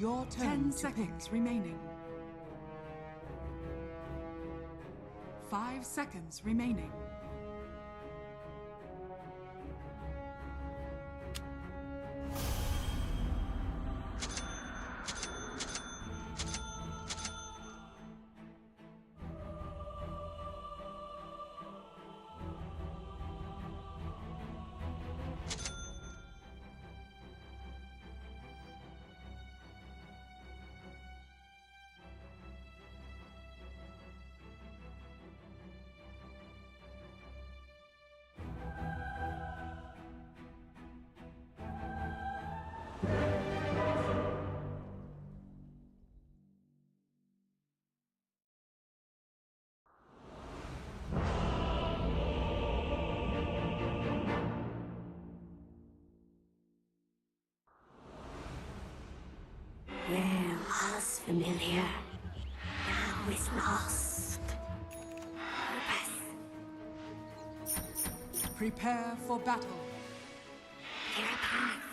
Your turn. 10 seconds remaining. 5 seconds remaining. Where was familiar, now is lost. Purpose. Prepare for battle. Clear a path.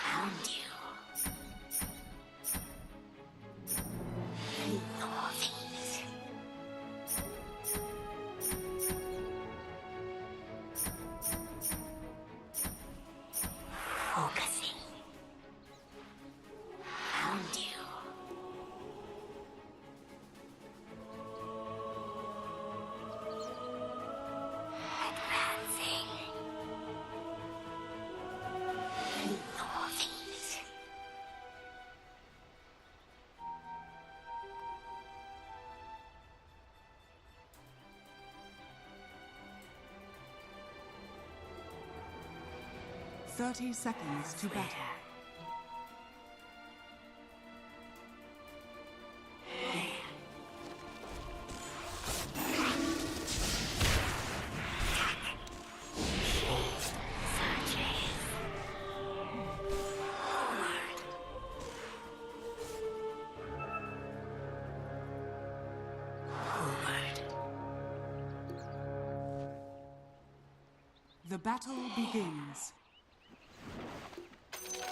Found you. In all things. Focusing. Found you. Advancing. In all things. 30 seconds to battle. The battle begins. The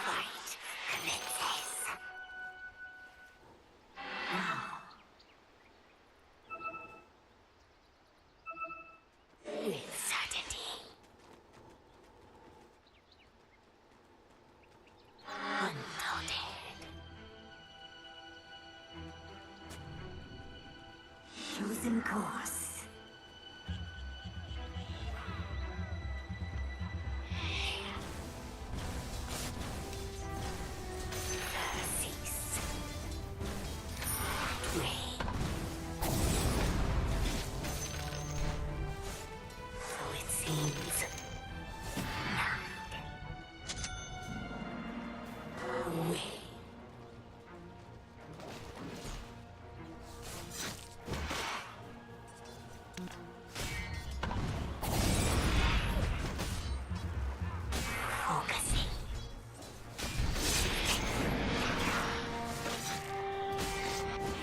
fight commences. Now. With certainty. Undaunted. Chosen course.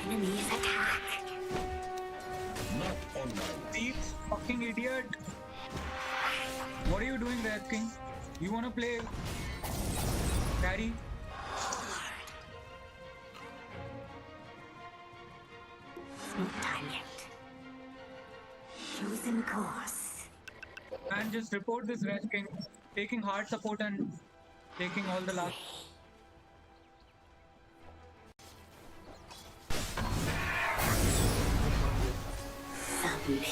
Enemies attack. Not on my Thief, fucking idiot! What are you doing there, King? You wanna play carry? No time yet. Chosen course. And just report this Red King taking hard support and taking all the last. Submit.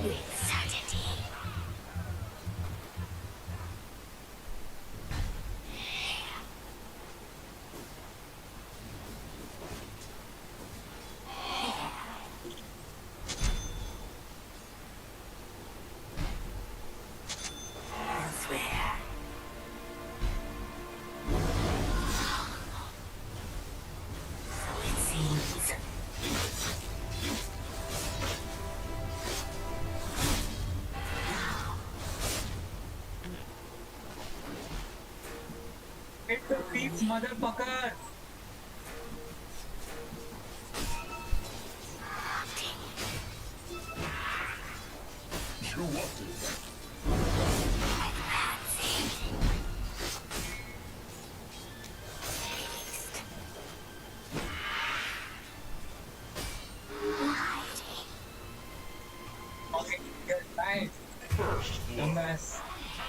With certainty. motherfucker! You want it? Okay, good, nice. First blood. Dumbass.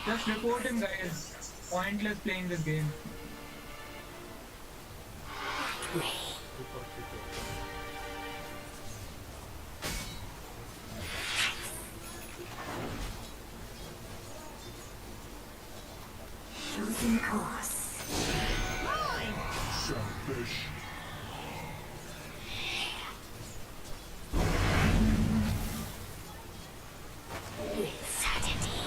Just report him, guys. Pointless playing this game. Choosing course. Selfish. With certainty.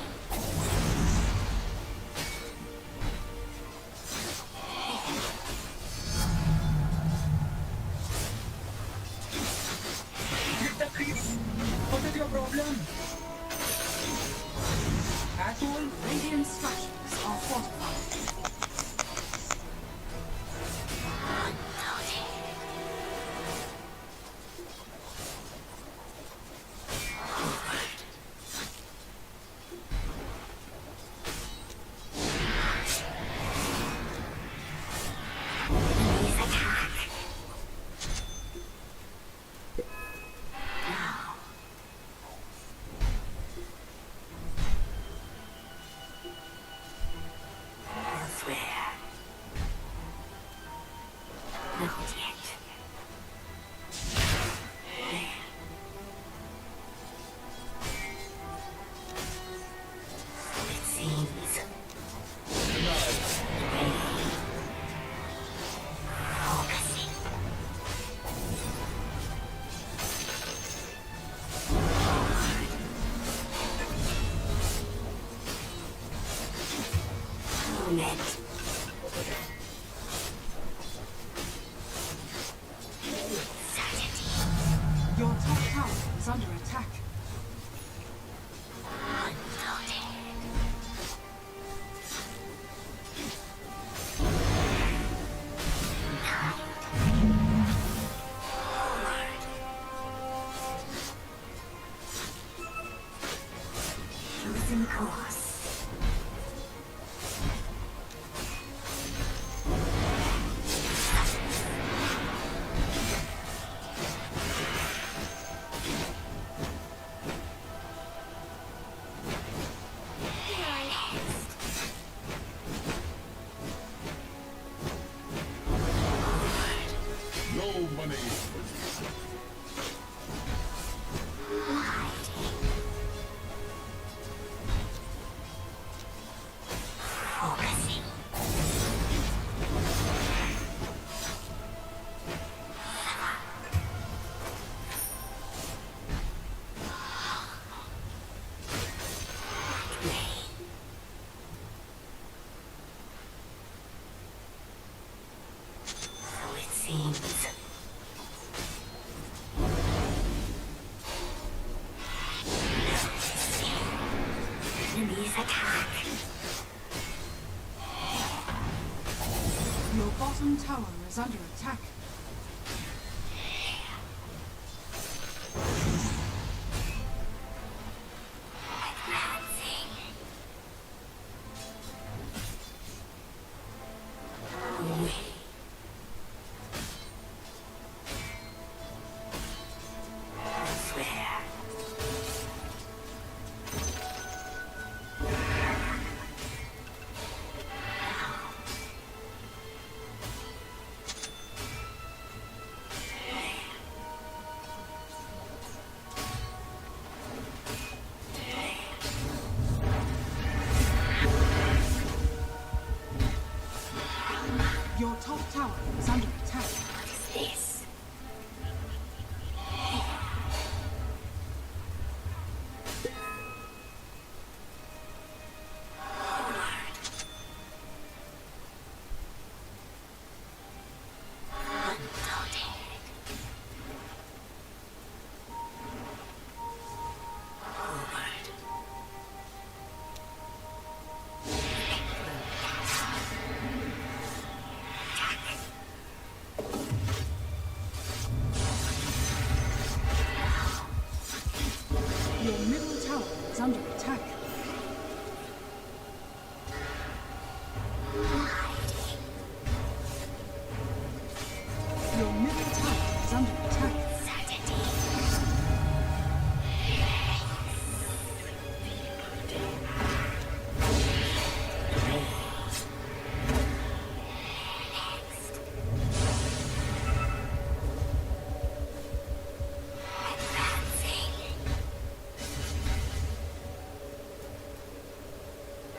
Get the creep! What is your problem? Asshole? Radiant structures are fortified. Enemy's attack. Elsewhere. Not yet. So it seems. Focusing. Movement. Certainty. Your top tower is under attack. Unloaded. Choosing course. No money. Focusing. So it seems. Enemy's attack. Your bottom tower is under attack. Advancing. Elsewhere. is under attack.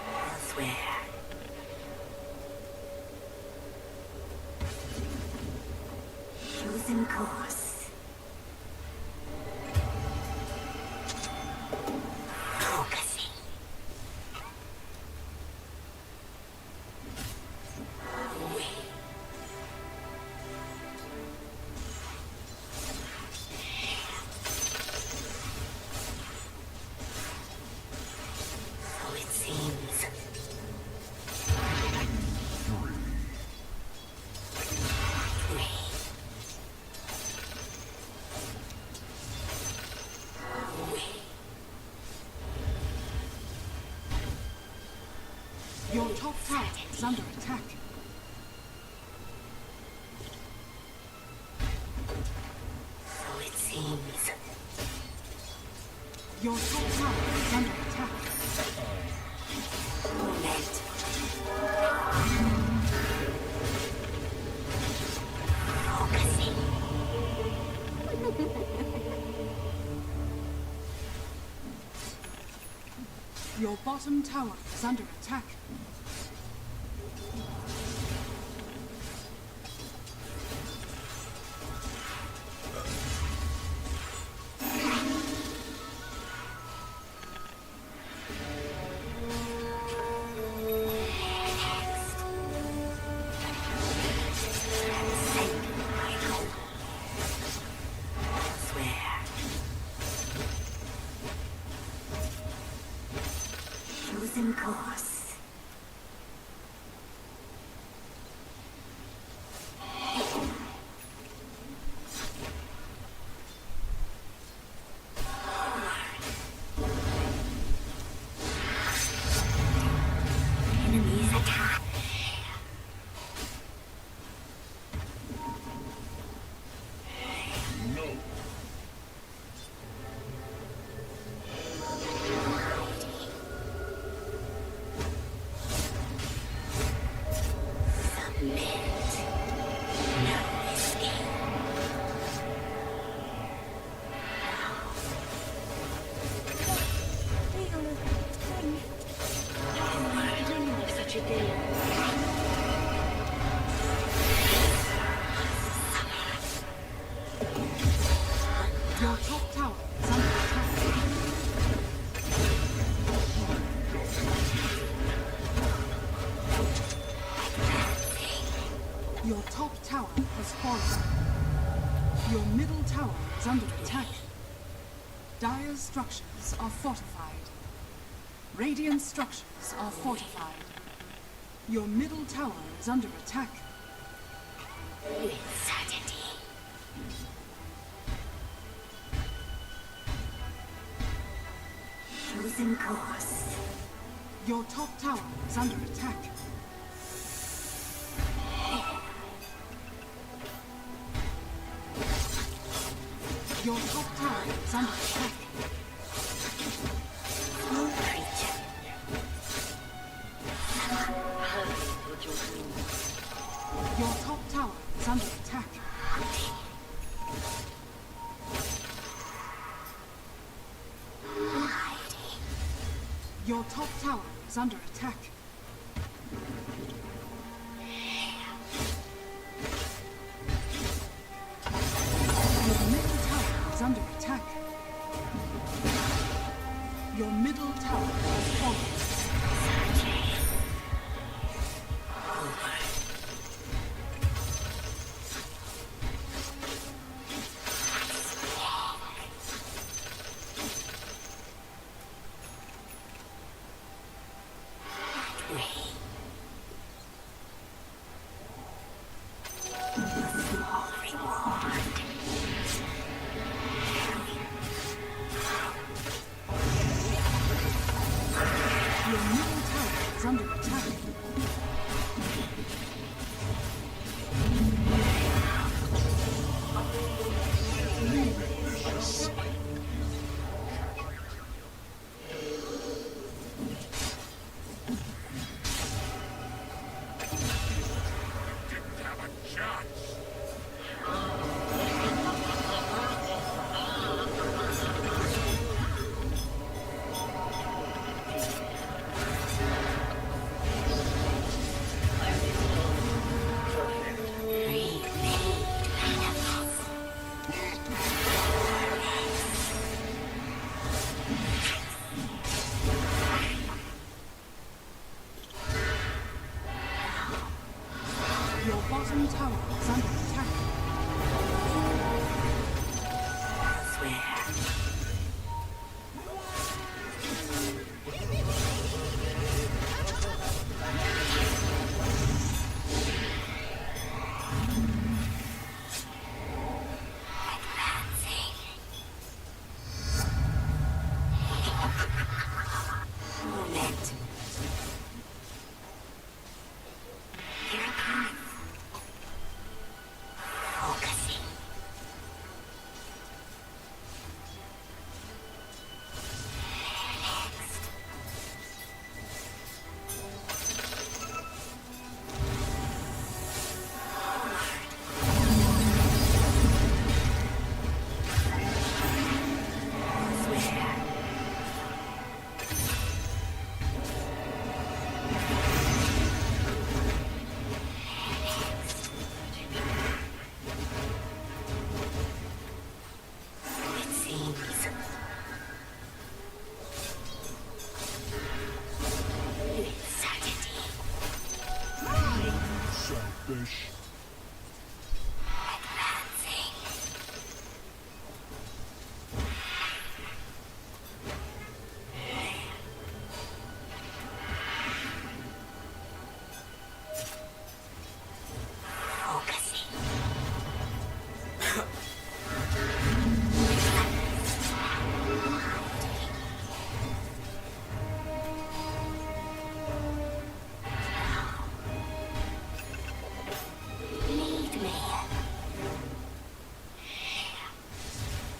Elsewhere. Chosen course. Focusing. So it seems. Your top tower is under attack. So it seems. Your top tower is under attack. Moment. Focusing. Your bottom tower is under attack. Elsewhere. Chosen course. Enemies attack. No. Submit. No escape. Dreaming of such a day. Your top tower is under attack. Your top tower has fallen. Your middle tower is under attack. Dire's structures are fortified. Radiant structures are fortified. Your middle tower is under attack. With certainty. Chosen course. Your top tower is under attack. Your top tower is under attack. No creature. Your top tower is under attack. Your top tower is under attack. Your middle tower is under attack. Your middle tower has fallen.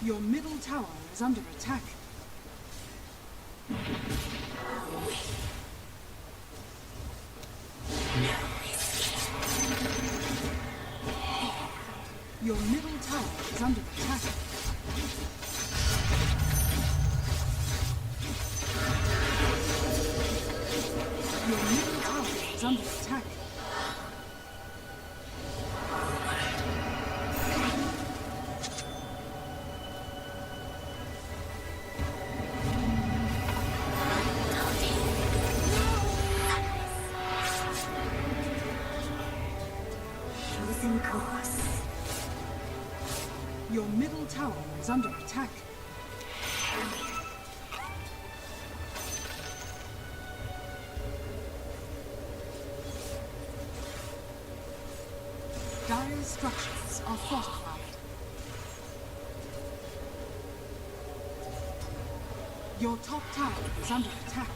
Your middle tower is under attack. Your middle tower is under attack. Your middle tower is under attack. Chosen course. Your middle tower is under attack. Dire's structures are fortified. Your top tower is under attack.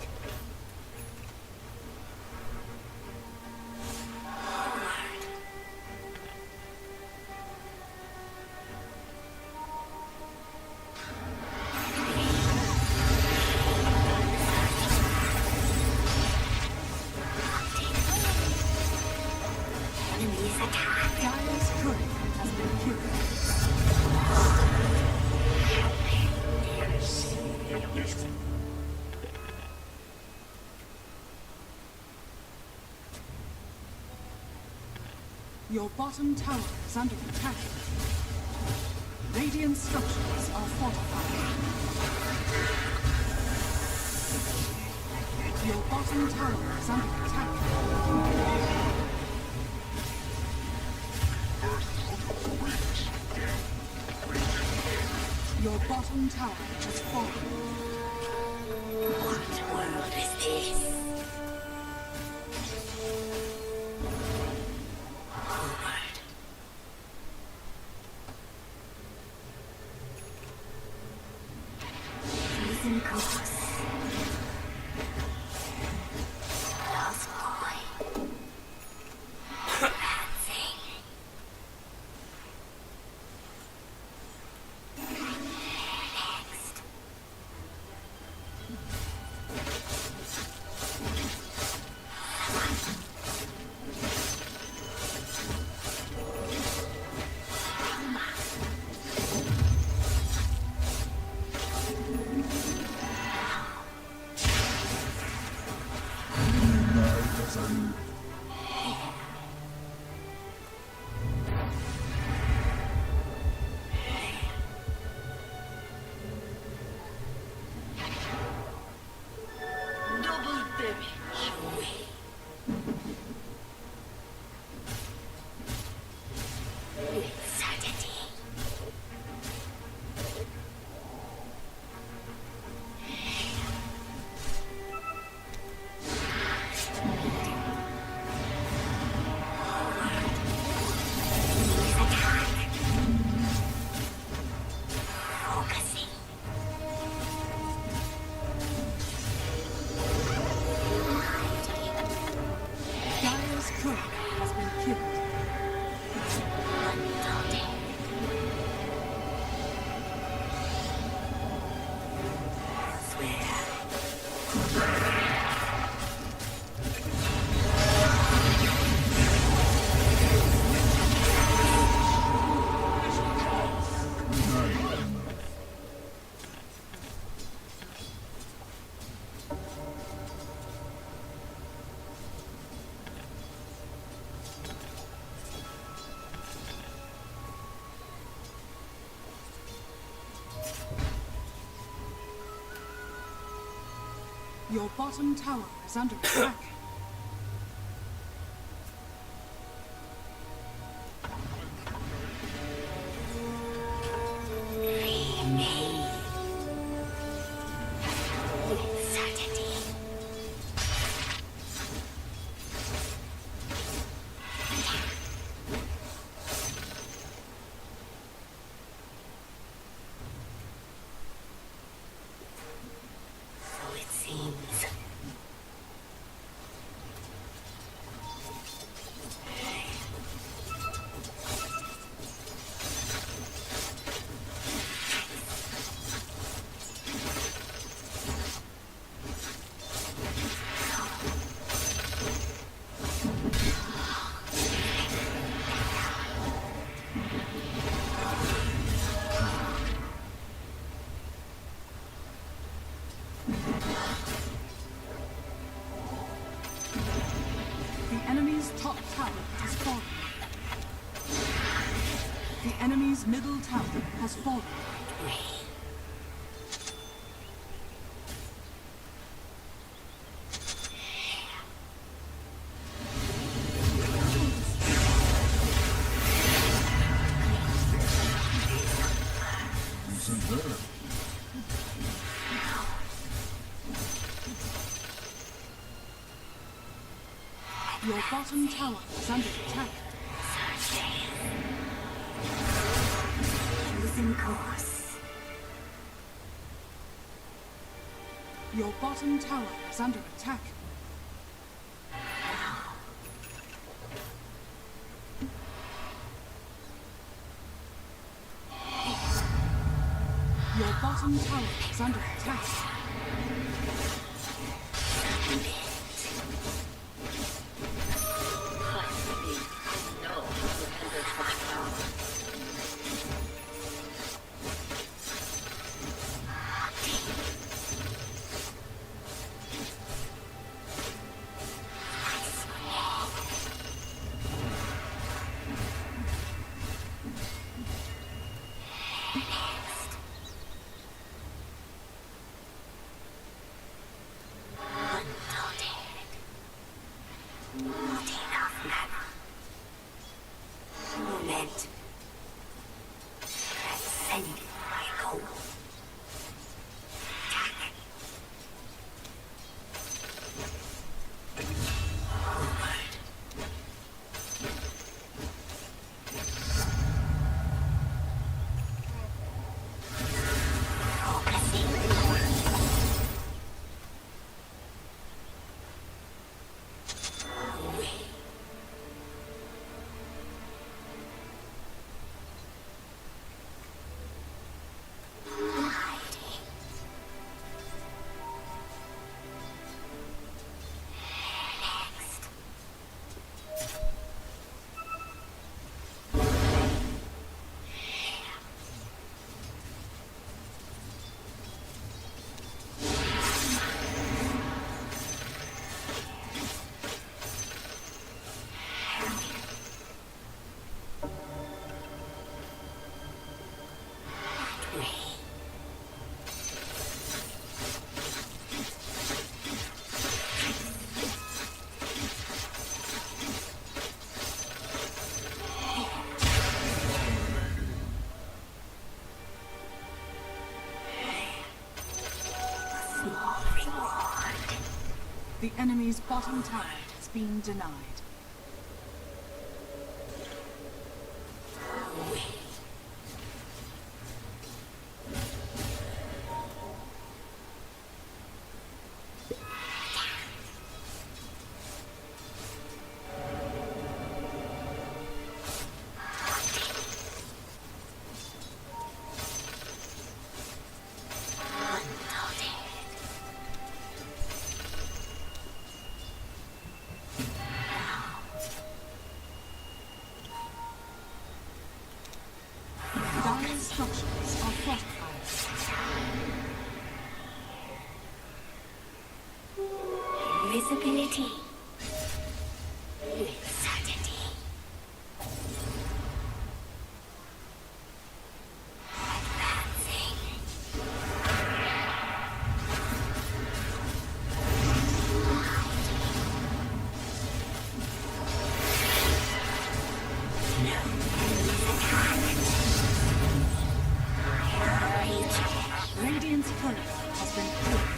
Enemies attack. Dire's turret has been killed. Your bottom tower is under attack. Radiant structures are fortified. Your bottom tower is under attack. Your bottom tower has fallen. What world is this? Forward. Chosen course. Lost boy. Advancing. Next. Double damage. With certainty. Focusing. Dire's turret has been killed. Undaunted. Elsewhere. Your bottom tower is under attack. With certainty. So it seems. tower has fallen. The enemy's middle tower has fallen. Who's in there? Your bottom tower is under attack. Losing course. Your bottom tower is under attack. Your bottom tower is under attack. Moment. Transcending my goal. Attack. Forward. Focusing. Away. Small reward. The enemy's bottom tower has been denied. Away. Dire structures are fortified. Invisibility. With certainty. Advancing. Radiant's turret has been killed.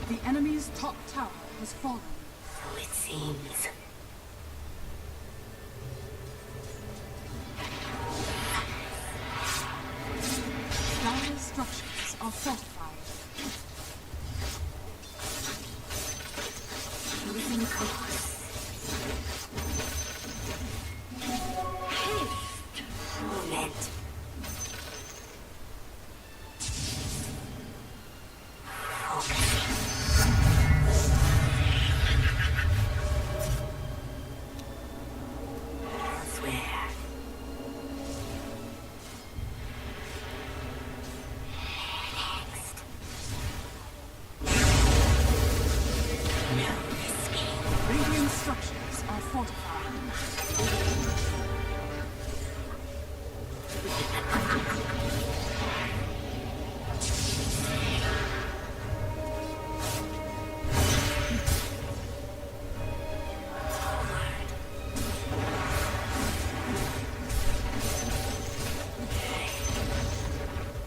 The enemy's top tower has fallen. So it seems. Dire structures are fortified. Losing course. Haste.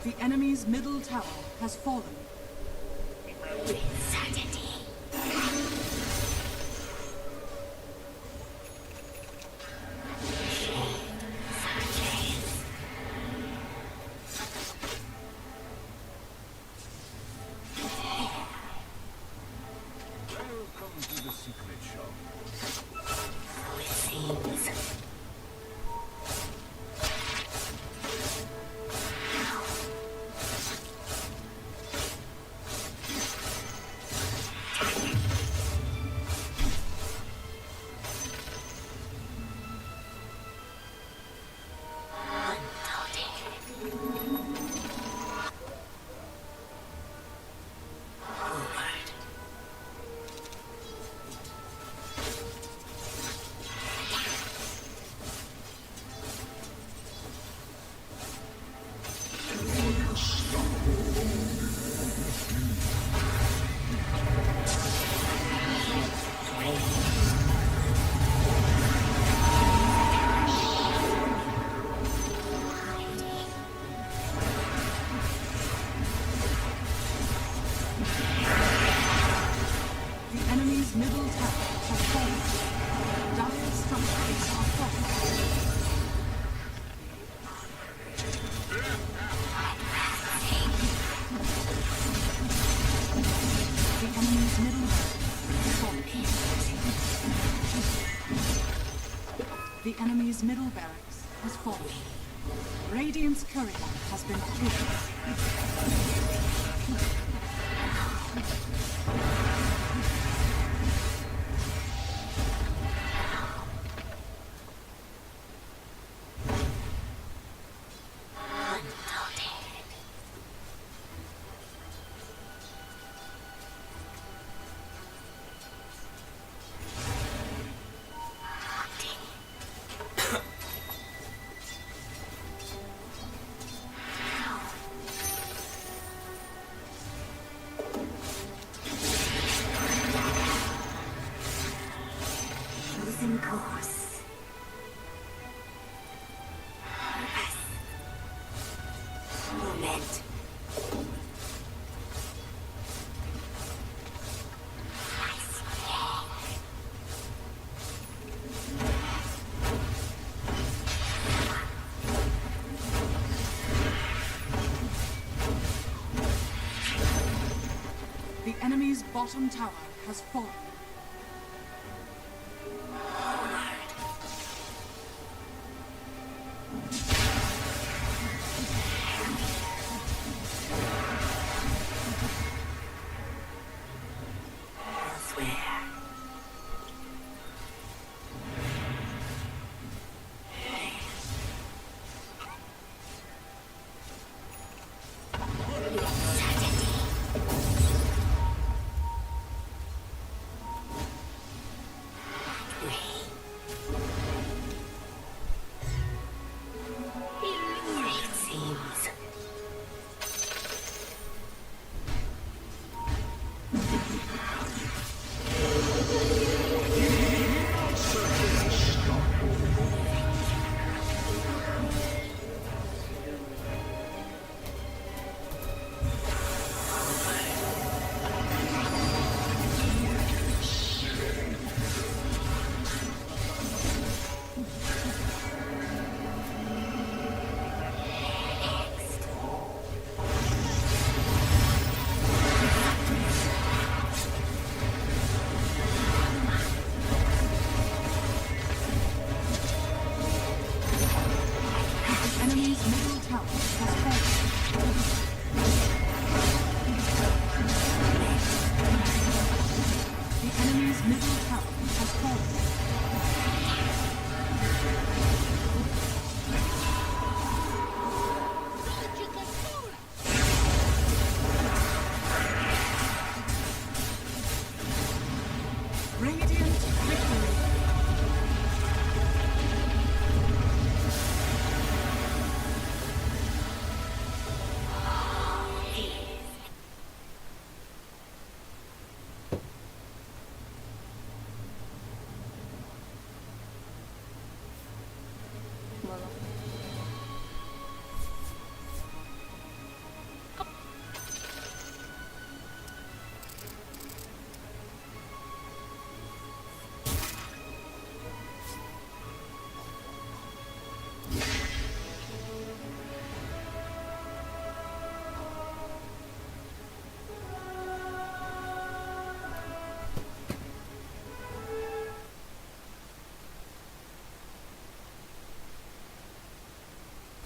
The enemy's middle tower has fallen. Welcome to the secret shop. The enemy's middle tower has fallen. Dire structures are fortified. The enemy's middle The enemy's middle barracks has fallen. Radiant's courier has been killed. Chosen course. Moment. The enemy's bottom tower has fallen. Elsewhere.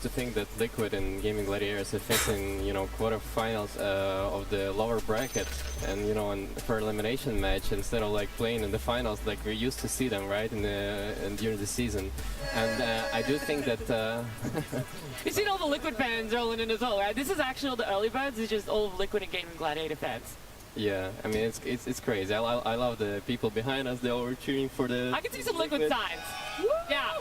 to think that Liquid and Gaming Gladiators are facing, you know, quarterfinals of the lower bracket, and you know, and for elimination match instead of like playing in the finals like we used to see them, right, during the season. And I do think that You've seen all the Liquid fans rolling in as well, right? This is actually all the early birds. It's just all of Liquid and Gaming Gladiator fans. yeah, I mean it's crazy. I love the people behind us. They all were cheering for the. I can see some Liquid signs. Yeah.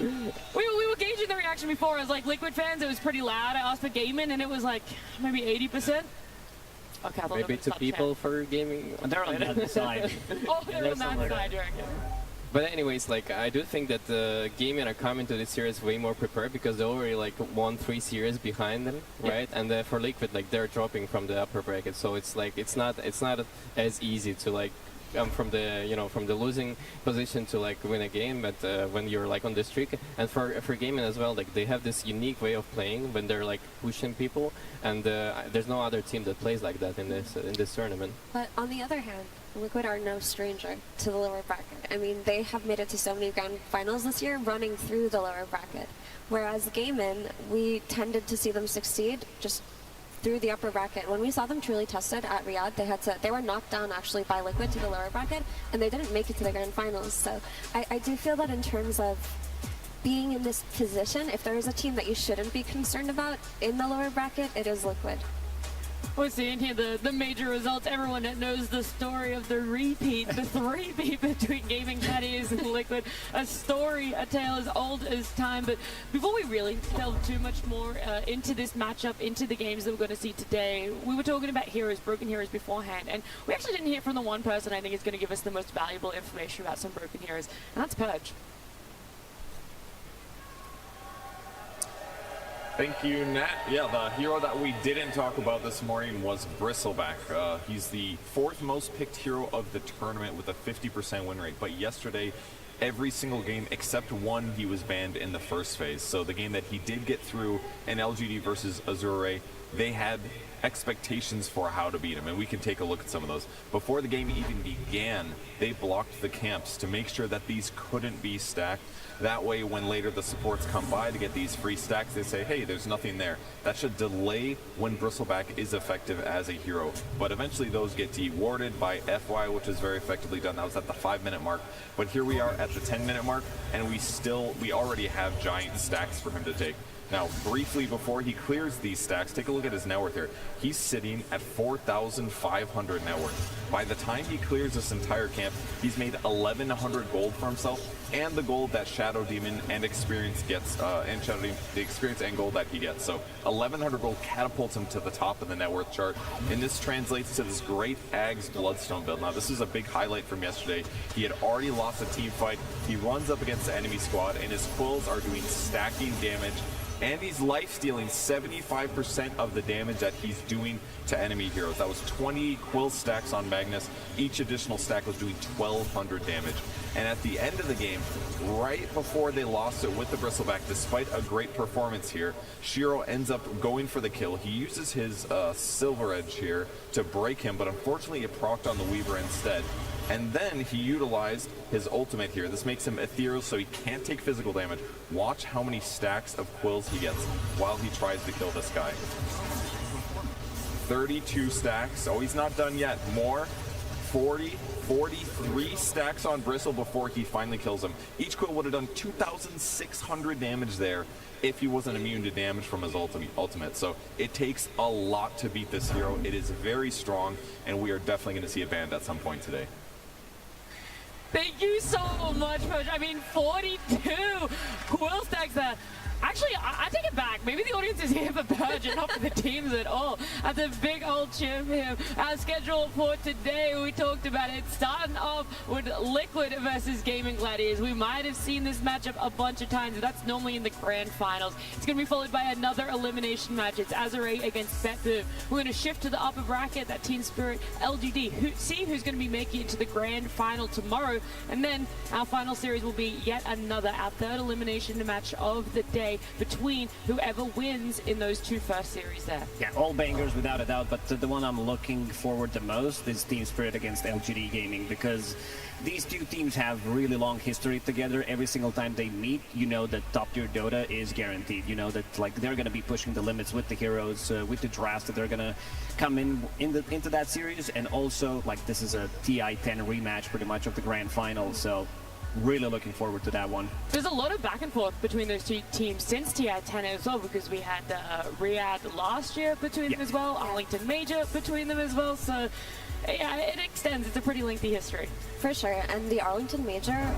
We were gauging the reaction before. As like Liquid fans, it was pretty loud. I asked for gaming, and it was like maybe 80%. Okay, I thought Maybe 2 people for gaming. They're on the other side. Oh, they're on that side, you reckon? But anyways, like I do think that Gaming are coming to this series way more prepared because they already like won 3 series behind them, right? And for Liquid, like they're dropping from the upper bracket, so it's like it's not as easy to like come from the losing position to like win a game. But when you're like on the streak, and for Gaming as well, like they have this unique way of playing when they're like pushing people, and there's no other team that plays like that in this tournament. But on the other hand, Liquid are no stranger to the lower bracket. I mean, they have made it to so many grand finals this year, running through the lower bracket. Whereas Gaming, we tended to see them succeed just through the upper bracket. When we saw them truly tested at Riyadh, they were knocked down actually by Liquid to the lower bracket, and they didn't make it to the grand finals. So I do feel that in terms of being in this position, if there is a team that you shouldn't be concerned about in the lower bracket, it is Liquid. We're seeing here the major results. Everyone that knows the story of the repeat, the three-peat between Gaming Gladiators and Liquid, a story, a tale as old as time. But before we really delve too much more into this matchup, into the games that we're going to see today, we were talking about heroes, broken heroes beforehand, and we actually didn't hear from the one person I think is going to give us the most valuable information about some broken heroes, and that's Purge. Thank you, Nat. Yeah, the hero that we didn't talk about this morning was Bristleback. He's the 4th most picked hero of the tournament with a 50% win rate. But yesterday, every single game except one, he was banned in the first phase. So the game that he did get through in LGD versus Azure, they had expectations for how to beat him, and we can take a look at some of those. Before the game even began, they blocked the camps to make sure that these couldn't be stacked. That way, when later the supports come by to get these free stacks, they say, hey, there's nothing there. That should delay when Bristleback is effective as a hero. But eventually those get dewarded by FY, which is very effectively done. That was at the 5-minute mark. But here we are at the 10-minute mark, and we already have giant stacks for him to take. Now, briefly before he clears these stacks, take a look at his net worth here. He's sitting at 4,500 net worth. By the time he clears this entire camp, he's made 1,100 gold for himself, and the gold that Shadow Demon and Experience gets, the experience and gold that he gets. So 1,100 gold catapults him to the top of the net worth chart, and this translates to this great Ags Bloodstone build. Now, this is a big highlight from yesterday. He had already lost a team fight. He runs up against the enemy squad, and his quills are doing stacking damage. And he's life-stealing 75% of the damage that he's doing to enemy heroes. That was 20 quill stacks on Magnus. Each additional stack was doing 1,200 damage. And at the end of the game, right before they lost it with the Bristleback, despite a great performance here, Shiro ends up going for the kill. He uses his Silver Edge here to break him, but unfortunately it procced on the Weaver instead. And then he utilized his ultimate here. This makes him ethereal, so he can't take physical damage. Watch how many stacks of quills he gets while he tries to kill this guy. 32 stacks. Oh, he's not done yet. More. 43 stacks on Bristle before he finally kills him. Each quill would have done 2,600 damage there if he wasn't immune to damage from his ultimate. So it takes a lot to beat this hero. It is very strong, and we are definitely going to see it banned at some point today. Thank you so much, Purge. I mean, 42 quill stacks there. Actually, I take it back. Maybe the audience is here for Purge and not for the teams at all. That's a big old cheer for him. Our schedule for today, we talked about it, starting off with Liquid versus Gaming Gladiators. We might have seen this matchup a bunch of times, but that's normally in the grand finals. It's going to be followed by another elimination match. It's Azure against Betbu. We're going to shift to the upper bracket, that Team Spirit LGD. See who's going to be making it to the grand final tomorrow. And then our final series will be yet another, our 3rd elimination match of the day. play between whoever wins in those two first series there. Yeah, all bangers without a doubt, but the one I'm looking forward the most is Team Spirit against LGD Gaming, because these two teams have really long history together. Every single time they meet, you know that top tier Dota is guaranteed. You know that like they're going to be pushing the limits with the heroes, with the drafts that they're going to come into that series, and also like this is a TI-10 rematch pretty much of the grand final, so really looking forward to that one. There's a lot of back and forth between those two teams since TI-10 as well, because we had Riyadh last year between them as well, Arlington Major between them as well, so yeah, it extends. It's a pretty lengthy history. For sure, and the Arlington Major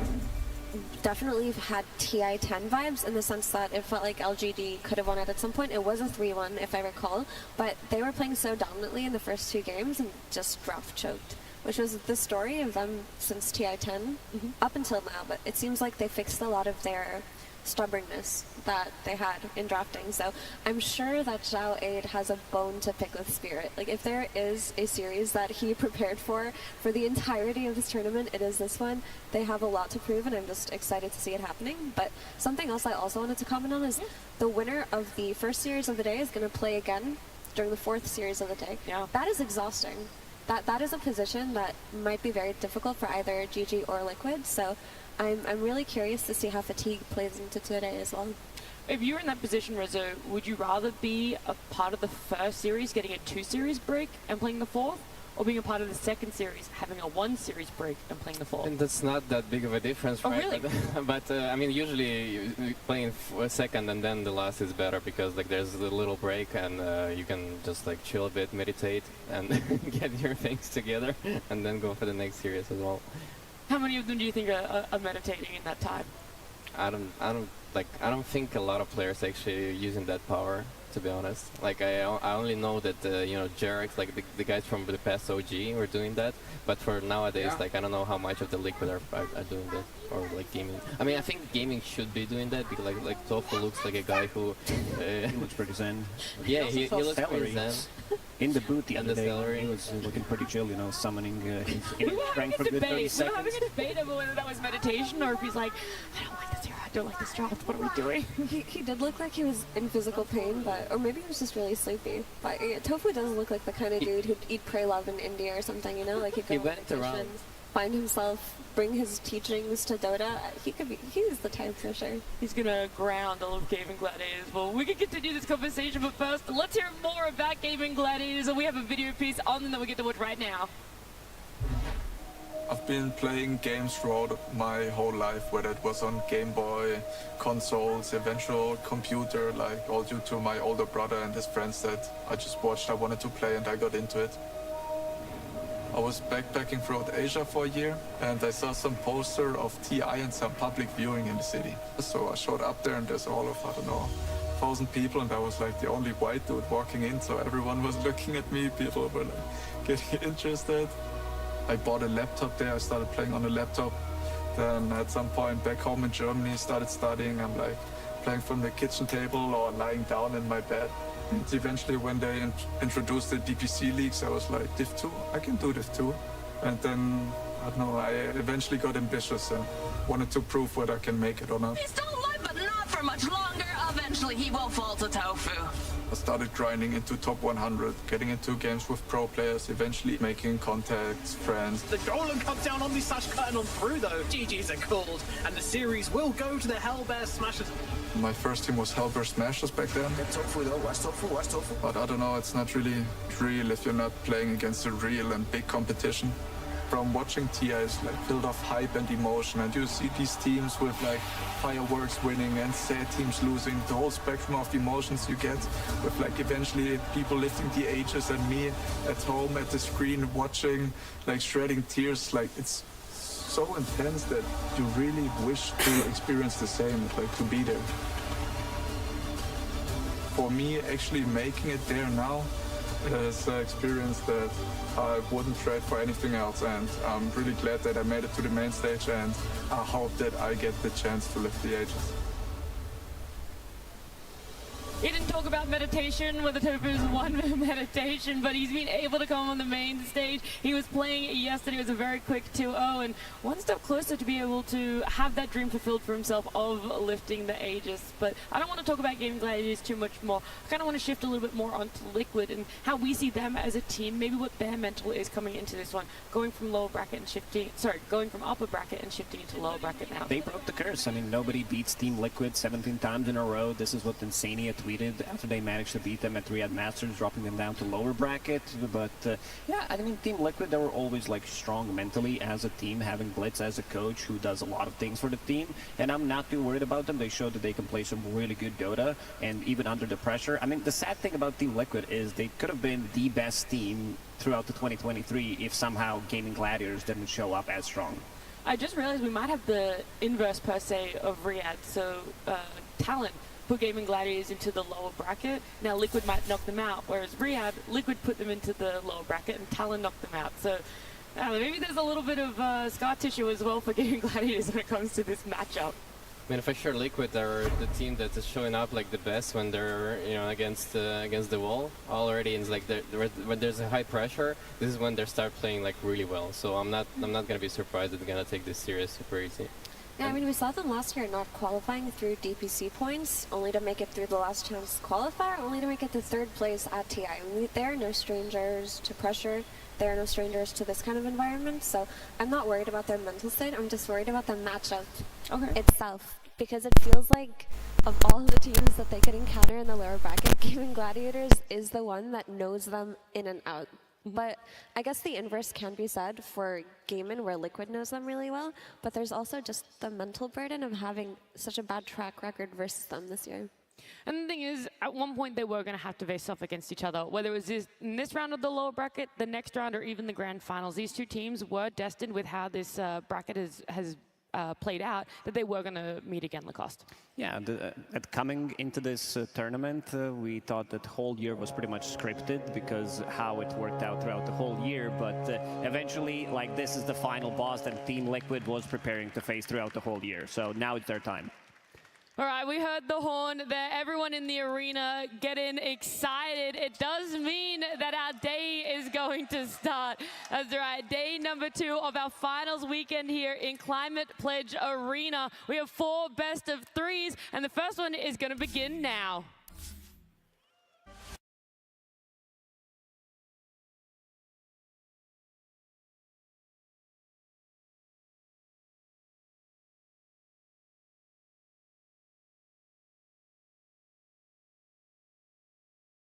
definitely had TI-10 vibes in the sense that it felt like LGD could have won it at some point. It was a 3-1 if I recall, but they were playing so dominantly in the first two games and just draft choked, which was the story of them since TI-10 up until now, but it seems like they fixed a lot of their stubbornness that they had in drafting. So I'm sure that Zhao Aid has a bone to pick with Spirit. Like if there is a series that he prepared for the entirety of this tournament, it is this one. They have a lot to prove, and I'm just excited to see it happening. But something else I also wanted to comment on is the winner of the first series of the day is going to play again during the fourth series of the day. Yeah. That is exhausting. That is a position that might be very difficult for either GG or Liquid. So I'm really curious to see how fatigue plays into today as well. If you were in that position, Rizzo, would you rather be a part of the first series, getting a 2-series break and playing the fourth, or being a part of the second series, having a 1-series break and playing the fourth? And that's not that big of a difference, Oh, right? really? But I mean, usually playing a second and then the last is better, because like there's a little break and you can just like chill a bit, meditate, and get your things together, and then go for the next series as well. How many of them do you think are meditating in that time? I don't think a lot of players actually using that power, to be honest. Like I only know that you know, Jarex, like the guys from the past OG were doing that, but for nowadays, like I don't know how much of the Liquid are doing that, or like gaming. I mean, I think gaming should be doing that, because like Tofu looks like a guy who He looks pretty zen. yeah, he looks pretty Celery. zen. In the booth the And other the day, celery. he was looking pretty chill, you know, summoning his We were having strength for a a good 30 debate. We were seconds. having a debate over whether that was meditation or if he's like, I don't like this hero, I don't like this draft, what are we doing? He did look like he was in physical pain, but or maybe he was just really sleepy. But Tofu does look like the kind of dude who'd eat, pray, love in India or something, you know? Like he'd go He on went around. vacations, find himself, bring his teachings to Dota. He's the type for sure. He's gonna ground all of Gaming Gladiators. Well, we can continue this conversation, but first, let's hear more about Gaming Gladiators, and we have a video piece on them that we get to watch right now. I've been playing games throughout my whole life, whether it was on Game Boy, consoles, eventual computer, like all due to my older brother and his friends that I just watched. I wanted to play and I got into it. I was backpacking throughout Asia for a year and I saw some poster of TI and some public viewing in the city. So I showed up there and there's all of, I don't know, 1,000 people, and I was like the only white dude walking in, so everyone was looking at me, people were like getting interested. I bought a laptop there, I started playing on a laptop. Then at some point back home in Germany, started studying. I'm like playing from the kitchen table or lying down in my bed. And eventually when they introduced the DPC leagues, I was like, Div 2, I can do Div 2. And then, I don't know, I eventually got ambitious and wanted to prove whether I can make it or not. He's still alive, but not for much longer. Eventually, he will fall to Tofu. I started grinding into top 100, getting into games with pro players, eventually making contacts, friends. The golem comes down on the Sash curtain on through though. GG's are called, and the series will go to the Hellbear Smashers. My first team was Hellbear Smashers back then. Tofu though, where's Tofu, where's Tofu? But I don't know, it's not really real if you're not playing against a real and big competition. From watching TI is like filled of hype and emotion, and you see these teams with like fireworks winning and sad teams losing, the whole spectrum of emotions you get, with like eventually people lifting the ages and me at home at the screen watching, like shredding tears. Like it's so intense that you really wish to experience the same, like to be there. For me, actually making it there now is an experience that I wouldn't trade for anything else, and I'm really glad that I made it to the main stage, and I hope that I get the chance to lift the ages. He didn't talk about meditation, whether Tofu's won meditation, but he's been able to come on the main stage. He was playing yesterday, it was a very quick 2-0, and one step closer to be able to have that dream fulfilled for himself of lifting the Aegis. But I don't want to talk about Gaming Gladiators too much more. I kind of want to shift a little bit more onto Liquid and how we see them as a team, maybe what their mental is coming into this one, going from lower bracket and shifting, going from upper bracket and shifting into lower bracket now. They broke the curse. I mean, nobody beats Team Liquid 17 times in a row. This is what Insania tweeted after they managed to beat them at Riyadh Masters, dropping them down to lower bracket. But yeah, I mean, Team Liquid, they were always like strong mentally as a team, having Blitz as a coach who does a lot of things for the team. And I'm not too worried about them. They showed that they can play some really good Dota, and even under the pressure. I mean, the sad thing about Team Liquid is they could have been the best team throughout the 2023 if somehow Gaming Gladiators didn't show up as strong. I just realized we might have the inverse per se of Riyadh. So Talon put Gaming Gladiators into the lower bracket. Now Liquid might knock them out, whereas Riyadh, Liquid put them into the lower bracket and Talon knocked them out. So maybe there's a little bit of scar tissue as well for Gaming Gladiators when it comes to this matchup. I mean, for sure, Liquid are the team that is showing up like the best when they're, you know, against the wall already. And it's like when there's a high pressure, this is when they start playing like really well. So I'm not gonna be surprised that they're gonna take this series super easy. Yeah, I mean, we saw them last year not qualifying through DPC points, only to make it through the last chance qualifier, only to make it to third place at TI. I mean, they are no strangers to pressure. They are no strangers to this kind of environment, so I'm not worried about their mental state. I'm just worried about the matchup itself, because it feels like of all the teams that they could encounter in the lower bracket, Gaming Gladiators is the one that knows them in and out. But I guess the inverse can be said for Gaimin, where Liquid knows them really well, but there's also just the mental burden of having such a bad track record versus them this year. And the thing is, at one point they were going to have to face off against each other, whether it was in this round of the lower bracket, the next round, or even the grand finals. These two teams were destined with how this bracket has played out, that they were going to meet again, Lacoste. Yeah, coming into this tournament, we thought that the whole year was pretty much scripted because how it worked out throughout the whole year, but eventually, like, this is the final boss that Team Liquid was preparing to face throughout the whole year, so now it's their time. All right, we heard the horn there. Everyone in the arena getting excited. It does mean that our day is going to start. That's right, day number 2 of our finals weekend here in Climate Pledge Arena. We have 4 best of 3s, and the first one is going to begin now.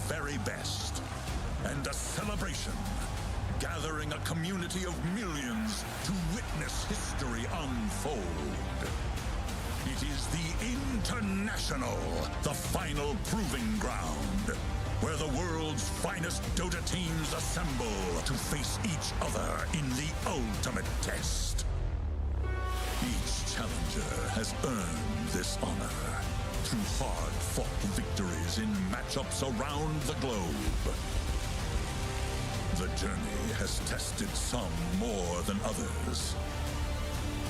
Very best, and a celebration, gathering a community of millions to witness history unfold. It is the International, the final proving ground, where the world's finest Dota teams assemble to face each other in the ultimate test. Each challenger has earned this honor through hard-fought victories in matchups around the globe. The journey has tested some more than others.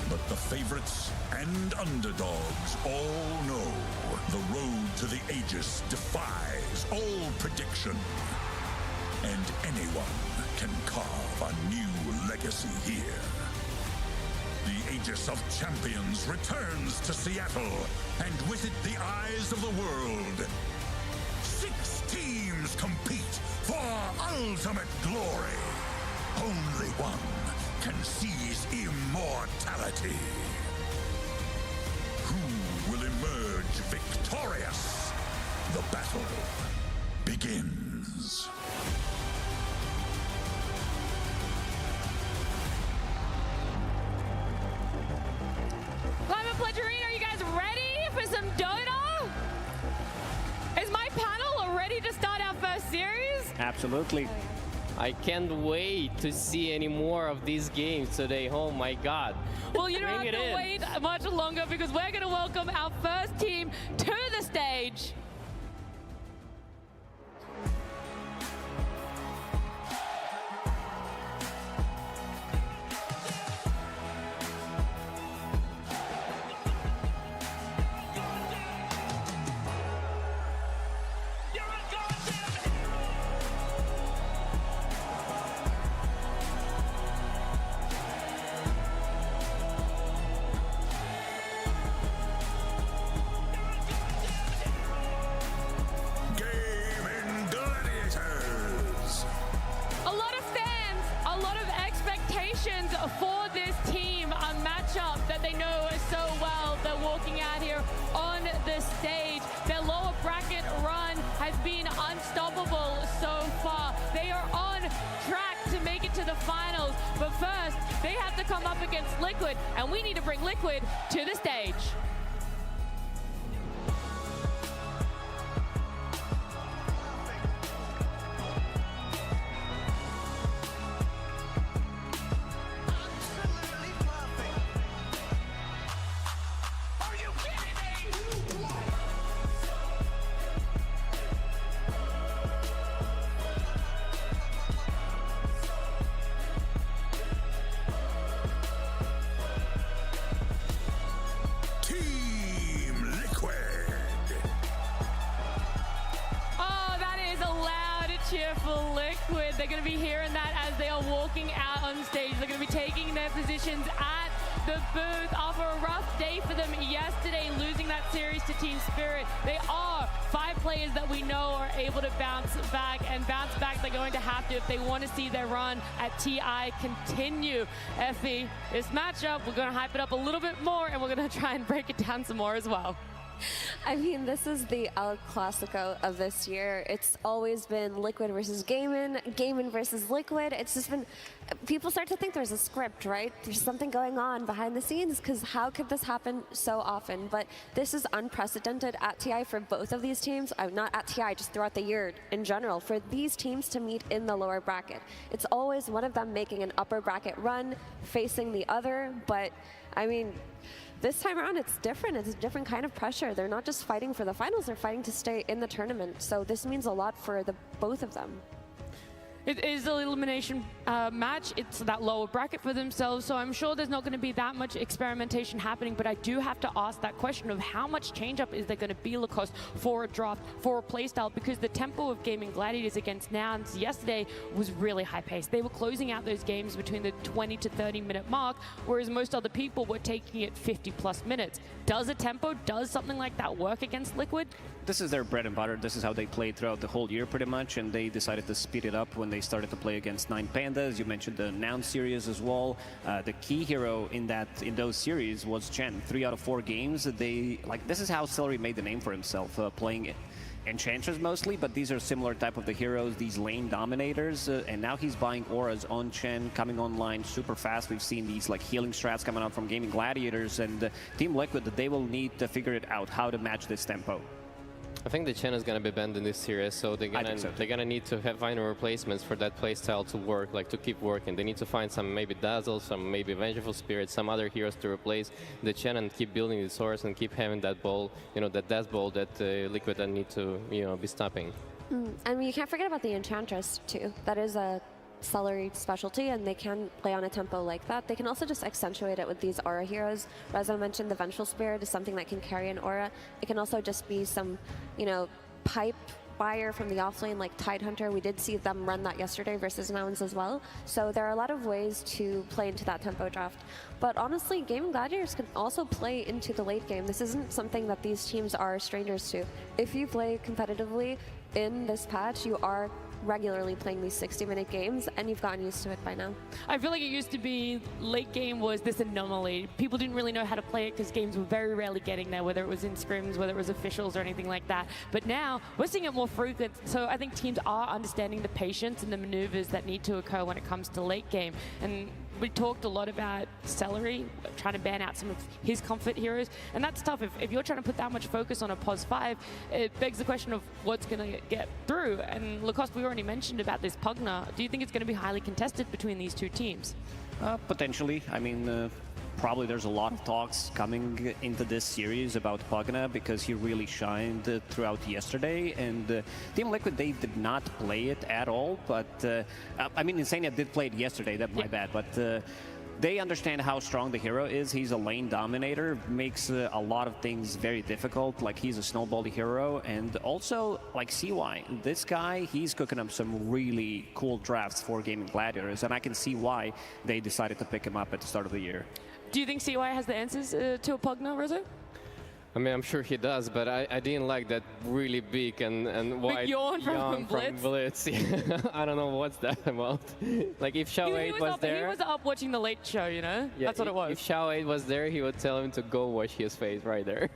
But the favorites and underdogs all know the road to the Aegis defies all prediction. And anyone can carve a new legacy here. The Aegis of Champions returns to Seattle, and with it the eyes of the world. 6 teams compete for ultimate glory. Only one can seize immortality. Who will emerge victorious? The battle begins. Climate Pledge Arena, are you guys ready for some Dota? Is my panel ready to start our first series? Absolutely. I can't wait to see any more of these games today. Oh my god. Well, you don't have to wait much longer because we're going to welcome our first team to the stage. unstoppable so far. They are on track to make it to the finals, but first they have to come up against Liquid, and we need to bring Liquid to the stage. Cheerful Liquid. They're going to be hearing that as they are walking out on stage. They're going to be taking their positions at the booth after a rough day for them yesterday, losing that series to Team Spirit. They are 5 players that we know are able to bounce back, and bounce back they're going to have to if they want to see their run at TI continue. Effie, this matchup, we're going to hype it up a little bit more, and we're going to try and break it down some more as well. I mean, this is the El Clasico of this year. It's always been Liquid versus Gaming, Gaming versus Liquid. It's just been, people start to think there's a script, right? There's something going on behind the scenes, because how could this happen so often? But this is unprecedented at TI for both of these teams. Not at TI, just throughout the year in general, for these teams to meet in the lower bracket. It's always one of them making an upper bracket run, facing the other, but I mean, this time around, it's different. It's a different kind of pressure. They're not just fighting for the finals, they're fighting to stay in the tournament. So this means a lot for both of them. It is an elimination match. It's that lower bracket for themselves, so I'm sure there's not going to be that much experimentation happening, but I do have to ask that question of how much change-up is there going to be, Lacoste, for a draft, for a playstyle, because the tempo of Gaming Gladiators against Nouns yesterday was really high-paced. They were closing out those games between the 20 to 30-minute mark, whereas most other people were taking it 50-plus minutes. Does something like that work against Liquid? This is their bread and butter. This is how they played throughout the whole year, pretty much, and they decided to speed it up when they started to play against 9 Pandas. You mentioned the Noun series as well. The key hero in those series was Chen. 3 out of 4 games, this is how Celery made the name for himself, playing Enchantress mostly, but these are similar type of the heroes, these lane dominators, and now he's buying auras on Chen, coming online super fast. We've seen these healing strats coming out from Gaming Gladiators, and Team Liquid, they will need to figure it out how to match this tempo. I think the Chen is going to be banned in this series, so they're gonna need to find replacements for that playstyle to work, to keep working. They need to find some maybe Dazzle, some maybe Vengeful Spirit, some other heroes to replace the Chen and keep building the source and keep having that ball, that Death Ball that Liquid need to, be stopping. I mean, you can't forget about the Enchantress too. That is a Celery specialty, and they can play on a tempo like that. They can also just accentuate it with these aura heroes. Reza mentioned the Vengeful Spirit is something that can carry an aura. It can also just be some, pipe buyer from the offlane like Tidehunter. We did see them run that yesterday versus Nouns as well. So there are a lot of ways to play into that tempo draft. But honestly, Gaming Gladiators can also play into the late game. This isn't something that these teams are strangers to. If you play competitively in this patch, you are regularly playing these 60-minute games, and you've gotten used to it by now. I feel like it used to be late game was this anomaly. People didn't really know how to play it because games were very rarely getting there, whether it was in scrims, whether it was officials or anything like that. But now we're seeing it more frequent, so I think teams are understanding the patience and the maneuvers that need to occur when it comes to late game. And we talked a lot about Celery, trying to ban out some of his comfort heroes, and that's tough. If you're trying to put that much focus on a POS 5, it begs the question of what's going to get through. And Lacoste, we already mentioned about this Pugna. Do you think it's going to be highly contested between these two teams? Potentially. I mean, probably there's a lot of talks coming into this series about Pugna because he really shined throughout yesterday, and Team Liquid, they did not play it at all, but I mean, Insania did play it yesterday, that's my bad, but they understand how strong the hero is. He's a lane dominator, makes a lot of things very difficult, like he's a snowball hero, and also like CY. This guy, he's cooking up some really cool drafts for Gaming Gladiators, and I can see why they decided to pick him up at the start of the year. Do you think CY has the answers to a Pugna, Rizzo? I mean, I'm sure he does, but I didn't like that really big and wide yawn from Blitz. I don't know what's that about. Like if Xiao 8 was there... He was up watching the late show, Yeah, that's what it was. If Xiao 8 was there, he would tell him to go wash his face right there.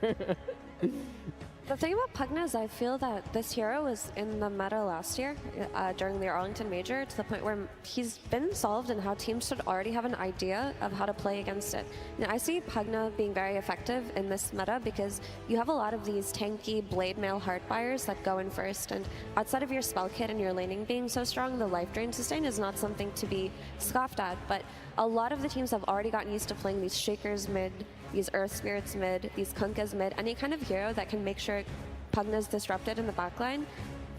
The thing about Pugna is I feel that this hero was in the meta last year during the Arlington Major to the point where he's been solved and how teams should already have an idea of how to play against it. Now, I see Pugna being very effective in this meta because you have a lot of these tanky blade mail hardfires that go in first, and outside of your spell kit and your laning being so strong, the life drain sustain is not something to be scoffed at, but a lot of the teams have already gotten used to playing these Shakers mid, these Earth Spirits mid, these Kunkas mid, any kind of hero that can make sure Pugna's disrupted in the backline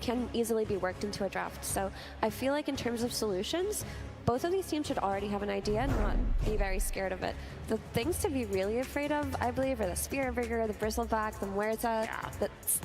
can easily be worked into a draft. So I feel like in terms of solutions, both of these teams should already have an idea and not be very scared of it. The things to be really afraid of, I believe, are the Spear Vigor, the Bristleback, the Muerta,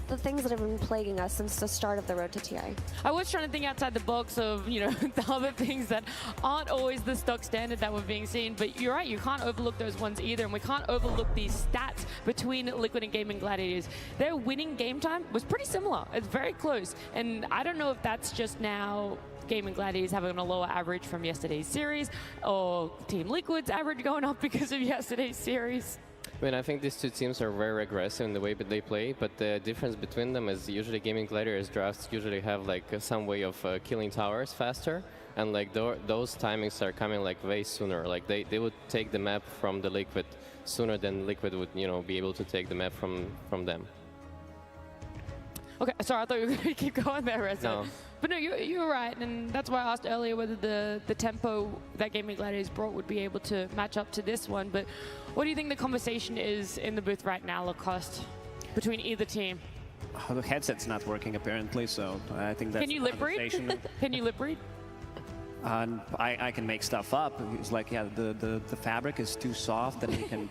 the things that have been plaguing us since the start of the road to TI. I was trying to think outside the box of, you know, the other things that aren't always the stock standard that we're being seen, but you're right, you can't overlook those ones either, and we can't overlook these stats between Liquid and Gaming Gladiators. Their winning game time was pretty similar. It's very close, and I don't know if that's just now Gaming Gladiators having a lower average from yesterday's series, or Team Liquid's average going up because of yesterday's series. I mean, I think these two teams are very aggressive in the way that they play, but the difference between them is usually Gaming Gladiators drafts usually have like some way of killing towers faster, and like those timings are coming like way sooner. Like they would take the map from the Liquid sooner than Liquid would, you know, be able to take the map from them. Okay, sorry, I thought you were going to keep going there, Reza. No. But no, you're right, and that's why I asked earlier whether the tempo that Gaming Gladiators brought would be able to match up to this one. But what do you think the conversation is in the booth right now, Lacoste, between either team? Oh, the headset's not working apparently, so I think that's. Can you lip read? Can you lip read? I can make stuff up. It's like, yeah, the fabric is too soft, and we can.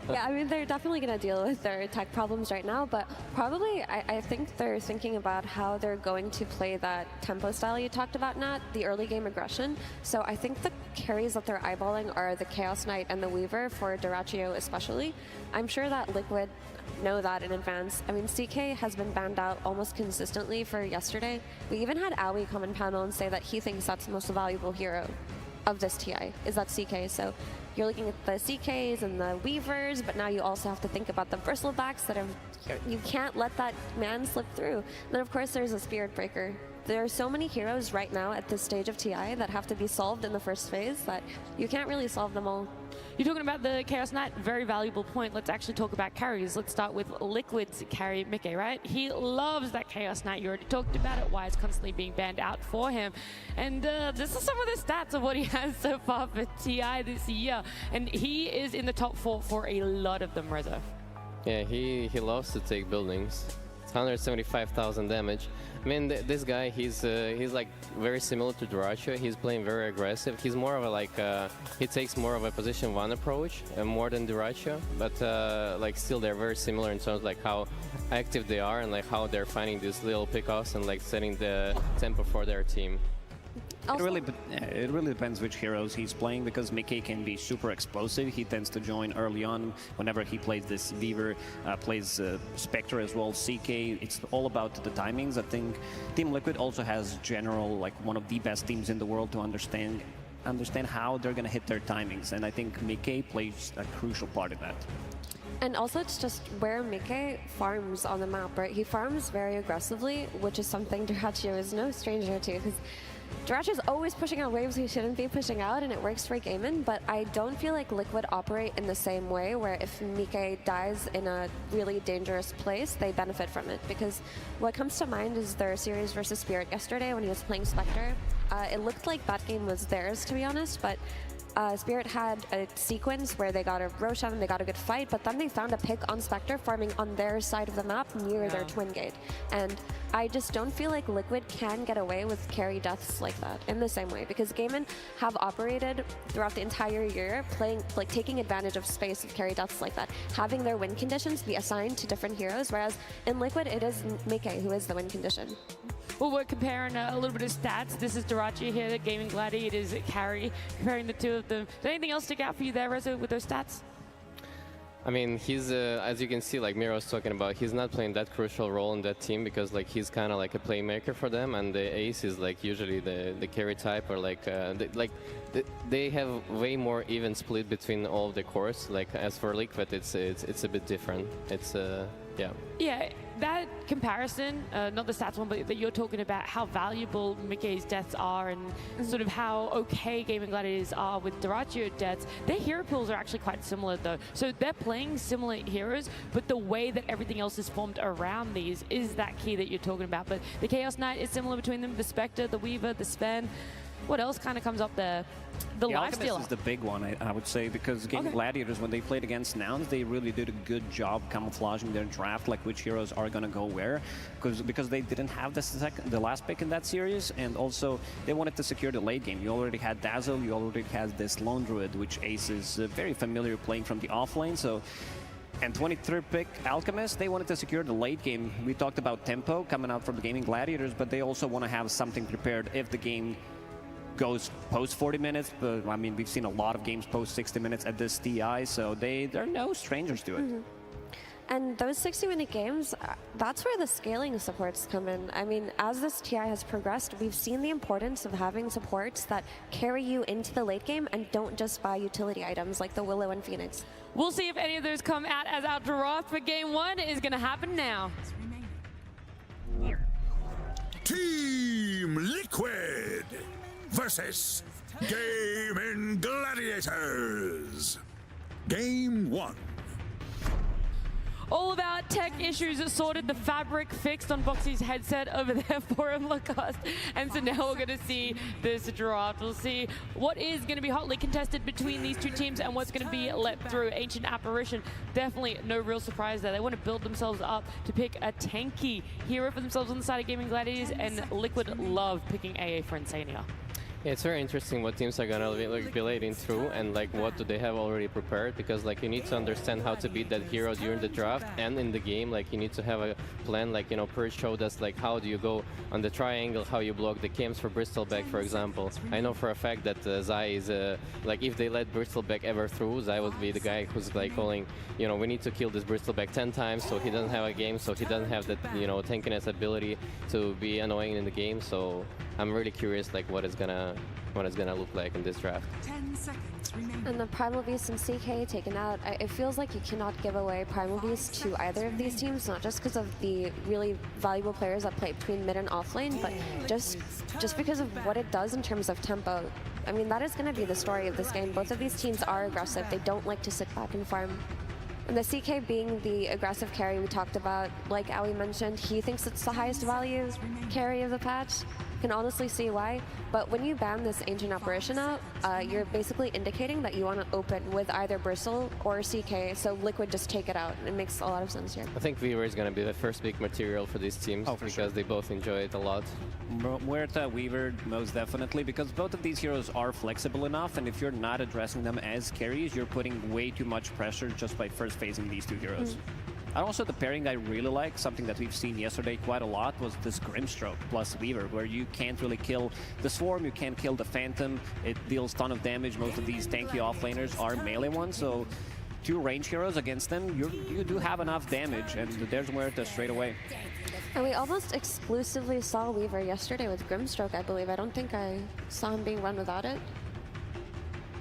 Yeah, I mean, they're definitely going to deal with their tech problems right now, but probably I think they're thinking about how they're going to play that tempo style you talked about, Nat, the early game aggression. So I think the carries that they're eyeballing are the Chaos Knight and the Weaver for Duraccio especially. I'm sure that Liquid know that in advance. I mean, CK has been banned out almost consistently for yesterday. We even had Aoi come in panel and say that he thinks that's the most valuable hero of this TI, is that CK. So you're looking at the CKs and the Weavers, but now you also have to think about the Bristlebacks that have, you can't let that man slip through. And then of course there's a Spirit Breaker. There are so many heroes right now at this stage of TI that have to be solved in the first phase that you can't really solve them all. You're talking about the Chaos Knight, very valuable point. Let's actually talk about carries. Let's start with Liquid's carry, Mickey, right? He loves that Chaos Knight. You already talked about it, why it's constantly being banned out for him. And this is some of the stats of what he has so far for TI this year. And he is in the top 4 for a lot of them, Reza. Yeah, he loves to take buildings. It's 175,000 damage. I mean, this guy, he's like very similar to Duraccio. He's playing very aggressive. He's more of a like, he takes more of a position 1 approach, more than Duraccio. But like still, they're very similar in terms of like how active they are and like how they're finding these little pickoffs and like setting the tempo for their team. It really depends which heroes he's playing, because Mickey can be super explosive. He tends to join early on whenever he plays this Weaver, plays Spectre as well, CK. It's all about the timings. I think Team Liquid also has general, like one of the best teams in the world to understand how they're going to hit their timings. And I think Mickey plays a crucial part of that. And also it's just where Mickey farms on the map, right? He farms very aggressively, which is something Duraccio is no stranger to, because Duraccio is always pushing out waves he shouldn't be pushing out, and it works for Gaimin, but I don't feel like Liquid operate in the same way, where if Mickey dies in a really dangerous place, they benefit from it. Because what comes to mind is their series versus Spirit yesterday when he was playing Spectre. It looked like that game was theirs, to be honest, but Spirit had a sequence where they got a Roshan and they got a good fight, but then they found a pick on Spectre farming on their side of the map near their twin gate. And I just don't feel like Liquid can get away with carry deaths like that in the same way, because Gaimin have operated throughout the entire year playing, like taking advantage of space of carry deaths like that, having their win conditions be assigned to different heroes, whereas in Liquid it is Mickey who is the win condition. Well, we're comparing a little bit of stats. This is Duraccio here, the Gaming Gladiators carry, comparing the two of them. Did anything else stick out for you there, Reza, with those stats? I mean, he's as you can see, like Mira was talking about, he's not playing that crucial role in that team because like he's kind of like a playmaker for them, and the ace is like usually the carry type, or like they have way more even split between all of the cores. Like as for Liquid, it's a bit different. It's yeah. Yeah, that comparison, not the stats one, but that you're talking about how valuable Mickey's deaths are and sort of how okay Gaming Gladiators are with Duratio deaths, their hero pools are actually quite similar though. So they're playing similar heroes, but the way that everything else is formed around these is that key that you're talking about. But the Chaos Knight is similar between them, the Spectre, the Weaver, the Sven. What else kind of comes up there? The Alchemist is the big one, I would say, because Gaming Gladiators, when they played against Nouns, they really did a good job camouflaging their draft, like which heroes are going to go where, because they didn't have the last pick in that series, and also they wanted to secure the late game. You already had Dazzle, you already had this Lone Druid, which Ace is very familiar playing from the offlane, so... And 23rd pick, Alchemist, they wanted to secure the late game. We talked about tempo coming out from the Gaming Gladiators, but they also want to have something prepared if the game goes post 40 minutes, but I mean, we've seen a lot of games post 60 minutes at this TI, so they're no strangers to it. And those 60-minute games, that's where the scaling supports come in. I mean, as this TI has progressed, we've seen the importance of having supports that carry you into the late game and don't just buy utility items like the Willow and Phoenix. We'll see if any of those come out as our draft, but game one is going to happen now. Team Liquid versus Gaming Gladiators. Game 1. All of our tech issues are sorted, the fabric fixed on Boxy's headset over there for him, Lacoste. And so now we're going to see this draft. We'll see what is going to be hotly contested between these two teams and what's going to be let through. Ancient Apparition, definitely no real surprise there. They want to build themselves up to pick a tanky hero for themselves on the side of Gaming Gladiators, and Liquid love picking AA for Insania. Yeah, it's very interesting what teams are gonna be leading through, and like what do they have already prepared, because like you need to understand how to beat that hero during the draft and in the game. Like you need to have a plan, like, you know, Purge showed us like how do you go on the triangle, how you block the camps for Bristleback, for example. I know for a fact that Zai is like if they let Bristleback ever through, Zai would be the guy who's like calling, you know, we need to kill this Bristleback 10 times so he doesn't have a game, so he doesn't have that, you know, tankiness ability to be annoying in the game. So I'm really curious like what it's gonna look like in this draft. 10 seconds remaining. And the Primal Beast and CK taken out, it feels like you cannot give away Primal Beast to either of these teams, not just because of the really valuable players that play between mid and offlane, but just because of what it does in terms of tempo. I mean, that is going to be the story of this game. Both of these teams are aggressive. They don't like to sit back and farm. And the CK being the aggressive carry we talked about, like Ali mentioned, he thinks it's the highest value carry of the patch. Can honestly see why, but when you ban this Ancient Apparition out, you're basically indicating that you want to open with either Bristle or CK, so Liquid just take it out. It makes a lot of sense here. I think Weaver is going to be the first big material for these teams because they both enjoy it a lot. Muerta, Weaver, most definitely, because both of these heroes are flexible enough, and if you're not addressing them as carries, you're putting way too much pressure just by first phasing these two heroes. And also the pairing I really like, something that we've seen yesterday quite a lot, was this Grimstroke plus Weaver, where you can't really kill the Swarm, you can't kill the Phantom, it deals ton of damage. Most of these tanky offlaners are melee ones, so two range heroes against them, you do have enough damage, and there's Muerta straight away. And we almost exclusively saw Weaver yesterday with Grimstroke, I believe. I don't think I saw him being run without it.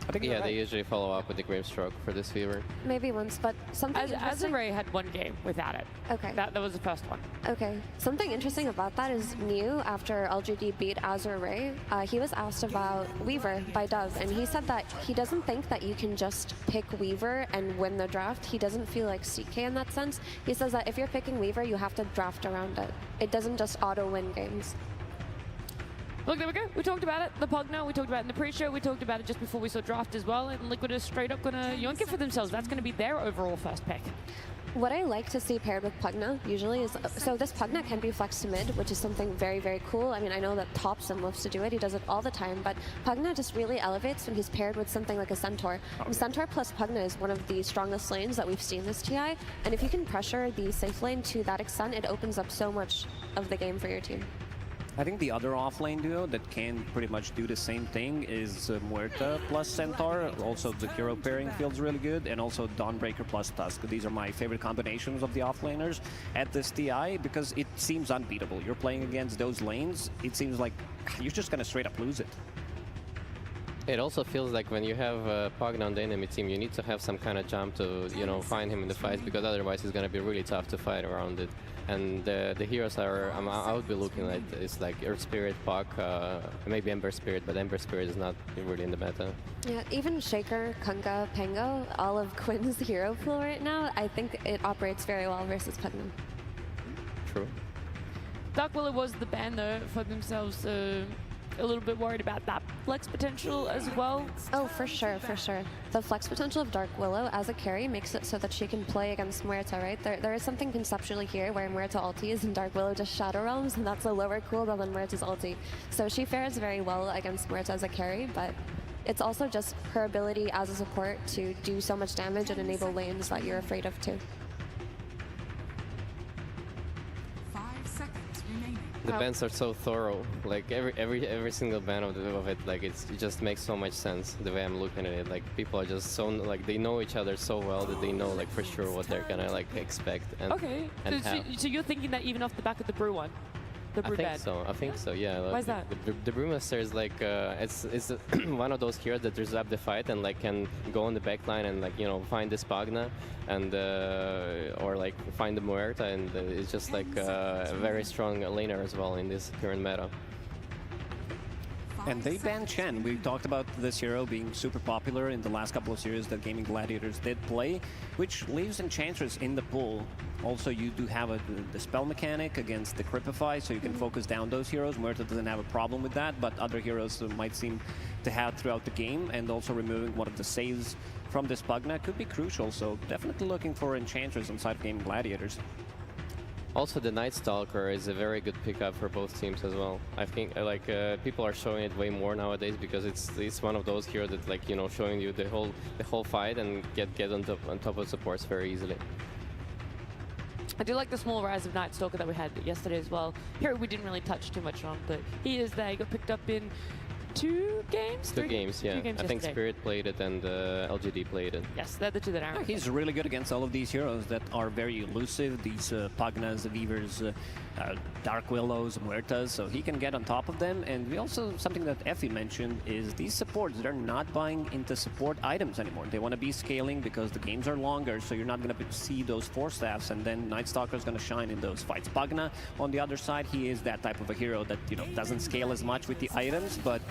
I think yeah, they usually follow up with the Grimstroke for this Weaver. Maybe once, but something interesting... Azure had one game without it. Okay. That was the first one. Okay. Something interesting about that is New, after LGD beat Azure Ray, he was asked about Weaver by Dove, and he said that he doesn't think that you can just pick Weaver and win the draft. He doesn't feel like CK in that sense. He says that if you're picking Weaver, you have to draft around it. It doesn't just auto-win games. Look, there we go. We talked about it. The Pugna, we talked about it in the pre-show. We talked about it just before we saw draft as well. And Liquid is straight up going to yonk it for themselves. That's going to be their overall first pick. What I like to see paired with Pugna usually is, so this Pugna can be flexed to mid, which is something very, very cool. I mean, I know that Thompson loves to do it. He does it all the time, but Pugna just really elevates when he's paired with something like a Centaur. And Centaur plus Pugna is one of the strongest lanes that we've seen this TI, and if you can pressure the safe lane to that extent, it opens up so much of the game for your team. I think the other offlane duo that can pretty much do the same thing is Muerta plus Centaur. Also, the hero pairing feels really good, and also Dawnbreaker plus Tusk. These are my favorite combinations of the offlaners at this TI because it seems unbeatable. You're playing against those lanes, it seems like you're just gonna straight up lose it. It also feels like when you have Pugna on the enemy team, you need to have some kind of jump to, you know, find him in the fights, because otherwise it's gonna be really tough to fight around it. And the heroes are, I would be looking at, it's like Earth Spirit, Puck, maybe Ember Spirit, but Ember Spirit is not really in the meta. Yeah, even Shaker, Kunga, Pango, all of Quinn's hero pool right now, I think it operates very well versus Pugna. True. Dark Willow was the ban though for themselves. A little bit worried about that flex potential as well. Oh, for sure, for sure. The flex potential of Dark Willow as a carry makes it so that she can play against Muerta, right? There is something conceptually here where Muerta ultis and Dark Willow just Shadow Realms, and that's a lower cooldown than Muerta's ulti. So she fares very well against Muerta as a carry, but it's also just her ability as a support to do so much damage and enable lanes that you're afraid of too. 5 seconds remaining. The bans are so thorough. Like every single ban of it, like it just makes so much sense the way I'm looking at it. Like people are just so like they know each other so well that they know like for sure what they're gonna like expect and Okay, and so you're thinking that even off the back of the Brew one, the Brew ban. I think so. Yeah. Why is that? The Brewmaster is like it's one of those heroes that disrupt the fight and like can go on the back line and like, you know, find this Pugna and or like find the Muerta, and it's just like a very strong laner as well in this current meta. And they banned Chen. We talked about this hero being super popular in the last couple of series that Gaming Gladiators did play, which leaves Enchantress in the pool. Also, you do have the spell mechanic against the Cripify, so you can focus down those heroes. Muerta doesn't have a problem with that, but other heroes might seem to have throughout the game, and also removing one of the saves from this Pugna could be crucial, so definitely looking for Enchantress inside of Gaming Gladiators. Also, the Night Stalker is a very good pickup for both teams as well. I think like people are showing it way more nowadays because it's one of those heroes that, like, you know, showing you the whole fight and get on top of supports very easily. I do like the small rise of Night Stalker that we had yesterday as well. Here we didn't really touch too much on, but he is there. He got picked up in 2 games? 2 games, yeah. 2 games I think yesterday. Spirit played it and LGD played it. Yes, they're the 2 that are. He's really good against all of these heroes that are very elusive, these Pugnas, Weavers, Dark Willows, Muertas, so he can get on top of them. And we also, something that Effie mentioned, is these supports, they're not buying into support items anymore. They want to be scaling because the games are longer, so you're not going to see those 4 staffs, and then Night Stalker is going to shine in those fights. Pugna, on the other side, he is that type of a hero that, you know, doesn't scale as much with the items, but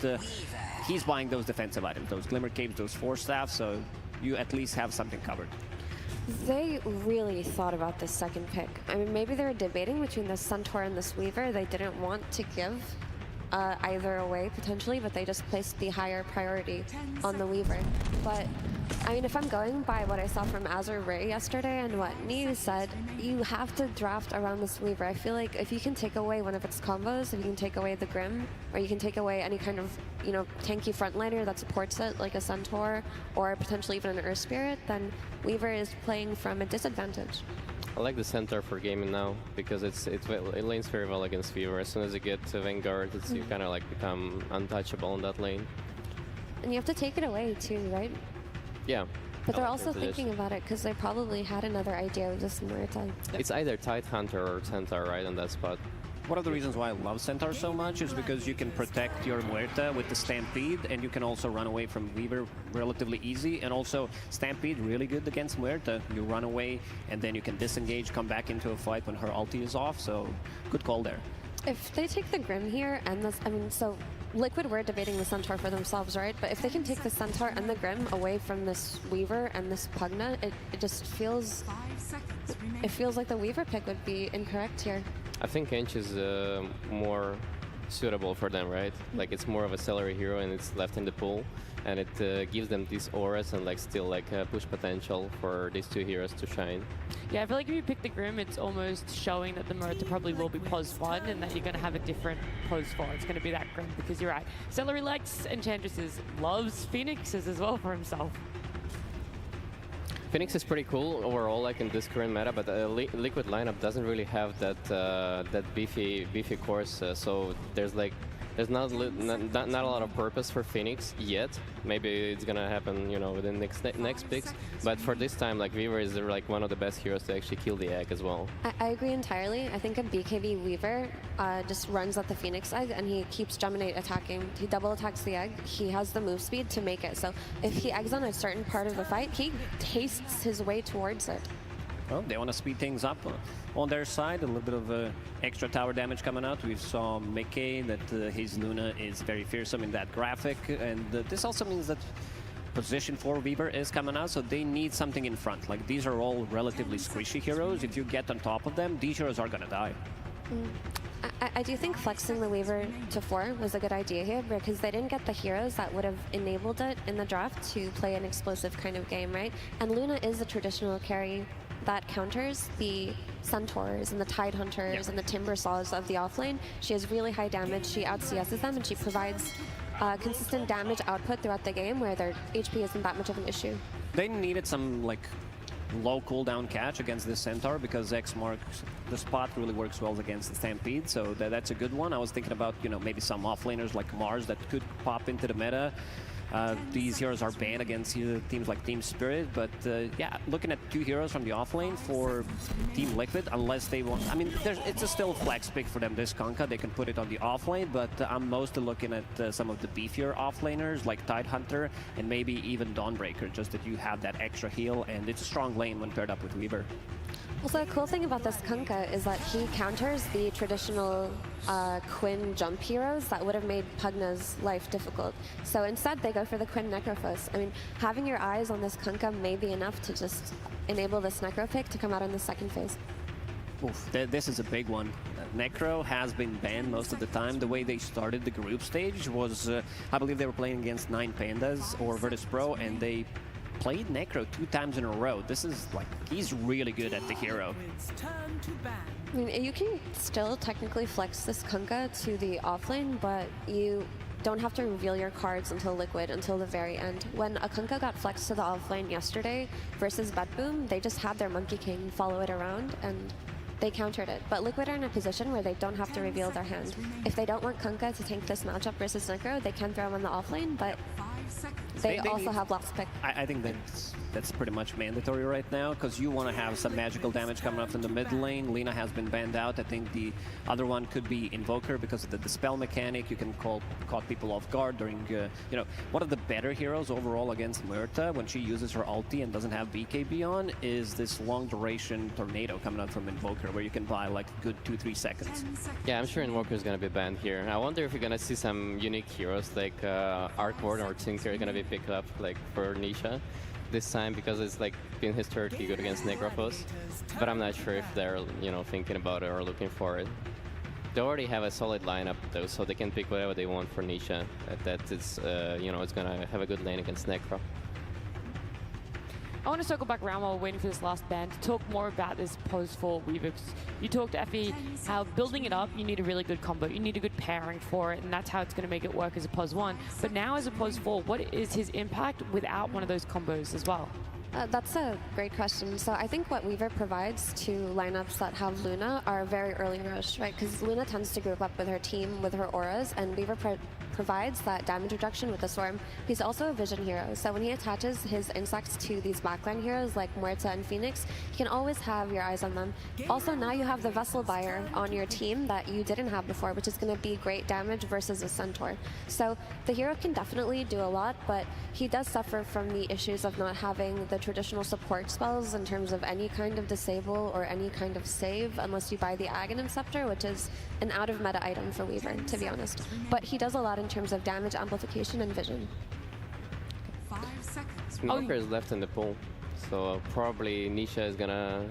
he's buying those defensive items, those Glimmer Caves, those 4 staffs, so you at least have something covered. They really thought about this second pick. I mean, maybe they were debating between the Centaur and this Weaver. They didn't want to give either away, potentially, but they just placed the higher priority on the Weaver. But, I mean, if I'm going by what I saw from Azure Ray yesterday and what Niu said, you have to draft around this Weaver. I feel like if you can take away one of its combos, if you can take away the Grim, or you can take away any kind of, you know, tanky frontliner that supports it, like a Centaur, or potentially even an Earth Spirit, then Weaver is playing from a disadvantage. I like the Centaur for gaming now because it lanes very well against Fever. As soon as you get to Vanguard, you kind of like become untouchable in that lane. And you have to take it away too, right? Yeah. But they're also thinking about it because they probably had another idea of this Muerta. It's either Tidehunter or Centaur, right, on that spot. One of the reasons why I love Centaur so much is because you can protect your Muerta with the Stampede, and you can also run away from Weaver relatively easy, and also Stampede really good against Muerta. You run away, and then you can disengage, come back into a fight when her ulti is off, so good call there. If they take the Grim here, and this, I mean, so Liquid were debating the Centaur for themselves, right? But if they can take the Centaur and the Grim away from this Weaver and this Pugna, it just feels... 5 seconds remaining. It feels like the Weaver pick would be incorrect here. I think Ench is more suitable for them, right? Like it's more of a celery hero and it's left in the pool, and it gives them these auras and like still like push potential for these 2 heroes to shine. Yeah, I feel like if you pick the Grim, it's almost showing that the Muerta probably will be pos 1 and that you're going to have a different pos 4. It's going to be that Grim because you're right. Celery likes Enchantresses, loves Phoenixes as well for himself. Phoenix is pretty cool overall, like in this current meta, but Liquid lineup doesn't really have that that beefy course. So there's not a lot of purpose for Phoenix yet. Maybe it's gonna happen, you know, within next picks. But for this time, like Weaver is like one of the best heroes to actually kill the egg as well. I agree entirely. I think a BKB Weaver just runs at the Phoenix egg and he keeps Geminate attacking. He double attacks the egg. He has the move speed to make it. So if he eggs on a certain part of the fight, he tastes his way towards it. Well, they want to speed things up on their side. A little bit of extra tower damage coming out. We saw Mickey that his Luna is very fearsome in that graphic. And this also means that position 4 Weaver is coming out, so they need something in front. Like, these are all relatively squishy heroes. If you get on top of them, these heroes are going to die. I do think flexing the Weaver to 4 was a good idea here because they didn't get the heroes that would have enabled it in the draft to play an explosive kind of game, right? And Luna is a traditional carry that counters the Centaurs and the Tide Hunters and the Timber Saws of the offlane. She has really high damage, she out-CSs them, and she provides consistent damage output throughout the game where their HP isn't that much of an issue. They needed some, like, low cooldown catch against this Centaur because X marks the spot, really works well against the Stampede, so that's a good one. I was thinking about, you know, maybe some offlaners like Mars that could pop into the meta. These heroes are banned against teams like Team Spirit, but yeah, looking at 2 heroes from the offlane for Team Liquid, unless they want... I mean, it's a still flex pick for them, this Kunkka. They can put it on the offlane, but I'm mostly looking at some of the beefier offlaners like Tide Hunter and maybe even Dawnbreaker, just that you have that extra heal, and it's a strong lane when paired up with Weaver. Also, the cool thing about this Kunkka is that he counters the traditional Quinn jump heroes that would have made Pugna's life difficult. So instead, they go for the Quinn Necrophos. I mean, having your eyes on this Kunkka may be enough to just enable this Necro pick to come out in the second phase. Oof, this is a big one. Necro has been banned most of the time. The way they started the group stage was, I believe they were playing against 9 Pandas or Virtus Pro, and they played Necro 2 times in a row. This is like, he's really good at the hero. I mean, you can still technically flex this Kunkka to the offlane, but you don't have to reveal your cards until Liquid, until the very end. When a Kunkka got flexed to the offlane yesterday versus Bedboom, they just had their Monkey King follow it around and they countered it. But Liquid are in a position where they don't have to reveal their hand. If they don't want Kunkka to tank this matchup versus Necro, they can throw him on the offlane, but they also have last pick. I think that's pretty much mandatory right now, because you want to have some magical damage coming up in the mid lane. Lina has been banned out. I think the other one could be Invoker because of the dispel mechanic. You can caught people off guard during, you know, one of the better heroes overall against Murta when she uses her ulti and doesn't have BKB on is this long duration tornado coming out from Invoker where you can buy like a good 2-3 seconds. Yeah, I'm sure Invoker is gonna be banned here. I wonder if you're gonna see some unique heroes like Arc Warden or Tinker gonna be picked up like for Nisha this time, because it's like been historically good against Necrophos, but I'm not sure if they're, you know, thinking about it or looking for it. They already have a solid lineup though, so they can pick whatever they want for Nisha. That is, you know, it's gonna have a good lane against Necro. I want to circle back around while we're waiting for this last band to talk more about this pose for Weaver. You talked, Effie, how building it up, you need a really good combo. You need a good pairing for it, and that's how it's going to make it work as a pose 1. But now as a pose 4, what is his impact without one of those combos as well? That's a great question. So I think what Weaver provides to lineups that have Luna are very early rush, right? Because Luna tends to group up with her team, with her auras, and Weaver provides that damage reduction with the Swarm. He's also a vision hero, so when he attaches his insects to these backline heroes like Muerta and Phoenix, you can always have your eyes on them. Also, now you have the Vessel Buyer on your team that you didn't have before, which is going to be great damage versus a Centaur. So the hero can definitely do a lot, but he does suffer from the issues of not having the traditional support spells in terms of any kind of disable or any kind of save unless you buy the Aghanim Scepter, which is an out-of-meta item for Weaver, to be honest. But he does a lot in terms of damage amplification and vision. 5 seconds. Smoker is left in the pool, so probably Nisha is gonna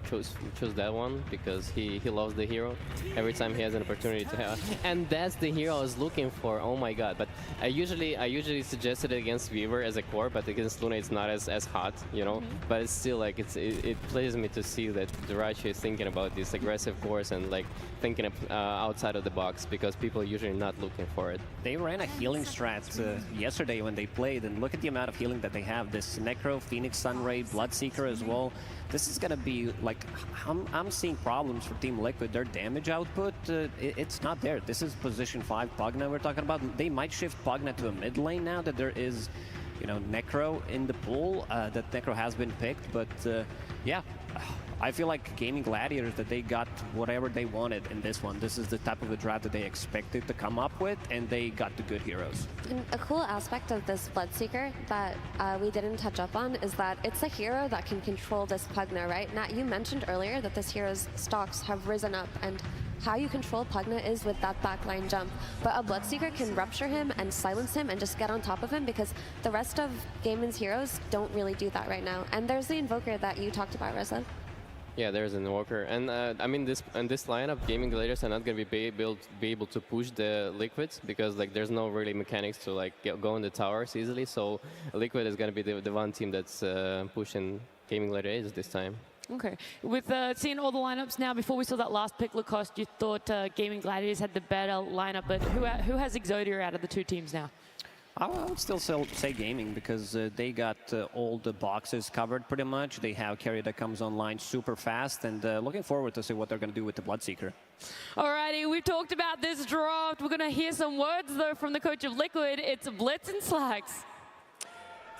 chose that one because he loves the hero every time he has an opportunity to have, and that's the hero I was looking for. Oh my god! But I usually suggested it against Weaver as a core, but against Luna it's not as hot, you know. But it's still like it pleases me to see that Durachi is thinking about these aggressive cores and like thinking outside of the box because people are usually not looking for it. They ran a healing strat yesterday when they played, and look at the amount of healing that they have. This Necro, Phoenix Sunray, Bloodseeker as well. This is gonna be like, I'm seeing problems for Team Liquid. Their damage output, it's not there. This is position 5 Pugna we're talking about. They might shift Pugna to a mid lane now that there is, you know, Necro in the pool. That Necro has been picked, but yeah. I feel like Gaming Gladiators, that they got whatever they wanted in this one. This is the type of a draft that they expected to come up with, and they got the good heroes. And a cool aspect of this Bloodseeker that we didn't touch up on is that it's a hero that can control this Pugna, right? Nat, you mentioned earlier that this hero's stocks have risen up, and how you control Pugna is with that backline jump. But a Bloodseeker can rupture him and silence him and just get on top of him because the rest of Gaimin's heroes don't really do that right now. And there's the Invoker that you talked about, Reza. Yeah, there's an Invoker, and I mean this lineup, Gaming Gladiators are not going to be able to push the Liquids because like there's no really mechanics to like go in the towers easily. So Liquid is going to be the one team that's pushing Gaming Gladiators this time. Okay. With seeing all the lineups now, before we saw that last pick, Lacoste, you thought Gaming Gladiators had the better lineup, but who has Exodia out of the two teams now? I would still say Gaming because they got all the boxes covered pretty much. They have carry that comes online super fast, and looking forward to see what they're going to do with the Bloodseeker. Alrighty, we've talked about this draft. We're going to hear some words though from the coach of Liquid. It's Blitz and Slacks.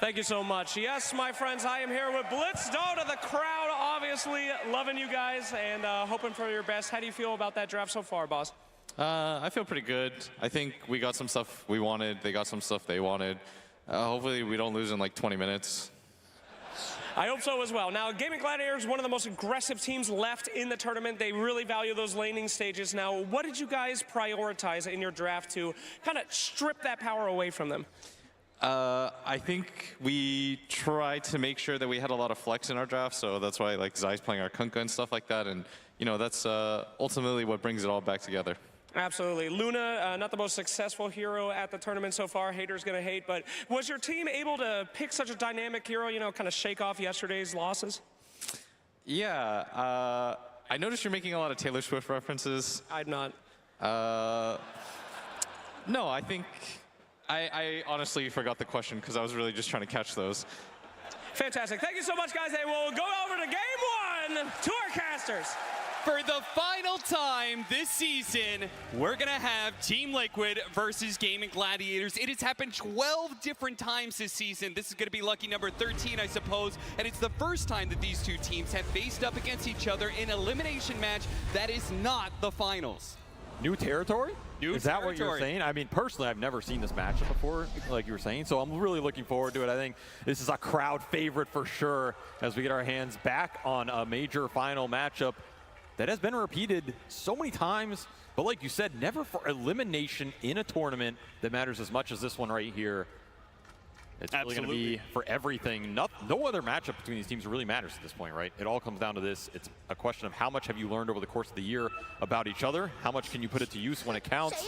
Thank you so much. Yes, my friends, I am here with Blitz DOTA. The crowd obviously loving you guys and hoping for your best. How do you feel about that draft so far, boss? I feel pretty good. I think we got some stuff we wanted. They got some stuff they wanted. Hopefully we don't lose in like 20 minutes. I hope so as well. Now, Gaming Gladiators, one of the most aggressive teams left in the tournament. They really value those laning stages. Now, what did you guys prioritize in your draft to kind of strip that power away from them? I think we tried to make sure that we had a lot of flex in our draft, so that's why like Zai's playing our Kunkka and stuff like that, and you know that's ultimately what brings it all back together. Absolutely. Luna, not the most successful hero at the tournament so far. Haters gonna hate, but was your team able to pick such a dynamic hero, you know, kind of shake off yesterday's losses? Yeah, I noticed you're making a lot of Taylor Swift references. I'm not. No, I think I honestly forgot the question because I was really just trying to catch those. Fantastic. Thank you so much, guys. Hey, we'll go over to game 1 to our casters. For the final time this season, we're going to have Team Liquid versus Gaming Gladiators. It has happened 12 different times this season. This is going to be lucky number 13, I suppose. And it's the first time that these two teams have faced up against each other in an elimination match that is not the finals. New territory? Is that what you're saying? I mean, personally, I've never seen this matchup before, like you were saying, so I'm really looking forward to it. I think this is a crowd favorite for sure as we get our hands back on a major final matchup that has been repeated so many times, but like you said, never for elimination in a tournament that matters as much as this one right here. It's really going to be for everything. No other matchup between these teams really matters at this point, right? It all comes down to this. It's a question of how much have you learned over the course of the year about each other? How much can you put it to use when it counts?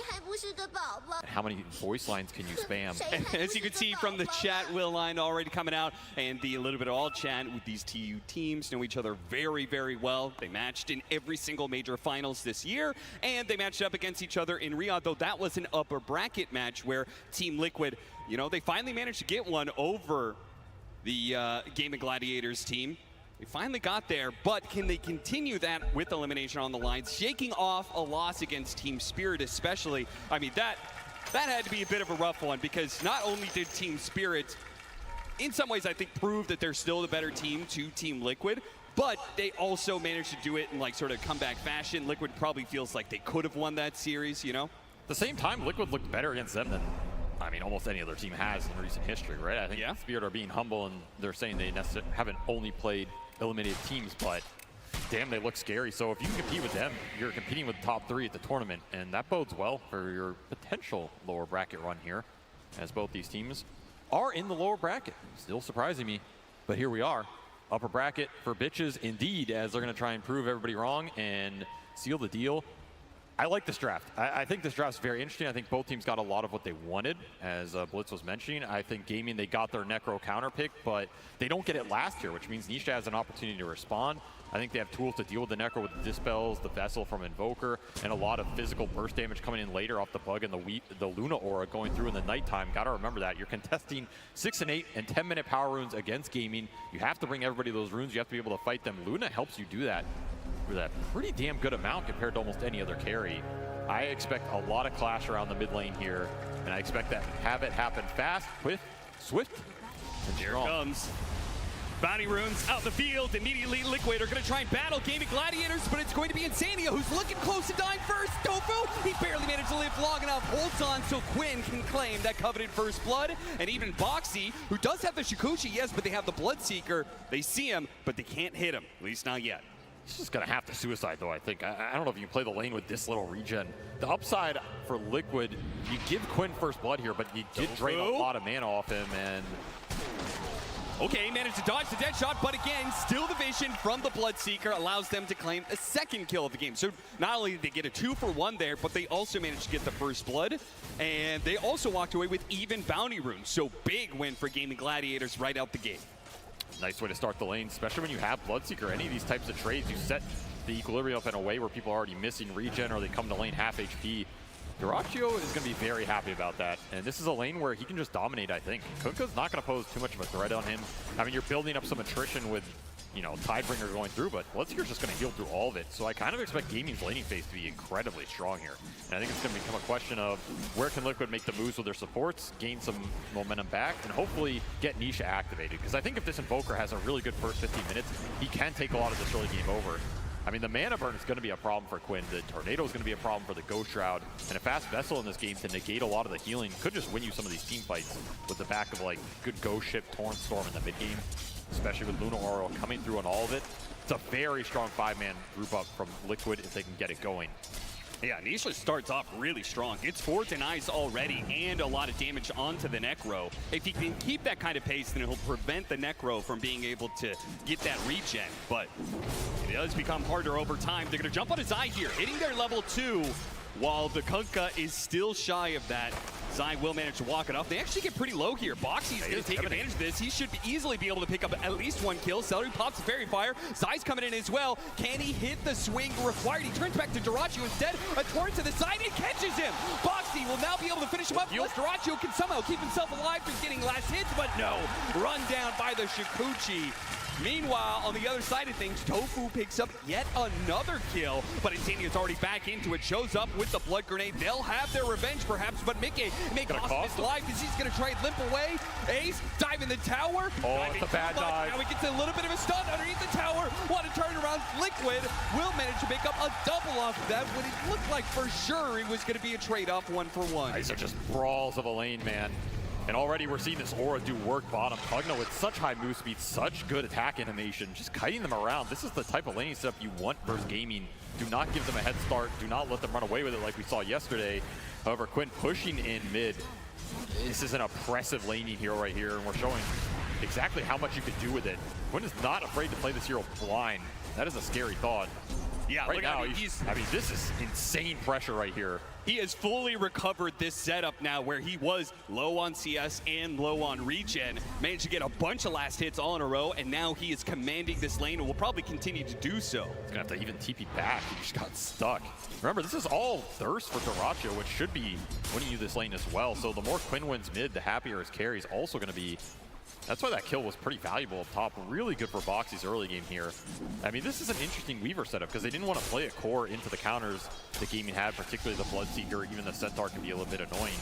And how many voice lines can you spam? As you can see from the chat, Will line already coming out, and the little bit of all chat with these TU teams know each other very, very well. They matched in every single major finals this year, and they matched up against each other in Riyadh, though that was an upper bracket match where Team Liquid, you know, they finally managed to get one over the Gaming Gladiators team. They finally got there, but can they continue that with elimination on the line, shaking off a loss against Team Spirit especially? I mean, that had to be a bit of a rough one because not only did Team Spirit, in some ways I think, prove that they're still the better team to Team Liquid, but they also managed to do it in like sort of comeback fashion. Liquid probably feels like they could have won that series, you know? At the same time, Liquid looked better against them than, I mean, almost any other team has in recent history, right? I think Spirit are being humble, and they're saying they haven't only played eliminated teams, but damn, they look scary. So if you can compete with them, you're competing with the top 3 at the tournament, and that bodes well for your potential lower bracket run here, as both these teams are in the lower bracket. Still surprising me, but here we are. upper bracket for bitches indeed, as they're going to try and prove everybody wrong and seal the deal. I like this draft. I think this draft is very interesting. I think both teams got a lot of what they wanted, as Blitz was mentioning. I think Gaming, they got their Necro counter pick, but they don't get it last year, which means Nisha has an opportunity to respond. I think they have tools to deal with the Necro with the Dispels, the Vessel from Invoker, and a lot of physical burst damage coming in later off the Bug and the Luna Aura going through in the nighttime. Got to remember that. You're contesting 6 and 8 and 10-minute power runes against Gaming. You have to bring everybody those runes. You have to be able to fight them. Luna helps you do that with a pretty damn good amount compared to almost any other carry. I expect a lot of clash around the mid lane here, and I expect that have it happen fast, with swift, and Here strong. it comes. Bounty runes out in the field. Immediately, Liquid are going to try and battle Gaming Gladiators, but it's going to be Insania who's looking close to dying first. Tofu, he barely managed to live long enough. Holds on so Quinn can claim that coveted first blood. And even Boxy, who does have the Shikuchi, yes, but they have the Bloodseeker. They see him, but they can't hit him, at least not yet. He's just going to have to suicide, though, I think. I don't know if you can play the lane with this little regen. The upside for Liquid, you give Quinn first blood here, but you did drain a lot of mana off him, and... Okay, managed to dodge the dead shot, but again, still the vision from the Bloodseeker allows them to claim a second kill of the game. So not only did they get a 2-for-1 there, but they also managed to get the first blood, and they also walked away with even bounty runes. So big win for Gaming Gladiators right out the gate. Nice way to start the lane, especially when you have Bloodseeker. Any of these types of trades, you set the equilibrium up in a way where people are already missing regen or they come to lane half HP. Dyrachyo is going to be very happy about that, and this is a lane where he can just dominate, I think. Kunkka's not going to pose too much of a threat on him. I mean, you're building up some attrition with, you know, Tidebringer going through, but Bloodseeker's just going to heal through all of it. So I kind of expect Gaming's laning phase to be incredibly strong here. And I think it's going to become a question of where can Liquid make the moves with their supports, gain some momentum back, and hopefully get Nisha activated. Because I think if this Invoker has a really good first 15 minutes, he can take a lot of this early game over. I mean, the mana burn is going to be a problem for Quinn. The Tornado is going to be a problem for the Ghost Shroud. And a fast Vessel in this game to negate a lot of the healing could just win you some of these team fights with the back of, like, good Ghost Ship, Torn Storm in the mid game, especially with Luna Aura coming through on all of it. It's a very strong 5-man group up from Liquid if they can get it going. Yeah, Nisha starts off really strong. It's 4 denies already and a lot of damage onto the Necro. If he can keep that kind of pace, then he'll prevent the Necro from being able to get that regen. But it does become harder over time. They're going to jump on his eye here, hitting their level 2, while the Kunkka is still shy of that. Zai will manage to walk it off. They actually get pretty low here. Boxy's going to take advantage of this. He should easily be able to pick up at least 1 kill. Celery pops the Fairy Fire. Zai's coming in as well. Can he hit the swing required? He turns back to Dyrachyo instead. A torrent to the side and catches him. Boxy will now be able to finish him up. Dyrachyo can somehow keep himself alive from getting last hits, but no. Run down by the Shikuchi. Meanwhile, on the other side of things, Tofu picks up yet another kill, but Insania's already back into it, shows up with the Blood Grenade. They'll have their revenge, perhaps, but Mickey may cost his life because he's going to try and limp away. Ace, dive in the tower. Oh, it's a bad dive. Now he gets a little bit of a stun underneath the tower. What a turnaround. Liquid will manage to pick up a double off of that when it looked like for sure it was going to be a trade-off 1-for-1. These are just brawls of a lane, man. And already we're seeing this Aura do work bottom. Pugna with such high move speed, such good attack animation, just kiting them around. This is the type of laning setup you want versus Gaming. Do not give them a head start. Do not let them run away with it like we saw yesterday. However, Quinn pushing in mid. This is an oppressive laning hero right here, and we're showing exactly how much you can do with it. Quinn is not afraid to play this hero blind. That is a scary thought. Yeah, right now, I mean, this is insane pressure right here. He has fully recovered this setup now where he was low on CS and low on regen. Managed to get a bunch of last hits all in a row, and now he is commanding this lane and will probably continue to do so. He's gonna have to even TP back. He just got stuck. Remember, this is all thirst for Dyrachyo, which should be winning you this lane as well. So the more Quinn wins mid, the happier his carry is also gonna be. That's why that kill was pretty valuable up top. Really good for Boxy's early game here. I mean, this is an interesting Weaver setup because they didn't want to play a core into the counters the Gaming had, particularly the Bloodseeker. Even the Centaur can be a little bit annoying.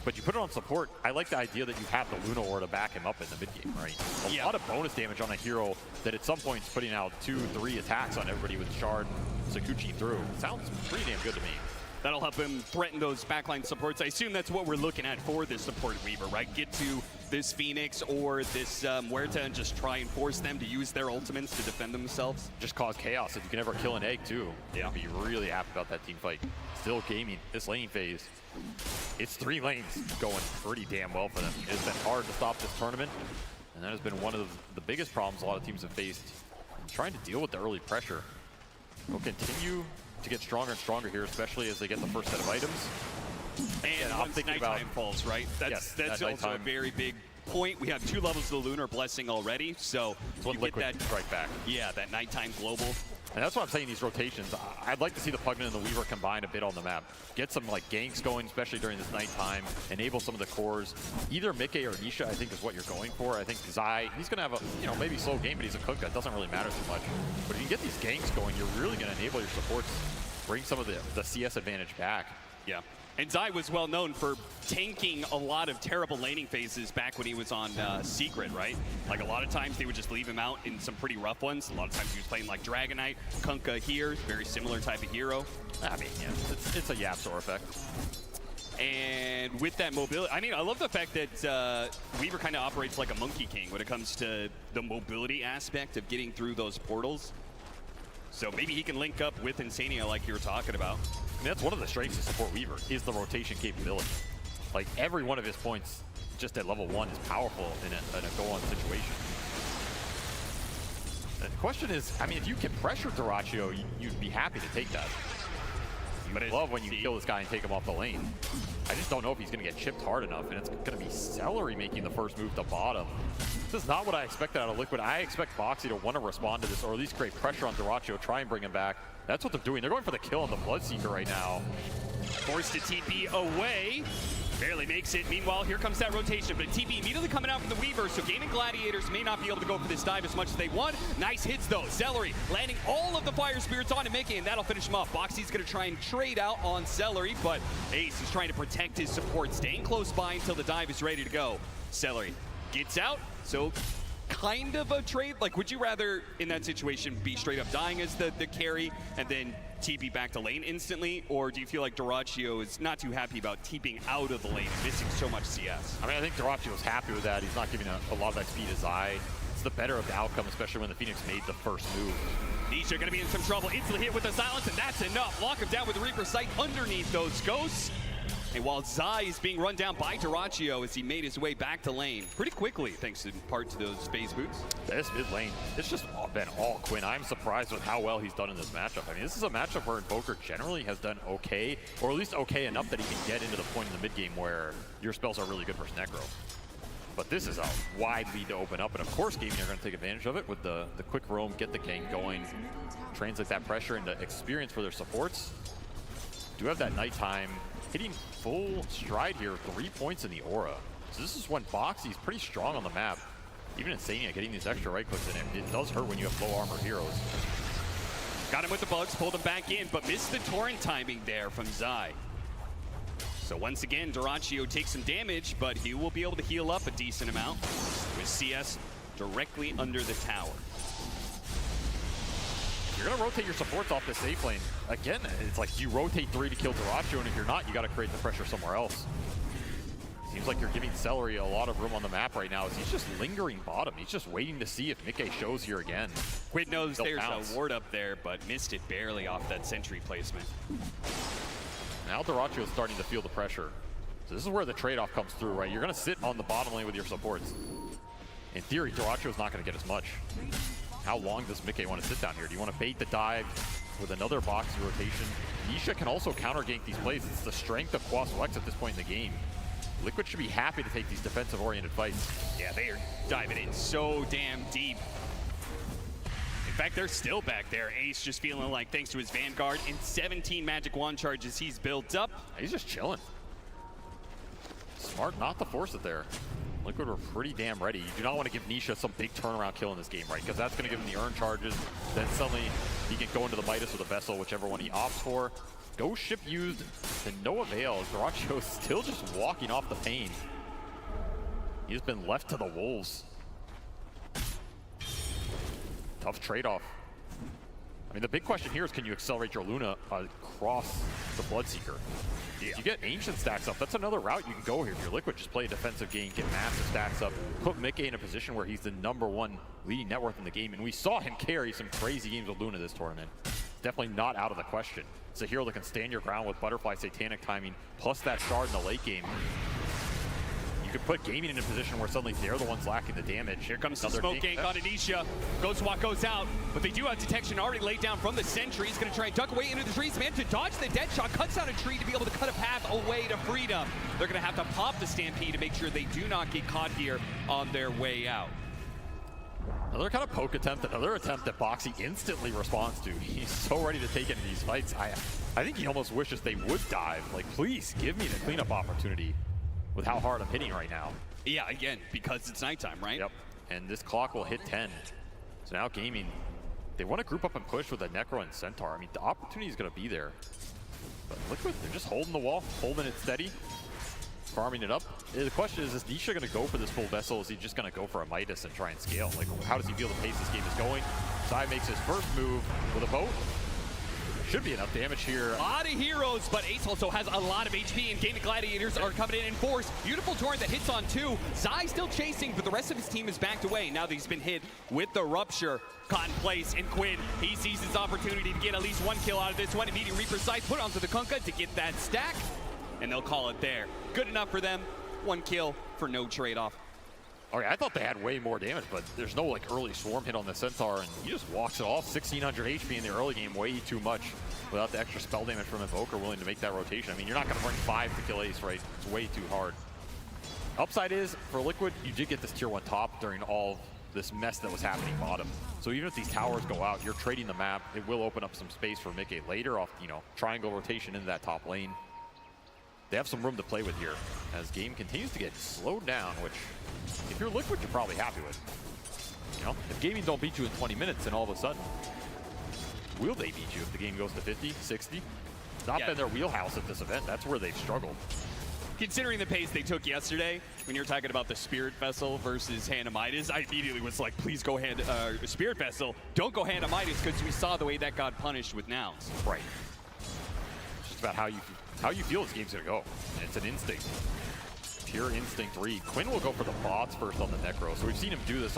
But you put it on support, I like the idea that you have the Luna Aura to back him up in the mid game, right? A lot of bonus damage on a hero that at some point is putting out 2-3 attacks on everybody with Shard and Sakuchi through. Sounds pretty damn good to me. That'll help him threaten those backline supports. I assume that's what we're looking at for this support Weaver, right? Get to this Phoenix or this Huerta and just try and force them to use their ultimates to defend themselves. Just cause chaos. If you can ever kill an egg too, yeah, be really happy about that team fight. Still Gaming this lane phase. It's 3 lanes going pretty damn well for them. It's been hard to stop this tournament. And that has been one of the biggest problems a lot of teams have faced in trying to deal with the early pressure. They'll continue to get stronger and stronger here, especially as they get the first set of items. And I'm thinking nighttime about falls, right? That's also a very big point. We have 2 levels of the Lunar Blessing already, so you get that strike back. Yeah, that nighttime global. And that's what I'm saying, these rotations. I'd like to see the Pugman and the Weaver combine a bit on the map. Get some like ganks going, especially during this nighttime. Enable some of the cores. Either Mickey or Nisha, I think, is what you're going for. I think Zai, he's going to have a, maybe slow game, but he's a cook. That doesn't really matter too much. But if you can get these ganks going, you're really going to enable your supports, bring some of the CS advantage back. Yeah. And Zai was well known for tanking a lot of terrible laning phases back when he was on Secret, right? Like a lot of times they would just leave him out in some pretty rough ones. A lot of times he was playing like Dragonite, Kunkka here, very similar type of hero. I mean, yeah, it's a Yapzor effect. And with that mobility, I mean, I love the fact that Weaver kind of operates like a Monkey King when it comes to the mobility aspect of getting through those portals. So maybe he can link up with Insania like you were talking about. I mean, that's one of the strengths of support Weaver, is the rotation capability. Like, every one of his points, just at level 1, is powerful in a go-on situation. And the question is, I mean, if you can pressure Dyrachyo, you'd be happy to take that. You'd love when you kill this guy and take him off the lane. I just don't know if he's going to get chipped hard enough, and it's going to be Celery making the first move to bottom. This is not what I expected out of Liquid. I expect Boxy to want to respond to this, or at least create pressure on Dyrachyo, try and bring him back. That's what they're doing. They're going for the kill on the Bloodseeker right now. Forced to TP away. Barely makes it. Meanwhile, here comes that rotation, but TP immediately coming out from the Weaver, so Gaming Gladiators may not be able to go for this dive as much as they want. Nice hits, though. Celery landing all of the Fire Spirits on Mickey, and that'll finish him off. Boxy's going to try and trade out on Celery, but Ace is trying to protect his support, staying close by until the dive is ready to go. Celery gets out, so kind of a trade. Like, would you rather, in that situation, be straight up dying as the carry and then TP back to lane instantly, or do you feel like Dyrachyo is not too happy about TPing out of the lane and missing so much CS? I mean, I think Dyrachyo's happy with that. He's not giving a lot of XP to Zai. It's the better of the outcome, especially when the Phoenix made the first move. Nisha gonna be in some trouble. Instantly hit with the silence, and that's enough. Lock him down with the Reaper Sight underneath those ghosts. And while Zai is being run down by Dyrachyo as he made his way back to lane pretty quickly, thanks in part to those phase boots. This mid lane, it's just been all Quinn. I'm surprised with how well he's done in this matchup. I mean, this is a matchup where Invoker generally has done okay, or at least okay enough that he can get into the point in the mid game where your spells are really good for Necro. But this is a wide lead to open up, and of course Gaming are going to take advantage of it with the quick roam, get the gank going, translate that pressure into experience for their supports. Do have that nighttime hitting full stride here, 3 points in the aura. So this is when Boxy's pretty strong on the map. Even Insania getting these extra right clicks in it does hurt when you have low armor heroes. Got him with the bugs, pulled him back in, but missed the torrent timing there from Zai. So once again, Dyrachyo takes some damage, but he will be able to heal up a decent amount with CS directly under the tower. You're going to rotate your supports off the safe lane. Again, it's like you rotate 3 to kill Dyrachyo, and if you're not, you got to create the pressure somewhere else. Seems like you're giving Celery a lot of room on the map right now as he's just lingering bottom. He's just waiting to see if Mickey shows here again. Quid knows They'll there's pounce. a ward up there, but missed it barely off that sentry placement. Now Dyrachyo is starting to feel the pressure. So this is where the trade-off comes through, right? You're going to sit on the bottom lane with your supports. In theory, Dyrachyo is not going to get as much. How long does Mickey want to sit down here? Do you want to bait the dive with another Boxy rotation? Nisha can also counter gank these plays. It's the strength of Quasflex at this point in the game. Liquid should be happy to take these defensive-oriented fights. Yeah, they are diving in so damn deep. In fact, they're still back there. Ace just feeling like, thanks to his Vanguard and 17 Magic Wand charges he's built up. He's just chilling. Smart not to force it there. Liquid were pretty damn ready. You do not want to give Nisha some big turnaround kill in this game, right? Because that's going to give him the earn charges. Then suddenly he can go into the Midas or the Vessel, whichever one he opts for. Ghost Ship used to no avail. Dyrachyo is still just walking off the pain. He's been left to the wolves. Tough trade-off. I mean, the big question here is, can you accelerate your Luna across the Bloodseeker? If you get Ancient stacks up, that's another route you can go here. If you're Liquid, just play a defensive game, get massive stacks up, put Mickey in a position where he's the #1 leading net worth in the game. And we saw him carry some crazy games with Luna this tournament. Definitely not out of the question. It's a hero that can stand your ground with Butterfly Satanic timing, plus that shard in the late game. you could put Gaming in a position where suddenly they're the ones lacking the damage. Here comes the smoke gank on Anisha. Ghostwalk goes out, but they do have detection already laid down from the sentry. He's going to try and duck away into the trees. Man, to dodge the dead shot, cuts down a tree to be able to cut a path away to freedom. They're going to have to pop the Stampede to make sure they do not get caught here on their way out. Another kind of poke attempt, another attempt that Boxy instantly responds to. He's so ready to take into these fights. I think he almost wishes they would dive. Like, please give me the cleanup opportunity with how hard I'm hitting right now. Yeah, again, because it's nighttime, right? Yep, and this clock will hit 10. So now Gaming, they want to group up and push with a Necro and Centaur. I mean, the opportunity is going to be there. But Liquid, they're just holding the wall, holding it steady, farming it up. The question is Nisha going to go for this full vessel? Or is he just going to go for a Midas and try and scale? Like, how does he feel the pace this game is going? Zai makes his first move with a boat. Should be enough damage here. A lot of heroes, but Ace also has a lot of HP, and Gaming Gladiators are coming in force. Beautiful torrent that hits on 2. Zai still chasing, but the rest of his team is backed away. Now that he's been hit with the Rupture. Caught in place, and Quinn, he sees his opportunity to get at least 1 kill out of this one. Immediate Reaper Scythe put onto the Kunkka to get that stack, and they'll call it there. Good enough for them. 1 kill for no trade-off. Okay, I thought they had way more damage, but there's no like early swarm hit on the Centaur, and he just walks it off. 1600 HP in the early game, way too much without the extra spell damage from Invoker willing to make that rotation. I mean, you're not going to bring 5 to kill Ace, right? It's way too hard. Upside is, for Liquid, you did get this tier 1 top during all this mess that was happening bottom. So even if these towers go out, you're trading the map. It will open up some space for Mickey later off, you know, triangle rotation into that top lane. They have some room to play with here as game continues to get slowed down, which if you're Liquid, you're probably happy with. You know, if Gaming don't beat you in 20 minutes, then all of a sudden, will they beat you if the game goes to 50, 60? It's not been their wheelhouse at this event. That's where they've struggled. Considering the pace they took yesterday, when you're talking about the Spirit Vessel versus Hannah Midas, I immediately was like, please go Spirit Vessel. Don't go Hannah Midas, because we saw the way that got punished with Nouns. Right. It's just about how you feel this game's gonna go. And it's an instinct. Pure instinct read. Quinn will go for the bots first on the Necro. So we've seen him do this,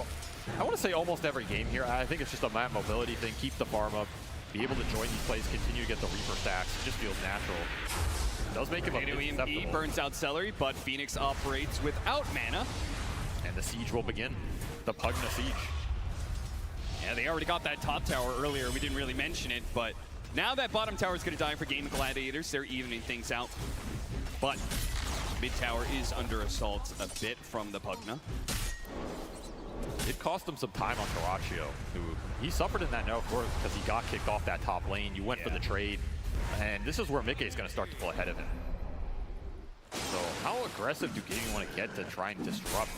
I want to say almost every game here. I think it's just a map mobility thing. Keep the farm up. Be able to join these plays. Continue to get the Reaper stacks. It just feels natural. It does make him a bit susceptible. Burns out Celery, but Phoenix operates without mana. And the siege will begin. The Pugna siege. Yeah, they already got that top tower earlier. We didn't really mention it, but now that bottom tower is going to die for Gaming Gladiators. They're evening things out. But mid tower is under assault a bit from the Pugna. It cost him some time on Caraccio, who he suffered in that no, of course, because he got kicked off that top lane. You went for the trade, and this is where Mickey is going to start to pull ahead of him. So how aggressive do Gaming want to get to try and disrupt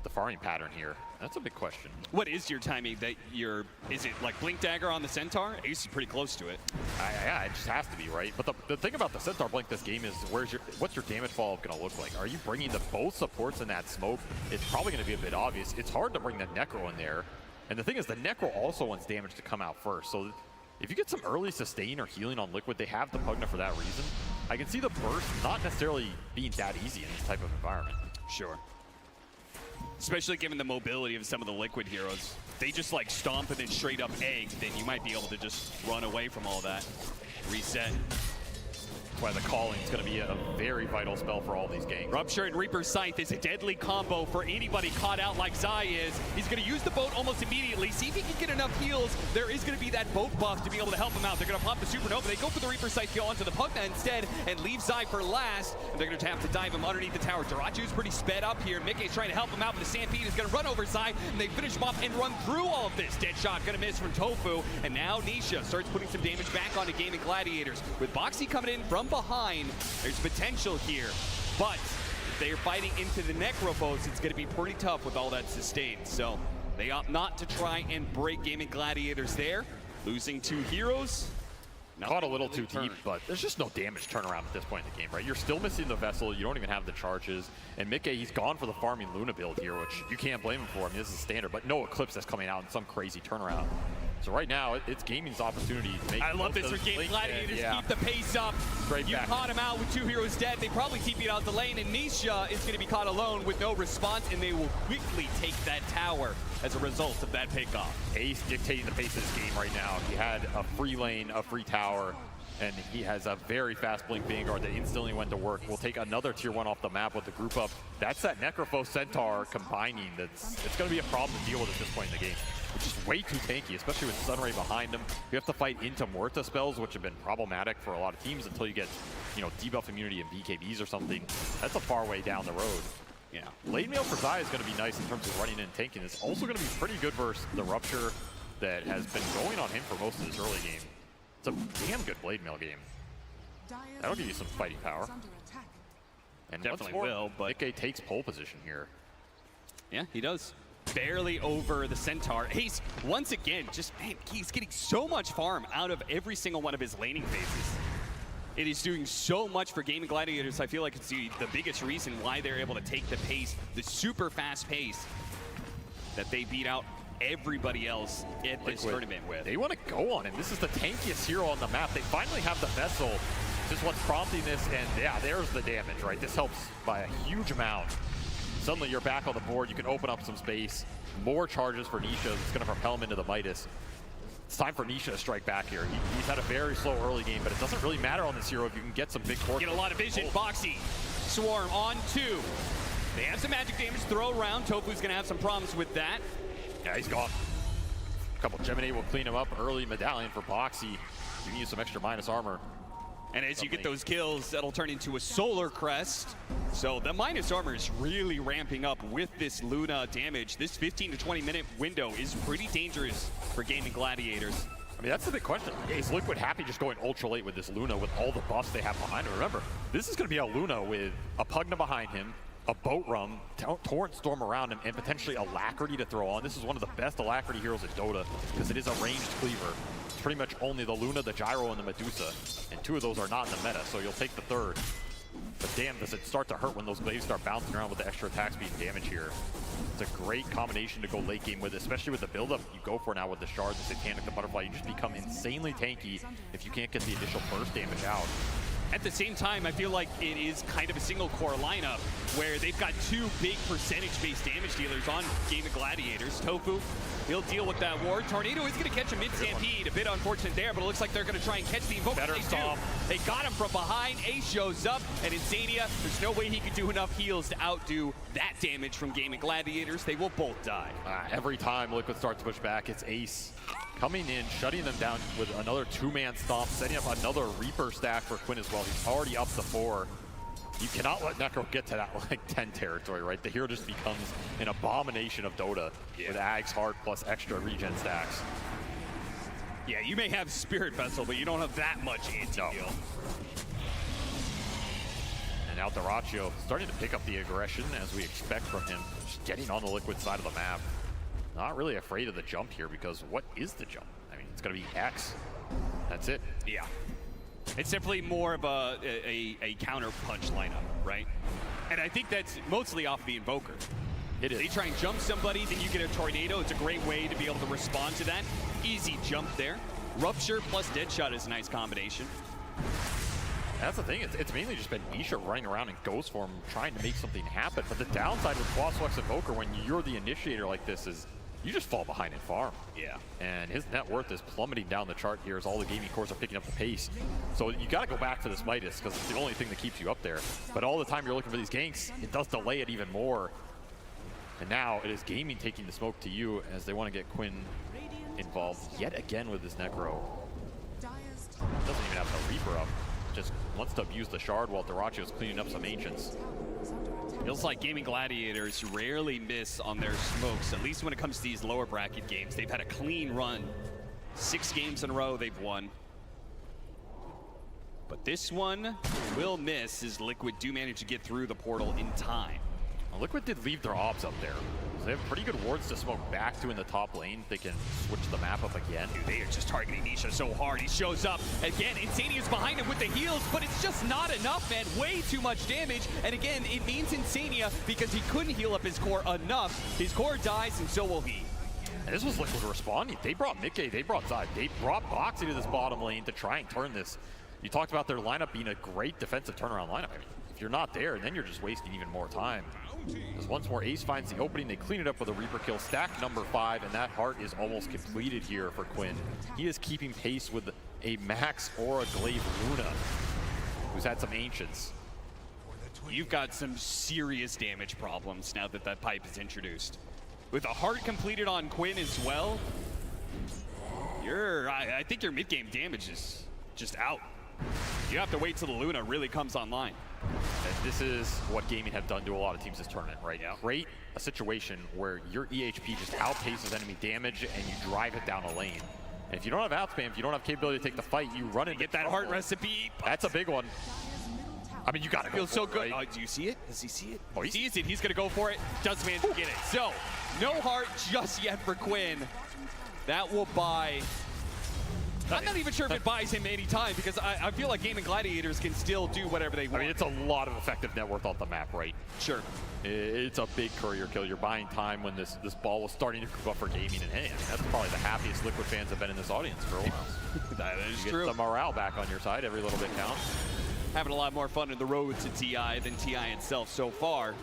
the farming pattern here? That's a big question. What is your timing that is it like Blink Dagger on the Centaur? Ace is pretty close to it. Yeah, it just has to be, right? But the thing about the Centaur Blink this game is what's your damage follow-up going to look like? Are you bringing both supports in that smoke? It's probably going to be a bit obvious. It's hard to bring the Necro in there. And the thing is, the Necro also wants damage to come out first. So if you get some early sustain or healing on Liquid, they have the Pugna for that reason. I can see the burst not necessarily being that easy in this type of environment. Sure. Especially given the mobility of some of the Liquid heroes. They just like stomp and then straight up egg, then you might be able to just run away from all that. Reset. That's why the calling is going to be a very vital spell for all these ganks. Rupture and Reaper Scythe is a deadly combo for anybody caught out like Zai is. He's going to use the boat almost immediately. See if he can get enough heals. There is going to be that boat buff to be able to help him out. They're going to pop the Supernova. They go for the Reaper Scythe kill onto the Pugna instead and leave Zai for last. And they're going to have to dive him underneath the tower. Jirachu's pretty sped up here. Mickey's trying to help him out, but the Stampede is going to run over Zai, and they finish him off and run through all of this. Dead shot going to miss from Tofu, and now Nisha starts putting some damage back onto Gaming Gladiators. With Boxy coming in from behind, there's potential here, but if they're fighting into the Necrophos, it's going to be pretty tough with all that sustained. So they opt not to try and break Gaming Gladiators there. Losing 2 heroes. Caught a little too deep, but there's just no damage turnaround at this point in the game, right? You're still missing the vessel. You don't even have the charges. And Mickey, he's gone for the farming Luna build here, which you can't blame him for. I mean, this is standard, but no Eclipse that's coming out in some crazy turnaround. So right now, it's Gaming's opportunity to make. I love this for Gaming Gladiators. Keep the pace up. You caught him out with 2 heroes dead. They probably TP'd out the lane, and Nisha is going to be caught alone with no response, and they will quickly take that tower as a result of that pickoff. Ace dictating the pace of this game right now. He had a free lane, a free tower. And he has a very fast blink Vanguard that instantly went to work. We'll take another tier 1 off the map with the group up. That's that Necrophos Centaur combining. It's going to be a problem to deal with at this point in the game. It's just way too tanky, especially with Sunray behind him. You have to fight into Muerta spells, which have been problematic for a lot of teams until you get, you know, debuff immunity and BKBs or something. That's a far way down the road. Yeah, lane mail for Zai is going to be nice in terms of running in and tanking. It's also going to be pretty good versus the Rupture that has been going on him for most of this early game. It's a damn good blade mail game. That'll give you some fighting power. And Definitely will, but Nikkei takes pole position here. Yeah, he does. Barely over the Centaur. He's, once again, just, man, he's getting so much farm out of every single one of his laning phases. It is doing so much for Gaming Gladiators. I feel like it's the biggest reason why they're able to take the pace, the super fast pace that they beat out everybody else at this tournament with. They want to go on him. This is the tankiest hero on the map. They finally have the vessel. Just what's prompting this, and yeah, there's the damage, right? This helps by a huge amount. Suddenly you're back on the board. You can open up some space. More charges for Nisha. It's going to propel him into the Midas. It's time for Nisha to strike back here. He's had a very slow early game, but it doesn't really matter on this hero if you can get some big core. Get a lot of vision. Boxy. Swarm on 2. They have some magic damage throw around. Tofu's going to have some problems with that. Yeah, he's gone. A couple Gemini will clean him up. Early medallion for Boxy. You need some extra minus armor. And as you get those kills, that'll turn into a Solar Crest. So the minus armor is really ramping up with this Luna damage. This 15 to 20 minute window is pretty dangerous for Gaming Gladiators. I mean, that's the big question. Is Liquid happy just going ultra late with this Luna with all the buffs they have behind him? Remember, this is going to be a Luna with a Pugna behind him, a Boat Rum, Torrent Storm around him, and potentially Alacrity to throw on. This is one of the best Alacrity heroes in Dota because it is a ranged cleaver. It's pretty much only the Luna, the Gyro, and the Medusa, and 2 of those are not in the meta, so you'll take the 3rd. But damn, does it start to hurt when those glaives start bouncing around with the extra attack speed and damage here. It's a great combination to go late game with, especially with the buildup you go for now with the Shard, the Satanic, the Butterfly. You just become insanely tanky if you can't get the initial burst damage out. At the same time, I feel like it is kind of a single core lineup where they've got 2 big percentage-based damage dealers on Gaming Gladiators. Tofu, he'll deal with that ward. Tornado is going to catch a mid-stampede. A bit unfortunate there, but it looks like they're going to try and catch the Invoker. Better stop. They got him from behind. Ace shows up, and Insania, there's no way he could do enough heals to outdo that damage from Gaming Gladiators. They will both die. Every time Liquid starts to push back, it's Ace coming in, shutting them down with another 2-man stomp, setting up another Reaper stack for Quinn as well. He's already up to 4. You cannot let Necro get to that like 10 territory, right? The hero just becomes an abomination of Dota with Ag's Heart plus extra regen stacks. Yeah, you may have Spirit Vessel, but you don't have that much anti-heal. And now Dyrachyo starting to pick up the aggression as we expect from him, just getting on the Liquid side of the map. Not really afraid of the jump here because what is the jump? I mean, it's going to be X. That's it. Yeah. It's definitely more of a counter punch lineup, right? And I think that's mostly off the Invoker. It is. They try and jump somebody, then you get a Tornado. It's a great way to be able to respond to that. Easy jump there. Rupture plus Deadshot is a nice combination. That's the thing, it's mainly just been Nisha running around in Ghost form trying to make something happen. But the downside with Quasflex Invoker when you're the initiator like this is you just fall behind in farm. Yeah. And his net worth is plummeting down the chart here as all the gaming cores are picking up the pace. So you got to go back to this Midas because it's the only thing that keeps you up there. But all the time you're looking for these ganks, it does delay it even more. And now it is gaming taking the smoke to you as they want to get Quinn involved yet again with this Necro. Doesn't even have the Reaper up. Just wants to abuse the Shard while Dyrachyo is cleaning up some Ancients. Feels like Gaming Gladiators rarely miss on their smokes, at least when it comes to these lower bracket games. They've had a clean run. 6 games in a row they've won. But this one will miss as Liquid do manage to get through the portal in time. Well, Liquid did leave their ops up there. So they have pretty good wards to smoke back to in the top lane. They can switch the map up again. Dude, they are just targeting Nisha so hard. He shows up again. Insania's behind him with the heals, but it's just not enough, man. Way too much damage. And again, it means Insania, because he couldn't heal up his core enough. His core dies, and so will he. And this was Liquid responding. They brought Nikkei, they brought Zai, they brought Boxy to this bottom lane to try and turn this. You talked about their lineup being a great defensive turnaround lineup. I mean, if you're not there, then you're just wasting even more time. As once more Ace finds the opening, they clean it up with a Reaper kill, stack number 5, and that heart is almost completed here for Quinn. He is keeping pace with a Max or a Glaive Luna, who's had some Ancients. You've got some serious damage problems now that that pipe is introduced. With a heart completed on Quinn as well, I think your mid-game damage is just out. You have to wait till the Luna really comes online. And this is what gaming have done to a lot of teams this tournament, right? Yeah. Create a situation where your EHP just outpaces enemy damage and you drive it down a lane. And if you don't have outspam, if you don't have capability to take the fight, you run into get that heart recipe. That's a big one. I mean, you gotta go. Feels so for good. it, right? Do you see it? Does he see it? Oh, he sees it. He's gonna go for it. Does manage to get it. So, no heart just yet for Quinn. That will buy. I'm not even sure if it buys him any time because I feel like Gaming Gladiators can still do whatever they want. I mean, it's a lot of effective net worth off the map, right? Sure. It's a big courier kill. You're buying time when this ball was starting to creep up for gaming, and hey, I mean, that's probably the happiest Liquid fans have been in this audience for a while. That is you true. Get the morale back on your side. Every little bit counts. Having a lot more fun in the road to TI than TI itself so far.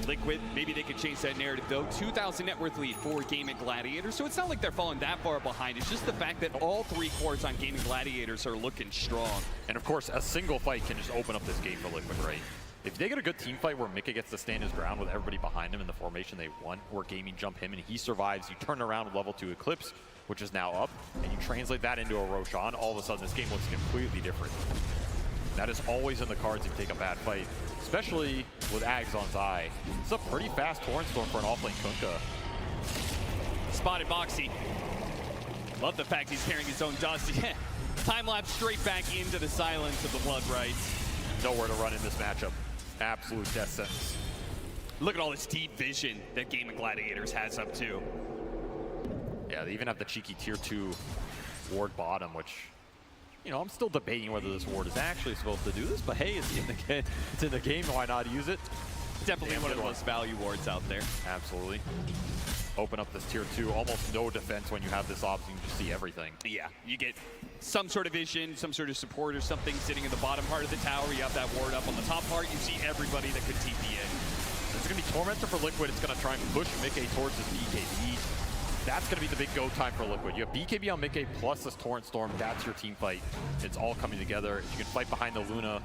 Liquid, maybe they could change that narrative though. 2,000 net worth lead for Gaming Gladiators, so it's not like they're falling that far behind. It's just the fact that all three cores on Gaming Gladiators are looking strong. And of course, a single fight can just open up this game for Liquid, right? If they get a good team fight where Mika gets to stand his ground with everybody behind him in the formation they want, where Gaming jump him and he survives, you turn around with level 2 Eclipse, which is now up, and you translate that into a Roshan, all of a sudden this game looks completely different. That is always in the cards if you take a bad fight, especially with Ags on Zai. It's a pretty fast Torrent Storm for an offlane Kunkka. Spotted Boxy. Love the fact he's carrying his own dust. Time lapse straight back into the silence of the Blood Rites. Nowhere to run in this matchup. Absolute death sentence. Look at all this deep vision that Gaming Gladiators has up to. Yeah, they even have the cheeky tier 2 ward bottom, which, you know, I'm still debating whether this ward is actually supposed to do this, but hey, it's in the game, why not use it? Definitely one of the most value wards out there. Absolutely. Open up this tier 2, almost no defense when you have this option, you just see everything. Yeah, you get some sort of vision, some sort of support or something sitting in the bottom part of the tower. You have that ward up on the top part, you see everybody that could TP in. It's going to be Tormentor for Liquid, it's going to try and push Mickey towards his BKB. That's going to be the big go time for Liquid. You have BKB on Mickey plus this Torrent Storm. That's your team fight. It's all coming together. If you can fight behind the Luna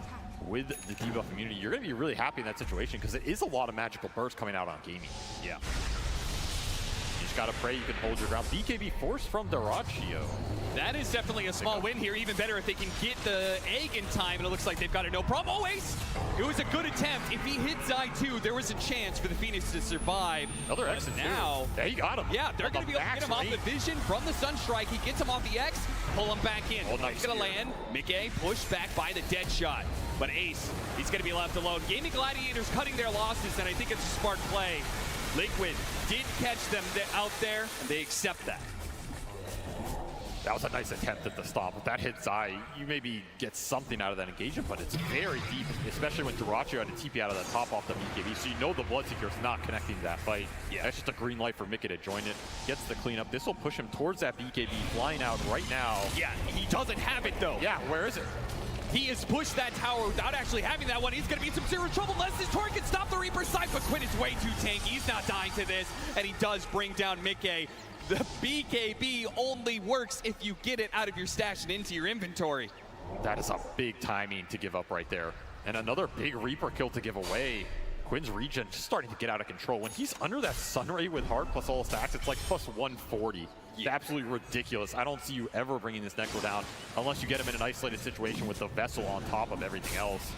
with the debuff immunity, you're going to be really happy in that situation because it is a lot of magical bursts coming out on Gaming. Yeah. You just got to pray you can hold your ground. BKB force from Doraccio. That is definitely a small win here. Even better if they can get the egg in time, and it looks like they've got it no problem. Oh, Ace! It was a good attempt. If he hit Zai 2, there was a chance for the Phoenix to survive. Another X now. They got him. Yeah, they're going to be able to get him off the vision from the Sunstrike. He gets him off the X, pull him back in. He's going to land. Mickey pushed back by the dead shot. But Ace, he's going to be left alone. Gaming Gladiators cutting their losses, and I think it's a smart play. Liquid did catch them out there, and they accept that. That was a nice attempt at the stop. If that hits Zai, you maybe get something out of that engagement, but it's very deep, especially when Doraccio had to TP out of the top off the BKB, so you know the Bloodseeker's not connecting to that fight. Yeah. That's just a green light for Mickey to join it. Gets the cleanup. This will push him towards that BKB, flying out right now. Yeah, he doesn't have it though. Yeah, where is it? He has pushed that tower without actually having that one. He's going to be in some serious trouble unless his Torrent can stop the Reaper side, but Quinn is way too tanky. He's not dying to this, and he does bring down Mickey. The BKB only works if you get it out of your stash and into your inventory. That is a big timing to give up right there. And another big Reaper kill to give away. Quinn's regen just starting to get out of control. When he's under that Sunray with Heart plus all stacks, it's like plus 140. Yeah. It's absolutely ridiculous. I don't see you ever bringing this Necro down unless you get him in an isolated situation with the Vessel on top of everything else.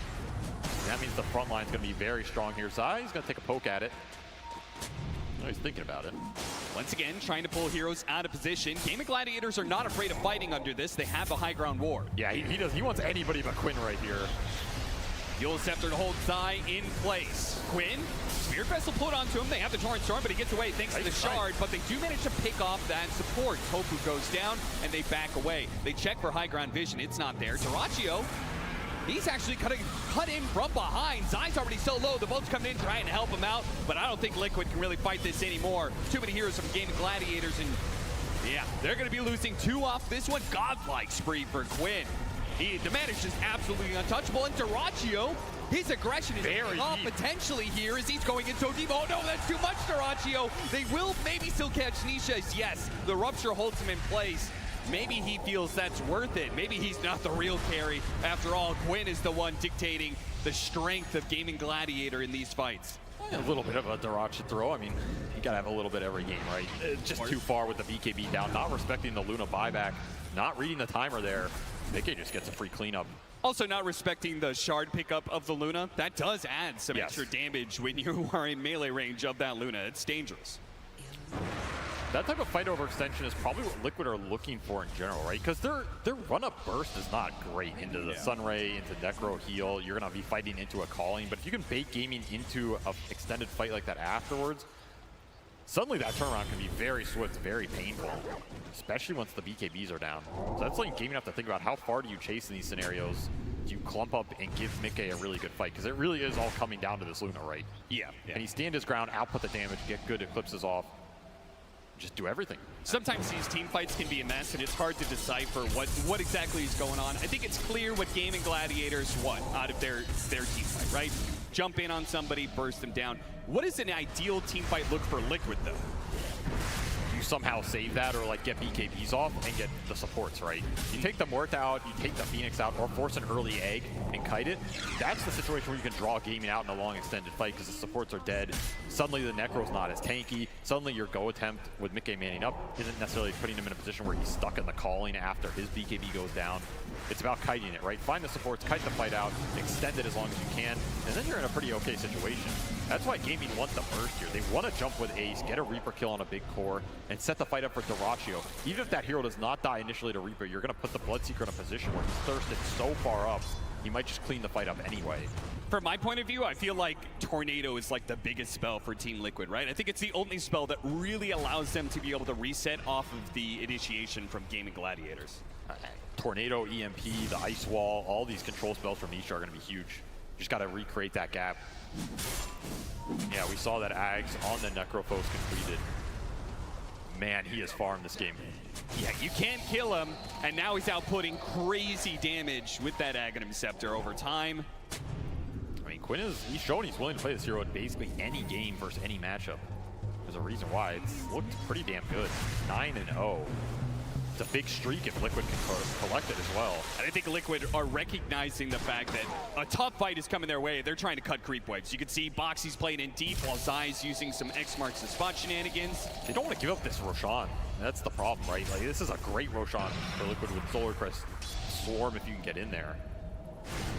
And that means the front line's going to be very strong here. Zai's going to take a poke at it. Oh, he's thinking about it. Once again, trying to pull heroes out of position. Gaming Gladiators are not afraid of fighting under this. They have the high ground ward. Yeah, he does. He wants anybody but Quinn right here. Yule Scepter to hold Zai in place. Quinn, Spirit Vessel put onto him. They have the Torrent Storm, but he gets away thanks to the Shard. But they do manage to pick off that support. Tofu goes down, and they back away. They check for high ground vision. It's not there. Doraccio, he's actually cut in from behind. Zai's already so low. The boat's coming in trying to help him out, but I don't think Liquid can really fight this anymore. Too many heroes from Gaming Gladiators, and yeah, they're going to be losing 2 off this one. Godlike spree for Quinn. The man is just absolutely untouchable, and Doraccio, his aggression is very off potentially here as he's going in so deep. Oh no, that's too much, Doraccio. They will maybe still catch Nisha's. Yes, the Rupture holds him in place. maybe he feels that's worth it. Maybe he's not the real carry. After all, Quinn is the one dictating the strength of Gaming Gladiator in these fights. A little bit of a Darachi throw. I mean, you gotta have a little bit every game, right? Just too far with the BKB down, not respecting the Luna buyback, not reading the timer there. Mickey just gets a free cleanup. Also not respecting the shard pickup of the Luna. That does add some extra damage when you are in melee range of that Luna. It's dangerous. That type of fight overextension is probably what Liquid are looking for in general, right? Because their run-up burst is not great into the Sunray, into Necro heal. You're going to be fighting into a calling. But if you can bait gaming into an extended fight like that afterwards, suddenly that turnaround can be very swift, very painful, especially once the BKBs are down. So that's letting gaming have to think about how far do you chase in these scenarios. Do you clump up and give Mickey a really good fight? Because it really is all coming down to this Luna, right? Yeah. And he stand his ground, output the damage, get good eclipses off. Just do everything. Sometimes these team fights can be a mess, and it's hard to decipher what exactly is going on. I think it's clear what Gaming Gladiators want out of their team fight, right? Jump in on somebody, burst them down. What does an ideal team fight look for Liquid, though? You somehow save that or like get BKBs off and get the supports, right? You take the Mort out, you take the Phoenix out, or force an early egg and kite it. That's the situation where you can draw gaming out in a long extended fight because the supports are dead. Suddenly the Necro's not as tanky. Suddenly your go attempt with Mickey manning up isn't necessarily putting him in a position where he's stuck in the calling after his BKB goes down. It's about kiting it, right? Find the supports, kite the fight out, extend it as long as you can, and then you're in a pretty okay situation. That's why gaming wants the burst here. They want to jump with Ace, get a Reaper kill on a big core, and set the fight up for Darachi. Even if that hero does not die initially to Reaper, you're going to put the Bloodseeker in a position where he's thirsted so far up, he might just clean the fight up anyway. From my point of view, I feel like Tornado is like the biggest spell for Team Liquid, right? I think it's the only spell that really allows them to be able to reset off of the initiation from Gaming Gladiators. Tornado, EMP, the Ice Wall, all these control spells from Nisha are going to be huge. You just got to recreate that gap. Yeah, we saw that Ags on the Necrophos completed. Man, he is far in this game. Yeah, you can't kill him, and now he's outputting crazy damage with that Aghanim Scepter over time. I mean, Quinn he's shown he's willing to play this hero in basically any game versus any matchup. There's a reason why. It's looked pretty damn good. 9-0. It's a big streak if Liquid can collect it as well. And I think Liquid are recognizing the fact that a tough fight is coming their way. They're trying to cut creep waves. You can see Boxy's playing in deep while Zai's using some X marks the spot shenanigans. They don't want to give up this Roshan. That's the problem, right? Like, this is a great Roshan for Liquid with Solar Crest. Swarm if you can get in there.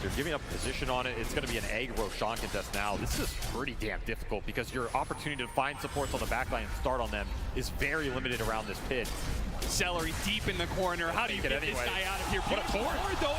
They're giving up position on it. It's going to be an egg Roshan contest now. This is pretty damn difficult because your opportunity to find supports on the backline and start on them is very limited around this pit. Celery deep in the corner. How do you get this guy out of here? What a torn, though.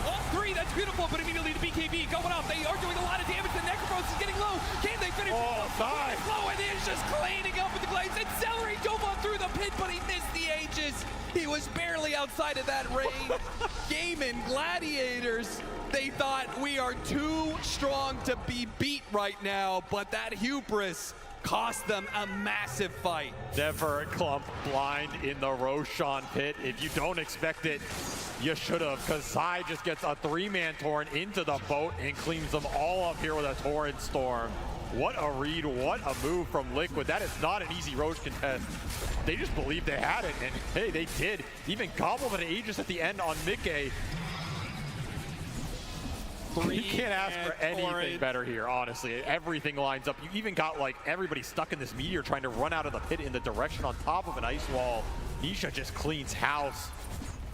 All three, that's beautiful, but immediately the BKB going up. They are doing a lot of damage. The Necrophos is getting low. Can they finish? Nice. Low, and it's just cleaning up with the glaives. And Celery dove on through the pit, but he missed the Aegis. He was barely outside of that range. Gaming Gladiators, they thought we are too strong to be beat right now, but that hubris cost them a massive fight. Never clump blind in the Roshan pit. If you don't expect it, you should have, because Zai just gets a three-man Torrent into the boat and cleans them all up here with a Torrent Storm. What a read, what a move from Liquid. That is not an easy Roche contest. They just believed they had it, and hey, they did. Even gobbled an Aegis at the end on Mickey. You can't ask for anything better here, honestly. Everything lines up. You even got like everybody stuck in this meteor trying to run out of the pit in the direction on top of an ice wall. Nisha just cleans house.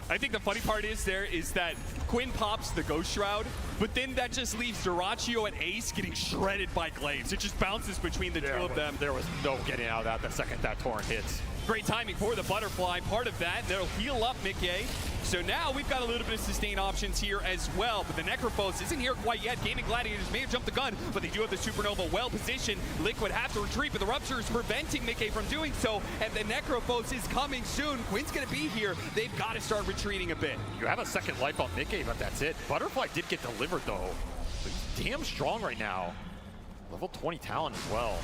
I think the funny part is that Quinn pops the Ghost Shroud, but then that just leaves Darachi and Ace getting shredded by Glaives. It just bounces between the two of them. There was no getting out of that the second that Torrent hits. Great timing for the Butterfly. Part of that, they'll heal up Mickey. So now we've got a little bit of sustain options here as well, but the Necrophos isn't here quite yet. Gaming Gladiators may have jumped the gun, but they do have the Supernova well positioned. Liquid have to retreat, but the Rupture is preventing Mickey from doing so, and the Necrophos is coming soon. Quinn's gonna be here. They've got to start retreating a bit. You have a second life on Mickey, but that's it. Butterfly did get delivered though. But he's damn strong right now. Level 20 talent as well.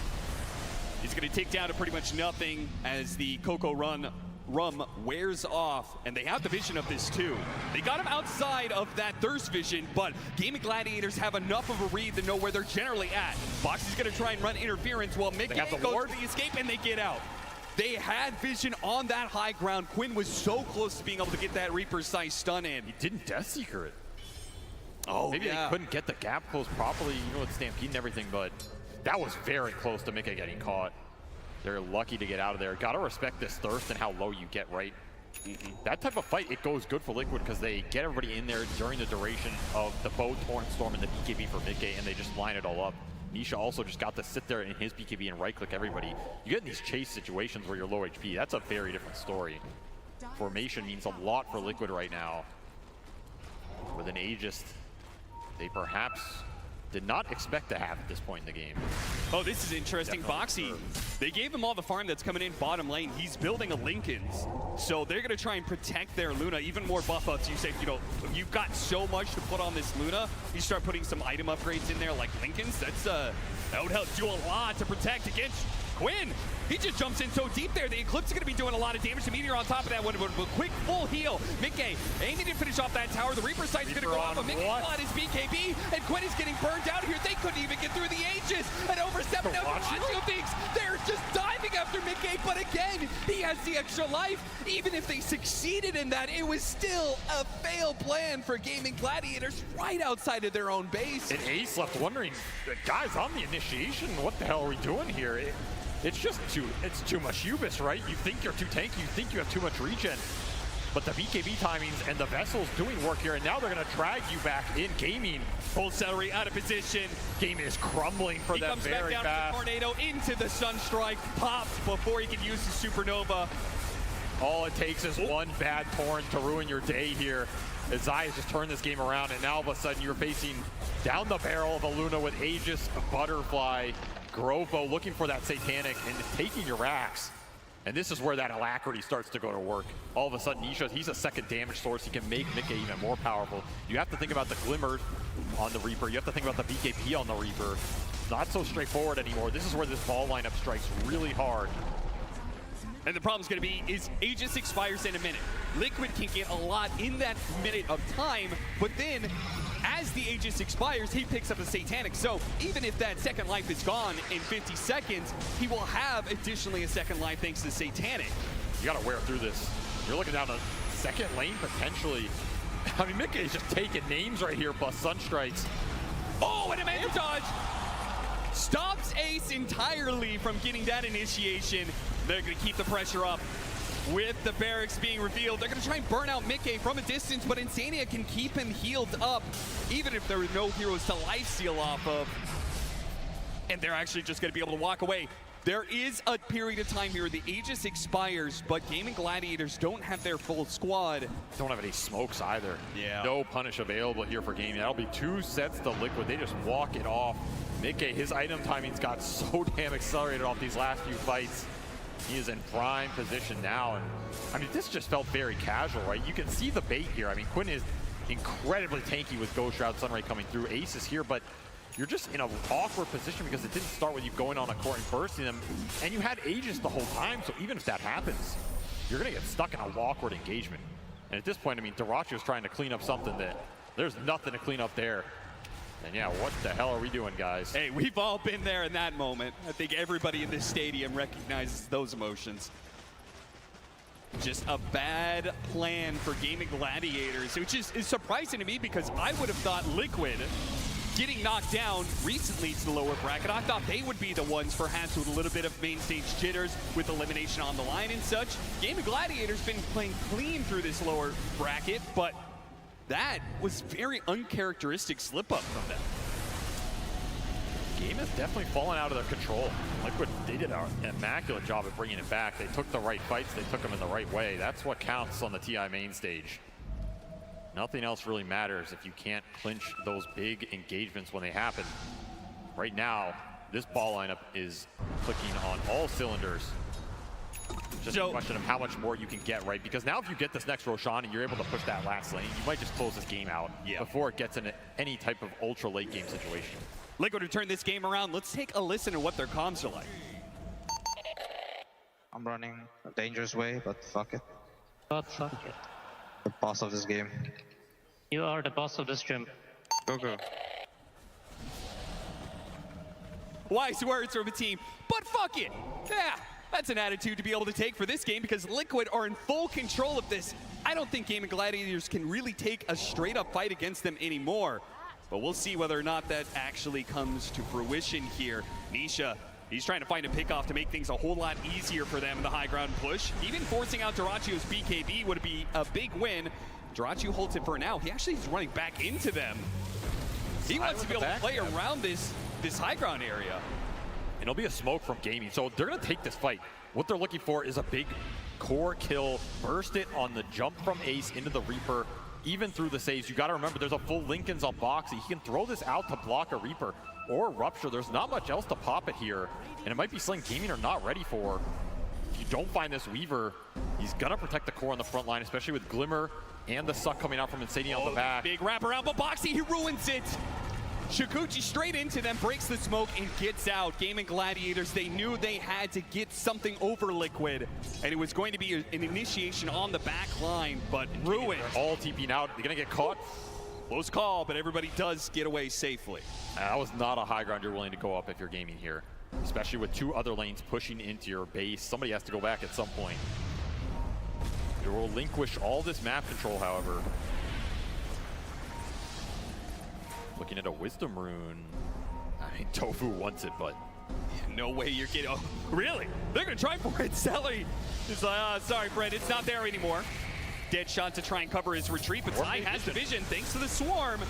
He's going to take down to pretty much nothing as the Coco Rum wears off, and they have the vision of this too. They got him outside of that thirst vision, but Gaming Gladiators have enough of a read to know where they're generally at. Box is going to try and run interference while Mickey goes for the escape, and they get out. They had vision on that high ground. Quinn was so close to being able to get that Reaper-sized stun in. He didn't Death Seeker it. Oh, maybe yeah. they couldn't get the gap closed properly, even with Stampede and everything, but that was very close to Mickey getting caught. They're lucky to get out of there. Gotta respect this thirst and how low you get, right? That type of fight, it goes good for Liquid because they get everybody in there during the duration of the Bow, Torrent Storm, and the BKB for Mickey, and they just line it all up. Nisha also just got to sit there in his BKB and right-click everybody. You get in these chase situations where you're low HP, that's a very different story. Formation means a lot for Liquid right now. With an Aegis, they perhaps did not expect to have at this point in the game. Oh, this is interesting. Boxy, they gave him all the farm that's coming in bottom lane. He's building a Linken's. So they're going to try and protect their Luna, even more buff ups. You say, you know, you've got so much to put on this Luna. You start putting some item upgrades in there like Linken's. That would help do a lot to protect against Quinn. He just jumps in so deep there. The Eclipse is going to be doing a lot of damage to Meteor on top of that one. With a quick full heal. Mickey aiming to finish off that tower. The Reaper sight's going to go off, but Mickey on his BKB, and Quinn is getting burned out here. They couldn't even get through the Aegis. And over 7 now, Dyrachyo thinks they're just diving after Mickey, but again, he has the extra life. Even if they succeeded in that, it was still a failed plan for Gaming Gladiators right outside of their own base. And Ace left wondering, guys, on the initiation, what the hell are we doing here? It's just too much Ubis, right? You think you're too tanky, you think you have too much regen. But the BKB timings and the Vessels doing work here, and now they're going to drag you back in. Gaming. Full Celery out of position. Game is crumbling for them very fast. He comes back down fast. to the Tornado into the Sunstrike. Pops before he can use the Supernova. All it takes is one bad Torrent to ruin your day here. As Zai has just turned this game around, and now all of a sudden you're facing down the barrel of a Luna with Aegis, Butterfly, Grovo looking for that Satanic and taking your racks. And this is where that alacrity starts to go to work. All of a sudden, Nisha, he's a second damage source. He can make Mickey even more powerful. You have to think about the Glimmer on the Reaper. You have to think about the BKB on the Reaper. Not so straightforward anymore. This is where this ball lineup strikes really hard. And the problem's going to be is Aegis expires in a minute. Liquid can get a lot in that minute of time, but then as the Aegis expires, he picks up a Satanic. So even if that second life is gone in 50 seconds, he will have additionally a second life thanks to Satanic. You got to wear through this. You're looking down a second lane potentially. I mean, Mickey is just taking names right here, plus Sunstrikes. Oh, and a man dodge! Stops Ace entirely from getting that initiation. They're going to keep the pressure up. With the barracks being revealed, they're going to try and burn out Mickey from a distance, but Insania can keep him healed up, even if there are no heroes to lifesteal off of. And they're actually just going to be able to walk away. There is a period of time here. The Aegis expires, but Gaming Gladiators don't have their full squad. Don't have any smokes either. Yeah. No punish available here for Gaming. That'll be 2 sets to Liquid. They just walk it off. Mickey, his item timings got so damn accelerated off these last few fights. He is in prime position now, and I mean, this just felt very casual, right? You can see the bait here. I mean, Quinn is incredibly tanky with Ghost Shroud, Sunray coming through. Ace is here, but you're just in an awkward position because it didn't start with you going on a court and bursting them, and you had Aegis the whole time, so even if that happens, you're gonna get stuck in an awkward engagement. And at this point, I mean, Dyrachyo's trying to clean up something that there's nothing to clean up there. And yeah, what the hell are we doing, guys? Hey, we've all been there in that moment. I think everybody in this stadium recognizes those emotions. Just a bad plan for Gaming Gladiators, which is surprising to me because I would have thought Liquid getting knocked down recently to the lower bracket, I thought they would be the ones perhaps with a little bit of main stage jitters with elimination on the line and such. Gaming Gladiators been playing clean through this lower bracket, but that was very uncharacteristic slip up from them. Game has definitely fallen out of their control. Liquid, they did an immaculate job at bringing it back. They took the right fights, they took them in the right way. That's what counts on the TI main stage. Nothing else really matters if you can't clinch those big engagements when they happen. Right now, this ball lineup is clicking on all cylinders. Just a question of how much more you can get, right? Because now if you get this next Roshan and you're able to push that last lane, you might just close this game out before it gets into any type of ultra late game situation. Liquid to turn this game around. Let's take a listen to what their comms are like. I'm running a dangerous way, but fuck it. But fuck it. The boss of this game. You are the boss of this gym. Go, go. Wise words from a team, but fuck it. Yeah, That's an attitude to be able to take for this game because Liquid are in full control of this. I don't think Gaming Gladiators can really take a straight-up fight against them anymore. But we'll see whether or not that actually comes to fruition here. Nisha, he's trying to find a pickoff to make things a whole lot easier for them in the high ground push. Even forcing out Duracio's BKB would be a big win. Duracio holds it for now. He actually is running back into them. He wants to be able to play around this high ground area. And it'll be a smoke from Gaming. So they're going to take this fight. What they're looking for is a big core kill. Burst it on the jump from Ace into the Reaper. Even through the saves, you got to remember there's a full Linken's on Boxy. He can throw this out to block a Reaper or Rupture. There's not much else to pop it here. And it might be something Gaming are not ready for. If you don't find this Weaver, he's going to protect the core on the front line, especially with Glimmer and the suck coming out from Insania on the back. Big wraparound, but Boxy, he ruins it. Shikuchi straight into them, breaks the smoke, and gets out. Gaming Gladiators, they knew they had to get something over Liquid, and it was going to be an initiation on the back line, but ruined. All TPing out. They're going to get caught. Close call, but everybody does get away safely. That was not a high ground you're willing to go up if you're Gaming here, especially with 2 other lanes pushing into your base. Somebody has to go back at some point. You will relinquish all this map control, however. Looking at a Wisdom Rune. I mean, Tofu wants it, but no way you're getting. Oh, really? They're gonna try for it. Celery is like, oh, sorry, Fred, it's not there anymore. Dead shot to try and cover his retreat, but Ty has the vision thanks to the swarm.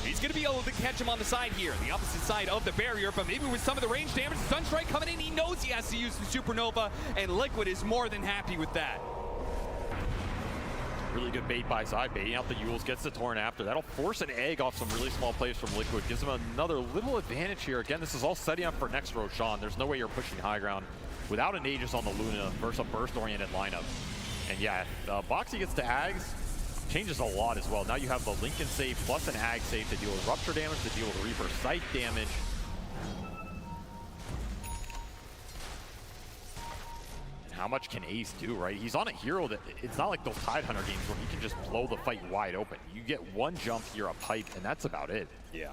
He's gonna be able to catch him on the side here, the opposite side of the barrier, but maybe with some of the range damage, Sunstrike coming in, he knows he has to use the Supernova, and Liquid is more than happy with that. Really good bait by side, baiting out the Yules, gets the Torrent after. That'll force an egg off some really small plays from Liquid, gives them another little advantage here. Again, this is all setting up for next Roshan. There's no way you're pushing high ground without an Aegis on the Luna versus a burst-oriented lineup. And yeah, Boxy gets to Ags, changes a lot as well. Now you have the Linken save plus an Ag save to deal with Rupture damage, to deal with Reaper Sight damage. How much can Ace do, right? He's on a hero that, it's not like those Tidehunter games where he can just blow the fight wide open. You get one jump, you're a pipe, and that's about it. Yeah.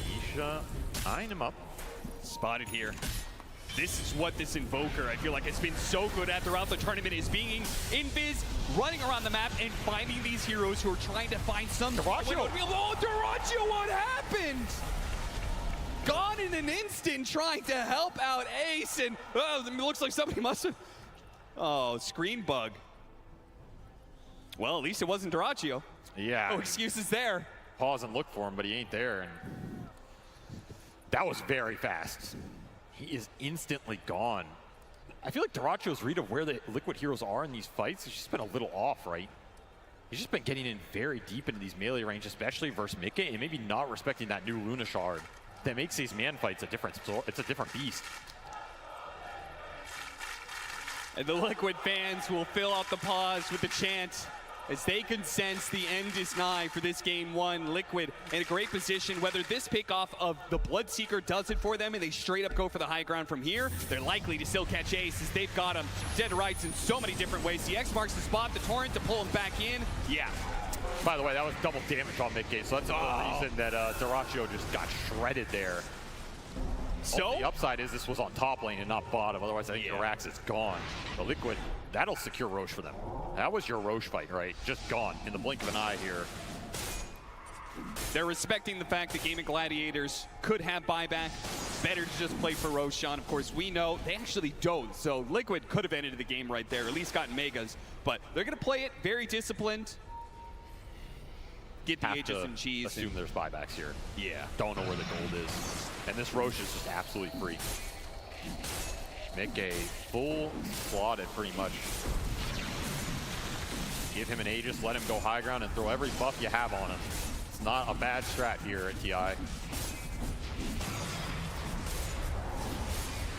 Nisha eyeing him up. Spotted here. This is what this Invoker, I feel like, has been so good at throughout the tournament, is being invis, running around the map, and finding these heroes who are trying to find some... Duracio! Oh, Duracio, what happened? Gone in an instant trying to help out Ace, and it looks like somebody must have... Oh, screen bug. Well, at least it wasn't Duracio. Yeah. No excuses there. Pause and look for him, but he ain't there. And that was very fast. He is instantly gone. I feel like Duracio's read of where the Liquid heroes are in these fights has just been a little off, right? He's just been getting in very deep into these melee range, especially versus Mikke, and maybe not respecting that new Luna Shard. That makes these man fights a difference. It's a different beast. And the Liquid fans will fill out the pause with the chant as they can sense the end is nigh for this game one. Liquid in a great position. Whether this pickoff of the Bloodseeker does it for them and they straight up go for the high ground from here, they're likely to still catch Ace as they've got him dead to rights in so many different ways. The X marks the spot, the Torrent to pull him back in. Yeah. By the way, that was double damage on Mikke, so that's another reason that Duracio just got shredded there. So the upside is this was on top lane and not bottom, otherwise I think Irax is gone. The Liquid, that'll secure Roche for them. That was your Roche fight, right? Just gone in the blink of an eye here. They're respecting the fact that Gaming Gladiators could have buyback. Better to just play for Roshan. Of course, we know they actually don't. So Liquid could have ended the game right there, at least gotten Megas. But they're going to play it very disciplined. Get the Aegis and cheese. Assume there's buybacks here. Yeah. Don't know where the gold is. And this Roche is just absolutely free. Mikke full slotted pretty much. Give him an Aegis, let him go high ground, and throw every buff you have on him. It's not a bad strat here at TI.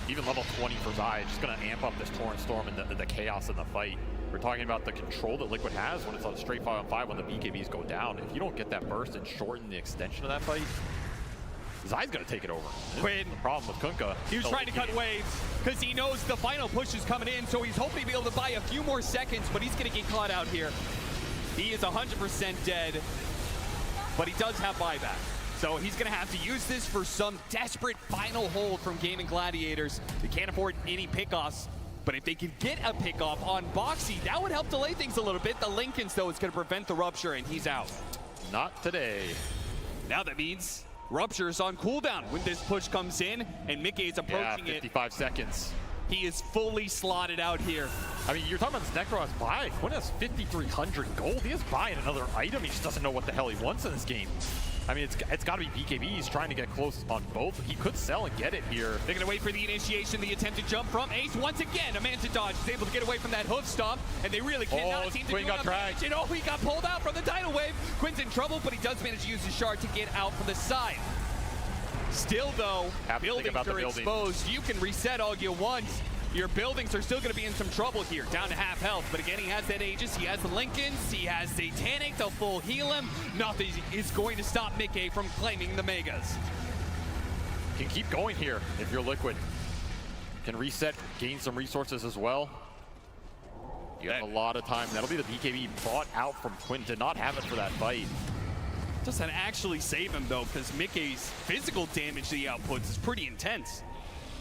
Even level 20 for Zai, just gonna amp up this Torrent Storm and the chaos in the fight. We're talking about the control that Liquid has when it's on a straight 5-on-5 when the BKBs go down. If you don't get that burst and shorten the extension of that fight, Zai's gonna take it over. Quinn. The problem with Kunkka. He was trying to cut waves because he knows the final push is coming in, so he's hoping to be able to buy a few more seconds, but he's gonna get caught out here. He is 100% dead, but he does have buyback. So he's going to have to use this for some desperate final hold from Gaming Gladiators. They can't afford any pickoffs. But if they can get a pickoff on Boxy, that would help delay things a little bit. The Lincolns, though, is going to prevent the Rupture, and he's out. Not today. Now that means Rupture's on cooldown when this push comes in, and Mickey is approaching 55 seconds. He is fully slotted out here. I mean, you're talking about this Necros buy. Quinn has 5,300 gold. He is buying another item. He just doesn't know what the hell he wants in this game. I mean, it's got to be BKB. He's trying to get close on both. He could sell and get it here. They're going to wait for the initiation, the attempted jump from Ace. Once again, a Manta Dodge is able to get away from that hoof stomp, and they really cannot seem to Quinn do got dragged. You know, he got pulled out from the tidal wave. Quinn's in trouble, but he does manage to use his shard to get out from the side. Still, though, buildings are exposed. You can reset all you want. Your buildings are still going to be in some trouble here, down to half health. But again, he has that Aegis, he has the Lincolns, he has Satanic to full heal him. Nothing is going to stop Mickey from claiming the Megas. Can keep going here if you're Liquid. Can reset, gain some resources as well. You have a lot of time. That'll be the BKB bought out from Quinn. Did not have it for that fight. Doesn't actually save him, though, because Mickey's physical damage that he outputs is pretty intense.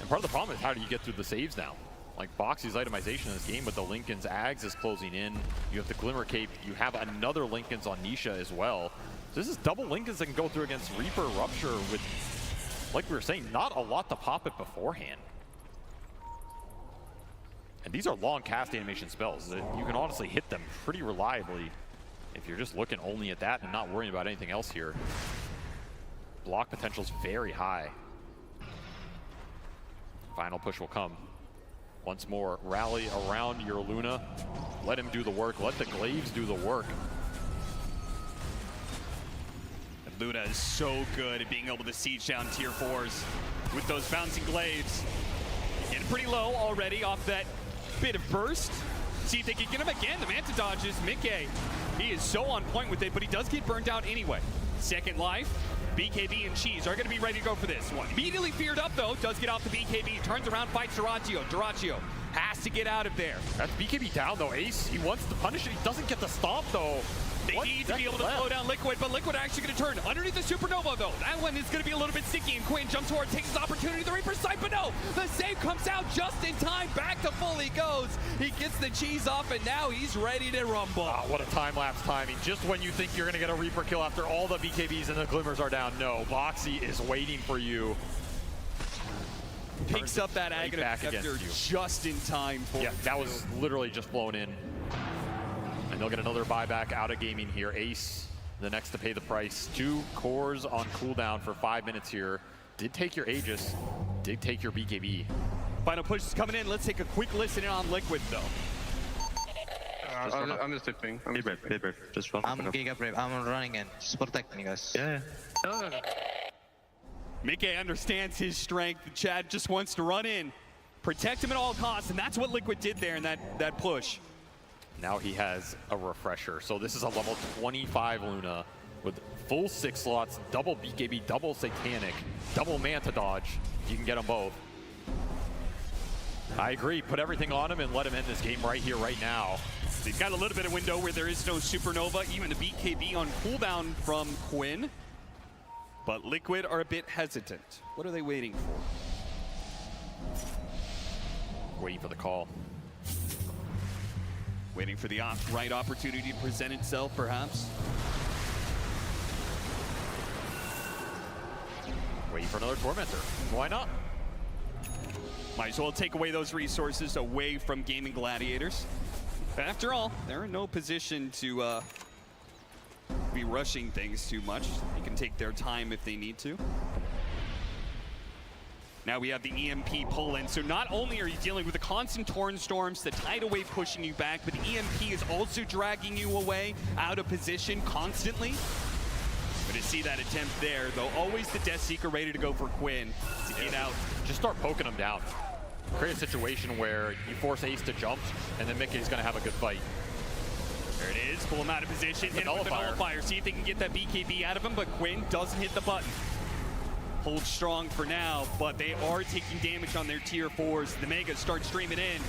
And part of the problem is, how do you get through the saves now? Like, Boxy's itemization in this game with the Lincolns, Ags is closing in. You have the Glimmer Cape. You have another Lincolns on Nisha as well. So this is double Lincolns that can go through against Reaper, Rupture with, like we were saying, not a lot to pop it beforehand. And these are long cast animation spells. You can honestly hit them pretty reliably if you're just looking only at that and not worrying about anything else here. Block potential is very high. Final push will come. Once more, rally around your Luna. Let him do the work. Let the Glaives do the work. And Luna is so good at being able to siege down tier 4s with those bouncing Glaives. Getting pretty low already off that bit of burst. See if they can get him again. The Manta dodges. Mickey, he is so on point with it, but he does get burnt out anyway. Second life. BKB and Cheese are going to be ready to go for this one. Immediately feared up, though. Does get off the BKB. Turns around, fights Duraccio. Duraccio has to get out of there. That's BKB down, though, Ace. He wants to punish it. He doesn't get the stomp, though. They need to be able to slow down Liquid, but Liquid actually going to turn underneath the Supernova, though. That one is going to be a little bit sticky, and Quinn jumps forward, takes his opportunity. The Reaper's sight, but no! The save comes out just in time. Back to full he goes. He gets the cheese off, and now he's ready to rumble. Oh, what a time-lapse timing. Just when you think you're going to get a Reaper kill after all the BKBs and the Glimmers are down. No, Boxy is waiting for you. Picks up that Aghanim Scepter just in time for Yeah, that was literally just flown in. And they'll get another buyback out of gaming here. Ace, the next to pay the price. 2 cores on cooldown for 5 minutes here. Did take your Aegis, did take your BKB. Final push is coming in. Let's take a quick listen in on Liquid, though. I'm just tipping. I'm Giga Brave. I'm running in. Just protect me, guys. Yeah. Mickey understands his strength. Chad just wants to run in, protect him at all costs, and that's what Liquid did there in that push. Now he has a refresher. So this is a level 25 Luna with full 6 slots, double BKB, double Satanic, double Manta Dodge. You can get them both. I agree. Put everything on him and let him end this game right here, right now. He's got a little bit of window where there is no Supernova, even the BKB on cooldown from Quinn. But Liquid are a bit hesitant. What are they waiting for? Waiting for the call. Waiting for the right opportunity to present itself, perhaps. Waiting for another Tormentor. Why not? Might as well take away those resources away from Gaming Gladiators. After all, they're in no position to be rushing things too much. They can take their time if they need to. Now we have the EMP pull-in, so not only are you dealing with the constant torrent storms, the tidal wave pushing you back, but the EMP is also dragging you away, out of position constantly. But to see that attempt there, though, always the Death Seeker ready to go for Quinn to get out. Just start poking him down. Create a situation where you force Ace to jump, and then Mickey's gonna have a good fight. There it is, pull him out of position, hit him with the nullifier, see if they can get that BKB out of him, but Quinn doesn't hit the button. Hold strong for now, but they are taking damage on their tier 4s. The Megas start streaming in.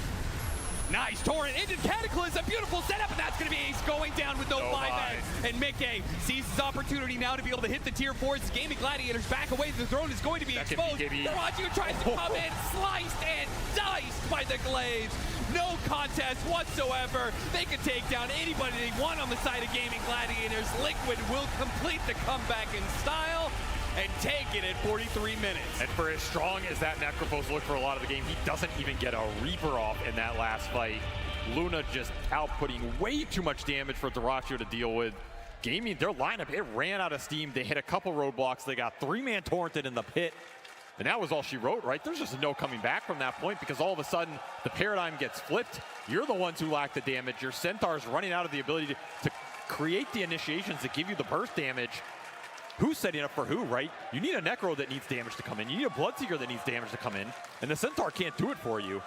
Nice Torrent into Cataclysm, beautiful setup, and that's going to be Ace going down with no buyback. And Mickey sees his opportunity now to be able to hit the tier 4s. Gaming Gladiators back away, the throne is going to be exposed. Raju tries to come in, sliced and diced by the Glaives. No contest whatsoever. They can take down anybody they want on the side of Gaming Gladiators. Liquid will complete the comeback in style and take it at 43 minutes. And for as strong as that Necrophos looked for a lot of the game, he doesn't even get a Reaper off in that last fight. Luna just outputting way too much damage for Dyrachyo to deal with. Gaming, their lineup, it ran out of steam. They hit a couple roadblocks. They got 3-man torrented in the pit. And that was all she wrote, right? There's just no coming back from that point because all of a sudden the paradigm gets flipped. You're the ones who lack the damage. Your Centaur's running out of the ability to create the initiations that give you the burst damage. Who's setting up for who, right? You need a Necro that needs damage to come in. You need a Bloodseeker that needs damage to come in. And the Centaur can't do it for you.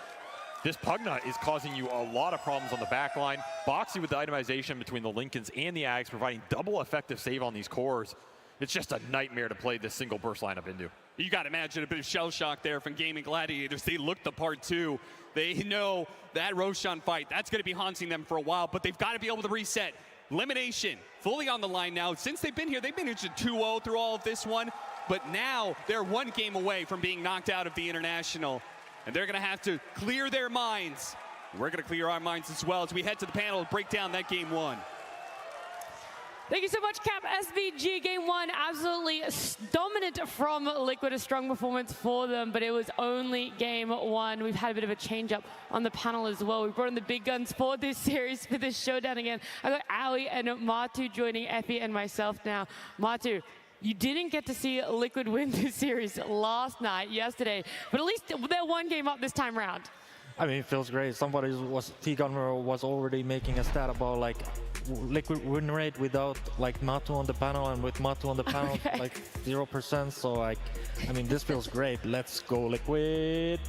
This Pugna is causing you a lot of problems on the back line. Boxy with the itemization between the Lincolns and the Ags providing double effective save on these cores. It's just a nightmare to play this single burst lineup into. You got to imagine a bit of shell shock there from Gaming Gladiators. They looked the part too. They know that Roshan fight, that's going to be haunting them for a while, but they've got to be able to reset. Elimination fully on the line now. Since they've been here, they've been into 2-0 through all of this one, but now they're one game away from being knocked out of the International, and they're going to have to clear their minds. We're going to clear our minds as well as we head to the panel to break down that game one. Thank you so much, Cap. SVG game one, absolutely dominant from Liquid, a strong performance for them, but it was only game one. We've had a bit of a change up on the panel as well. We brought in the big guns for this series, for this showdown again. I got Aoi and Matu joining Effie and myself now. Matu, you didn't get to see Liquid win this series yesterday, but at least they're one game up this time round. I mean, it feels great. T-Gunner was already making a stat about like Liquid win rate without like Matu on the panel, and with Matu on the panel like 0%. So like, I mean, this feels great. Let's go Liquid.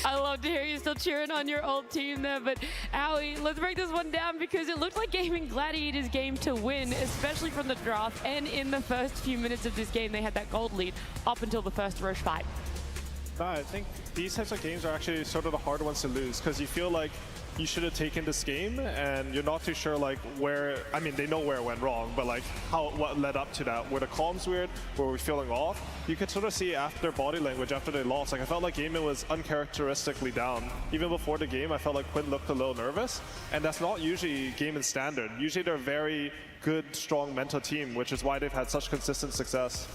I love to hear you still cheering on your old team there, but Aoi, let's break this one down because it looked like Gaming Gladiators' game to win, especially from the draft, and in the first few minutes of this game they had that gold lead up until the first Roche fight. I think these types of games are actually sort of the hard ones to lose because you feel like you should have taken this game and you're not too sure like where, I mean they know where it went wrong, but like what led up to that. Were the comms weird? Were we feeling off? You could sort of see after their body language after they lost. Like I felt like Gaming was uncharacteristically down. Even before the game I felt like Quinn looked a little nervous, and that's not usually Gaming standard. Usually they're a very good, strong mental team, which is why they've had such consistent success.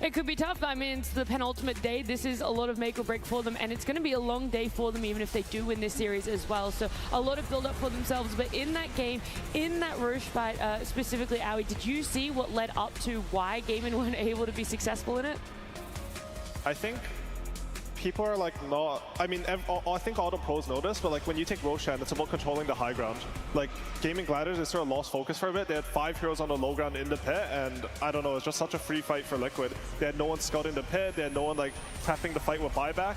It could be tough. I mean, it's the penultimate day. This is a lot of make or break for them, and it's going to be a long day for them even if they do win this series as well. So a lot of build up for themselves. But in that game, in that Roche fight, specifically, Aoi, did you see what led up to why Gaming weren't able to be successful in it? I think people are like not, I mean, I think all the pros know this, but like when you take Roshan, it's about controlling the high ground. Like Gaming Gladiators, they sort of lost focus for a bit. They had 5 heroes on the low ground in the pit, and I don't know, it's just such a free fight for Liquid. They had no one scouting the pit, they had no one like tapping the fight with buyback.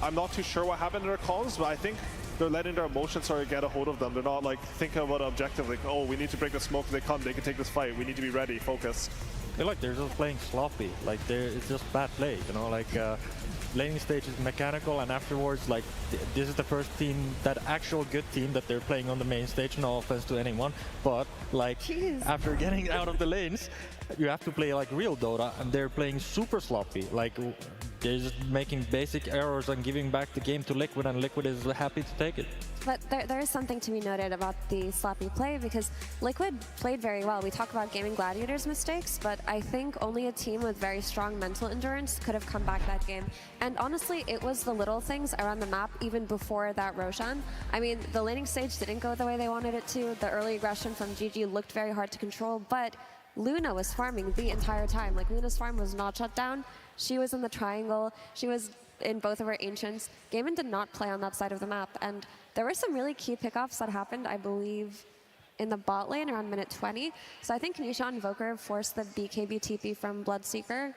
I'm not too sure what happened in their comms, but I think they're letting their emotions sort of get a hold of them. They're not like thinking about it objectively. Oh, we need to break the smoke. They come, they can take this fight. We need to be ready, focus. They're just playing sloppy. Like it's just bad play, you know. Like laning stage is mechanical, and afterwards, like this is the first team, that actual good team that they're playing on the main stage. No offense to anyone, but like after getting out of the lanes, you have to play like real Dota, and they're playing super sloppy. Like they're just making basic errors and giving back the game to Liquid, and Liquid is happy to take it. But there is something to be noted about the sloppy play, because Liquid played very well. We talk about Gaming Gladiators' mistakes, but I think only a team with very strong mental endurance could have come back that game. And honestly, it was the little things around the map even before that Roshan. I mean, the laning stage didn't go the way they wanted it to. The early aggression from GG looked very hard to control, but Luna was farming the entire time. Like, Luna's farm was not shut down. She was in the triangle. She was in both of her Ancients. Gaming did not play on that side of the map, and there were some really key pickoffs that happened, I believe, in the bot lane around minute 20. So I think Nisha and Voker forced the BKB TP from Bloodseeker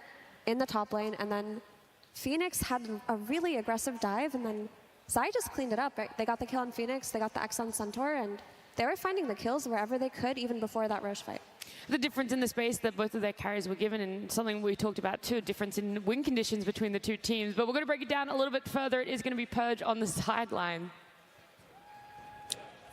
in the top lane, and then Phoenix had a really aggressive dive, and then Zai just cleaned it up. Right? They got the kill on Phoenix, they got the X on Centaur, and they were finding the kills wherever they could, even before that Roche fight. The difference in the space that both of their carries were given, and something we talked about too, a difference in win conditions between the two teams. But we're going to break it down a little bit further. It is going to be Purge on the sideline.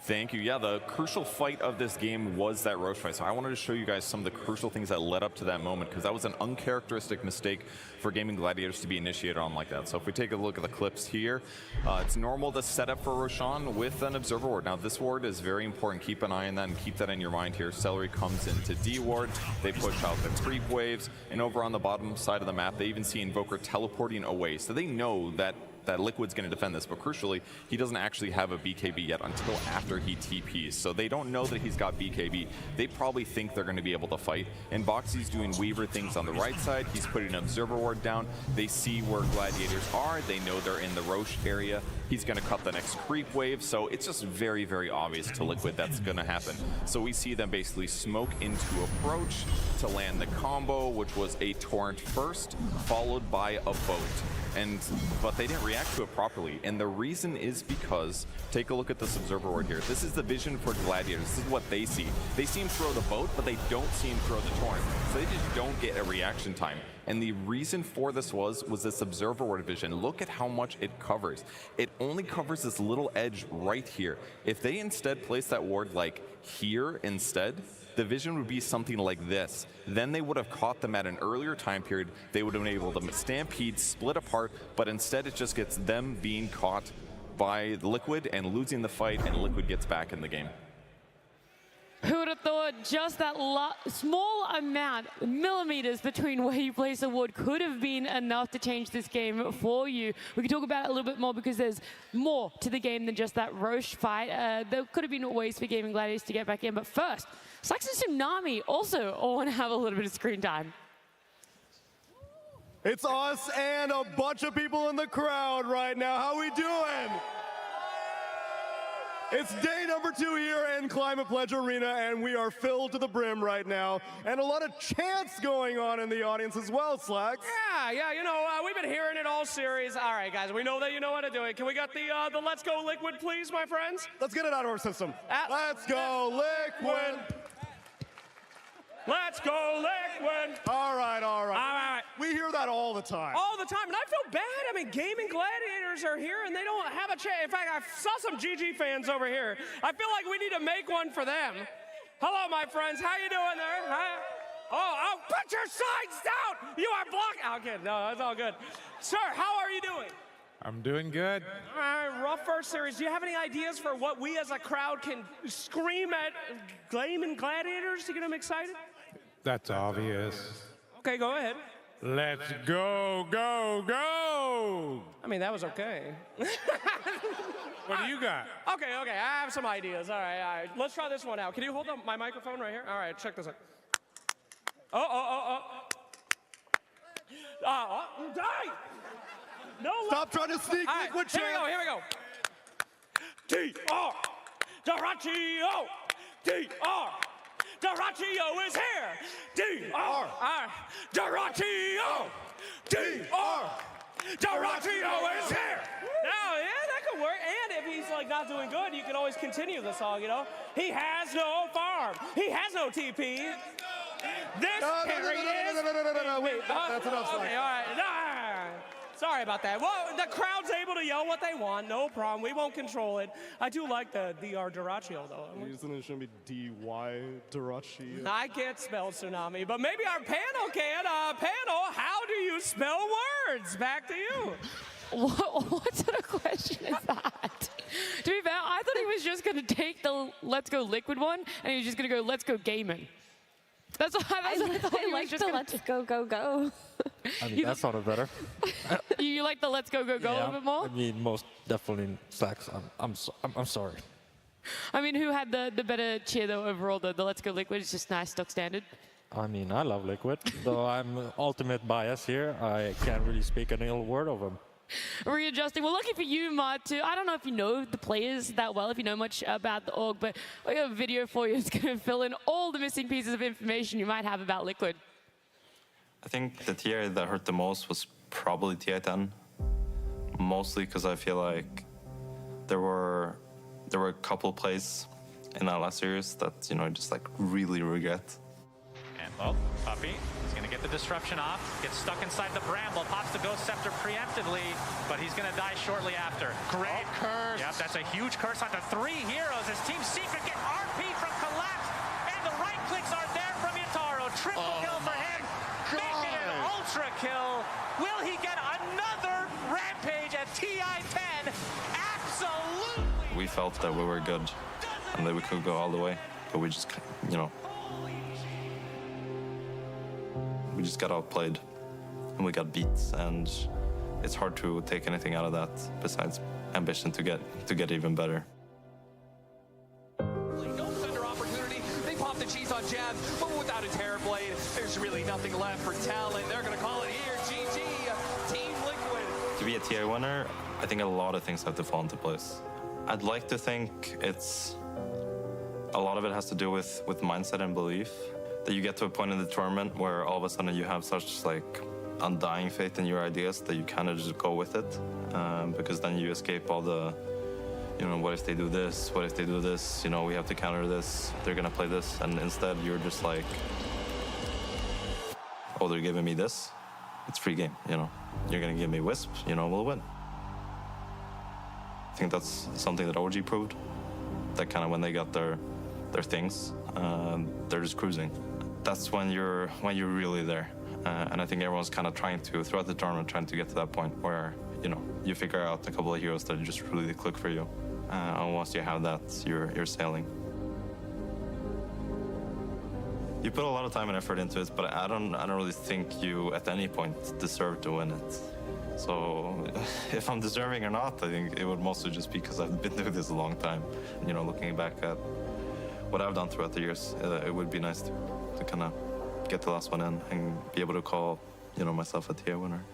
Thank you. Yeah, the crucial fight of this game was that Roche fight. So I wanted to show you guys some of the crucial things that led up to that moment, because that was an uncharacteristic mistake for Gaming Gladiators to be initiated on like that. So if we take a look at the clips here, it's normal to set up for Roshan with an Observer Ward. Now this ward is very important. Keep an eye on that and keep that in your mind here. Celery comes into D ward. They push out the creep waves. And over on the bottom side of the map, they even see Invoker teleporting away. So they know that Liquid's going to defend this, but crucially, he doesn't actually have a BKB yet until after he TPs. So they don't know that he's got BKB. They probably think they're going to be able to fight. And Boxy's doing Weaver things on the right side. He's putting an Observer Ward down. They see where Gladiators are. They know they're in the Roche area. He's going to cut the next creep wave. So it's just very, very obvious to Liquid that's going to happen. So we see them basically smoke into approach to land the combo, which was a Torrent first, followed by a boat. But they didn't react to it properly, and the reason is because, take a look at this Observer Ward here. This is the vision for Gladiators. This is what they see. They see him throw the boat, but they don't see him throw the Torrent. So they just don't get a reaction time. And the reason for this was this Observer Ward vision. Look at how much it covers. It only covers this little edge right here. If they instead place that ward like here instead, the vision would be something like this. Then they would have caught them at an earlier time period. They would have been able to stampede, split apart, but instead it just gets them being caught by Liquid and losing the fight, and Liquid gets back in the game. Who would have thought just that small amount, millimeters between where you place a ward could have been enough to change this game for you. We could talk about it a little bit more because there's more to the game than just that Roche fight. There could have been ways for Gaming Gladiators to get back in, but first, Slax and Tsunami also all want to have a little bit of screen time. It's us and a bunch of people in the crowd right now. How we doing? It's day number 2 here in Climate Pledge Arena, and we are filled to the brim right now. And a lot of chants going on in the audience as well, Slax. Yeah, you know, we've been hearing it all series. All right, guys, we know that you know how to do it. Can we get the Let's Go Liquid, please, my friends? Let's get it out of our system. Let's go Liquid. Let's go Liquid. All right. We hear that all the time. All the time, and I feel bad. I mean, Gaming Gladiators are here, and they don't have a chance. In fact, I saw some GG fans over here. I feel like we need to make one for them. Hello, my friends. How you doing there? Hi. Oh, put your signs down! You are blocking. Okay, no, that's all good. Sir, how are you doing? I'm doing good. All right, rough first series. Do you have any ideas for what we as a crowd can scream at Gaming Gladiators to get them excited? That's obvious. Okay, go ahead. Let's go, go, go! I mean, that was okay. What do you got? Okay, I have some ideas. All right. Let's try this one out. Can you hold up my microphone right here? All right, check this out. Die! No. Stop trying to sneak Liquid champ. Here we go. DR! Doraccio! DR! Doraccio is here! DR! Doraccio! DR! Doraccio is here! Now, yeah, that could work. And if he's like not doing good, you can always continue the song, you know? He has no farm. He has no TP. This carry is... No, wait, that's enough. Okay, all right. Sorry about that. Well, the crowd's able to yell what they want. No problem. We won't control it. I do like the DR Doraccio, though. Isn't it should be D-Y Doraccio? I can't spell Tsunami, but maybe our panel can. Panel, how do you spell words? Back to you. What sort of question is that? To be fair, I thought he was just going to take the Let's Go Liquid one, and he was just going to go Let's Go Gaming. That's what I thought he was just Let's Go, go, go. I mean, that sounded better. You like the Let's Go, go, go a little bit more? I mean, most definitely Slax. I'm sorry. I mean, who had the better cheer, though, overall? The Let's Go Liquid is just nice, stock standard. I mean, I love Liquid, though I'm ultimate bias here. I can't really speak an ill word of him. Readjusting. Well, lucky for you, Mart, too. I don't know if you know the players that well, if you know much about the org, but we have a video for you that's going to fill in all the missing pieces of information you might have about Liquid. I think the tier that hurt the most was probably TI-10, mostly because I feel like there were a couple plays in that last series that, you know, just like really regret. And Oh, Puppey is going to get the disruption off, gets stuck inside the bramble, pops the Ghost Scepter preemptively, but he's going to die shortly after. Great curse. Yep, that's a huge curse onto 3 heroes as Team Secret get RP from Collapse, and the right clicks are there from Yataro. Triple kill for him, making an ultra kill. Will he get another Rampage at TI-10? Absolutely. We felt that we were good and that we could go all the way, but we just, you know, we just got outplayed and we got beat, and it's hard to take anything out of that besides ambition to get even better. No defender opportunity. They pop the cheese on jab, but without a Terrorblade, there's really nothing left for Talon. They're going to call it here. GG, Team Liquid. To be a TI winner, I think a lot of things have to fall into place. I'd like to think a lot of it has to do with mindset and belief. That you get to a point in the tournament where all of a sudden you have such like undying faith in your ideas that you kind of just go with it, because then you escape all the, you know, what if they do this? What if they do this? You know, we have to counter this. They're gonna play this, and instead you're just like, oh, they're giving me this. It's free game. You know, you're gonna give me Wisp. You know, we'll win. I think that's something that OG proved. That kind of when they got their things, they're just cruising. That's when you're really there. And I think everyone's kind of trying to, throughout the tournament, trying to get to that point where, you know, you figure out a couple of heroes that just really click for you. And once you have that, you're sailing. You put a lot of time and effort into it, but I don't really think you at any point deserve to win it. So if I'm deserving or not, I think it would mostly just be because I've been doing this a long time. You know, looking back at what I've done throughout the years, it would be nice to kind of get the last one in and be able to call, you know, myself a TI winner.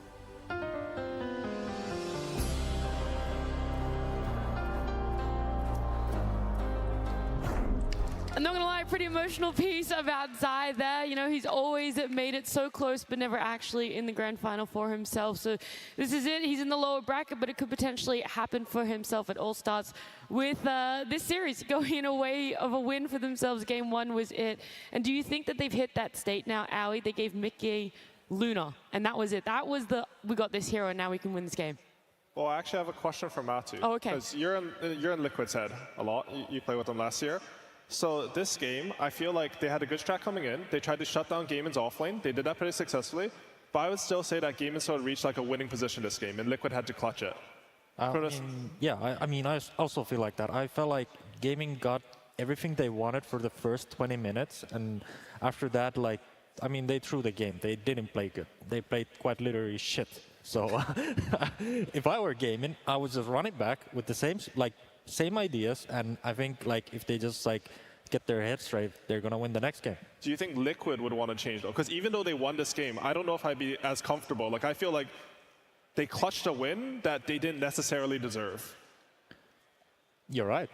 I'm not gonna lie, pretty emotional piece about Zai there. You know, he's always made it so close, but never actually in the grand final for himself. So this is it. He's in the lower bracket, but it could potentially happen for himself. It all starts with this series going in a way of a win for themselves. Game 1 was it. And do you think that they've hit that state now, Owie? They gave Mickey Luna, and that was it. That was we got this hero, and now we can win this game. Well, I actually have a question for Matu. Oh, okay. Because you're in Liquid's head a lot. You played with them last year. So this game, I feel like they had a good strat coming in. They tried to shut down Gaimin's offlane. They did that pretty successfully. But I would still say that Gaimin sort of reached like a winning position this game, and Liquid had to clutch it. I mean, I also feel like that. I felt like Gaming got everything they wanted for the first 20 minutes, and after that, like, I mean, they threw the game. They didn't play good. They played quite literally shit. So if I were Gaming, I would just run it back with the same ideas, and I think like if they just like get their heads straight, they're gonna win the next game. Do you think Liquid would want to change though? Because even though they won this game, I don't know if I'd be as comfortable. Like I feel like they clutched a win that they didn't necessarily deserve. You're right.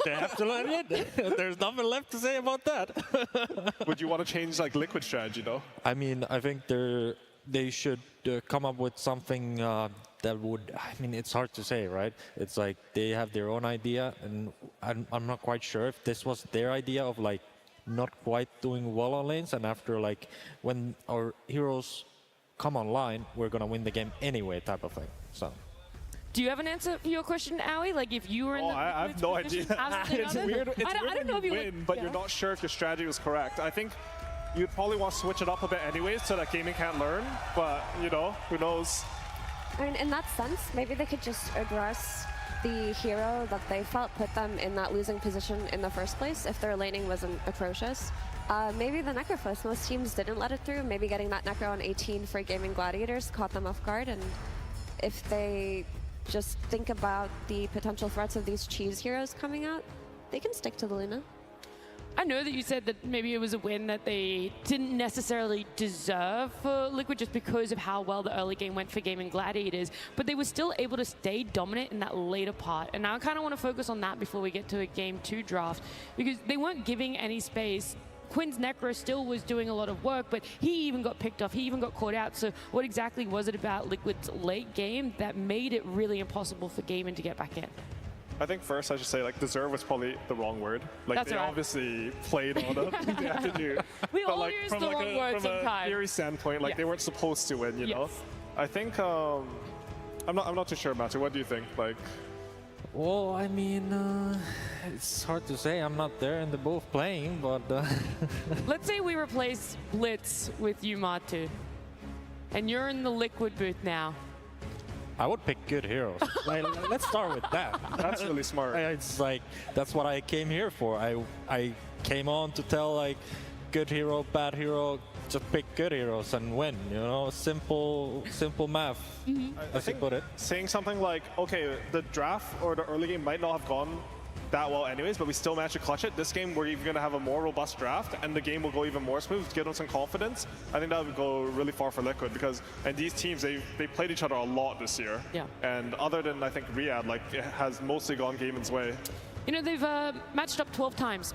They absolutely did. There's nothing left to say about that. Would you want to change like Liquid strategy though? I mean, I think they should come up with something that would, I mean, it's hard to say, right? It's like they have their own idea, and I'm not quite sure if this was their idea of like not quite doing well on lanes, and after like when our heroes come online, we're gonna win the game anyway type of thing. So. Do you have an answer for your question, Owie? Like if you were in the I have no idea. It's weird. It's I weird don't know when you win, but you're not sure if your strategy was correct. I think you'd probably want to switch it up a bit anyways so that Gaming can't learn, but you know, who knows? I mean, in that sense, maybe they could just address the hero that they felt put them in that losing position in the first place if their laning wasn't atrocious. Maybe the Necro Fist, most teams didn't let it through. Maybe getting that Necro on 18 for Gaming Gladiators caught them off guard, and if they just think about the potential threats of these cheese heroes coming out, they can stick to the Luna. I know that you said that maybe it was a win that they didn't necessarily deserve for Liquid just because of how well the early game went for Gaming Gladiators, but they were still able to stay dominant in that later part. And now I kind of want to focus on that before we get to a Game 2 draft, because they weren't giving any space. Quinn's Necro still was doing a lot of work, but he even got picked off, he even got caught out. So what exactly was it about Liquid's late game that made it really impossible for Gaming to get back in? I think first I should say like deserve was probably the wrong word. Like That's they right. obviously played all the things they had to do. We but all like use from the like wrong word from a sometimes. theory standpoint, like they Yes. weren't supposed to win, you know. Yes. I think I'm not too sure, Matthew. What do you think? Like, Well, I mean, it's hard to say. I'm not there and they're both playing, but Let's say we replace Blitz with you, Matu. And you're in the Liquid booth now. I would pick good heroes. Like, let's start with that. That's really smart. It's like that's what I came here for. I came on to tell like good hero, bad hero. Just pick good heroes and win. You know, simple math. I think put it. saying something like, okay, the draft or the early game might not have gone that well anyways, but we still managed to clutch it. This game, we're even going to have a more robust draft, and the game will go even more smooth to give them some confidence. I think that would go really far for Liquid because, and these teams, they played each other a lot this year. Yeah. And other than, I think, Riyadh, like, it has mostly gone Gaimin's way. You know, they've matched up 12 times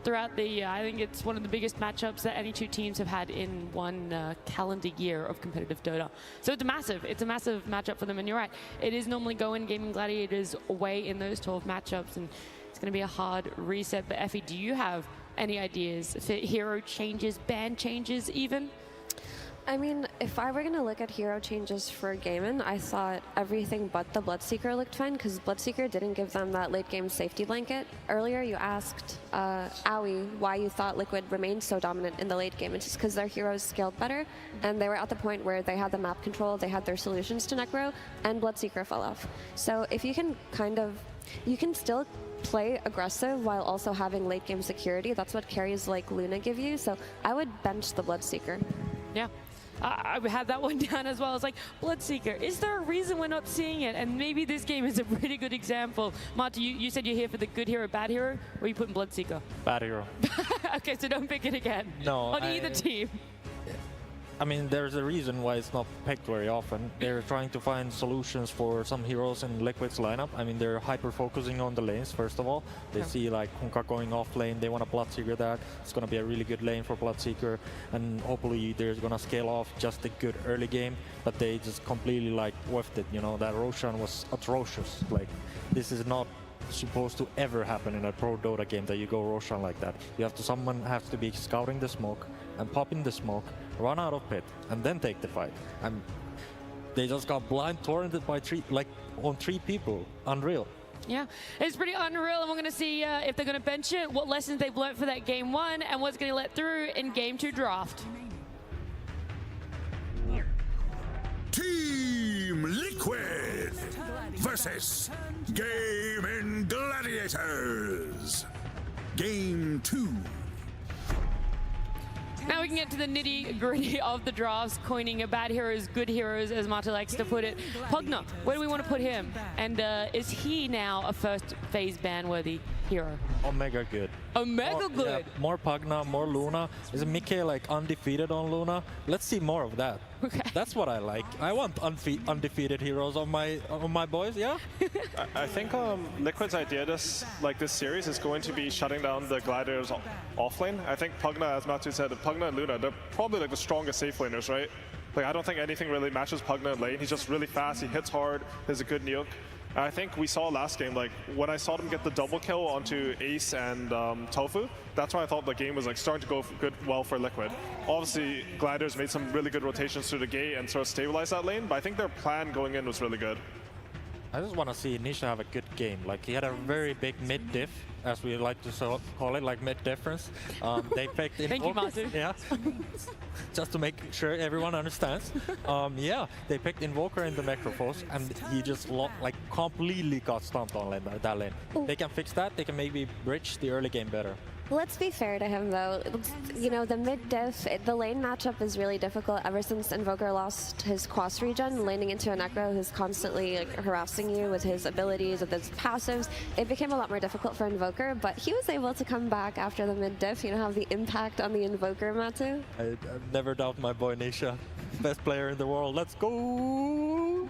throughout the year. I think it's one of the biggest matchups that any two teams have had in one calendar year of competitive Dota. So it's a massive matchup for them. And you're right, it is normally going Gaming Gladiators away in those 12 matchups, and it's going to be a hard reset. But Effie, do you have any ideas for hero changes, ban changes even? I mean, if I were going to look at hero changes for Gaimin, I thought everything but the Bloodseeker looked fine, because Bloodseeker didn't give them that late-game safety blanket. Earlier, you asked Aoi why you thought Liquid remained so dominant in the late game. It's just because their heroes scaled better, and they were at the point where they had the map control, they had their solutions to Necro, and Bloodseeker fell off. So if you can you can still play aggressive while also having late-game security. That's what carries like Luna give you, so I would bench the Bloodseeker. Yeah. I had that one down as well. It's like, Bloodseeker, is there a reason we're not seeing it? And maybe this game is a pretty good example. Marta, you said you're here for the good hero, bad hero? Or are you putting Bloodseeker? Bad hero. Okay, so don't pick it again. No. On either team. I mean, there's a reason why it's not picked very often. They're trying to find solutions for some heroes in Liquid's lineup. I mean, they're hyper-focusing on the lanes, first of all. They see, like, Honka going off lane. They want to Bloodseeker that. It's going to be a really good lane for Bloodseeker. And hopefully they're going to scale off just a good early game. But they just completely, like, whiffed it. You know, that Roshan was atrocious. Like, this is not supposed to ever happen in a pro Dota game that you go Roshan like that. Someone has to be scouting the smoke and popping the smoke, run out of pit, and then take the fight. And they just got blind torrented by three people. Unreal. Yeah, it's pretty unreal, and we're going to see if they're going to bench it, what lessons they've learned for that game one, and what's going to let through in game 2 draft. Team Liquid versus Gaming Gladiators. Game 2. Now we can get to the nitty-gritty of the drafts, coining bad heroes, good heroes, as Marta likes to put it. Pugna, where do we want to put him? And is he now a first phase ban-worthy hero? Omega good. Omega good? Yeah, more Pugna, more Luna. Is Mickey like undefeated on Luna? Let's see more of that. Okay. That's what I like. I want undefeated heroes on my boys, yeah? I think Liquid's idea this series is going to be shutting down the Gladiators offlane. I think Pugna, as Matsu said, Pugna and Luna, they're probably like the strongest safe laners, right? Like, I don't think anything really matches Pugna in lane. He's just really fast, he hits hard, has a good nuke. And I think we saw last game, like, when I saw them get the double kill onto Ace and Tofu, that's when I thought the game was like starting to go well for Liquid. Obviously, Gladiators made some really good rotations through the gate and sort of stabilized that lane, but I think their plan going in was really good. I just want to see Nisha have a good game. Like, he had a very big mid diff, as we like to call it, like mid difference. They picked Thank you, Mazu. Yeah, just to make sure everyone understands. Yeah, they picked Invoker in the Necrophos, and he just completely got stomped on that lane. They can fix that. They can maybe bridge the early game better. Let's be fair to him, though. You know, the mid-diff, the lane matchup is really difficult ever since Invoker lost his Quas regen, laning into a Necro who's constantly harassing you with his abilities, with his passives. It became a lot more difficult for Invoker, but he was able to come back after the mid-diff, have the impact on the Invoker, Matsu. I never doubt my boy Nisha. Best player in the world. Let's go!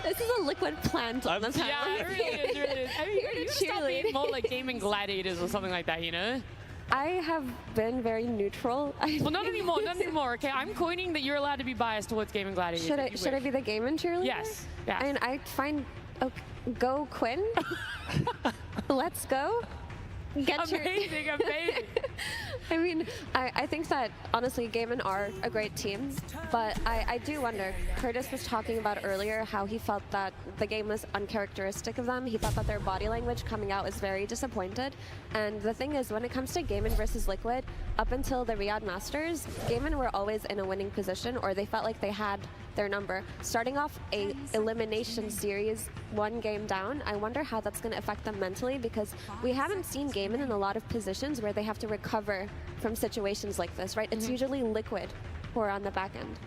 This is a Liquid plant on the timeline. Yeah, it really is. Really is. I mean, you stop being more like Gaming Gladiators or something like that, you know? I have been very neutral. Well, not anymore, not anymore, okay? I'm coining that you're allowed to be biased towards Gaming Gladiators. Should I be the Gaming cheerleader? Yes. I mean, I find Okay, go Quinn. Let's go. Amazing, amazing. I mean, I think that honestly, Gaimin are a great team, but I do wonder. Curtis was talking about earlier how he felt that the game was uncharacteristic of them. He thought that their body language coming out was very disappointed. And the thing is, when it comes to Gaimin versus Liquid, up until the Riyadh Masters, Gaimin were always in a winning position, or they felt like they had their number. Starting off a elimination series, 1 game down, I wonder how that's going to affect them mentally, because we haven't seen Gaimin in a lot of positions where they have to recover from situations like this, right? It's usually Liquid who are on the back end.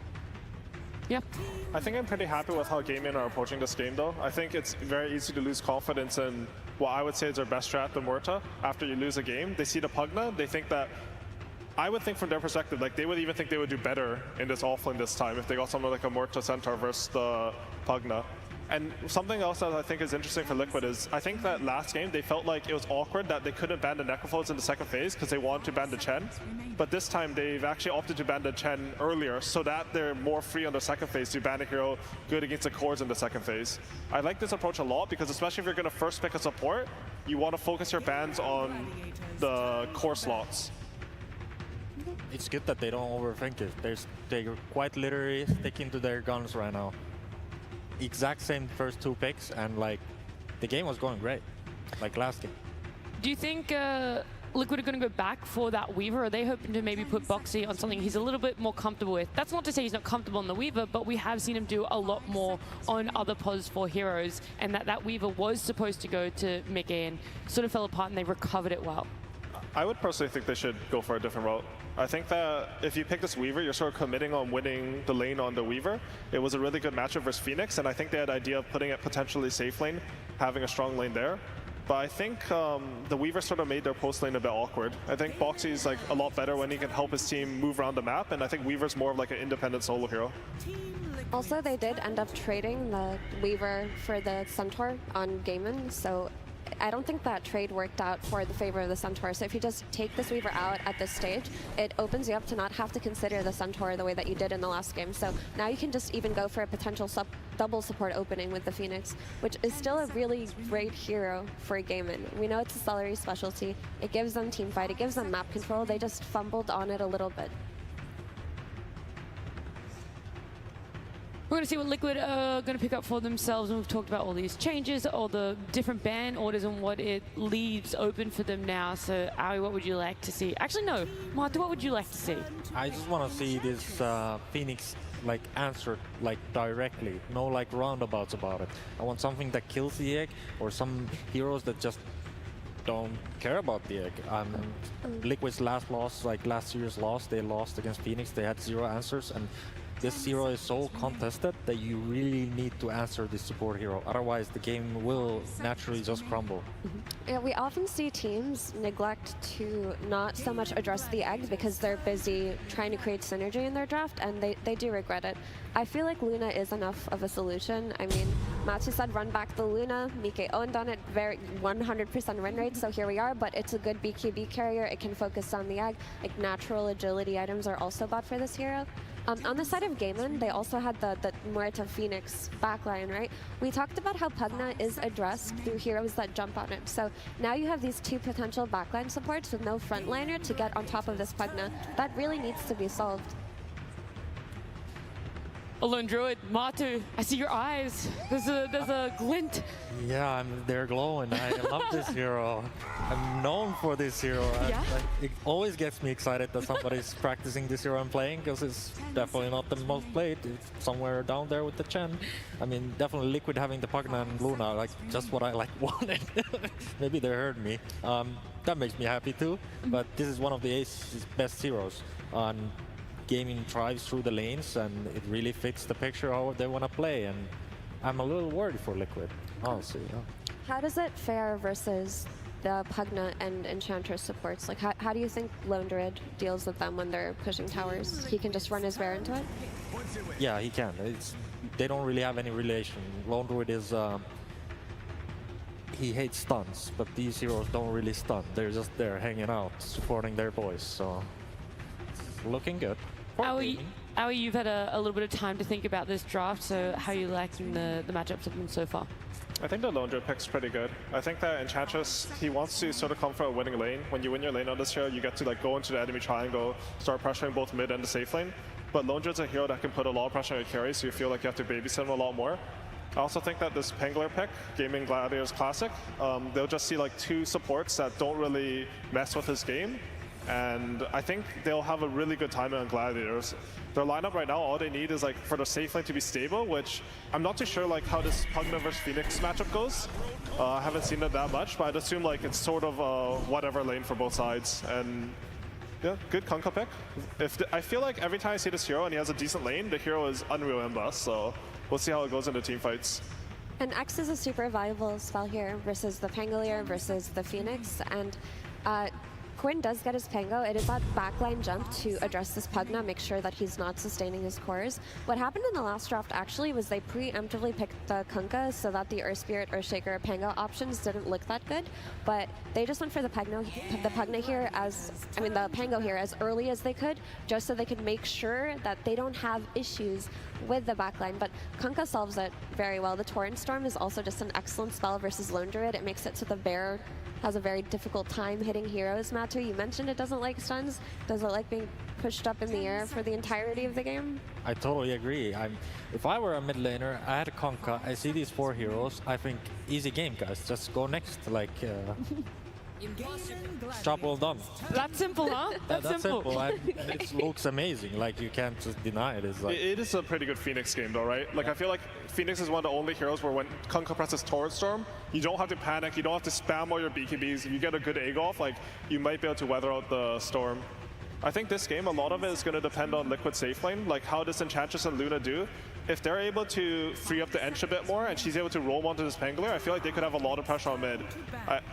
Yep. I think I'm pretty happy with how Gaimin are approaching this game, though. I think it's very easy to lose confidence in what I would say is their best strat, the Murta. After you lose a game, they see the Pugna, they think that, I would think from their perspective, like they would even think they would do better in this offlane this time if they got something like a Murta Centaur versus the Pugna. And something else that I think is interesting for Liquid is, I think that last game they felt like it was awkward that they couldn't ban the Necrophodes in the second phase because they wanted to ban the Chen. But this time they've actually opted to ban the Chen earlier so that they're more free on the second phase to ban a hero good against the cores in the second phase. I like this approach a lot because especially if you're going to first pick a support, you want to focus your bans on the core slots. It's good that they don't overthink it. They're quite literally sticking to their guns right now. Exact same first 2 picks, and like the game was going great, like last game. Do you think Liquid are going to go back for that Weaver? Or are they hoping to maybe put Boxy on something he's a little bit more comfortable with? That's not to say he's not comfortable on the Weaver, but we have seen him do a lot more on other pos for heroes, and that Weaver was supposed to go to Mega and sort of fell apart, and they recovered it well. I would personally think they should go for a different route. I think that if you pick this Weaver, you're sort of committing on winning the lane on the Weaver. It was a really good matchup versus Phoenix, and I think they had the idea of putting it potentially safe lane, having a strong lane there. But I think the Weaver sort of made their post lane a bit awkward. I think Boxy's like a lot better when he can help his team move around the map, and I think Weaver's more of like an independent solo hero. Also, they did end up trading the Weaver for the Centaur on Gaimin, so I don't think that trade worked out for the favor of the Centaur. So if you just take this Weaver out at this stage, it opens you up to not have to consider the Centaur the way that you did in the last game. So now you can just even go for a potential double support opening with the Phoenix, which is still a really great hero for Gaimin. We know it's a Celery specialty. It gives them team fight. It gives them map control. They just fumbled on it a little bit. We're going to see what Liquid are going to pick up for themselves, and we've talked about all these changes, all the different ban orders and what it leaves open for them now. So, Aoi, what would you like to see? Actually, no. Marta, what would you like to see? I just want to see this Phoenix like answered like directly, no like roundabouts about it. I want something that kills the egg, or some heroes that just don't care about the egg. Liquid's last loss, like last year's loss, they lost against Phoenix. They had 0 answers, and this hero is so contested that you really need to answer this support hero. Otherwise, the game will naturally just crumble. Yeah, we often see teams neglect to not so much address the egg because they're busy trying to create synergy in their draft, and they do regret it. I feel like Luna is enough of a solution. I mean, Matsu said run back the Luna. Mike owned on it, very 100% win rate, so here we are, but it's a good BKB carrier. It can focus on the egg. Like, natural agility items are also bought for this hero. On the side of Gaimin, they also had the Muerta Phoenix backline, right? We talked about how Pugna is addressed through heroes that jump on it. So now you have these 2 potential backline supports with no frontliner to get on top of this Pugna. That really needs to be solved. Alone Druid, Matu, I see your eyes. There's a glint. Yeah, they're glowing. I love this hero. I'm known for this hero. Yeah? It always gets me excited that somebody's practicing this hero I'm playing, because it's definitely not the most played. It's somewhere down there with the Chen. I mean, definitely Liquid having the Pugna and Luna, like just what I wanted. Maybe they heard me. That makes me happy too. But this is one of the Ace's best heroes. Gaming thrives through the lanes, and it really fits the picture how they want to play, and I'm a little worried for Liquid, honestly. Yeah. How does it fare versus the Pugna and Enchantress supports? Like, how do you think Lone Druid deals with them when they're pushing towers? He can just run his bear into it? Yeah, he can. They don't really have any relation. Lone Druid is... he hates stuns, but these heroes don't really stun. They're just there hanging out, supporting their boys, so... looking good. Aoi, Aoi, you've had a little bit of time to think about this draft, so how are you liking the matchups have been so far? I think the Londra pick's pretty good. I think that Enchantress, he wants to sort of come for a winning lane. When you win your lane on this hero, you get to like go into the enemy triangle, start pressuring both mid and the safe lane. But Londra's a hero that can put a lot of pressure on your carry, so you feel like you have to babysit him a lot more. I also think that this Pangler pick, Gaming Gladiators Classic, they'll just see like 2 supports that don't really mess with his game. And I think they'll have a really good time on Gladiators. Their lineup right now, all they need is like for the safe lane to be stable, which I'm not too sure like how this Pugna versus Phoenix matchup goes. I haven't seen it that much, but I'd assume like it's sort of whatever lane for both sides. And yeah, good Kunkka pick. I feel like every time I see this hero and he has a decent lane, the hero is Unreal Imbus, so we'll see how it goes in the team fights. And X is a super valuable spell here versus the Pangolier versus the Phoenix. And Quinn does get his Pango. It is that backline jump to address this Pugna, make sure that he's not sustaining his cores. What happened in the last draft actually was they preemptively picked the Kunkka so that the Earth Spirit, Earthshaker, Pango options didn't look that good. But they just went for the Pango here the Pango here as early as they could, just so they could make sure that they don't have issues with the backline. But Kunkka solves it very well. The Torrent Storm is also just an excellent spell versus Lone Druid. It makes it so the bear has a very difficult time hitting heroes. Matu, you mentioned it doesn't like stuns. Does it like being pushed up in the air for the entirety of the game? I totally agree. If I were a mid laner, I had a Kunkka, I see these 4 heroes, I think easy game, guys. Just go next. Like, job well done. That's simple, huh? That's simple. And it looks amazing. Like, you can't just deny it. It's like it is a pretty good Phoenix game though, right? Like, I feel like Phoenix is one of the only heroes where when Kunkka presses Torrent Storm, you don't have to panic, you don't have to spam all your BKBs. If you get a good egg off, like, you might be able to weather out the storm. I think this game, a lot of it is going to depend on Liquid safe lane, like how does Enchantress and Luna do. If they're able to free up the Ench a bit more and she's able to roam onto this Pangolier, I feel like they could have a lot of pressure on mid.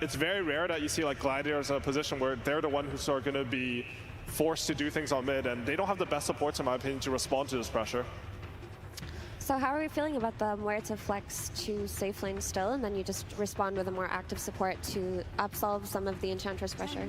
It's very rare that you see like Gladiators in a position where they're the one who's sort of going to be forced to do things on mid, and they don't have the best supports in my opinion to respond to this pressure. So how are we feeling about the Muerta flex to safe lane still, and then you just respond with a more active support to absolve some of the Enchantress pressure?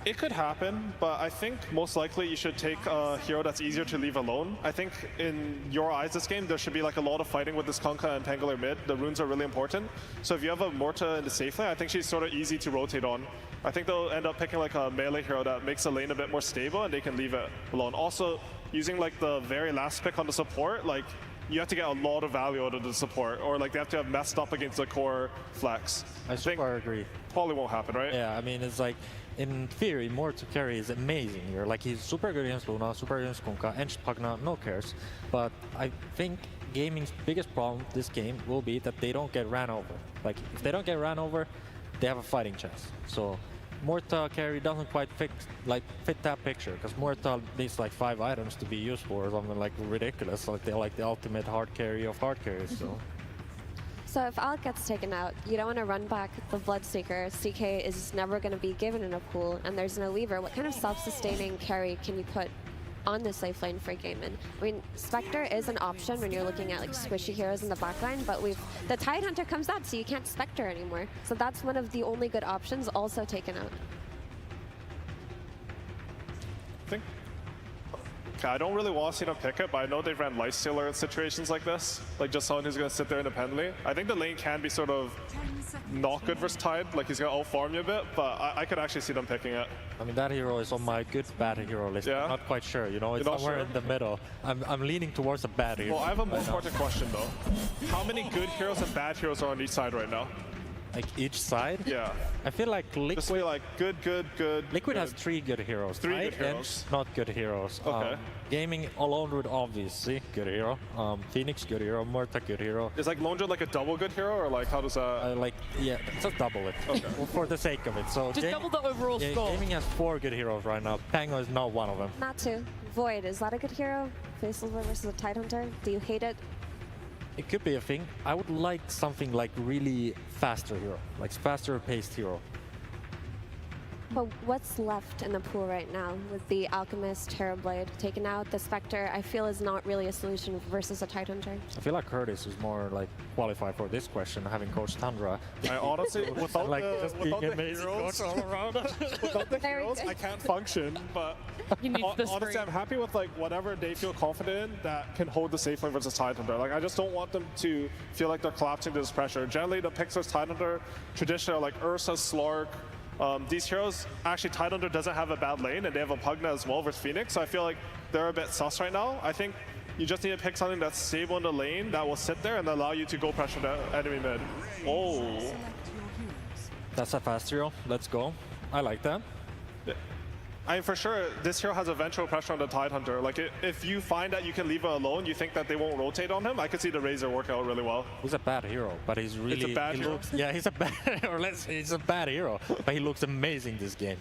It could happen, but I think most likely you should take a hero that's easier to leave alone. I think in your eyes this game, there should be like a lot of fighting with this Kunkka and Pangolier mid. The runes are really important. So if you have a Muerta in the safe lane, I think she's sort of easy to rotate on. I think they'll end up picking like a melee hero that makes the lane a bit more stable and they can leave it alone. Also, using like the very last pick on the support, like you have to get a lot of value out of the support, or like they have to have messed up against the core flex. I super agree. Probably won't happen, right? Yeah, I mean, it's like, in theory, Muerta carry is amazing here. Like, he's super good against Luna, super good against Kunkka, and Pugna, no cares. But I think Gaming's biggest problem this game will be that they don't get ran over. Like, if they don't get ran over, they have a fighting chance. So Muerta carry doesn't quite fit that picture, because Muerta needs like 5 items to be useful or something like ridiculous. Like, they're like the ultimate hard carry of hard carries. So. So if Alec gets taken out, you don't want to run back the Bloodseeker. CK is never going to be given in a pool, and there's no Weaver. What kind of self-sustaining carry can you put on the safe lane for Gaimin? I mean, Spectre is an option when you're looking at like squishy heroes in the backline, but the Tidehunter comes out, so you can't Spectre anymore. So that's one of the only good options also taken out. I don't really want to see them pick it, but I know they've ran Lifestealer in situations like this. Like just someone who's going to sit there independently. I think the lane can be sort of not good versus Tide. Like he's going to out-farm you a bit, but I could actually see them picking it. I mean, that hero is on my good bad hero list. Yeah? I'm not quite sure, you know, it's somewhere in the middle. I'm leaning towards a bad hero. Well, I have a more important question though. How many good heroes and bad heroes are on each side right now? Like each side? Yeah. I feel like Liquid... Just like good. Liquid has 3 good heroes. 3 good heroes. Not good heroes. Okay. Gaming Alone Druid, obviously, good hero. Phoenix, good hero. Muerta, good hero. Is like Lone Druid like a double good hero, or like how does that... yeah, just double it. Okay. For the sake of it. So just double the overall score. Gaming has 4 good heroes right now. Pango is not one of them. Matu, Void, is that a good hero? Faceless versus a Tidehunter? Do you hate it? It could be a thing. I would like something like really faster hero, like faster paced hero. But what's left in the pool right now with the Alchemist, Terrorblade taken out? The Spectre, I feel, is not really a solution versus a Tidehunter. I feel like Curtis is more like qualified for this question, having coached Tundra. I honestly, without like the, just without being the amazing heroes, coach all around. without the heroes, I can't function. But honestly, I'm happy with like whatever they feel confident in that can hold the safe lane versus Tidehunter. Like I just don't want them to feel like they're collapsing to this pressure. Generally, the picks versus Tidehunter traditionally are like Ursa, Slark. These heroes, actually Tidehunter doesn't have a bad lane, and they have a Pugna as well versus Phoenix, so I feel like they're a bit sus right now. I think you just need to pick something that's stable in the lane that will sit there and allow you to go pressure the enemy mid. Oh. That's a fast hero. Let's go. I like that. I mean, for sure, this hero has eventual pressure on the Tidehunter. Like, if you find that you can leave it alone, you think that they won't rotate on him, I could see the Razor work out really well. He's a bad hero, but he's really... It's a bad hero? Yeah, he's a bad... or let's say he's a bad hero, but he looks amazing this game.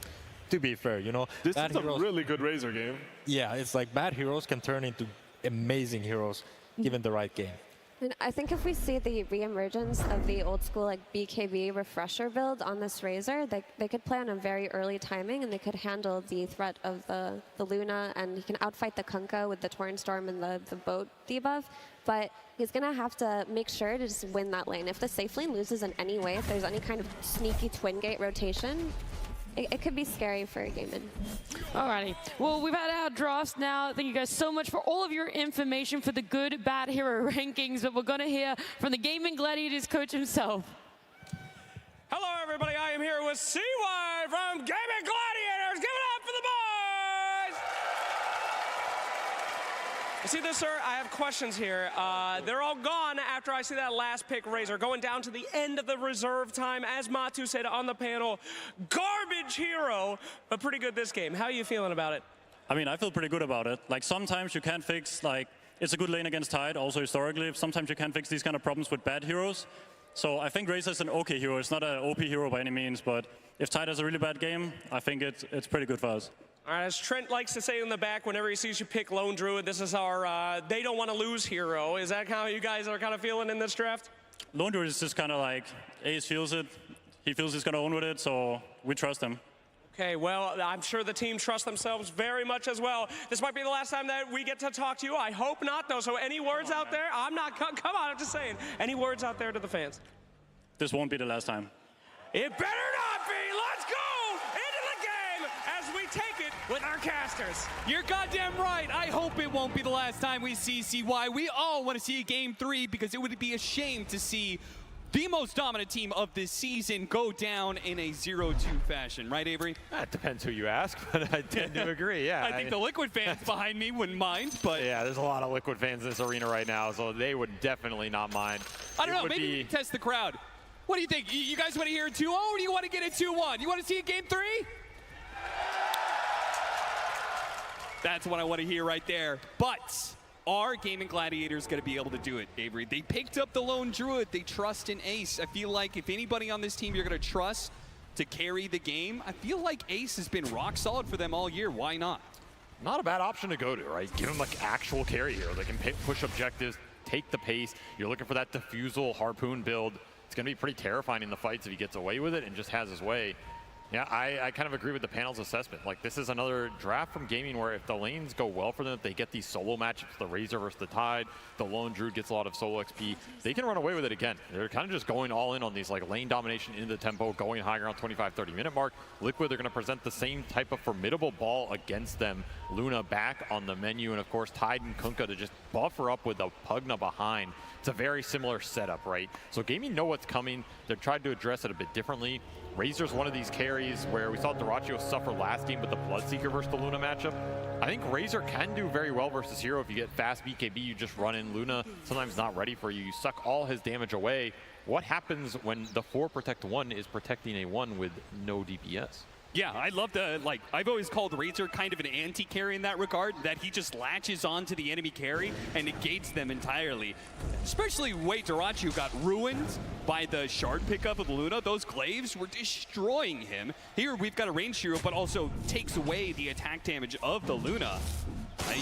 To be fair, you know... This is a really good Razor game. Yeah, it's like bad heroes can turn into amazing heroes given the right game. And I think if we see the re-emergence of the old school like BKB refresher build on this Razor, they could play on a very early timing and they could handle the threat of the Luna, and he can outfight the Kunkka with the Torrent Storm and the boat debuff. But he's going to have to make sure to just win that lane. If the safe lane loses in any way, if there's any kind of sneaky twin gate rotation, it could be scary for a Gaimin. Alrighty. Well, we've had our drafts now. Thank you guys so much for all of your information for the good, bad hero rankings. But we're going to hear from the Gaming Gladiators coach himself. Hello, everybody. I am here with CY from Gaming Gladiators. Give it up for the boys! You see this, sir? I have questions here. They're all gone after I see that last pick, Razor, going down to the end of the reserve time. As Matu said on the panel, garbage hero, but pretty good this game. How are you feeling about it? I mean, I feel pretty good about it. Like, sometimes you can't fix, like, it's a good lane against Tide, also historically. Sometimes you can't fix these kind of problems with bad heroes. So I think Razor's an okay hero. It's not an OP hero by any means, but if Tide has a really bad game, I think it's pretty good for us. All right, as Trent likes to say in the back, whenever he sees you pick Lone Druid, this is our they don't want to lose hero. Is that how you guys are kind of feeling in this draft? Lone Druid is just kind of like, Ace feels it. He feels he's going to own with it, so we trust him. Okay, well, I'm sure the team trusts themselves very much as well. This might be the last time that we get to talk to you. I hope not, though. So any words out there? I'm not, come on, I'm just saying. Any words out there to the fans? This won't be the last time. It better not be. Let's go into the game as we take it with our casters. You're goddamn right. I hope it won't be the last time we see CY. We all want to see Game 3 because it would be a shame to see the most dominant team of this season go down in a 0-2 fashion. Right, Avery? That depends who you ask, but I tend to agree, yeah. I think the Liquid fans behind me wouldn't mind, but... Yeah, there's a lot of Liquid fans in this arena right now, so they would definitely not mind. I don't know, maybe we can test the crowd. What do you think? You guys want to hear a 2-0 or do you want to get a 2-1? You want to see a Game 3? That's what I want to hear right there. But are Gaming Gladiators going to be able to do it, Avery? They picked up the Lone Druid. They trust in Ace. I feel like if anybody on this team you're going to trust to carry the game, I feel like Ace has been rock solid for them all year. Why not? Not a bad option to go to, right? Give him like actual carry here. They can push objectives, take the pace. You're looking for that Diffusal Harpoon build. It's going to be pretty terrifying in the fights if he gets away with it and just has his way. Yeah, I kind of agree with the panel's assessment. Like, this is another draft from Gaming where if the lanes go well for them, if they get these solo matchups, the Razor versus the Tide, the Lone Druid gets a lot of solo XP, they can run away with it again. They're kind of just going all in on these like lane domination into the tempo, going higher around 25-30 minute mark. Liquid, they're going to present the same type of formidable ball against them. Luna back on the menu, and of course Tide and Kunkka to just buffer up with the Pugna behind. It's a very similar setup, right? So Gaming know what's coming. They're trying to address it a bit differently. Razor's one of these carries where we saw Dyrachyo suffer last game with the Bloodseeker versus the Luna matchup. I think Razor can do very well versus Hero. If you get fast BKB, you just run in. Luna sometimes not ready for you. You suck all his damage away. What happens when the 4 protect 1 is protecting a 1 with no DPS? Yeah, I love the, like, I've always called Razor kind of an anti-carry in that regard, that he just latches onto the enemy carry and negates them entirely. Especially the way Dyrachyo got ruined by the shard pickup of Luna. Those glaives were destroying him. Here we've got a range hero, but also takes away the attack damage of the Luna.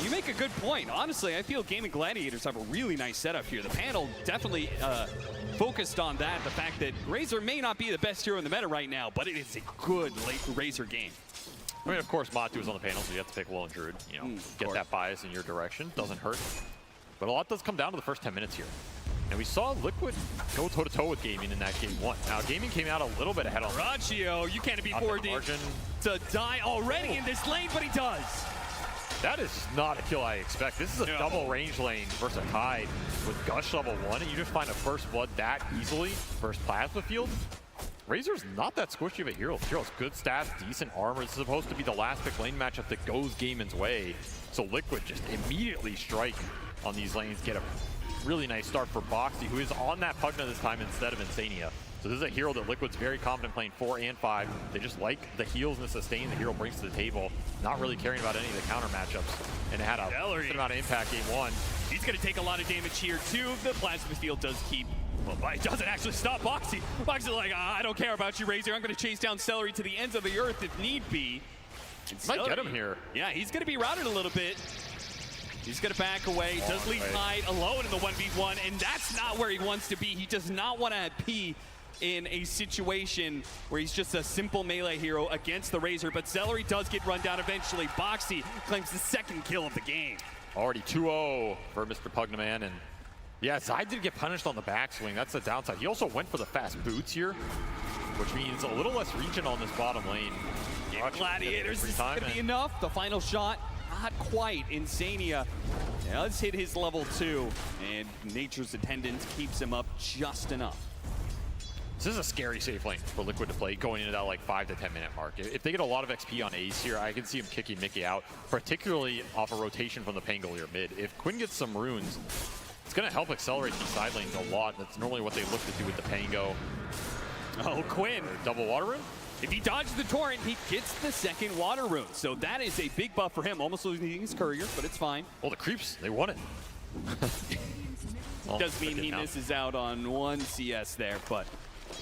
You make a good point. Honestly, I feel Gaming Gladiators have a really nice setup here. The panel definitely focused on that, the fact that Razor may not be the best hero in the meta right now, but it is a good late Razor game. I mean, of course, Matu is on the panel, so you have to pick Lone Druid. You know, get that bias in your direction. Doesn't hurt. But a lot does come down to the first 10 minutes here. And we saw Liquid go toe-to-toe with Gaming in that game 1. Now, Gaming came out a little bit ahead on Rachio, you can't be forward to die already in this lane, but he does. That is not a kill I expect. This is a double range lane versus a Tide with Gush level 1, and you just find a first blood that easily versus Plasma Field. Razor's not that squishy of a hero. Hero's good stats, decent armor. This is supposed to be the last pick lane matchup that goes Gaimin's way. So Liquid just immediately strike on these lanes, get a really nice start for Boxy, who is on that Pugna this time instead of Insania. So this is a hero that Liquid's very confident playing 4 and 5. They just like the heals and the sustain the hero brings to the table, not really caring about any of the counter matchups. And it had a decent amount of impact game 1. He's going to take a lot of damage here too. The Plasma Field does keep, well, it doesn't actually stop Boxy. Boxy's like, I don't care about you, Razor. I'm going to chase down Celery to the ends of the earth if need be. Might get him here. Yeah, he's going to be routed a little bit. He's going to back away. Does leave Tide alone in the 1v1, and that's not where he wants to be. He does not want to be in a situation where he's just a simple melee hero against the Razor, but Celery does get run down eventually. Boxy claims the second kill of the game. Already 2-0 for Mr. Pugnaman, and yeah, Zai did get punished on the backswing. That's the downside. He also went for the fast boots here, which means a little less region on this bottom lane. Gladiators, is going to be enough. The final shot, not quite. Insania does hit his level 2, and Nature's Attendance keeps him up just enough. This is a scary safe lane for Liquid to play going into that like 5 to 10 minute mark. If they get a lot of XP on Ace here, I can see him kicking Mickey out, particularly off a rotation from the Pangolier mid. If Quinn gets some runes, it's going to help accelerate these side lanes a lot. That's normally what they look to do with the Pango. Oh, Quinn. Double water rune? If he dodges the Torrent, he gets the second water rune. So that is a big buff for him. Almost losing his Courier, but it's fine. Well, the creeps, they won it. Does mean he misses out on 1 CS there, but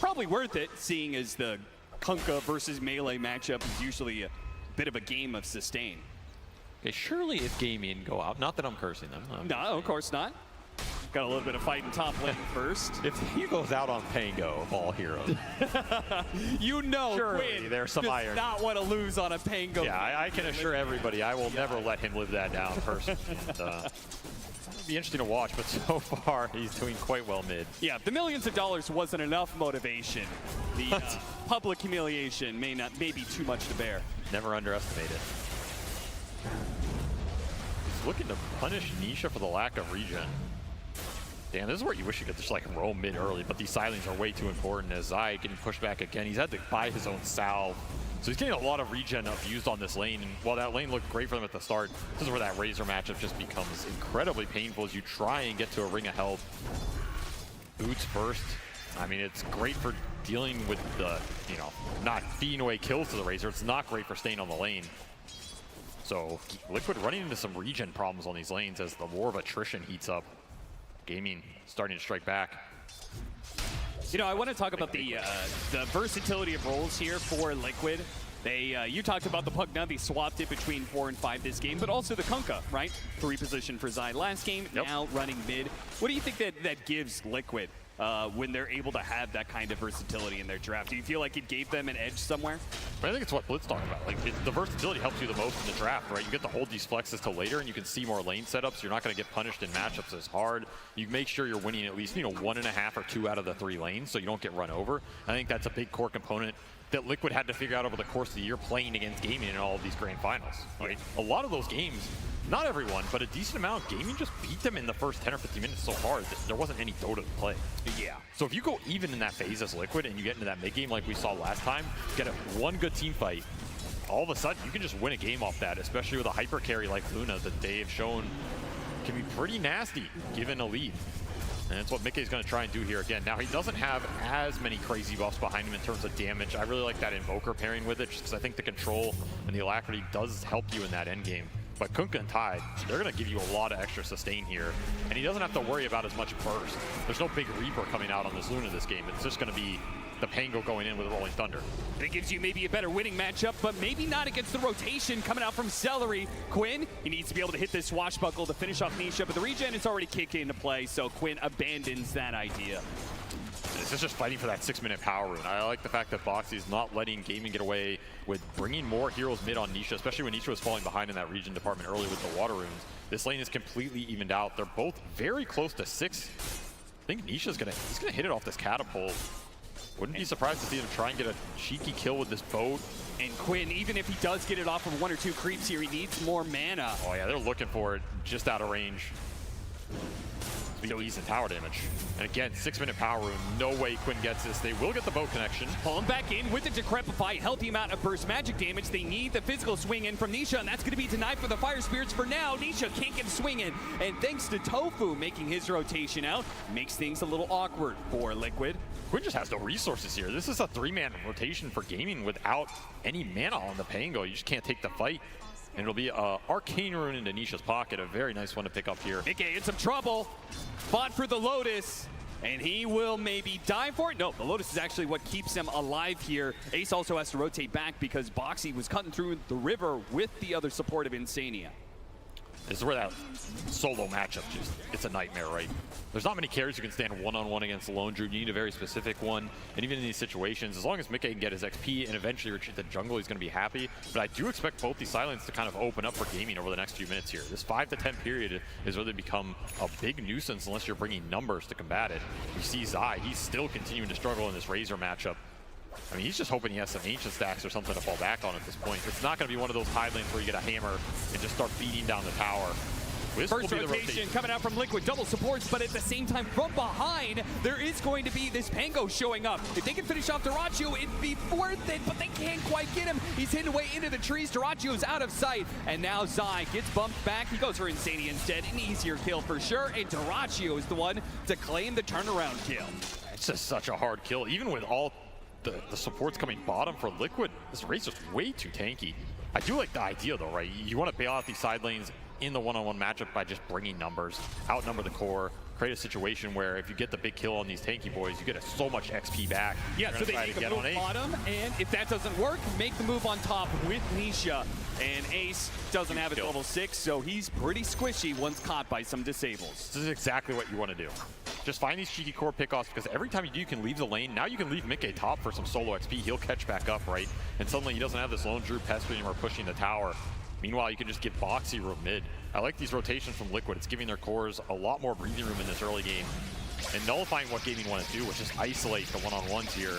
probably worth it, seeing as the Kunkka versus Melee matchup is usually a bit of a game of sustain. Okay, surely if Gaming go out, not that I'm cursing them. No, of course not. Got a little bit of fight in top lane first. If he goes out on Pango of all heroes. You know surely Quinn there's some does iron. not want to lose on a Pango. Yeah, I can assure everybody I will never let him live that down personally. It'll be interesting to watch, but so far he's doing quite well mid. Yeah, the millions of dollars wasn't enough motivation. The public humiliation may be too much to bear. Never underestimate it. He's looking to punish Nisha for the lack of regen. Damn, this is where you wish you could just like roam mid early, but these silings are way too important as Zai getting pushed back again. He's had to buy his own salve. So he's getting a lot of regen used on this lane, and while that lane looked great for them at the start, this is where that Razor matchup just becomes incredibly painful as you try and get to a ring of health. Boots first. I mean, it's great for dealing with the, you know, not feeding away kills to the Razor. It's not great for staying on the lane. So Liquid running into some regen problems on these lanes as the war of attrition heats up. Gaming starting to strike back. You know, I want to talk about the versatility of roles here for Liquid. They, you talked about the Pugna. They swapped it between 4 and 5 this game, but also the Kunkka, right? 3 position for Zai last game, now running mid. What do you think that gives Liquid when they're able to have that kind of versatility in their draft? Do you feel like it gave them an edge somewhere? I think it's what Blitz talking about. Like the versatility helps you the most in the draft, right? You get to hold these flexes till later, and you can see more lane setups. You're not going to get punished in matchups as hard. You make sure you're winning at least 1.5 or 2 out of the 3 lanes, so you don't get run over. I think that's a big core component that Liquid had to figure out over the course of the year playing against Gaming in all of these grand finals. Right? A lot of those games, not everyone, but a decent amount of Gaming just beat them in the first 10 or 15 minutes so hard that there wasn't any DOTA to play. Yeah. So if you go even in that phase as Liquid and you get into that mid game like we saw last time, get one good team fight, all of a sudden you can just win a game off that, especially with a hyper carry like Luna that they have shown can be pretty nasty given a lead. And that's what Mickey's going to try and do here again. Now, he doesn't have as many crazy buffs behind him in terms of damage. I really like that Invoker pairing with it, just because I think the control and the alacrity does help you in that end game. But Kunkka and Tide, they're going to give you a lot of extra sustain here. And he doesn't have to worry about as much burst. There's no big Reaper coming out on this Luna this game. It's just going to be the Pango going in with a Rolling Thunder. And it gives you maybe a better winning matchup, but maybe not against the rotation coming out from Celery. Quinn, he needs to be able to hit this swashbuckle to finish off Nisha, but the regen is already kicking into play, so Quinn abandons that idea. This is just fighting for that 6-minute power rune. I like the fact that Boxy is not letting Gaming get away with bringing more heroes mid on Nisha, especially when Nisha was falling behind in that region department early with the water runes. This lane is completely evened out. They're both very close to 6. I think Nisha's gonna hit it off this catapult. Wouldn't be surprised to see him try and get a cheeky kill with this boat. And Quinn, even if he does get it off of 1 or 2 creeps here, he needs more mana. Oh yeah, they're looking for it just out of range. Decent tower damage. And again, 6-minute power rune. No way Quinn gets this. They will get the boat connection. Pull him back in with the Decrepify. Healthy amount of burst magic damage. They need the physical swing in from Nisha, and that's going to be denied for the Fire Spirits for now. Nisha can't get a swing in. And thanks to Tofu making his rotation out, makes things a little awkward for Liquid. Quinn just has no resources here. This is a 3-man rotation for Gaming without any mana on the Pango. You just can't take the fight. And it'll be Arcane Rune into Nisha's pocket. A very nice one to pick up here. Mickey in some trouble. Fought for the Lotus. And he will maybe die for it. No, the Lotus is actually what keeps him alive here. Ace also has to rotate back because Boxy was cutting through the river with the other support of Insania. This is where that solo matchup just, it's a nightmare, right? There's not many carries you can stand one-on-one against the Lone Druid. You need a very specific one. And even in these situations, as long as Mickey can get his XP and eventually retreat the jungle, he's going to be happy. But I do expect both these silence to kind of open up for Gaming over the next few minutes here. This 5 to 10 period is where they become a big nuisance unless you're bringing numbers to combat it. We see Zai, he's still continuing to struggle in this Razor matchup. I mean, he's just hoping he has some ancient stacks or something to fall back on at this point. It's not going to be one of those high lanes where you get a hammer and just start beating down the tower. This First rotation coming out from Liquid, double supports, but at the same time from behind, there is going to be this Pango showing up. If they can finish off Dyrachyo, it'd be worth it, but they can't quite get him. He's hidden away into the trees. Dyrachyo's out of sight, and now Zai gets bumped back. He goes for Insania instead, an easier kill for sure, and Dyrachyo is the one to claim the turnaround kill. It's just such a hard kill, even with all the supports coming bottom for Liquid. This race is way too tanky. I do like the idea though, right? You want to bail out these side lanes in the one-on-one matchup by just bringing numbers, outnumber the core, create a situation where if you get the big kill on these tanky boys, you get so much XP back. Yeah, so they make a move bottom, and if that doesn't work, make the move on top with Nisha. And Ace doesn't have his level 6, so he's pretty squishy once caught by some disables. This is exactly what you want to do. Just find these cheeky core pickoffs, because every time you do, you can leave the lane. Now you can leave Mickey top for some solo XP. He'll catch back up, right? And suddenly he doesn't have this Lone Druid pestering or pushing the tower. Meanwhile, you can just get Boxy room mid. I like these rotations from Liquid. It's giving their cores a lot more breathing room in this early game and nullifying what Gaming want to do, which is isolate the one-on-ones here.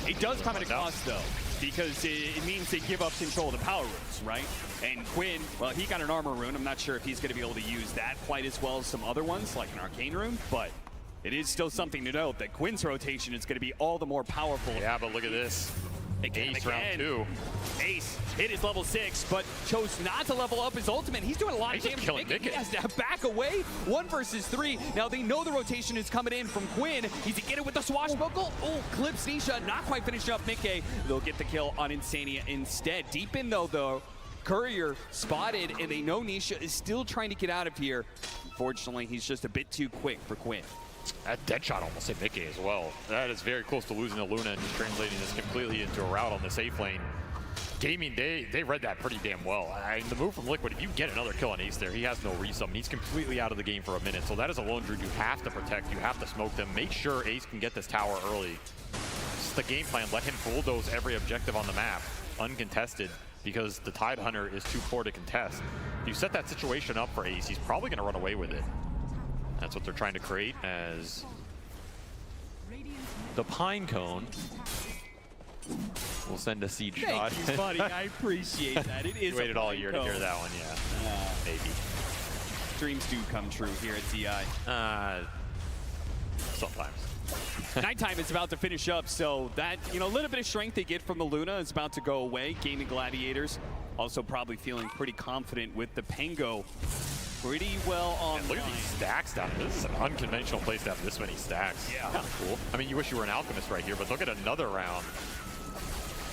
It does come at a cost, though, because it means they give up control of the power runes, right? And Quinn, well, he got an armor rune. I'm not sure if he's going to be able to use that quite as well as some other ones, like an arcane rune, but it is still something to note that Quinn's rotation is going to be all the more powerful. Yeah, but look at this. Ace round 2. Ace hit his level 6, but chose not to level up his ultimate. He's doing a lot of damage. He has to back away. 1 versus 3. Now they know the rotation is coming in from Quinn. He's to get it with the swashbuckle. Oh, clips Nisha. Not quite finishing up Mickey. They'll get the kill on Insania instead. Deep in though, Courier spotted, and they know Nisha is still trying to get out of here. Unfortunately, he's just a bit too quick for Quinn. That dead shot almost hit Mickey as well. That is very close to losing the Luna and just translating this completely into a rout on the safe lane. Gaming, they read that pretty damn well. The move from Liquid, if you get another kill on Ace there, he has no resummon. He's completely out of the game for a minute. So that is a Lone Druid you have to protect. You have to smoke them. Make sure Ace can get this tower early. This is the game plan. Let him bulldoze every objective on the map, uncontested, because the Tide Hunter is too poor to contest. If you set that situation up for Ace, he's probably going to run away with it. That's what they're trying to create as the Pine Cone will send a siege shot. Thank you, buddy. I appreciate that. It is you waited all year to hear that one, yeah. Maybe. Dreams do come true here at DI. Sometimes. Nighttime is about to finish up, so that, a little bit of strength they get from the Luna is about to go away. Gaming Gladiators also probably feeling pretty confident with the Pango pretty well on. Look at these stacks down here. This is an unconventional place to have this many stacks. Yeah. Kind of cool. I mean, you wish you were an alchemist right here, but look at another round.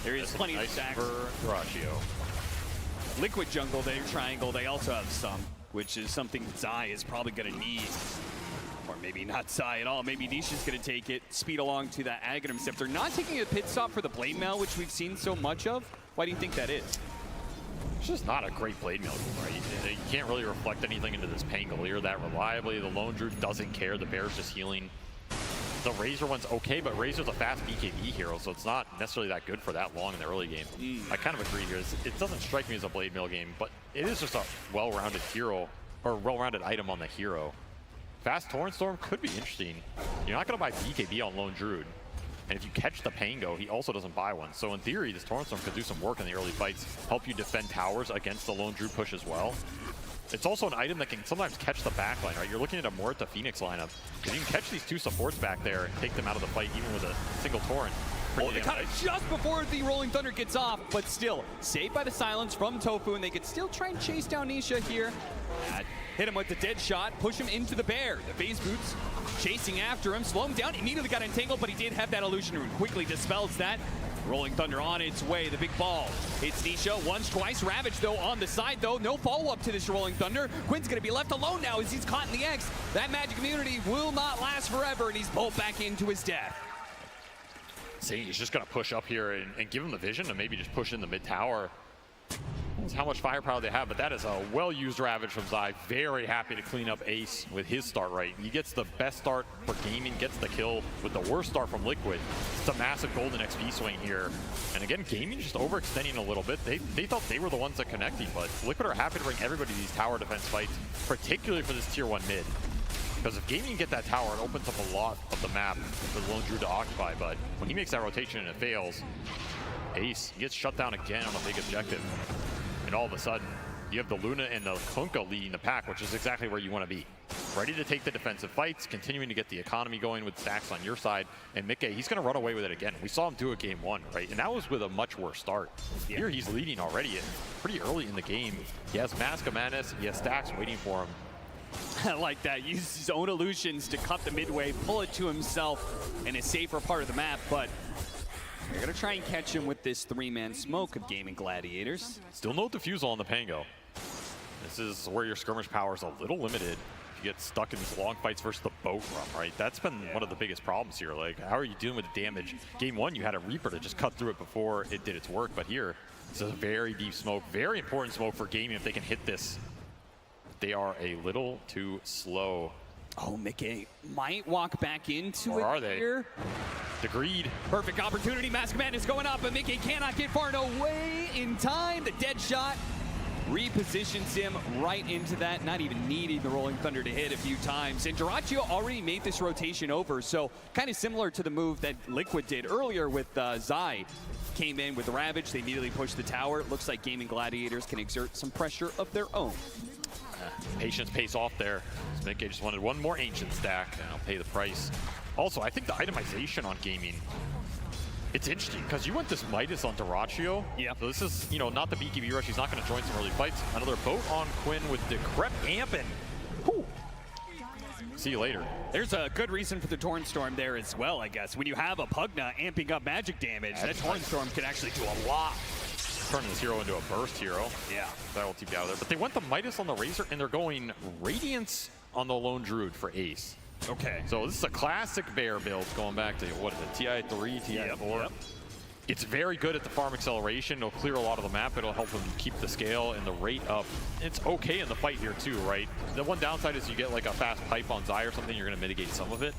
There is plenty of stacks. For Dyrachyo. Liquid jungle, they triangle, they also have some, which is something Zai is probably going to need. Or maybe not Zai at all. Maybe Nisha's going to take it, speed along to that Aghanim Scepter. Not taking a pit stop for the Blade Mail, which we've seen so much of. Why do you think that is? It's just not a great Blade Mail, right? You can't really reflect anything into this Pangolier that reliably. The Lone Druid doesn't care. The Bear's just healing. The Razor one's okay, but Razor's a fast BKB hero, so it's not necessarily that good for that long in the early game. I kind of agree here. It doesn't strike me as a Blade Mail game, but it is just a well-rounded hero, or well-rounded item on the hero. Fast Torrent Storm could be interesting. You're not going to buy BKB on Lone Druid. And if you catch the Pango, he also doesn't buy one. So in theory, this Torrent Storm could do some work in the early fights, help you defend towers against the Lone Druid push as well. It's also an item that can sometimes catch the backline, right? You're looking at a Muerta Phoenix lineup. If you can catch these two supports back there and take them out of the fight, even with a single Torrent. Oh, they cut it just before the Rolling Thunder gets off, but still, saved by the silence from Tofu, and they could still try and chase down Nisha here. Hit him with the dead shot, push him into the bear. The phase boots chasing after him, slow him down, immediately got entangled, but he did have that illusion rune. Quickly dispels that. Rolling Thunder on its way, the big ball. Hits Nisha once, twice. Ravage, though, on the side, though. No follow-up to this Rolling Thunder. Quinn's going to be left alone now as he's caught in the X. That magic immunity will not last forever, and he's pulled back into his death. See, he's just going to push up here and give him the vision to maybe just push in the mid-tower. That's how much firepower they have, but that is a well-used Ravage from Zai. Very happy to clean up Ace with his start right. He gets the best start for gaming, gets the kill with the worst start from Liquid. It's a massive golden XP swing here. And again, gaming just overextending a little bit. They thought they were the ones that connected, but Liquid are happy to bring everybody to these tower defense fights, particularly for this tier 1 mid. Because if gaming can get that tower, it opens up a lot of the map for the Lone Druid to occupy, but when he makes that rotation and it fails, Ace gets shut down again on a big objective. And all of a sudden, you have the Luna and the Kunkka leading the pack, which is exactly where you want to be. Ready to take the defensive fights, continuing to get the economy going with stacks on your side. And Mikke, he's going to run away with it again. We saw him do it game 1, right? And that was with a much worse start. Here he's leading already pretty early in the game. He has Mask of Madness, he has stacks waiting for him. I like that. Uses his own illusions to cut the midway, pull it to himself in a safer part of the map, but they're going to try and catch him with this 3-man smoke of Gaming Gladiators. Still no defusal on the Pango. This is where your skirmish power is a little limited. You get stuck in these long fights versus the boat run, right? That's been one of the biggest problems here. Like, how are you dealing with the damage? Game 1, you had a Reaper to just cut through it before it did its work, but here, this is a very deep smoke, very important smoke for gaming if they can hit this. They are a little too slow. Oh, Mikke might walk back into or it are they? here. The greed. Perfect opportunity. Mask of Madness going up, but Mikke cannot get far away in time. The dead shot repositions him right into that, not even needing the Rolling Thunder to hit a few times. And Dyrachyo already made this rotation over, so kind of similar to the move that Liquid did earlier with Zai. Came in with the Ravage, they immediately pushed the tower. It looks like Gaming Gladiators can exert some pressure of their own. Patience pays off there. Mikke just wanted one more Ancient stack, and I'll pay the price. Also, I think the itemization on gaming, it's interesting, because you went this Midas on Dyrachyo. Yeah. So this is, you know, not the BKB rush. He's not going to join some early fights. Another boat on Quinn with Decrep amping. Whew. See you later. There's a good reason for the Torrent Storm there as well, I guess. When you have a Pugna amping up magic damage, that Torrent Storm can actually do a lot. Turning this hero into a burst hero. Yeah. That will TP out of there. But they went the Midas on the Razor, and they're going Radiance on the Lone Druid for Ace. Okay. So this is a classic bear build going back to, what is it, TI3, TI4? Yep. It's very good at the farm acceleration. It'll clear a lot of the map. It'll help them keep the scale and the rate up. It's okay in the fight here too, right? The one downside is you get like a fast pipe on Zai or something, you're going to mitigate some of it.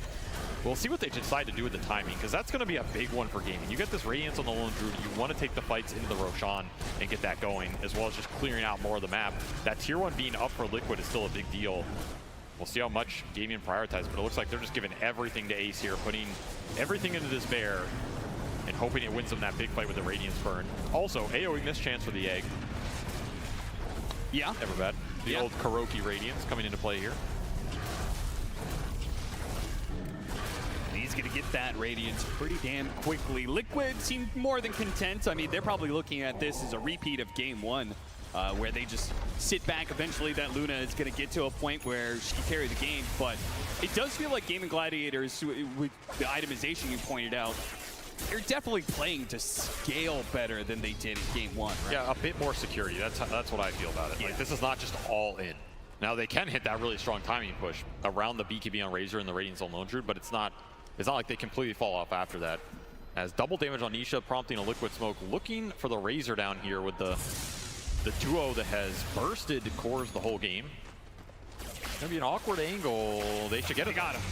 We'll see what they decide to do with the timing, because that's going to be a big one for gaming. You get this Radiance on the Lone Druid, you want to take the fights into the Roshan and get that going, as well as just clearing out more of the map. That tier 1 being up for Liquid is still a big deal. We'll see how much gaming prioritizes, but it looks like they're just giving everything to Ace here, putting everything into this bear, and hoping it wins them that big fight with the Radiance burn. Also, AoE mischance for the egg. Yeah. Never bad. The old Kuroki Radiance coming into play here. He's going to get that Radiance pretty damn quickly. Liquid seemed more than content. I mean, they're probably looking at this as a repeat of Game 1, where they just sit back. Eventually, that Luna is going to get to a point where she can carry the game. But it does feel like Gaming Gladiators, with the itemization you pointed out, they're definitely playing to scale better than they did in Game 1, right? Yeah, a bit more security. That's what I feel about it. Yeah. Like, this is not just all in. Now they can hit that really strong timing push around the BKB on Razor and the Radiance on Lone Druid, but it's not like they completely fall off after that. As double damage on Nisha, prompting a Liquid Smoke, looking for the Razor down here with the duo that has bursted cores the whole game. Gonna be an awkward angle. They should get it. They got him.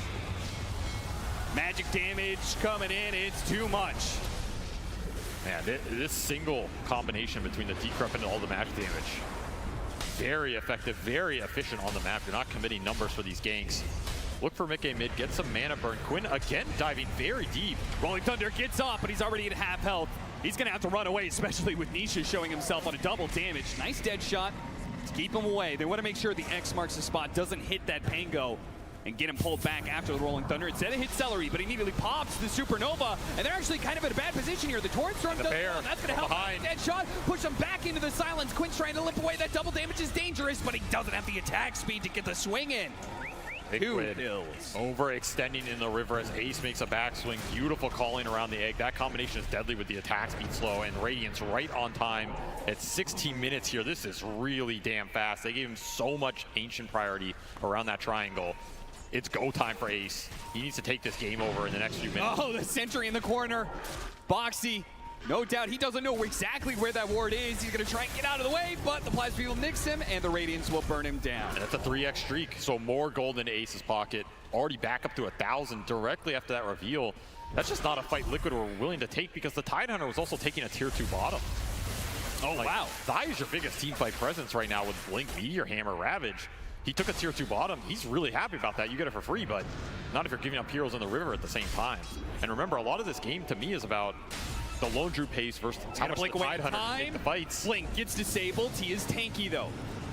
Magic damage coming in, it's too much. Man, this single combination between the decrep and all the magic damage, very effective, very efficient on the map. You're not committing numbers for these ganks. Look for Mickey mid, get some mana burn. Quinn again diving very deep. Rolling Thunder gets off, but he's already at half health. He's gonna have to run away, especially with Nisha showing himself on a double damage. Nice dead shot to keep him away. They want to make sure the X marks the spot, doesn't hit that Pango and get him pulled back after the Rolling Thunder. Instead it hits Celery, but he immediately pops the Supernova, and they're actually kind of in a bad position here. The Torrent Storm does well. That's going to help. Dead shot, push him back into the silence. Quinn's trying to limp away. That double damage is dangerous, but he doesn't have the attack speed to get the swing in. Liquid overextending in the river as Ace makes a backswing. Beautiful calling around the egg. That combination is deadly with the attack speed slow, and Radiance right on time at 16 minutes here. This is really damn fast. They gave him so much Ancient priority around that triangle. It's go time for Ace. He needs to take this game over in the next few minutes. Oh, the sentry in the corner. Boxy, no doubt he doesn't know exactly where that ward is. He's going to try and get out of the way, but the Plasma Beetle nicks him, and the Radiance will burn him down. And that's a 3x streak, so more gold into Ace's pocket. Already back up to 1,000 directly after that reveal. That's just not a fight Liquid were willing to take because the Tidehunter was also taking a tier 2 bottom. Oh, like, wow. Zai is your biggest team fight presence right now with Blink, Meteor Hammer, Ravage. He took a tier 2 bottom. He's really happy about that. You get it for free, but not if you're giving up heroes in the river at the same time. And remember, a lot of this game to me is about the Lone Druid pace versus how much the Tidehunter can take the fights. Blink gets disabled. He is tanky though.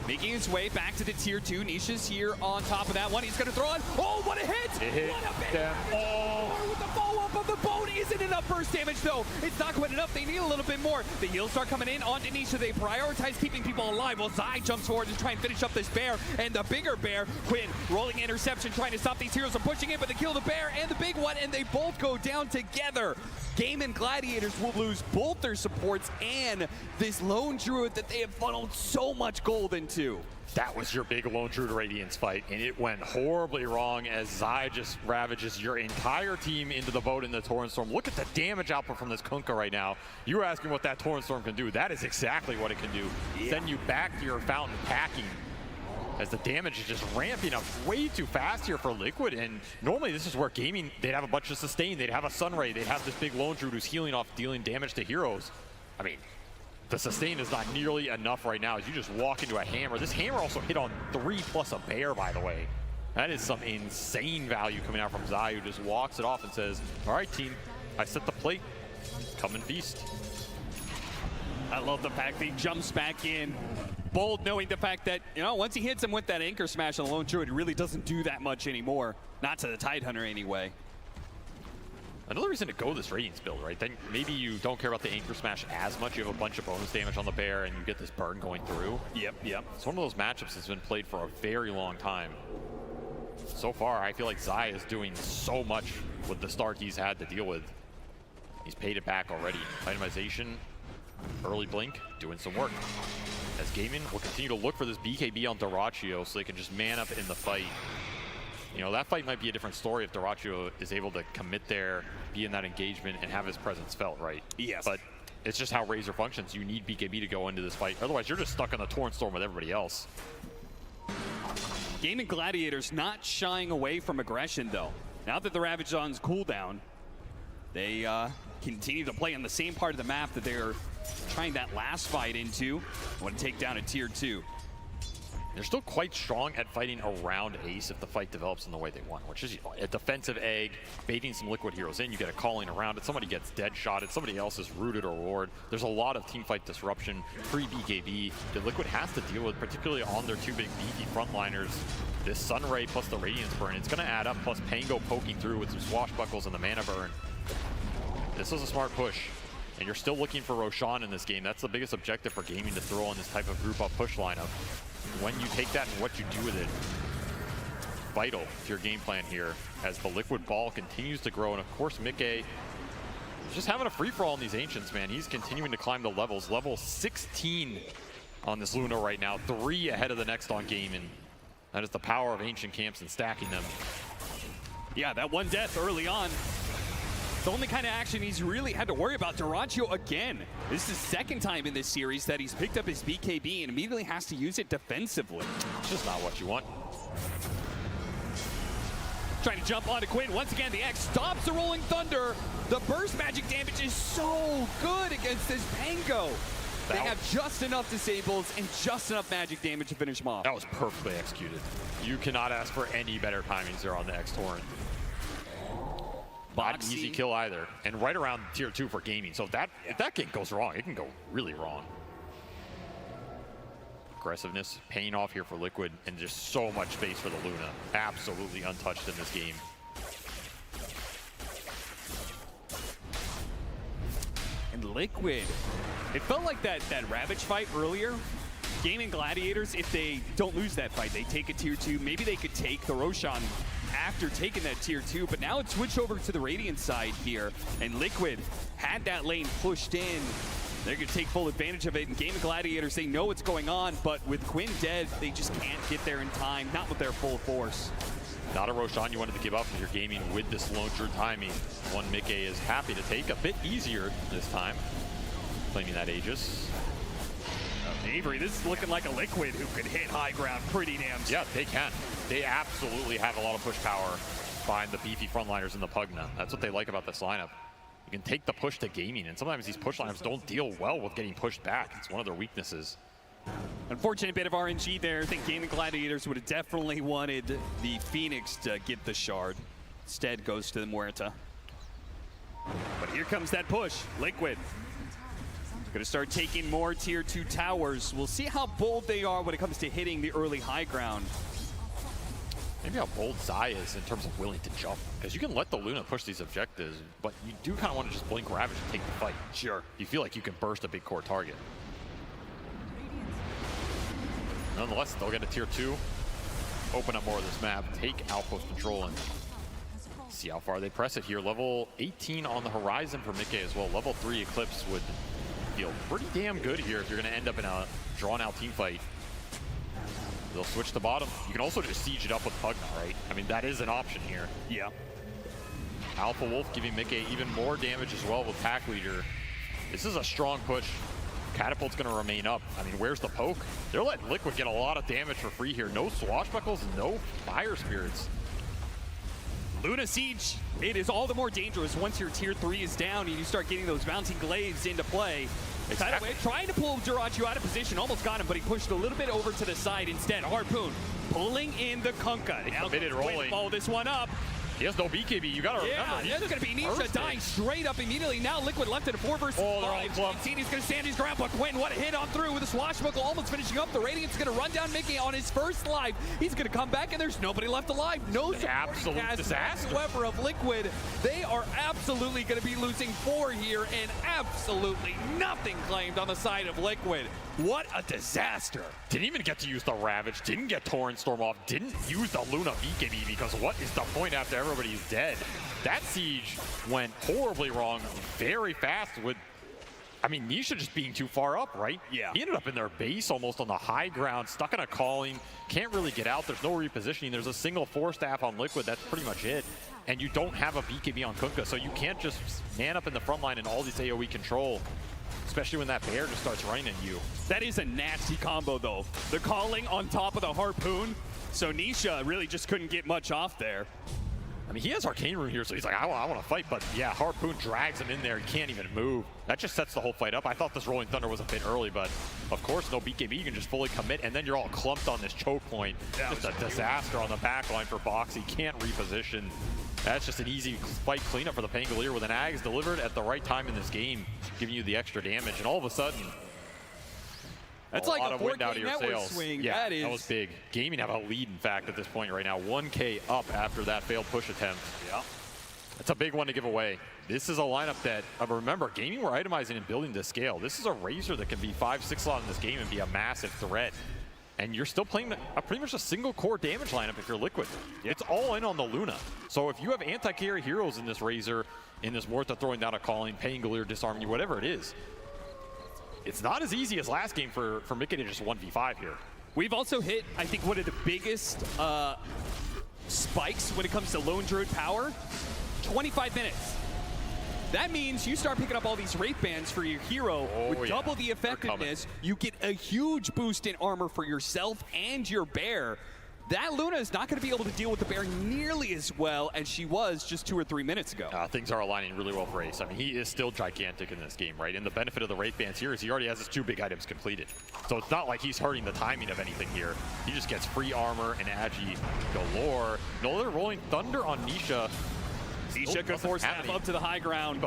Making his way back to the tier 2. Nisha's here on top of that one. He's going to throw on. Oh, what a hit! What a big with the follow-up of the bone. Isn't enough burst damage, though. It's not quite enough. They need a little bit more. The heals start coming in onto Nisha. They prioritize keeping people alive while Zai jumps forward to try and finish up this bear. And the bigger bear, Quinn, rolling interception, trying to stop these heroes from pushing in, but they kill the bear and the big one, and they both go down together. Game and Gladiators will lose both their supports and this Lone Druid that they have funneled so much gold into. That was your big Lone Druid Radiance fight, and it went horribly wrong as Zai just ravages your entire team into the boat in the Torrent Storm. Look at the damage output from this Kunkka right now. You were asking what that Torrent Storm can do. That is exactly what it can do. Yeah. Send you back to your fountain packing as the damage is just ramping up way too fast here for Liquid. And normally this is where gaming, they'd have a bunch of sustain, they'd have a Sunray, they'd have this big Lone Druid who's healing off dealing damage to heroes. I mean, the sustain is not nearly enough right now as you just walk into a hammer. This hammer also hit on 3 plus a bear, by the way. That is some insane value coming out from Zai, who just walks it off and says, all right, team, I set the plate, come and feast. I love the fact that he jumps back in. Bold, knowing the fact that, you know, once he hits him with that anchor smash on the Lone Druid, it really doesn't do that much anymore. Not to the Tidehunter anyway. Another reason to go this Radiance build, right? Then maybe you don't care about the anchor smash as much. You have a bunch of bonus damage on the bear and you get this burn going through. Yep. It's one of those matchups that's been played for a very long time. So far, I feel like Zai is doing so much with the start he's had to deal with. He's paid it back already. Itemization, early blink, doing some work. As Gaming will continue to look for this BKB on Dyrachyo so they can just man up in the fight. You know, that fight might be a different story if Dyrachyo is able to commit there, be in that engagement, and have his presence felt, right? Yes. But it's just how Razor functions. You need BKB to go into this fight. Otherwise, you're just stuck on the Torrent Storm with everybody else. Game and Gladiators not shying away from aggression, though. Now that the Ravage is on cooldown, they continue to play on the same part of the map that they're trying that last fight into. Want to take down a tier 2. They're still quite strong at fighting around Ace if the fight develops in the way they want, which is a defensive egg, baiting some Liquid heroes in, you get a calling around it, somebody gets dead shotted, somebody else is rooted or ward. There's a lot of teamfight disruption pre-BKB that Liquid has to deal with, particularly on their 2 big beefy frontliners. This Sunray plus the Radiance burn, it's gonna add up, plus Pango poking through with some swashbuckles and the mana burn. This was a smart push. And you're still looking for Roshan in this game. That's the biggest objective for Gaming, to throw on this type of group up push lineup. When you take that and what you do with it, vital to your game plan here as the Liquid ball continues to grow. And of course, Mikke is just having a free-for-all in these Ancients, man. He's continuing to climb the levels. Level 16 on this Luna right now, 3 ahead of the next on Gaming. That is the power of ancient camps and stacking them. Yeah, that one death early on. The only kind of action he's really had to worry about. Dyrachyo again. This is the second time in this series that he's picked up his BKB and immediately has to use it defensively. It's just not what you want. Trying to jump onto Quinn. Once again, the X stops the Rolling Thunder. The burst magic damage is so good against this Pango. They have just enough disables and just enough magic damage to finish him off. That was perfectly executed. You cannot ask for any better timings there on the X-Torrent. Not an easy kill either. And right around tier 2 for gaming. So if that game goes wrong, it can go really wrong. Aggressiveness paying off here for Liquid, and just so much space for the Luna. Absolutely untouched in this game. And Liquid, it felt like that Ravage fight earlier. Gaming Gladiators, if they don't lose that fight, they take a tier 2. Maybe they could take the Roshan after taking that tier 2, but now it's switched over to the Radiant side here, and Liquid had that lane pushed in. They're going to take full advantage of it, and Gaming Gladiators, they know what's going on, but with Quinn dead, they just can't get there in time, not with their full force. Not a Roshan you wanted to give up if you're gaming with this launcher timing. One Mickey is happy to take, a bit easier this time, claiming that Aegis. Avery, this is looking like a Liquid who could hit high ground pretty damn soon. Yeah, they can. They absolutely have a lot of push power behind the beefy frontliners in the Pugna. That's what they like about this lineup. You can take the push to gaming, and sometimes these push lineups don't deal well with getting pushed back. It's one of their weaknesses. Unfortunate bit of RNG there. I think Gaming Gladiators would have definitely wanted the Phoenix to get the shard. Instead goes to the Muerta. But here comes that push. Liquid gonna start taking more tier 2 towers. We'll see how bold they are when it comes to hitting the early high ground. Maybe how bold Zai is in terms of willing to jump. Because you can let the Luna push these objectives, but you do kind of want to just blink Ravage and take the fight. Sure. You feel like you can burst a big core target. Nonetheless, they'll get a tier 2. Open up more of this map, take outpost control, and see how far they press it here. Level 18 on the horizon for Mickey as well. Level 3 Eclipse would feel pretty damn good here if you're going to end up in a drawn-out team fight. They'll switch to bottom. You can also just siege it up with Pugna, right? I mean, that is an option here. Yeah. Alpha Wolf giving Mickey even more damage as well with Pack Leader. This is a strong push. Catapult's going to remain up. I mean, where's the poke? They're letting Liquid get a lot of damage for free here. No Swashbuckles, no Fire Spirits. Luna Siege, it is all the more dangerous once your tier 3 is down and you start getting those mounting glaives into play. Exactly. Trying to pull Dyrachyo out of position, almost got him, but he pushed a little bit over to the side instead. Harpoon pulling in the Kunkka. Now committed rolling. Follow this one up. He has no BKB, you gotta remember. Yeah, there's gonna be Nisha dying straight up immediately. Now Liquid left at a 4 versus 5. He's gonna stand his ground, but Quinn, what a hit on through with a swashbuckle, almost finishing up. The Radiant's gonna run down Mickey on his first life. He's gonna come back, and there's nobody left alive. No supporting cast whatsoever of Liquid. They are absolutely gonna be losing 4 here, and absolutely nothing claimed on the side of Liquid. What a disaster. Didn't even get to use the Ravage, didn't get Torrent Storm off, didn't use the Luna BKB, because what is the point after everybody's dead? That siege went horribly wrong very fast with, I mean, Nisha just being too far up, right? Yeah. He ended up in their base almost on the high ground, stuck in a calling, can't really get out, there's no repositioning, there's a single 4-staff on Liquid, that's pretty much it. And you don't have a BKB on Kunkka, so you can't just man up in the front line and all this AoE control. Especially when that bear just starts running at you. That is a nasty combo, though. The calling on top of the Harpoon. So Nisha really just couldn't get much off there. I mean, he has Arcane Rune here, so he's like, I want to fight. But yeah, Harpoon drags him in there. He can't even move. That just sets the whole fight up. I thought this Rolling Thunder was a bit early, but of course, no BKB. You can just fully commit, and then you're all clumped on this choke point. Just a disaster on the back line for Boxy. Can't reposition. That's just an easy fight cleanup for the Pangolier with an Ags delivered at the right time in this game, giving you the extra damage, and all of a sudden, that's like a 4K network swing. Yeah, that was big. Gaming have a lead, in fact, at this point right now. 1K up after that failed push attempt. Yeah. That's a big one to give away. This is a lineup that, remember, Gaming were itemizing and building to scale. This is a Razor that can be 5-6 slot in this game and be a massive threat. And you're still playing pretty much a single core damage lineup if you're Liquid. It's all in on the Luna. So if you have anti-carry heroes in this Razor, in this Muerta throwing down a calling, Pangolier disarming you, whatever it is, it's not as easy as last game for Mickey to just 1v5 here. We've also hit, I think, one of the biggest spikes when it comes to Lone Druid power. 25 minutes. That means you start picking up all these Wraith Bands for your hero with double the effectiveness. You get a huge boost in armor for yourself and your bear. That Luna is not going to be able to deal with the bear nearly as well as she was just 2 or 3 minutes ago. Things are aligning really well for Ace. I mean, he is still gigantic in this game, right? And the benefit of the Wraith Bands here is he already has his 2 big items completed. So it's not like he's hurting the timing of anything here. He just gets free armor and agi galore. Another Rolling Thunder on Nisha. Nisha could force Snap up to the high ground.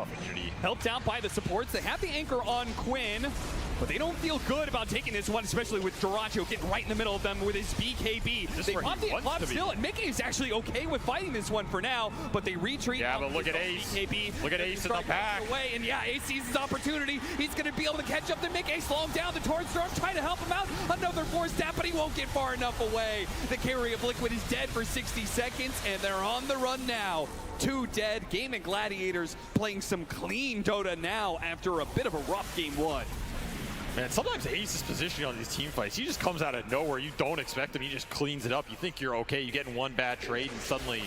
Helped out by the supports. They have the anchor on Quinn, but they don't feel good about taking this one, especially with Dyrachyo getting right in the middle of them with his BKB. They pop the Eclipse still, and Mickey is actually okay with fighting this one for now, but they retreat. Yeah, but look at Ace. BKB. Look at Ace in the back. Away, and yeah, Ace sees his opportunity. He's going to be able to catch up to Mickey, slow him down. The Torrent Storm trying to help him out. Another force tap, but he won't get far enough away. The carry of Liquid is dead for 60 seconds, and they're on the run now. 2 dead. Gaming Gladiators playing some clean Dota now after a bit of a rough game 1. Man, sometimes Ace's positioning on these team fights, he just comes out of nowhere. You don't expect him. He just cleans it up. You think you're okay. You get in one bad trade, and suddenly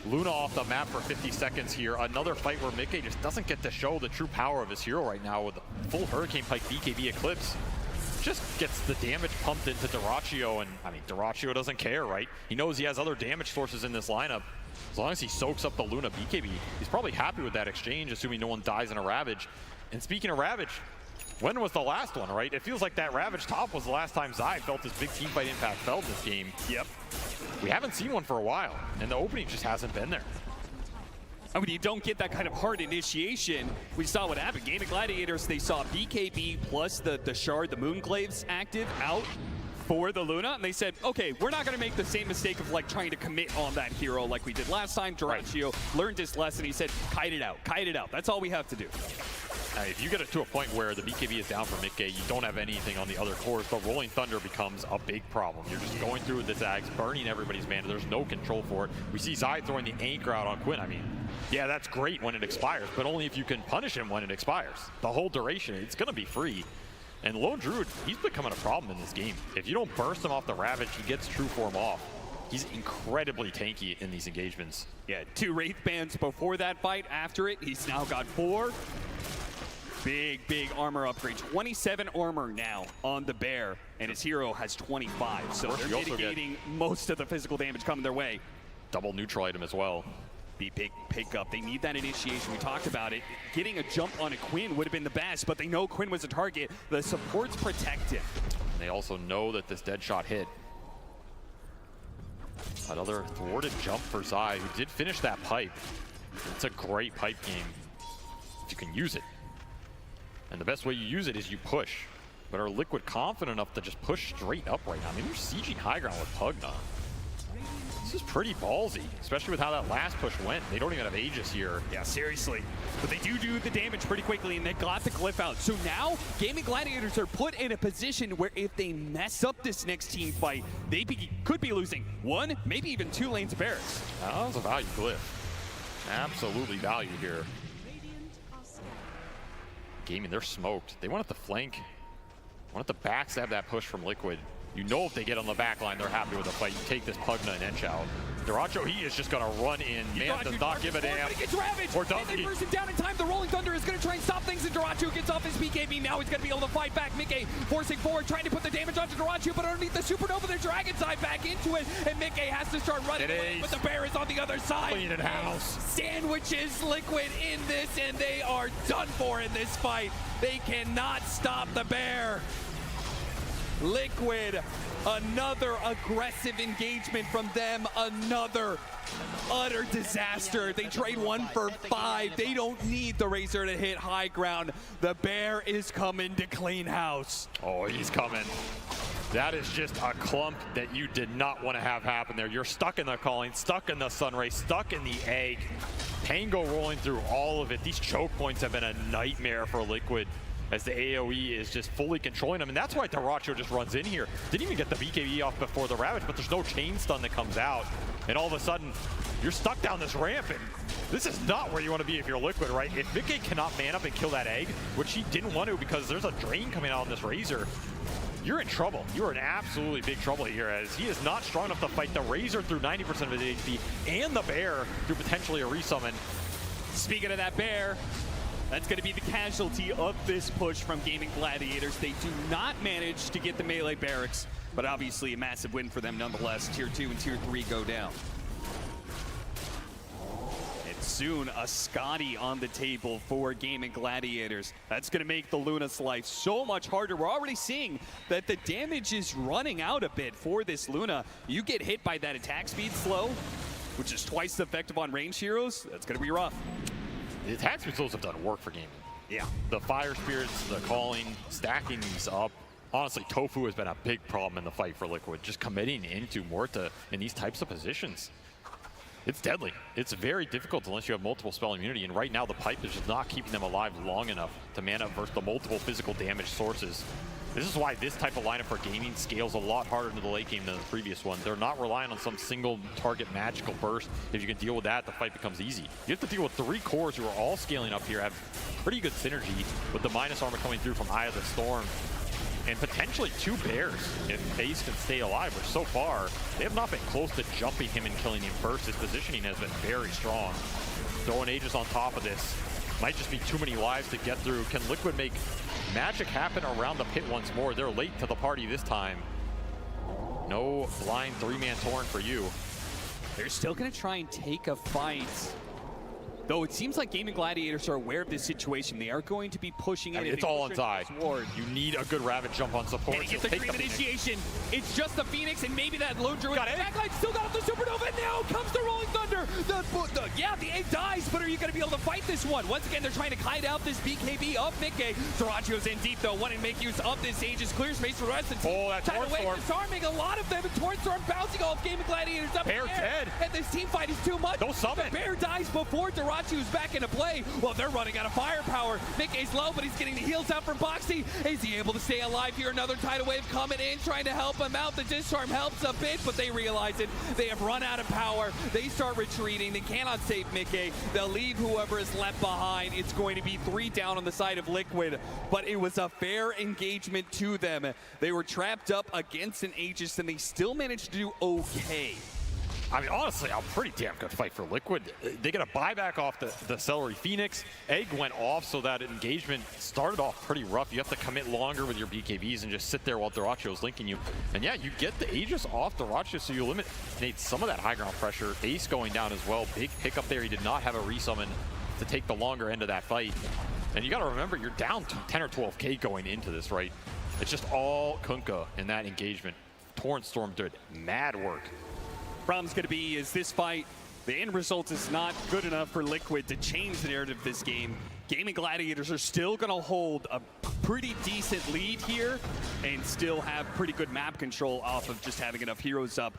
Luna off the map for 50 seconds here. Another fight where Mickey just doesn't get to show the true power of his hero right now with the full Hurricane Pike BKB Eclipse. Just gets the damage pumped into Dyrachyo, and I mean, Dyrachyo doesn't care, right? He knows he has other damage sources in this lineup. As long as he soaks up the Luna BKB, he's probably happy with that exchange, assuming no one dies in a Ravage. And speaking of Ravage, when was the last one, right? It feels like that Ravage top was the last time Zai felt his big teamfight impact felt in this game. Yep. We haven't seen one for a while, and the opening just hasn't been there. I mean, you don't get that kind of hard initiation. We saw what happened. Gaming Gladiators, they saw BKB plus the Shard, the Moonclaves active out for the Luna, and they said, okay, we're not going to make the same mistake of like trying to commit on that hero like we did last time. Dyrachyo learned his lesson. He said, kite it out, kite it out. That's all we have to do. If you get it to a point where the BKB is down for Mickey, you don't have anything on the other cores, but Rolling Thunder becomes a big problem. You're just going through with the tags, burning everybody's mana. There's no control for it. We see Zai throwing the anchor out on Quinn. I mean, yeah, that's great when it expires, but only if you can punish him when it expires. The whole duration, it's going to be free. And Lone Druid, he's becoming a problem in this game. If you don't burst him off the Ravage, he gets true form off. He's incredibly tanky in these engagements. Yeah, 2 Wraith Bands before that fight. After it, he's now got 4. Big armor upgrade. 27 armor now on the bear, and his hero has 25. So they're mitigating most of the physical damage coming their way. Double neutral item as well. The big pickup. They need that initiation. We talked about it. Getting a jump on a Quinn would have been the best, but they know Quinn was a target. The supports protect him. They also know that this dead shot hit. Another thwarted jump for Zai, who did finish that pipe. It's a great pipe game if you can use it. And the best way you use it is you push. But are Liquid confident enough to just push straight up right now? I mean, they're sieging high ground with Pugna. This is pretty ballsy, especially with how that last push went. They don't even have Aegis here. Yeah, seriously. But they do the damage pretty quickly, and they got the glyph out. So now, Gaming Gladiators are put in a position where if they mess up this next team fight, they could be losing 1, maybe even 2 lanes of bears. That was a value glyph. Absolutely value here. Gaming, they're smoked. They wanted to flank. Wanted to backstab that push from Liquid. You know if they get on the back line, they're happy with the fight. You take this Pugna and Ench out. Dyrachyo, he is just going to run in. Man does not give a damn. But he gets ravaged. Or doesn't they he? burst him down in time. The Rolling Thunder is going to try and stop things, and Dyrachyo gets off his BKB. Now he's going to be able to fight back. Mickey forcing forward, trying to put the damage onto Dyrachyo, but underneath the Supernova, the Dragon side back into it, and Mickey has to start running away, but the bear is on the other side. Clean it house. Sandwiches Liquid in this, and they are done for in this fight. They cannot stop the bear. Liquid, another aggressive engagement from them, another utter disaster. They trade 1 for 5. They don't need the Razor to hit high ground. The bear is coming to clean house. Oh, he's coming. That is just a clump that you did not want to have happen there. You're stuck in the calling, stuck in the Sunray, stuck in the egg. Pango rolling through all of it. These choke points have been a nightmare for Liquid, as the AoE is just fully controlling them. And that's why Dyrachyo just runs in here. Didn't even get the BKB off before the Ravage, but there's no chain stun that comes out. And all of a sudden, you're stuck down this ramp, and this is not where you want to be if you're Liquid, right? If Mickey cannot man up and kill that egg, which he didn't want to because there's a drain coming out on this Razor, you're in trouble. You're in absolutely big trouble here, as he is not strong enough to fight the Razor through 90% of his HP and the Bear through potentially a resummon. Speaking of that Bear, that's going to be the casualty of this push from Gaming Gladiators. They do not manage to get the melee barracks, but obviously a massive win for them nonetheless. Tier 2 and Tier 3 go down. And soon a Scotty on the table for Gaming Gladiators. That's going to make the Luna's life so much harder. We're already seeing that the damage is running out a bit for this Luna. You get hit by that attack speed slow, which is twice the effective on range heroes. That's going to be rough. The attack speed slows have done work for gaming. Yeah. The Fire Spirits, the calling, stacking these up. Honestly, Tofu has been a big problem in the fight for Liquid, just committing into Morta in these types of positions. It's deadly. It's very difficult unless you have multiple spell immunity, and right now the pipe is just not keeping them alive long enough to man up versus the multiple physical damage sources. This is why this type of lineup for gaming scales a lot harder into the late game than the previous one. They're not relying on some single target magical burst. If you can deal with that, the fight becomes easy. You have to deal with 3 cores who are all scaling up here, have pretty good synergy with the minus armor coming through from Eye of the Storm. And potentially 2 Bears if Face can stay alive, which so far, they have not been close to jumping him and killing him first. His positioning has been very strong. Throwing Aegis on top of this might just be too many lives to get through. Can Liquid make magic happen around the pit once more? They're late to the party this time. No blind 3-man Torrent for you. They're still going to try and take a fight. Though it seems like Gaming Gladiators are aware of this situation. They are going to be pushing it. It's all on side. You need a good Ravage jump on support. And he gets the cream initiation. It's just the Phoenix and maybe that lone druid. Got it. Backline still got up the Supernova, and now comes the Rolling Thunder. The egg dies, but are you going to be able to fight this one? Once again, they're trying to kite out this BKB of Mickey. Sriracha's in deep though, wanting to make use of this Aegis. Clear space for the rest of the team. Oh, that's Torrent Storm. Disarming a lot of them, and Torrent Storm bouncing off Gaming Gladiators up Bear in the air. dead. And this team fight is too much. Don't summon. The Bear dies before Dirachi was back into play. Well, they're running out of firepower. Mickey's low, but he's getting the heals out from Boxy. Is he able to stay alive here? Another tidal wave coming in, trying to help him out. The Disarm helps a bit, but they realize it. They have run out of power. They start retreating. They cannot save Mickey. They'll leave whoever is left behind. It's going to be 3 down on the side of Liquid, but it was a fair engagement to them. They were trapped up against an Aegis, and they still managed to do okay. I mean, honestly, a pretty damn good fight for Liquid. They get a buyback off the Celery Phoenix. Egg went off, so that engagement started off pretty rough. You have to commit longer with your BKBs and just sit there while Diracho's linking you. And yeah, you get the Aegis off Diracho, so you eliminate some of that high ground pressure. Ace going down as well. Big pickup there. He did not have a resummon to take the longer end of that fight. And you got to remember, you're down to 10 or 12K going into this, right? It's just all Kunkka in that engagement. Torrent Storm did mad work. Problem's going to be is this fight, the end result is not good enough for Liquid to change the narrative of this game. Gaming Gladiators are still going to hold a pretty decent lead here and still have pretty good map control off of just having enough heroes up.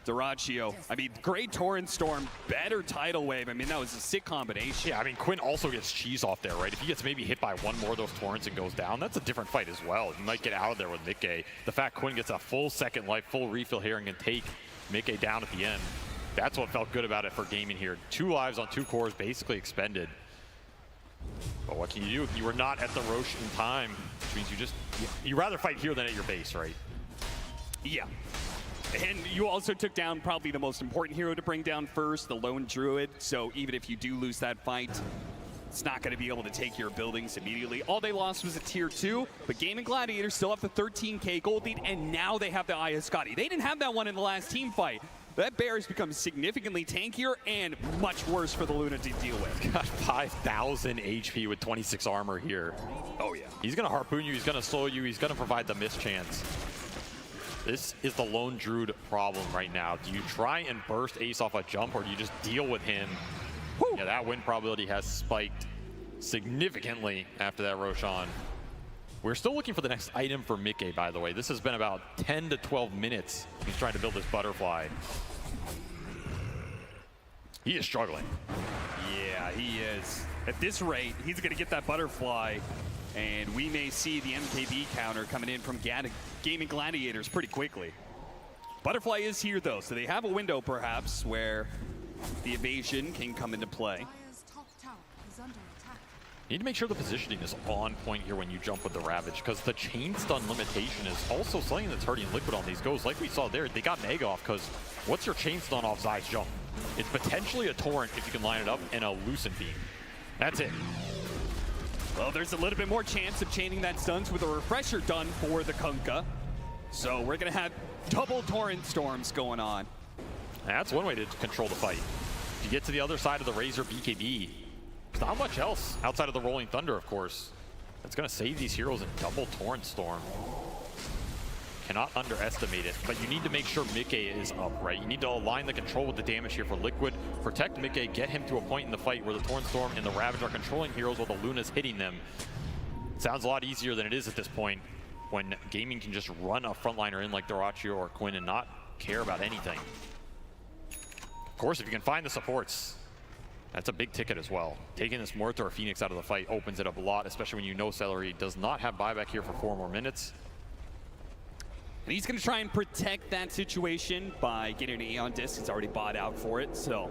Diracho, I mean, great Torrent Storm, better Tidal Wave. I mean, that was a sick combination. Yeah, I mean, Quinn also gets cheese off there, right? If he gets maybe hit by one more of those Torrents and goes down, that's a different fight as well. You might get out of there with Mickey. The fact Quinn gets a full second life, full refill here and can take Mickey down at the end. That's what felt good about it for gaming here. 2 lives on 2 cores basically expended. But what can you do? You were not at the Roche in time, which means you rather fight here than at your base, right? Yeah. And you also took down probably the most important hero to bring down first, the Lone Druid. So even if you do lose that fight, it's not going to be able to take your buildings immediately. All they lost was a tier 2, but Gaming Gladiators still have the 13K gold lead, and now they have the Eye of Scotty. They didn't have that one in the last team fight. That Bear has become significantly tankier and much worse for the Luna to deal with. Got 5,000 HP with 26 armor here. Oh yeah. He's going to harpoon you, he's going to slow you, he's going to provide the mischance. This is the Lone Druid problem right now. Do you try and burst Ace off a jump, or do you just deal with him? Woo. Yeah, that win probability has spiked significantly after that Roshan. We're still looking for the next item for Mickey, by the way. This has been about 10 to 12 minutes. He's trying to build this butterfly. He is struggling. Yeah, he is. At this rate, he's going to get that butterfly, and we may see the MKB counter coming in from Gaming Gladiators pretty quickly. Butterfly is here, though, so they have a window, perhaps, where the evasion can come into play. You need to make sure the positioning is on point here when you jump with the Ravage, because the chain stun limitation is also something that's hurting Liquid on these goes. Like we saw there, they got Mega off, because what's your chain stun off Zai's jump? It's potentially a Torrent if you can line it up, and a Lucent Beam. That's it. Well, there's a little bit more chance of chaining that stuns with a refresher done for the Kunkka. So we're going to have double Torrent Storms going on. That's one way to control the fight. If you get to the other side of the Razor BKB, there's not much else outside of the Rolling Thunder, of course. That's going to save these heroes in double Torrent Storm. Cannot underestimate it, but you need to make sure Mickey is up, right? You need to align the control with the damage here for Liquid. Protect Mickey, get him to a point in the fight where the Torrent Storm and the Ravage are controlling heroes while the Luna's hitting them. Sounds a lot easier than it is at this point, when Gaming can just run a frontliner in like Dyrachyo or Quinn and not care about anything. Of course, if you can find the supports, that's a big ticket as well. Taking this Mortar or Phoenix out of the fight opens it up a lot, especially when you know Celery does not have buyback here for 4 more minutes. And he's going to try and protect that situation by getting an Aeon Disc. He's already bought out for it, so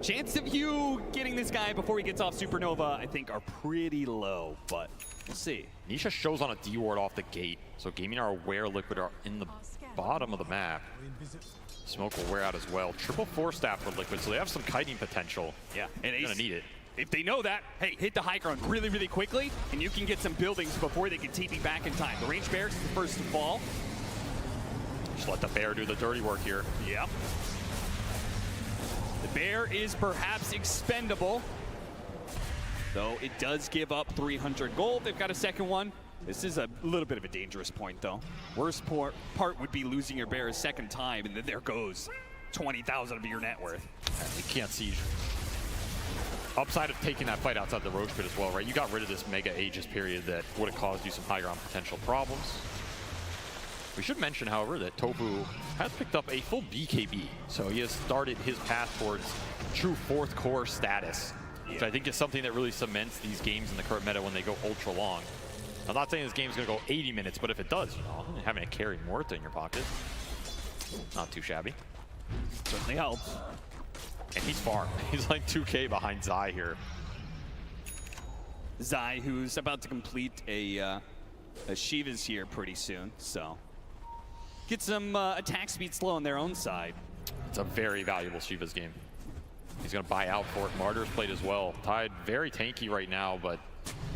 chance of you getting this guy before he gets off Supernova, I think, are pretty low, but we'll see. Nisha shows on a D-ward off the gate, so Gaming are aware Liquid are in the bottom of the map. Smoke will wear out as well. Triple 4-staff for Liquid, so they have some kiting potential. Yeah, and they're gonna need it. If they know that, hey, hit the high ground really, really quickly, and you can get some buildings before they can TP back in time. The range barracks is the first to fall. Just let the bear do the dirty work here. Yep. The bear is perhaps expendable, though it does give up 300 gold. They've got a second one. This is a little bit of a dangerous point, though. Worst part would be losing your bear a second time, and then there goes 20,000 of your net worth. You can't siege. Upside of taking that fight outside the Roach Pit as well, right? You got rid of this Mega Aegis period that would have caused you some high ground potential problems. We should mention, however, that Tofu has picked up a full BKB, so he has started his path towards true 4th core status, which I think is something that really cements these games in the current meta when they go ultra long. I'm not saying this game's going to go 80 minutes, but if it does, you know, having a carry Morta in your pocket, not too shabby. Certainly helps. And he's farmed. He's like 2K behind Zai here. Zai, who's about to complete a Shiva's here pretty soon, so get some attack speed slow on their own side. It's a very valuable Shiva's game. He's going to buy out for it. Martyr's played as well. Tide very tanky right now, but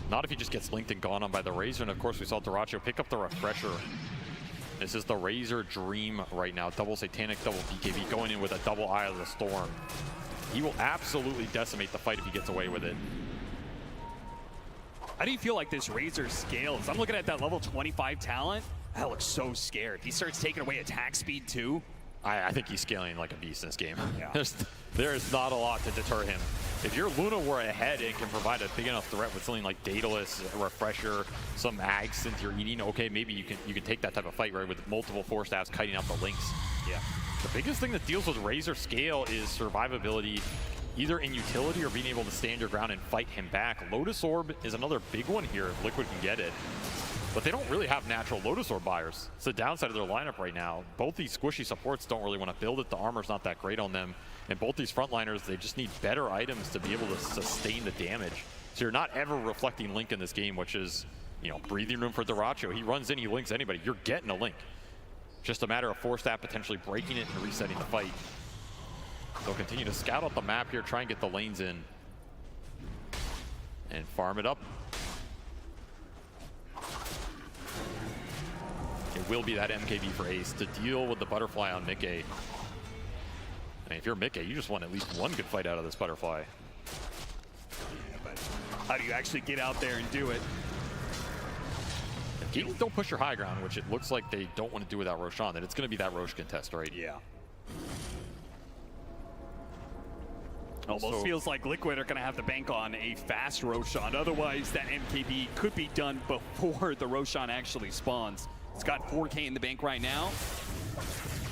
not if he just gets linked and gone on by the Razor. And of course, we saw Dyrachyo pick up the Refresher. This is the Razor dream right now. Double Satanic, double BKB, going in with a double Eye of the Storm. He will absolutely decimate the fight if he gets away with it. How do you feel like this Razor scales? I'm looking at that level 25 talent. That looks so scared. He starts taking away attack speed too. I think he's scaling like a beast in this game. Yeah. There is not a lot to deter him. If your Luna were ahead and can provide a big enough threat with something like Daedalus, a Refresher, some Ags since you're eating, okay, maybe you can take that type of fight, right, with multiple 4-staffs kiting out the links. Yeah. The biggest thing that deals with Razor scale is survivability, either in utility or being able to stand your ground and fight him back. Lotus Orb is another big one here if Liquid can get it. But they don't really have natural Lotus Orb buyers. It's the downside of their lineup right now. Both these squishy supports don't really want to build it. The armor's not that great on them. And both these frontliners, they just need better items to be able to sustain the damage. So you're not ever reflecting Link in this game, which is, you know, breathing room for Dyrachyo. He runs in, he links anybody. You're getting a Link. Just a matter of 4-staff potentially breaking it and resetting the fight. They'll continue to scout out the map here, try and get the lanes in. And farm it up. It will be that MKB for Ace to deal with the butterfly on Mickey. I mean, if you're Mickey, you just want at least one good fight out of this butterfly. Yeah, but how do you actually get out there and do it? If Gaming don't push your high ground, which it looks like they don't want to do without Roshan, then it's going to be that Rosh contest, right? Yeah. Almost feels like Liquid are going to have to bank on a fast Roshan. Otherwise, that MKB could be done before the Roshan actually spawns. It's got 4K in the bank right now.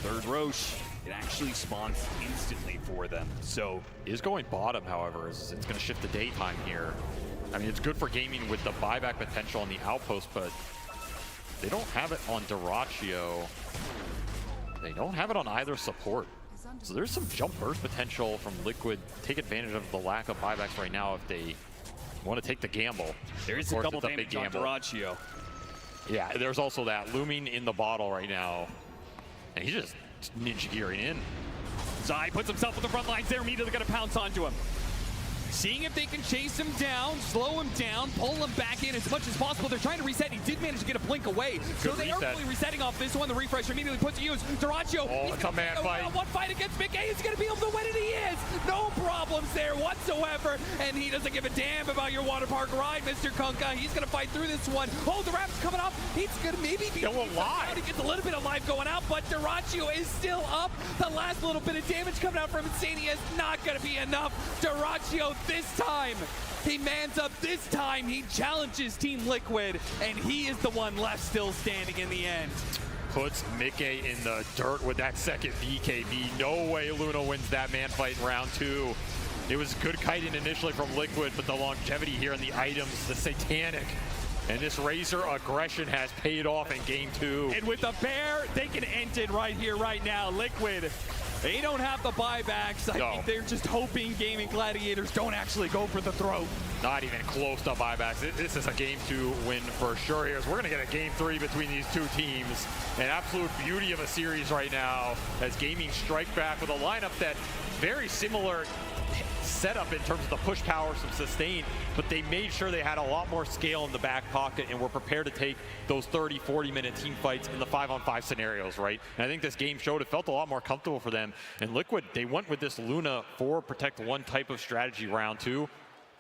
Third Rosh, it actually spawns instantly for them. So is going bottom, however, it's going to shift to daytime here. I mean, it's good for Gaming with the buyback potential on the outpost, but they don't have it on Dyrachyo. They don't have it on either support. So there's some jump burst potential from Liquid. Take advantage of the lack of buybacks right now if they want to take the gamble. There is a double damage on Dyrachyo. Yeah, there's also that looming in the bottle right now. And he's just ninja gearing in. Zai puts himself on the front lines. They're immediately going to pounce onto him. Seeing if they can chase him down, slow him down, pull him back in as much as possible. They're trying to reset. He did manage to get a blink away. So they are really resetting off this one. The refresh immediately puts to use. Dyrachyo. Oh, it's a man fight. One fight against Mick A. He's going to be able to win it. He is. No problems there whatsoever. And he doesn't give a damn about your water park ride, Mr. Kunkka. He's going to fight through this one. Oh, the wrap's coming off. He's going to maybe be alive. He gets a little bit of life going out, but Dyrachyo is still up. The last little bit of damage coming out from Insania is not going to be enough. Dyrachyo this time. He mans up this time. He challenges Team Liquid, and he is the one left still standing in the end. Puts Mick A in the dirt with that second BKB. No way Luna wins that man fight in round 2. It was good kiting initially from Liquid, but the longevity here in the items, the satanic. And this Razor aggression has paid off in game 2. And with the bear, they can end it right here, right now. Liquid, they don't have the buybacks. I think they're just hoping Gaming Gladiators don't actually go for the throat. Not even close to buybacks. This is a game 2 win for sure here. So we're going to get a game 3 between these two teams. An absolute beauty of a series right now as Gaming strike back with a lineup that very similar setup in terms of the push power, some sustain, but they made sure they had a lot more scale in the back pocket and were prepared to take those 30, 40-minute team fights in the 5-on-5 scenarios, right? And I think this game showed it felt a lot more comfortable for them. And Liquid, they went with this Luna 4 protect 1 type of strategy round 2.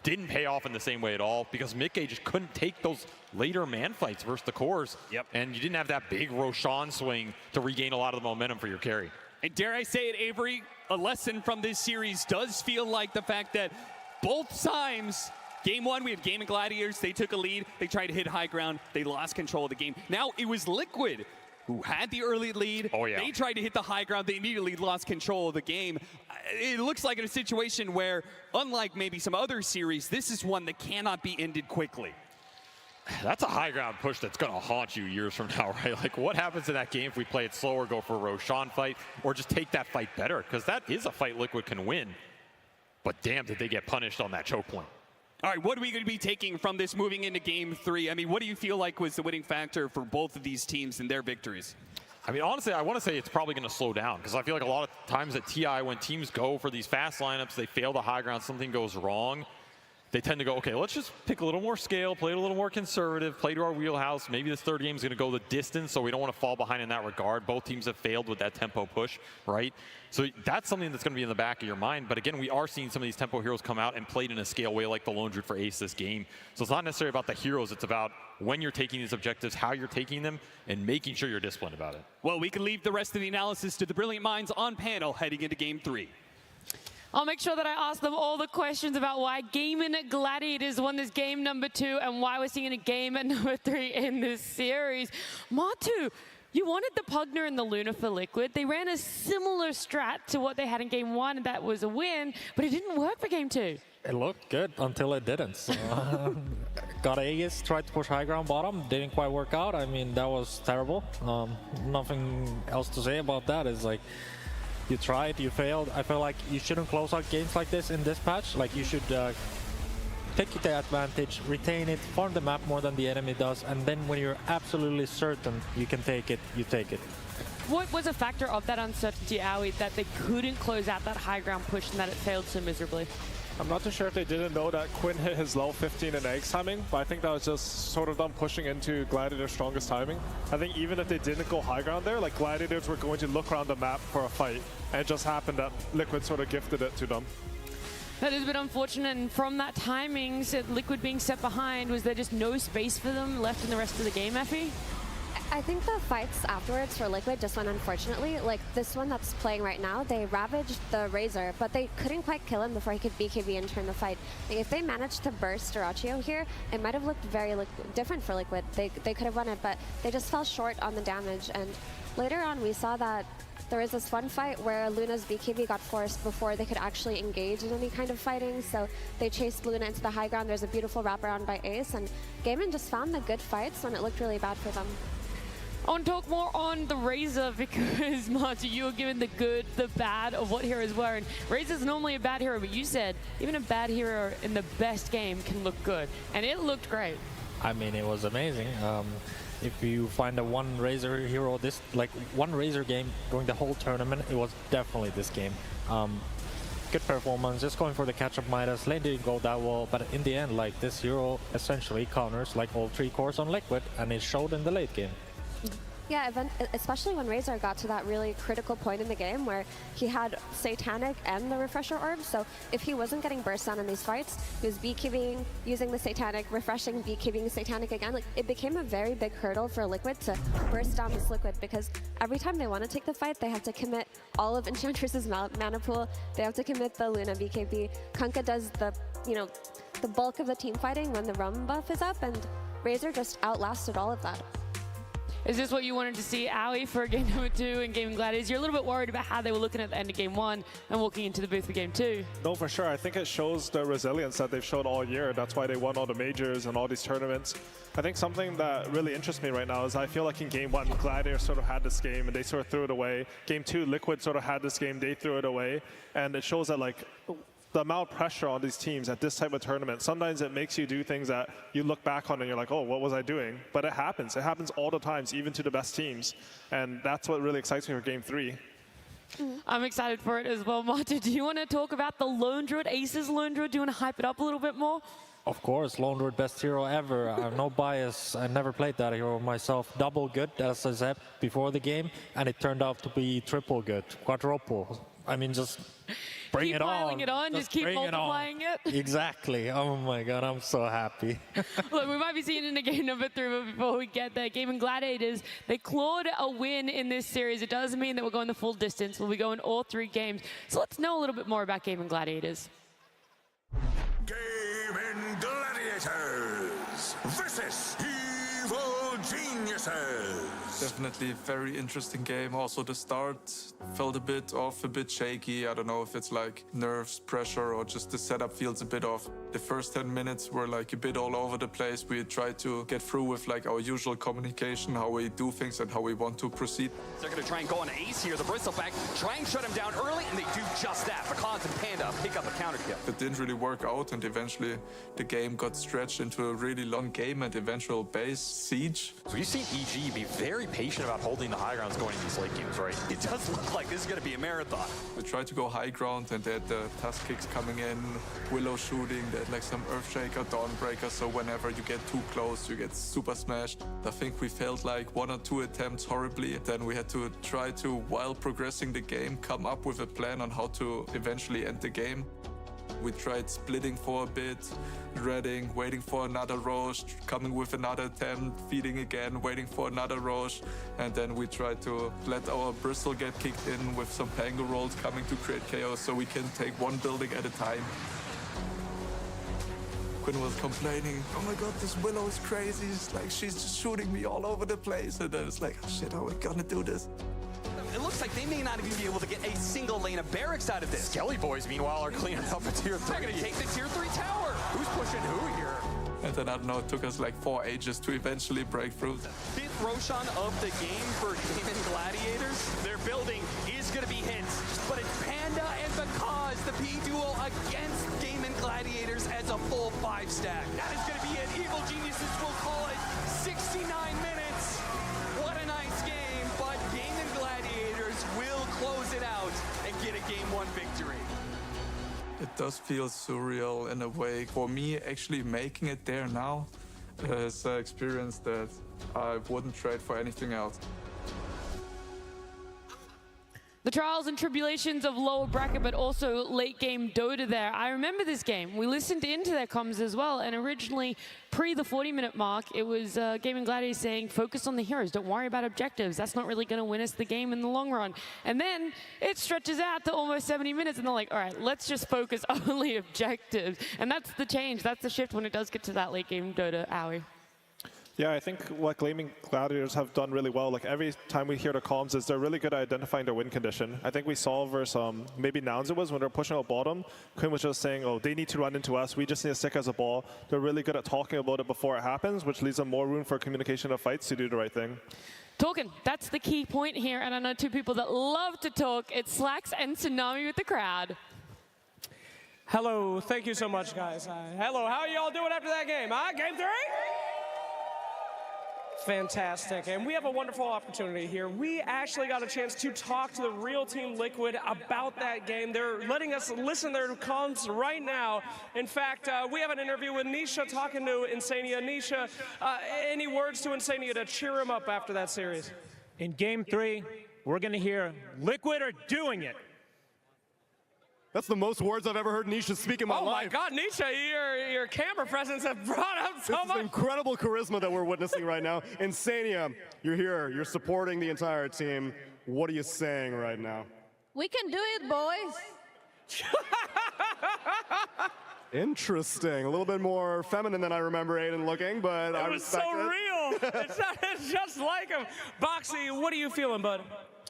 Didn't pay off in the same way at all because Mick A just couldn't take those later man fights versus the cores. Yep. And you didn't have that big Roshan swing to regain a lot of the momentum for your carry. And dare I say it, Avery, a lesson from this series does feel like the fact that both times, game 1, we had Gaming Gladiators, they took a lead, they tried to hit high ground, they lost control of the game. Now it was Liquid who had the early lead. Oh, yeah. They tried to hit the high ground, they immediately lost control of the game. It looks like in a situation where, unlike maybe some other series, this is one that cannot be ended quickly. That's a high ground push that's going to haunt you years from now, right? Like, what happens in that game if we play it slower, go for a Roshan fight, or just take that fight better? Because that is a fight Liquid can win. But damn, did they get punished on that choke point. All right, what are we going to be taking from this moving into game 3? I mean, what do you feel like was the winning factor for both of these teams and their victories? I mean, honestly, I want to say it's probably going to slow down because I feel like a lot of times at TI, when teams go for these fast lineups, they fail the high ground, something goes wrong. They tend to go, okay, let's just pick a little more scale, play it a little more conservative, play to our wheelhouse. Maybe this third game is going to go the distance, so we don't want to fall behind in that regard. Both teams have failed with that tempo push, right? So that's something that's going to be in the back of your mind. But again, we are seeing some of these tempo heroes come out and played in a scale way like the Lone Druid for Ace this game. So it's not necessarily about the heroes. It's about when you're taking these objectives, how you're taking them, and making sure you're disciplined about it. Well, we can leave the rest of the analysis to the brilliant minds on panel heading into game 3. I'll make sure that I ask them all the questions about why Gaming Gladiators won this game number 2 and why we're seeing a game at number 3 in this series. Matu, you wanted the Pugner and the Luna for Liquid. They ran a similar strat to what they had in game 1, and that was a win, but it didn't work for game 2. It looked good until it didn't. So, got Aegis, tried to push high ground bottom, didn't quite work out. I mean, that was terrible. Nothing else to say about that. It's like, you tried, you failed. I feel like you shouldn't close out games like this in this patch. Like, you should take the advantage, retain it, farm the map more than the enemy does, and then when you're absolutely certain you can take it, you take it. What was a factor of that uncertainty, Aoi, that they couldn't close out that high ground push and that it failed so miserably? I'm not too sure if they didn't know that Quinn hit his low 15 in eggs timing, but I think that was just sort of them pushing into Gladiator's strongest timing. I think even if they didn't go high ground there, like Gladiators were going to look around the map for a fight, and it just happened that Liquid sort of gifted it to them. That is a bit unfortunate, and from that timing, so Liquid being set behind, was there just no space for them left in the rest of the game, Effie? I think the fights afterwards for Liquid just went unfortunately. Like this one that's playing right now, they ravaged the Razor, but they couldn't quite kill him before he could BKB and turn the fight. If they managed to burst Dyrachyo here, it might have looked very different for Liquid. They could have won it, but they just fell short on the damage. And later on, we saw that there was this one fight where Luna's BKB got forced before they could actually engage in any kind of fighting, so they chased Luna into the high ground. There's a beautiful wraparound by Ace, and Gaming just found the good fights when it looked really bad for them. I want to talk more on the Razor because, Marty, you were given the good, the bad of what heroes were. And Razor's normally a bad hero, but you said even a bad hero in the best game can look good. And it looked great. I mean, it was amazing. If you find a one Razor hero, one Razor game during the whole tournament, it was definitely this game. Good performance, just going for the catch-up Midas. Lane didn't go that well, but in the end, like, this hero essentially counters like all 3 cores on Liquid, and it showed in the late game. Yeah, especially when Razor got to that really critical point in the game where he had Satanic and the Refresher Orb, so if he wasn't getting burst down in these fights, he was beekeeping, using the Satanic, refreshing, beekeeping Satanic again. Like, it became a very big hurdle for Liquid to burst down this Liquid because every time they want to take the fight, they have to commit all of Enchantress's mana pool, they have to commit the Luna BKB. Kunkka does the, the bulk of the team fighting when the Rum buff is up, and Razor just outlasted all of that. Is this what you wanted to see, Owie, for game number 2 in Gaming Gladiators? You're a little bit worried about how they were looking at the end of game 1 and walking into the booth for game 2. No, for sure. I think it shows the resilience that they've shown all year. That's why they won all the majors and all these tournaments. I think something that really interests me right now is I feel like in game 1, Gladiators sort of had this game and they sort of threw it away. Game 2, Liquid sort of had this game, they threw it away. And it shows that, like, the amount of pressure on these teams at this type of tournament, sometimes it makes you do things that you look back on and you're like, oh, what was I doing? But it happens. It happens all the times, even to the best teams. And that's what really excites me for game 3. I'm excited for it as well. Marta, do you want to talk about the Lone Druid, Ace's Lone Druid? Do you want to hype it up a little bit more? Of course, Lone Druid, best hero ever. I have no bias. I never played that hero myself. Double good, as I said before the game, and it turned out to be triple good, quadruple. I mean, just bring it on. Keep piling it on, just keep multiplying it. Exactly. Oh my God, I'm so happy. Look, we might be seeing it in game number 3, but before we get there, Gaming Gladiators, they clawed a win in this series. It does mean that we're going the full distance. We'll be going all 3 games. So let's know a little bit more about Gaming Gladiators. Gaming Gladiators versus Evil Geniuses. Definitely a very interesting game. Also the start felt a bit off, a bit shaky. I don't know if it's like nerves, pressure, or just the setup feels a bit off. The first 10 minutes were like a bit all over the place. We tried to get through with like our usual communication, how we do things and how we want to proceed. They're going to try and go on Ace here. The Bristleback try and shut him down early, and they do just that. Because and Panda pick up a counter kill. It didn't really work out, and eventually the game got stretched into a really long game and eventual base siege. So you've seen EG be very patient about holding the high grounds going in these late games, right? It does look like this is going to be a marathon. We tried to go high ground, and they had the task kicks coming in, Willow shooting, they had like some Earthshaker, Dawnbreaker, so whenever you get too close, you get super smashed. I think we failed like 1 or 2 attempts horribly. Then we had to try to, while progressing the game, come up with a plan on how to eventually end the game. We tried splitting for a bit, reading, waiting for another Roche, coming with another attempt, feeding again, waiting for another Roche, and then we tried to let our Bristle get kicked in with some Pango rolls coming to create chaos so we can take one building at a time. Quinn was complaining, oh my god, this Willow is crazy, it's like she's just shooting me all over the place, and then it's like, oh shit, how are we gonna do this? It looks like they may not even be able to get a single lane of barracks out of this. Skelly Boys, meanwhile, are cleaning up a tier 3. They're going to take the tier 3 tower. Who's pushing who here? And then, I don't know, it took us like 4 ages to eventually break through. 5th Roshan of the game for Gaming Gladiators. Their building is going to be hit, but it's Panda and Because, the P duo against Gaming Gladiators as a full 5 stack. That is going to be it. Evil Geniuses will call it 69 minutes. What a nice game, but Gaming Gladiators will close it out and get a game 1 victory. It does feel surreal in a way. For me, actually making it there now is an experience that I wouldn't trade for anything else. The trials and tribulations of lower bracket, but also late game Dota there. I remember this game. We listened into their comms as well, and originally, pre the 40-minute mark, it was Gaming Gladiators saying, focus on the heroes, don't worry about objectives. That's not really going to win us the game in the long run. And then it stretches out to almost 70 minutes, and they're like, all right, let's just focus only objectives. And that's the change, that's the shift when it does get to that late game Dota, Owie. Yeah, I think what Gaming Gladiators have done really well, like every time we hear the comms, is they're really good at identifying their win condition. I think we saw versus maybe Nouns it was when they're pushing out bottom, Quinn was just saying, oh, they need to run into us, we just need to stick as a ball. They're really good at talking about it before it happens, which leaves them more room for communication of fights to do the right thing. Talking, that's the key point here, and I know two people that love to talk. It's Slacks and Tsunami with the crowd. Hello, thank you so much, guys. Hello, how are y'all doing after that game? Game 3? Fantastic, and we have a wonderful opportunity here. We actually got a chance to talk to the real Team Liquid about that game. They're letting us listen to their comms right now. In fact, we have an interview with Nisha talking to Insania. Nisha, any words to Insania to cheer him up after that series? In Game 3, we're going to hear Liquid are doing it. That's the most words I've ever heard Nisha speak in my life. Oh my God, Nisha, your camera presence has brought out so much. This is incredible charisma that we're witnessing right now. Insania, you're here, you're supporting the entire team. What are you saying right now? We can do it, boys. Interesting. A little bit more feminine than I remember Aiden looking, but I respect it. It was so real. It's just like him. Boxy, what are you feeling, bud?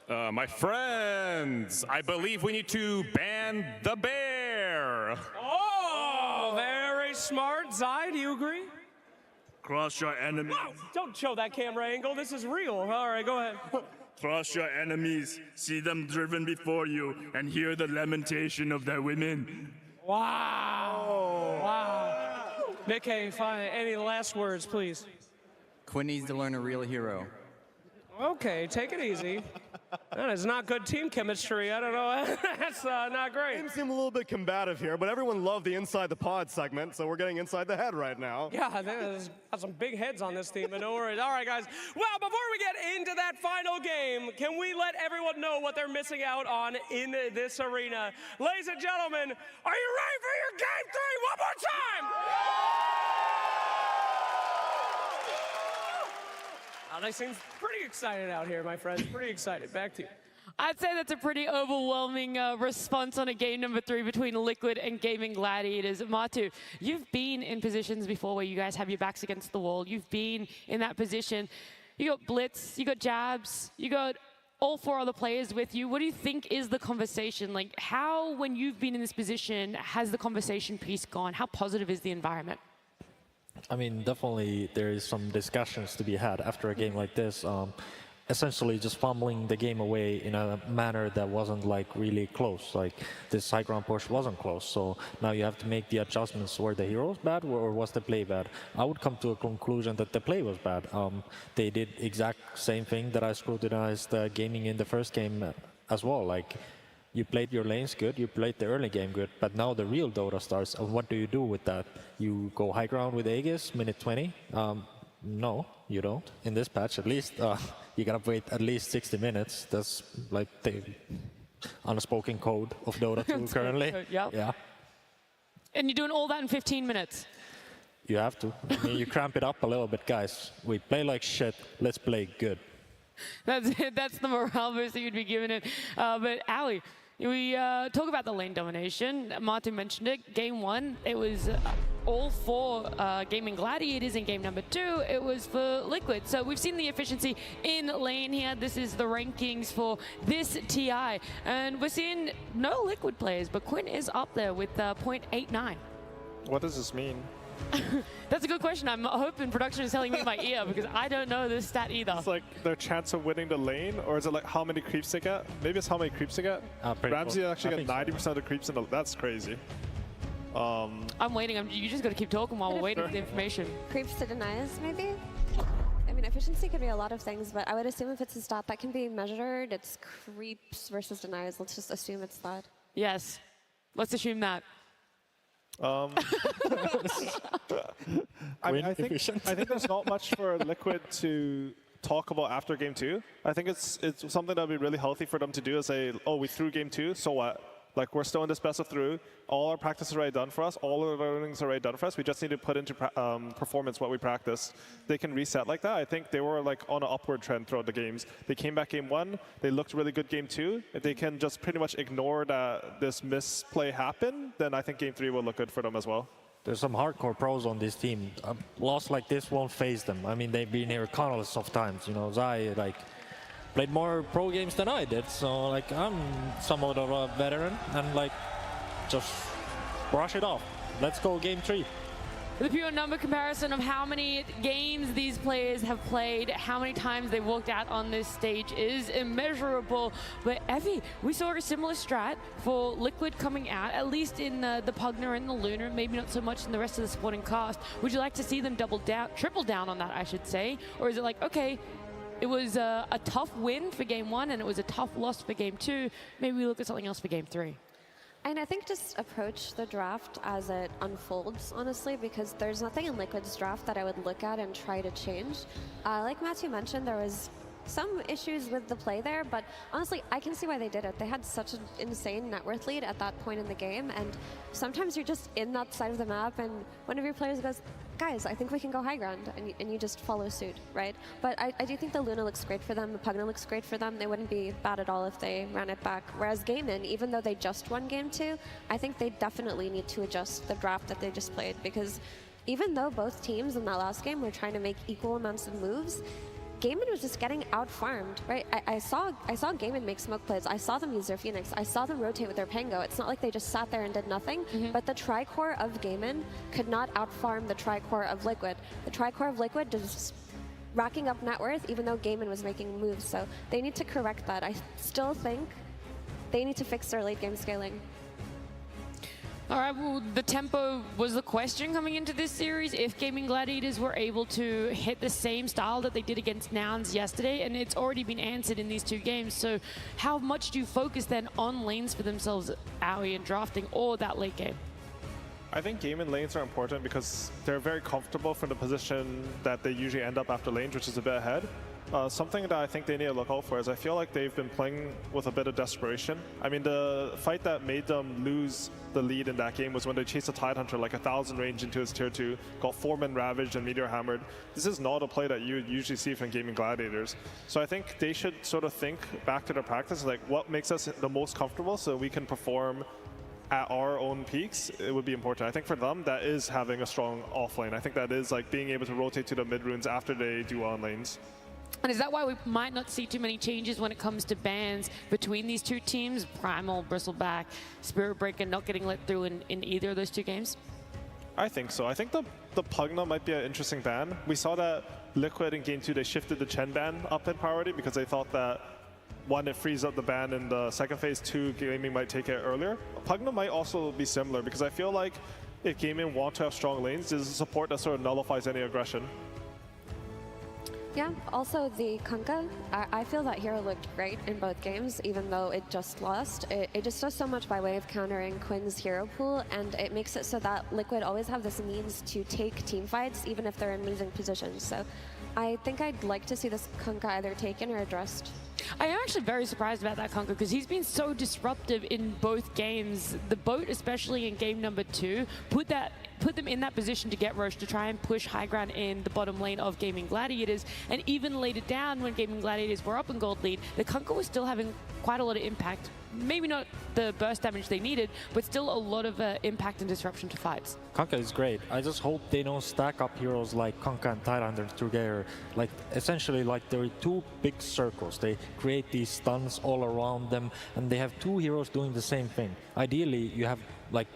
My friends, I believe we need to ban the bear. Oh, very smart. Zai, do you agree? Crush your enemies. Wow, don't show that camera angle. This is real. All right, go ahead. Crush your enemies, see them driven before you, and hear the lamentation of their women. Wow. Wow. Nikkei, fine. Any last words, please? Quinn needs to learn a real hero. Okay, take it easy. That is not good team chemistry. I don't know. That's not great. Teams seem a little bit combative here, but everyone loved the Inside the Pod segment, so we're getting inside the head right now. Yeah, there's got some big heads on this team, but no worries. All right, guys. Well, before we get into that final game, can we let everyone know what they're missing out on in this arena? Ladies and gentlemen, are you ready for your Game 3 one more time? They seem pretty excited out here, my friends. Pretty excited. Back to you. I'd say that's a pretty overwhelming response on a game number 3 between Liquid and Gaming Gladiators. Matu, you've been in positions before where you guys have your backs against the wall. You've been in that position. You got Blitz, you got Jabs, you got all 4 other players with you. What do you think is the conversation? Like, how, when you've been in this position, has the conversation piece gone? How positive is the environment? I mean, definitely there is some discussions to be had after a game like this. Essentially just fumbling the game away in a manner that wasn't like really close. Like this high ground push wasn't close. So now you have to make the adjustments. Were the heroes bad or was the play bad? I would come to a conclusion that the play was bad. They did exact same thing that I scrutinized gaming in the first game as well. Like, you played your lanes good, you played the early game good, but now the real Dota starts, and what do you do with that? You go high ground with Aegis, minute 20? No, you don't. In this patch, at least, you gotta wait at least 60 minutes. That's like the unspoken code of Dota 2 currently. Yep. Yeah. And you're doing all that in 15 minutes? You have to. I mean, you cramp it up a little bit, guys. We play like shit, let's play good. That's it. That's the morale boost that you'd be giving it. But Ali, we talk about the lane domination. Martin mentioned it. Game 1, it was all for Gaming Gladiators. In game number 2, it was for Liquid. So we've seen the efficiency in lane here. This is the rankings for this TI. And we're seeing no Liquid players, but Quinn is up there with 0.89. What does this mean? That's a good question. I'm hoping production is telling me in my ear because I don't know this stat either. It's like their chance of winning the lane, or is it like how many creeps they get? Maybe it's how many creeps they get. Ramsey actually got 90% of the creeps in the, that's crazy. I'm waiting. You just got to keep talking while we're waiting for the information. Creeps to denies, maybe? I mean, efficiency could be a lot of things, but I would assume if it's a stat that can be measured, it's creeps versus denies. Let's just assume it's that. Yes. Let's assume that. I think there's not much for Liquid to talk about after game 2. I think it's something that would be really healthy for them to do is say, oh, we threw game 2, so what? Like, we're still in this best of through. All our practice is already done for us. All of our learnings are already done for us. We just need to put into performance what we practice. They can reset like that. I think they were like on an upward trend throughout the games. They came back game 1. They looked really good game 2. If they can just pretty much ignore that this misplay happened, then I think game 3 will look good for them as well. There's some hardcore pros on this team. A loss like this won't phase them. I mean, they've been here countless of times. You know, Zai like played more pro games than I did, so like I'm somewhat of a veteran, and like just brush it off. Let's go game 3. The pure number comparison of how many games these players have played, how many times they walked out on this stage is immeasurable. But Evie, we saw a similar strat for Liquid coming out, at least in the Pugna and the Luna, maybe not so much in the rest of the supporting cast. Would you like to see them triple down on that, I should say? Or is it like, okay, it was a tough win for game 1 and it was a tough loss for game 2. Maybe we look at something else for game 3. And I think just approach the draft as it unfolds, honestly, because there's nothing in Liquid's draft that I would look at and try to change. Like Matthew mentioned, there was some issues with the play there, but honestly, I can see why they did it. They had such an insane net worth lead at that point in the game, and sometimes you're just in that side of the map, and one of your players goes, guys, I think we can go high ground, and you just follow suit, right? But I do think the Luna looks great for them, the Pugna looks great for them. They wouldn't be bad at all if they ran it back. Whereas Game-In, even though they just won Game 2, I think they definitely need to adjust the draft that they just played, because even though both teams in that last game were trying to make equal amounts of moves, Game-In was just getting out-farmed, right? I saw Game-In make smoke plays. I saw them use their Phoenix. I saw them rotate with their Pango. It's not like they just sat there and did nothing, but the tri-core of Game-In could not out-farm the tri-core of Liquid. The tri-core of Liquid just racking up net worth, even though Game-In was making moves, so they need to correct that. I still think they need to fix their late-game scaling. All right, well, the tempo was the question coming into this series. If Gaming Gladiators were able to hit the same style that they did against Nouns yesterday, and it's already been answered in these 2 games, so how much do you focus then on lanes for themselves, Aoi, and drafting, or that late game? I think Game-In lanes are important because they're very comfortable from the position that they usually end up after lanes, which is a bit ahead. Something that I think they need to look out for is I feel like they've been playing with a bit of desperation. I mean, the fight that made them lose the lead in that game was when they chased a Tidehunter like 1,000 range into his tier 2, got 4-man ravaged and meteor hammered. This is not a play that you usually see from Gaming Gladiators. So I think they should sort of think back to their practice, like what makes us the most comfortable so we can perform at our own peaks. It would be important. I think for them, that is having a strong offlane. I think that is like being able to rotate to the mid runes after they do on lanes. And is that why we might not see too many changes when it comes to bans between these 2 teams? Primal, Bristleback, Spirit Breaker not getting let through in either of those 2 games? I think so. I think the Pugna might be an interesting ban. We saw that Liquid in Game 2, they shifted the Chen ban up in priority because they thought that, 1, it frees up the ban in the second phase, 2, Gaming might take it earlier. Pugna might also be similar because I feel like if Gaming want to have strong lanes, there's a support that sort of nullifies any aggression. Yeah, also the Kunkka, I feel that hero looked great in both games, even though it just lost. It just does so much by way of countering Quinn's hero pool, and it makes it so that Liquid always have this means to take team fights, even if they're in losing positions. So I think I'd like to see this Kunkka either taken or addressed. I am actually very surprised about that Kunkka because he's been so disruptive in both games. The boat, especially in game number 2, put them in that position to get Roche to try and push high ground in the bottom lane of Gaming Gladiators. And even later down, when Gaming Gladiators were up in gold lead, the Kunkka was still having quite a lot of impact. Maybe not the burst damage they needed, but still a lot of impact and disruption to fights. Kunkka is great. I just hope they don't stack up heroes like Kunkka and Tidehunter together. Like, essentially, like there are 2 big circles. They create these stuns all around them, and they have 2 heroes doing the same thing. Ideally, you have like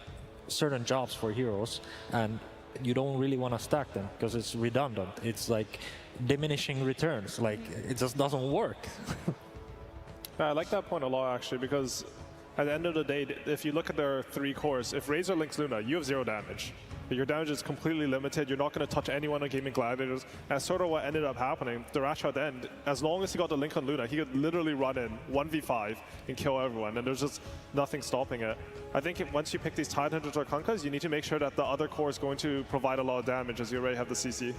certain jobs for heroes, and you don't really want to stack them because it's redundant. It's like diminishing returns. Like, it just doesn't work. I like that point a lot, actually, because at the end of the day, if you look at their 3 cores, if Razor links Luna, you have 0 damage. Your damage is completely limited. You're not going to touch anyone on Gaming Gladiators. That's sort of what ended up happening. Thrash at the end, as long as he got the link on Luna, he could literally run in 1v5 and kill everyone, and there's just nothing stopping it. I think once you pick these Tidehunters or Kunkkas, you need to make sure that the other core is going to provide a lot of damage, as you already have the CC.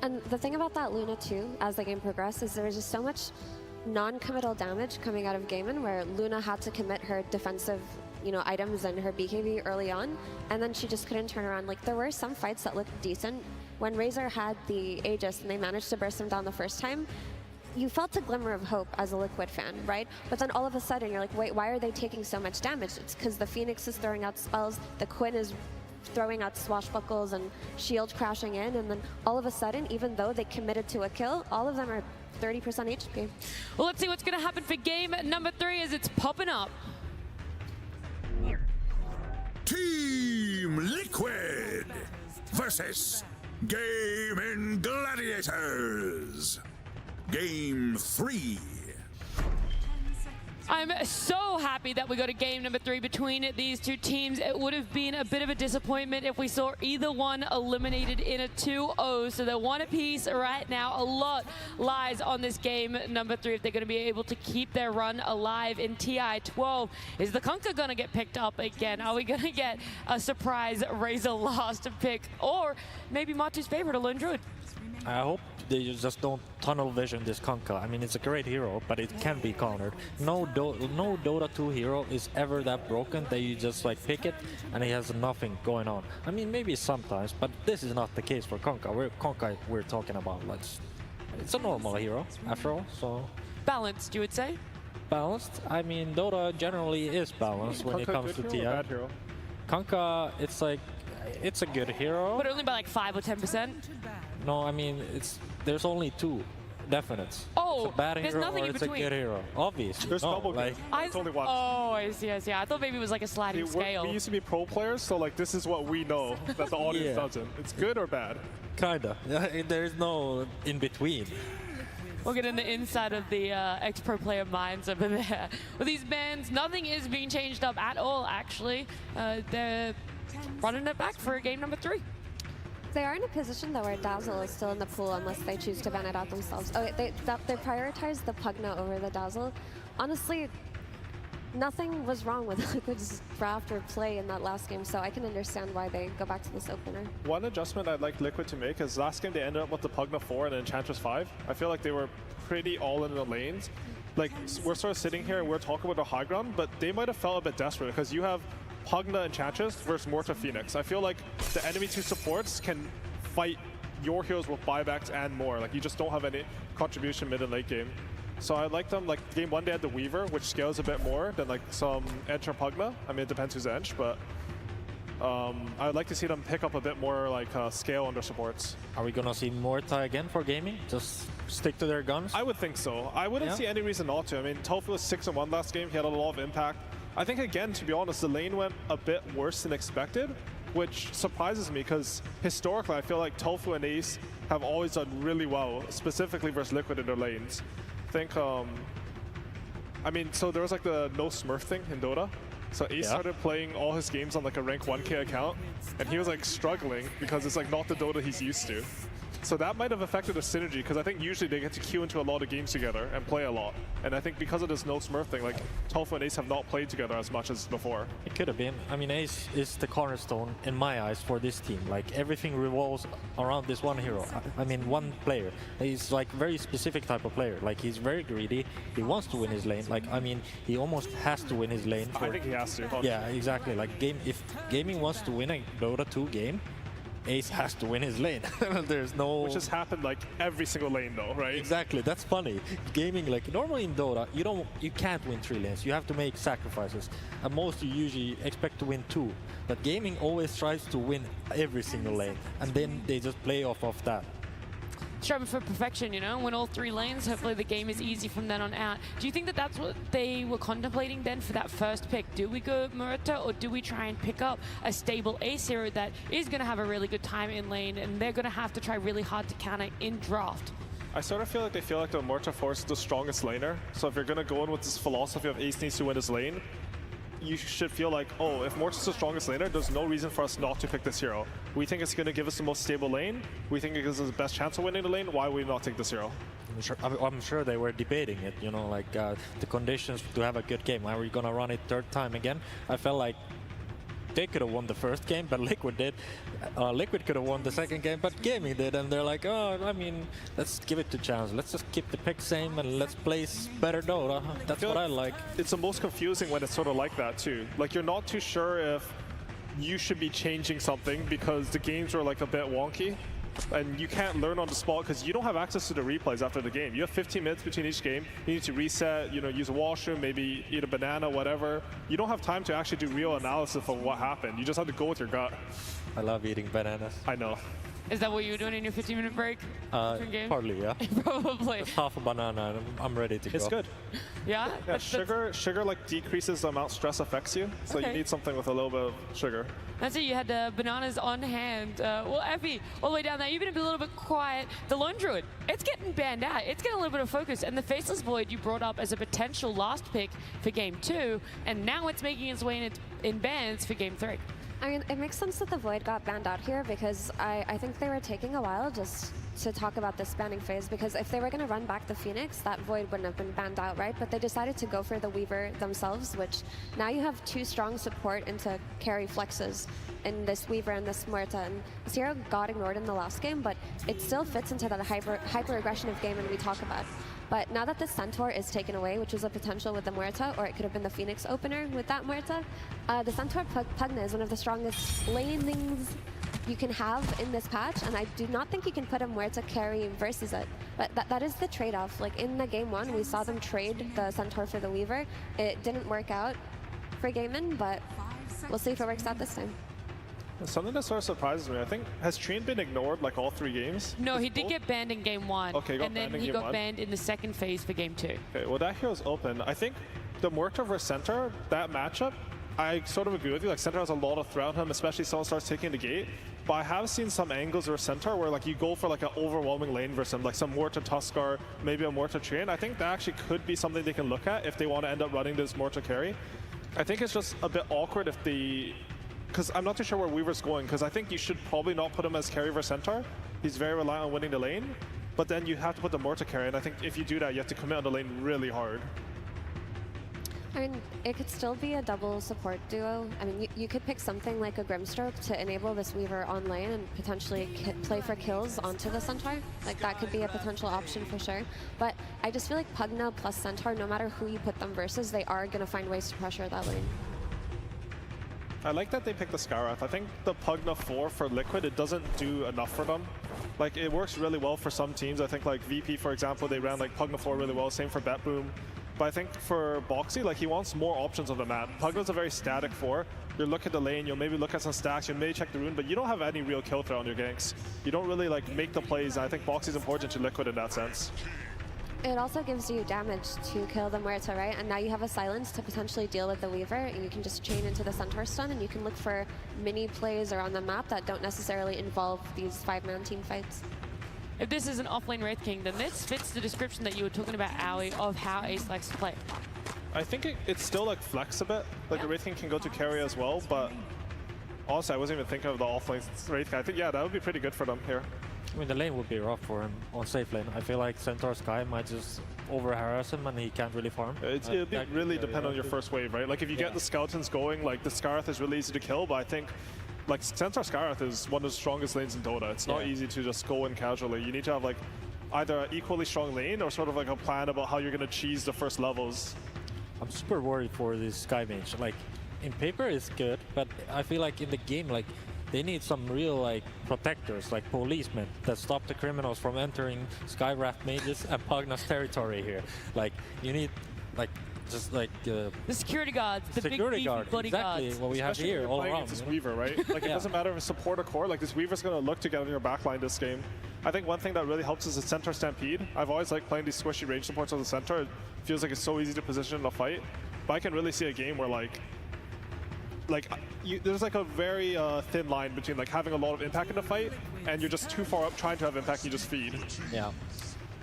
And the thing about that Luna too, as the game progressed, is there was just so much non-committal damage coming out of Game-In, where Luna had to commit her defensive, items and her BKB early on, and then she just couldn't turn around. Like, there were some fights that looked decent. When Razor had the Aegis and they managed to burst him down the first time, you felt a glimmer of hope as a Liquid fan, right? But then all of a sudden you're like, wait, why are they taking so much damage? It's because the Phoenix is throwing out spells, the Quinn is throwing out swashbuckles and shield crashing in, and then all of a sudden, even though they committed to a kill, all of them are 30% HP. Well, let's see what's going to happen for game number 3 as it's popping up. Team Liquid versus Gaming Gladiators. Game 3. I'm so happy that we got a game number 3 between these two teams. It would have been a bit of a disappointment if we saw either one eliminated in a 2-0. So they're one apiece right now. A lot lies on this game number 3 if they're going to be able to keep their run alive in TI-12. Is the Kunkka going to get picked up again? Are we going to get a surprise Razor last pick? Or maybe Matu's favorite, a Lone Druid? I hope they just don't tunnel vision this Kunkka. I mean, it's a great hero, but it can be countered. No Dota 2 hero is ever that broken that you just like pick it and he has nothing going on. I mean, maybe sometimes, but this is not the case for Kunkka. We're talking about. Like, it's a normal hero after all. So balanced, you would say? Balanced. I mean, Dota generally is balanced when it comes to TI. Kunkka, it's like it's a good hero, but only by like 5 or 10%. No, I mean, there's only 2 definites. Oh, it's a bad there's hero nothing or in it's between. a good hero. Obviously. There's no, double like, it's only one. Oh, I see. I thought maybe it was like a sliding scale. We used to be pro players, so like this is what we know that the audience doesn't. It's good or bad? Kinda. There's no in between. We'll get in the inside of the ex-pro player minds over there. With these bans, nothing is being changed up at all, actually. They're running it back for game number 3. They are in a position, though, where Dazzle is still in the pool unless they choose to ban it out themselves. Oh, they prioritized the Pugna over the Dazzle. Honestly, nothing was wrong with Liquid's draft or play in that last game, so I can understand why they go back to this opener. One adjustment I'd like Liquid to make is last game they ended up with the Pugna 4 and Enchantress 5. I feel like they were pretty all in the lanes. Like, we're sort of sitting here and we're talking about the high ground, but they might have felt a bit desperate because you have Pugna Enchantress versus Morta Phoenix. I feel like the enemy 2 supports can fight your heroes with buybacks and more. Like, you just don't have any contribution mid and late game. So I like them. Like, game 1 they had the Weaver, which scales a bit more than like some Ench or Pugna. I mean, it depends who's Ench, but I'd like to see them pick up a bit more like scale on their supports. Are we gonna see Morta again for gaming? Just stick to their guns? I would think so. I wouldn't see any reason not to. I mean, Tofu was 6-1 last game. He had a lot of impact. I think, again, to be honest, the lane went a bit worse than expected, which surprises me because historically I feel like Tofu and Ace have always done really well, specifically versus Liquid in their lanes. I think, I mean, so there was like the no Smurf thing in Dota. So Ace started playing all his games on like a rank 1k account, and he was like struggling because it's like not the Dota he's used to. So that might have affected the synergy, because I think usually they get to queue into a lot of games together and play a lot. And I think because of this no Smurf thing, like Tofu and Ace have not played together as much as before. It could have been. I mean, Ace is the cornerstone in my eyes for this team. Like, everything revolves around this one hero. I mean, one player. He's like very specific type of player. Like, he's very greedy. He wants to win his lane. Like, I mean, he almost has to win his lane. I think he has to. Yeah, exactly. Like, if gaming wants to win a Dota 2 game, Ace has to win his lane. There's no... Which has happened like every single lane though, right? Exactly, that's funny. Gaming, like normally in Dota, you can't win 3 lanes. You have to make sacrifices. At most you usually expect to win 2. But gaming always tries to win every single lane. And then they just play off of that. Striving for perfection, you know, win all 3 lanes. Hopefully the game is easy from then on out. Do you think that that's what they were contemplating then for that first pick? Do we go Murata, or do we try and pick up a stable Ace hero that is going to have a really good time in lane, and they're going to have to try really hard to counter in draft? I sort of feel like they feel like the Morta Force is the strongest laner. So if you're going to go in with this philosophy of Ace needs to win his lane, you should feel like, oh, if Morta's the strongest laner, there's no reason for us not to pick this hero. We think it's going to give us the most stable lane. We think it gives us the best chance of winning the lane. Why would we not take this hero? I'm sure they were debating it, you know, like the conditions to have a good game. Are we going to run it 3rd time again? I felt like they could have won the first game, but Liquid did. Liquid could have won the 2nd game, but Gaming did. And they're like, oh, I mean, let's give it a chance. Let's just keep the pick same and let's play better Dota. That's what I like. It's the most confusing when it's sort of like that too. Like, you're not too sure if you should be changing something because the games were like a bit wonky. And you can't learn on the spot because you don't have access to the replays after the game. You have 15 minutes between each game. You need to reset, use a washroom, maybe eat a banana, whatever. You don't have time to actually do real analysis of what happened. You just have to go with your gut. I love eating bananas. I know. Is that what you were doing in your 15-minute break? Between games? Partly, yeah. Probably. Just half a banana and I'm ready to go. It's good. Yeah? Yeah, sugar like decreases the amount stress affects you. So you need something with a little bit of sugar. That's it, you had bananas on hand. Well, Effie, all the way down there, you've been a little bit quiet. The Lone Druid, it's getting banned out. It's getting a little bit of focus. And the Faceless Void you brought up as a potential last pick for Game 2, and now it's making its way in bans for Game 3. I mean, it makes sense that the Void got banned out here because I think they were taking a while just to talk about this banning phase, because if they were going to run back the Phoenix, that Void wouldn't have been banned out, right? But they decided to go for the Weaver themselves, which now you have two strong support into carry flexes in this Weaver and this Muerta. And Zero got ignored in the last game, but it still fits into that hyper-aggression of game and we talk about. But now that the Centaur is taken away, which was a potential with the Muerta, or it could have been the Phoenix opener with that Muerta, the Centaur Pugna is one of the strongest lanings you can have in this patch, and I do not think you can put a Muerta carry versus it. But that is the trade-off. Like in the Game 1, we saw them trade the Centaur for the Weaver. It didn't work out for Gaimin, but we'll see if it works out this time. Something that sort of surprises me, I think, has Treen been ignored like all 3 games? No, he did get banned in Game 1. Okay, and then he got banned in the second phase for Game 2. Okay, well that hero's open. I think the Muerta versus Centaur, that matchup, I sort of agree with you. Like Centaur has a lot of threat on him, especially if someone starts taking the gate. But I have seen some angles or Centaur where like you go for like an overwhelming lane versus him, like some Muerta Tuskar, maybe a Muerta Train. I think that actually could be something they can look at if they want to end up running this Muerta carry. I think it's just a bit awkward if the... Because I'm not too sure where Weaver's going, because I think you should probably not put him as carry versus Centaur. He's very reliant on winning the lane, but then you have to put the Muerta carry, and I think if you do that, you have to commit on the lane really hard. I mean, it could still be a double support duo. I mean, you could pick something like a Grimstroke to enable this Weaver on lane and potentially play for kills onto the Centaur. Like, that could be a potential option for sure. But I just feel like Pugna plus Centaur, no matter who you put them versus, they are going to find ways to pressure that lane. I like that they picked the Skywrath. I think the Pugna 4 for Liquid, it doesn't do enough for them. Like, it works really well for some teams. I think, like, VP, for example, they ran, like, Pugna 4 really well. Same for BetBoom. But I think for Boxy, like, he wants more options on the map. Pugna's a very static 4. You'll look at the lane, you'll maybe look at some stacks, you'll maybe check the rune, but you don't have any real kill threat on your ganks. You don't really, like, make the plays. I think Boxy's important to Liquid in that sense. It also gives you damage to kill the Muerta, right? And now you have a silence to potentially deal with the Weaver, and you can just chain into the Centaur stun, and you can look for mini plays around the map that don't necessarily involve these 5-man team fights. If this is an offlane Wraith King, then this fits the description that you were talking about, Owie, of how Ace likes to play. I think it's still like flex a bit. Like the Wraith King can go to carry as well, but honestly, I wasn't even thinking of the offlane Wraith King. I think, yeah, that would be pretty good for them here. I mean, the lane would be rough for him on safe lane. I feel like Centaur Sky might just over-harass him and he can't really farm. It'll be really depend on your first wave, right? Like, if you get the Skeletons going, like, the Skywrath is really easy to kill, but I think, like, Centaur Skywrath is one of the strongest lanes in Dota. It's not easy to just go in casually. You need to have, like, either an equally strong lane or sort of, like, a plan about how you're going to cheese the first levels. I'm super worried for this Sky Mage. Like, in paper it's good, but I feel like in the game, like, they need some real, like, protectors, like policemen, that stop the criminals from entering Skywrath mages and Pugna's territory here. Like, you need, like, just like the security guards, the security big guard, bloody exactly guards. what we have here all around. This Weaver, right? Like, it doesn't matter if it's support or core. Like, this Weaver's going to look to get on your backline this game. I think one thing that really helps is the Centaur Stampede. I've always liked playing these squishy range supports on the Centaur. It feels like it's so easy to position in a fight. But I can really see a game where, like there's like a very thin line between like having a lot of impact in the fight and you're just too far up trying to have impact, you just feed. Yeah.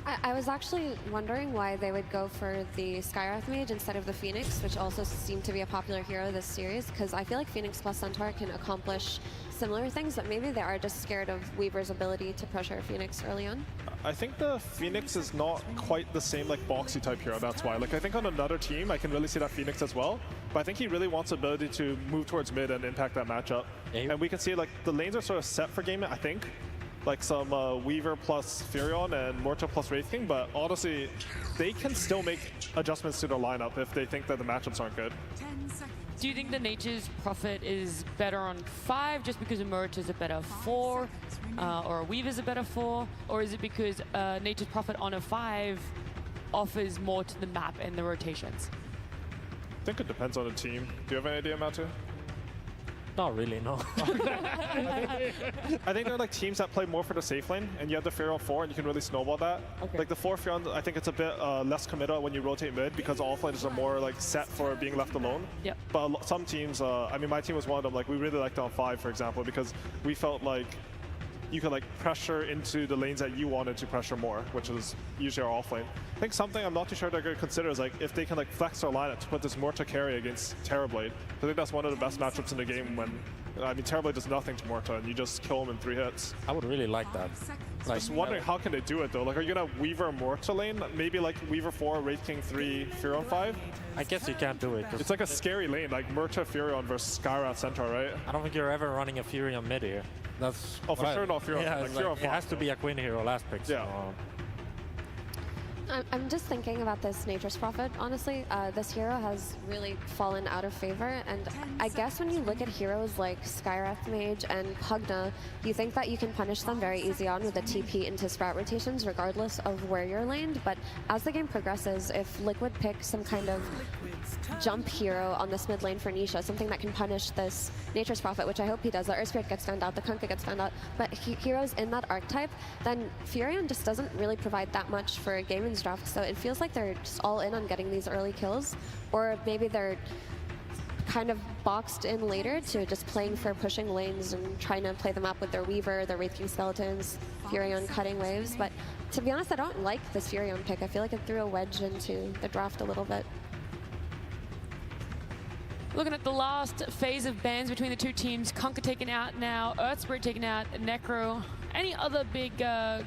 I was actually wondering why they would go for the Skywrath Mage instead of the Phoenix, which also seemed to be a popular hero this series, because I feel like Phoenix plus Centaur can accomplish similar things, but maybe they are just scared of Weaver's ability to pressure Phoenix early on. I think the Phoenix is not quite the same like boxy type hero, that's why. Like, I think on another team, I can really see that Phoenix as well, but I think he really wants the ability to move towards mid and impact that matchup. And we can see like the lanes are sort of set for game, I think. Like some Weaver plus Furion and Muerta plus Wraith King, but honestly, they can still make adjustments to their lineup if they think that the matchups aren't good. 10 seconds Do you think the Nature's Prophet is better on 5 just because Emerita's a better 4, or a Weaver's a better 4, or is it because Nature's Prophet on a 5 offers more to the map and the rotations? I think it depends on the team. Do you have any idea, Matthew? Not really, no. I think there are like teams that play more for the safe lane, and you have the Fury on 4, and you can really snowball that. Okay. Like the 4 Fury, I think it's a bit less committal when you rotate mid because offlaners are more like set for being left alone. Yep. But some teams, I mean, my team was one of them. Like we really liked it on 5, for example, because we felt like you could like pressure into the lanes that you wanted to pressure more, which is usually our offlane. I think something I'm not too sure they're going to consider is like if they can like flex their lineup to put this Morta carry against Terrorblade. I think that's one of the best matchups in the game when, I mean, Terrorblade does nothing to Morta and you just kill him in 3 hits. I would really like that. Like, just wondering how can they do it though? Like, are you gonna Weaver Morta lane? Maybe like Weaver 4, Wraith King 3, Furion 5? I guess you can't do it. It's like a scary lane, like Morta Furion versus Skyra Centaur, right? I don't think you're ever running a Fury on mid here. That's for sure not Furion. Yeah, like, it has to be a Quinn hero last pick. Yeah. So. I'm just thinking about this Nature's Prophet, honestly. This hero has really fallen out of favor, and I guess when you look at heroes like Skywrath Mage and Pugna, you think that you can punish them very easy on with a TP into Sprout rotations, regardless of where you're laned, but as the game progresses, if Liquid picks some kind of jump hero on this mid lane for Nisha, something that can punish this Nature's Prophet, which I hope he does, the Earth Spirit gets found out, the Kunkka gets found out, but heroes in that archetype, then Furion just doesn't really provide that much for Gaiman's draft, so it feels like they're just all in on getting these early kills, or maybe they're kind of boxed in later to just playing for pushing lanes and trying to play them up with their Weaver, their Wraith King Skeletons, Furion cutting waves, but to be honest, I don't like this Furion pick. I feel like it threw a wedge into the draft a little bit. Looking at the last phase of bans between the two teams, Kunkka taken out now, Earth Spirit taken out, Necro. Any other big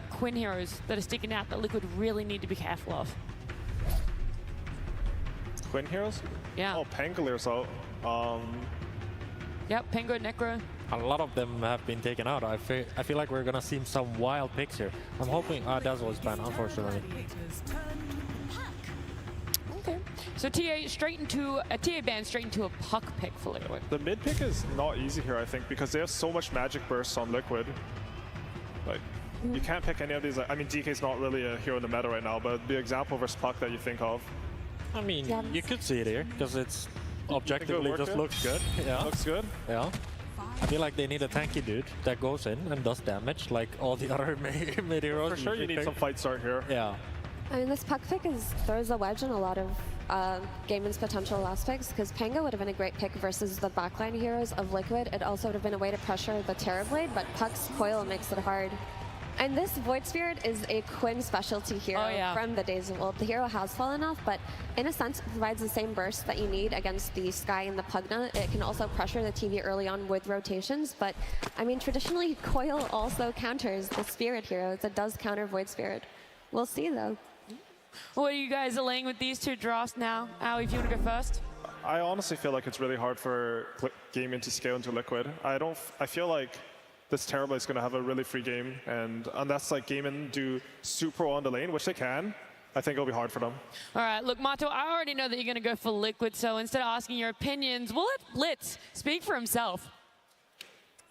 Quinn heroes that are sticking out that Liquid really need to be careful of? Quinn heroes? Yeah. Oh, Pangalier's out. Yep, Pengo, Necro. A lot of them have been taken out. I feel like we're gonna see some wild picks here. I'm hoping Dazzle is banned, unfortunately. Okay. So TA straight into a TA ban straight into a Puck pick for Liquid. The mid pick is not easy here, I think, because they have so much magic bursts on Liquid. Like, you can't pick any of these. I mean, DK's not really a hero in the meta right now, but the example versus Puck that you think of. I mean, you could see it here because it's objectively just looks good. Yeah. Looks good. Yeah. I feel like they need a tanky dude that goes in and does damage like all the other mid heroes. For sure, you need some fight start here. Yeah. I mean, this Puck pick throws a wedge in a lot of Gaiman's potential last picks, because Pango would have been a great pick versus the backline heroes of Liquid. It also would have been a way to pressure the Terrorblade, but Puck's coil makes it hard. And this Void Spirit is a Quinn specialty hero from the days of old. The hero has fallen off, but in a sense, it provides the same burst that you need against the Sky and the Pugna. It can also pressure the TV early on with rotations, but I mean, traditionally, coil also counters the Spirit hero. It does counter Void Spirit. We'll see, though. What are you guys laying with these two drafts now? Al, if you want to go first. I honestly feel like it's really hard for Gaiman to scale into Liquid. I feel like this Terrorblade is going to have a really free game, and unless like Gaiman do super on the lane, which they can, I think it'll be hard for them. All right, look, Mato, I already know that you're going to go for Liquid, so instead of asking your opinions, we'll let Blitz speak for himself.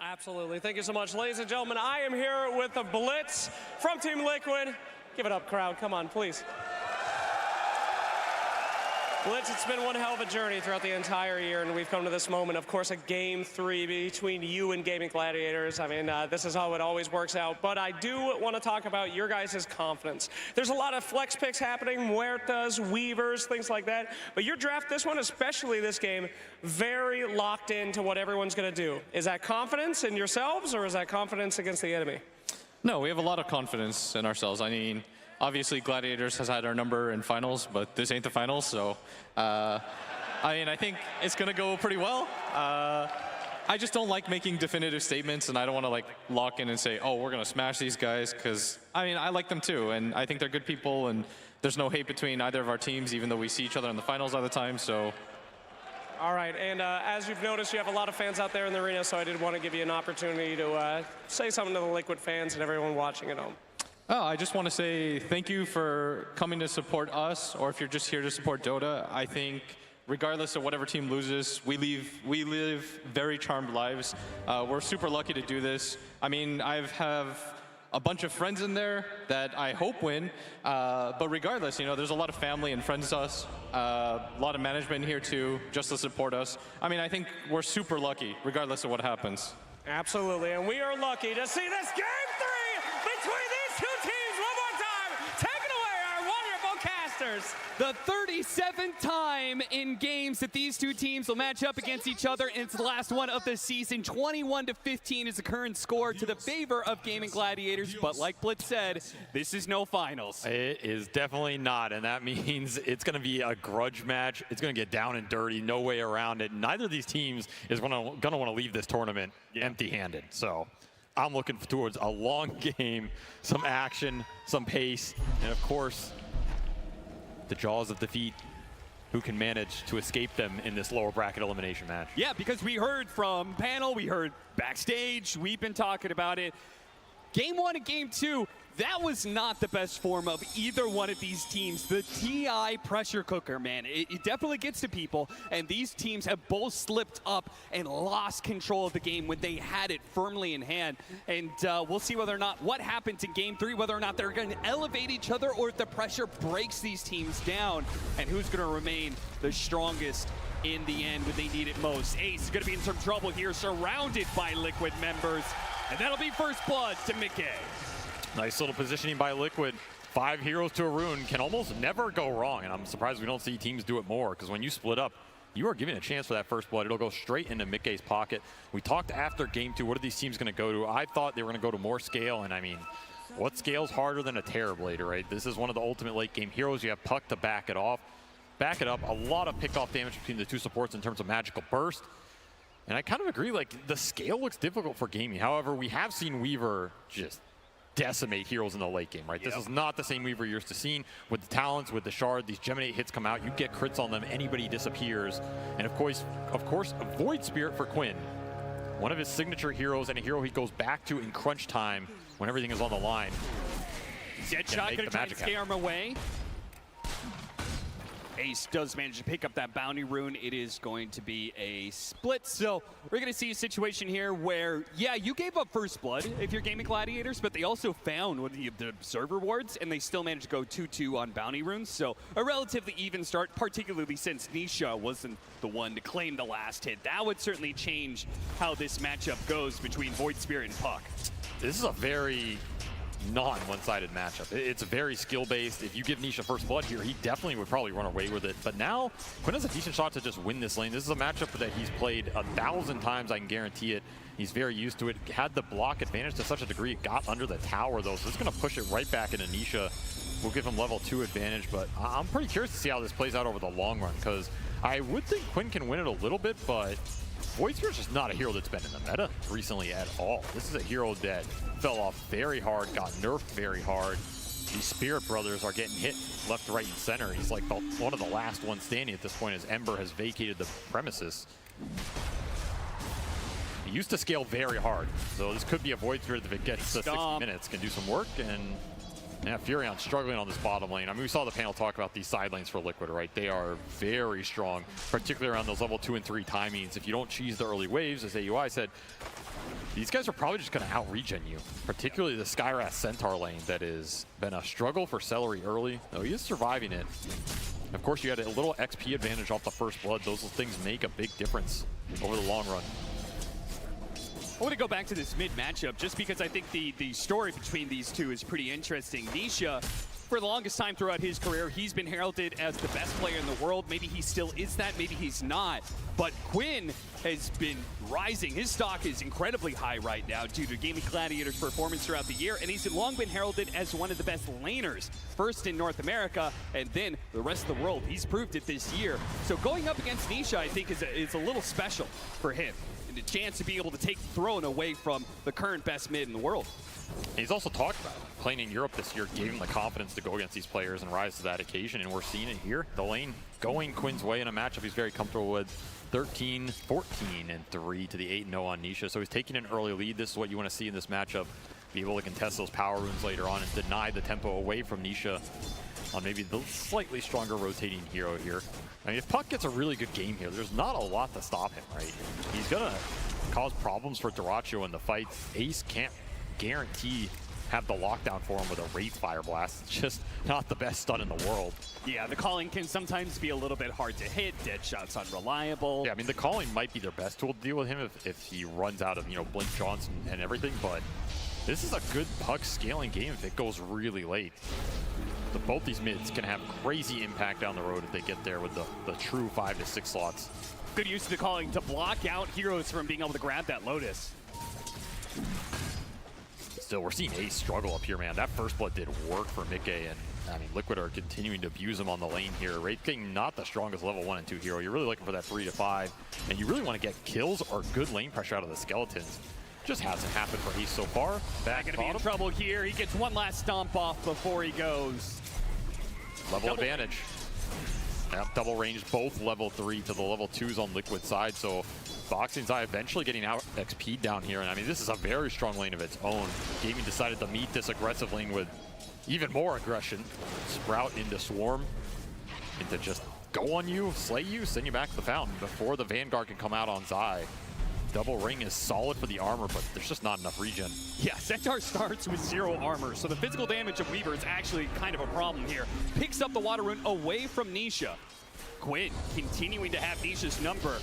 Absolutely. Thank you so much. Ladies and gentlemen, I am here with the Blitz from Team Liquid. Give it up, crowd. Come on, please. Blitz, it's been one hell of a journey throughout the entire year, and we've come to this moment, of course, a Game 3 between you and Gaming Gladiators. I mean, this is how it always works out, but I do want to talk about your guys' confidence. There's a lot of flex picks happening, Muertas, Weavers, things like that, but your draft, this one, especially this game, very locked into what everyone's going to do. Is that confidence in yourselves, or is that confidence against the enemy? No, we have a lot of confidence in ourselves. I mean, obviously, Gladiators has had our number in finals, but this ain't the finals, so I mean, I think it's going to go pretty well. I just don't like making definitive statements, and I don't want to like lock in and say, oh, we're going to smash these guys, because, I mean, I like them too, and I think they're good people, and there's no hate between either of our teams, even though we see each other in the finals all the time, so. All right, and as you've noticed, you have a lot of fans out there in the arena, so I did want to give you an opportunity to say something to the Liquid fans and everyone watching at home. Oh, I just want to say thank you for coming to support us, or if you're just here to support Dota. I think regardless of whatever team loses, we live very charmed lives. We're super lucky to do this. I mean, I have a bunch of friends in there that I hope win, but regardless, you know, there's a lot of family and friends to us, a lot of management here too, just to support us. I mean, I think we're super lucky, regardless of what happens. Absolutely, and we are lucky to see this Game 3 between these two teams one more time. Take it away, our wonderful casters. The 37th time in games that these two teams will match up against each other, and it's the last one of the season. 21-15 is the current score to the favor of Gaming Gladiators, but like Blitz said, this is no finals. It is definitely not, and that means it's going to be a grudge match. It's going to get down and dirty, no way around it. Neither of these teams is going to want to leave this tournament empty-handed. So I'm looking towards a long game, some action, some pace, and of course, the jaws of defeat. Who can manage to escape them in this lower bracket elimination match? Yeah, because we heard from panel, we heard backstage, we've been talking about it. Game 1 and Game 2, that was not the best form of either one of these teams. The TI pressure cooker, man, it definitely gets to people, and these teams have both slipped up and lost control of the game when they had it firmly in hand. And we'll see whether or not what happens in Game 3, whether or not they're going to elevate each other or if the pressure breaks these teams down, and who's going to remain the strongest in the end when they need it most. Ace is going to be in some trouble here, surrounded by Liquid members, and that'll be first blood to Mickey. Nice little positioning by Liquid. 5 heroes to a rune can almost never go wrong, and I'm surprised we don't see teams do it more, because when you split up, you are giving a chance for that first blood. It'll go straight into Mickey's pocket. We talked after Game 2, what are these teams going to go to? I thought they were going to go to more scale, and I mean, what scale's harder than a Terrorblader, right? This is one of the ultimate late game heroes. You have Puck to back it off. Back it up, a lot of pick-off damage between the two supports in terms of magical burst. And I kind of agree, like, the scale looks difficult for gaming. However, we have seen Weaver just decimate heroes in the late game, right? This is not the same Weaver you're used to seeing. With the talents, with the shard, these Geminate hits come out, you get crits on them, anybody disappears. And of course, Void Spirit for Quinn. One of his signature heroes and a hero he goes back to in crunch time when everything is on the line. Deadshot gonna try and scare him away. Ace does manage to pick up that bounty rune. It is going to be a split. So we're going to see a situation here where, yeah, you gave up first blood if you're Gaming Gladiators, but they also found one of the observer wards, and they still managed to go 2-2 on bounty runes. So a relatively even start, particularly since Nisha wasn't the one to claim the last hit. That would certainly change how this matchup goes between Void Spirit and Puck. This is a very non-one-sided matchup. It's very skill-based. If you give Nisha first blood here, he definitely would probably run away with it. But now, Quinn has a decent shot to just win this lane. This is a matchup that he's played 1,000 times, I can guarantee it. He's very used to it. Had the block advantage to such a degree, it got under the tower, though, so it's going to push it right back into Nisha. We'll give him level 2 advantage, but I'm pretty curious to see how this plays out over the long run, because I would think Quinn can win it a little bit, but Void Spirit's just not a hero that's been in the meta recently at all. This is a hero that fell off very hard, got nerfed very hard. These Spirit Brothers are getting hit left, right, and center. He's like one of the last ones standing at this point as Ember has vacated the premises. He used to scale very hard, so this could be a Void Spirit if it gets to 60 minutes, can do some work. And yeah, Furion struggling on this bottom lane. I mean, we saw the panel talk about these side lanes for Liquid, right? They are very strong, particularly around those level 2 and 3 timings. If you don't cheese the early waves, as AUI said, these guys are probably just going to out-regen you, particularly the Skywrath Centaur lane that has been a struggle for Celery early, though he is surviving it. Of course, you had a little XP advantage off the first blood. Those things make a big difference over the long run. I want to go back to this mid matchup just because I think the story between these two is pretty interesting. Nisha, for the longest time throughout his career, he's been heralded as the best player in the world. Maybe he still is that, maybe he's not. But Quinn has been rising. His stock is incredibly high right now due to Gaming Gladiators' performance throughout the year, and he's long been heralded as one of the best laners, first in North America, and then the rest of the world. He's proved it this year. So going up against Nisha, I think, is a little special for him. And a chance to be able to take the throne away from the current best mid in the world. He's also talked about it. Playing in Europe this year gave him the confidence to go against these players and rise to that occasion, and we're seeing it here. The lane going Quinn's way in a matchup he's very comfortable with. 13, 14, and 3 to the 8-0 on Nisha. So he's taking an early lead. This is what you want to see in this matchup. Be able to contest those power runes later on and deny the tempo away from Nisha. on maybe the slightly stronger rotating hero here. I mean, if Puck gets a really good game here, there's not a lot to stop him, right? He's gonna cause problems for Dyrachyo in the fight. Ace can't guarantee have the lockdown for him with a Wraith Fire Blast. It's just not the best stun in the world. Yeah, the calling can sometimes be a little bit hard to hit. Dead shot's unreliable. Yeah, I mean, the calling might be their best tool to deal with him if he runs out of, you know, Blink Johnson and everything, but this is a good Puck scaling game if it goes really late. Both these mids can have crazy impact down the road if they get there with the true 5 to 6 slots. Good use of the calling to block out heroes from being able to grab that Lotus. Still, we're seeing Ace struggle up here, man. That first blood did work for Mikke, and I mean, Liquid are continuing to abuse him on the lane here. Wraith King, not the strongest level 1 and 2 hero. You're really looking for that 3 to 5, and you really want to get kills or good lane pressure out of the Skeletons. Just hasn't happened for Ace so far. Back gonna be in trouble here. He gets one last stomp off before he goes. Level advantage. Yep, double range, both level 3 to the level 2s on Liquid side, so Boxing's Eye eventually getting out XP down here, and I mean, this is a very strong lane of its own. Gaming decided to meet this aggressive lane with even more aggression. Sprout into Swarm, into just go on you, slay you, send you back to the fountain before the Vanguard can come out on Zai. Double ring is solid for the armor, but there's just not enough regen. Yeah, Centaur starts with 0 armor, so the physical damage of Weaver is actually kind of a problem here. Picks up the water rune away from Nisha. Quinn continuing to have Nisha's number.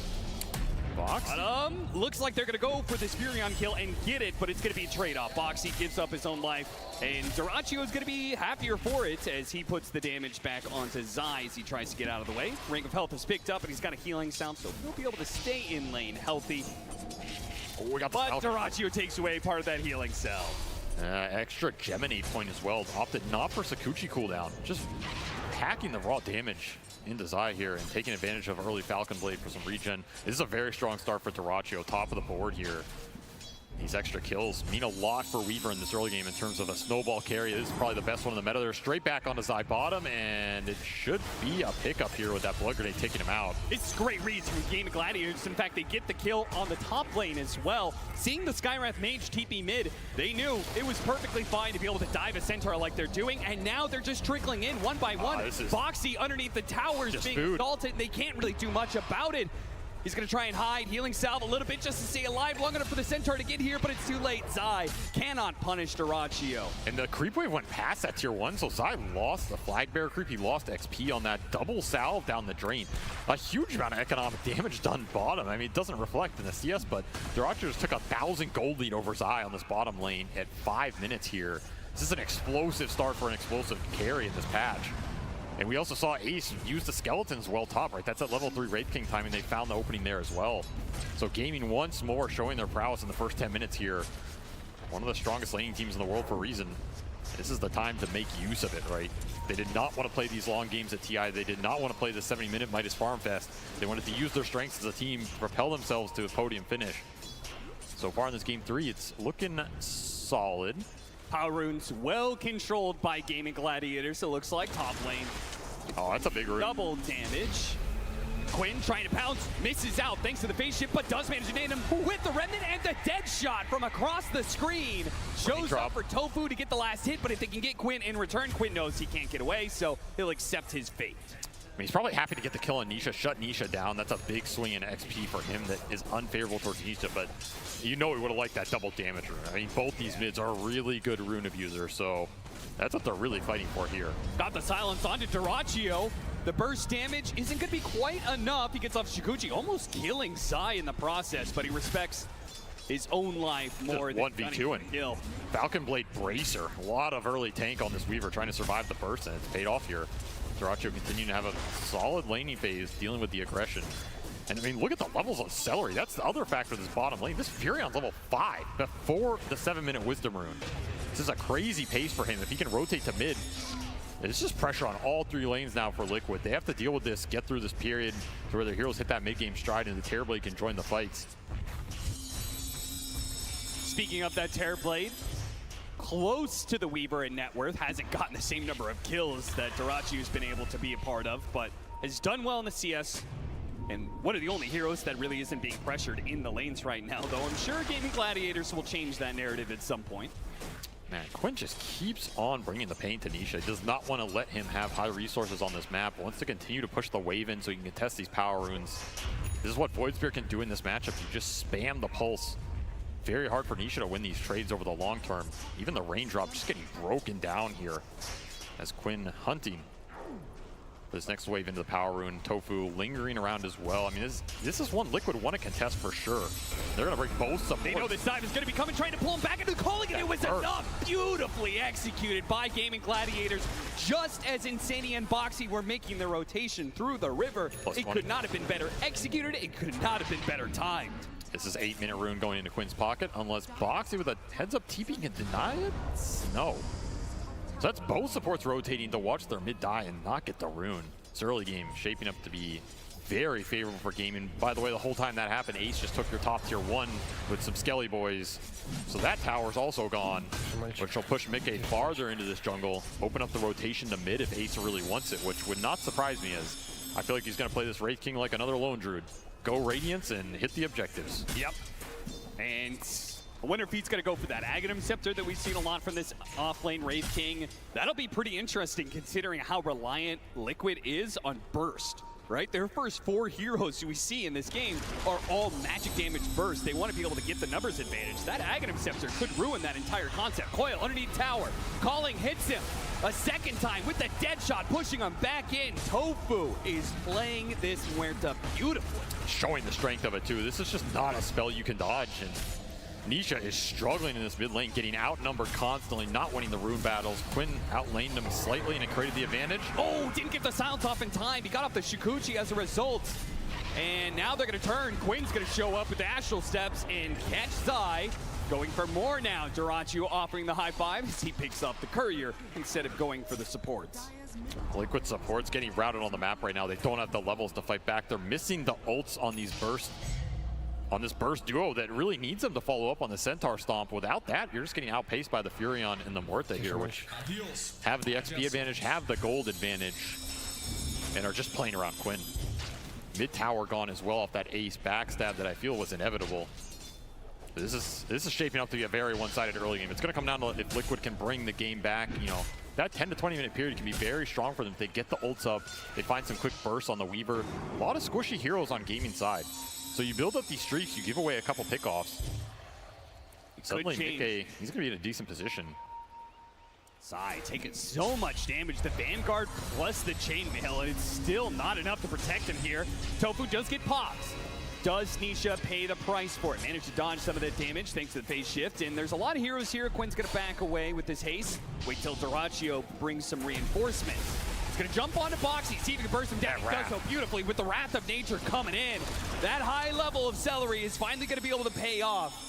Box? But, looks like they're going to go for this Furion kill and get it, but it's going to be a trade-off. Boxy gives up his own life, and Dyrachyo is going to be happier for it as he puts the damage back onto Zai as he tries to get out of the way. Ring of Health is picked up, and he's got a healing sound, so he'll be able to stay in lane healthy. Oh, we got but Dyrachyo takes away part of that healing cell. Extra Gemini point as well. Opted not for Sakuchi cooldown. Just packing the raw damage into Zai here and taking advantage of early Falcon Blade for some regen. This is a very strong start for Dyrachyo, top of the board here. These extra kills mean a lot for Weaver in this early game in terms of a snowball carry. This is probably the best one in the meta. They're straight back onto Zai bottom, and it should be a pickup here with that blood grenade taking him out. It's great reads from Game of Gladiators. In fact, they get the kill on the top lane as well. Seeing the Skywrath Mage TP mid, they knew it was perfectly fine to be able to dive a Centaur like they're doing, and now they're just trickling in one by one. Boxy underneath the towers being assaulted, and they can't really do much about it. He's going to try and hide, healing salve a little bit just to stay alive long enough for the Centaur to get here, but it's too late. Zai cannot punish Dyrachyo. And the creep wave went past that tier 1, so Zai lost the flag bearer creep. He lost XP on that double salve down the drain. A huge amount of economic damage done bottom. I mean, it doesn't reflect in the CS, but Dyrachyo just took 1,000 gold lead over Zai on this bottom lane at 5 minutes here. This is an explosive start for an explosive carry in this patch. And we also saw Ace use the Skeletons well top, right? That's at level 3 Wraith King timing. They found the opening there as well. So Gaming once more showing their prowess in the first 10 minutes here. One of the strongest laning teams in the world for a reason. This is the time to make use of it, right? They did not want to play these long games at TI. They did not want to play the 70-minute Midas Farm Fest. They wanted to use their strengths as a team to propel themselves to a podium finish. So far in this game 3, it's looking solid. Power runes well controlled by Gaming Gladiators, it looks like. Top lane. Oh, that's a big rune. Double damage. Quinn trying to pounce, misses out thanks to the phase shift, but does manage to nail him with the remnant and the dead shot from across the screen. Shows up for Tofu to get the last hit, but if they can get Quinn in return, Quinn knows he can't get away, so he'll accept his fate. I mean, he's probably happy to get the kill on Nisha, shut Nisha down. That's a big swing in XP for him that is unfavorable towards Nisha, but you know he would have liked that double damage rune. I mean, both these mids are really good rune abusers, so that's what they're really fighting for here. Got the silence onto Dyrachyo. The burst damage isn't going to be quite enough. He gets off Sakuchi, almost killing Zai in the process, but he respects his own life more than 1v2 kill. Falcon Blade Bracer. A lot of early tank on this Weaver trying to survive the burst, and it's paid off here. Dyrachyo continuing to have a solid laning phase, dealing with the aggression. And I mean, look at the levels of Celery. That's the other factor of this bottom lane. This Furion's level 5 before the 7-minute Wisdom Rune. This is a crazy pace for him. If he can rotate to mid, it's just pressure on all 3 lanes now for Liquid. They have to deal with this, get through this period to where their heroes hit that mid-game stride and the Terrorblade can join the fights. Speaking of that Terrorblade, close to the Weaver in net worth, hasn't gotten the same number of kills that Dyrachyo's been able to be a part of, but has done well in the CS. And one of the only heroes that really isn't being pressured in the lanes right now, though I'm sure Gaming Gladiators will change that narrative at some point. Man, Quinn just keeps on bringing the pain to Nisha. He does not want to let him have high resources on this map. Wants to continue to push the wave in so he can contest these power runes. This is what Void Spear can do in this matchup. You just spam the pulse. Very hard for Nisha to win these trades over the long term. Even the raindrop just getting broken down here as Quinn hunting for this next wave into the power rune. Tofu lingering around as well. I mean, this is one Liquid want to contest for sure. They're going to bring both supports. They know this dive is going to be coming, trying to pull him back into the calling, and it was enough. Beautifully executed by Gaming Gladiators. Just as Insania and Boxy were making the rotation through the river, it could not have been better executed. It could not have been better timed. This is 8-minute rune going into Quinn's pocket, unless Boxy with a heads-up TP can deny it? No. So that's both supports rotating to watch their mid die and not get the rune. This early game shaping up to be very favorable for gaming. By the way, the whole time that happened, Ace just took your top tier 1 with some Skelly boys. So that tower's also gone, which will push Mickey farther into this jungle, open up the rotation to mid if Ace really wants it, which would not surprise me, as I feel like he's going to play this Wraith King like another Lone Druid. Go Radiance and hit the objectives. Yep. And I wonder if he's going to go for that Aghanim Scepter that we've seen a lot from this off-lane Wraith King. That'll be pretty interesting considering how reliant Liquid is on burst, right? Their first 4 heroes we see in this game are all magic damage burst. They want to be able to get the numbers advantage. That Aghanim Scepter could ruin that entire concept. Coil underneath tower. Calling hits him a second time with the dead shot, pushing him back in. Tofu is playing this Muerta beautifully. Showing the strength of it too. This is just not a spell you can dodge. And Nisha is struggling in this mid lane, getting outnumbered constantly, not winning the rune battles. Quinn outlaned him slightly and it created the advantage. Oh, didn't get the silence off in time. He got off the Shikuchi as a result. And now they're going to turn. Quinn's going to show up with the Astral Steps and catch Zai. Going for more now. Duraccio offering the high five as he picks up the courier instead of going for the supports. Liquid supports getting routed on the map right now. They don't have the levels to fight back. They're missing the ults on these bursts. On this burst duo that really needs them to follow up on the Centaur Stomp. Without that, you're just getting outpaced by the Furion and the Muerta here, which have the XP advantage, have the gold advantage, and are just playing around Quinn. Mid tower gone as well off that Ace backstab that I feel was inevitable. This is shaping up to be a very one-sided early game. It's going to come down to if Liquid can bring the game back. You know, that 10 to 20 minute period can be very strong for them. They get the ults up, they find some quick bursts on the Weaver. A lot of squishy heroes on gaming side. So you build up these streaks, you give away a couple pickoffs. Suddenly, Mickey, he's going to be in a decent position. Zai taking so much damage. The Vanguard plus the Chainmail, and it's still not enough to protect him here. Tofu does get pops. Does Nisha pay the price for it? Managed to dodge some of that damage thanks to the phase shift. And there's a lot of heroes here. Quinn's going to back away with this haste. Wait till Duraccio brings some reinforcement. He's going to jump onto Boxy, see if he can burst him down. He does so beautifully with the Wrath of Nature coming in. That high level of Celery is finally going to be able to pay off.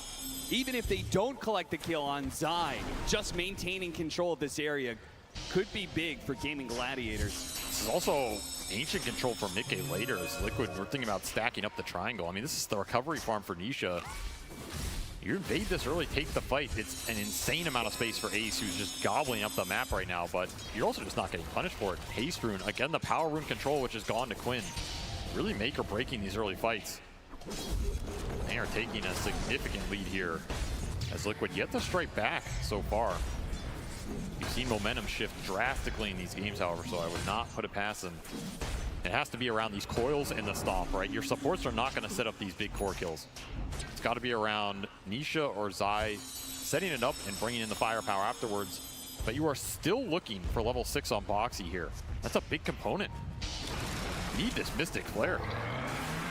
Even if they don't collect the kill on Zai, just maintaining control of this area could be big for Gaming Gladiators. This is also ancient control for Mickey later as Liquid, we're thinking about stacking up the triangle. I mean, this is the recovery farm for Nisha. You invade this early, take the fight. It's an insane amount of space for Ace, who's just gobbling up the map right now, but you're also just not getting punished for it. Haste rune, again, the power rune control, which has gone to Quinn. Really make or breaking these early fights. They are taking a significant lead here as Liquid yet to strike back so far. You've seen momentum shift drastically in these games, however, so I would not put it past them. It has to be around these coils and the stomp, right? Your supports are not going to set up these big core kills. It's got to be around Nisha or Zai setting it up and bringing in the firepower afterwards. But you are still looking for level 6 on Boxy here. That's a big component. Need this Mystic Flare.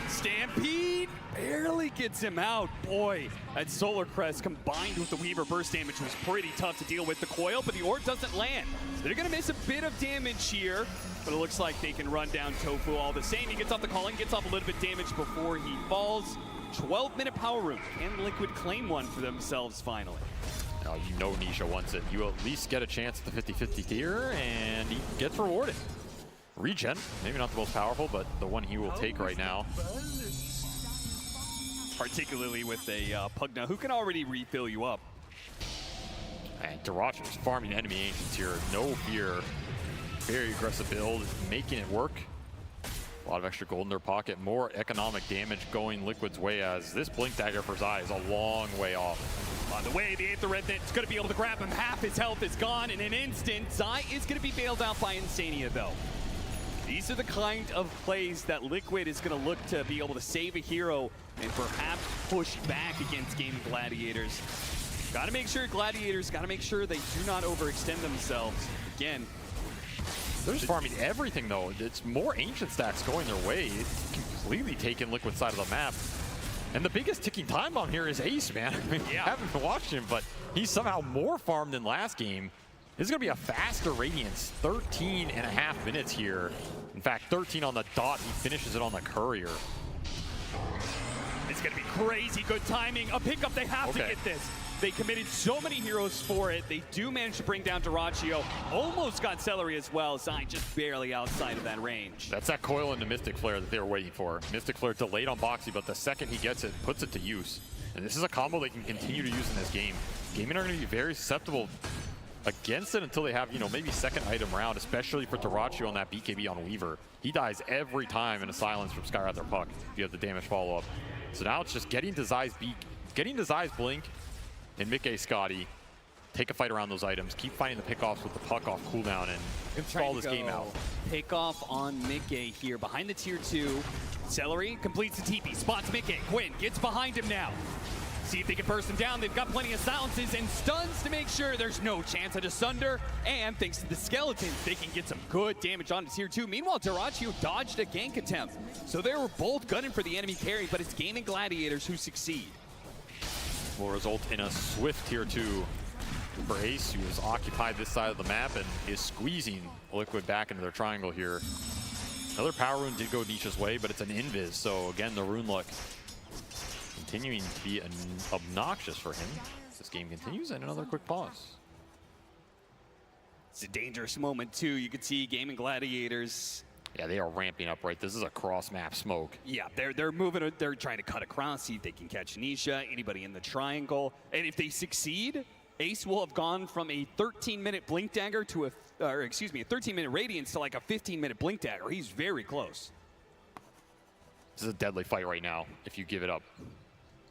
Stampede barely gets him out. Boy, that Solar Crest combined with the Weaver burst damage was pretty tough to deal with. The coil, but the orb doesn't land. So they're going to miss a bit of damage here, but it looks like they can run down Tofu all the same. He gets off the calling, gets off a little bit damage before he falls. 12-minute power rune. Can Liquid claim one for themselves finally? Now you know Nisha wants it. You at least get a chance at the 50-50 tier, and he gets rewarded. Regen, maybe not the most powerful, but the one he will take right now. Particularly with a Pugna who can already refill you up. And Duraccio is farming enemy ancients here, no fear. Very aggressive build, making it work. A lot of extra gold in their pocket, more economic damage going Liquid's way as this Blink Dagger for Zai is a long way off. On the way, the Aether Remnant's going to be able to grab him. Half his health is gone in an instant. Zai is going to be bailed out by Insania, though. These are the kind of plays that Liquid is going to look to be able to save a hero and perhaps push back against Gaming Gladiators. Got to make sure Gladiators, got to make sure they do not overextend themselves. Again, they're just farming everything, though. It's more Ancient stacks going their way. It's completely taken Liquid side of the map. And the biggest ticking time bomb here is Ace, man. I mean, yeah. I haven't been watching him, but he's somehow more farmed than last game. This is going to be a faster Radiance. 13.5 minutes here. In fact, 13 on the dot. He finishes it on the Courier. It's going to be crazy good timing. A pickup, they have to get this. They committed so many heroes for it. They do manage to bring down Dyrachyo. Almost got Celery as well. Zai just barely outside of that range. That's that coil into Mystic Flare that they were waiting for. Mystic Flare delayed on Boxy, but the second he gets it, puts it to use. And this is a combo they can continue to use in this game. Gaming are going to be very susceptible against it until they have, you know, maybe second item round, especially for Dyrachyo on that BKB on Weaver. He dies every time in a silence from Skyrath or Puck if you have the damage follow-up. So now it's just getting to Zai's Blink, and Mickey Scotty, take a fight around those items. Keep finding the pickoffs with the puck off cooldown and stall this game out. Pick off on Mickey here behind the tier 2. Celery completes the TP, spots Mickey. Quinn gets behind him now. See if they can burst him down. They've got plenty of silences and stuns to make sure there's no chance of Asunder. And thanks to the skeletons, they can get some good damage onto tier 2. Meanwhile, Dyrachyo dodged a gank attempt. So they were both gunning for the enemy carry, but it's Gaming Gladiators who succeed. Will result in a swift tier 2 for Ace, who has occupied this side of the map and is squeezing Liquid back into their triangle here. Another power rune did go Nisha's way, but it's an invis, so again, the rune luck continuing to be obnoxious for him. This game continues, and another quick pause. It's a dangerous moment, too. You can see Gaming Gladiators. Yeah, they are ramping up, right? This is a cross-map smoke. Yeah, they're moving. They're trying to cut across, see if they can catch Nisha, anybody in the triangle. And if they succeed, Ace will have gone from a 13-minute Blink Dagger to a 13-minute Radiance to like a 15-minute Blink Dagger. He's very close. This is a deadly fight right now if you give it up.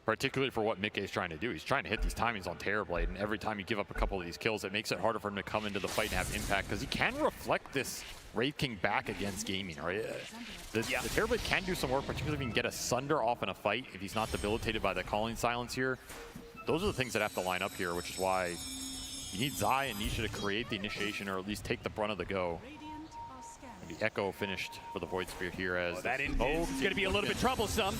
Particularly for what Mickey's trying to do. He's trying to hit these timings on Terrorblade, and every time you give up a couple of these kills, it makes it harder for him to come into the fight and have impact, because he can reflect this Wraith King back against Gaming, right? The Terrorblade can do some work, particularly if he can get Asunder off in a fight, if he's not debilitated by the Calling Silence here. Those are the things that have to line up here, which is why you need Zai and Nisha to create the initiation, or at least take the brunt of the go. The Echo finished for the Void Spirit here as that is going to be a little bit troublesome.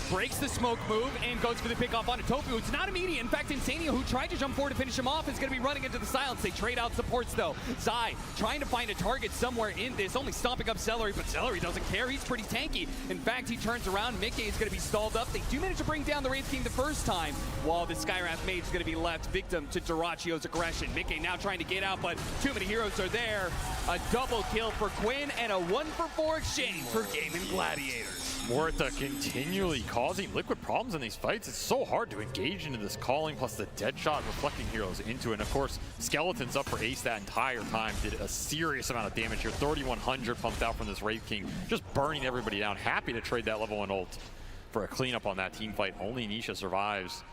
Breaks the smoke move and goes for the pickoff onto Tofu. It's not immediate. In fact, Insania, who tried to jump forward to finish him off, is going to be running into the silence. They trade out supports, though. Zai trying to find a target somewhere in this, only stomping up Celery, but Celery doesn't care. He's pretty tanky. In fact, he turns around. Mickey is going to be stalled up. They do manage to bring down the Wraith King the first time, while the Skyrath Mage is going to be left victim to Dyrachyo's aggression. Mickey now trying to get out, but too many heroes are there. A double kill for Quinn and a 1-for-4 exchange for Gaming Gladiators. Morita continually causing Liquid problems in these fights. It's so hard to engage into this calling, plus the Deadshot reflecting heroes into it. And of course, Skeleton's up for Ace that entire time. Did a serious amount of damage here. 3,100 pumped out from this Wraith King, just burning everybody down. Happy to trade that level 1 ult for a cleanup on that team fight. Only Nisha survives.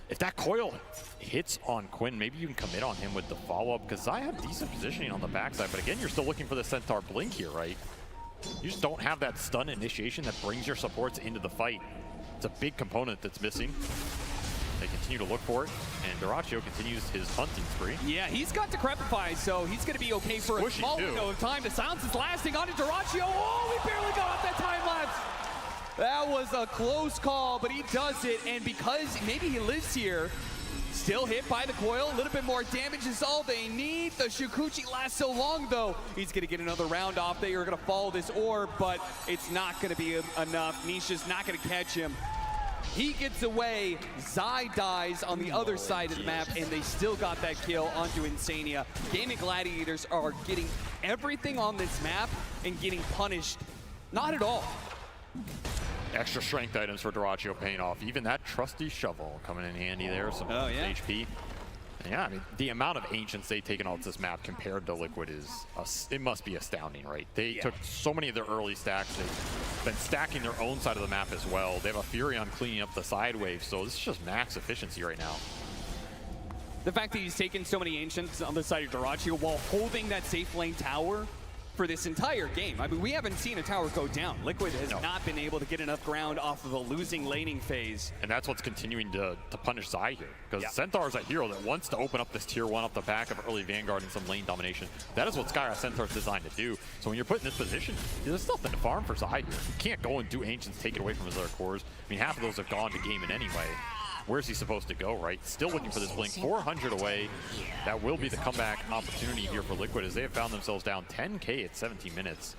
If that coil hits on Quinn, maybe you can commit on him with the follow-up, because Zai had decent positioning on the backside. But again, you're still looking for the Centaur Blink here, right? You just don't have that stun initiation that brings your supports into the fight. It's a big component that's missing. They continue to look for it, and Dyrachyo continues his hunting spree. Yeah, he's got Decrepify, so he's going to be okay for a small window of time. The silence is lasting onto Dyrachyo. Oh, we barely got off that time lapse. That was a close call, but he does it, and because maybe he lives here, still hit by the coil, a little bit more damage is all they need. The Shukuchi lasts so long, though. He's going to get another round off. They are going to follow this orb, but it's not going to be enough. Nisha's not going to catch him. He gets away. Zai dies on the other side of the map, and they still got that kill onto Insania. Gaming Gladiators are getting everything on this map and getting punished. Not at all. Extra strength items for Dyrachyo paying off. Even that trusty shovel coming in handy there. Some HP. Yeah, I mean, the amount of Ancients they've taken off this map compared to Liquid is, it must be astounding, right? They took so many of their early stacks. They've been stacking their own side of the map as well. They have a Fury on cleaning up the side wave, so this is just max efficiency right now. The fact that he's taken so many Ancients on the side of Dyrachyo while holding that safe lane tower for this entire game. I mean, we haven't seen a tower go down. Liquid has not been able to get enough ground off of a losing laning phase. And that's what's continuing to punish Zai here. Because Centaur is a hero that wants to open up this tier 1 off the back of early Vanguard and some lane domination. That is what Skyra Centaur is designed to do. So when you're put in this position, there's nothing to farm for Zai here. You can't go and do Ancients, take it away from his other cores. I mean, half of those have gone to game in anyway. Where's he supposed to go, right? Still looking for this blink. 400 away. That will be the comeback opportunity here for Liquid as they have found themselves down 10K at 17 minutes.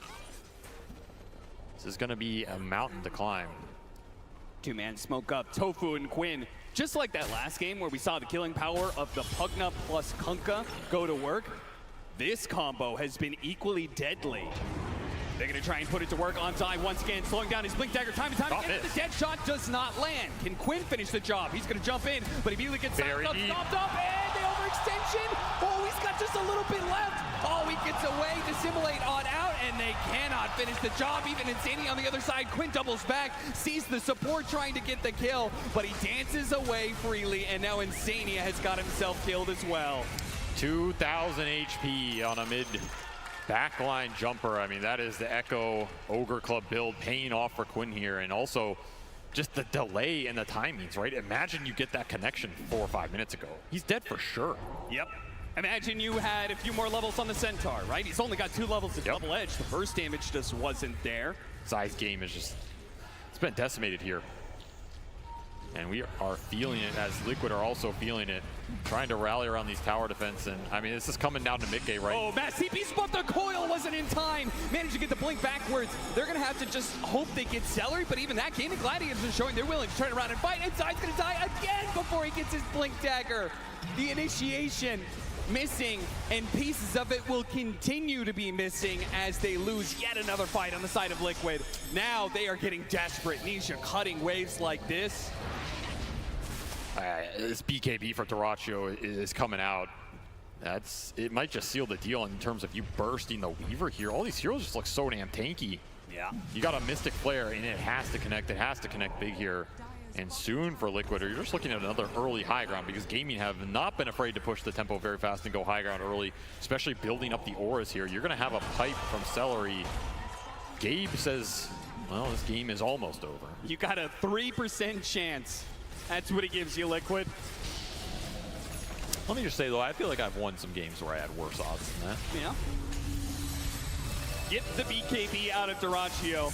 This is going to be a mountain to climb. Two-man smoke up, Tofu and Quinn. Just like that last game where we saw the killing power of the Pugna plus Kunkka go to work, this combo has been equally deadly. They're going to try and put it to work on Zai once again, slowing down his blink dagger time and time again. The dead shot does not land. Can Quinn finish the job? He's going to jump in, but he immediately gets stopped up, and the overextension. Oh, he's got just a little bit left. Oh, he gets away to simulate on out, and they cannot finish the job. Even Insania on the other side. Quinn doubles back, sees the support trying to get the kill, but he dances away freely, and now Insania has got himself killed as well. 2,000 HP on a mid backline jumper. I mean, that is the Echo Ogre Club build paying off for Quinn here, and also just the delay and the timings, right? Imagine you get that connection 4 or 5 minutes ago. He's dead for sure. Yep. Imagine you had a few more levels on the Centaur, right? He's only got 2 levels of double edge. The burst damage just wasn't there. Zai's game is just, it's been decimated here. And we are feeling it as Liquid are also feeling it, trying to rally around these tower defense. And I mean, this is coming down to mid-game, right? Oh, Matt CP spot, the coil wasn't in time. Managed to get the blink backwards. They're going to have to just hope they get celery, but even that Gaming Gladiators are showing they're willing to turn around and fight. And Zai's going to die again before he gets his blink dagger. The initiation missing, and pieces of it will continue to be missing as they lose yet another fight on the side of Liquid. Now they are getting desperate. Nisha cutting waves like this. This BKB for Dyrachyo is coming out. It might just seal the deal in terms of you bursting the Weaver here. All these heroes just look so damn tanky. Yeah. You got a Mystic Flare, and it has to connect. It has to connect big here. And soon for Liquid, or you're just looking at another early high ground, because Gaming have not been afraid to push the tempo very fast and go high ground early, especially building up the auras here. You're going to have a pipe from Celery. Gabe says, well, this game is almost over. You got a 3% chance. That's what it gives you, Liquid. Let me just say, though, I feel like I've won some games where I had worse odds than that. Yeah. Get the BKB out of Dyrachyo.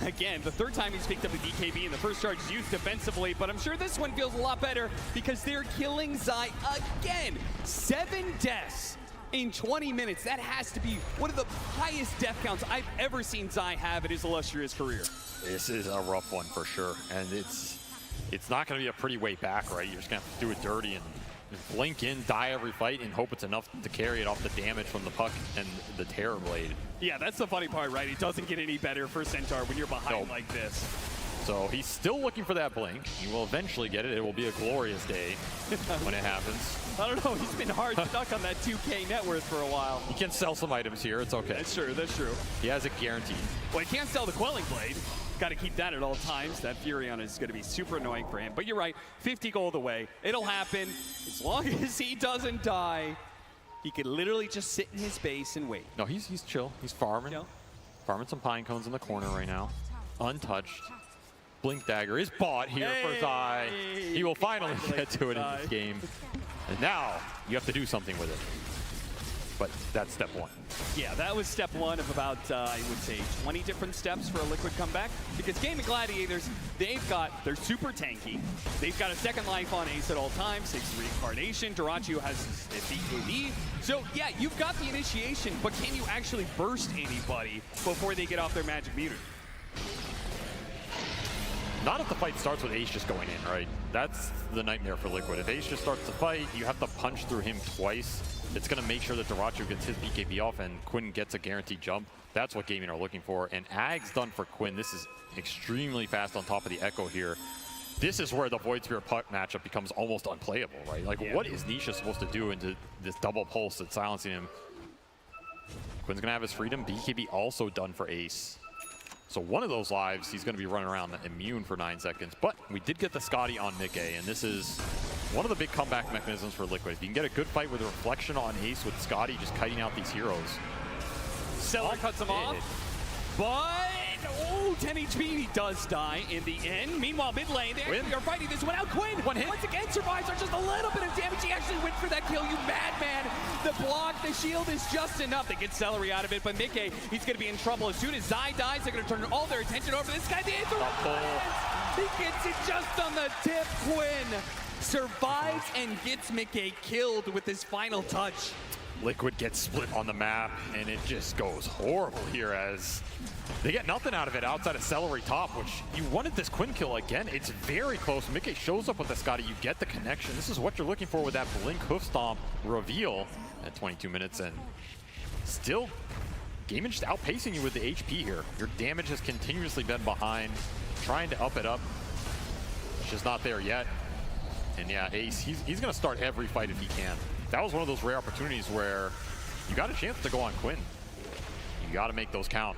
Again, the 3rd time he's picked up a BKB, and the first charge is used defensively, but I'm sure this one feels a lot better because they're killing Zai again. 7 deaths in 20 minutes. That has to be one of the highest death counts I've ever seen Zai have in his illustrious career. This is a rough one for sure, and it's not going to be a pretty way back, right? You're just going to have to do it dirty and blink in, die every fight, and hope it's enough to carry it off the damage from the puck and the Terror Blade. Yeah, that's the funny part, right? It doesn't get any better for Centaur when you're behind like this. So he's still looking for that blink. He will eventually get it. It will be a glorious day when it happens. I don't know. He's been hard stuck on that 2K net worth for a while. He can sell some items here. It's okay. That's true. That's true. He has it guaranteed. Well, he can't sell the Quelling Blade. Got to keep that at all times. That Furion is going to be super annoying for him. But you're right, 50 gold away. It'll happen as long as he doesn't die. He could literally just sit in his base and wait. No, he's chill. He's farming. Farming some pine cones in the corner right now. Untouched. Blink Dagger is bought here for Zai. He will finally get to it in this game. And now you have to do something with it. But that's step 1. Yeah, that was step 1 of about, I would say, 20 different steps for a Liquid comeback. Because Gaming Gladiators, they're super tanky. They've got a second life on Ace at all times, 6 reincarnation. Dyrachyo has a BKB. So, yeah, you've got the initiation, but can you actually burst anybody before they get off their magic meter? Not if the fight starts with Ace just going in, right? That's the nightmare for Liquid. If Ace just starts the fight, you have to punch through him twice. It's going to make sure that Dyrachyo gets his BKB off and Quinn gets a guaranteed jump. That's what Gaming are looking for. And Ag's done for Quinn. This is extremely fast on top of the Echo here. This is where the Void Spirit puck matchup becomes almost unplayable, right? Like, what is Nisha supposed to do into this double pulse that's silencing him? Quinn's going to have his freedom. BKB also done for Ace. So one of those lives, he's going to be running around immune for 9 seconds. But we did get the Scotty on Nikke, and this is one of the big comeback mechanisms for Liquid. If you can get a good fight with a reflection on Ace with Scotty just kiting out these heroes. Seller cuts him off, but 10 HP, he does die in the end. Meanwhile, mid lane, they actually are fighting this one out. Quinn, once again, survives on just a little bit of damage. He actually went for that kill, you madman. The block, the shield is just enough. They get Celery out of it, but Mickey, he's going to be in trouble. As soon as Zai dies, they're going to turn all their attention over to this guy. The answer he gets it just on the tip. Quinn survives and gets Mickey killed with his final touch. Liquid gets split on the map, and it just goes horrible here as they get nothing out of it outside of Celery top, which you wanted this Quinn kill again. It's very close. Mickey shows up with the Scotty. You get the connection. This is what you're looking for with that Blink Hoof Stomp reveal at 22 minutes, and still, Gaming just outpacing you with the HP here. Your damage has continuously been behind, trying to up it up. It's just not there yet. And yeah, Ace, he's going to start every fight if he can. That was one of those rare opportunities where you got a chance to go on Quinn. You got to make those count.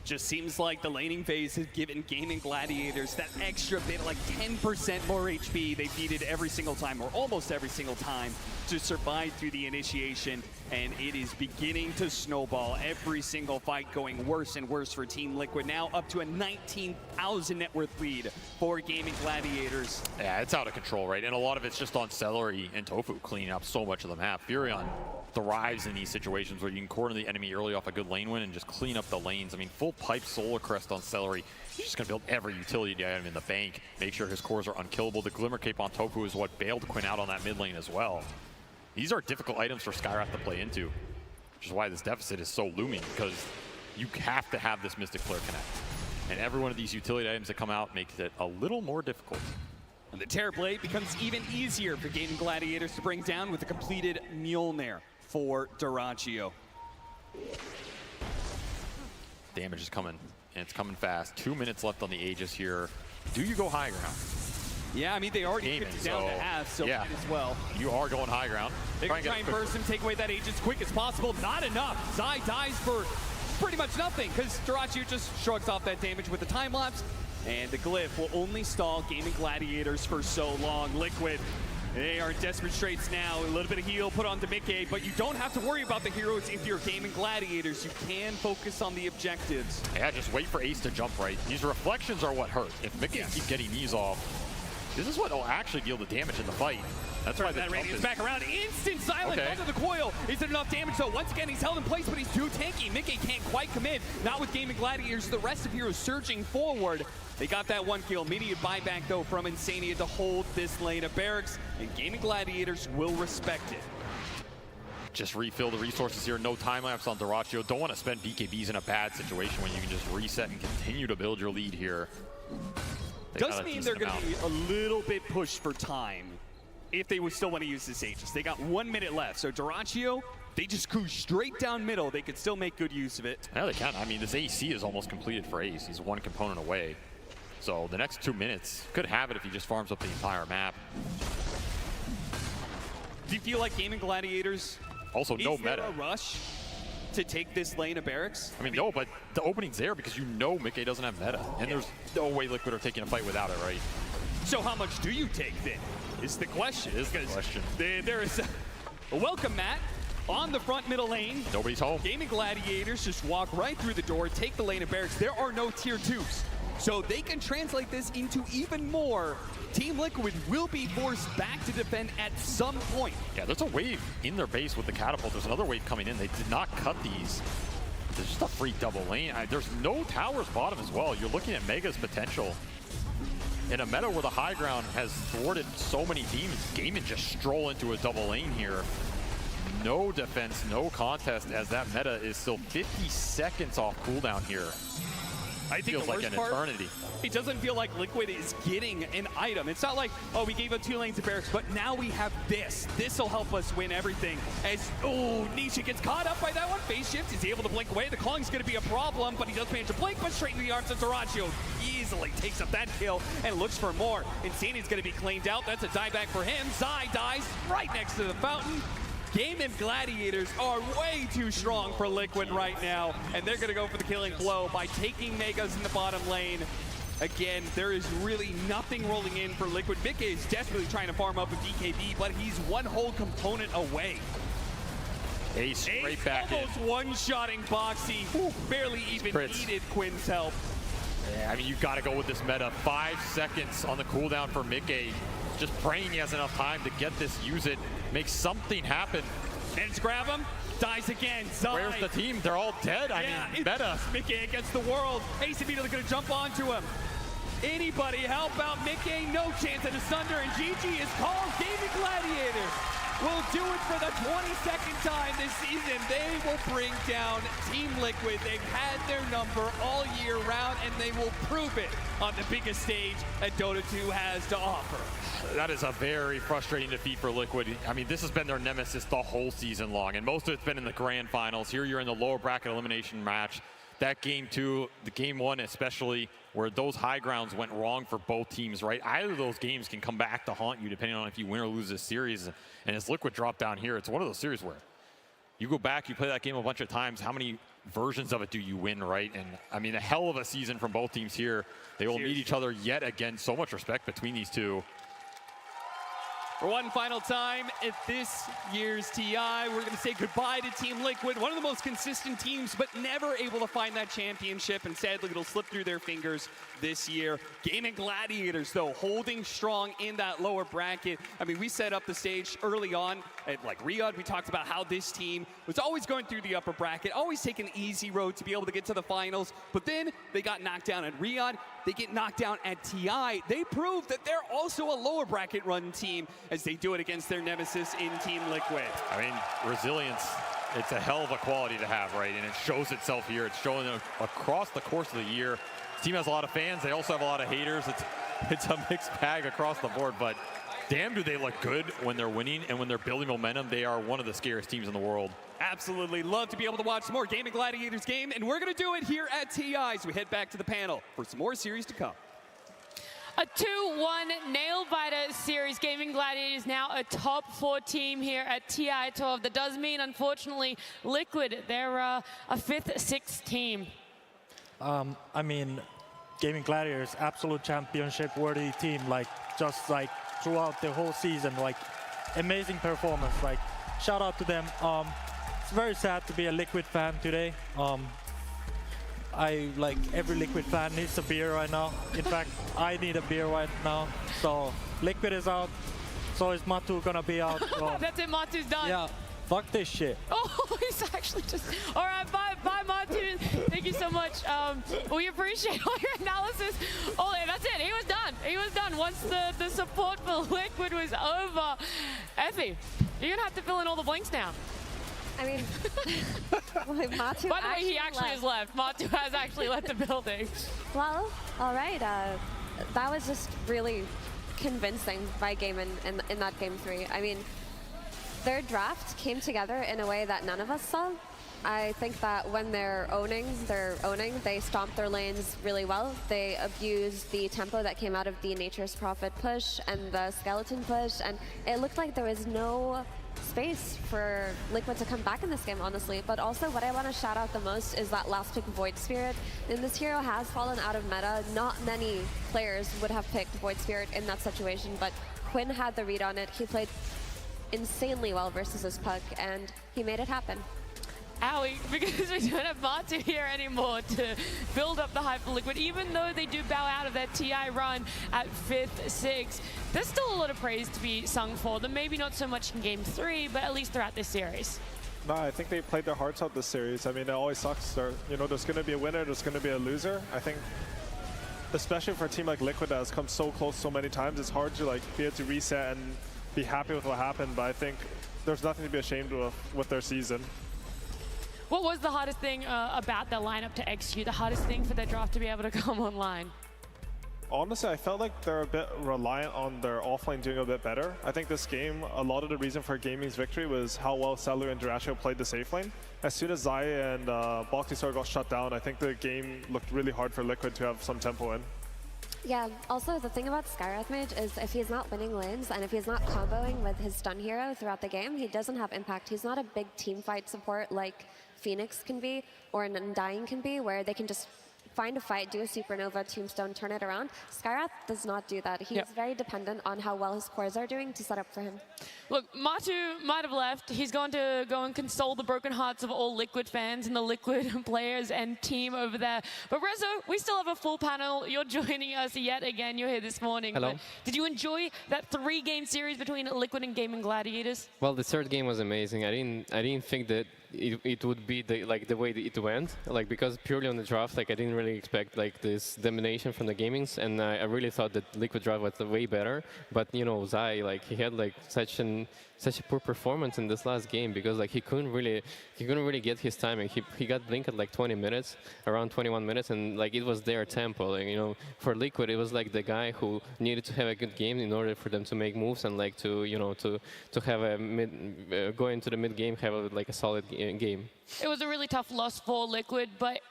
Just seems like the laning phase has given Gaming Gladiators that extra bit, like 10% more HP they needed every single time, or almost every single time, to survive through the initiation. And it is beginning to snowball. Every single fight going worse and worse for Team Liquid. Now up to a 19,000 net worth lead for Gaming Gladiators. Yeah, it's out of control, right? And a lot of it's just on Celery and Tofu cleaning up so much of the map. Furion thrives in these situations where you can corner the enemy early off a good lane win and just clean up the lanes. I mean, full pipe Solar Crest on Celery. He's just going to build every utility item in the bank, make sure his cores are unkillable. The Glimmer Cape on Tofu is what bailed Quinn out on that mid lane as well. These are difficult items for Skywrath to play into, which is why this deficit is so looming, because you have to have this Mystic Flare connect. And every one of these utility items that come out makes it a little more difficult. And the Terror Blade becomes even easier for Gaming Gladiators to bring down with the completed Mjolnir for Dyrachyo. Damage is coming, and it's coming fast. 2 minutes left on the Aegis here. Do you go high ground? Yeah, I mean, they already kicked it down to half, so yeah, as well. You are going high ground. They're going to try and burst him, take away that Aegis as quick as possible. Not enough. Zai dies for pretty much nothing, because Dyrachyo just shrugs off that damage with the time lapse. And the Glyph will only stall Gaming Gladiators for so long. Liquid, they are in desperate straits now. A little bit of heal put on to Mickey, but you don't have to worry about the heroes if you're Gaming Gladiators. You can focus on the objectives. Yeah, just wait for Ace to jump right. These reflections are what hurt. If Mickey keep getting these off, this is what will actually deal the damage in the fight. That's why that radius back around. Instant silence under the coil. Is it enough damage though? Once again, he's held in place, but he's too tanky. Mickey can't quite commit. Not with Gaming Gladiators. The rest of heroes surging forward. They got that one kill. Immediate buyback though from Insania to hold this lane of barracks, and Gaming Gladiators will respect it. Just refill the resources here. No time lapse on Dyrachyo. Don't want to spend BKBs in a bad situation when you can just reset and continue to build your lead here. Does mean they're going to be a little bit pushed for time if they would still want to use this Aegis. They got 1 minute left, so Dyrachyo, they just cruise straight down middle. They could still make good use of it. Yeah, they can. I mean, this AC is almost completed for Ace. He's one component away. So the next 2 minutes could have it if he just farms up the entire map. Do you feel like Gaming Gladiators? Also, no meta. Is there a rush to take this lane of barracks? I mean, no, but the opening's there because you know Mickey doesn't have meta. And there's no way Liquid are taking a fight without it, right? So how much do you take then? Is the question. It is the question. There is a welcome mat on the front middle lane. Nobody's home. Gaming Gladiators just walk right through the door, take the lane of barracks. There are no tier 2s. So they can translate this into even more. Team Liquid will be forced back to defend at some point. Yeah, there's a wave in their base with the catapult. There's another wave coming in. They did not cut these. There's just a free double lane. There's no towers bottom as well. You're looking at Mega's potential. In a meta where the high ground has thwarted so many teams, Gaming just stroll into a double lane here. No defense, no contest, as that meta is still 50 seconds off cooldown here. I think feels the like worst an part, eternity. It doesn't feel like Liquid is getting an item. It's not like, oh, we gave up 2 lanes of barracks, but now we have this. This will help us win everything. As, oh, Nisha gets caught up by that one. Phase shift, he's able to blink away. The clawing's going to be a problem, but he does manage to blink, but straight in the arms of Dyrachyo. Easily takes up that kill and looks for more. Insanity's going to be claimed out. That's a dieback for him. Zai dies right next to the fountain. Gaming Gladiators are way too strong for Liquid right now, and they're going to go for the killing blow by taking Megas in the bottom lane. Again, there is really nothing rolling in for Liquid. Mickey is desperately trying to farm up a DKB, but he's one whole component away. Ace straight back in. Almost one-shotting Boxy. Barely even needed Quinn's help. Yeah, I mean, you've got to go with this meta. 5 seconds on the cooldown for Mickey. Just praying he has enough time to get this, use it, make something happen. Managed to grab him. Dies again. Zai. Where's the team? They're all dead. I mean, meta. Mickey against the world. Ace immediately going to jump onto him. Anybody help out Mickey? No chance at a Sunder, and GG is called. Gaming Gladiators will do it for the 22nd time this season. They will bring down Team Liquid. They've had their number all year round, and they will prove it on the biggest stage that Dota 2 has to offer. That is a very frustrating defeat for Liquid. I mean, this has been their nemesis the whole season long, and most of it's been in the grand finals. Here you're in the lower bracket elimination match. That game 2, the game 1 especially, where those high grounds went wrong for both teams, right? Either of those games can come back to haunt you depending on if you win or lose this series. And as Liquid drop down here, it's one of those series where you go back, you play that game a bunch of times, how many versions of it do you win, right? And I mean, a hell of a season from both teams here. They will meet each other yet again. So much respect between these two. For one final time at this year's TI, we're going to say goodbye to Team Liquid, one of the most consistent teams, but never able to find that championship, and sadly it'll slip through their fingers this year. Gaming Gladiators, though, holding strong in that lower bracket. I mean, we set up the stage early on at Riyadh. We talked about how this team was always going through the upper bracket, always taking the easy road to be able to get to the finals, but then they got knocked down at Riyadh. They get knocked down at TI. They prove that they're also a lower bracket run team as they do it against their nemesis in Team Liquid. I mean, resilience, it's a hell of a quality to have, right? And it shows itself here. It's showing across the course of the year. The team has a lot of fans. They also have a lot of haters. It's a mixed bag across the board, but damn do they look good when they're winning, and when they're building momentum, they are one of the scariest teams in the world. Absolutely. Love to be able to watch some more Gaming Gladiators game, and we're going to do it here at TI as we head back to the panel for some more series to come. A 2-1 nail-biter series. Gaming Gladiators now a top 4 team here at TI 12. That does mean, unfortunately, Liquid, they're a 5th, 6th team. I mean, Gaming Gladiators, absolute championship-worthy team. Just throughout the whole season, amazing performance. Shout out to them. It's very sad to be a Liquid fan today. Every Liquid fan needs a beer right now. In fact, I need a beer right now. So Liquid is out. So is Matu gonna be out? That's it, Matu's done. Yeah, fuck this shit. Oh, he's actually just... All right, bye, Matu. Thank you so much. We appreciate all your analysis. Oh, yeah, that's it. He was done. He was done once the support for Liquid was over. Effie, you're gonna have to fill in all the blanks now. I mean, Matu by the way, he actually has left. Matu has actually left the building. Well, all right. That was just really convincing by game in that game 3. I mean, their draft came together in a way that none of us saw. I think that when they're owning, they stomp their lanes really well. They abused the tempo that came out of the Nature's Prophet push and the Skeleton push, and it looked like there was no space for Liquid to come back in this game, honestly. But also what I want to shout out the most is that last pick, Void Spirit. And this hero has fallen out of meta. Not many players would have picked Void Spirit in that situation, but Quinn had the read on it. He played insanely well versus his puck, and he made it happen. Owie, because we don't have Matu here anymore to build up the hype for Liquid, even though they do bow out of that TI run at 5th, 6th. There's still a lot of praise to be sung for them. Maybe not so much in Game 3, but at least throughout this series. No, I think they played their hearts out this series. I mean, it always sucks. There's going to be a winner, there's going to be a loser. I think, especially for a team like Liquid that has come so close so many times, it's hard to be able to reset and be happy with what happened. But I think there's nothing to be ashamed of with their season. What was the hardest thing about their lineup to execute? The hardest thing for their draft to be able to come online? Honestly, I felt like they're a bit reliant on their offlane doing a bit better. I think this game, a lot of the reason for Gaming's victory was how well Salu and Durasio played the safe lane. As soon as Zai and Boxy got shut down, I think the game looked really hard for Liquid to have some tempo in. Yeah, also the thing about Skywrath Mage is if he's not winning lanes and if he's not comboing with his stun hero throughout the game, he doesn't have impact. He's not a big team fight support like Phoenix can be or an Undying can be, where they can just find a fight, do a supernova, tombstone, turn it around. Skyrath does not do that. He's very dependent on how well his cores are doing to set up for him. Look, Matu might have left. He's going to go and console the broken hearts of all Liquid fans and the Liquid players and team over there. But Rezo, we still have a full panel. You're joining us yet again. You're here this morning. Hello. But did you enjoy that 3-game series between Liquid and Gaming Gladiators? Well, the third game was amazing. I didn't think that it would be the way that it went, because purely on the draft, I didn't really expect this domination from the gamings, and I really thought that Liquid draft was way better. But Zai, he had such a poor performance in this last game because he couldn't really get his timing. He got blinked at 20 minutes, around 21 minutes, and it was their tempo. For Liquid, it was the guy who needed to have a good game in order for them to make moves and to have a go into the mid game, have a solid game. It was a really tough loss for Liquid, but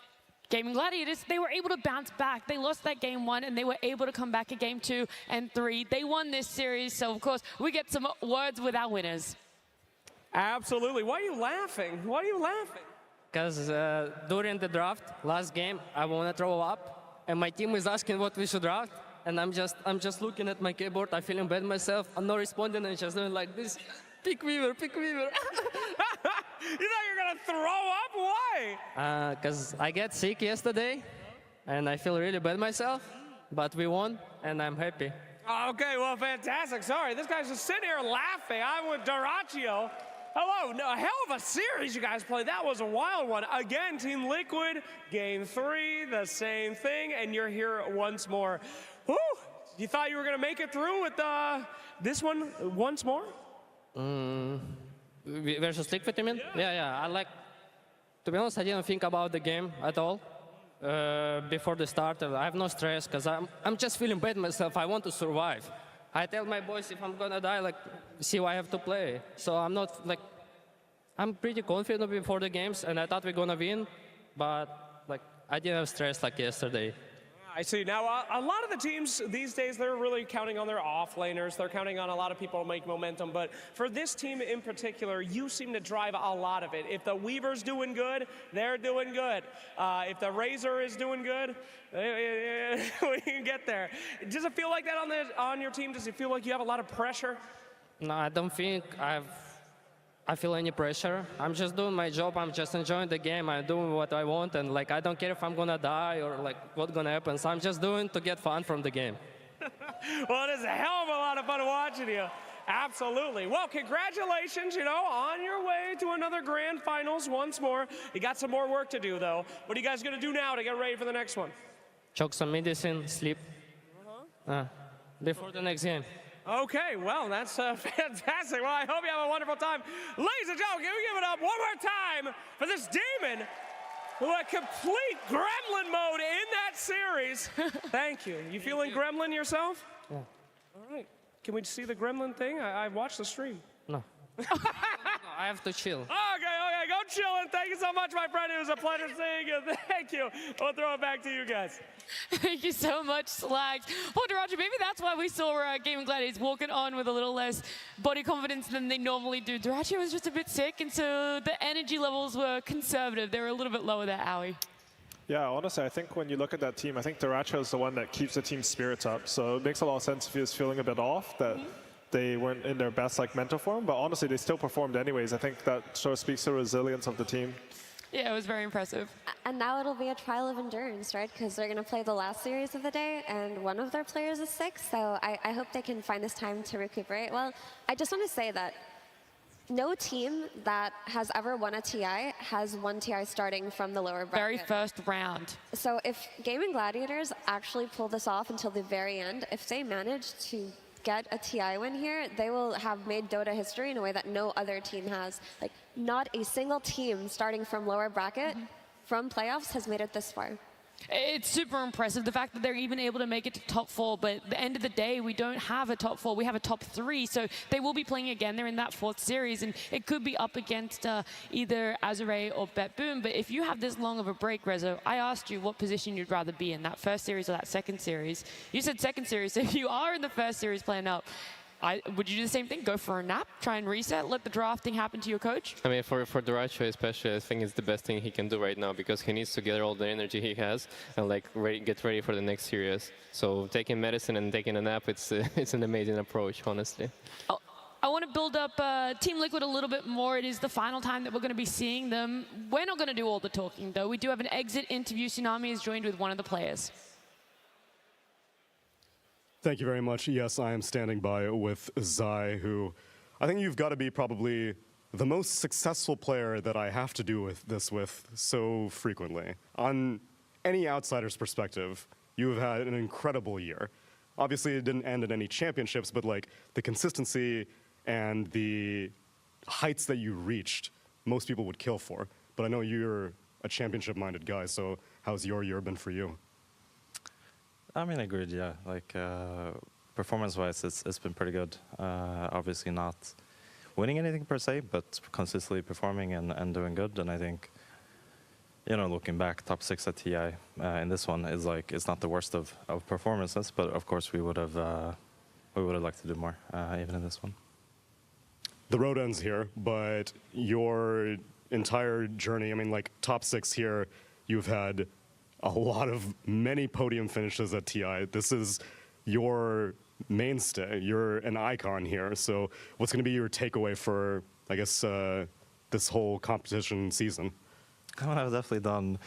Gaming Gladiators, they were able to bounce back. They lost that game 1, and they were able to come back in game 2 and 3. They won this series, so of course, we get some words with our winners. Absolutely. Why are you laughing? Why are you laughing? Because during the draft, last game, I want to throw up, and my team is asking what we should draft, and I'm just looking at my keyboard. I'm feeling bad myself. I'm not responding, and just doing like this. Pick Weaver, pick Weaver. You thought you were going to throw up? Why? Because I got sick yesterday, and I feel really bad myself, but we won, and I'm happy. Okay, well, fantastic. Sorry, this guy's just sitting here laughing. I'm with Doraccio. Hello, a hell of a series you guys played. That was a wild one. Again, Team Liquid, game 3, the same thing, and you're here once more. Whew! You thought you were going to make it through with this one once more? Versus Liquid, you mean? Yeah. To be honest, I didn't think about the game at all before the start. I have no stress because I'm just feeling bad myself. I want to survive. I tell my boys if I'm gonna die, see why I have to play. So I'm not I'm pretty confident before the games, and I thought we're gonna win, but I didn't have stress like yesterday. I see. Now, a lot of the teams these days, they're really counting on their off-laners. They're counting on a lot of people to make momentum. But for this team in particular, you seem to drive a lot of it. If the Weaver's doing good, they're doing good. If the Razor is doing good, we can get there. Does it feel like that on your team? Does it feel like you have a lot of pressure? No, I don't think I feel any pressure. I'm just doing my job. I'm just enjoying the game. I'm doing what I want, and I don't care if I'm gonna die or what's gonna happen. So I'm just doing to get fun from the game. Well, it is a hell of a lot of fun watching you. Absolutely. Well, congratulations, on your way to another grand finals once more. You got some more work to do, though. What are you guys gonna do now to get ready for the next one? Choke some medicine, sleep. Before the next game. Okay, well, that's fantastic. Well, I hope you have a wonderful time. Ladies and gentlemen, can we give it up one more time for this demon who had complete gremlin mode in that series. Thank you. You feeling gremlin yourself? Yeah. All right. Can we see the gremlin thing? I watched the stream. No. I have to chill. Okay, go chillin'. Thank you so much, my friend. It was a pleasure seeing you. Thank you. We'll throw it back to you guys. Thank you so much, Slags. Well, Doraccio, maybe that's why we saw Gaming Gladiators walking on with a little less body confidence than they normally do. Doraccio was just a bit sick, and so the energy levels were conservative. They were a little bit lower there, Owie. Yeah, honestly, I think when you look at that team, I think Doraccio is the one that keeps the team's spirits up. So it makes a lot of sense if he was feeling a bit off, that they weren't in their best mental form. But honestly, they still performed anyways. I think that sort of speaks to the resilience of the team. Yeah, it was very impressive. And now it'll be a trial of endurance, right? Because they're going to play the last series of the day, and one of their players is sick. So I hope they can find this time to recuperate. Well, I just want to say that no team that has ever won a TI has won TI starting from the lower bracket. Very first round. So if Gaming Gladiators actually pull this off until the very end, if they manage to get a TI win here, they will have made Dota history in a way that no other team has. Like, not a single team starting from lower bracket from playoffs has made it this far. It's super impressive, the fact that they're even able to make it to top 4, but at the end of the day, we don't have a top 4, we have a top 3, so they will be playing again. They're in that 4th series, and it could be up against either Azure or BetBoom, but if you have this long of a break, Rezo, I asked you what position you'd rather be in, that 1st series or that 2nd series. You said 2nd series, so if you are in the 1st series playing up, would you do the same thing? Go for a nap, try and reset, let the drafting happen to your coach? I mean, for Daracho especially, I think it's the best thing he can do right now because he needs to gather all the energy he has and like get ready for the next series. So taking medicine and taking a nap, it's an amazing approach, honestly. I want to build up Team Liquid a little bit more. It is the final time that we're going to be seeing them. We're not going to do all the talking, though. We do have an exit interview. Tsunami is joined with one of the players. Thank you very much. Yes, I am standing by with Zai, who I think you've got to be probably the most successful player that I have to do this with so frequently. On any outsider's perspective, you have had an incredible year. Obviously, it didn't end in any championships, but like the consistency and the heights that you reached, most people would kill for. But I know you're a championship-minded guy, so how's your year been for you? I mean, agreed, yeah. Like, performance-wise, it's been pretty good. Obviously not winning anything per se, but consistently performing and doing good. And I think, you know, looking back, top 6 at TI in this one is like, it's not the worst of performances, but of course we would have liked to do more, even in this one. The road ends here, but your entire journey, I mean, like top 6 here, you've had a lot of many podium finishes at TI. This is your mainstay. You're an icon here. So what's going to be your takeaway for, I guess, this whole competition season? I've definitely done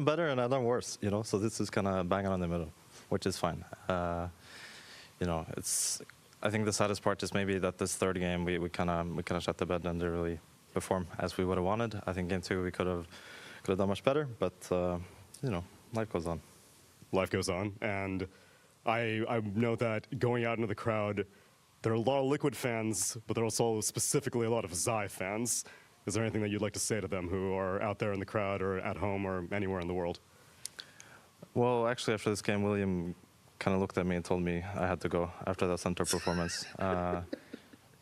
better and I've done worse, you know, so this is kind of banging on the middle, which is fine. You know, I think the saddest part is maybe that this third game, we kind of shut the bed and didn't really perform as we would have wanted. I think game 2 we could have done much better, but, you know, life goes on. Life goes on, and I know that going out into the crowd, there are a lot of Liquid fans, but there are also specifically a lot of Zai fans. Is there anything that you'd like to say to them who are out there in the crowd or at home or anywhere in the world? Well, actually, after this game, William kind of looked at me and told me I had to go after that center performance.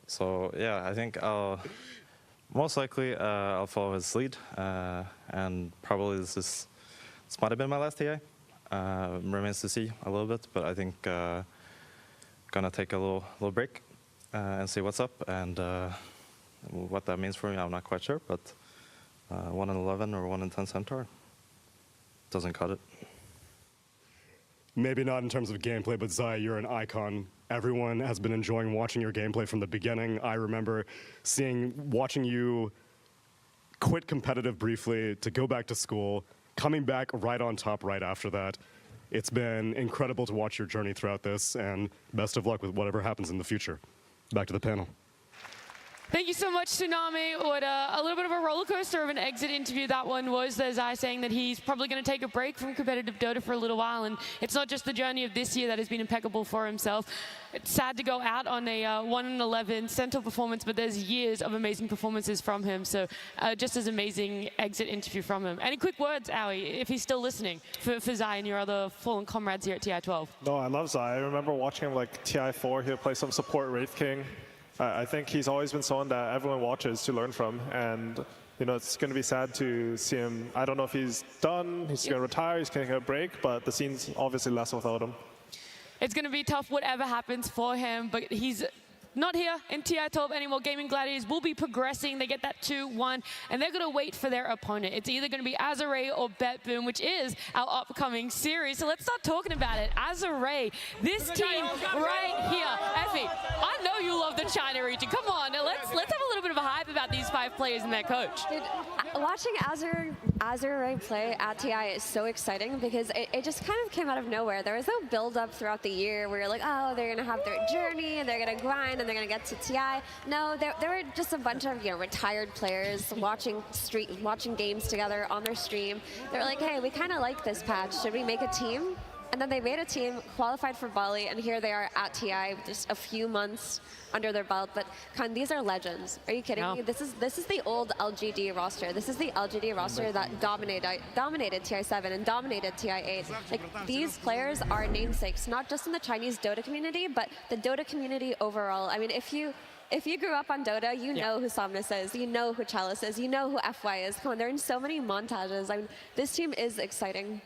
So, yeah, I think most likely I'll follow his lead, and probably this might have been my last TI. Remains to see a little bit, but I think gonna take a little break and see what's up, and what that means for me, I'm not quite sure, but 1 in 11 or 1 in 10 Centaur doesn't cut it. Maybe not in terms of gameplay, but Zai, you're an icon. Everyone has been enjoying watching your gameplay from the beginning. I remember watching you quit competitive briefly to go back to school, coming back right on top right after that. It's been incredible to watch your journey throughout this, and best of luck with whatever happens in the future. Back to the panel. Thank you so much, Tsunami. What a little bit of a roller coaster of an exit interview that one was. There's Zai saying that he's probably going to take a break from competitive Dota for a little while, and it's not just the journey of this year that has been impeccable for himself. It's sad to go out on a 1 in 11 Centaur performance, but there's years of amazing performances from him. So just as amazing exit interview from him. Any quick words, Aoi, if he's still listening, for Zai and your other fallen comrades here at TI12? No, I love Zai. I remember watching him like TI4. He'll play some support Wraith King. I think he's always been someone that everyone watches to learn from, and you know, it's going to be sad to see him. I don't know if he's done, he's going to retire, he's going to take a break, but the scene's obviously less without him. It's going to be tough whatever happens for him, but he's not here in TI12 anymore. Gaming Gladiators will be progressing. They get that 2-1, and they're going to wait for their opponent. It's either going to be Azure or BetBoom, which is our upcoming series. So let's start talking about it. Azure, this team right here. Effie, I know you love the China region. Come on, let's have a little bit of a hype about these 5 players and their coach. Dude, watching Azure play at TI is so exciting because it just kind of came out of nowhere. There was no build-up throughout the year where you're like, oh, they're going to have their journey, and they're going to grind, and they're going to get to TI. No, there were just a bunch of retired players watching games together on their stream. They were like, hey, we kind of like this patch. Should we make a team? And then they made a team, qualified for Bali, and here they are at TI, just a few months under their belt. But Khan, these are legends. Are you kidding me? This is the old LGD roster. This is the LGD roster that dominated TI7 and dominated TI8. Like, these players are namesakes, not just in the Chinese Dota community, but the Dota community overall. I mean, if you grew up on Dota, you know who Somnus is, you know who Chalice is, you know who FY is. Come on, they're in so many montages. I mean, this team is exciting.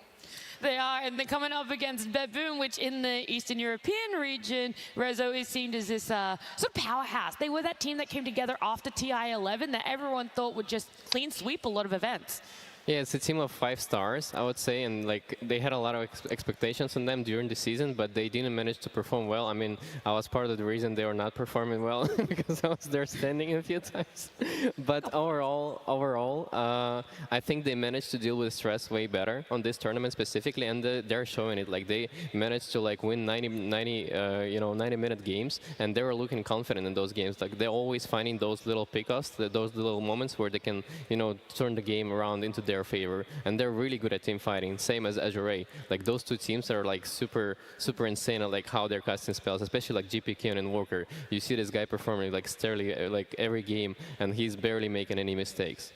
They are, and they're coming up against Beboom, which in the Eastern European region, Rezo is seen as this sort of powerhouse. They were that team that came together after TI11 that everyone thought would just clean sweep a lot of events. Yeah, it's a team of 5 stars, I would say, and like they had a lot of expectations on them during the season, but they didn't manage to perform well. I mean, I was part of the reason they were not performing well because I was there standing a few times. But overall, I think they managed to deal with stress way better on this tournament specifically, and they're showing it. Like they managed to like win 90-minute games, and they were looking confident in those games. Like they're always finding those little pickoffs, those little moments where they can, turn the game around into their favor, and they're really good at team fighting, same as Azure. Like those two teams are like super insane at like how they're casting spells, especially like GPK and Walker. You see this guy performing like steadily like every game, and he's barely making any mistakes.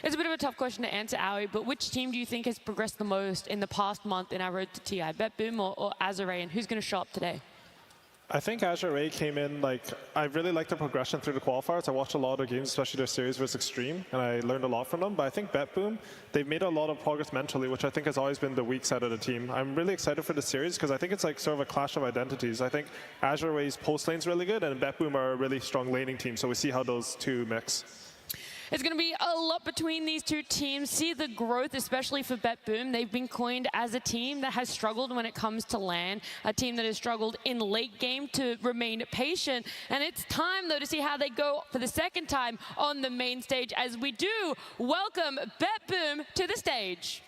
It's a bit of a tough question to answer, Aoi, but which team do you think has progressed the most in the past month in our road to TI? Beboom or Azure, and who's going to show up today? I think Azure came in, I really liked the progression through the qualifiers. I watched a lot of games, especially their series versus Extreme, and I learned a lot from them. But I think Beboom, they've made a lot of progress mentally, which I think has always been the weak side of the team. I'm really excited for the series because I think it's like sort of a clash of identities. I think Azure's post lane's really good, and Beboom are a really strong laning team, so we see how those two mix. It's going to be a lot between these two teams. See the growth, especially for Beboom. They've been coined as a team that has struggled when it comes to LAN, a team that has struggled in late game to remain patient. And it's time, though, to see how they go for the second time on the main stage as we do welcome Beboom to the stage.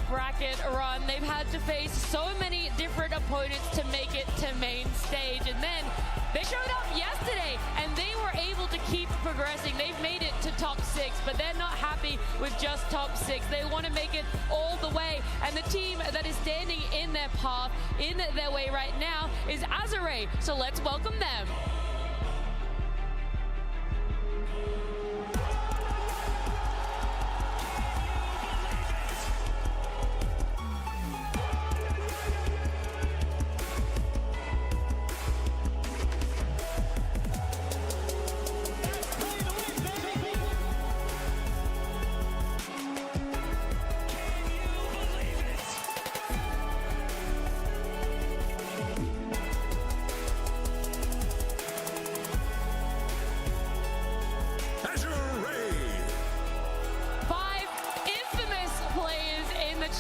Bracket run. They've had to face so many different opponents to make it to main stage, and then they showed up yesterday and they were able to keep progressing. They've made it to top 6, but they're not happy with just top 6. They want to make it all the way, and the team that is standing in their path, in their way right now, is Azure. So let's welcome them.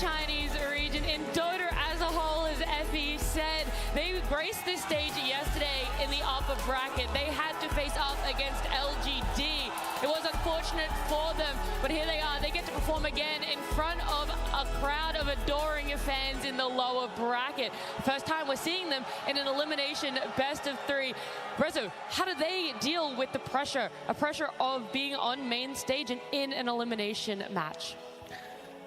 Chinese region. In DOTA as a whole, as Effie said, they graced this stage yesterday in the upper bracket. They had to face up against LGD. It was unfortunate for them, but here they are. They get to perform again in front of a crowd of adoring fans in the lower bracket. First time we're seeing them in an elimination best of 3. Rezo, how do they deal with the pressure, a pressure of being on main stage and in an elimination match?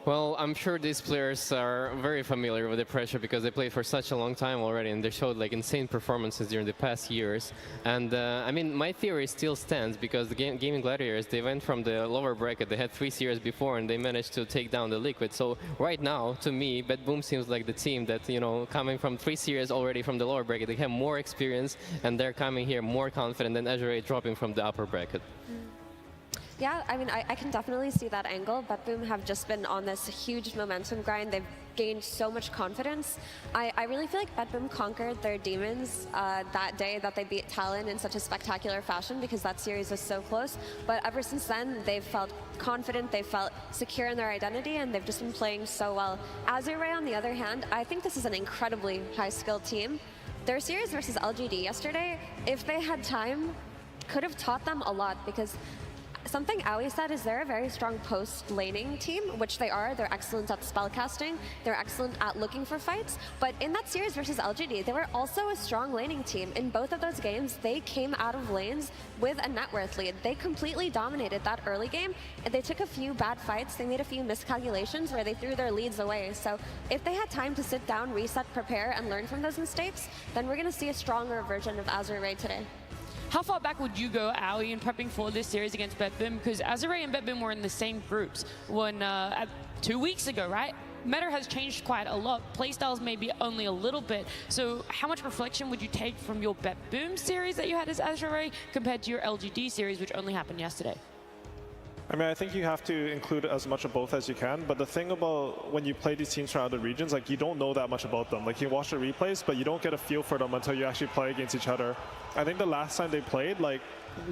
Well, I'm sure these players are very familiar with the pressure because they played for such a long time already, and they showed like insane performances during the past years. And I mean, my theory still stands because the Gaming Gladiators, they went from the lower bracket. They had 3 series before, and they managed to take down the Liquid. So right now, to me, Beboom seems like the team that, coming from 3 series already from the lower bracket, they have more experience, and they're coming here more confident than Azure dropping from the upper bracket. Yeah, I mean, I can definitely see that angle. Beboom have just been on this huge momentum grind. They've gained so much confidence. I really feel like Beboom conquered their demons that day that they beat Talon in such a spectacular fashion because that series was so close. But ever since then, they've felt confident, they've felt secure in their identity, and they've just been playing so well. Azure, on the other hand, I think this is an incredibly high-skilled team. Their series versus LGD yesterday, if they had time, could have taught them a lot because Something Aoi said is they're a very strong post-laning team, which they are. They're excellent at spellcasting. They're excellent at looking for fights. But in that series versus LGD, they were also a strong laning team. In both of those games, they came out of lanes with a net worth lead. They completely dominated that early game, and they took a few bad fights. They made a few miscalculations where they threw their leads away. So if they had time to sit down, reset, prepare, and learn from those mistakes, then we're going to see a stronger version of Azure Ray today. How far back would you go, Aoi, in prepping for this series against BetBoom? Because Azure and BetBoom were in the same groups 2 weeks ago, right? Meta has changed quite a lot. Playstyles maybe only a little bit. So how much reflection would you take from your BetBoom series that you had as Azure compared to your LGD series, which only happened yesterday? I mean, I think you have to include as much of both as you can, but the thing about when you play these teams from other regions, like, you don't know that much about them. Like, you watch the replays, but you don't get a feel for them until you actually play against each other. I think the last time they played, like,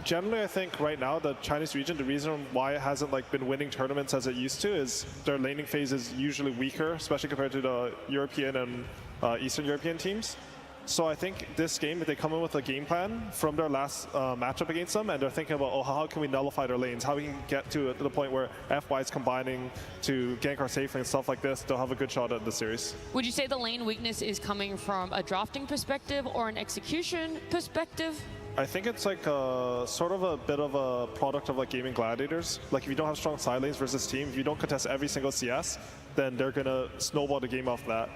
generally I think right now the Chinese region, the reason why it hasn't like been winning tournaments as it used to is their laning phase is usually weaker, especially compared to the European and Eastern European teams. So I think this game, if they come in with a game plan from their last matchup against them, and they're thinking about, oh, how can we nullify their lanes? How we can get to the point where FY is combining to gank our safe lane and stuff like this, they'll have a good shot at the series. Would you say the lane weakness is coming from a drafting perspective or an execution perspective? I think it's like sort of a bit of a product of like gaming gladiators. Like, if you don't have strong side lanes versus team, if you don't contest every single CS, then they're gonna snowball the game off that.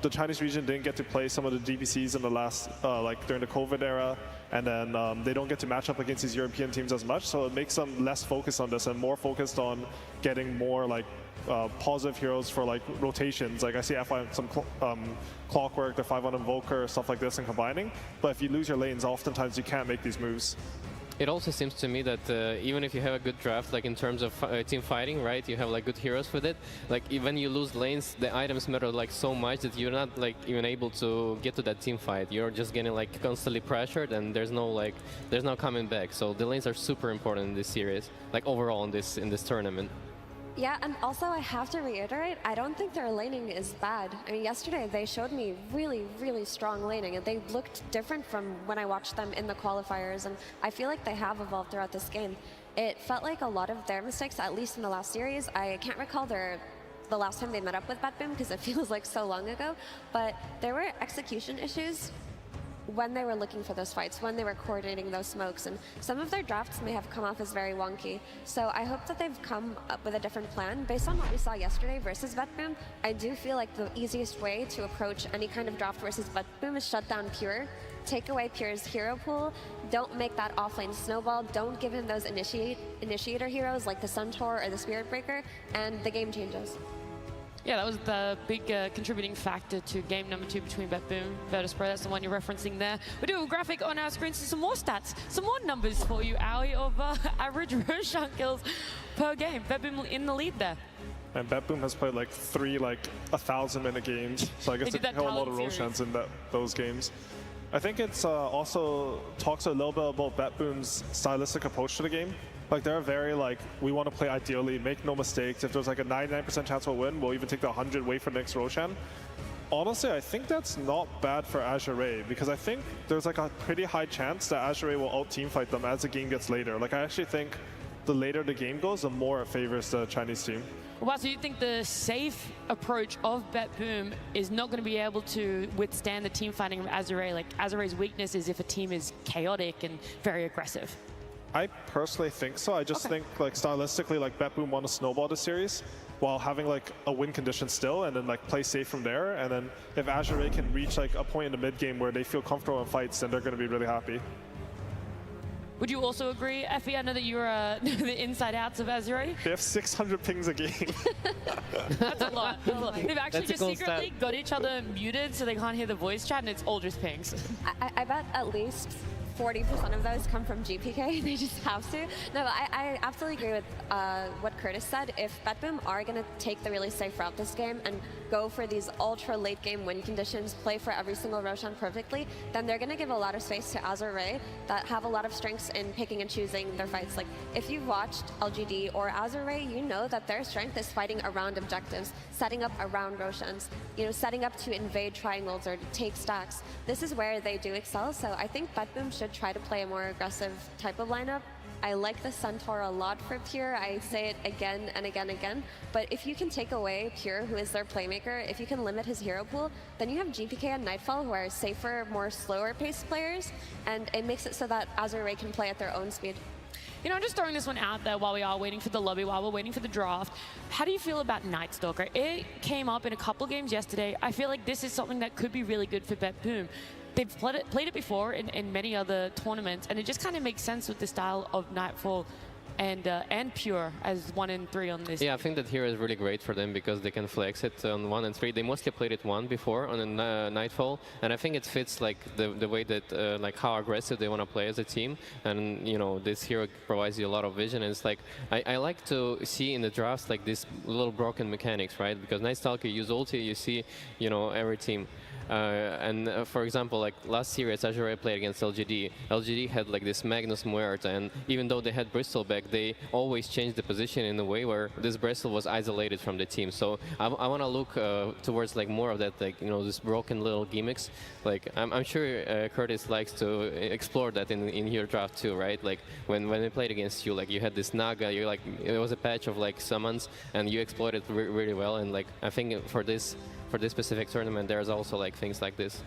The Chinese region didn't get to play some of the DPCs in the last, like during the COVID era, and then they don't get to match up against these European teams as much, so it makes them less focused on this and more focused on getting more like positive heroes for like rotations. Like, I see FI some Clockwork, the 5 on Invoker, stuff like this, and combining. But if you lose your lanes, oftentimes you can't make these moves. It also seems to me that even if you have a good draft, like in terms of team fighting, right, you have like good heroes with it. Like, when you lose lanes, the items matter like so much that you're not like even able to get to that team fight. You're just getting like constantly pressured, and there's no coming back. So the lanes are super important in this series, like overall in this tournament. Yeah, and also I have to reiterate, I don't think their laning is bad. I mean, yesterday they showed me really, really strong laning, and they looked different from when I watched them in the qualifiers, and I feel like they have evolved throughout this game. It felt like a lot of their mistakes, at least in the last series, I can't recall the last time they met up with BetBoom because it feels like so long ago, but there were execution issues when they were looking for those fights, when they were coordinating those smokes, and some of their drafts may have come off as very wonky. So I hope that they've come up with a different plan. Based on what we saw yesterday versus BetBoom, I do feel like the easiest way to approach any kind of draft versus BetBoom is shut down Pure, take away Pure's hero pool, don't make that offlane snowball, don't give him those initiator heroes like the Centaur or the Spirit Breaker, and the game changes. Yeah, that was the big contributing factor to game number 2 between BetBoom and Virtus.pro. That's the one you're referencing there. We do have a graphic on our screen, so some more stats, some more numbers for you, Aoi, of average Roshan kills per game. BetBoom in the lead there. And BetBoom has played like 3 1,000-minute games, so I guess they kill a lot of Roshans in those games. I think it's also talks a little bit about BetBoom's stylistic approach to the game. Like, they're very like, we want to play ideally, make no mistakes. If there's like a 99% chance we'll win, we'll even take the 100 away for the next Roshan. Honestly, I think that's not bad for Azure Ray, because I think there's like a pretty high chance that Azure Ray will out-teamfight them as the game gets later. Like, I actually think the later the game goes, the more it favors the Chinese team. Wow, so you think the safe approach of BetBoom is not going to be able to withstand the team fighting of Azure Ray? Like, Azure Ray's weakness is if a team is chaotic and very aggressive. I personally think so. I just think, like, stylistically, like, BetBoom won a snowball this series while having like a win condition still, and then like play safe from there. And then if Azure Ray can reach like a point in the mid game where they feel comfortable in fights, then they're going to be really happy. Would you also agree, Effie? I know that you're the inside outs of Azure Ray. They have 600 pings a game. That's a lot. That's a lot. They've actually just secretly got each other muted so they can't hear the voice chat, and it's all just pings. I bet at least 40% of those come from GPK. They just have to. No, I absolutely agree with what Curtis said. If BetBoom are going to take the really safe route this game and go for these ultra late game win conditions, play for every single Roshan perfectly, then they're going to give a lot of space to Azure Ray that have a lot of strengths in picking and choosing their fights. Like, if you've watched LGD or Azure Ray, you know that their strength is fighting around objectives, setting up around Roshans, you know, setting up to invade triangles or to take stacks. This is where they do excel, so I think BetBoom should try to play a more aggressive type of lineup. I like the Centaur a lot for Pure. I say it again and again and again. But if you can take away Pure, who is their playmaker, if you can limit his hero pool, then you have GPK and Nightfall, who are safer, more slower paced players, and it makes it so that Azure can play at their own speed. You know, I'm just throwing this one out there while we are waiting for the lobby, while we're waiting for the draft. How do you feel about Night Stalker? It came up in a couple games yesterday. I feel like this is something that could be really good for BetBoom. They've played it before in many other tournaments, and it just kind of makes sense with the style of Nightfall and Pure as 1 and 3 on this. Yeah, I think that here is really great for them because they can flex it on 1 and 3. They mostly played it 1 before on a Nightfall, and I think it fits like the way that like how aggressive they want to play as a team. And you know, this hero provides you a lot of vision, and it's like I like to see in the drafts like these little broken mechanics, right? Because Night Stalker use ulti, you see, you know, every team. For example, like last series, Azure played against LGD. LGD had like this Magnus Muerta, and even though they had Bristol back, they always changed the position in a way where this Bristol was isolated from the team. So I want to look towards like more of that, like, you know, this broken little gimmicks. Like I'm sure Curtis likes to explore that in your draft too, right? Like when they played against you, like you had this Naga, you like it was a patch of like summons, and you exploited it really well. And like I think for this specific tournament, there's also like things like this.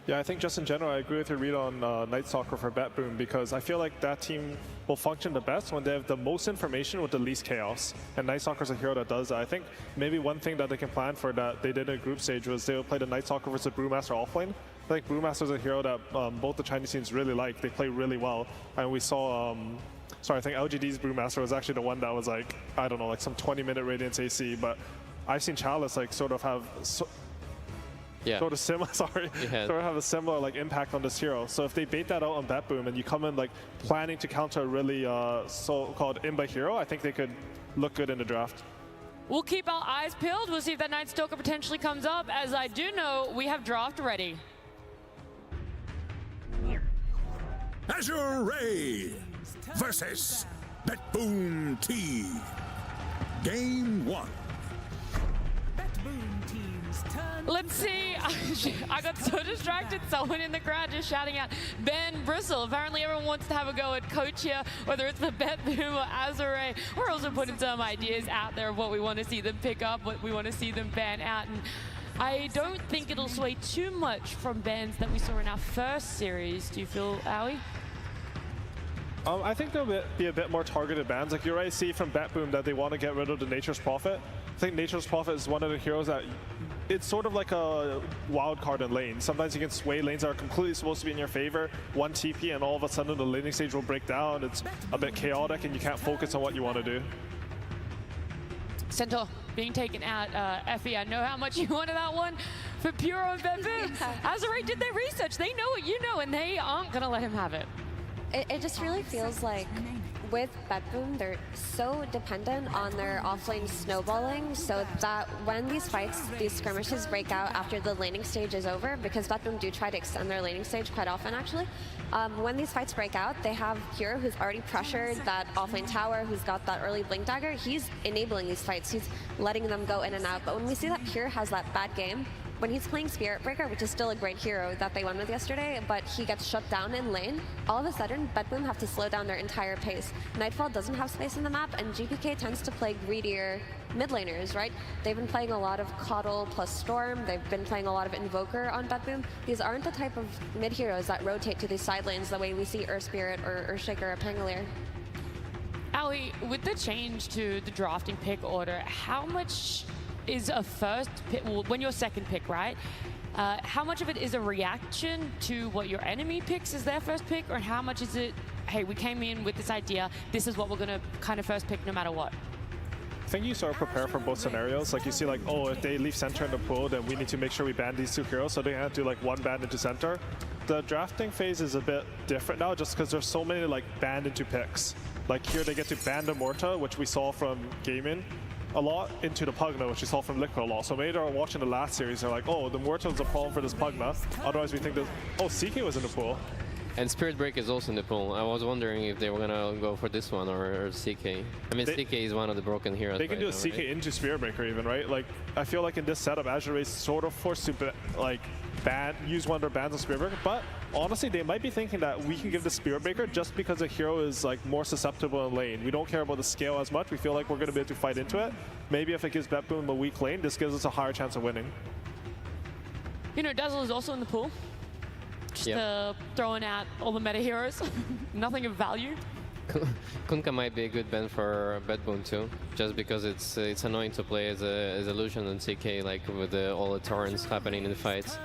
Yeah, I think just in general, I agree with your read on Night Stalker for BetBoom, because I feel like that team will function the best when they have the most information with the least chaos. And Night Stalker's a hero that does that. I think maybe one thing that they can plan for that they did in a group stage was they would play the Night Stalker versus Brewmaster offlane. I think Brewmaster's a hero that both the Chinese teams really like. They play really well. And we saw, sorry, I think LGD's Brewmaster was actually the one that was like, I don't know, like some 20-minute Radiance AC, but I've seen Chalice like sort of have sort of similar, sort of have a similar like impact on this hero. So if they bait that out on BetBoom and you come in like planning to counter a really so-called Imba hero, I think they could look good in the draft. We'll keep our eyes peeled. We'll see if that Night Stalker potentially comes up. As I do know, we have draft ready. Azure Ray versus BetBoom T. Game 1. Let's see. I got so distracted. Someone in the crowd just shouting out, Ben Bristle. Apparently everyone wants to have a go at coach here, whether it's the BetBoom or Azure. We're also putting some ideas out there of what we want to see them pick up, what we want to see them ban out. And I don't think it'll sway too much from bans that we saw in our first series. Do you feel, Owie? I think there'll be a bit more targeted bans. Like you already see from BetBoom that they want to get rid of the Nature's Prophet. I think Nature's Prophet is one of the heroes that it's sort of like a wild card in lane. Sometimes you can sway lanes that are completely supposed to be in your favor, 1 TP, and all of a sudden the laning stage will break down. It's a bit chaotic and you can't focus on what you want to do. Centaur being taken out. Effie, I know how much you wanted that one for Pure on BetBoom. Azure did their research. They know what you know, and they aren't going to let him have it. It just really feels like with BetBoom, they're so dependent on their offlane snowballing, so that when these fights, these skirmishes break out after the laning stage is over, because BetBoom do try to extend their laning stage quite often actually, when these fights break out, they have Pure, who's already pressured that offlane tower, who's got that early Blink Dagger. He's enabling these fights, he's letting them go in and out. But when we see that Pure has that bad game, when he's playing Spirit Breaker, which is still a great hero that they won with yesterday, but he gets shut down in lane, all of a sudden, BetBoom have to slow down their entire pace. Nightfall doesn't have space in the map, and GPK tends to play greedier mid laners, right? They've been playing a lot of Coddle plus Storm, they've been playing a lot of Invoker on BetBoom. These aren't the type of mid heroes that rotate to these side lanes the way we see Earth Spirit or Earthshaker or Pangolier. Ali, with the change to the drafting pick order, how much is a first pick, well, when you're second pick, right? How much of it is a reaction to what your enemy picks as their first pick, or how much is it, hey, we came in with this idea, this is what we're going to kind of first pick no matter what? I think you sort of prepare for both scenarios. Like you see like, oh, if they leave center in the pool, then we need to make sure we ban these 2 heroes, so they have to do like 1 ban into center. The drafting phase is a bit different now just because there's so many like banned into picks. Like here they get to ban the Morta, which we saw from Gaming a lot, into the Pugna, which we saw from Liquid a lot. So maybe they're watching the last series, they're like, oh, the Morta was a problem for this Pugna. Otherwise we think that, oh, CK was in the pool. And Spirit Break is also in the pool. I was wondering if they were gonna go for this one or CK. I mean, CK is one of the broken heroes. They can do a CK into Spirit Breaker even, right? Like, I feel like in this setup, Azure is sort of forced to like use one of their bans on Spirit Breaker, but honestly, they might be thinking that we can give the Spirit Breaker just because the hero is like more susceptible in lane. We don't care about the scale as much. We feel like we're going to be able to fight into it. Maybe if it gives BetBoom a weak lane, this gives us a higher chance of winning. You know, Dazzle is also in the pool. Just throwing out all the meta heroes. Nothing of value. Kunkka might be a good ban for BetBoom too, just because it's annoying to play as a Lucian and CK, like with all the torrents happening in the fights.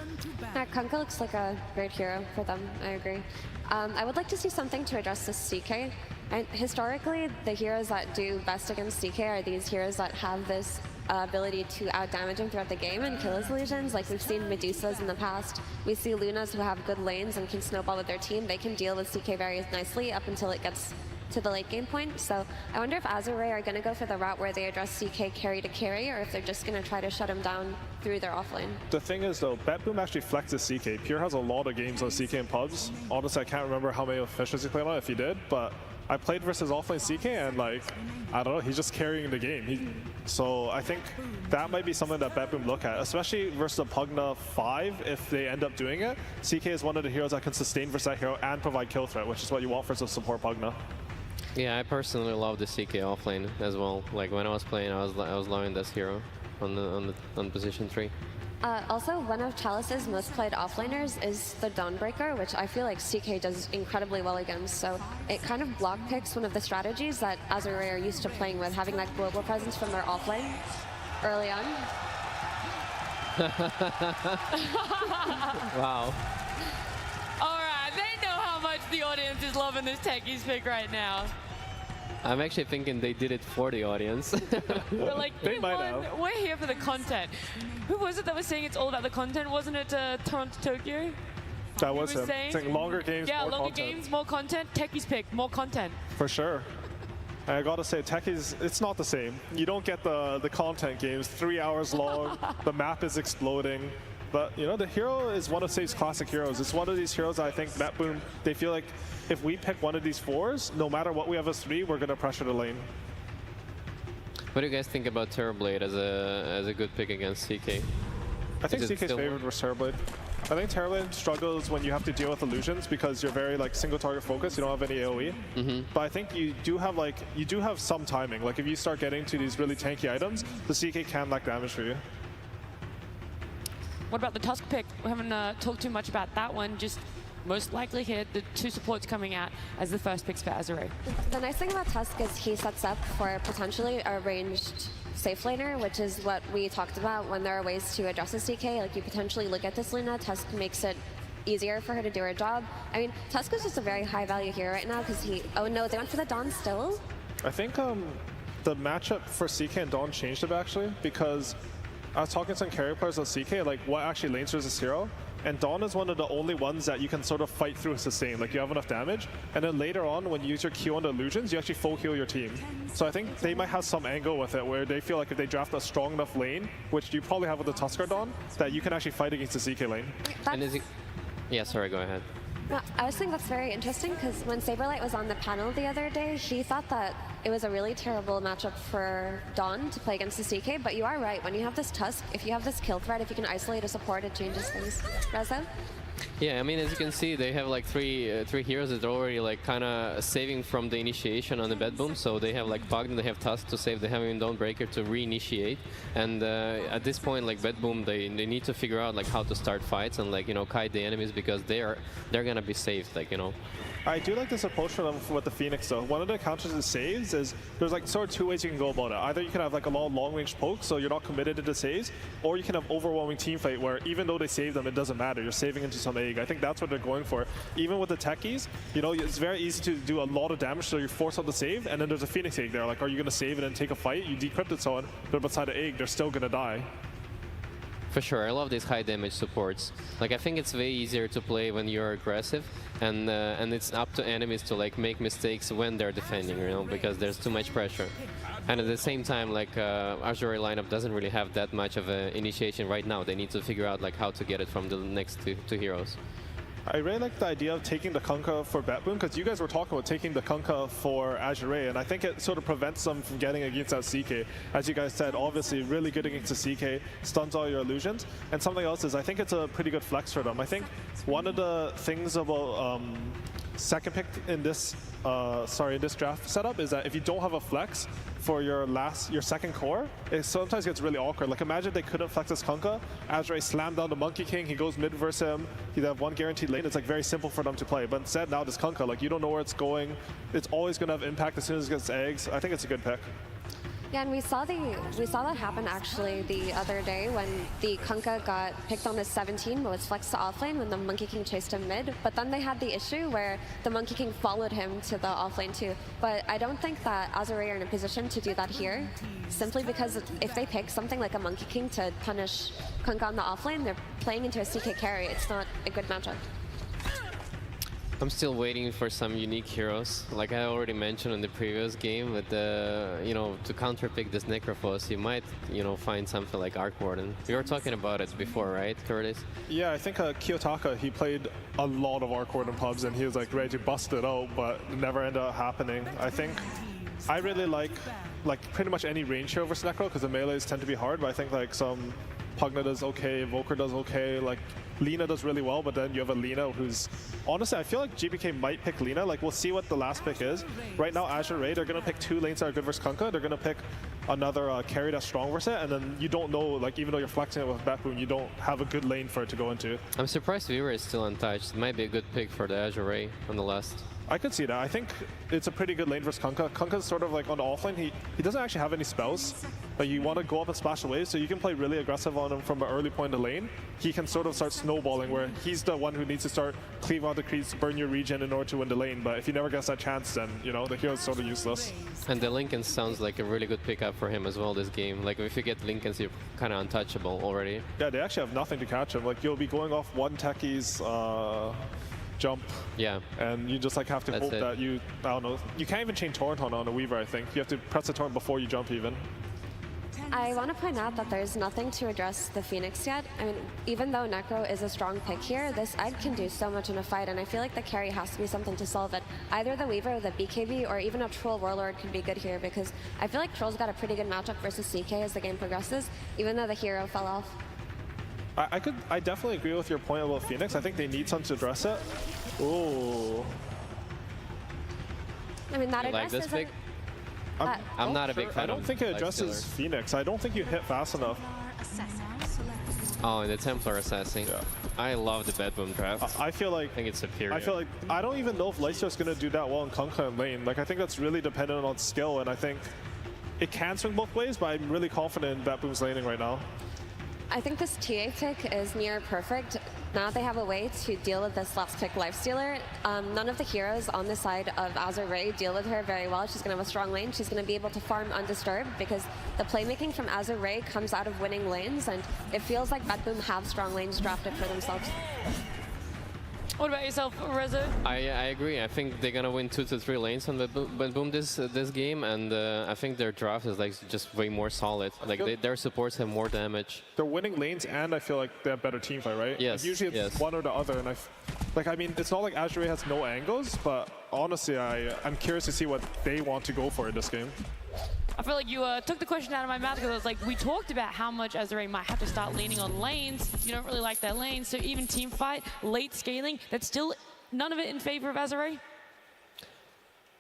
Yeah, Kunkka looks like a great hero for them, I agree. I would like to see something to address this CK. And historically, the heroes that do best against CK are these heroes that have this ability to outdamage him throughout the game and kill his illusions. Like we've seen Medusas in the past. We see Lunas who have good lanes and can snowball with their team. They can deal with CK very nicely up until it gets to the late game point. So I wonder if Azure are going to go for the route where they address CK carry to carry, or if they're just going to try to shut him down through their offlane. The thing is though, BetBoom actually flexes CK. Pure has a lot of games on CK in pubs. Honestly, I can't remember how many officials he played on, if he did, but I played versus offlane CK and like, I don't know, he's just carrying the game. So I think that might be something that BetBoom look at, especially versus a Pugna 5 if they end up doing it. CK is one of the heroes that can sustain versus that hero and provide kill threat, which is what you want versus support Pugna. Yeah, I personally love the CK offlane as well. Like when I was playing, I was loving this hero on position 3. Also, one of Chalice's most played offlaners is the Dawnbreaker, which I feel like CK does incredibly well against. So it kind of block picks one of the strategies that Azure are used to playing with, having that global presence from their offlane early on. Wow. All right, they know how much the audience is loving this Techies pick right now. I'm actually thinking they did it for the audience. We're like, we're here for the content. Who was it that was saying it's all about the content? Wasn't it Toronto Tokyo? That was him. Saying longer games, yeah, more longer content. games, more content. Techies pick, more content. For sure. And I gotta say, Techies, it's not the same. You don't get the content games, 3 hours long, the map is exploding. But, you know, the hero is one of Save's classic heroes. It's one of these heroes that I think BetBoom, they feel like if we pick one of these 4s, no matter what we have as 3, we're going to pressure the lane. What do you guys think about Terrorblade as a good pick against CK? I think CK's favorite was Terrorblade. I think Terrorblade struggles when you have to deal with illusions because you're very like single target focused. You don't have any AoE. But I think you do have some timing. Like if you start getting to these really tanky items, the CK can lack damage for you. What about the Tusk pick? We haven't talked too much about that one. Just most likely here, the 2 supports coming out as the first picks for Azure. The nice thing about Tusk is he sets up for potentially a ranged safe laner, which is what we talked about when there are ways to address a CK. Like you potentially look at this Luna, Tusk makes it easier for her to do her job. I mean, Tusk is just a very high value hero right now because oh no, they went for the Dawn still? I think the matchup for CK and Dawn changed a bit actually, because I was talking to some carry players on CK, like what actually lanes this hero, and Dawn is one of the only ones that you can sort of fight through and sustain, like you have enough damage, and then later on when you use your Q on the illusions, you actually full heal your team. So I think they might have some angle with it where they feel like if they draft a strong enough lane, which you probably have with the Tusker Dawn, that you can actually fight against the CK lane. And is it... Yeah, sorry, go ahead. No, I was thinking that's very interesting because when Saberlight was on the panel the other day, he thought that it was a really terrible matchup for Dawn to play against the CK, but you are right. When you have this Tusk, if you have this kill threat, if you can isolate a support, it changes things. Reza? Yeah, I mean, as you can see, they have like three heroes that are already like kind of saving from the initiation on the BetBoom. So they have like Pugna, they have Tusk to save, they have even Dawnbreaker to reinitiate. And at this point, like BetBoom, they need to figure out like how to start fights and like, you know, kite the enemies because they're gonna be safe, like, you know. I do like this approach for them with the Phoenix though. One of the counters it saves is there's like sort of 2 ways you can go about it. Either you can have like a long range poke so you're not committed to the saves, or you can have overwhelming team fight where even though they save them, it doesn't matter. You're saving into some egg. I think that's what they're going for. Even with the techies, you know, it's very easy to do a lot of damage so you force out the save, and then there's a Phoenix egg there. Like, are you going to save it and take a fight? You decrypt it, so on. They're beside the egg, they're still going to die. For sure, I love these high damage supports. Like, I think it's way easier to play when you're aggressive, and it's up to enemies to like make mistakes when they're defending, you know, because there's too much pressure. And at the same time, like Azure lineup doesn't really have that much of an initiation right now. They need to figure out like how to get it from the next two heroes. I really like the idea of taking the Kunkka for Batboom, because you guys were talking about taking the Kunkka for Azure, and I think it sort of prevents them from getting against that CK. As you guys said, obviously really good against the CK, stuns all your illusions. And something else is I think it's a pretty good flex for them. I think one of the things about second pick in this this draft setup is that if you don't have a flex for your second core, it sometimes gets really awkward. Like imagine they couldn't flex this Kunkka, Azure slammed down the Monkey King, he goes mid versus him, he'd have one guaranteed lane. It's like very simple for them to play. But instead now this Kunkka, like you don't know where it's going. It's always gonna have impact as soon as it gets eggs. I think it's a good pick. Yeah, and we saw that happen actually the other day when the Kunkka got picked on his 17 but was flexed to offlane when the Monkey King chased him mid. But then they had the issue where the Monkey King followed him to the offlane too. But I don't think that Azure are in a position to do that here, simply because if they pick something like a Monkey King to punish Kunkka on the offlane, they're playing into a CK carry. It's not a good matchup. I'm still waiting for some unique heroes. Like I already mentioned in the previous game, with to counterpick this Necrophos, you might, find something like Arc Warden. We were talking about it before, right, Curtis? Yeah, I think Kiyotaka, he played a lot of Arc Warden pubs and he was like ready to bust it out, but it never ended up happening. I think I really like pretty much any range hero versus Necro, because the melees tend to be hard, but I think like some Pugna does okay, Volker does okay, like Lina does really well, but then you have a Lina who's... Honestly, I feel like GBK might pick Lina. Like, we'll see what the last pick is. Right now, Azure Ray, they're going to pick 2 lanes that are good versus Kunkka. They're going to pick another carry that's strong versus it, and then you don't know, like, even though you're flexing it with Batboom, you don't have a good lane for it to go into. I'm surprised Viewer is still untouched. It might be a good pick for the Azure Ray on the last. I could see that. I think it's a pretty good lane versus Kunkka. Kunkka's sort of like on the offlane. He doesn't actually have any spells. Like you want to go up and splash away, so you can play really aggressive on him from an early point in the lane. He can sort of start snowballing, where he's the one who needs to start cleaving out the creeps, burn your regen in order to win the lane. But if he never gets that chance, then the hero's sort of useless. And the Lincoln sounds like a really good pickup for him as well this game. Like if you get Lincolns, you're kind of untouchable already. Yeah, they actually have nothing to catch him. Like you'll be going off one techie's jump. Yeah. And you just like have to hope that I don't know, you can't even chain Torrent on a Weaver, I think. You have to press the Torrent before you jump even. I want to point out that there's nothing to address the Phoenix yet. I mean, even though Necro is a strong pick here, this Egg can do so much in a fight, and I feel like the carry has to be something to solve it. Either the Weaver or the BKB, or even a Troll Warlord could be good here, because I feel like Troll's got a pretty good matchup versus CK as the game progresses, even though the hero fell off. I definitely agree with your point about Phoenix. I think they need something to address it. Ooh. I mean, that you like this pick? I'm not a big fan. I don't think it addresses Phoenix. I don't think you hit fast enough. Oh, and the Templar Assassin. Yeah. I love the Batboom draft. I think it's superior. I don't even know if Leicester's going to do that well in Kunkka and lane. Like I think that's really dependent on skill, and I think it can swing both ways, but I'm really confident in Batboom's laning right now. I think this TA pick is near perfect. Now they have a way to deal with this last pick Lifestealer. None of the heroes on the side of Azure Ray deal with her very well. She's going to have a strong lane. She's going to be able to farm undisturbed because the playmaking from Azure Ray comes out of winning lanes, and it feels like Batboom have strong lanes drafted for themselves. What about yourself, Rezo? I agree. I think they're gonna win 2 to 3 lanes on the Boom this game, and I think their draft is like just way more solid. Like their supports have more damage. They're winning lanes, and I feel like they have better teamfight, right? Yes. Like usually it's one or the other, and I mean, it's not like Azure has no angles, but honestly, I'm curious to see what they want to go for in this game. I feel like you took the question out of my mouth, because I was like, we talked about how much Azure might have to start leaning on lanes. You don't really like their lanes, so even team fight, late scaling, that's still none of it in favor of Azure?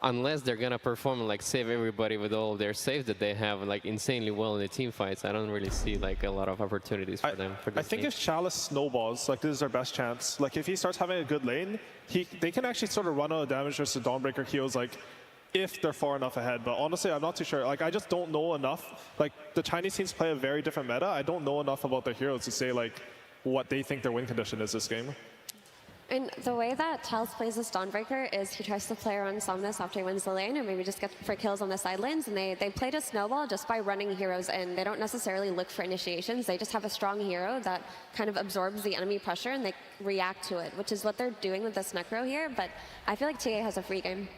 Unless they're gonna perform and like save everybody with all of their saves that they have like insanely well in the team fights, I don't really see like a lot of opportunities for them. For this I think game. if Chalice snowballs, like this is their best chance. Like if he starts having a good lane, they can actually sort of run out of damage versus Dawnbreaker heals, like if they're far enough ahead. But honestly, I'm not too sure. Like I just don't know enough. Like the Chinese teams play a very different meta. I don't know enough about their heroes to say like what they think their win condition is this game. And the way that Chalice plays this Dawnbreaker is he tries to play around Somnus after he wins the lane, or maybe just get for kills on the side lanes, and they play to snowball just by running heroes in. They don't necessarily look for initiations. They just have a strong hero that kind of absorbs the enemy pressure, and they react to it, which is what they're doing with this Necro here. But I feel like TA has a free game.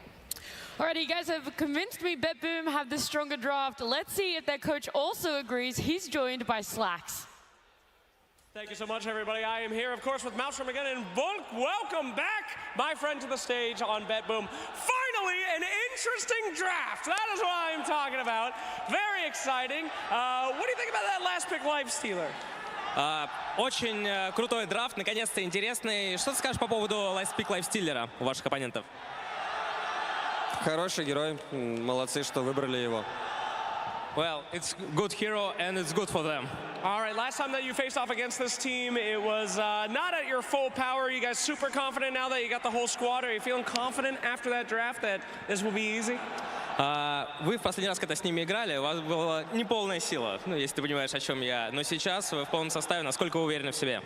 Alrighty, you guys have convinced me BetBoom have the stronger draft. Let's see if their coach also agrees. He's joined by Slacks. Thank you so much, everybody. I am here, of course, with Maelstrom again, and Volk, welcome back, my friend, to the stage on BetBoom. Finally, an interesting draft. That is what I'm talking about. Very exciting. What do you think about that last pick, Lifestealer? Очень крутой драфт, наконец-то интересный. Что ты скажешь по поводу лайфспик Лайфстиллера у ваших оппонентов? Хороший герой. Молодцы, что выбрали его. Well, it's good hero and it's good for them. All right, last time that you faced off against this team, it was not at your full power. You guys super confident now that you got the whole squad? Are you feeling confident after that draft that this will be easy? Вы в последний раз, когда с ними играли, у вас была неполная сила, ну, если ты понимаешь, о чем я. Но сейчас вы в полном составе, насколько вы уверены в себе?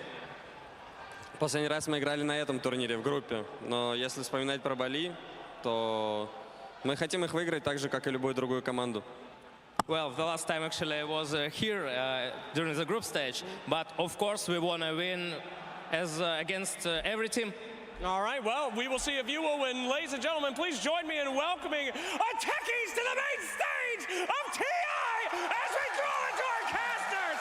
Последний раз мы играли на этом турнире в группе. Но если вспоминать про Бали, то мы хотим их выиграть так же, как и любую другую команду. Well, the last time actually I was here during the group stage, but of course we want to win as against every team. All right, well, we will see if you will win. Ladies and gentlemen, please join me in welcoming our techies to the main stage of TI as we draw into our casters.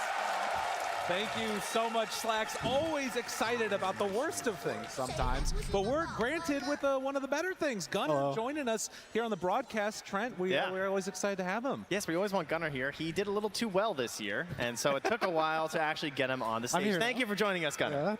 Thank you so much, Slacks. Always excited about the worst of things sometimes, but we're granted with one of the better things. Gunnar joining us here on the broadcast. Trent, we're always excited to have him. Yes, we always want Gunnar here. He did a little too well this year, and so it took a while to actually get him on the stage. Thank you for joining us, Gunnar.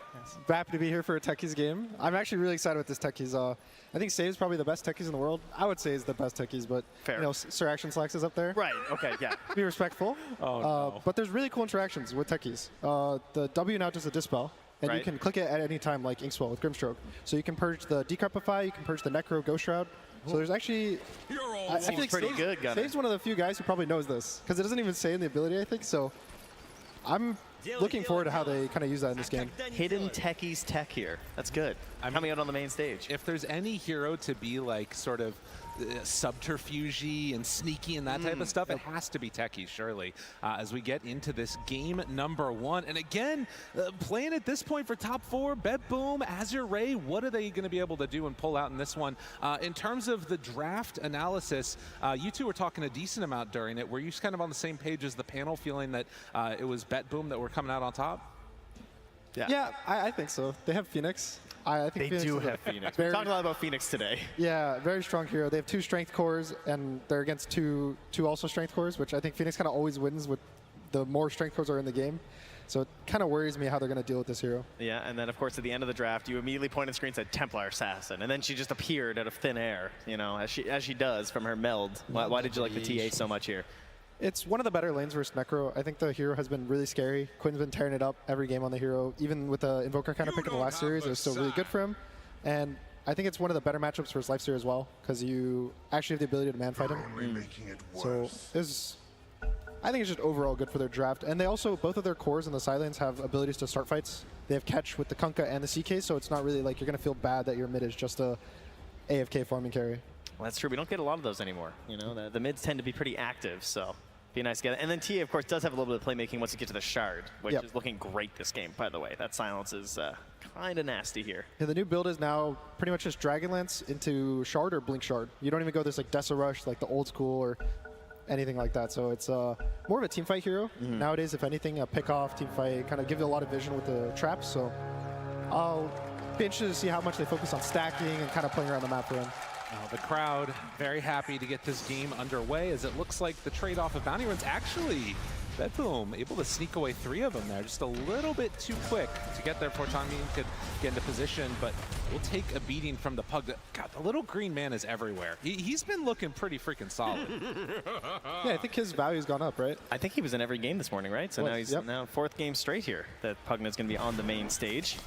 Yeah. Happy to be here for a Techies game. I'm actually really excited with this Techies. I think Save's probably the best Techies in the world. I would say he's the best Techies, but fair. You know, Sir Action Slacks is up there. Right, okay, yeah. Be respectful. No. But there's really cool interactions with Techies. The W now does a Dispel, and you can click it at any time like Inkswell with Grimstroke. So you can purge the Decrepify, you can purge the Necro Ghost Shroud. So there's actually... I think pretty good, Gunnar. Save's one of the few guys who probably knows this, because it doesn't even say in the ability, I think, so... I'm looking forward to how they kind of use that in this game. Hidden Techies tech here. That's good. Coming out on the main stage. If there's any hero to be like sort of subterfuge and sneaky and that type of stuff, it has to be Techies, surely, as we get into this game number 1. And again, playing at this point for top 4, BetBoom, Azure Ray, what are they going to be able to do and pull out in this one? In terms of the draft analysis, you two were talking a decent amount during it. Were you kind of on the same page as the panel, feeling that it was BetBoom that were coming out on top? Yeah, I think so. They have Phoenix. I think They Phoenix do is a have Phoenix. very- We talked a lot about Phoenix today. Yeah, very strong hero. They have 2 strength cores, and they're against two also strength cores, which I think Phoenix kind of always wins with the more strength cores are in the game. So it kind of worries me how they're going to deal with this hero. Yeah, and then of course at the end of the draft, you immediately pointed screen and said Templar Assassin, and then she just appeared out of thin air, you know, as she does from her meld. Why did you like the TA so much here? It's one of the better lanes versus Necro. I think the hero has been really scary. Quinn's been tearing it up every game on the hero. Even with the Invoker kind of pick in the last series, it was still really good for him. And I think it's one of the better matchups versus Lifesteer as well, because you actually have the ability to man-fight him. So I think it's just overall good for their draft. And they also, both of their cores in the side lanes have abilities to start fights. They have catch with the Kunkka and the CK, so it's not really like you're going to feel bad that your mid is just a AFK farming carry. Well, that's true. We don't get a lot of those anymore. You know, the mids tend to be pretty active, so be nice to get it. And then TA, of course, does have a little bit of playmaking once you get to the Shard, which is looking great this game, by the way. That silence is kind of nasty here. Yeah, the new build is now pretty much just Dragonlance into Shard or Blink Shard. You don't even go this like Dessa Rush, like the old school or anything like that. So it's more of a teamfight hero. Nowadays, if anything, a pick-off, teamfight, kind of give you a lot of vision with the traps. So I'll be interested to see how much they focus on stacking and kind of playing around the map for him. The crowd very happy to get this game underway, as it looks like the trade-off of bounty runs actually, BetBoom able to sneak away 3 of them there, just a little bit too quick to get there before Changmin could get into position, but we'll take a beating from the Pug. God, the little green man is everywhere. He's been looking pretty freaking solid. Yeah, I think his value's gone up, right? I think he was in every game this morning, right? So now he's now 4th game straight here that Pugna's going to be on the main stage.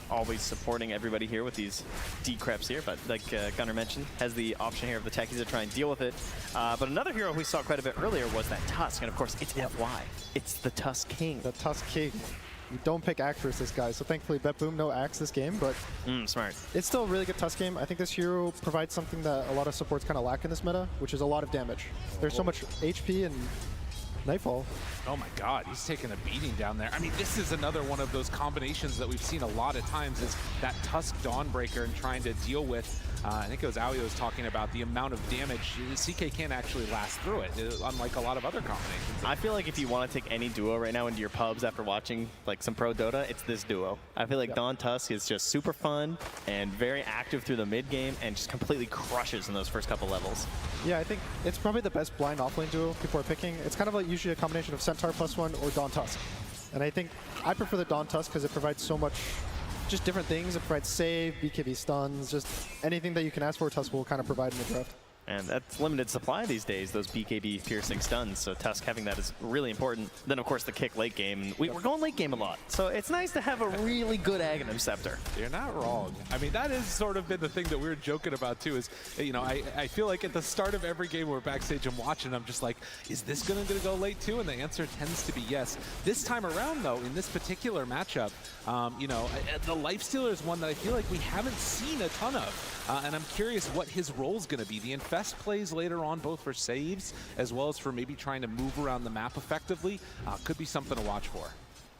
Always supporting everybody here with these decreps here, but like Gunnar mentioned, has the option here of the techies to try and deal with it. But another hero we saw quite a bit earlier was that Tusk, and of course it's FY. It's the Tusk King. The Tusk King. You don't pick Axe versus this guy, so thankfully BetBoom no Axe this game, but smart. It's still a really good Tusk game. I think this hero provides something that a lot of supports kind of lack in this meta, which is a lot of damage. There's so much HP and Nightfall. Oh my God, he's taking a beating down there. I mean, this is another one of those combinations that we've seen a lot of times, is that Tusk Dawnbreaker and trying to deal with, I think it was Aoi was talking about the amount of damage. CK can't actually last through it, unlike a lot of other combinations. I feel like if you want to take any duo right now into your pubs after watching like some pro Dota, it's this duo. I feel like Dawn Tusk is just super fun and very active through the mid game and just completely crushes in those first couple levels. Yeah, I think it's probably the best blind offlane duo people are picking. It's kind of like usually a combination of Centaur +1 or Dawn Tusk. And I think I prefer the Dawn Tusk because it provides so much, just different things. It provides save, BKB stuns, just anything that you can ask for, Tusk will kind of provide in the draft. And that's limited supply these days, those BKB piercing stuns, so Tusk having that is really important. Then, of course, the kick late game. We're going late game a lot, so it's nice to have a really good Aghanim Scepter. You're not wrong. I mean, that has sort of been the thing that we were joking about, too, is, you know, I feel like at the start of every game we're backstage and watching, I'm just like, is this going to go late, too? And the answer tends to be yes. This time around, though, in this particular matchup, you know, the Lifestealer is one that I feel like we haven't seen a ton of. And I'm curious what his role is going to be. The Infest plays later on, both for saves as well as for maybe trying to move around the map effectively. Could be something to watch for.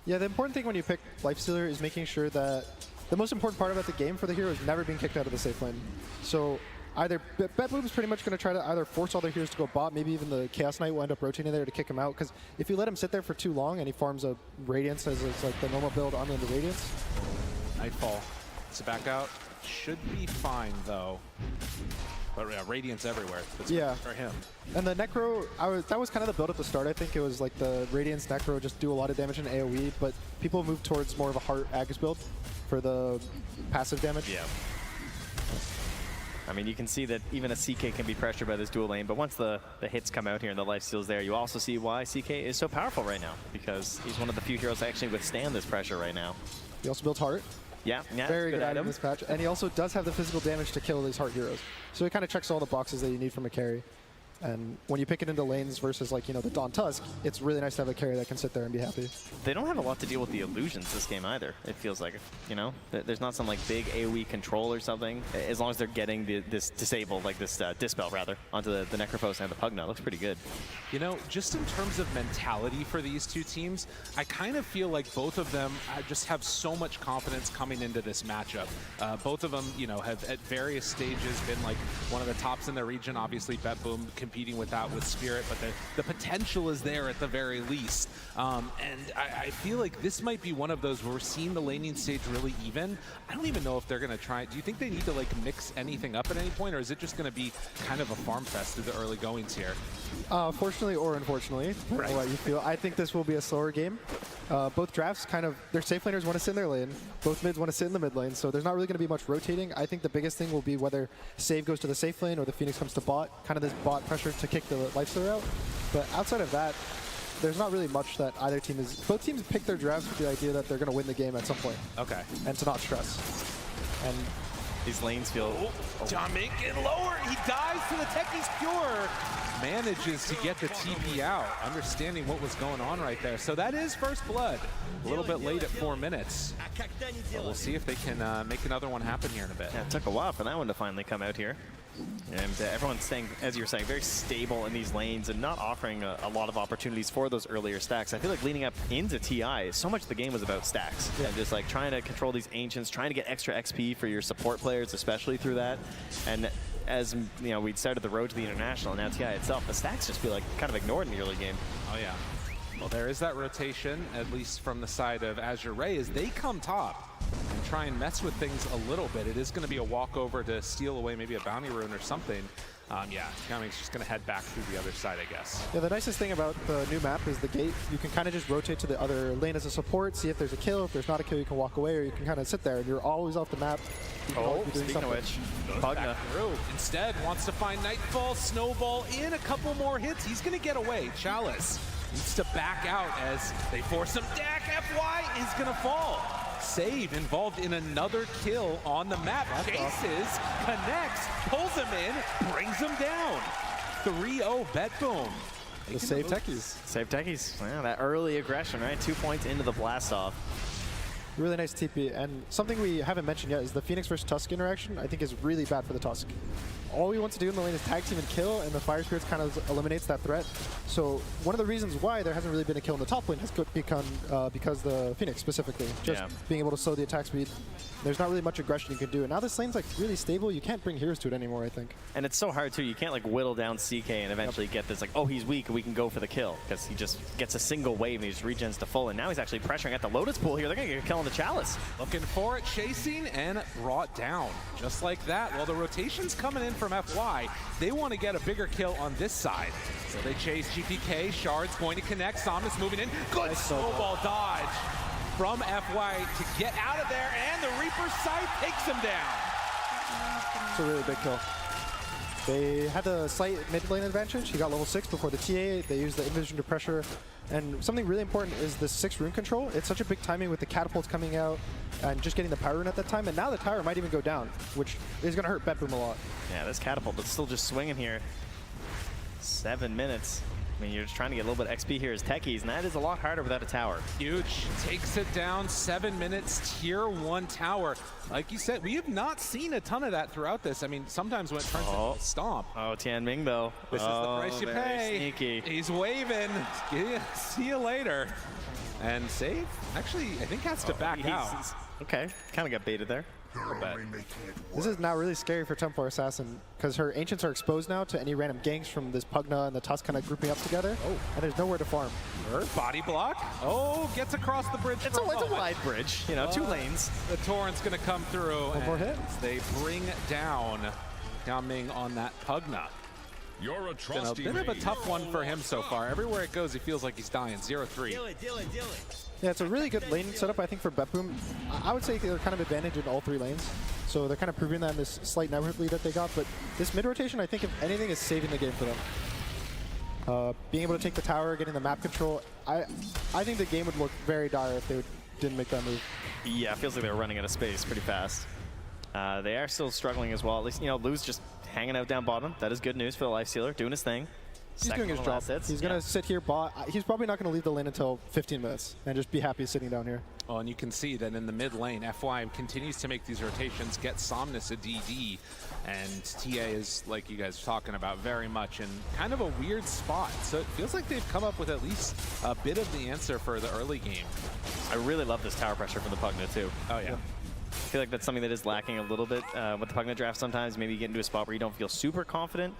Yeah, the important thing when you pick Lifestealer is making sure that the most important part about the game for the hero is never being kicked out of the safe lane. So either BetBoom is pretty much going to try to either force all their heroes to go bot, maybe even the Chaos Knight will end up rotating there to kick him out, because if you let him sit there for too long and he farms a Radiance as it's like the normal build on the Radiance. Nightfall. It's a back out. Should be fine, though. But yeah, Radiance everywhere. That's yeah. For him. And the Necro, that was kind of the build at the start. I think it was like the Radiance Necro just do a lot of damage in AoE, but people moved towards more of a Heart Agus build for the passive damage. Yeah. I mean, you can see that even a CK can be pressured by this dual lane, but once the hits come out here and the lifesteal's there, you also see why CK is so powerful right now, because he's one of the few heroes that actually withstand this pressure right now. He also built Heart. Yeah, very good item in this patch. And he also does have the physical damage to kill these Heart heroes. So he kind of checks all the boxes that you need from a carry. And when you pick it into lanes versus, like, you know, the Dawn Tusk, it's really nice to have a carry that can sit there and be happy. They don't have a lot to deal with the illusions this game either, it feels like. You know, there's not some like big AoE control or something. As long as they're getting this disable, like this dispel rather, onto the Necrophos and the Pugna. It looks pretty good. You know, just in terms of mentality for these two teams, I kind of feel like both of them just have so much confidence coming into this matchup. Both of them, you know, have at various stages been like one of the tops in their region. Obviously, BetBoom competing with that with Spirit, but the potential is there at the very least. And I feel like this might be one of those where we're seeing the laning stage really even. I don't even know if they're going to try. Do you think they need to like mix anything up at any point, or is it just going to be kind of a farm fest through the early goings here? Fortunately or unfortunately, right. What you feel. I think this will be a slower game. Both drafts kind of, their safe laners want to sit in their lane. Both mids want to sit in the mid lane, so there's not really going to be much rotating. I think the biggest thing will be whether save goes to the safe lane or the Phoenix comes to bot, kind of this bot pressure to kick the Lifestealer out. But outside of that, there's not really much that either team is. Both teams pick their drafts with the idea that they're going to win the game at some point. Okay. And to not stress. And these lanes feel. Dominic getting lower. He dies to the Techie's Cure. Manages to get the TP out, understanding what was going on right there. So that is first blood. A little bit late at 4 minutes. But we'll see if they can make another one happen here in a bit. Yeah, it took a while for that one to finally come out here. And everyone's staying, as you were saying, very stable in these lanes and not offering a lot of opportunities for those earlier stacks. I feel like leading up into TI, so much of the game was about stacks. Yeah. And just like trying to control these Ancients, trying to get extra XP for your support players, especially through that. And as you know, we'd started the road to the International, and now TI itself, the stacks just feel like kind of ignored in the early game. Oh yeah. Well, there is that rotation, at least from the side of Azure Ray, as they come top and try and mess with things a little bit. It is going to be a walkover to steal away maybe a bounty rune or something. Yeah, Kaming's just going to head back through the other side, I guess. Yeah, the nicest thing about the new map is the gate. You can kind of just rotate to the other lane as a support, see if there's a kill. If there's not a kill, you can walk away, or you can kind of sit there, and you're always off the map. Speaking of which, Pugna instead wants to find Nightfall, snowball in, a couple more hits. He's going to get away. Chalice needs to back out as they force him. Dak FY is going to fall. Save involved in another kill on the map. Chases, connects, pulls him in, brings him down. 3-0 BetBoom. The save techies. Save techies. Yeah, that early aggression, right? 2 points into the blast off. Really nice TP. And something we haven't mentioned yet is the Phoenix versus Tusk interaction, I think, is really bad for the Tusk. all he wants to do in the lane is tag team and kill, and the Fire Spirits kind of eliminates that threat. So one of the reasons why there hasn't really been a kill in the top lane has become because the Phoenix specifically, just being able to slow the attack speed. There's not really much aggression you can do. And now this lane's like really stable. You can't bring heroes to it anymore, I think. And it's so hard too. You can't like whittle down CK and eventually get this like, oh, he's weak, we can go for the kill, because he just gets a single wave and he just regens to full. And now he's actually pressuring at the Lotus pool here. They're gonna get a kill on the Chalice. Looking for it, chasing and brought down. Just like that. Well, the rotation's coming in from FY. They want to get a bigger kill on this side. So they chase GPK. Shard's going to connect. Somnus moving in. Good snowball dodge from FY to get out of there, and the Reaper's Sight takes him down. It's a really big kill. They had the slight mid lane advantage. He got level 6 before the TA. They used the Invision to pressure. And something really important is the 6 rune control. It's such a big timing with the catapults coming out and just getting the power rune at that time. And now the tower might even go down, which is going to hurt Betboom a lot. Yeah, this catapult, but still just swinging here. 7 minutes. I mean, you're just trying to get a little bit of XP here as techies, and that is a lot harder without a tower. Huge. Takes it down. 7 minutes. Tier 1 tower. Like you said, we have not seen a ton of that throughout this. I mean, sometimes when it turns into a stomp. Oh, Tianming, though. This is the price you pay. Sneaky. He's waving. See you later. And save? Actually, I think has to back out. Okay. Kind of got baited there. This is now really scary for Templar Assassin because her Ancients are exposed now to any random ganks from this Pugna and the Tusk kind of grouping up together. And there's nowhere to farm. Body block. Oh, gets across the bridge. It's a wide bridge, you know, 2 lanes. The Torrent's going to come through. One more hit. They bring down Ming on that Pugna. Your atrocity. Been a bit of a tough one for him so far. Everywhere it goes, he feels like he's dying. 0-3. Yeah, it's a really good lane setup, I think, for Betboom. I would say they're kind of advantaged in all 3 lanes. So they're kind of proving that in this slight network lead that they got. But this mid-rotation, I think, if anything, is saving the game for them. Being able to take the tower, getting the map control, I think the game would look very dire if they didn't make that move. Yeah, it feels like they're running out of space pretty fast. They are still struggling as well. At least, you know, Lou's just hanging out down bottom. That is good news for the Lifestealer, doing his thing. He's doing his job. He's going to sit here bot. He's probably not going to leave the lane until 15 minutes and just be happy sitting down here. Oh, and you can see that in the mid lane, FY continues to make these rotations, get Somnus a DD, and TA is, like you guys are talking about, very much in kind of a weird spot. So it feels like they've come up with at least a bit of the answer for the early game. I really love this tower pressure from the Pugna, too. Oh, yeah. I feel like that's something that is lacking a little bit with the Pugna draft sometimes. Maybe you get into a spot where you don't feel super confident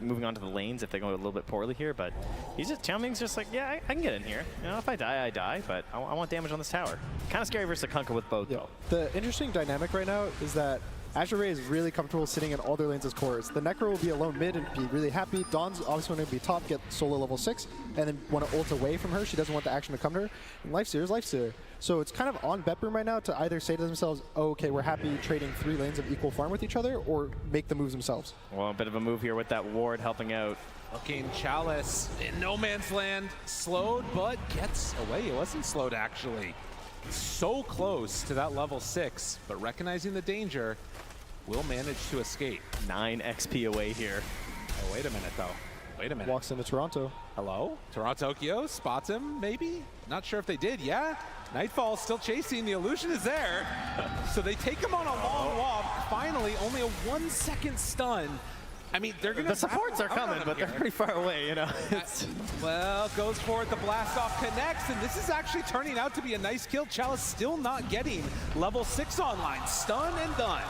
moving on to the lanes if they go a little bit poorly here. But Tianming's just like, yeah, I can get in here. You know, if I die, I die. But I want damage on this tower. Kind of scary versus a Kunkka with both, though. The interesting dynamic right now is that Azure Ray is really comfortable sitting in all their lanes as cores. The Necro will be alone mid and be really happy. Dawn's obviously going to be top, get solo level 6, and then want to ult away from her. She doesn't want the action to come to her. And Lifestealer is Lifestealer. So it's kind of on Betboom right now to either say to themselves, oh, okay, we're happy trading 3 lanes of equal farm with each other, or make the moves themselves. Well, a bit of a move here with that ward helping out. Looking Chalice in no man's land. Slowed, but gets away. It wasn't slowed, actually. So close to that level 6, but recognizing the danger, will manage to escape. 9 XP away here. Oh, wait a minute, though. Wait a minute. Walks into Toronto. Hello? Tokyo spots him, maybe? Not sure if they did. Yeah. Nightfall still chasing. The illusion is there. So they take him on a long walk. Finally, only a 1-second stun. I mean, they're gonna. The supports are coming, but they're pretty far away, you know. Well, goes for it. The blast off connects, and this is actually turning out to be a nice kill. Chalice still not getting level 6 online. Stun and done.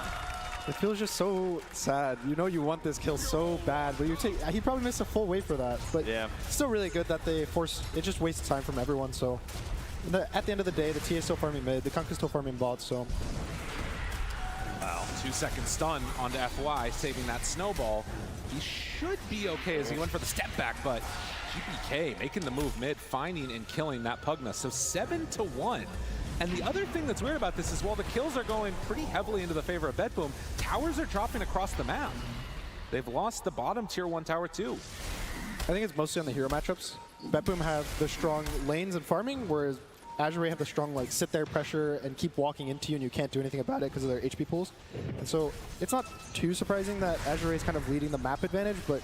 It feels just so sad. You know you want this kill so bad, but he probably missed a full wave for that. But yeah, still really good that they force. It just wastes time from everyone. So at the end of the day, the TA is still farming mid, the Kunkka is still farming bot. So wow, 2-second stun onto FY, saving that snowball. He should be okay as he went for the step back, but GPK making the move mid, finding and killing that Pugna. So 7-1. And the other thing that's weird about this is while the kills are going pretty heavily into the favor of Betboom, towers are dropping across the map. They've lost the bottom tier 1 tower too. I think it's mostly on the hero matchups. Betboom have the strong lanes and farming, whereas Azure Ray have the strong like sit there pressure and keep walking into you and you can't do anything about it because of their HP pools. And so it's not too surprising that Azure Ray is kind of leading the map advantage, but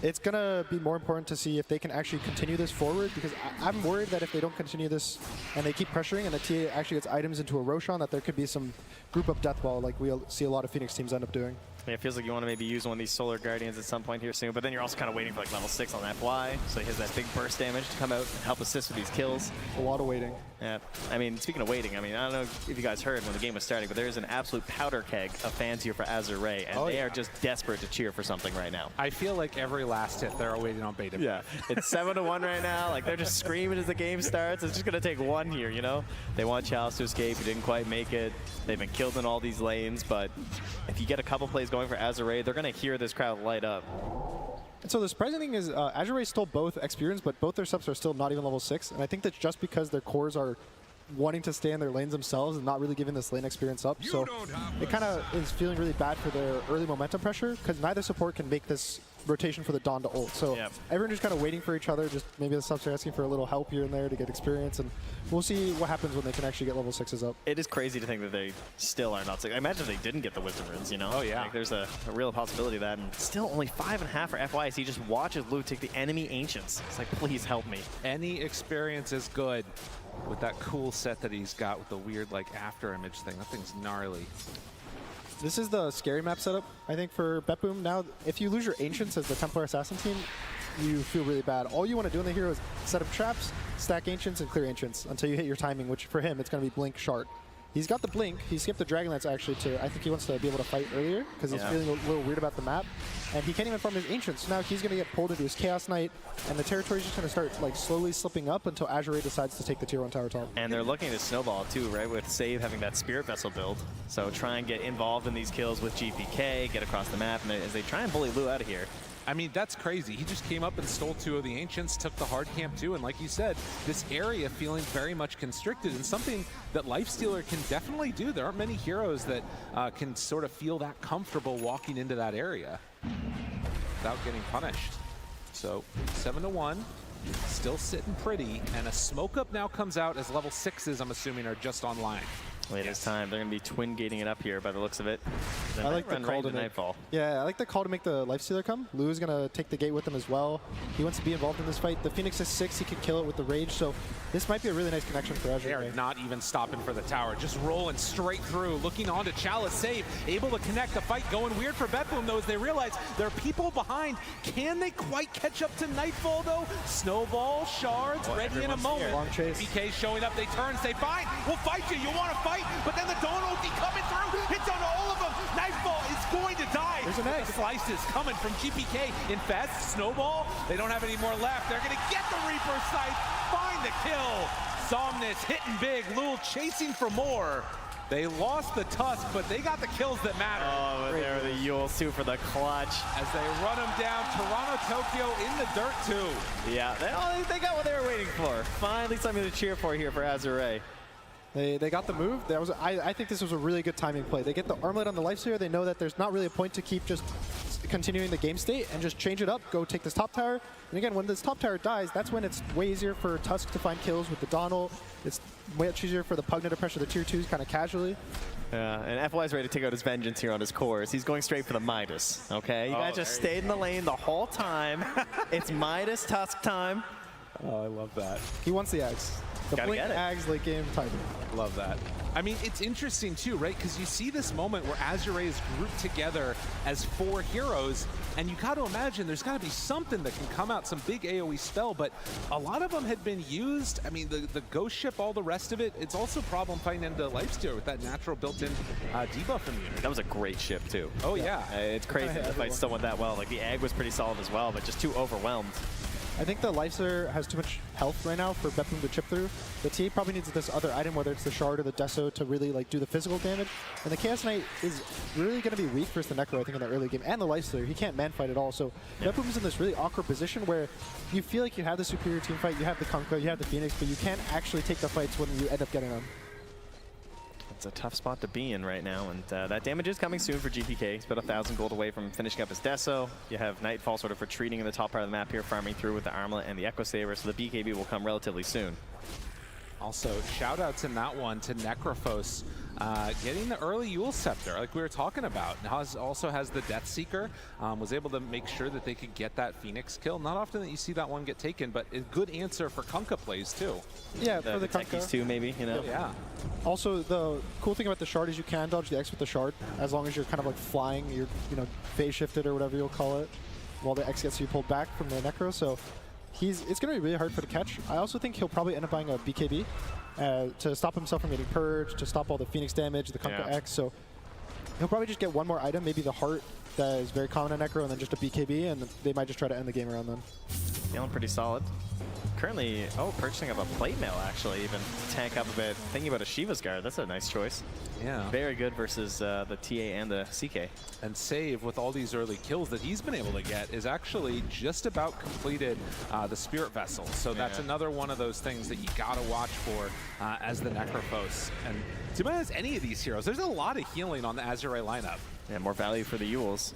it's going to be more important to see if they can actually continue this forward, because I'm worried that if they don't continue this and they keep pressuring and the TA actually gets items into a Roshan, that there could be some group up death ball like we'll see a lot of Phoenix teams end up doing. Yeah, it feels like you want to maybe use one of these Solar Guardians at some point here soon, but then you're also kind of waiting for like level 6 on FY, so he has that big burst damage to come out and help assist with these kills. A lot of waiting. Yeah, I mean, speaking of waiting, I mean, I don't know if you guys heard when the game was starting, but there's an absolute powder keg of fans here for Azure Ray, and they are just desperate to cheer for something right now. I feel like every last hit they're waiting on beta. Yeah, it's 7-1 right now. Like, they're just screaming as the game starts. It's just going to take one here, you know? They want Chalice to escape. He didn't quite make it. They've been killed in all these lanes, but if you get a couple plays going for Azure Ray, they're going to hear this crowd light up. And so the surprising thing is Azure Ray stole both experience, but both their subs are still not even level 6. And I think that's just because their cores are wanting to stay in their lanes themselves and not really giving this lane experience up. So it kind of is feeling really bad for their early momentum pressure because neither support can make this rotation for the Dawn to ult. So everyone just kind of waiting for each other. Just maybe the subs are asking for a little help here and there to get experience, and we'll see what happens when they can actually get level 6s up. It is crazy to think that they still are not 6. I imagine they didn't get the Wisdom Runes, you know? Oh, yeah. Like, there's a real possibility of that. And still only 5.5 for FY as he just watches Lou take the enemy Ancients. It's like, please help me. Any experience is good with that cool set that he's got with the weird like after image thing. That thing's gnarly. This is the scary map setup, I think, for BetBoom. Now, if you lose your Ancients as the Templar Assassin team, you feel really bad. All you want to do in the hero is set up traps, stack Ancients, and clear Ancients until you hit your timing, which for him, it's going to be Blink Shard. He's got the Blink. He skipped the Dragonlance, actually, I think he wants to be able to fight earlier because he's feeling a little weird about the map. And he can't even farm his Ancients. So now he's going to get pulled into his Chaos Knight, and the territory's just going to start like slowly slipping up until Azure Ray decides to take the tier 1 tower top. And they're looking to snowball too, right? With Save having that Spirit Vessel build. So try and get involved in these kills with GPK, get across the map, and as they try and bully Lou out of here. I mean, that's crazy. He just came up and stole 2 of the Ancients, took the hard camp too, and like you said, this area feeling very much constricted, and something that Lifestealer can definitely do. There aren't many heroes that can sort of feel that comfortable walking into that area without getting punished. So 7-1, still sitting pretty, and a smoke up now comes out as level 6s, I'm assuming, are just online. It is time. They're going to be twin gating it up here by the looks of it. I like the call to Nightfall. Yeah, I like the call to make the Lifestealer come. Lou is going to take the gate with him as well. He wants to be involved in this fight. The Phoenix is 6. He can kill it with the Rage. So this might be a really nice connection for Azure. They are not even stopping for the tower. Just rolling straight through. Looking on to Chalice save. Able to connect the fight. Going weird for BetBoom, though, as they realize there are people behind. Can they quite catch up to Nightfall, though? Snowball, Shards, ready in a moment. Long chase. BK showing up. They turn, say, fine, we'll fight you. You want to fight? But then the Dawn ulti coming through. Hits on all of them. Nightfall is going to die. There's an egg. Slices coming from GPK. Infest, Snowball. They don't have any more left. They're going to get the Reaper sight. Find the kill. Somnus hitting big. Lul chasing for more. They lost the Tusk, but they got the kills that matter. Oh, but there were the Yules too for the clutch. As they run them down, Toronto, Tokyo in the dirt too. Yeah, they got what they were waiting for. Finally something to cheer for here for Azure Ray. They got the move. I think this was a really good timing play. They get the Armlet on the Lifestealer. They know that there's not really a point to keep just continuing the game state and just change it up, go take this top tower. And again, when this top tower dies, that's when it's way easier for Tusk to find kills with the Donald. It's much easier for the Pugna to pressure the tier 2s kind of casually. Yeah, and FY's ready to take out his vengeance here on his cores. He's going straight for the Midas, okay? You guys just stayed in the lane the whole time. It's Midas Tusk time. Oh, I love that. He wants the Axe. The Blink Ags late game timing. Love that. I mean, it's interesting too, right? Because you see this moment where Azure Ray is grouped together as 4 heroes, and you got to imagine there's got to be something that can come out, some big AoE spell, but a lot of them had been used. I mean, the Ghost Ship, all the rest of it, it's also a problem fighting into Lifestealer with that natural built-in debuff immunity. That was a great ship too. Oh yeah. It's crazy to fight someone that well. Like the Egg was pretty solid as well, but just too overwhelmed. I think the Lifestealer has too much health right now for BetBoom to chip through. The team probably needs this other item, whether it's the Shard or the Deso, to really like do the physical damage. And the Chaos Knight is really going to be weak versus the Necro, I think, in the early game. And the Lifestealer, he can't man fight at all. So BetBoom is in this really awkward position where you feel like you have the superior team fight, you have the Kunkka, you have the Phoenix, but you can't actually take the fights when you end up getting them. It's a tough spot to be in right now, and that damage is coming soon for GPK. He's about 1,000 gold away from finishing up his Deso. You have Nightfall sort of retreating in the top part of the map here, farming through with the Armlet and the Echo Saber, so the BKB will come relatively soon. Also, shout outs in that one to Necrophos. getting the early Yule Scepter, like we were talking about. Now also has the Death Seeker, was able to make sure that they could get that Phoenix kill. Not often that you see that one get taken, but a good answer for Kunkka plays too. Yeah, for the Kunkka. techies too, maybe, you know? Yeah. Also, the cool thing about the Shard is you can dodge the X with the Shard, as long as you're kind of like flying, you're, you know, phase shifted or whatever you'll call it, while the X gets you pulled back from the Necro. So it's going to be really hard for the catch. I also think he'll probably end up buying a BKB to stop himself from getting purged, to stop all the Phoenix damage, the Kunkka X. So he'll probably just get one more item, maybe the Heart that is very common in Necro, and then just a BKB, and they might just try to end the game around then. Feeling pretty solid. Currently, purchasing of a plate mail actually, even to tank up a bit. Thinking about a Shiva's Guard, that's a nice choice. Yeah. Very good versus the TA and the CK. And Save, with all these early kills that he's been able to get, is actually just about completed the Spirit Vessel. So that's another one of those things that you gotta watch for as the Necrophos. And to be honest, any of these heroes, there's a lot of healing on the Azure lineup. Yeah, more value for the Yules.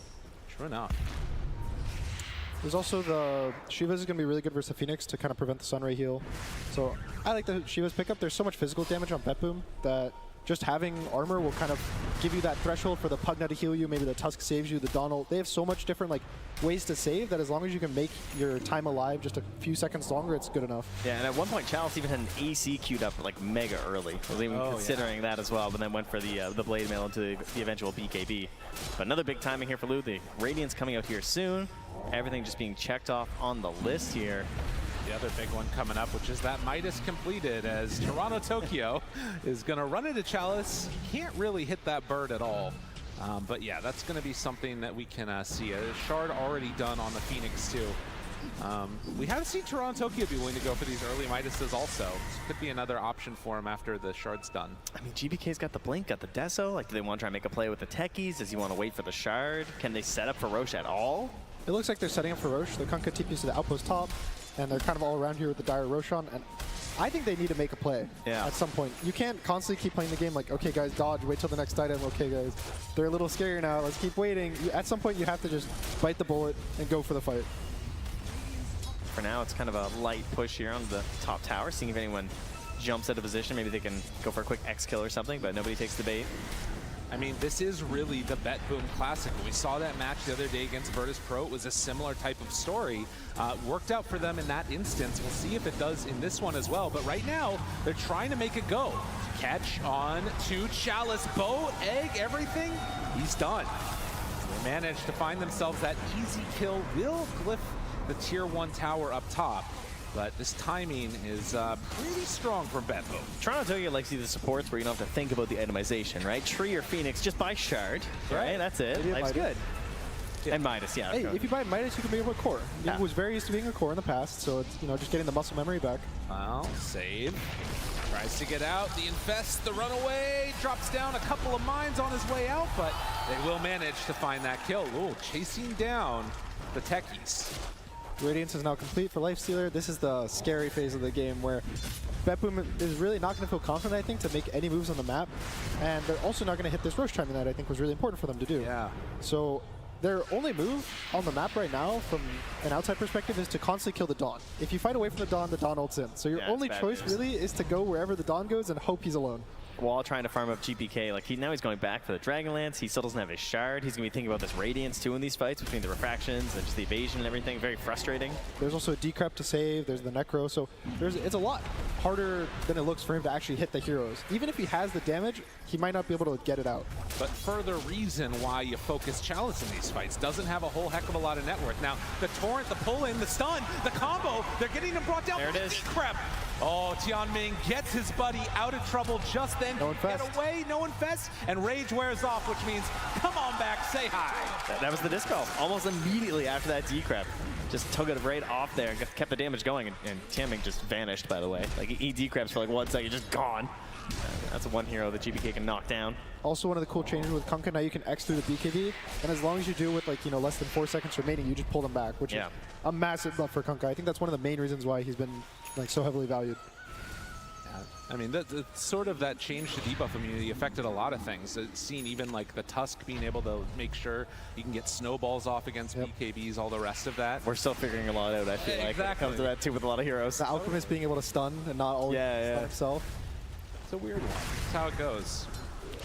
Sure enough. There's also the Shiva's is going to be really good versus the Phoenix to kind of prevent the Sunray heal. So I like the Shiva's pickup. There's so much physical damage on Bet Boom that just having armor will kind of give you that threshold for the Pugna to heal you. Maybe the Tusk saves you, the Donald. They have so much different like ways to save that as long as you can make your time alive just a few seconds longer, it's good enough. Yeah, and at one point Chalice even had an AC queued up like mega early. Was even considering that as well, but then went for the Blade Mail into the eventual BKB. But another big timing here for Lou. The Radiant's coming out here soon. Everything just being checked off on the list here. The other big one coming up, which is that Midas completed, as Toronto Tokyo is going to run into Chalice. Can't really hit that bird at all. But yeah, that's going to be something that we can see. A Shard already done on the Phoenix too. We haven't seen Toronto Tokyo be willing to go for these early Midases also. This could be another option for him after the Shard's done. I mean, GBK's got the Blink, got the Deso. Like, do they want to try and make a play with the Techies? Does he want to wait for the Shard? Can they set up for Roche at all? It looks like they're setting up for Roche. The Kunkka TPs to the outpost top, and they're kind of all around here with the Dire Roshan, and I think they need to make a play at some point. You can't constantly keep playing the game like, okay guys, dodge, wait till the next item, okay guys, they're a little scarier now, let's keep waiting. At some point you have to just bite the bullet and go for the fight. For now, it's kind of a light push here on the top tower, seeing if anyone jumps out of position. Maybe they can go for a quick X kill or something, but nobody takes the bait. I mean, this is really the Bet Boom Classic. We saw that match the other day against Virtus Pro. It was a similar type of story. Worked out for them in that instance. We'll see if it does in this one as well. But right now, they're trying to make it go. Catch on to Chalice. Bow, egg, everything. He's done. They managed to find themselves that easy kill. Will glyph the tier 1 tower up top. But this timing is pretty strong from Bet Boom. Toronto Tokyo likes to see the supports where you don't have to think about the itemization, right? Tree or Phoenix, just buy Shard, right? That's it. Life's good. Yeah. And Midas, yeah. Hey, if you buy Midas, you can be able to core. It was very used to being a core in the past, so it's, you know, just getting the muscle memory back. Well, Save. Tries to get out. The Infest, the runaway, drops down a couple of mines on his way out, but they will manage to find that kill. Ooh, chasing down the Techies. Radiance is now complete for Lifestealer. This is the scary phase of the game where Bet Boom is really not going to feel confident, I think, to make any moves on the map. And they're also not going to hit this Roche timing that I think was really important for them to do. Yeah. So their only move on the map right now, from an outside perspective, is to constantly kill the Dawn. If you fight away from the Dawn ults in. So your only choice really is to go wherever the Dawn goes and hope he's alone. While trying to farm up GPK, like now he's going back for the Dragonlance. He still doesn't have his Shard. He's going to be thinking about this Radiance too in these fights between the refractions and just the evasion and everything. Very frustrating. There's also a Decrep to save. There's the Necro. So it's a lot harder than it looks for him to actually hit the heroes. Even if he has the damage, he might not be able to get it out. But further reason why you focus Chalice in these fights. Doesn't have a whole heck of a lot of net worth. Now, the Torrent, the pull-in, the stun, the combo, they're getting him brought down. There it is. Decrep. Oh, Tianming gets his buddy out of trouble just then. No infest. Get away, no infest, and Rage wears off, which means come on back, say hi. That was the disc off. Almost immediately after that Decrep. Just took it right off there and kept the damage going, and Tianming just vanished, by the way. Like, he Decreps for like 1 second, just gone. That's one hero that GBK can knock down. Also, one of the cool changes with Kunkka, now you can X through the BKB, and as long as you do with, like, you know, less than 4 seconds remaining, you just pull them back, which is a massive buff for Kunkka. I think that's one of the main reasons why he's been, like, so heavily valued. I mean, sort of that change to debuff immunity affected a lot of things. Seeing even like the Tusk being able to make sure you can get snowballs off against BKBs, all the rest of that. We're still figuring a lot out, I feel like. When it comes to that too with a lot of heroes. The Alchemist being able to stun and not always stun himself. It's a weird one. That's how it goes.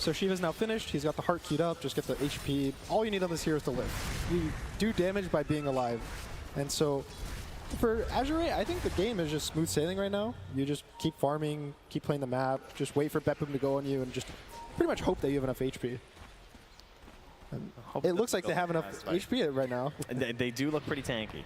So Shiva's now finished. He's got the heart queued up. Just get the HP. All you need on this hero is to live. You do damage by being alive. And so for Azure, I think the game is just smooth sailing right now. You just keep farming, keep playing the map, just wait for Betboom to go on you, and just pretty much hope that you have enough HP. And it looks like they have enough HP right now. And they do look pretty tanky.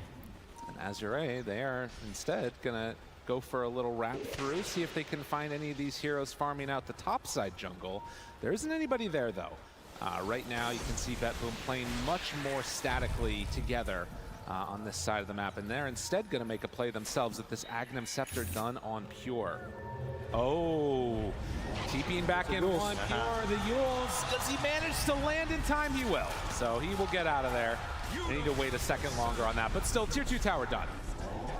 And Azure, they are instead going to go for a little wrap through, see if they can find any of these heroes farming out the top side jungle. There isn't anybody there, though. Right now, you can see Betboom playing much more statically together on this side of the map, and they're instead going to make a play themselves with this Agnum Scepter done on Pure. Oh, TPing back in on Pure, the Yules. Does he manage to land in time? He will. So he will get out of there. They need to wait a second longer on that, but still, Tier 2 tower done.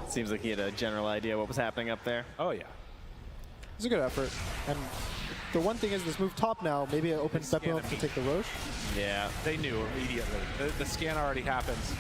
Seems like he had a general idea what was happening up there. Oh, yeah. It's a good effort. And the one thing is this move top now, maybe it opens Betboom up to take the Roche. Yeah, they knew immediately. The scan already happens.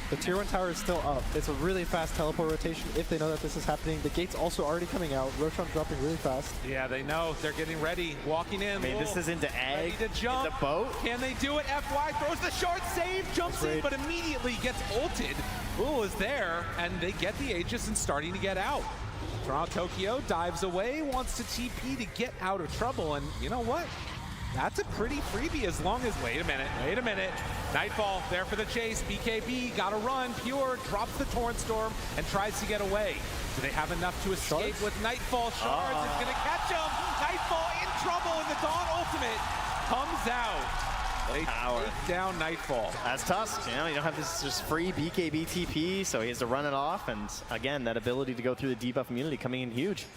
The Tier 1 tower is still up. It's a really fast teleport rotation if they know that this is happening. The gate's also already coming out. Roshan dropping really fast. Yeah, they know. They're getting ready. Walking in. I mean, this is into egg. Ready to jump. The boat. Can they do it? FY throws the short save, jumps in, but immediately gets ulted. Lul is there, and they get the Aegis and starting to get out. Toronto Tokyo dives away, wants to TP to get out of trouble, and you know what? That's a pretty freebie as long as, wait a minute. Nightfall there for the chase. BKB gotta run. Pure drops the Torrent Storm and tries to get away. Do they have enough to escape with Nightfall? Shards is gonna catch him. Nightfall in trouble, and the Dawn ultimate comes out. They take down Nightfall. That's Tusk. You know, you don't have this just free BKB TP, so he has to run it off. And again, that ability to go through the debuff immunity coming in huge.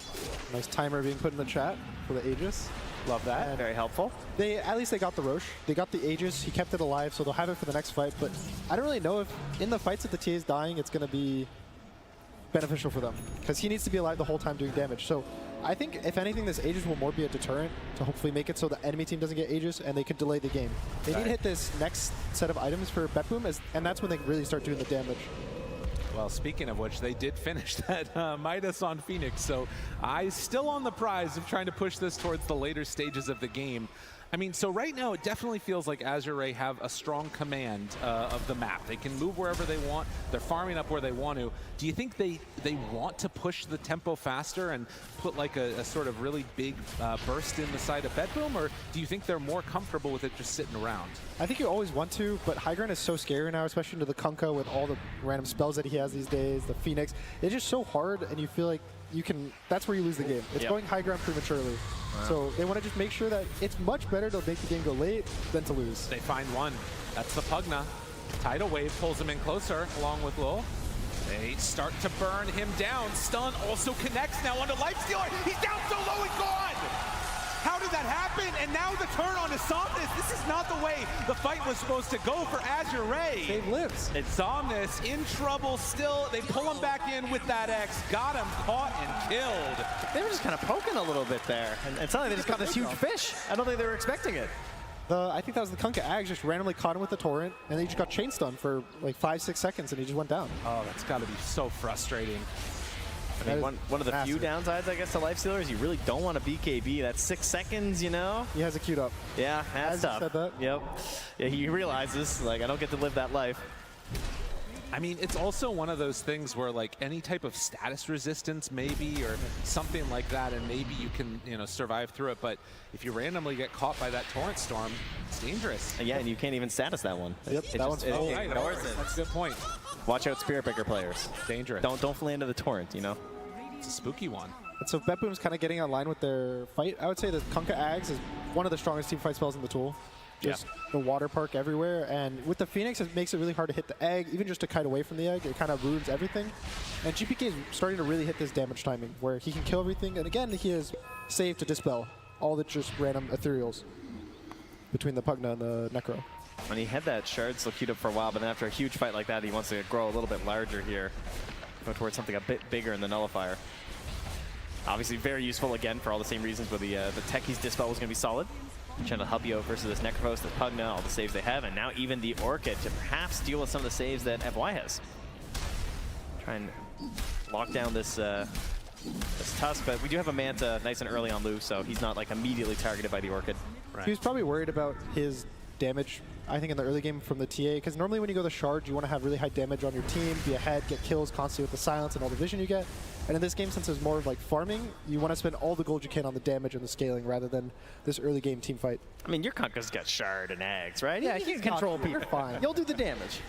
Nice timer being put in the chat for the Aegis. Love that. And very helpful. At least they got the Roche. They got the Aegis. He kept it alive, so they'll have it for the next fight. But I don't really know if in the fights that the TA is dying, it's going to be beneficial for them. Because he needs to be alive the whole time doing damage. So I think, if anything, this Aegis will more be a deterrent to hopefully make it so the enemy team doesn't get Aegis and they can delay the game. They need to hit this next set of items for Betboom, and that's when they really start doing the damage. Well, speaking of which, they did finish that Midas on Phoenix, so still on the prize of trying to push this towards the later stages of the game. I mean, so right now it definitely feels like Azure have a strong command of the map. They can move wherever they want. They're farming up where they want to. Do you think they want to push the tempo faster and put like a sort of really big burst in the side of Betboom, or do you think they're more comfortable with it just sitting around? I think you always want to, but high ground is so scary now, especially into the Kunkka with all the random spells that he has these days, the Phoenix. It's just so hard, and you feel like that's where you lose the game. It's going high ground prematurely. Wow. So they want to just make sure that it's much better to make the game go late than to lose. They find one. That's the Pugna. Tidal Wave pulls him in closer along with Lul. They start to burn him down. Stun also connects now onto Lifestealer. He's down so low and gone! How did that happen? And now the turn on Somnus. This is not the way the fight was supposed to go for Azure. Save lives. It's Somnus in trouble still. They pull him back in with that X. Got him caught and killed. They were just kind of poking a little bit there. And suddenly they just got this huge fish. I don't think they were expecting it. I think that was the Kunkka Ag just randomly caught him with the Torrent, and he just got chain stunned for like 5-6 seconds, and he just went down. Oh, that's got to be so frustrating. I mean, one of the few downsides, I guess, to Lifestealer is you really don't want a BKB. That's 6 seconds, you know? He has it queued up. Yeah, that's tough. Said that. Yep. Yeah, he realizes, like, I don't get to live that life. I mean, it's also one of those things where, like, any type of status resistance, maybe, or something like that, and maybe you can, survive through it. But if you randomly get caught by that Torrent Storm, it's dangerous. Yeah, and you can't even status that one. Yep, that one's full. It ignores it. That's a good point. Watch out, Spirit Breaker players. Dangerous. Don't fly into the Torrent, you know? It's a spooky one. And so Betboom's kind of getting online with their fight. I would say the Kunkka Ags is one of the strongest team fight spells in the tool. Just the water park everywhere, and with the Phoenix, it makes it really hard to hit the egg, even just to kite away from the egg. It kind of ruins everything. And GPK is starting to really hit this damage timing, where he can kill everything, and again, he is saved to dispel all the just random ethereals between the Pugna and the Necro. And he had that shard still queued up for a while, but then after a huge fight like that, he wants to grow a little bit larger here, go towards something a bit bigger in the Nullifier. Obviously very useful again for all the same reasons where the Techie's dispel was going to be solid. Trying to help you out versus this Necrophos, the Pugna, all the saves they have, and now even the Orchid to perhaps deal with some of the saves that FY has. Try and lock down this Tusk, but we do have a Manta nice and early on Lu, so he's not like immediately targeted by the Orchid. He was probably worried about his damage, I think, in the early game from the TA, because normally when you go the shard, you want to have really high damage on your team, be ahead, get kills constantly with the silence and all the vision you get. And in this game, since it's more of like farming, you want to spend all the gold you can on the damage and the scaling rather than this early game team fight. I mean, your Kunkka's got shard and eggs, right? Yeah, you can he's control not- people. you're fine. You'll do the damage.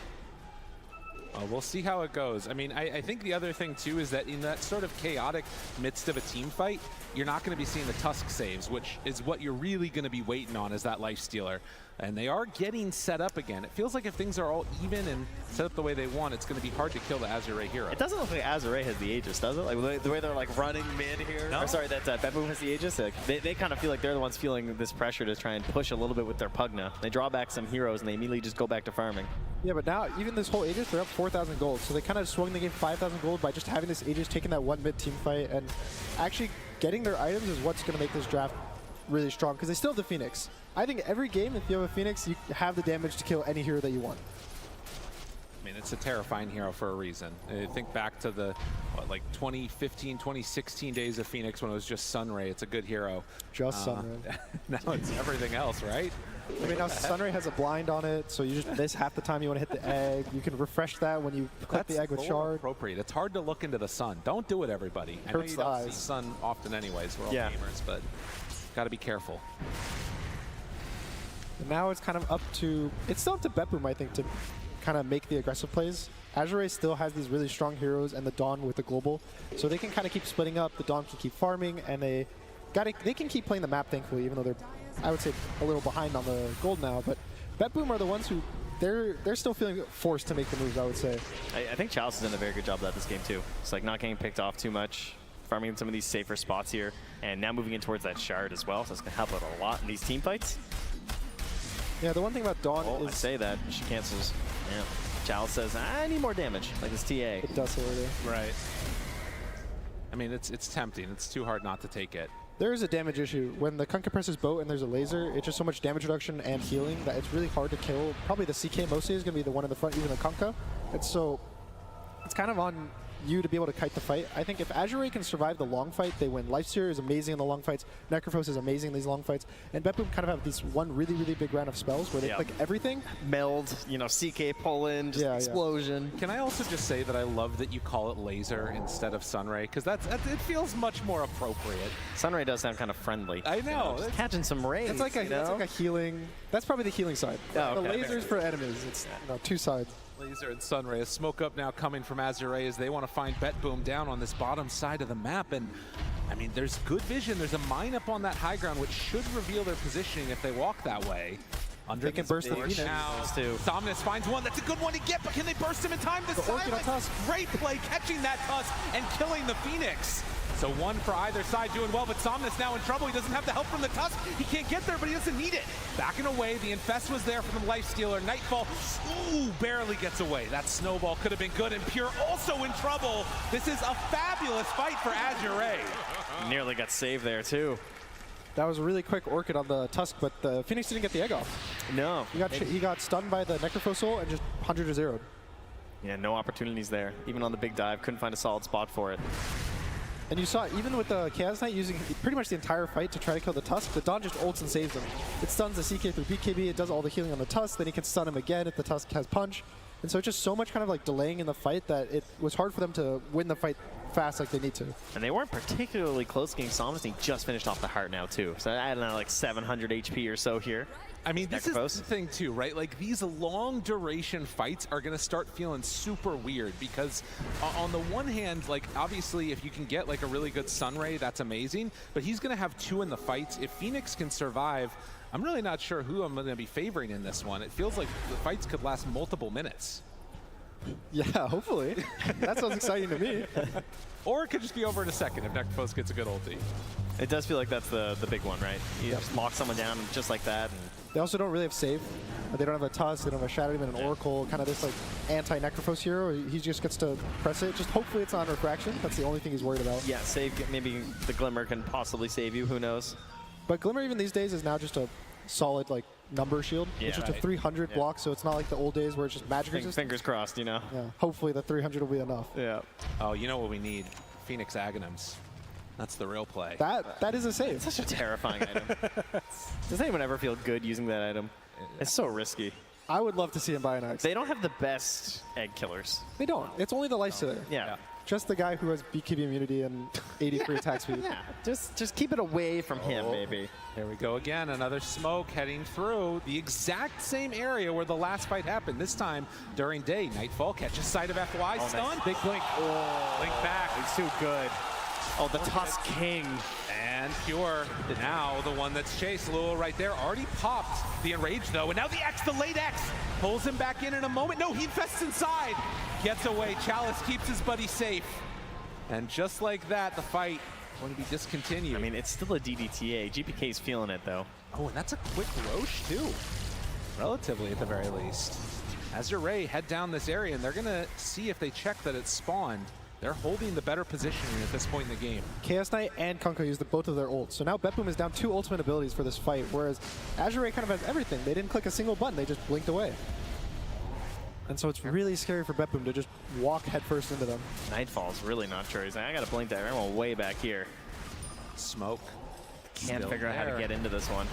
We'll see how it goes. I mean, I think the other thing, too, is that in that sort of chaotic midst of a team fight, you're not going to be seeing the Tusk saves, which is what you're really going to be waiting on as that life stealer. And they are getting set up again. It feels like if things are all even and set up the way they want, it's going to be hard to kill the Azure hero. It doesn't look like Azure has the Aegis, does it? Like the way they're like running mid here. No. Or sorry, that Bepboom has the Aegis. Like, they kind of feel like they're the ones feeling this pressure to try and push a little bit with their Pugna. They draw back some heroes and they immediately just go back to farming. Yeah, but now, even this whole Aegis, they're up 4,000 gold. So they kind of swung the game 5,000 gold by just having this Aegis, taking that one mid team fight, and actually getting their items is what's going to make this draft really strong, because they still have the Phoenix. I think every game, if you have a Phoenix, you have the damage to kill any hero that you want. I mean, it's a terrifying hero for a reason. Think back to the, like 2015, 2016 days of Phoenix when it was just Sunray. It's a good hero. Just Sunray. Now it's everything else, right? I mean, now Sunray has a blind on it, so you just miss half the time you want to hit the egg. You can refresh that when you click the egg with more shard. Appropriate. It's hard to look into the sun. Don't do it, everybody. I know Hurts you the don't see eyes. sun often anyways. We're all Yeah. gamers, but got to be careful. And now it's kind of up to, it's still up to Bepboom, I think, to kind of make the aggressive plays. Azure still has these really strong heroes and the Dawn with the global, so they can kind of keep splitting up. The Dawn can keep farming, and they can keep playing the map, thankfully, even though they're, I would say, a little behind on the gold now. But Bepboom are the ones who, they're still feeling forced to make the moves, I would say. I think Chalice has done a very good job of that this game too. It's like not getting picked off too much, farming in some of these safer spots here, and now moving in towards that shard as well, so it's going to help out a lot in these team fights. Yeah, the one thing about Dawn I is... say that, she cancels. Yeah. Chalice says, I need more damage, like this TA. It does already. Right. I mean, it's tempting. It's too hard not to take it. There is a damage issue. When the Kunkka presses boat and there's a laser, it's just so much damage reduction and healing that it's really hard to kill. Probably the CK mostly is going to be the one in the front, even the Kunkka. It's kind of on you to be able to kite the fight. I think if Azure can survive the long fight, they win. Lifesteal is amazing in the long fights. Necrophos is amazing in these long fights. And Bepboom kind of have this one really, really big round of spells where they click everything. Meld, CK pull in, just explosion. Can I also just say that I love that you call it laser instead of Sunray, because it feels much more appropriate. Sunray does sound kind of friendly. I know. Just catching some rays. It's like a healing. That's probably the healing side. Oh, The okay. lasers for enemies. It's two sides. Laser and Sunray. A smoke up now coming from Azure as they want to find Bepboom down on this bottom side of the map. And I mean, there's good vision. There's a mine up on that high ground, which should reveal their positioning if they walk that way. Under They can burst the Phoenix. now. Somnus finds one. That's a good one to get, but can they burst him in time? The Orchid on silence. Great play, catching that Tusk and killing the Phoenix. So one for either side doing well, but Somnus now in trouble. He doesn't have the help from the Tusk. He can't get there, but he doesn't need it. Backing away, the Infest was there from the Lifestealer. Nightfall, ooh, barely gets away. That snowball could have been good, and Pure also in trouble. This is a fabulous fight for Azure. Nearly got saved there too. That was a really quick Orchid on the Tusk, but the Phoenix didn't get the egg off. No. He got stunned by the Necrophos Soul and just 100 to 0'd. Yeah, no opportunities there. Even on the big dive, couldn't find a solid spot for it. And you saw, even with the Chaos Knight using pretty much the entire fight to try to kill the Tusk, the Dawn just ults and saves him. It stuns the CK through BKB, it does all the healing on the Tusk, then he can stun him again if the Tusk has punch. And so it's just so much kind of like delaying in the fight that it was hard for them to win the fight fast like they need to. And they weren't particularly close against Somnus. He just finished off the heart now too. So I don't know, like 700 HP or so here. I mean, this is the thing too, right? Like these long duration fights are going to start feeling super weird because on the one hand, like obviously if you can get like a really good Sunray, that's amazing, but he's going to have two in the fights. If Phoenix can survive, I'm really not sure who I'm going to be favoring in this one. It feels like the fights could last multiple minutes. Yeah, hopefully. That sounds exciting to me. Or it could just be over in a second if Necrophos gets a good ulti. It does feel like that's the big one, right? You just lock someone down just like that. And They also don't really have save. They don't have a Tusk, they don't have a Shadow Demon, an Oracle, kind of this like anti-Necrophos hero. He just gets to press it. Just hopefully it's on refraction. That's the only thing he's worried about. yeah, save. Maybe the Glimmer can possibly save you. Who knows? But Glimmer even these days is now just a solid like number shield. Yeah, it's just a 300 block, so it's not like the old days where it's just magic resistance. Fingers crossed, you know. Yeah, hopefully the 300 will be enough. Yeah. Oh, you know what we need? Phoenix Aghanims. That's the real play. That is a save. It's such a terrifying item. Does anyone ever feel good using that item? It's so risky. I would love to see him buy an X. They don't have the best egg killers. They don't. It's only the lifestealer. Yeah. Just the guy who has BKB immunity and 83 attack speed. Yeah. Just keep it away from him, maybe. Here we go again. Another smoke heading through the exact same area where the last fight happened. This time during day. Nightfall catches sight of FY. Oh, Stun. nice. Big blink. Oh. Blink back. It's too good. Oh, the Tusk King. And Pure, now the one that's chased. Lul right there, already popped the Enrage though. And now the X, the late X, pulls him back in a moment. No, he fests inside. Gets away, Chalice keeps his buddy safe. And just like that, the fight going to be discontinued. I mean, it's still a DDTA. GPK's feeling it though. Oh, and that's a quick Roche too. Relatively at the very least. Azure Ray head down this area and they're gonna see if they check that it's spawned. They're holding the better positioning at this point in the game. Chaos Knight and Kunkka used both of their ults. So now Betboom is down 2 ultimate abilities for this fight, whereas Azure Ray kind of has everything. They didn't click a single button, they just blinked away. And so it's really scary for Betboom to just walk headfirst into them. Nightfall's really not sure. He's like, I gotta blink that. I'm way back here. Smoke. Can't Still figure out how to there. get into this one.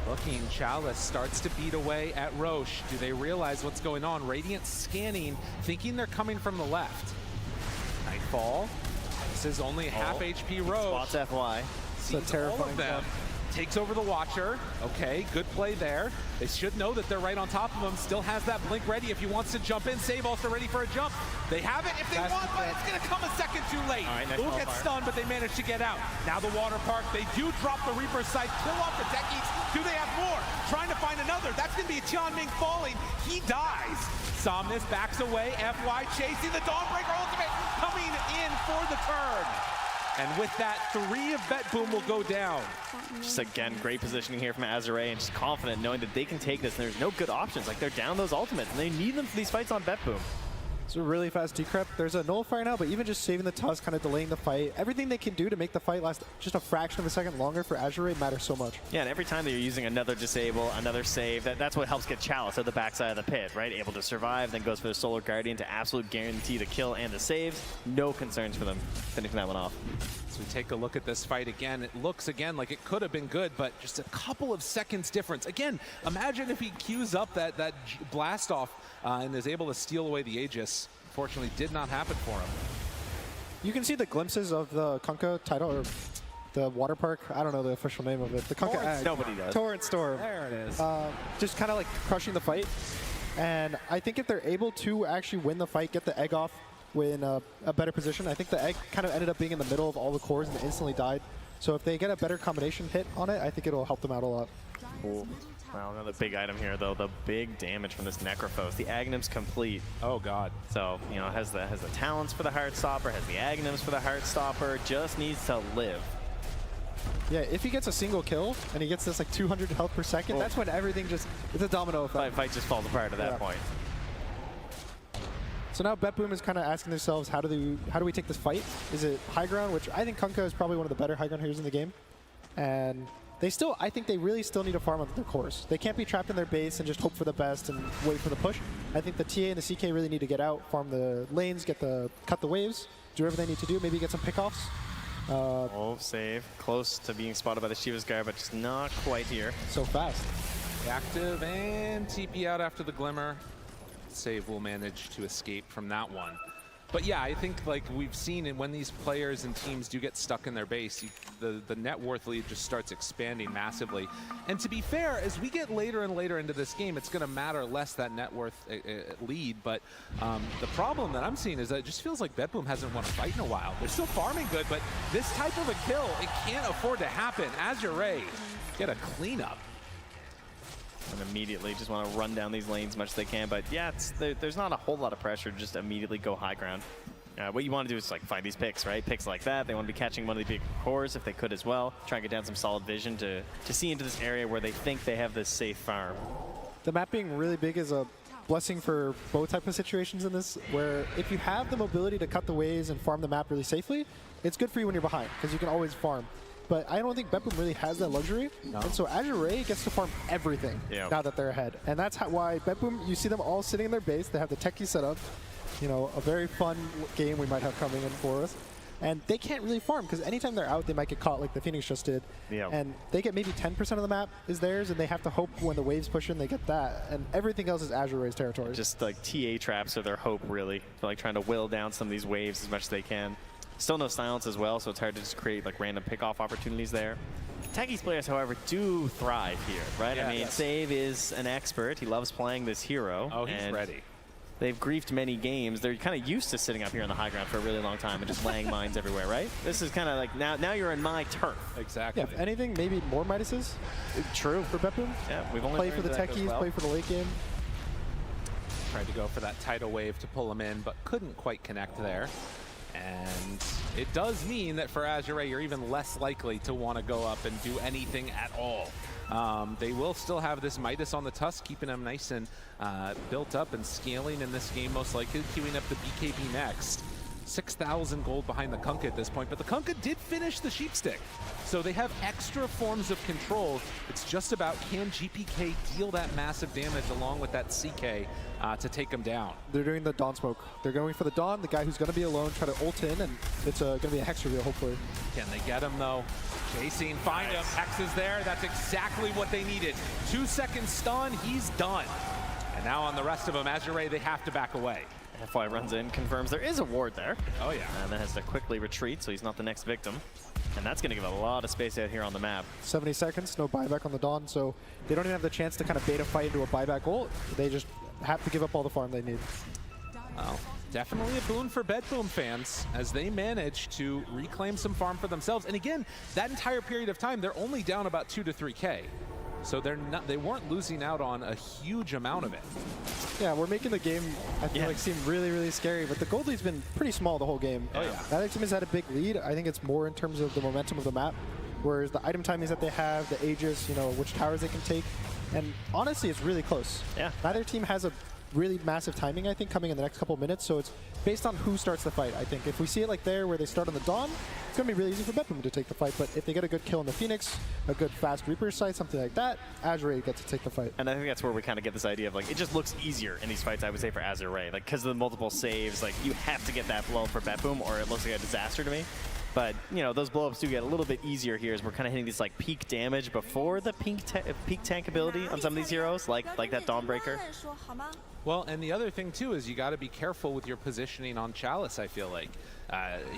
Looking, Chalice starts to beat away at Roche. Do they realize what's going on? Radiant scanning, thinking they're coming from the left. Nightfall. This is only half HP Roche. Spots FY. Sees all of them. Takes over the Watcher. Okay, good play there. They should know that they're right on top of him. Still has that blink ready if he wants to jump in. Save also ready for a jump. They have it if they want, but it's going to come a second too late. All right, nice Lul ball gets fire. stunned, but they manage to get out. Now the Water Park. They do drop the Reaper's Sight. Kill off the techies. Do they have more? Trying to find another. That's going to be a Tianming falling. He dies. Somnus backs away. FY chasing the Dawnbreaker ultimate. Coming in for the turn. And with that, 3 of Betboom will go down. Just again, great positioning here from Azure and just confident knowing that they can take this and there's no good options. Like they're down those ultimates and they need them for these fights on Betboom. It's a really fast decrep. There's a nullifier now, but even just saving the Tusk, kind of delaying the fight, everything they can do to make the fight last just a fraction of a second longer for Azure Ray matters so much. Yeah, and every time that you're using another disable, another save, that's what helps get Chalice at the backside of the pit, right? Able to survive, then goes for the Solar Guardian to absolute guarantee the kill and the saves. No concerns for them finishing that one off. So we take a look at this fight again. It looks again like it could have been good, but just a couple of seconds difference. Again, imagine if he queues up that blast off and is able to steal away the Aegis. Unfortunately, did not happen for him. You can see the glimpses of the Kunkka title, or the water park. I don't know the official name of it. The Kunkka Torrent, Egg. nobody does. Torrent Storm. There it is. Just kind of like crushing the fight. And I think if they're able to actually win the fight, get the egg off, win a better position. I think the egg kind of ended up being in the middle of all the cores and instantly died. So if they get a better combination hit on it, I think it'll help them out a lot. Cool. Wow, another big item here, though. The big damage from this Necrophos. The Agnum's complete. Oh, God. So, you know, it has the talents for the Heartstopper, has the Agnums for the Heartstopper, just needs to live. Yeah, if he gets a single kill and he gets this like 200 health per second, that's when everything just, it's a domino effect. Fight just falls apart at that point. So now Betboom is kind of asking themselves, how do we take this fight? Is it high ground, which I think Kunkka is probably one of the better high ground heroes in the game. And I think they really still need to farm on their cores. They can't be trapped in their base and just hope for the best and wait for the push. I think the TA and the CK really need to get out, farm the lanes, cut the waves, do whatever they need to do, maybe get some pickoffs. Oh, save. Close to being spotted by the Shiva's Guard, but just not quite here. So fast. Active and TP out after the Glimmer. Save will manage to escape from that one. But yeah, I think like we've seen it when these players and teams do get stuck in their base, the net worth lead just starts expanding massively. And to be fair, as we get later and later into this game, it's going to matter less that net worth lead. But the problem that I'm seeing is that it just feels like Betboom hasn't won a fight in a while. They're still farming good, but this type of a kill, it can't afford to happen. Azure Ray get a cleanup. And immediately just want to run down these lanes as much as they can. But yeah, there's not a whole lot of pressure to just immediately go high ground. What you want to do is like find these picks, right? Picks like that. They want to be catching one of the big cores if they could as well. Try and get down some solid vision to see into this area where they think they have this safe farm. The map being really big is a blessing for both types of situations in this, where if you have the mobility to cut the waves and farm the map really safely, it's good for you when you're behind, because you can always farm. But I don't think Betboom really has that luxury. No. And so Azure Ray gets to farm everything now that they're ahead. And that's why Betboom, you see them all sitting in their base. They have the techie set up. You know, a very fun game we might have coming in for us. And they can't really farm because anytime they're out, they might get caught like the Phoenix just did. Yeah. And they get maybe 10% of the map is theirs, and they have to hope when the waves push in, they get that. And everything else is Azure Ray's territory. Just like TA traps are their hope, really. They're like trying to whittle down some of these waves as much as they can. Still no silence as well, so it's hard to just create like random pickoff opportunities there. Techies players, however, do thrive here, right? Yeah, I mean, yes. Save is an expert. He loves playing this hero. Oh, he's and ready. They've griefed many games. They're kind of used to sitting up here on the high ground for a really long time and just laying mines everywhere, right? This is kind of like, now you're in my turf. Exactly. Yeah, if anything, maybe more Midases. True. For Bepboom. Yeah, we've only play for the learned that goes techies, well. play for the late game. Tried to go for that tidal wave to pull him in, but couldn't quite connect there. And it does mean that for Azure Ray, you're even less likely to want to go up and do anything at all. They will still have this Midas on the tusk, keeping them nice and built up and scaling in this game, most likely queuing up the BKB next. 6,000 gold behind the Kunkka at this point, but the Kunkka did finish the Sheepstick. So they have extra forms of control. It's just about, can GPK deal that massive damage along with that CK to take them down? They're doing the Dawn smoke. They're going for the Dawn, the guy who's going to be alone, try to ult in, and it's going to be a Hex reveal, hopefully. Can they get him, though? Chasing, find him. Hex is there. That's exactly what they needed. 2-second stun, he's done. And now on the rest of them, Azure Ray, they have to back away. FY runs in, confirms there is a ward there. Oh, yeah. And then has to quickly retreat, so he's not the next victim. And that's going to give a lot of space out here on the map. 70 seconds, no buyback on the Dawn, so they don't even have the chance to kind of bait a fight into a buyback ult. They just have to give up all the farm they need. Well, definitely a boon for Bepboom fans as they manage to reclaim some farm for themselves. And again, that entire period of time, they're only down about 2 to 3K. So they weren't losing out on a huge amount of it. Yeah, we're making the game, I feel like, seem really, really scary, but the gold lead's been pretty small the whole game. Oh, yeah. That team has had a big lead. I think it's more in terms of the momentum of the map, whereas the item timings that they have, the Aegis, you know, which towers they can take, and honestly, it's really close. Yeah. Neither team has a really massive timing, I think, coming in the next couple of minutes, so it's based on who starts the fight, I think. If we see it like there, where they start on the Dawn, it's going to be really easy for Bepboom to take the fight, but if they get a good kill on the Phoenix, a good fast Reaper site, something like that, Azure Ray gets to take the fight. And I think that's where we kind of get this idea of, like, it just looks easier in these fights, I would say, for Azure Ray. Like, because of the multiple saves, like, you have to get that blow for Bepboom, or it looks like a disaster to me. But, you know, those blow-ups do get a little bit easier here as we're kind of hitting this, like, peak damage before the peak tank ability on some of these heroes, like that Dawnbreaker. Well, and the other thing, too, is you got to be careful with your positioning on Chalice, I feel like.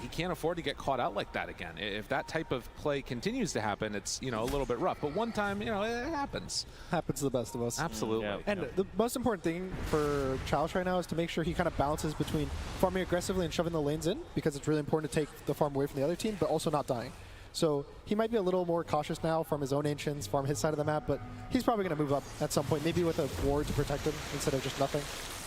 He can't afford to get caught out like that again. If that type of play continues to happen, it's, you know, a little bit rough. But one time, you know, it happens. Happens to the best of us. Absolutely. And the most important thing for Chalice right now is to make sure he kind of balances between farming aggressively and shoving the lanes in, because it's really important to take the farm away from the other team, but also not dying. So he might be a little more cautious now, farm his own Ancients, farm his side of the map, but he's probably going to move up at some point, maybe with a ward to protect him instead of just nothing.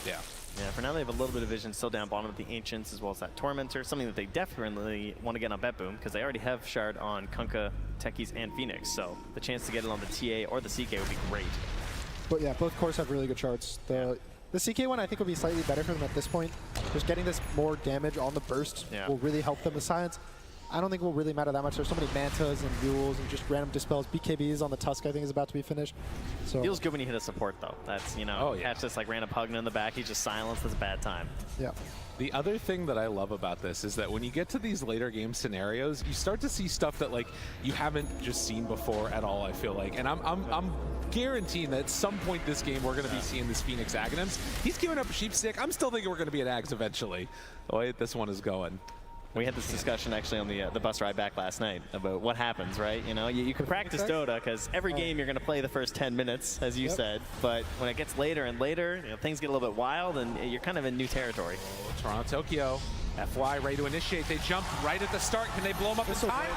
Yeah. Yeah, for now they have a little bit of vision still down bottom of the Ancients, as well as that Tormentor, something that they definitely want to get on Bepboom, because they already have Shard on Kunkka, Techies, and Phoenix, so the chance to get it on the TA or the CK would be great. But yeah, both cores have really good shards. The CK one I think will be slightly better for them at this point. Just getting this more damage on the burst will really help them. The silence, I don't think it will really matter that much. There's so many Mantas and Mules and just random dispels. BKBs on the Tusk I think is about to be finished. So Feels good when you hit a support though. That's, you know, catch this like random Pugna in the back, he's just silenced, that's a bad time. Yeah. The other thing that I love about this is that when you get to these later game scenarios, you start to see stuff that like you haven't just seen before at all, I feel like. And I'm guaranteeing that at some point this game we're going to be seeing this Phoenix Aghanims. He's giving up a Sheepstick. I'm still thinking we're going to be at Ags eventually. The way this one is going. We had this discussion actually on the bus ride back last night about what happens, right? You know, you can practice Dota because every game you're going to play the first 10 minutes, as you said. But when it gets later and later, you know, things get a little bit wild and you're kind of in new territory. Toronto, Tokyo, FY ready to initiate. They jumped right at the start. Can they blow them up in time?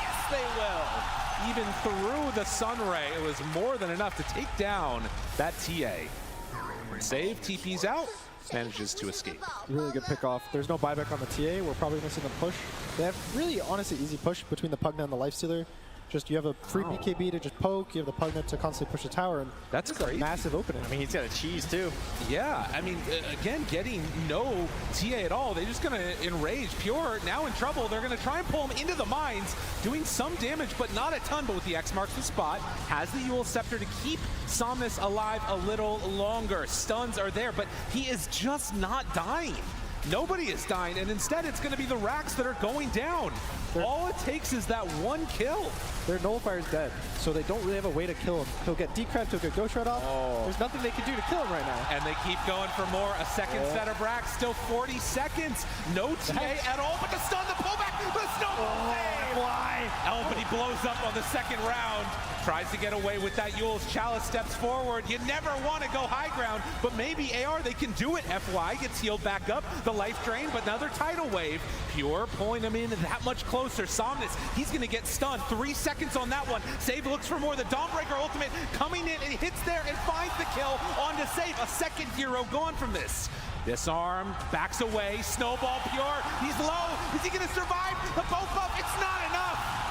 Yes, they will. Even through the Sun Ray, it was more than enough to take down that TA. Save, TP's out. Manages to escape. Really good pick off. There's no buyback on the TA. We're probably going to see them push. They have really, honestly, easy push between the Pugna and the Lifestealer. Just you have a free BKB to just poke. You have the Pugna to constantly push the tower, and that's a massive opening. I mean, he's got a cheese too. Yeah, I mean, again, getting no TA at all. They're just going to enrage. Pure now in trouble. They're going to try and pull him into the mines, doing some damage, but not a ton. But with the X marks the spot, has the Eul Scepter to keep Somnus alive a little longer. Stuns are there, but he is just not dying. Nobody is dying, and instead it's going to be the racks that are going down. All it takes is that one kill. Their nullifier's dead, so they don't really have a way to kill him. He'll get decrabbed, he'll get ghost shred off. There's nothing they can do to kill him right now. And they keep going for more. A second set of racks, still 40 seconds. No TA at all, but the stun, the pullback, the snowball save! Why? Oh, but he blows up on the second round. Tries to get away with that Yules. Chalice steps forward. You never want to go high ground, but maybe AR, they can do it. FY gets healed back up. The life drain, but another tidal wave. Pure pulling him in that much closer. Somnus, he's going to get stunned. 3 seconds on that one. Save looks for more. The Dawnbreaker ultimate coming in, and he hits there and finds the kill on to Save. A second hero gone from this. Disarmed, backs away. Snowball Pure. He's low. Is he going to survive? The both up. It's not enough.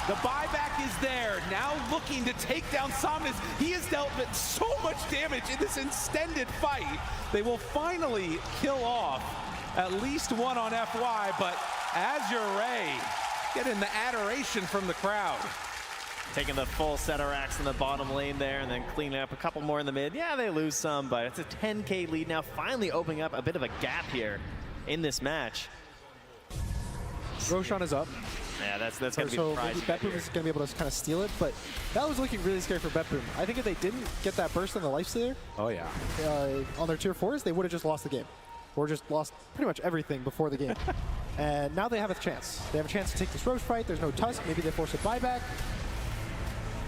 The buyback is there, now looking to take down Somnus. He has dealt with so much damage in this extended fight. They will finally kill off at least one on FY, but Azure Ray getting the adoration from the crowd. Taking the full set of racks in the bottom lane there and then cleaning up a couple more in the mid. Yeah, they lose some, but it's a 10K lead now, finally opening up a bit of a gap here in this match. Roshan is up. Yeah, that's going to be so the prize. maybe BetBoom is going to be able to kind of steal it, but that was looking really scary for BetBoom. I think if they didn't get that burst on the Lifestealer on their tier 4s, they would have just lost the game. Or just lost pretty much everything before the game. And now they have a chance. They have a chance to take this Roche fight. There's no Tusk. Maybe they force a buyback.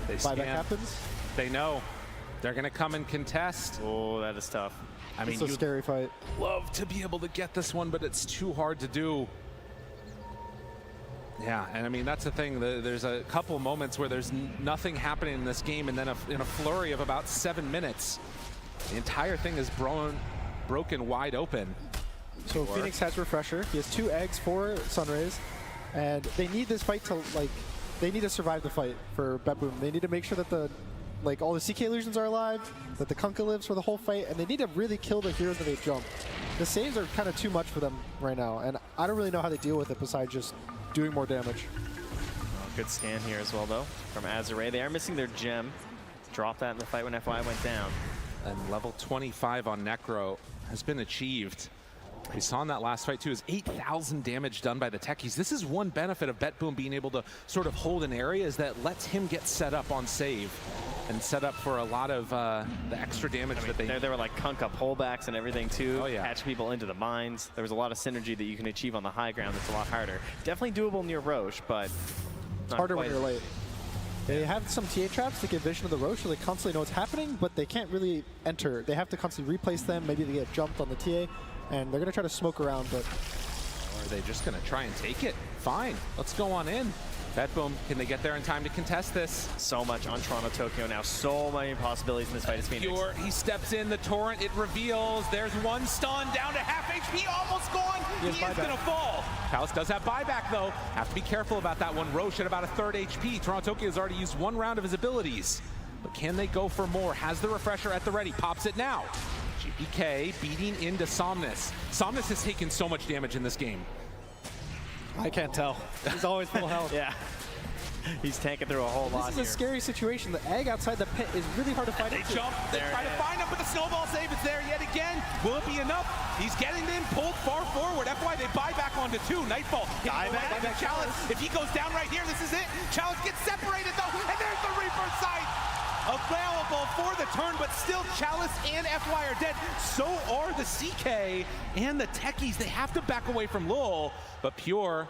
Buyback happens. They know. They're going to come and contest. Oh, that is tough. I mean, it's a scary fight. Love to be able to get this one, but it's too hard to do. Yeah, and I mean, that's the thing. There's a couple moments where there's nothing happening in this game, and then in a flurry of about 7 minutes, the entire thing is broken wide open. So Phoenix has Refresher. He has 2 eggs, 4 Sunrays, and they need this fight to, they need to survive the fight for BetBoom. They need to make sure that all the CK illusions are alive, that the Kunkka lives for the whole fight, and they need to really kill the heroes that they jump. The saves are kind of too much for them right now, and I don't really know how they deal with it besides just doing more damage. Good scan here as well, though, from Azure. They are missing their gem. Dropped that in the fight when FY went down. And level 25 on Necro has been achieved. We saw in that last fight, too, is 8,000 damage done by the techies. This is one benefit of BetBoom being able to sort of hold an area, is that lets him get set up on save and set up for a lot of the extra damage that they... There were like Kunkka pullbacks and everything, too. Oh, yeah. Catch people into the mines. There was a lot of synergy that you can achieve on the high ground that's a lot harder. Definitely doable near Roche, but it's harder when you're late. They have some TA traps to get vision of the Roche, so they constantly know what's happening, but they can't really enter. They have to constantly replace them. Maybe they get jumped on the TA, and they're going to try to smoke around, but... Or are they just going to try and take it? Fine, let's go on in. BetBoom, can they get there in time to contest this? So much on Toronto, Tokyo now. So many possibilities in this fight as Phoenix. Pure, he steps in, the torrent, it reveals. There's one stun, down to half HP, almost gone. He is going to fall. Chalice does have buyback, though. Have to be careful about that one. Roche at about a 3rd HP. Toronto Tokyo has already used 1 round of his abilities. But can they go for more? Has the refresher at the ready. Pops it now. GPK beating into Somnus. Somnus has taken so much damage in this game. I can't tell. He's always full health. Yeah. He's tanking through a whole lot. This is a scary situation. The egg outside the pit is really hard to fight. They jump, they try to find him, but the snowball save is there yet again. Will it be enough? He's getting in, pulled far forward. FY, they buy back onto 2. Nightfall. Back. Chalice. If he goes down right here, this is it. Chalice gets separated though, and there's the Reaper sight. Available for the turn, but still Chalice and FY are dead. So are the CK and the techies. They have to back away from Lul, but Pure,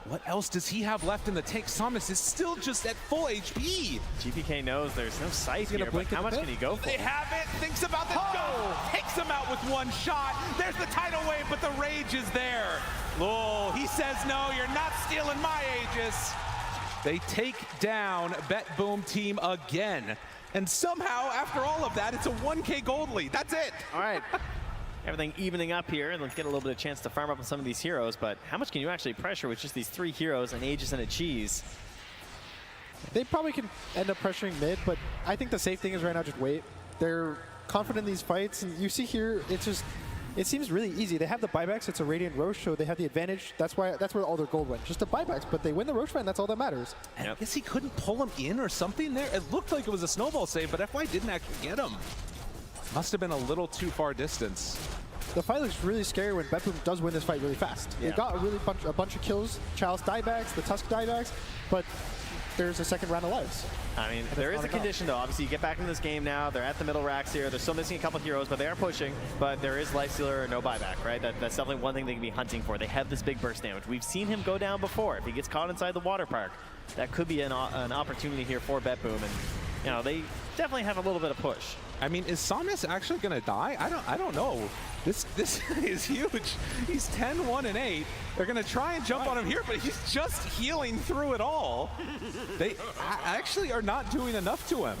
what else does he have left in the tank? Somnus is still just at full HP. GPK knows there's no sight here, but how much can he go for? They have it, thinks about the go, takes him out with 1 shot. There's the tidal wave, but the rage is there. Lul, he says, no, you're not stealing my Aegis. They take down BetBoom team again. And somehow, after all of that, it's a 1K gold lead. That's it. All right. Everything evening up here, and let's get a little bit of chance to farm up on some of these heroes, but how much can you actually pressure with just these 3 heroes, an Aegis and a Cheese? They probably can end up pressuring mid, but I think the safe thing is right now just wait. They're confident in these fights, and you see here, it seems really easy. They have the buybacks, it's a Radiant Roche, so they have the advantage. That's where all their gold went, just the buybacks, but they win the Roche fight, and that's all that matters. I guess he couldn't pull him in or something there. It looked like it was a snowball save, but FY didn't actually get him. Must have been a little too far distance. the fight looks really scary when BetBoom does win this fight really fast. They got a bunch of kills, Chalice diebacks, the Tusk diebacks, but there's a second round of lives. I mean, there is a condition, though. Obviously, you get back into this game now. They're at the middle racks here. They're still missing a couple heroes, but they are pushing. But there is Lifestealer or no buyback, right? That's definitely one thing they can be hunting for. They have this big burst damage. We've seen him go down before. If he gets caught inside the water park, that could be an opportunity here for BetBoom. And, you know, they definitely have a little bit of push. I mean, is Somnus actually going to die? I don't know. This is huge. He's 10-1-8. They're going to try and jump on him here, but he's just healing through it all. They actually are not doing enough to him.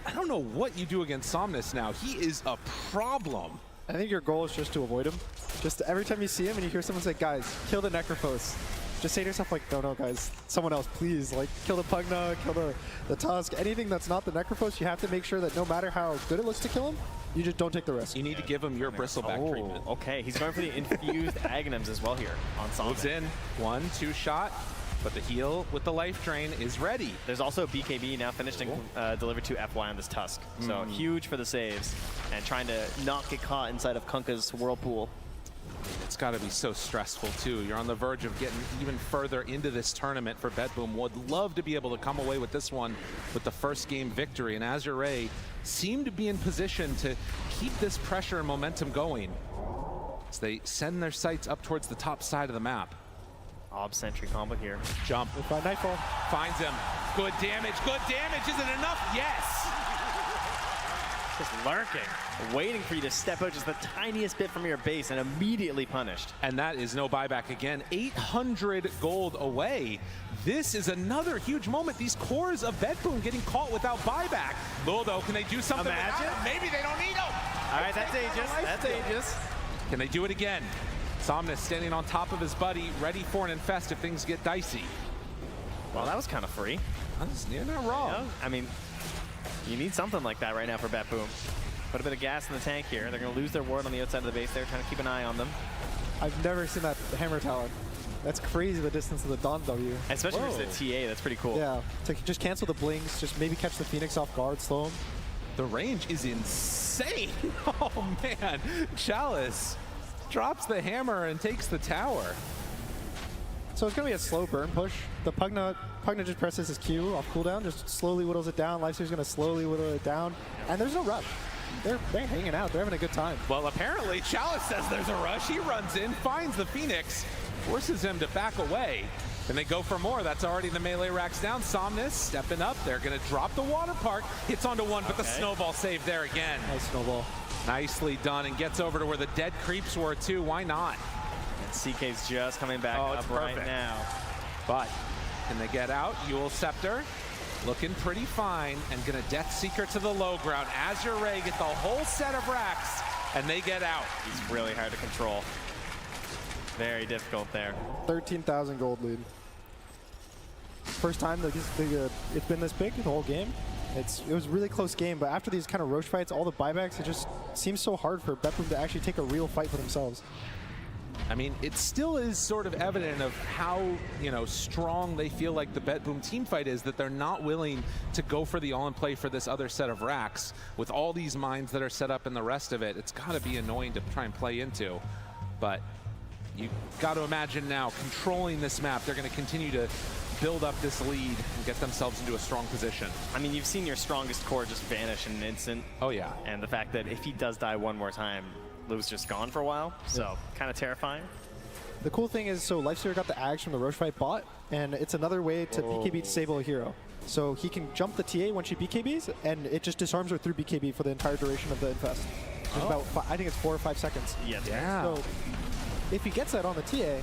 I don't know what you do against Somnus now. He is a problem. I think your goal is just to avoid him. Just every time you see him and you hear someone say, guys, kill the Necrophos, just say to yourself, like, no, guys, someone else, please. Like, kill the Pugna, kill the Tusk, anything that's not the Necrophos, you have to make sure that no matter how good it looks to kill him, you just don't take the risk. You need to give him your bristleback treatment. Okay, he's going for the infused Aghanims as well here on Somnus. Moves in, 1-2 shot, but the heal with the life drain is ready. There's also BKB now finished and delivered to FY on this Tusk. So huge for the saves and trying to not get caught inside of Kunkka's Whirlpool. It's got to be so stressful, too. You're on the verge of getting even further into this tournament for BetBoom. Would love to be able to come away with this one with the first game victory. And Azure seem to be in position to keep this pressure and momentum going as they send their sights up towards the top side of the map. Ob Sentry combo here. Jump. Nightfall. Finds him. Good damage. Good damage. Is it enough? Yes. Just lurking, waiting for you to step out just the tiniest bit from your base and immediately punished. And that is no buyback again. 800 gold away. This is another huge moment. These cores of BetBoom getting caught without buyback. Luldo, can they do something? Imagine. Maybe they don't need him. All right, that's aegis. That's aegis. Can they do it again? Somnus standing on top of his buddy, ready for an infest if things get dicey. Well, that was kind of free. You're not wrong. You know, I mean, you need something like that right now for BetBoom. Put a bit of gas in the tank here. They're going to lose their ward on the outside of the base. They're trying to keep an eye on them. I've never seen that hammer tower. That's crazy, the distance of the Dawn W. Especially versus the TA, that's pretty cool. Yeah, to just cancel the blinks, just maybe catch the Phoenix off guard, slow him. The range is insane. Oh, man. Chalice drops the hammer and takes the tower. So it's going to be a slow burn push. The Pugna just presses his Q off cooldown, just slowly whittles it down. Lifestealer's going to slowly whittle it down, and there's no rush. They're hanging out. They're having a good time. Well, apparently Chalice says there's a rush. He runs in, finds the Phoenix, forces him to back away. Then they go for more. That's already the melee racks down. Somnus stepping up. They're going to drop the water park. Hits onto one, but the snowball saved there again. Nice snowball. Nicely done, and gets over to where the dead creeps were too. Why not? And CK's just coming back up right now. But can they get out? Yule Scepter looking pretty fine and gonna Death Seeker to the low ground. Azure Ray get the whole set of racks and they get out. He's really hard to control. Very difficult there. 13,000 gold lead. First time that it's been this big the whole game. It was a really close game, but after these kind of Roche fights, all the buybacks, it just seems so hard for BetBoom to actually take a real fight for themselves. I mean, it still is sort of evident of how, strong they feel like the BetBoom team fight is, that they're not willing to go for the all-in play for this other set of racks. With all these mines that are set up and the rest of it, it's got to be annoying to try and play into. But you got to imagine now, controlling this map, they're going to continue to build up this lead and get themselves into a strong position. I mean, you've seen your strongest core just vanish in an instant. Oh, yeah. And the fact that if he does die one more time, Lou's just gone for a while, so kind of terrifying. The cool thing is, so Lifestealer got the Ags from the Roche fight bot, and it's another way to BKB disable a hero. So he can jump the TA when she BKBs, and it just disarms her through BKB for the entire duration of the infest. It's about, I think it's 4 or 5 seconds. Yeah. So if he gets that on the TA,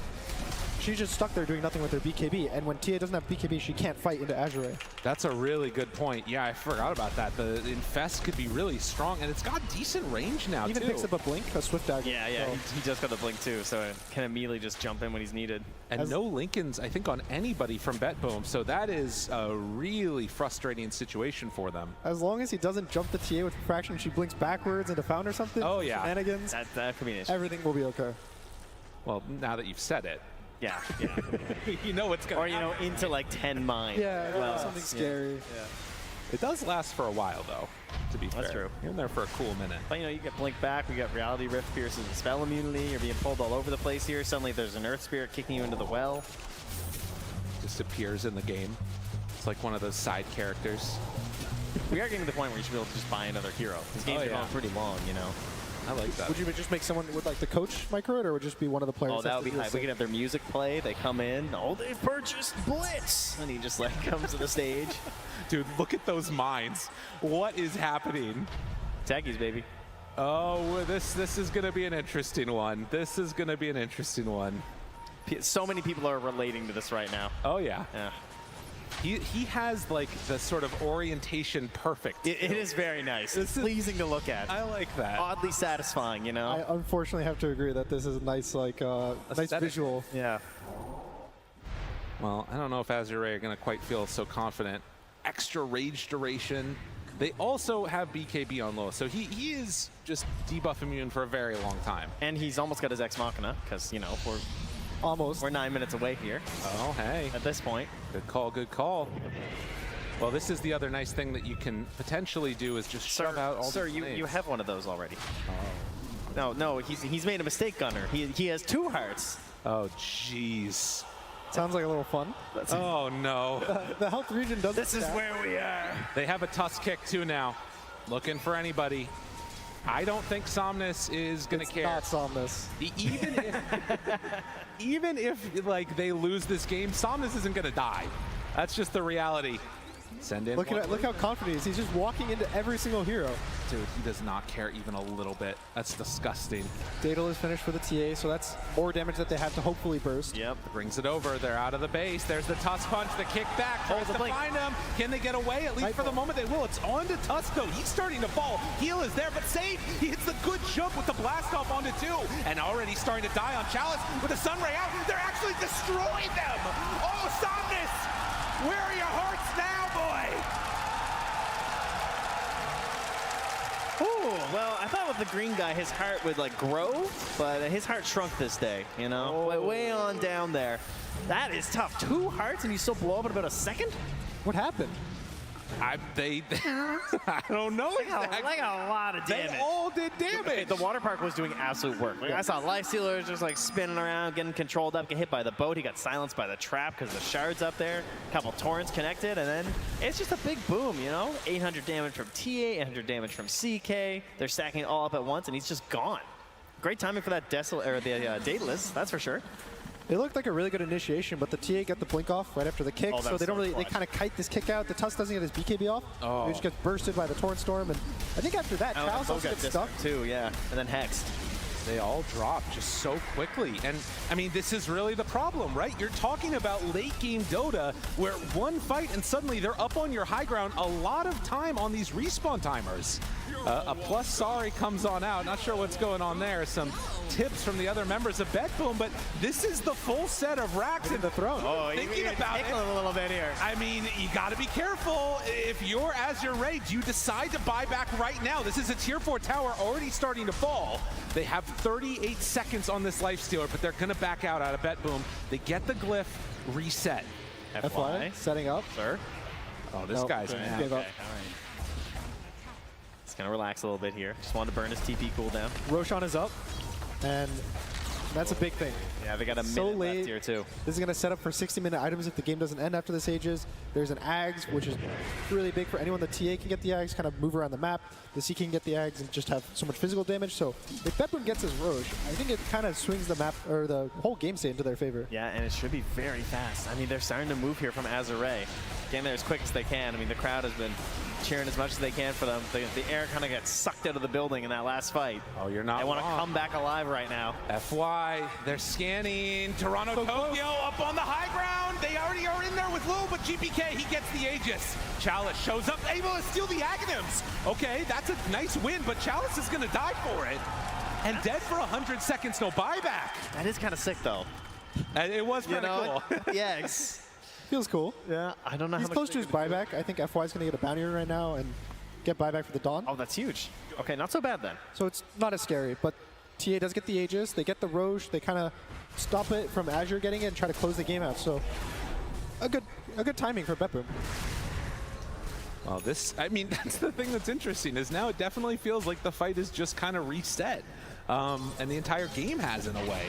she's just stuck there doing nothing with her BKB, and when TA doesn't have BKB, she can't fight into Azure. That's a really good point. Yeah, I forgot about that. The Infest could be really strong, and it's got decent range now, Even too. picks up a Blink, a Swift Dagger. Yeah, So he just got the Blink, too, so it can immediately just jump in when he's needed. And no Lincolns, I think, on anybody from BetBoom, so that is a really frustrating situation for them. as long as he doesn't jump the TA with Fraction and she blinks backwards into Found or something, Oh, yeah. shenanigans, That could be an issue. everything will be okay. Well, now that you've said it. Yeah. You know what's going to Or, into like 10 mines. Yeah, something scary. Yeah. It does last for a while, though, to be fair. That's true. You're in there for a cool minute. But, you know, you get Blink back, we got Reality Rift pierces and spell immunity, you're being pulled all over the place here. Suddenly there's an Earth Spirit kicking you into the well. Just appears in the game. It's like one of those side characters. We are getting to the point where you should be able to just buy another hero. These games are going pretty long, you know. I like that. Would you just make someone with like the coach micro it, or would it just be one of the players? Oh, that would be hype. We could have their music play. They come in. Oh, they've purchased Blitz. And he just like comes to the stage. Dude, look at those mines. What is happening? Techies, baby. Oh, this is going to be an interesting one. This is going to be an interesting one. So many people are relating to this right now. Oh, yeah. Yeah. He has like the sort of orientation perfect. It is very nice. It's pleasing to look at. I like that. Oddly satisfying, you know. I unfortunately have to agree that this is a nice, like, nice visual. Yeah. Well, I don't know if Azure are going to quite feel so confident. Extra rage duration. They also have BKB on low, so he is just debuff immune for a very long time. And he's almost got his Ex Machina, because, you know, we're 9 minutes away here. Oh, hey. At this point. Good call, good call. Well, this is the other nice thing that you can potentially do is just shove out all the you have one of those already. Oh. No, he's made a mistake, Gunner. He has 2 hearts. Oh, jeez. Sounds like a little fun. Oh, no. The health region doesn't This is where we are. They have a Tusk kick, too, now. Looking for anybody. I don't think Somnus is going to care. Not Somnus. Even if like they lose this game, Somnus isn't going to die. That's just the reality. Send in. Look how confident he is. He's just walking into every single hero. Dude, he does not care even a little bit. That's disgusting. Daedal is finished for the TA, so that's more damage that they have to hopefully burst. Yep. Brings it over. They're out of the base. There's the Tusk punch, the kick back. Tries to find him. Can they get away? At least for the moment they will. It's on to Tusk, though. He's starting to fall. Heal is there, but save. He hits the good jump with the blast off onto 2. And already starting to die on Chalice with the Sunray out. They're actually destroying them. Oh, Somnus! Where are your hearts now, boy? Ooh, well, I thought with the green guy, his heart would like grow, but his heart shrunk this day, you know? Way on down there. That is tough. 2 hearts and you still blow up in about a second? What happened? I don't know exactly. Like a lot of damage. They all did damage. The water park was doing absolute work. Like, I saw Lifestealers just like spinning around, getting controlled up, get hit by the boat. He got silenced by the trap because the shards up there. A couple torrents connected, and then it's just a big boom, you know? 800 damage from TA, 800 damage from CK. They're stacking it all up at once, and he's just gone. Great timing for that Daedalus, that's for sure. It looked like a really good initiation, but the TA got the blink off right after the kick, so they don't really, they kind of kite this kick out. The Tusk doesn't get his BKB off. Oh. He just gets bursted by the Torrent Storm, and I think after that, Chalice also gets stuck. Too, yeah, and then Hexed. They all drop just so quickly. And I mean, this is really the problem, right? You're talking about late game Dota where one fight and suddenly they're up on your high ground a lot of time on these respawn timers. A plus sorry comes on out. Not sure what's going on there. Some tips from the other members of BetBoom, but this is the full set of racks in the throne. Oh, thinking about it a little bit here. I mean, you got to be careful. If you're Azure Ray, do you decide to buy back right now? This is a tier 4 tower already starting to fall. They have 38 seconds on this Lifestealer, but they're going to back out of BetBoom. They get the glyph, reset. FY, setting up. Sir. Oh, this guy's mad. Gave up. He's going to relax a little bit here. Just wanted to burn his TP cooldown. Roshan is up, and that's a big thing. Yeah, they got a so minute late left here, too. This is going to set up for 60-minute items if the game doesn't end after this Aegis. There's an Ags, which is really big for anyone. The TA can get the Ags, kind of move around the map. The C can get the Ags and just have so much physical damage. So if BetBoom gets his Roche, I think it kind of swings the map, or the whole game state into their favor. Yeah, and it should be very fast. I mean, they're starting to move here from Azure. Getting there as quick as they can. I mean, the crowd has been cheering as much as they can for them. The air kind of gets sucked out of the building in that last fight. Oh, you're not They want to wrong. come back alive right now. FY, they're scanning. Toronto, Tokyo up on the high ground. They already are in there with Lou, but GPK, he gets the Aegis. Chalice shows up, able to steal the Aghanims. Okay, that's a nice win, but Chalice is going to die for it. And dead for 100 seconds, no buyback. That is kind of sick, though. It was kind of cool. Yeah, Feels cool. Yeah, I don't know He's how much close to his buyback. I think FY is going to get a bounty right now and get buyback for the Dawn. Oh, that's huge. Okay, not so bad then. So it's not as scary, but TA does get the Aegis. They get the Roche. They kind of stop it from Azure getting it and try to close the game out. So a good timing for BetBoom. Well, I mean, that's the thing that's interesting, is now it definitely feels like the fight is just kind of reset. And the entire game has, in a way.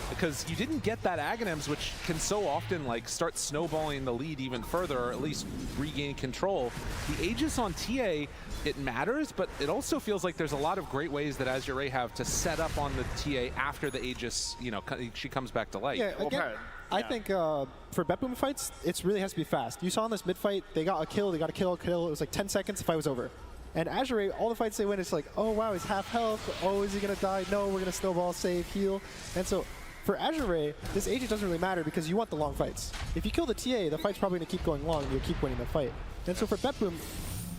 Because you didn't get that Aghanims, which can so often like start snowballing the lead even further, or at least regain control. The Aegis on TA, it matters, but it also feels like there's a lot of great ways that Azure have to set up on the TA after the Aegis, you know, she comes back to life. Yeah, again, I think for BetBoom fights, it really has to be fast. You saw in this mid fight, they got a kill, they got a kill. It was like 10 seconds, the fight was over. And Azure, all the fights they win, it's like, oh wow, he's half health. Oh, is he gonna die? No, we're gonna snowball, save, heal. And so for Azure, this Aegis doesn't really matter because you want the long fights. If you kill the TA, the fight's probably gonna keep going long and you'll keep winning the fight. And so for BetBoom,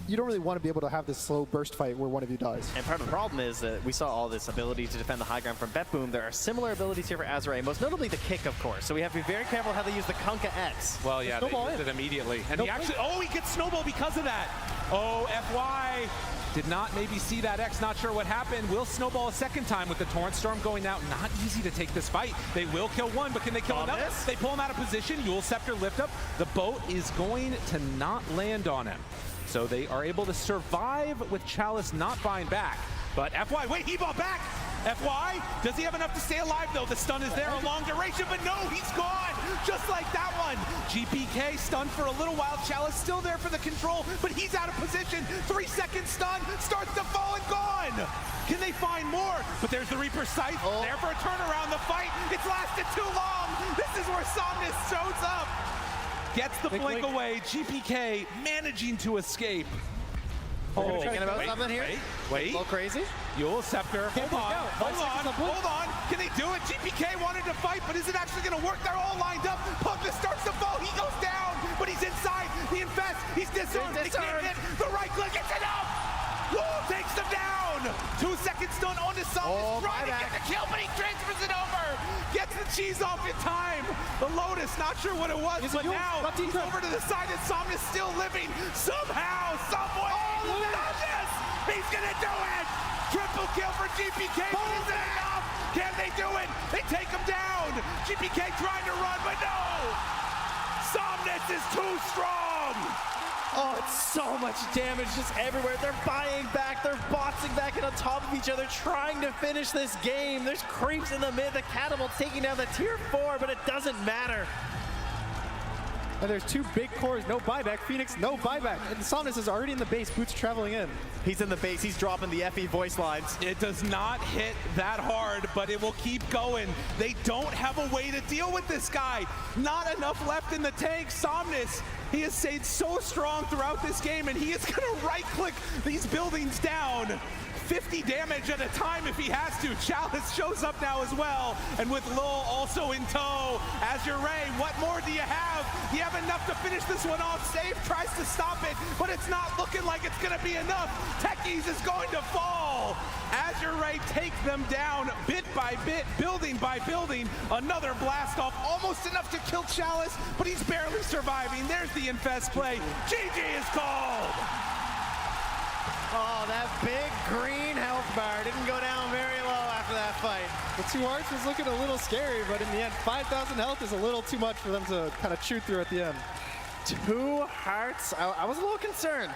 you don't really want to be able to have this slow burst fight where one of you dies. And part of the problem is that we saw all this ability to defend the high ground from BetBoom. There are similar abilities here for Azure, most notably the kick, of course. So we have to be very careful how they use the Kunkka X. Well, yeah, they used it immediately. And he actually, he gets snowball because of that. Oh, FY did not maybe see that X, not sure what happened. Will snowball a second time with the Torrent Storm going out. Not easy to take this fight. They will kill one, but can they kill another? They pull him out of position. Yule Scepter lift up. The boat is going to not land on him. So they are able to survive with Chalice not buying back. But FY, wait, he bought back! FY, does he have enough to stay alive though? The stun is there, a long duration, but no, he's gone! Just like that one! GPK stunned for a little while, Chalice still there for the control, but he's out of position. 3 second stun, starts to fall and gone! Can they find more? But there's the Reaper's Sight, there for a turnaround, the fight, it's lasted too long! This is where Somnus shows up! Gets the blink away, GPK managing to escape. Thinking about something here? Wait. A little crazy? Yule Scepter, hold on. Can they do it? GPK wanted to fight, but is it actually going to work? They're all lined up. Pugna starts to fall. He goes down, but he's inside. The Infest, he's disarmed. He can't hit. The right click, it's enough. Wall takes them down. 2 seconds stun onto Somnus. Trying to get the kill, but he transfers it over. Gets the cheese off in time. The Lotus, not sure what it was, but now he's over to the side and Somnus still living. Somehow, someway. Somnus, he's gonna do it. Triple kill for GPK, but is it enough? Can they do it? They take him down. GPK trying to run, but no. Somnus is too strong. Oh, it's so much damage just everywhere. They're buying back, they're boxing back and on top of each other, trying to finish this game. There's creeps in the mid, the Catapult taking down the tier 4, but it doesn't matter. And there's 2 big cores, no buyback. Phoenix, no buyback. And Somnus is already in the base, Boots traveling in. He's in the base, he's dropping the FE voice lines. It does not hit that hard, but it will keep going. They don't have a way to deal with this guy. Not enough left in the tank. Somnus, he has stayed so strong throughout this game, and he is gonna right-click these buildings down. 50 damage at a time if he has to. Chalice shows up now as well, and with Lul also in tow. Azure, what more do you have? You have enough to finish this one off. Save tries to stop it, but it's not looking like it's gonna be enough. Techies is going to fall. Azure takes them down bit by bit, building by building. Another blast off, almost enough to kill Chalice, but he's barely surviving. There's the Infest play. GG is called. Oh, that big green health bar didn't go down very low after that fight. The 2 hearts was looking a little scary, but in the end, 5,000 health is a little too much for them to kind of chew through at the end. 2 hearts? I was a little concerned.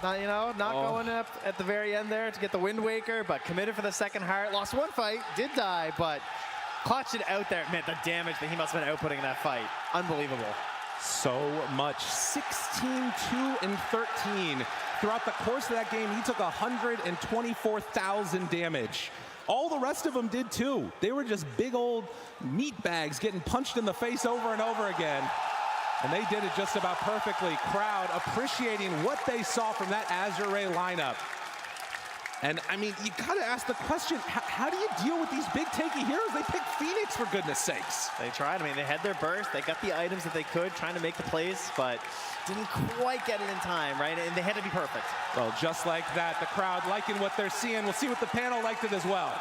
Not going up at the very end there to get the Wind Waker, but committed for the second heart. Lost 1 fight, did die, but clutched it out there. Man, the damage that he must have been outputting in that fight. Unbelievable. So much. 16, 2, and 13. Throughout the course of that game, he took 124,000 damage. All the rest of them did too. They were just big old meat bags getting punched in the face over and over again. And they did it just about perfectly. Crowd appreciating what they saw from that Azure lineup. And I mean, you gotta ask the question, how do you deal with these big tanky heroes? They picked Phoenix, for goodness sakes. They tried. I mean, they had their burst. They got the items that they could, trying to make the plays, but didn't quite get it in time, right? And they had to be perfect. Well, just like that, the crowd liking what they're seeing. We'll see what the panel liked it as well.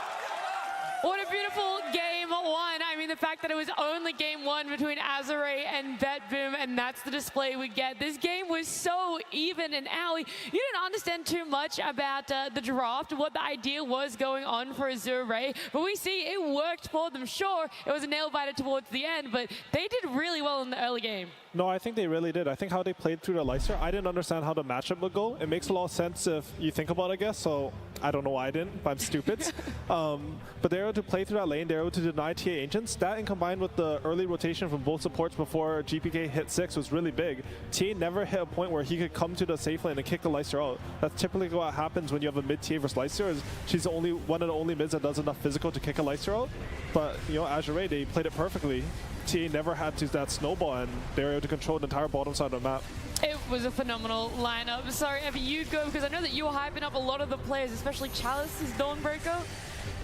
What a beautiful game one. I mean, the fact that it was only game one between Azure and BetBoom, and that's the display we get. This game was so even, and Allie, you didn't understand too much about the draft, what the idea was going on for Azure, but we see it worked for them. Sure, it was a nail-biter towards the end, but they did really well in the early game. No, I think they really did. I think how they played through the Lycer, I didn't understand how the matchup would go. It makes a lot of sense if you think about it, I guess, so I don't know why I didn't, but I'm stupid. But they were able to play through that lane, they were able to deny TA Ancients. That and combined with the early rotation from both supports before GPK hit 6 was really big. TA never hit a point where he could come to the safe lane and kick the Lycer out. That's typically what happens when you have a mid TA versus Lycer, is she's the only one of the only mids that does enough physical to kick a Lycer out. But, you know, Azure, they played it perfectly. TA never had to that snowball, and they were able to control the entire bottom side of the map. It was a phenomenal lineup. Sorry, Evie, you go, because I know that you were hyping up a lot of the players, especially Chalice's Dawnbreaker.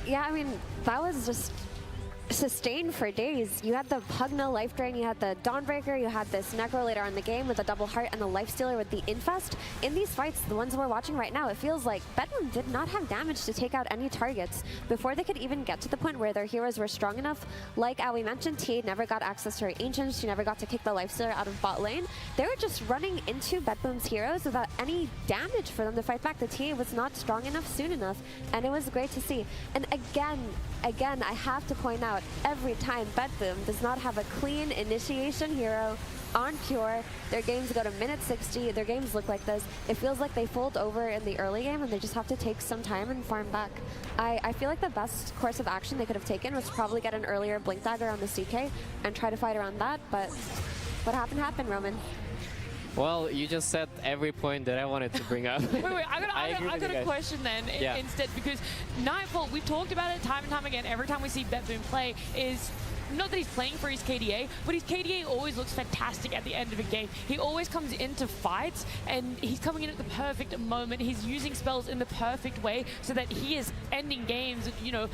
Yeah, I mean, that was just sustained for days. You had the Pugna Life Drain, you had the Dawnbreaker, you had this Necro later on in the game with the Double Heart and the Lifestealer with the Infest. In these fights, the ones we're watching right now, it feels like BetBoom did not have damage to take out any targets before they could even get to the point where their heroes were strong enough. Like Ali mentioned, TA never got access to her Ancients, she never got to kick the Lifestealer out of bot lane. They were just running into BetBoom's heroes without any damage for them to fight back. The TA was not strong enough soon enough, and it was great to see. And again, I have to point out, every time BetBoom does not have a clean initiation hero on Pure, their games go to minute 60, their games look like this. It feels like they fold over in the early game and they just have to take some time and farm back. I feel like the best course of action they could have taken was probably get an earlier Blink Dagger on the CK and try to fight around that, but what happened, Roman. Well, you just said every point that I wanted to bring up. Wait, I got a question then instead, because Nightfall, we've talked about it time and time again, every time we see BetBoom play, is not that he's playing for his KDA, but his KDA always looks fantastic at the end of a game. He always comes into fights, and he's coming in at the perfect moment. He's using spells in the perfect way so that he is ending games, you know,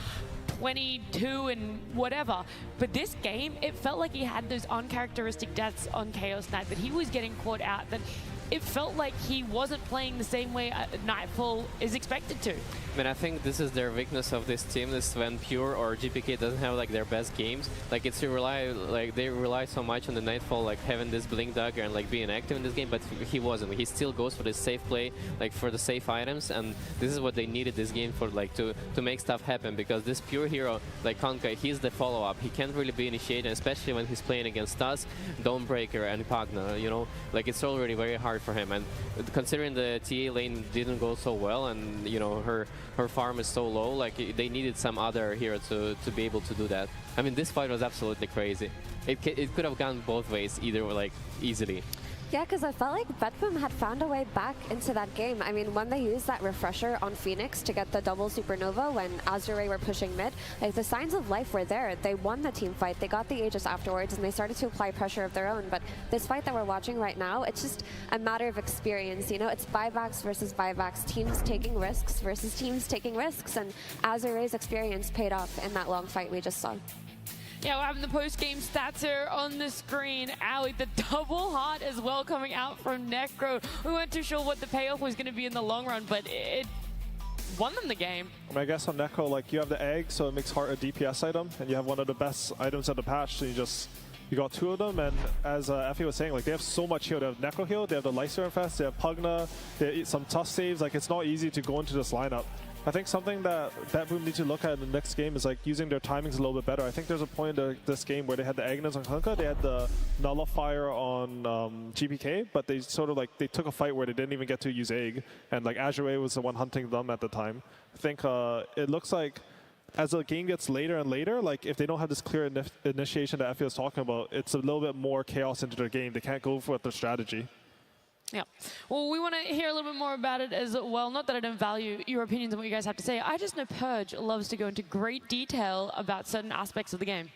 22 and whatever. But this game, it felt like he had those uncharacteristic deaths on Chaos Knight, that he was getting caught out, that it felt like he wasn't playing the same way Nightfall is expected to. I mean, I think this is their weakness of this team, is when Pure or GPK doesn't have like their best games. Like they rely so much on the Nightfall, like having this Blink Dagger and like being active in this game, but he wasn't. He still goes for this safe play, like for the safe items, and this is what they needed this game for, like to make stuff happen, because this Pure hero, like Konka, he's the follow-up. He can't really be initiated, especially when he's playing against us, Dawnbreaker and Pugna, you know, like it's already very hard for him. And considering the TA lane didn't go so well, and you know, her farm is so low, like they needed some other hero to be able to do that. I mean, this fight was absolutely crazy. It could have gone both ways, either like easily. Yeah, because I felt like BetBoom had found a way back into that game. I mean, when they used that refresher on Phoenix to get the double supernova when Azure were pushing mid, like the signs of life were there. They won the team fight, they got the Aegis afterwards, and they started to apply pressure of their own. But this fight that we're watching right now, it's just a matter of experience, you know? It's buybacks versus buybacks, teams taking risks versus teams taking risks, and Azure's experience paid off in that long fight we just saw. Yeah, we're having the post-game stats here on the screen. Allie, the double heart as well coming out from Necro. We weren't too sure what the payoff was going to be in the long run, but it won them the game. I mean, I guess on Necro, like, you have the egg, so it makes heart a DPS item, and you have one of the best items of the patch, so you got two of them, and as Effie was saying, like, they have so much heal. They have Necro heal, they have the Lycer Infest, they have Pugna, they have some tough saves. Like, it's not easy to go into this lineup. I think something that BetBoom needs to look at in the next game is like using their timings a little bit better. I think there's a point in this game where they had the Agnes on Kunkka, they had the Nullifier on GPK, but they sort of like, they took a fight where they didn't even get to use Egg, and like Azure was the one hunting them at the time. I think it looks like as the game gets later and later, like if they don't have this clear initiation that Effie was talking about, it's a little bit more chaos into their game. They can't go for their strategy. Yeah. Well, we want to hear a little bit more about it as well. Not that I don't value your opinions on what you guys have to say. I just know Purge loves to go into great detail about certain aspects of the game.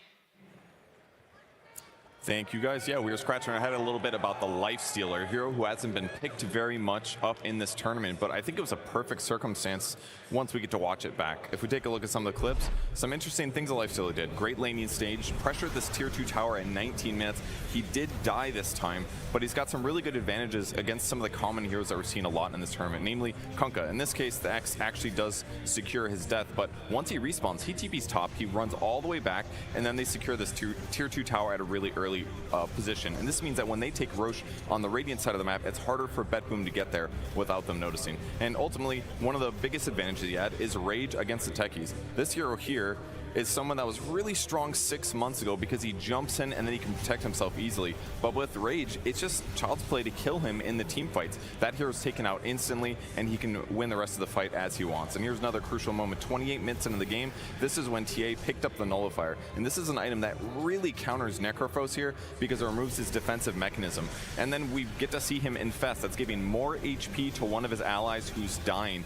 Thank you, guys. Yeah, we were scratching our head a little bit about the Lifestealer, a hero who hasn't been picked very much up in this tournament, but I think it was a perfect circumstance once we get to watch it back. If we take a look at some of the clips, some interesting things the Lifestealer did. Great laning stage, pressured this tier 2 tower in 19 minutes. He did die this time, but he's got some really good advantages against some of the common heroes that we're seeing a lot in this tournament, namely Kunkka. In this case, the X actually does secure his death, but once he respawns, he TP's top, he runs all the way back, and then they secure this tier 2 tower at a really early position. And this means that when they take Roche on the Radiant side of the map, it's harder for BetBoom to get there without them noticing. And ultimately, one of the biggest advantages he had is Rage against the techies. This hero here is someone that was really strong 6 months ago because he jumps in and then he can protect himself easily. But with Rage, it's just child's play to kill him in the team fights. That hero's taken out instantly and he can win the rest of the fight as he wants. And here's another crucial moment, 28 minutes into the game. This is when TA picked up the Nullifier. And this is an item that really counters Necrophos here because it removes his defensive mechanism. And then we get to see him infest. That's giving more HP to one of his allies who's dying.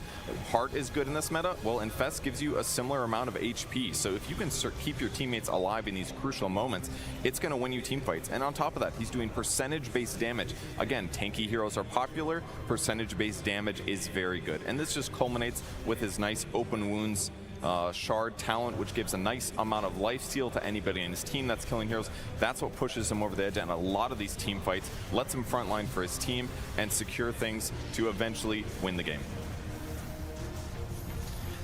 Heart is good in this meta. Well, infest gives you a similar amount of HP. So if you can keep your teammates alive in these crucial moments, it's going to win you team fights. And on top of that, he's doing percentage-based damage. Again, tanky heroes are popular. Percentage-based damage is very good. And this just culminates with his nice open wounds shard talent, which gives a nice amount of life steal to anybody in his team that's killing heroes. That's what pushes him over the edge and a lot of these team fights, lets him frontline for his team and secure things to eventually win the game.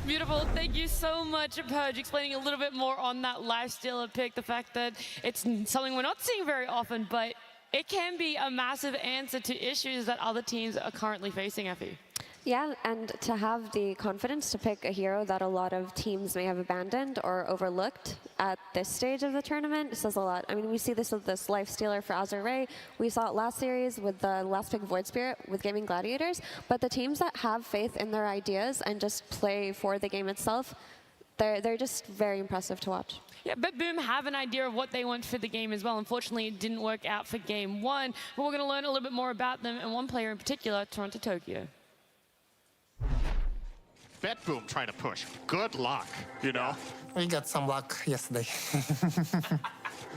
Beautiful. Thank you so much, Purge, explaining a little bit more on that Lifestealer pick, the fact that it's something we're not seeing very often, but it can be a massive answer to issues that other teams are currently facing, Effie. Yeah, and to have the confidence to pick a hero that a lot of teams may have abandoned or overlooked at this stage of the tournament says a lot. I mean, we see this with this Lifestealer for Azure Ray. We saw it last series with the last pick Void Spirit with Gaming Gladiators. But the teams that have faith in their ideas and just play for the game itself, they're just very impressive to watch. Yeah, BetBoom have an idea of what they want for the game as well. Unfortunately, it didn't work out for game one, but we're going to learn a little bit more about them and one player in particular, Toronto Tokyo. BetBoom trying to push. Good luck, you know? We got some luck yesterday.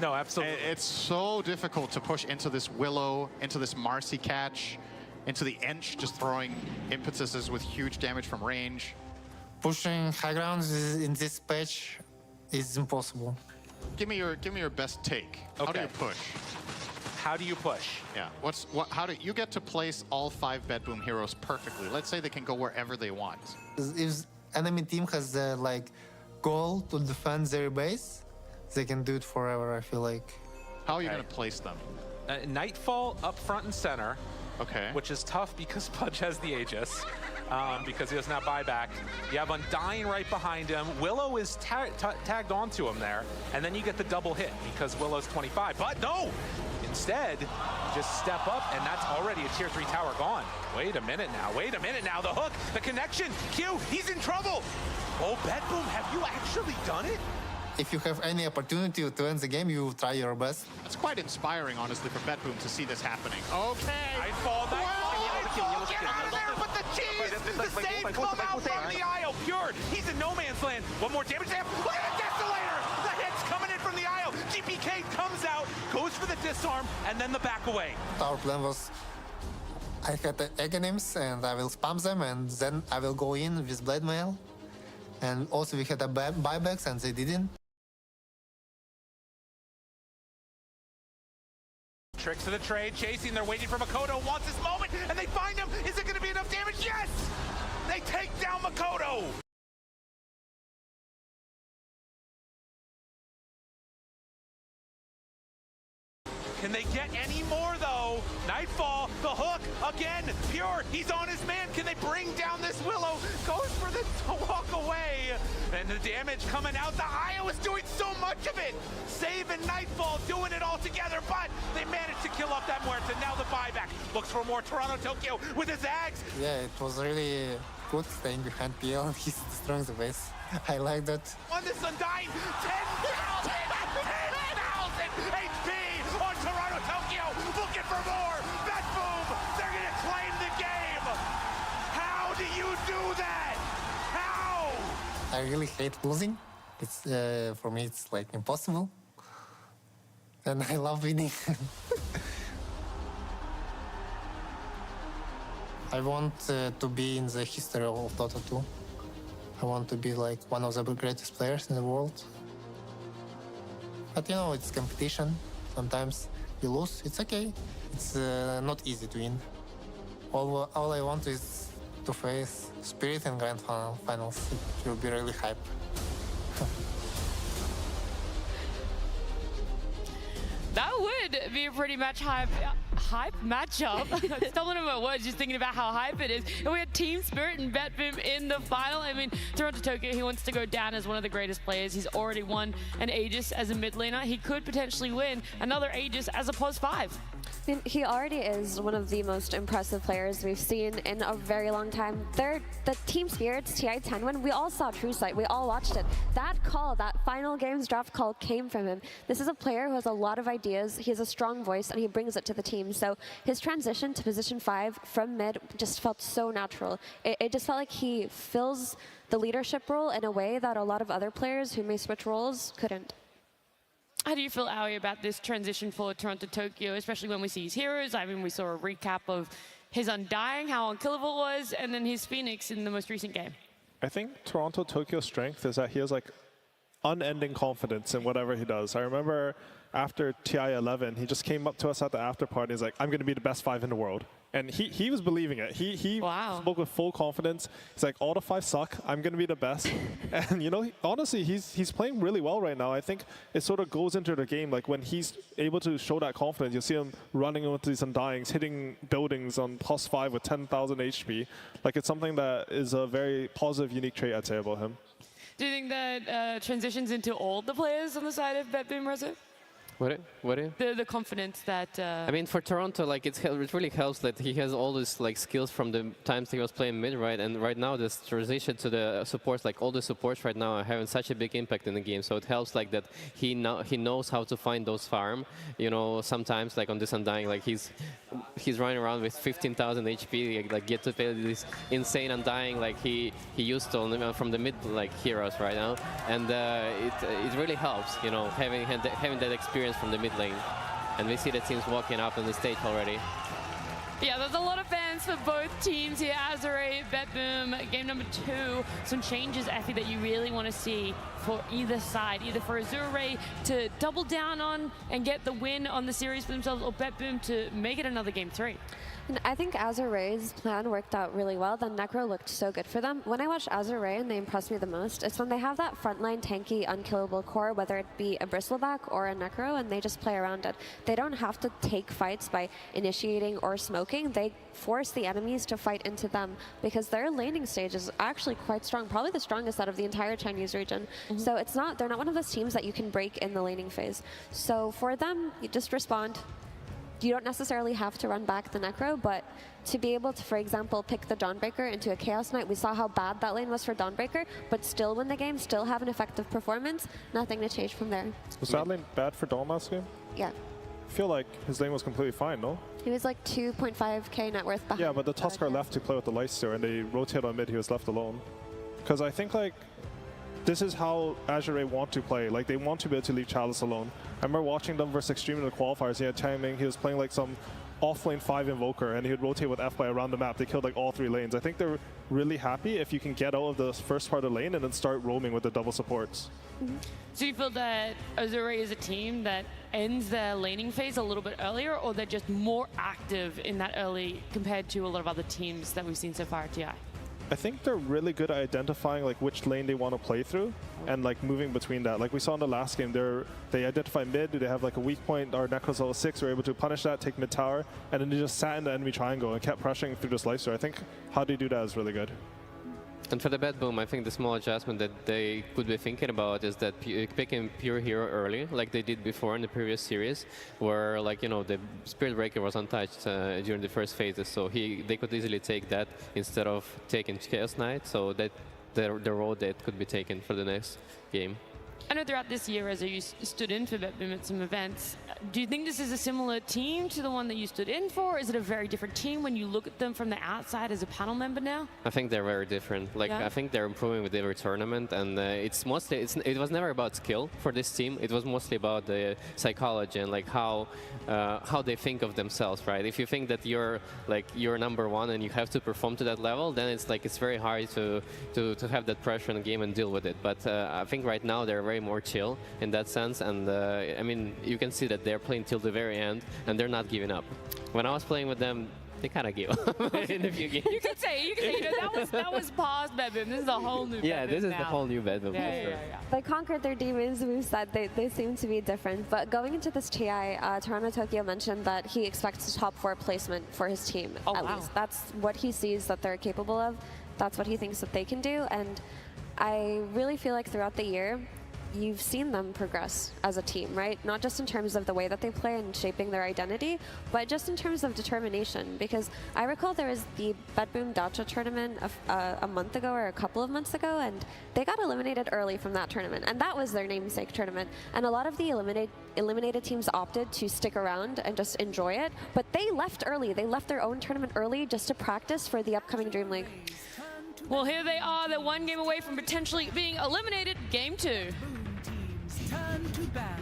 No, absolutely. It's so difficult to push into this Willow, into this Marcy catch, into the Ench, just throwing impetuses with huge damage from range. Pushing high grounds in this patch is impossible. Give me your best take. How do you push? How do you push? Yeah. How do you get to place all 5 BetBoom heroes perfectly? Let's say they can go wherever they want. If enemy team has the goal to defend their base, they can do it forever, I feel like. How are you going to place them? Nightfall up front and center. Okay. Which is tough because Pudge has the Aegis. Because he doesn't have buyback. You have Undying right behind him. Willow is tagged onto him there, and then you get the double hit because Willow's 25. But no! Instead, you just step up, and that's already a tier 3 tower gone. Wait a minute now, the hook, the connection, Q, he's in trouble! Oh, BetBoom, have you actually done it? If you have any opportunity to end the game, you try your best. It's quite inspiring, honestly, for BetBoom to see this happening. Okay! Nightfall, get out of there, but the cheese! The save come out from the Isle, pure! He's in no man's land. One more damage to him. Look at the Desolator! The hit's coming in from the Isle. GPK comes out, goes for the disarm, and then the back away. Our plan was, I had the Aghanim's, and I will spam them, and then I will go in with Blade Mail. And also we had a buybacks, and they didn't. Tricks to the trade, chasing, they're waiting for Makoto, wants this moment, and they find him! Is it gonna be enough damage? Yes! They take down Makoto! Can they get any more, though? Nightfall, the hook, again, Pure, he's on his man. Can they bring down this Willow? Goes for the walk away. And the damage coming out. The IO is doing so much of it. Save and Nightfall doing it all together, but they managed to kill off that Muerta. Now the buyback. Looks for more Toronto Tokyo with his Ags. Yeah, it was really good staying behind PL. He's destroying the base. I like that. On this Undying, 10,000 HP on Toronto Tokyo, looking for more. BetBoom, they're gonna claim the game. How do you do that? How? I really hate losing. It's for me, it's like impossible. and I love winning. I want to be in the history of Dota 2. I want to be like one of the greatest players in the world. But you know, it's competition. Sometimes you lose, it's okay. It's not easy to win. All I want is to face Spirit in Grand Finals. It will be really hype. That would be a pretty much hype matchup. Stumbling over my words, just thinking about how hype it is. And we had Team Spirit and BetBoom in the final. I mean, Toronto Tokyo, he wants to go down as one of the greatest players. He's already won an Aegis as a mid laner. He could potentially win another Aegis as a +5. I mean, he already is one of the most impressive players we've seen in a very long time. The Team Spirit's TI-10 win, we all saw True Sight. We all watched it. That call, that final game's draft call came from him. This is a player who has a lot of ideas. He has a strong voice, and he brings it to the team. So his transition to position 5 from mid just felt so natural. It just felt like he fills the leadership role in a way that a lot of other players who may switch roles couldn't. How do you feel, Aoi, about this transition for Toronto Tokyo, especially when we see his heroes? I mean, we saw a recap of his Undying, how unkillable it was, and then his Phoenix in the most recent game. I think Toronto Tokyo's strength is that he has like unending confidence in whatever he does. I remember after TI-11, he just came up to us at the after party. He's like, I'm going to be the best 5 in the world. And he was believing it. He spoke with full confidence. He's like, all the 5 suck. I'm going to be the best. And, you know, honestly, he's playing really well right now. I think it sort of goes into the game. Like, when he's able to show that confidence, you see him running with these Undyings, hitting buildings on +5 with 10,000 HP. Like, it's something that is a very positive, unique trait, I'd say, about him. Do you think that transitions into all the players on the side of BetBoom, Reza? What? The confidence that... I mean, for Toronto, like it really helps that he has all these like skills from the times he was playing mid, right? And right now, this transition to the supports, like all the supports right now, are having such a big impact in the game. So it helps like that he knows how to find those farm. You know, sometimes like on this Undying, like he's running around with 15,000 HP, like get to play this insane Undying, like he used to from the mid like heroes right now, and it really helps, you know, having that experience from the mid lane. And we see the teams walking up on the stage already. Yeah, there's a lot of fans for both teams here. Azure, BetBoom, game number 2. Some changes, Effie, that you really want to see for either side, either for Azure to double down on and get the win on the series for themselves, or BetBoom to make it another game 3. And I think Azure's plan worked out really well. The Necro looked so good for them. When I watched Azure and they impressed me the most, it's when they have that frontline tanky, unkillable core, whether it be a Bristleback or a Necro, and they just play around it. They don't have to take fights by initiating or smoking. They force the enemies to fight into them because their laning stage is actually quite strong, probably the strongest out of the entire Chinese region. So they're not one of those teams that you can break in the laning phase. So for them, you just respond. You don't necessarily have to run back the Necro, but to be able to, for example, pick the Dawnbreaker into a Chaos Knight, we saw how bad that lane was for Dawnbreaker, but still win the game, still have an effective performance, nothing to change from there. Was that lane bad for Dawn last game? Yeah. I feel like his lane was completely fine, no? He was like 2.5k net worth behind. Yeah, but the Tuskar left to play with the Lifesteal, and they rotate on mid, he was left alone. Because I think, like, this is how Azure want to play. Like, they want to be able to leave Chalice alone. I remember watching them versus Extreme in the qualifiers. He had timing. He was playing like some off-lane 5 Invoker, and he would rotate with F-Buy around the map. They killed like all 3 lanes. I think they're really happy if you can get out of the first part of the lane and then start roaming with the double supports. So you feel that Azure is a team that ends their laning phase a little bit earlier, or they're just more active in that early compared to a lot of other teams that we've seen so far at TI? I think they're really good at identifying like which lane they want to play through and like moving between that. Like we saw in the last game, they identify mid, they have like a weak point, our Necro's level 6, we're able to punish that, take mid tower, and then they just sat in the enemy triangle and kept pressuring through this Lifesteal. I think how they do that is really good. And for the BetBoom, I think the small adjustment that they could be thinking about is that picking pure hero early, like they did before in the previous series, where like, you know, the Spirit Breaker was untouched during the first phases, so they could easily take that instead of taking Chaos Knight, so that the road that could be taken for the next game. I know throughout this year, as you stood in for BetBoom at some events, do you think this is a similar team to the one that you stood in for? Is it a very different team when you look at them from the outside as a panel member now? I think they're very different. Like, Yeah. I think they're improving with every tournament, and it's mostly, it was never about skill for this team. It was mostly about the psychology and like how they think of themselves, right? If you think that you're number one and you have to perform to that level, then it's very hard to have that pressure in the game and deal with it. But I think right now they're very more chill in that sense, and I mean, you can see that they're playing till the very end, and they're not giving up. When I was playing with them, they kind of gave up in a few games. You could say, you know, that was past BetBoom. This is a whole new Yeah, BetBoom this is now. the whole new BetBoom. Yeah. They conquered their demons. We've said they seem to be different. But going into this TI, Toronto Tokyo mentioned that he expects a top 4 placement for his team. At least that's what he sees that they're capable of. That's what he thinks that they can do. And I really feel like throughout the year, you've seen them progress as a team, right? Not just in terms of the way that they play and shaping their identity, but just in terms of determination. Because I recall there was the BetBoom DOTA tournament a month ago or a couple of months ago, and they got eliminated early from that tournament. And that was their namesake tournament. And a lot of the eliminated teams opted to stick around and just enjoy it. But they left early. They left their own tournament early just to practice for the upcoming Dream League. Well, here they are. They're one game away from potentially being eliminated. Game 2. Turn to ban.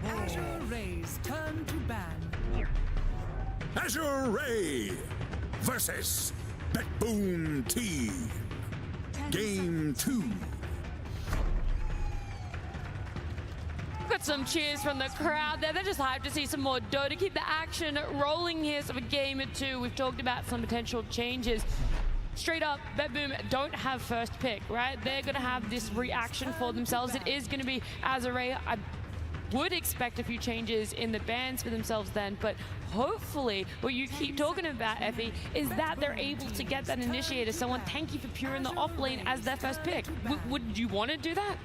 Azure Rays turn to ban. Azure Ray versus BetBoom Team. Game 2. Got some cheers from the crowd there. They're just hyped to see some more DOTA. Keep the action rolling here. So for game 2, we've talked about some potential changes. Straight up, BetBoom don't have first pick, right? They're going to have this reaction for themselves. It is going to be Azure. I would expect a few changes in the bans for themselves then, but hopefully what you keep talking about, Effie, is that they're able to get that initiator, someone tanky for Pure in the off lane as their first pick. Would you want to do that?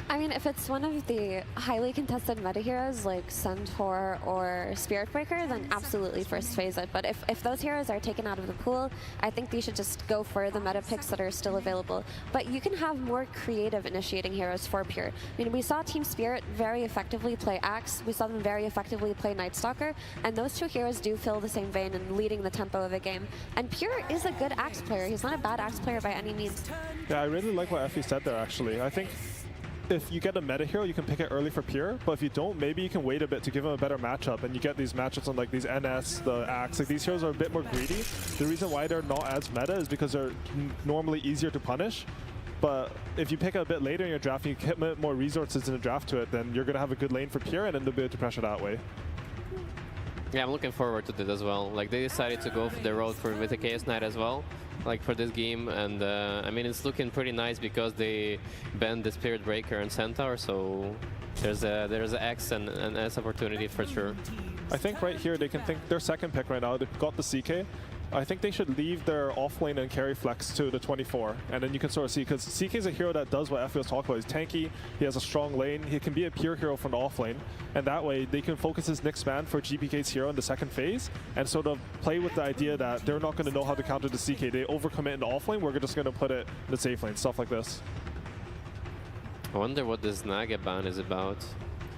I mean, if it's one of the highly contested meta heroes like Centaur or Spirit Breaker, then absolutely first phase it. But if those heroes are taken out of the pool, I think you should just go for the meta picks that are still available. But you can have more creative initiating heroes for Pure. I mean, we saw Team Spirit very effectively play Axe. We saw them very effectively play Night Stalker. And those two heroes do fill the same vein in leading the tempo of a game. And Pure is a good Axe player. He's not a bad Axe player by any means. Yeah, I really like what Effie said there, actually. I think if you get a meta hero, you can pick it early for Pure, but if you don't, maybe you can wait a bit to give him a better matchup, and you get these matchups on like these NS, the Axe. Like, these heroes are a bit more greedy. The reason why they're not as meta is because they're normally easier to punish. But if you pick it a bit later in your draft and you commit more resources in the draft to it, then you're going to have a good lane for Pure and then they'll be able to pressure that way. Yeah, I'm looking forward to that as well. Like, they decided to go for the road with the Chaos Knight as well, like for this game, and I mean, it's looking pretty nice because they banned the Spirit Breaker and Centaur, so there's an X and an S opportunity for sure. I think right here they can think their second pick right now. They've got the CK. I think they should leave their offlane and carry flex to the 24, and then you can sort of see, because CK is a hero that does what Effie was talking about. He's tanky, he has a strong lane, he can be a pure hero from the offlane, and that way they can focus his next ban for GPK's hero in the second phase, and sort of play with the idea that they're not going to know how to counter the CK. They overcommit in the offlane, we're just going to put it in the safe lane, stuff like this. I wonder what this Naga ban is about.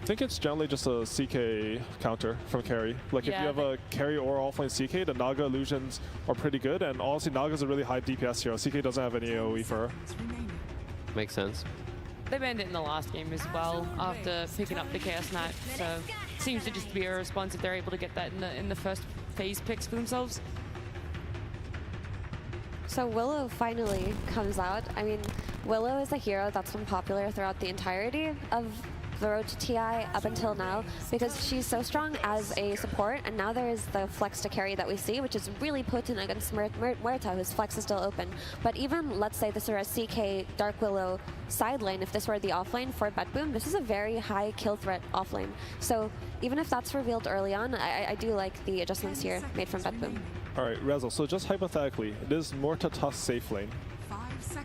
I think it's generally just a CK counter from carry. Like, if you have a carry or offlane CK, the Naga illusions are pretty good, and honestly, Naga's a really high DPS hero. CK doesn't have any AoE for her. Makes sense. They banned it in the last game as well after picking up the Chaos Knight, so it seems to just be a response if they're able to get that in the first phase picks for themselves. So Willow finally comes out. I mean, Willow is a hero that's been popular throughout the entirety of the road to TI up until now because she's so strong as a support, and now there is the flex to carry that we see, which is really potent against Muerta, whose flex is still open. But even, let's say this were a CK Dark Willow side lane, if this were the offlane for BetBoom, this is a very high kill threat offlane. So even if that's revealed early on, I do like the adjustments here made from BetBoom. All right, Rezel, so just hypothetically, it is Muerta Tusk safe lane.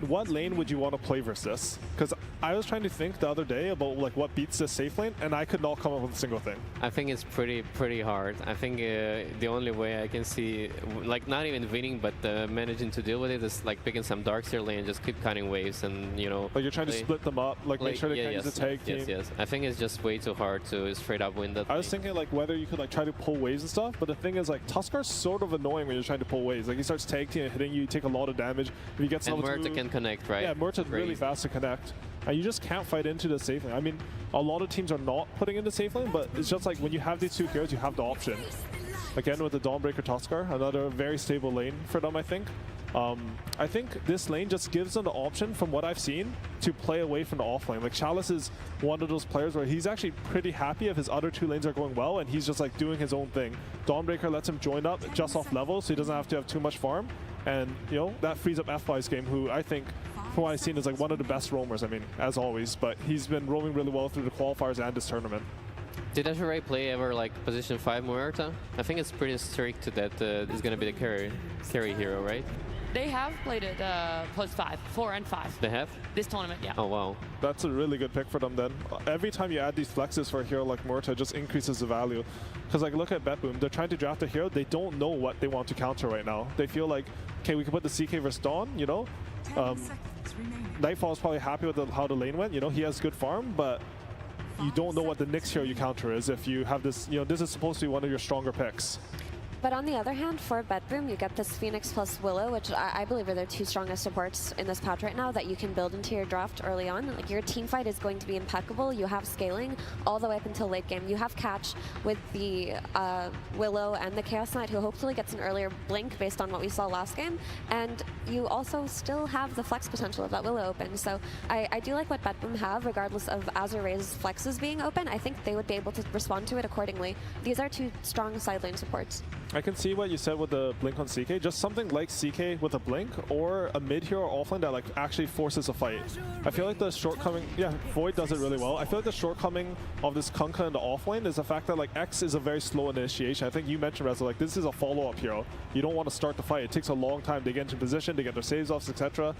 what lane would you want to play versus this? Because I was trying to think the other day about like what beats this safe lane, and I could not come up with a single thing. I think it's pretty hard. I think the only way I can see, like not even winning, but managing to deal with it is like picking some Darkseer lane, just keep cutting waves, and you know. Like you're trying to split them up, like make sure they can't use a tag team. Yes. I think it's just way too hard to straight up win that. I was thinking like whether you could like try to pull waves and stuff, but the thing is like Tuskar's sort of annoying when you're trying to pull waves. Like he starts tag teaming and hitting you, take a lot of damage. If you get and Murta can connect, right? Yeah, Murta's really fast to connect. And you just can't fight into the safe lane. I mean, a lot of teams are not putting in the safe lane, but it's just like when you have these two heroes, you have the option. Again, with the Dawnbreaker Tuskar, another very stable lane for them, I think. I think this lane just gives them the option, from what I've seen, to play away from the off lane. Like Chalice is one of those players where he's actually pretty happy if his other two lanes are going well, and he's just like doing his own thing. Dawnbreaker lets him join up just off level, so he doesn't have to have too much farm. And, you know, that frees up FY's game, who I think, from what I've seen, is like one of the best roamers, I mean, as always. But he's been roaming really well through the qualifiers and this tournament. Did Azure play ever like position 5 Muerta? I think it's pretty strict that is going to be the carry hero, right? They have played it post 5, 4 and 5. They have? This tournament, yeah. Oh, wow. That's a really good pick for them then. Every time you add these flexes for a hero like Muerta, it just increases the value. Because like look at BetBoom, they're trying to draft a hero, they don't know what they want to counter right now. They feel like, okay, we can put the CK versus Dawn, you know? Nightfall is probably happy with how the lane went, you know, he has good farm, but you don't know what the next hero you counter is if you have this, you know, this is supposed to be one of your stronger picks. But on the other hand, for BetBoom, you get this Phoenix plus Willow, which I believe are their two strongest supports in this patch right now that you can build into your draft early on. Like your team fight is going to be impeccable. You have scaling all the way up until late game. You have catch with the Willow and the Chaos Knight, who hopefully gets an earlier blink based on what we saw last game. And you also still have the flex potential of that Willow open. So I do like what BetBoom have, regardless of Azure Ray's flexes being open. I think they would be able to respond to it accordingly. These are two strong side lane supports. I can see what you said with the blink on CK, just something like CK with a blink or a mid hero or offlane that like actually forces a fight. I feel like the shortcoming, yeah, Void does it really well. I feel like the shortcoming of this Kunkka in the offlane is the fact that like X is a very slow initiation. I think you mentioned, Reza, like this is a follow-up hero. You don't want to start the fight. It takes a long time to get into position, to get their saves off, etc.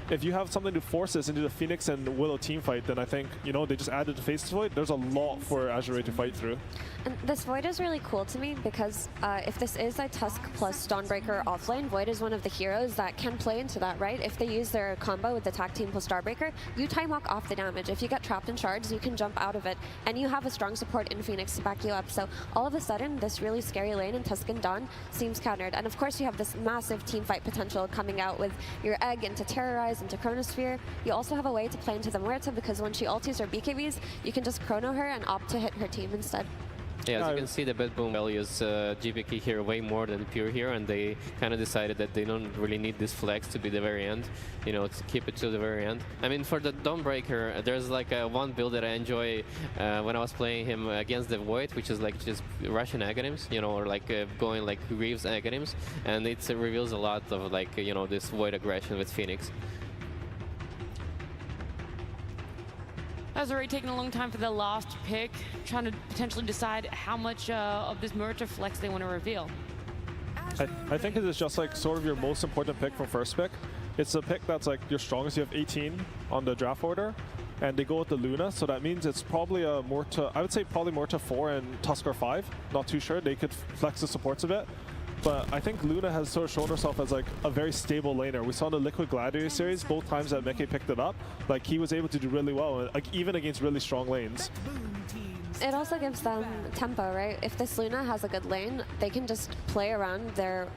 If you have something to force this into the Phoenix and Willow team fight, then I think, you know, they just added the Faceless Void. There's a lot for Azure Ray to fight through. And this Void is really cool to me because if this is a Tusk plus Dawnbreaker offlane, Void is one of the heroes that can play into that, right? If they use their combo with the tag team plus Starbreaker, you time walk off the damage. If you get trapped in shards, you can jump out of it, and you have a strong support in Phoenix to back you up. So all of a sudden, this really scary lane in Tusk and Dawn seems countered. And of course, you have this massive team fight potential coming out with your Egg into Terrorize, into Chronosphere. You also have a way to play into the Muerta because when she ultis or BKBs, you can just chrono her and opt to hit her team instead. Yeah, as you can see, the BetBoom values GPK here way more than Pure here, and they kind of decided that they don't really need this flex to be the very end, you know, to keep it to the very end. I mean, for the Dawnbreaker, there's like one build that I enjoy when I was playing him against the Void, which is like just Russian Aghanim's, you know, or like going like Reeves Aghanim's, and it reveals a lot of like, you know, this Void aggression with Phoenix. Azure taking a long time for the last pick, trying to potentially decide how much of this Muerta flex they want to reveal. I think it is just like sort of your most important pick from first pick. It's a pick that's like your strongest. You have 18 on the draft order, and they go with the Luna, so that means it's probably a Muerta, I would say probably Muerta 4 and Tuskar 5. Not too sure. They could flex the supports a bit. But I think Luna has sort of shown herself as like a very stable laner. We saw in the Liquid Gladiator series, both times that Meke picked it up, like he was able to do really well, like even against really strong lanes. It also gives them tempo, right? If this Luna has a good lane, they can just play around their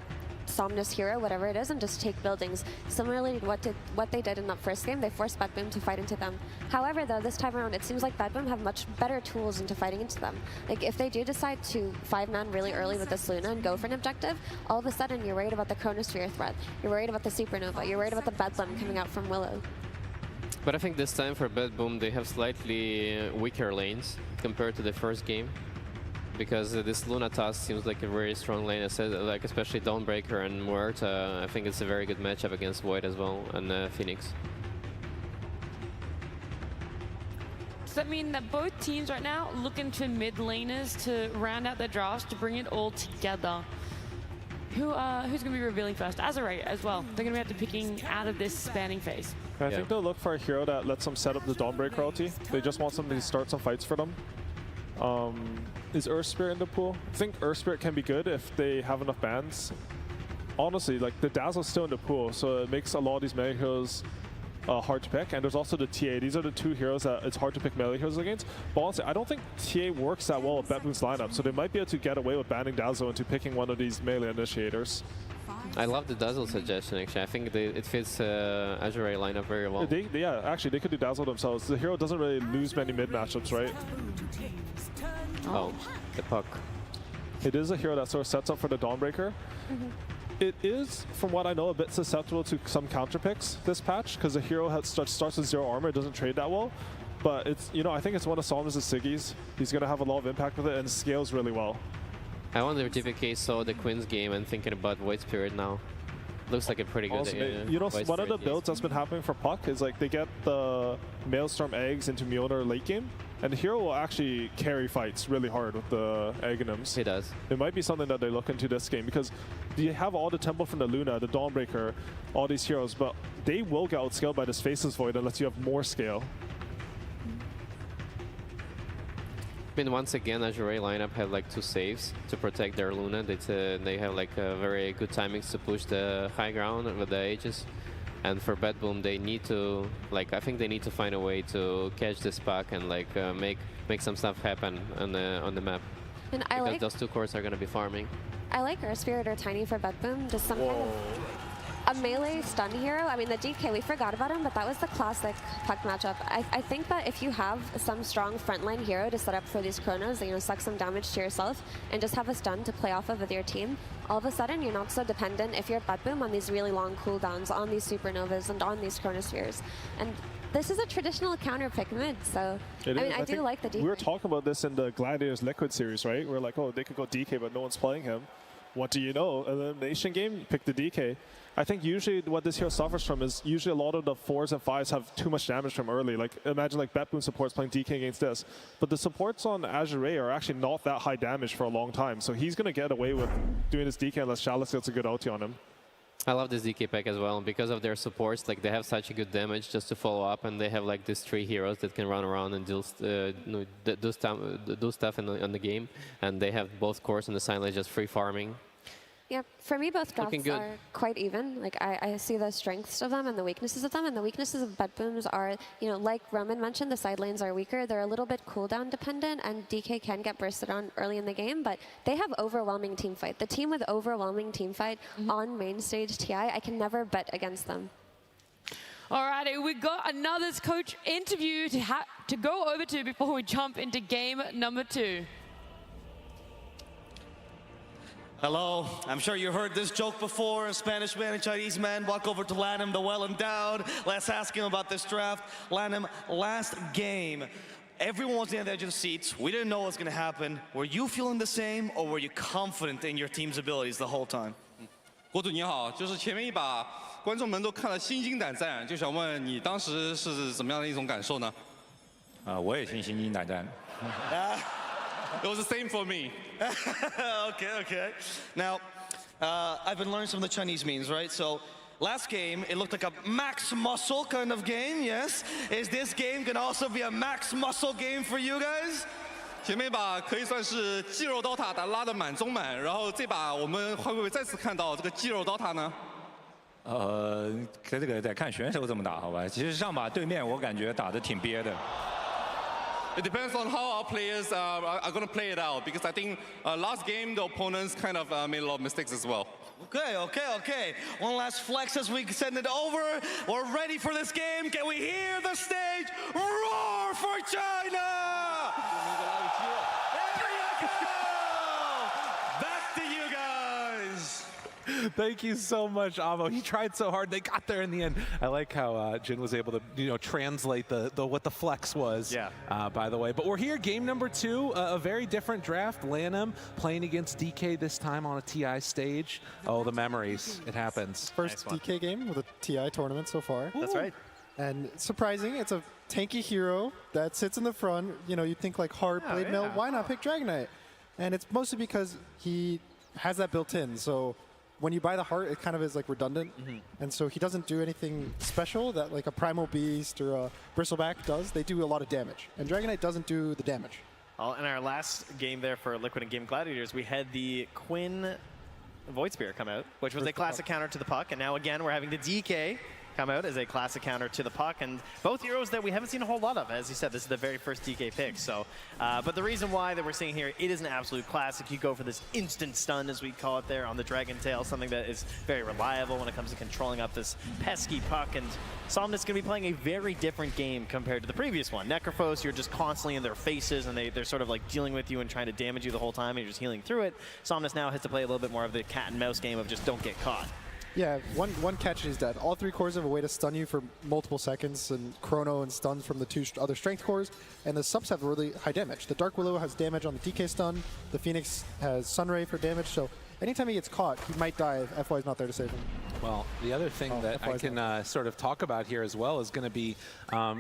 Somnus hero, whatever it is, and just take buildings. Similarly to what they did in that first game, they forced BetBoom to fight into them. However, though, this time around, it seems like BetBoom have much better tools into fighting into them. Like, if they do decide to 5-man really early with this Luna and go for an objective, all of a sudden you're worried about the Chronosphere threat, you're worried about the Supernova, you're worried about the Bedlam coming out from Willow. But I think this time for BetBoom, they have slightly weaker lanes compared to the first game, because this Luna Tusk seems like a very strong lane. I said, like especially Dawnbreaker and Muerta. I think it's a very good matchup against Void as well, and Phoenix. Does that mean that both teams right now looking to mid laners to round out their drafts to bring it all together? who's going to be revealing first? Azure as well. They're going to be picking out of this spanning phase. I think they'll look for a hero that lets them set up the Dawnbreaker ulti. They just want somebody to start some fights for them. Is Earth Spirit in the pool? I think Earth Spirit can be good if they have enough bans. Honestly, like the Dazzle's still in the pool, so it makes a lot of these melee heroes hard to pick. And there's also the TA. These are the two heroes that it's hard to pick melee heroes against. But honestly, I don't think TA works that well with BetBoom's lineup, so they might be able to get away with banning Dazzle into picking one of these melee initiators. I love the Dazzle suggestion, actually. I think it fits Azure lineup very well. Yeah, actually, they could do Dazzle themselves. The hero doesn't really lose many mid matchups, right? Oh, the puck. It is a hero that sort of sets up for the Dawnbreaker. It is, from what I know, a bit susceptible to some counter picks this patch, because the hero starts with 0 armor, it doesn't trade that well. But it's, I think it's one of Solom's Siggy's. He's going to have a lot of impact with it and scales really well. I wonder if DPK saw the Queen's game and thinking about Void Spirit now. Looks like a pretty good one of the builds that's been happening for Puck is like they get the Maelstrom eggs into Mjolnir late game, and the hero will actually carry fights really hard with the Aghanim's. He does. It might be something that they look into this game, because you have all the Temple from the Luna, the Dawnbreaker, all these heroes, but they will get outscaled by this Faceless Void unless you have more scale. I mean, once again, Azure lineup had like 2 saves to protect their Luna. They have like very good timings to push the high ground with the Aegis. And for BetBoom, they need to, I think they need to find a way to catch this puck and make some stuff happen on the map. And because those 2 cores are going to be farming. I like Earth Spirit or Tiny for BetBoom. Just some kind of a melee stun hero. I mean, the DK, we forgot about him, but that was the classic Puck matchup. I think that if you have some strong frontline hero to set up for these Chronos, suck some damage to yourself and just have a stun to play off of with your team, all of a sudden you're not so dependent, if you're BetBoom, on these really long cooldowns, on these Supernovas, and on these Chronospheres. And this is a traditional counter pick mid, so I do like the DK. We were talking about this in the Gladiators Liquid series, right? We're like, oh, they could go DK, but no one's playing him. What do you know? Elimination game, pick the DK. I think usually what this hero suffers from is usually a lot of the 4s and 5s have too much damage from early. Like imagine like BetBoom supports playing DK against this. But the supports on Azure are actually not that high damage for a long time. So he's going to get away with doing this DK unless Chalice gets a good ulti on him. I love this DK pack as well. Because of their supports, they have such a good damage just to follow up, and they have these 3 heroes that can run around and do stuff in the game. And they have both cores in the side lane just free farming. Yeah, for me, both drafts are quite even. I see the strengths of them and the weaknesses of them, and the weaknesses of BetBooms are, like Roman mentioned, the side lanes are weaker. They're a little bit cooldown dependent, and DK can get bursted on early in the game, but they have overwhelming team fight. The team with overwhelming team fight on main stage TI, I can never bet against them. Alrighty, we got another coach interview to go over to before we jump into game number 2. Hello, I'm sure you heard this joke before. A Spanish man and Chinese man walk over to Lanham, the well-endowed. Let's ask him about this draft. Lanham, last game, everyone was on the edge of the seats. We didn't know what was going to happen. Were you feeling the same, or were you confident in your team's abilities the whole time? 国主你好，就是前面一把观众们都看了心惊胆战，就想问你当时是怎么样的一种感受呢？我也心惊胆战。It was the same for me. Okay. Now, I've been learning some of the Chinese memes, right? So, last game, it looked like a max muscle kind of game, yes? Is this game going to also be a max muscle game for you guys? 前面一把可以算是肌肉刀塔拉得满中满，然后这把我们会不会再次看到这个肌肉刀塔呢？这个得看选手怎么打，好吧？其实上把对面我感觉打得挺憋的。It depends on how our players are going to play it out, because I think last game the opponents kind of made a lot of mistakes as well. Okay. One last flex as we send it over. We're ready for this game. Can we hear the stage roar for China? There you go! Back to you guys. Thank you so much, Avo. He tried so hard. They got there in the end. I like how Jin was able to, translate what the flex was. Yeah. By the way, but we're here, game number 2, a very different draft. Lanham playing against DK this time on a TI stage. Oh, the memories. It happens. First DK game with a TI tournament so far. That's right. And surprising, it's a tanky hero that sits in the front. You'd think like hard blade mill. Why not pick Dragon Knight? And it's mostly because he has that built in. So when you buy the heart, it kind of is like redundant. And so he doesn't do anything special that like a Primal Beast or a Bristleback does. They do a lot of damage. And Dragon Knight doesn't do the damage. Well, in our last game there for Liquid and Game Gladiators, we had the Quinn Void Spear come out, which was a classic counter to the puck. And now again, we're having the DK come out as a classic counter to the puck, and both heroes that we haven't seen a whole lot of. As you said, this is the very first DK pick. So, but the reason why that we're seeing here, it is an absolute classic. You go for this instant stun, as we call it there, on the Dragon Tail, something that is very reliable when it comes to controlling up this pesky puck. And Somnus going to be playing a very different game compared to the previous one. Necrophos, you're just constantly in their faces, and they're sort of like dealing with you and trying to damage you the whole time, and you're just healing through it. Somnus now has to play a little bit more of the cat and mouse game of just don't get caught. Yeah, one catch and he's dead. All 3 cores have a way to stun you for multiple seconds, and Chrono and stuns from the 2 other strength cores, and the subs have really high damage. The Dark Willow has damage on the DK stun, the Phoenix has Sunray for damage, so anytime he gets caught, he might die if FY is not there to save him. Well, the other thing that I can sort of talk about here as well is going to be,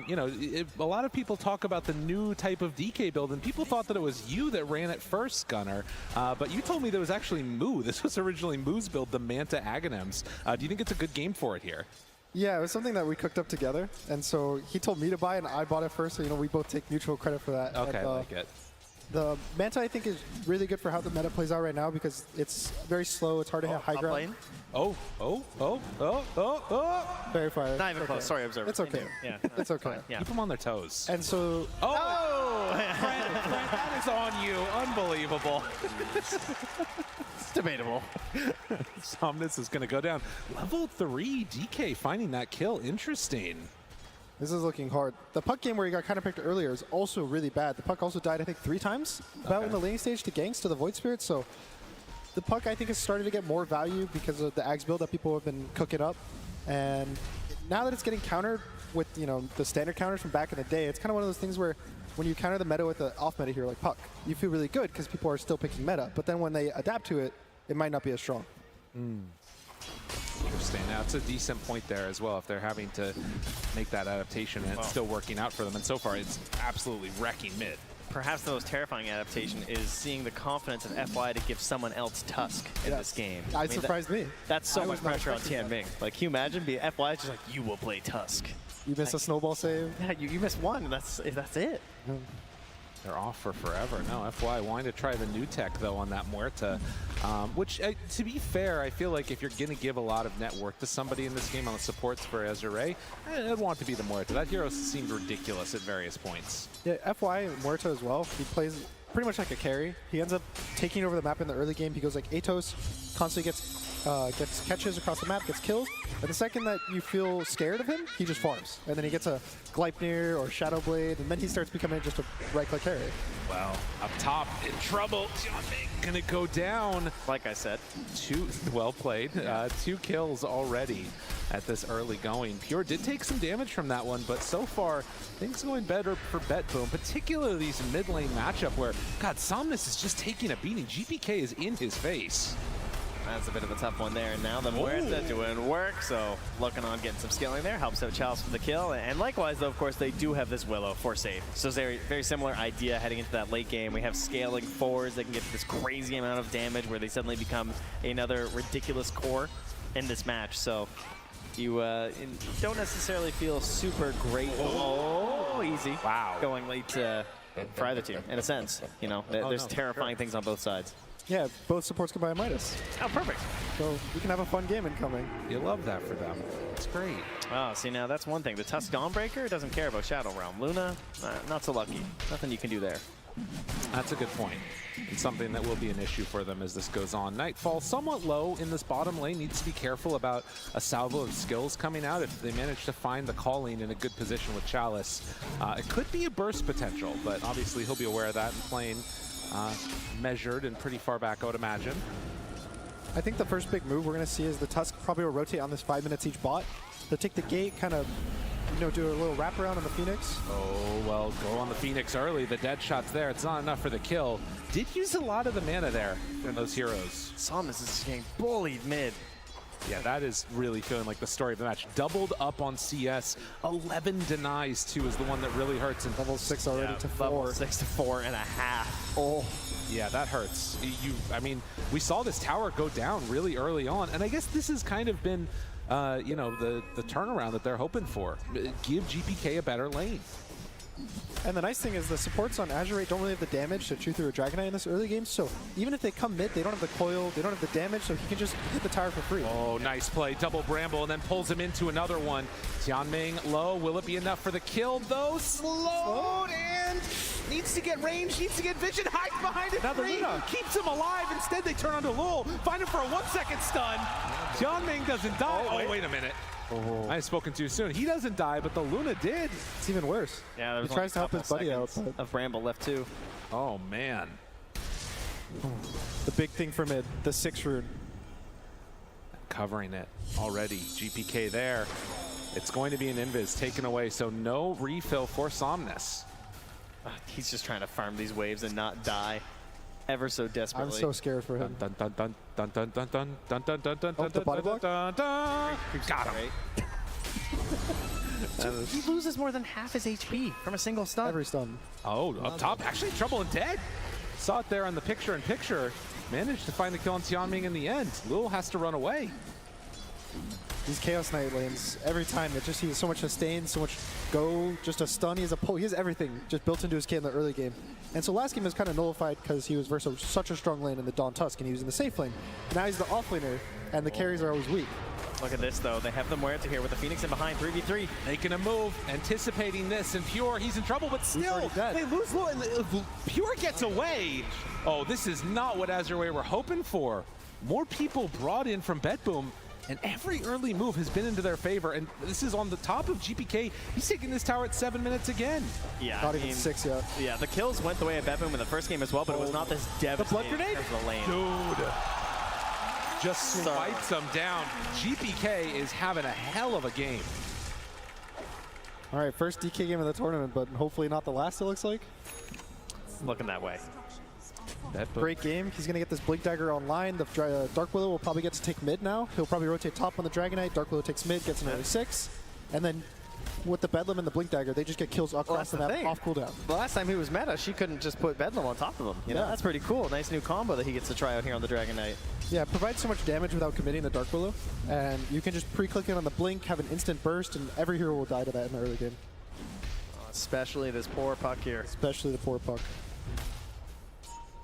you know, a lot of people talk about the new type of DK build, and people thought that it was you that ran it first, Gunnar. But you told me that it was actually Moo. This was originally Moo's build, the Manta Aghanim's. Do you think it's a good game for it here? Yeah, it was something that we cooked up together, and so he told me to buy it, and I bought it first, so you know we both take mutual credit for that. Okay, and, I like it. The Manta, I think, is really good for how the meta plays out right now because it's very slow. It's hard to hit high ground. Very fire. Not even close. Sorry, Observer. It's okay. Yeah, it's okay. Yeah. Keep them on their toes. And so... Brent, that is on you. Unbelievable. It's debatable. Somnus is going to go down. Level 3 DK finding that kill. Interesting. This is looking hard. The puck game where he got kind of picked earlier is also really bad. The puck also died, I think, 3 times about in the laning stage to ganks to the Void Spirit. So the puck, I think, has started to get more value because of the Ags build that people have been cooking up. And now that it's getting countered with, you know, the standard counters from back in the day, it's kind of one of those things where when you counter the meta with an off meta hero like puck, you feel really good because people are still picking meta. But then when they adapt to it, it might not be as strong. Interesting. Now, it's a decent point there as well if they're having to make that adaptation and it's still working out for them. And so far, it's absolutely wrecking mid. Perhaps the most terrifying adaptation is seeing the confidence of FY to give someone else Tusk in this game. It surprised me. That's so much pressure on Tianming. Like, can you imagine being FY is just like, you will play Tusk. You miss a snowball save. Yeah, you miss one. That's it. They're off for forever. No, FY wanting to try the new tech, though, on that Muerta. Which, to be fair, I feel like if you're going to give a lot of net worth to somebody in this game on the supports for Ezreal, I'd want it to be the Muerta. That hero seemed ridiculous at various points. Yeah, FY Muerta as well. He plays pretty much like a carry. He ends up taking over the map in the early game. He goes like Atos, constantly gets catches across the map, gets killed. And the second that you feel scared of him, he just farms. And then he gets a Gleipnir or Shadowblade, and then he starts becoming just a right-click carry. Wow. Up top, in trouble. Tianming gonna go down. Like I said. Well played. 2 kills already at this early going. Pure did take some damage from that one, but so far, things going better for BetBoom, particularly these mid-lane matchup where, God, Somnus is just taking a beating. GPK is in his face. That's a bit of a tough one there. And now the Muerta doing work, so looking on getting some scaling there. Helps out Chalice for the kill. And likewise, though, of course, they do have this Willow for save. So very, very similar idea heading into that late game. We have scaling forwards that can get this crazy amount of damage where they suddenly become another ridiculous core in this match. So you don't necessarily feel super great. Oh, easy. Wow. Going late for either team, in a sense. You know, there's terrifying things on both sides. Yeah, both supports can buy a Midas. Oh, perfect. So we can have a fun game incoming. You love that for them. It's great. Oh, see, now that's one thing. The Tusk Dawnbreaker doesn't care about Shadow Realm. Luna, not so lucky. Nothing you can do there. That's a good point. It's something that will be an issue for them as this goes on. Nightfall somewhat low in this bottom lane. Needs to be careful about a salvo of skills coming out. If they manage to find the Colleen in a good position with Chalice, it could be a burst potential, but obviously he'll be aware of that and playing measured and pretty far back, I would imagine. I think the first big move we're going to see is the Tusk probably will rotate on this 5 minutes each bot. They'll take the gate, kind of, you know, do a little wraparound on the Phoenix. Oh, well, go on the Phoenix early. The dead shot's there. It's not enough for the kill. Did use a lot of the mana there from those heroes. Somnus is getting bullied mid. Yeah, that is really feeling like the story of the match. Doubled up on CS, 11 denies too is the one that really hurts. And level 6 already to 4. Level 6 to 4.5. Oh. Yeah, that hurts. I mean, we saw this tower go down really early on, and I guess this has kind of been, you know, the turnaround that they're hoping for. Give GPK a better lane. And the nice thing is the supports on Azure don't really have the damage to chew through a Dragon Knight in this early game, so even if they come mid, they don't have the coil, they don't have the damage, so he can just hit the tower for free. Oh, nice play. Double Bramble, and then pulls him into another one. Tianming low. Will it be enough for the kill, though? Slowed and needs to get range, needs to get vision. Hides behind it. Now the Luna keeps him alive. Instead, they turn onto Lul. Find him for a 1-second stun. Tianming doesn't die. Oh, wait a minute. Oh. I've spoken too soon. He doesn't die, but the Luna did. It's even worse. Yeah, he tries to help his buddy out. Of Bramble left too. Oh, man. The big thing for mid, the 6 rune. Covering it already. GPK there. It's going to be an invis taken away, so no refill for Somnus. He's just trying to farm these waves and not die ever so desperately. I'm so scared for him. Dun dun dun dun dun dun dun dun dun dun dun Oh, the body block? dun dun. Got him. He loses more than half his HP from a single stun. Every stun. Oh, up top, actually Trouble and Dead. Saw it there on the picture-in-picture. Managed to find the kill on Tianming in the end. Lul has to run away. These Chaos Knight lanes, every time, it just he has so much sustain, so much go, just a stun, he has a pull, he has everything just built into his kit in the early game. And so last game was kind of nullified because he was versus such a strong lane in the Dawn Tusk and he was in the safe lane. Now he's the off laner and the carries are always weak. Look at this though, they have the Muerta here with the Phoenix in behind, 3v3. Making a move, anticipating this, and Pure, he's in trouble, but still, they lose Lul, and Pure gets away. Oh, this is not what Azure were hoping for. More people brought in from BetBoom, and every early move has been into their favor, and this is on the top of GPK. He's taking this tower at 7 minutes again. Yeah, not even 6 yet. Yeah, the kills went the way of BetBoom in the first game as well, but it was not this devastating in terms of the lane. Dude. Just swipes them down. GPK is having a hell of a game. All right, first DK game of the tournament, but hopefully not the last, it looks like. It's looking that way. Great game. He's going to get this Blink Dagger online. The Dark Willow will probably get to take mid now. He'll probably rotate top on the Dragon Knight. Dark Willow takes mid, gets an early 6. And then with the Bedlam and the Blink Dagger, they just get kills across the map off cooldown. The last time he was meta, she couldn't just put Bedlam on top of him. You know, that's pretty cool. Nice new combo that he gets to try out here on the Dragon Knight. Yeah, it provides so much damage without committing the Dark Willow. And you can just pre-click it on the Blink, have an instant burst, and every hero will die to that in the early game. Especially this poor Puck here. Especially the poor Puck.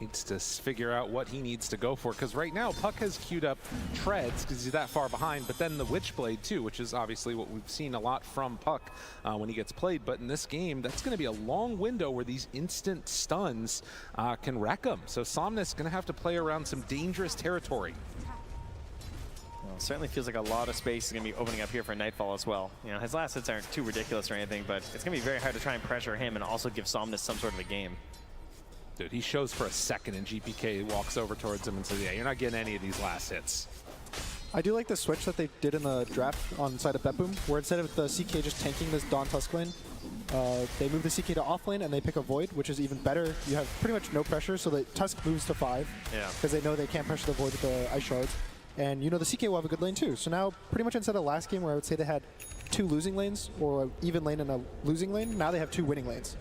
Needs to figure out what he needs to go for, because right now Puck has queued up Treads because he's that far behind, but then the Witchblade too, which is obviously what we've seen a lot from Puck when he gets played. But in this game, that's going to be a long window where these instant stuns can wreck him. So Somnus is going to have to play around some dangerous territory. Well, it certainly feels like a lot of space is going to be opening up here for Nightfall as well. You know, his last hits aren't too ridiculous or anything, but it's going to be very hard to try and pressure him and also give Somnus some sort of a game. Dude, he shows for a second and GPK walks over towards him and says, yeah, you're not getting any of these last hits. I do like the switch that they did in the draft on side of BetBoom, where instead of the CK just tanking this Dawn Tusk lane, they move the CK to off lane and they pick a Void, which is even better. You have pretty much no pressure, so the Tusk moves to 5, because they know they can't pressure the Void with the Ice Shards. And you know the CK will have a good lane too. So now, pretty much instead of last game where I would say they had 2 losing lanes, or an even lane and a losing lane, now they have 2 winning lanes.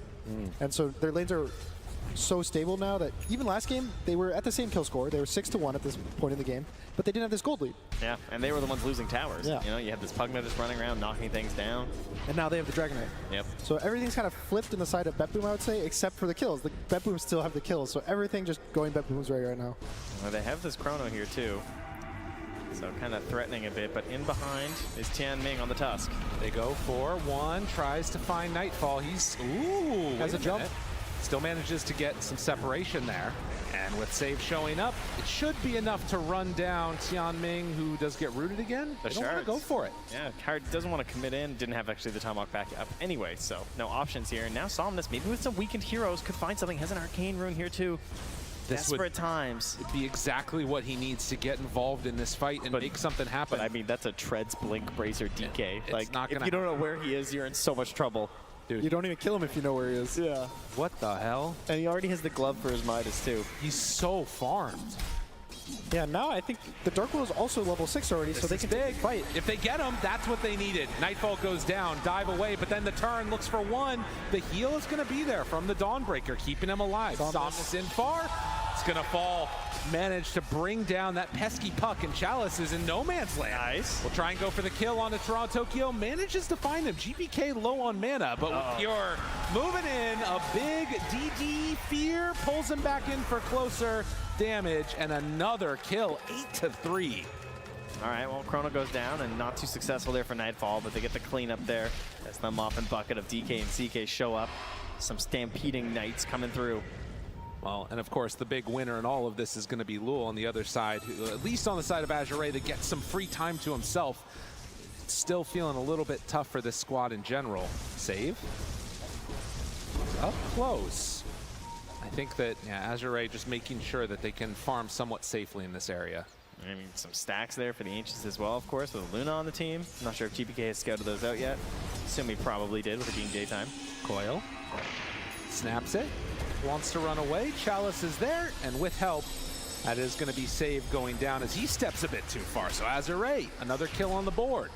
And so their lanes are so stable now that even last game, they were at the same kill score. They were 6-1 at this point in the game, but they didn't have this gold lead. Yeah, and they were the ones losing towers. Yeah. You know, you have this Pugna just running around, knocking things down. And now they have the Dragon Knight. Yep. So everything's kind of flipped in the side of BetBoom, I would say, except for the kills. The BetBoom still have the kills, so everything just going BetBoom's way right now. Well, they have this Chrono here too. So kind of threatening a bit, but in behind is Tianming on the Tusk. They go for one, tries to find Nightfall. He's, ooh, has a jump. Still manages to get some separation there. And with save showing up, it should be enough to run down Tianming, who does get rooted again. They don't want to go for it. Yeah, Hard doesn't want to commit in. Didn't have actually the Tomahawk back up anyway, so no options here. And now Somnus, maybe with some weakened heroes, could find something. Has an Arcane Rune here too. Desperate times. It'd be exactly what he needs to get involved in this fight and make something happen. But I mean, that's a Treads Blink Bracer DK. Yeah, like, not if you don't know where he is, you're in so much trouble. Dude. You don't even kill him if you know where he is. Yeah. What the hell? And he already has the glove for his Midas too. He's so farmed. Yeah, now I think the Dark Willow is also level 6 already, so they can take the fight. If they get him, that's what they needed. Nightfall goes down, dive away, but then the turn looks for one. The heal is going to be there from the Dawnbreaker, keeping him alive. Somnus in far. It's going to fall. Managed to bring down that pesky puck, and Chalice is in no man's land. Nice. We'll try and go for the kill on the Toronto Tokyo. Manages to find him. GPK low on mana, but with Pure moving in, a big DD fear pulls him back in for closer damage, and another kill, 8-3. All right, well, Chrono goes down, and not too successful there for Nightfall, but they get the cleanup there as the mop and bucket of DK and CK show up. Some stampeding Knights coming through. Well, and of course, the big winner in all of this is going to be Lul on the other side, who, at least on the side of Azure, that gets some free time to himself. Still feeling a little bit tough for this squad in general. Save. Up close. I think that Azure just making sure that they can farm somewhat safely in this area. I mean, some stacks there for the Ancients as well, of course, with Luna on the team. I'm not sure if GPK has scouted those out yet. Assume he probably did with it being daytime. Coil. Snaps it. Wants to run away. Chalice is there, and with help, that is going to be Save going down as he steps a bit too far. So Azure, another kill on the board.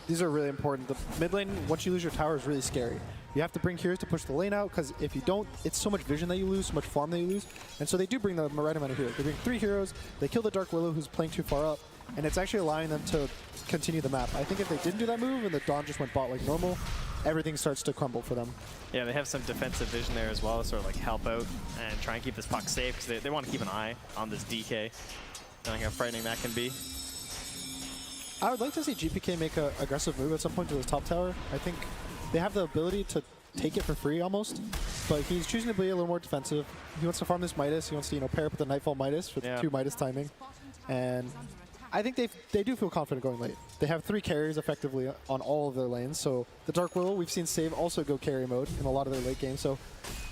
These are really important. The mid lane, once you lose your tower, is really scary. You have to bring heroes to push the lane out, because if you don't, it's so much vision that you lose, so much farm that you lose. And so they do bring the right amount of heroes. They bring 3 heroes, they kill the Dark Willow who's playing too far up, and it's actually allowing them to continue the map. I think if they didn't do that move and the Dawn just went bot like normal, everything starts to crumble for them. Yeah, they have some defensive vision there as well to sort of like help out and try and keep this puck safe, because they want to keep an eye on this DK. Knowing how frightening that can be. I would like to see GPK make an aggressive move at some point to this top tower. I think they have the ability to take it for free almost, but he's choosing to be a little more defensive. He wants to farm this Midas. He wants to pair up with the Nightfall Midas with 2 Midas timing, and I think they do feel confident going late. They have 3 carries effectively on all of their lanes. So the Dark Willow, we've seen Save also go carry mode in a lot of their late game. So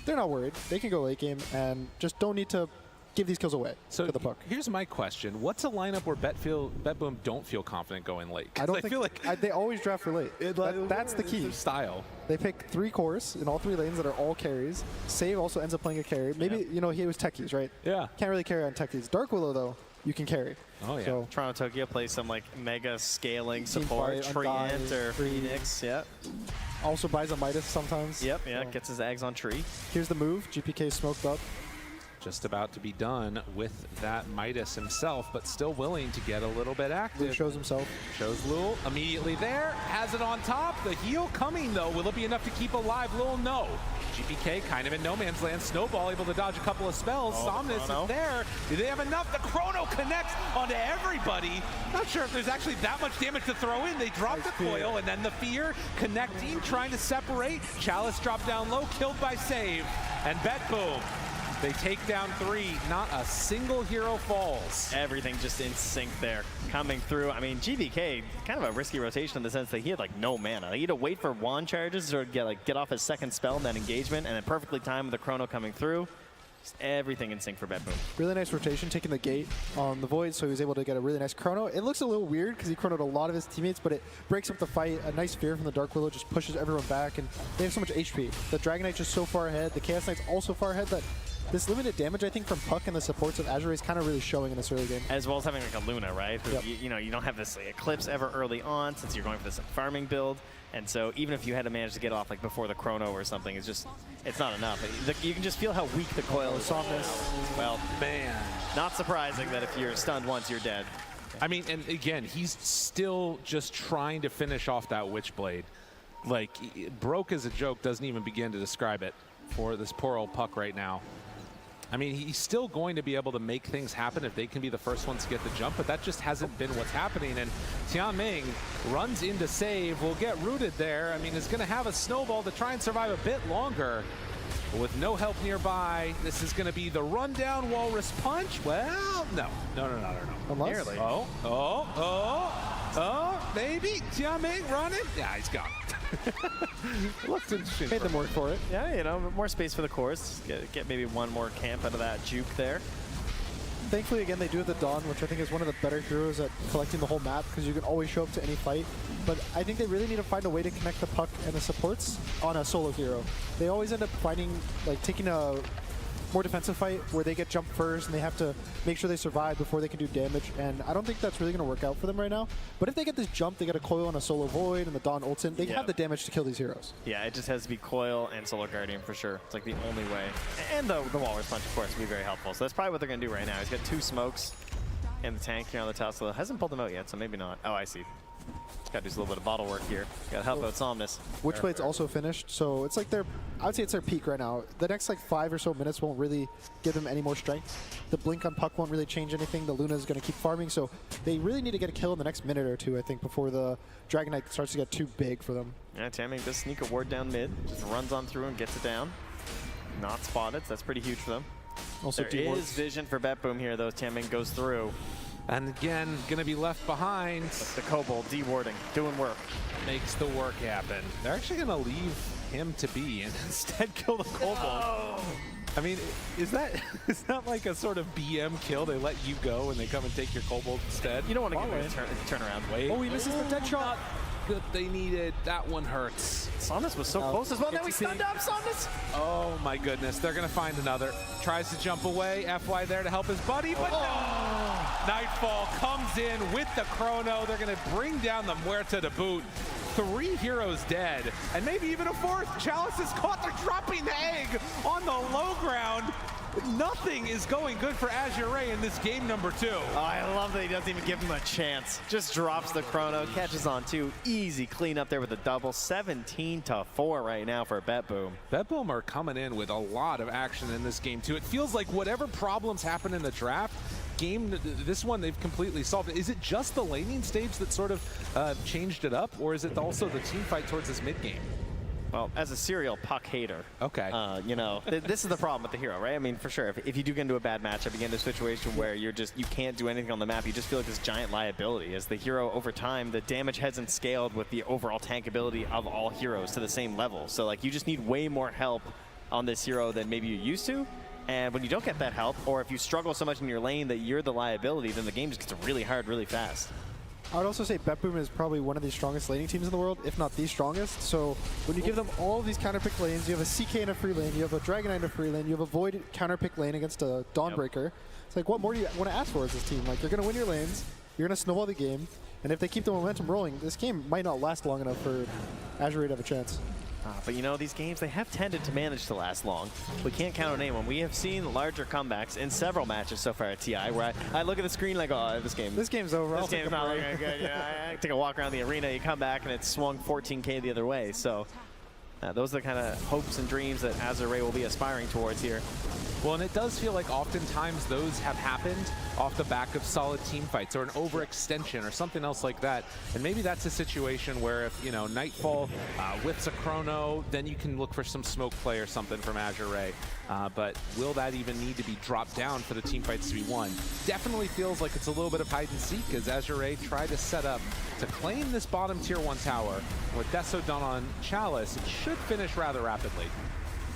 they're not worried. They can go late game and just don't need to give these kills away to the puck. Here's my question. What's a lineup where BetBoom don't feel confident going late? I don't feel like they always draft for late. That's the key. Style. They pick 3 cores in all 3 lanes that are all carries. Save also ends up playing a carry. Maybe, he was techies, right? Yeah. Can't really carry on techies. Dark Willow, though, you can carry. Oh, yeah. So, Toronto Tokyo plays some like mega scaling support, Treant or Phoenix, yep. Also buys a Midas sometimes. Yep, gets his eggs on tree. Here's the move, GPK smoked up. Just about to be done with that Midas himself, but still willing to get a little bit active. Lul shows himself. Shows Lul immediately there, has it on top. The heal coming though, will it be enough to keep alive Lul? No. GPK kind of in no man's land. Snowball able to dodge a couple of spells. Somnus is there. Do they have enough? The Chrono connects onto everybody. Not sure if there's actually that much damage to throw in. They drop the coil and then the fear connecting, trying to separate. Chalice dropped down low, killed by Save. And BetBoom. They take down 3, not a single hero falls. Everything just in sync there, coming through. I mean, GBK, kind of a risky rotation in the sense that he had like no mana. He had to wait for wand charges or get off his second spell in that engagement, and then perfectly timed with the Chrono coming through. Just everything in sync for BetBoom. Really nice rotation, taking the gate on the Void, so he was able to get a really nice Chrono. It looks a little weird because he chronoed a lot of his teammates, but it breaks up the fight. A nice fear from the Dark Willow just pushes everyone back, and they have so much HP. The Dragon Knight's just so far ahead. The Chaos Knight's also far ahead that this limited damage, I think, from Puck and the supports of Azure is kind of really showing in this early game. As well as having like a Luna, right? Who, you don't have this Eclipse ever early on since you're going for this farming build. And so even if you had to manage to get off like before the Chrono or something, it's not enough. You can just feel how weak the coil is. Well, man, not surprising that if you're stunned once, you're dead. I mean, and again, he's still just trying to finish off that Witchblade. Like, broke as a joke doesn't even begin to describe it for this poor old Puck right now. I mean, he's still going to be able to make things happen if they can be the first ones to get the jump, but that just hasn't been what's happening. And Tianming runs into Save, will get rooted there. I mean, is going to have a snowball to try and survive a bit longer. But with no help nearby, this is going to be the rundown Walrus Punch. Well, no. Unless? Nearly. Maybe Tianming running. Yeah, he's gone. Looks interesting. Made them work for it. Yeah, more space for the cores. Get maybe one more camp out of that juke there. Thankfully, again, they do have the Dawn, which I think is one of the better heroes at collecting the whole map, because you can always show up to any fight. But I think they really need to find a way to connect the Puck and the supports on a solo hero. They always end up finding, like, taking a more defensive fight where they get jumped first and they have to make sure they survive before they can do damage. And I don't think that's really going to work out for them right now. But if they get this jump, they get a coil and a solo void and the Dawn ults in, they have the damage to kill these heroes. Yeah, it just has to be coil and Solar Guardian for sure. It's like the only way. And the Walrus Punch, of course, will be very helpful. So that's probably what they're going to do right now. He's got 2 smokes and the tank here on the top. So hasn't pulled them out yet, so maybe not. Oh, I see. Got to do a little bit of bottle work here. Got to help out Somnus. Witchblade's also finished, so it's like I would say it's their peak right now. The next like 5 or so minutes won't really give them any more strength. The blink on Puck won't really change anything. The Luna's going to keep farming, so they really need to get a kill in the next minute or 2, I think, before the Dragon Knight starts to get too big for them. Yeah, Tamming does sneak a ward down mid, just runs on through and gets it down. Not spotted, so that's pretty huge for them. Also, there is vision for Bet Boom here, though. Tamming goes through. And again, going to be left behind. But the Kobold de-warding, doing work. Makes the work happen. They're actually going to leave him to be and instead kill the Kobold. No! I mean, is that like a sort of BM kill? They let you go and they come and take your Kobold instead? You don't want to give it a turnaround. Wait. Oh, he misses the dead shot. Good, they needed. That one hurts. Somnus was so close as well. Now he's stunned up, Somnus. Oh my goodness, they're gonna find another. Tries to jump away. FY there to help his buddy, but no! Nightfall comes in with the chrono. They're gonna bring down the Muerta to boot. 3 heroes dead, and maybe even a 4th. Chalice is caught. They're dropping the egg on the low ground. Nothing is going good for Azure in this game number 2. Oh, I love that he doesn't even give him a chance. Just drops the chrono, catches on 2. Easy clean up there with a double. 17-4 right now for Bet Boom. Bet Boom are coming in with a lot of action in this game too. It feels like whatever problems happen in the draft, this one they've completely solved it. Is it just the laning stage that sort of changed it up, or is it also the team fight towards this mid game? Well, as a serial Puck hater, okay, you know, this is the problem with the hero, right? I mean, for sure, if you do get into a bad matchup, you get into a situation where you can't do anything on the map, you just feel like this giant liability. As the hero, over time, the damage hasn't scaled with the overall tankability of all heroes to the same level. So, like, you just need way more help on this hero than maybe you used to. And when you don't get that help, or if you struggle so much in your lane that you're the liability, then the game just gets really hard really fast. I would also say Bet Boom is probably one of the strongest laning teams in the world, if not the strongest. So when you give them all these counterpick lanes, you have a CK in a free lane, you have a Dragon Knight in a free lane, you have a Void counterpick lane against a Dawnbreaker. It's like, what more do you want to ask for as this team? Like, you're going to win your lanes, you're going to snowball the game, and if they keep the momentum rolling, this game might not last long enough for Azure to have a chance. But you know, these games, they have tended to manage to last long. We can't count on anyone. We have seen larger comebacks in several matches so far at TI, where I look at the screen like, oh, this game's over. This game's not looking good. I take a walk around the arena, you come back, and it's swung 14K the other way. So those are the kind of hopes and dreams that Azure will be aspiring towards here. Well, and it does feel like oftentimes those have happened off the back of solid team fights or an overextension or something else like that. And maybe that's a situation where if, you know, Nightfall whiffs a chrono, then you can look for some smoke play or something from Azure. But will that even need to be dropped down for the team fights to be won? Definitely feels like it's a little bit of hide and seek as Azure try to set up to claim this bottom tier 1 tower. With Deso done on Chalice, it should finish rather rapidly.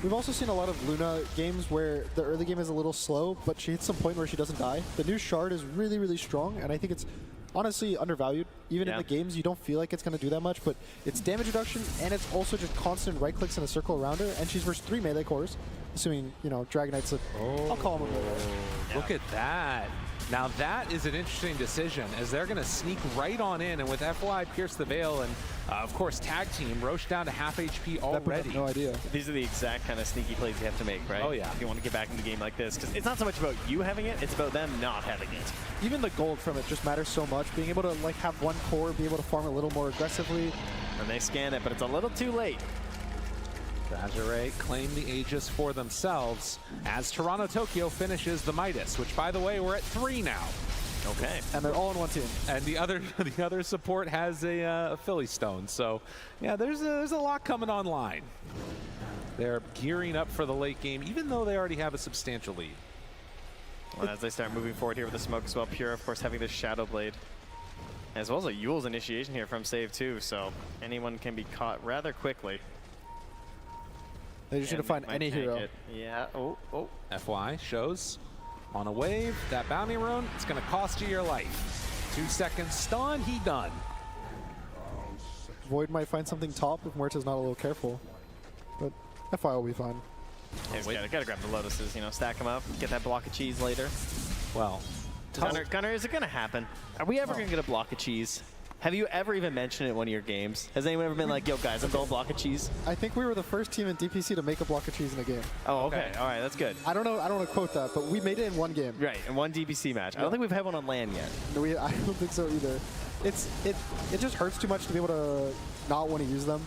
We've also seen a lot of Luna games where the early game is a little slow, but she hits some point where she doesn't die. The new Shard is really, really strong, and I think it's honestly undervalued. Even in the games, you don't feel like it's going to do that much, but it's damage reduction, and it's also just constant right clicks in a circle around her, and she's versus 3 melee cores, assuming, you know, Dragon Knight's I'll call him a Look at that. Now that is an interesting decision as they're going to sneak right on in, and with FY pierce the veil and of course tag team, Roche down to half HP already. No idea. These are the exact kind of sneaky plays you have to make, right? Oh yeah. If you want to get back in the game like this, because it's not so much about you having it, it's about them not having it. Even the gold from it just matters so much. Being able to like have 1 core, be able to farm a little more aggressively. And they scan it, but it's a little too late. Azure claim the Aegis for themselves as Toronto Tokyo finishes the Midas, which by the way, we're at 3 now. Okay. And they're all in 1 team. And the other support has a Philly Stone. So yeah, there's a lot coming online. They're gearing up for the late game, even though they already have a substantial lead. Well, as they start moving forward here with the smoke as well, Pure, of course, having this Shadow Blade. As well as a Yule's initiation here from Save 2, so anyone can be caught rather quickly. They just need to find any hero. Yeah, FY shows on a wave, that bounty rune, it's gonna cost you your life. 2 seconds stun, he done. Void might find something top if Muerta's not a little careful, but FY will be fine. Gotta grab the Lotuses, you know, stack them up, get that block of cheese later. Well, Gunnar, is it gonna happen? Are we ever gonna get a block of cheese? Have you ever even mentioned it in one of your games? Has anyone ever been like, yo guys, I'm going block of cheese? I think we were the first team in DPC to make a block of cheese in a game. Oh, okay. All right, that's good. I don't want to quote that, but we made it in one game. Right, in one DPC match. I don't think we've had one on LAN yet. No, I don't think so either. It just hurts too much to be able to not want to use them.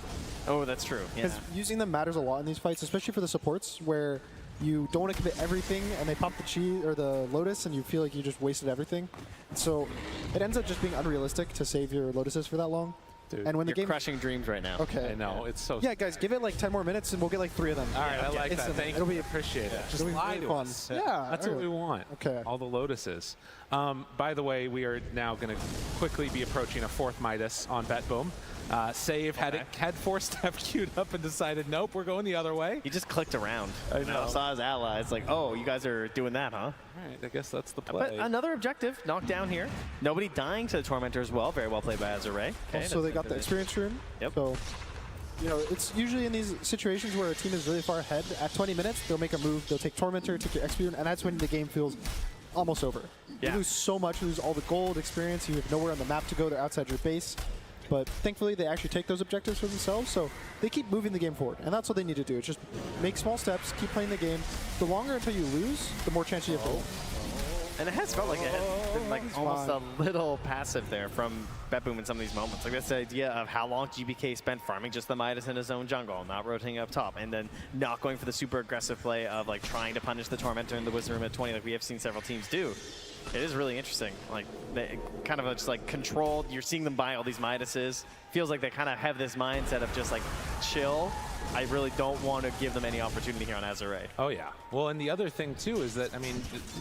Oh, that's true. Yeah. Because using them matters a lot in these fights, especially for the supports where you don't want to commit everything and they pop the cheese or the Lotus and you feel like you just wasted everything. So it ends up just being unrealistic to save your Lotuses for that long. Dude, and when you're the game crushing dreams right now. Okay. I know, it's so... Yeah, guys, give it like 10 more minutes and we'll get like 3 of them. All right, I like that. Thank you. It'll be appreciate it. Just it'll be lie really to fun. us. Yeah, That's what we want. Okay. All the Lotuses. By the way, we are now going to quickly be approaching a 4th Midas on Bet Boom. Save had 4-step queued up and decided, nope, we're going the other way. He just clicked around. I know. Saw his allies like, oh, you guys are doing that, huh? All right, I guess that's the play. But another objective, knocked down here. Nobody dying to the Tormentor as well. Very well played by Azure. Okay, So they got the experience room. Yep. So, you know, it's usually in these situations where a team is really far ahead. At 20 minutes, they'll make a move. They'll take Tormentor, take your experience, and that's when the game feels almost over. Yeah. You lose so much. You lose all the gold experience. You have nowhere on the map to go. They're outside your base. But thankfully, they actually take those objectives for themselves, so they keep moving the game forward. And that's what they need to do. It's just make small steps, keep playing the game. The longer until you lose, the more chance you have to win. And it has felt like it has been like almost a little passive there from BetBoom in some of these moments. Like this idea of how long GBK spent farming just the Midas in his own jungle, not rotating up top, and then not going for the super aggressive play of like trying to punish the Tormentor in the Wizard Room at 20 like we have seen several teams do. It is really interesting. Like, they kind of just like controlled. You're seeing them buy all these Midases. Feels like they kind of have this mindset of just like chill. I really don't want to give them any opportunity here on Azure. Oh, yeah. Well, and the other thing, too, is that, I mean,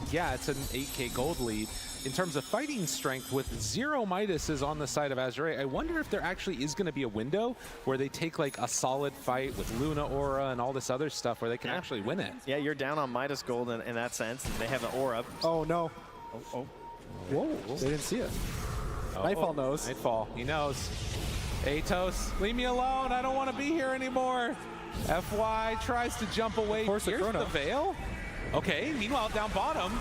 yeah, it's an 8K gold lead. In terms of fighting strength, with 0 Midases on the side of Azure, I wonder if there actually is going to be a window where they take, like, a solid fight with Luna Aura and all this other stuff where they can actually win it. Yeah, you're down on Midas gold in that sense, and they have an Aura. Oh, no. Oh. Whoa. They didn't see it. Nightfall knows. Nightfall. He knows. Atos, leave me alone. I don't want to be here anymore. FY tries to jump away. Here's the Veil. Okay, meanwhile, down bottom,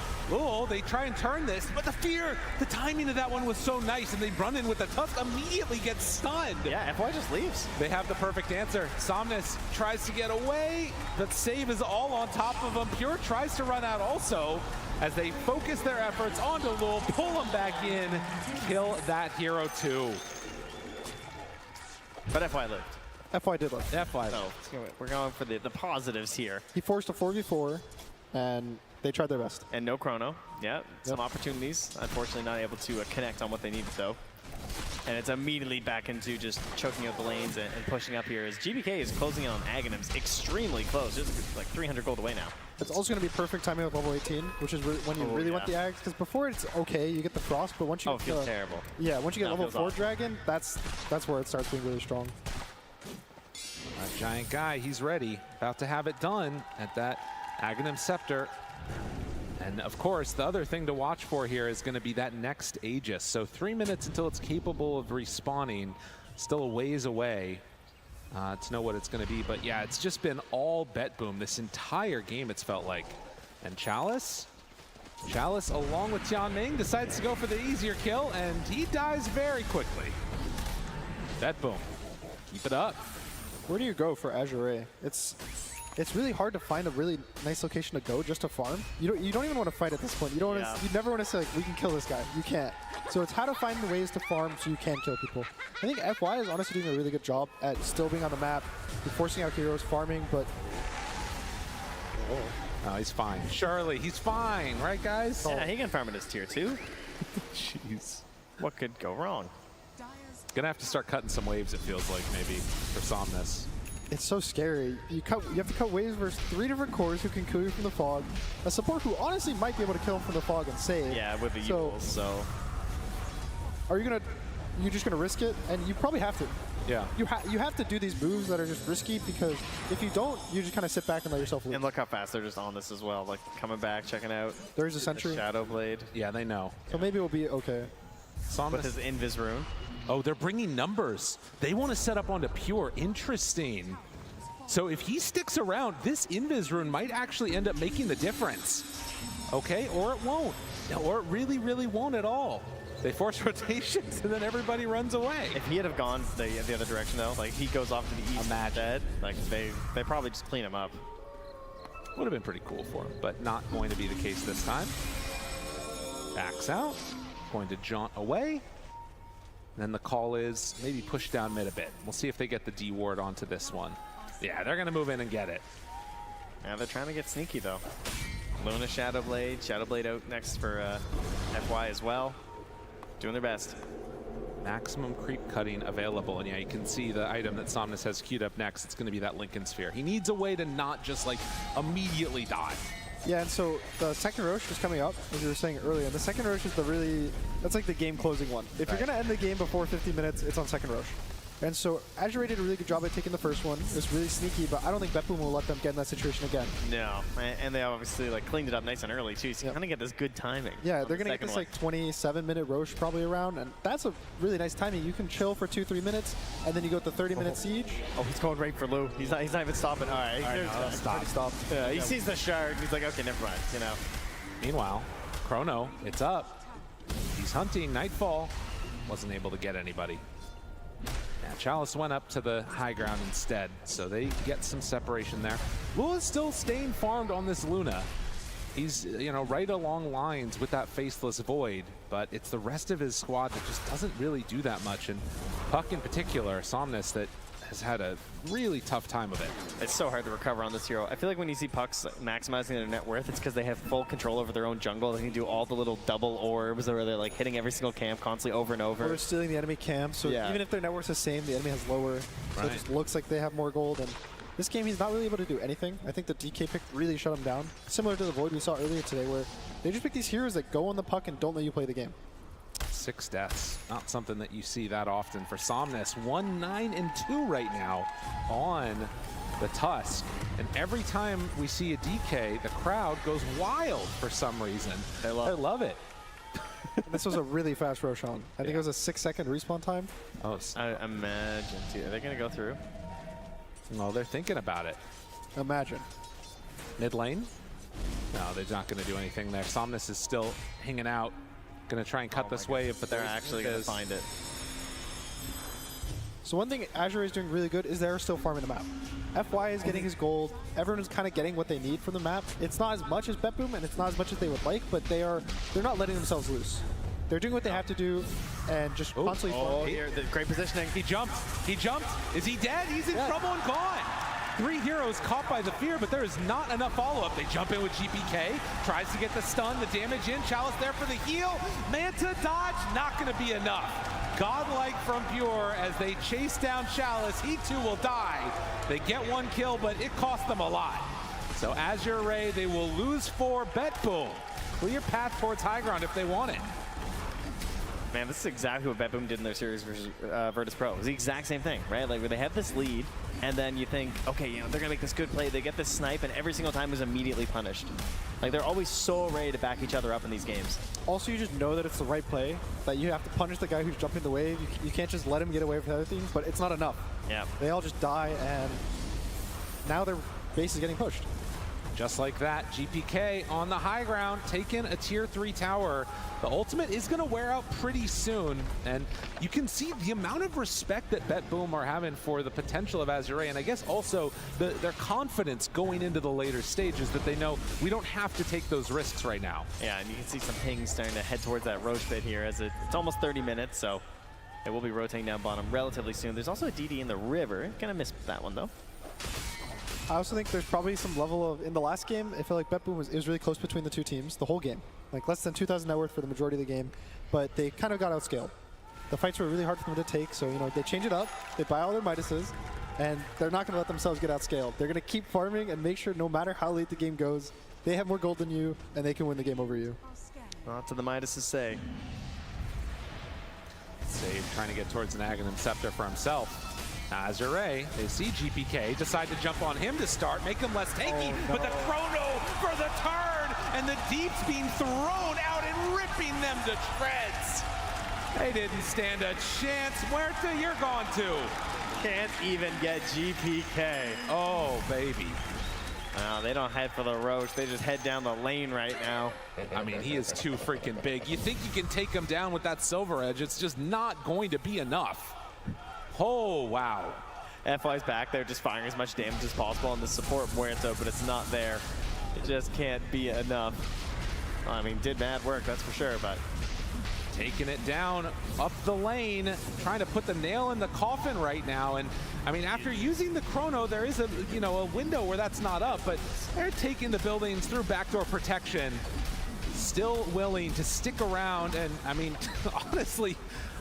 they try and turn this, but the timing of that one was so nice, and they run in with the Tusk, immediately gets stunned. Yeah, FY just leaves. They have the perfect answer. Somnus tries to get away, but Save is all on top of him. Pure tries to run out also, as they focus their efforts onto Lul, pull him back in, kill that hero too. But FY lived. FY did live. FY. So we're going for the positives here. He forced a 4v4, and they tried their best. And no chrono. Yeah, some opportunities. Unfortunately, not able to connect on what they needed, though. And it's immediately back into just choking out the lanes and pushing up here as GBK is closing in on Aghanims extremely close. Just like 300 gold away now. It's also going to be perfect timing with level 18, which is when you really want the Ags. Because before it's okay, you get the Frost, but once you it feels terrible. Yeah, once you get level 4 awesome. Dragon, that's where it starts being really strong. That giant guy, he's ready. About to have it done at that Aghanim Scepter. And of course, the other thing to watch for here is going to be that next Aegis. So 3 minutes until it's capable of respawning. Still a ways away to know what it's going to be. But yeah, it's just been all Bet Boom this entire game, it's felt like. And Chalice, along with Tianming, decides to go for the easier kill, and he dies very quickly. Bet Boom, keep it up. Where do you go for Azure? It's really hard to find a really nice location to go just to farm. You don't even want to fight at this point. You don't want to. You never want to say like, we can kill this guy. You can't. So it's how to find the ways to farm so you can kill people. I think FY is honestly doing a really good job at still being on the map, forcing out heroes, farming, but. Oh, he's fine. Surely he's fine, right, guys? Yeah, he can farm at his tier 2. Jeez. What could go wrong? Gonna have to start cutting some waves, it feels like, maybe, for Somnus. It's so scary. You have to cut waves versus 3 different cores who can kill you from the fog. A support who honestly might be able to kill him from the fog and save. Yeah, with the Euls, so. Are you just gonna risk it? And you probably have to. Yeah. You have to do these moves that are just risky, because if you don't, you just kind of sit back and let yourself lose. And look how fast they're just on this as well. Like coming back, checking out. There's a sentry. Shadow Blade. Yeah, they know. So maybe we'll be okay. Somnus. With his Invis rune. Oh, they're bringing numbers. They want to set up onto Pure. Interesting. So if he sticks around, this Invis rune might actually end up making the difference. Okay, or it won't. Or it really, really won't at all. They force rotations and then everybody runs away. If he had have gone the other direction though, like he goes off to the east instead, like they probably just clean him up. Would have been pretty cool for him, but not going to be the case this time. Backs out, going to jaunt away. And then the call is maybe push down mid a bit. We'll see if they get the D ward onto this one. Yeah, they're going to move in and get it. Yeah, they're trying to get sneaky though. Luna Shadowblade out next for FY as well. Doing their best. Maximum creep cutting available, and yeah, you can see the item that Somnus has queued up next. It's going to be that Lincoln Sphere. He needs a way to not just like immediately die. Yeah, and so the second Roche is coming up, as you were saying earlier. The second Roche is that's like the game closing one. If you're going to end the game before 50 minutes, it's on second Roche. And so Azure did a really good job at taking the first one. It was really sneaky, but I don't think Betboom will let them get in that situation again. No, and they obviously like cleaned it up nice and early too, so you kind of get this good timing. Yeah, they're going to get this like 27-minute Roche probably around, and that's a really nice timing. You can chill for 2-3 minutes, and then you go to the 30-minute siege. Oh, he's going right for Lou. He's not even stopping. All right, no, stop. Yeah, he sees the shard. He's like, okay, never mind. You know. Meanwhile, Chrono, it's up. He's hunting Nightfall. Wasn't able to get anybody. Yeah, Chalice went up to the high ground instead, so they get some separation there. Lula's still staying farmed on this Luna. He's, you know, right along lines with that Faceless Void, but it's the rest of his squad that just doesn't really do that much. And Puck in particular, Somnus, that has had a really tough time of it. It's so hard to recover on this hero. I feel like when you see Pucks maximizing their net worth, it's because they have full control over their own jungle. They can do all the little double orbs where they're like hitting every single camp constantly over and over. Or stealing the enemy camp, so even if their net worth's the same, the enemy has lower. So it just looks like they have more gold. And this game, he's not really able to do anything. I think the DK pick really shut him down. Similar to the Void we saw earlier today, where they just pick these heroes that go on the puck and don't let you play the game. 6 deaths, not something that you see that often for Somnus. 1-9-2 right now on the Tusk. And every time we see a DK, the crowd goes wild for some reason. They love it. This was a really fast Roshan. I think it was a 6-second respawn time. Oh, I imagine too. Are they going to go through? No, they're thinking about it. Imagine. Mid lane? No, they're not going to do anything there. Somnus is still hanging out. Going to try and cut this wave, but they're actually going to find it. So one thing Azure is doing really good is they're still farming the map. FY is getting his gold. Everyone is kind of getting what they need from the map. It's not as much as Betboom, and it's not as much as they would like, but they're not letting themselves loose. They're doing what they have to do and just constantly farm. Here, the great positioning. He jumped. He jumped. Is he dead? He's in trouble and gone. 3 heroes caught by the fear, but there is not enough follow-up. They jump in with GPK, tries to get the stun, the damage in. Chalice there for the heal. Manta dodge, not going to be enough. Godlike from Pure as they chase down Chalice. He too will die. They get 1 kill, but it cost them a lot. So Azure Ray, they will lose 4. Betboom. Clear path towards high ground if they want it. Man, this is exactly what Betboom did in their series versus Virtus Pro. It was the exact same thing, right? Like where they have this lead, and then you think, okay, you know, they're gonna make this good play. They get this snipe, and every single time is immediately punished. Like they're always so ready to back each other up in these games. Also, you just know that it's the right play. That you have to punish the guy who's jumping the wave. You can't just let him get away with other things, but it's not enough. Yeah. They all just die, and now their base is getting pushed. Just like that, GPK on the high ground, taking a tier 3 tower. The ultimate is going to wear out pretty soon, and you can see the amount of respect that Betboom are having for the potential of Azure, and I guess also their confidence going into the later stages that they know we don't have to take those risks right now. Yeah, and you can see some pings starting to head towards that Roche pit here as it's almost 30 minutes, so it will be rotating down bottom relatively soon. There's also a DD in the river. Kind of missed that one, though. I also think there's probably some level of, in the last game, I feel like Betboom was really close between the two teams, the whole game. Like less than 2,000 net worth for the majority of the game, but they kind of got outscaled. The fights were really hard for them to take, so you know they change it up, they buy all their Midases, and they're not going to let themselves get outscaled. They're going to keep farming and make sure no matter how late the game goes, they have more gold than you, and they can win the game over you. Not to the Midases say. Save trying to get towards an Aghanim Scepter for himself. Azure, they see GPK, decide to jump on him to start, make him less tanky, but the Chrono for the turn, and the Deep's being thrown out and ripping them to shreds. They didn't stand a chance. Muerta, you're gone too. Can't even get GPK. Oh, baby. No, they don't head for the Roche. They just head down the lane right now. I mean, he is too freaking big. You think you can take him down with that Silver Edge. It's just not going to be enough. Oh, wow. FY's back there just firing as much damage as possible on the support Muerto, but it's not there. It just can't be enough. I mean, did mad work, that's for sure, but... Taking it down up the lane, trying to put the nail in the coffin right now. And I mean, after using the chrono, there is a window where that's not up, but they're taking the buildings through backdoor protection, still willing to stick around. And I mean, honestly,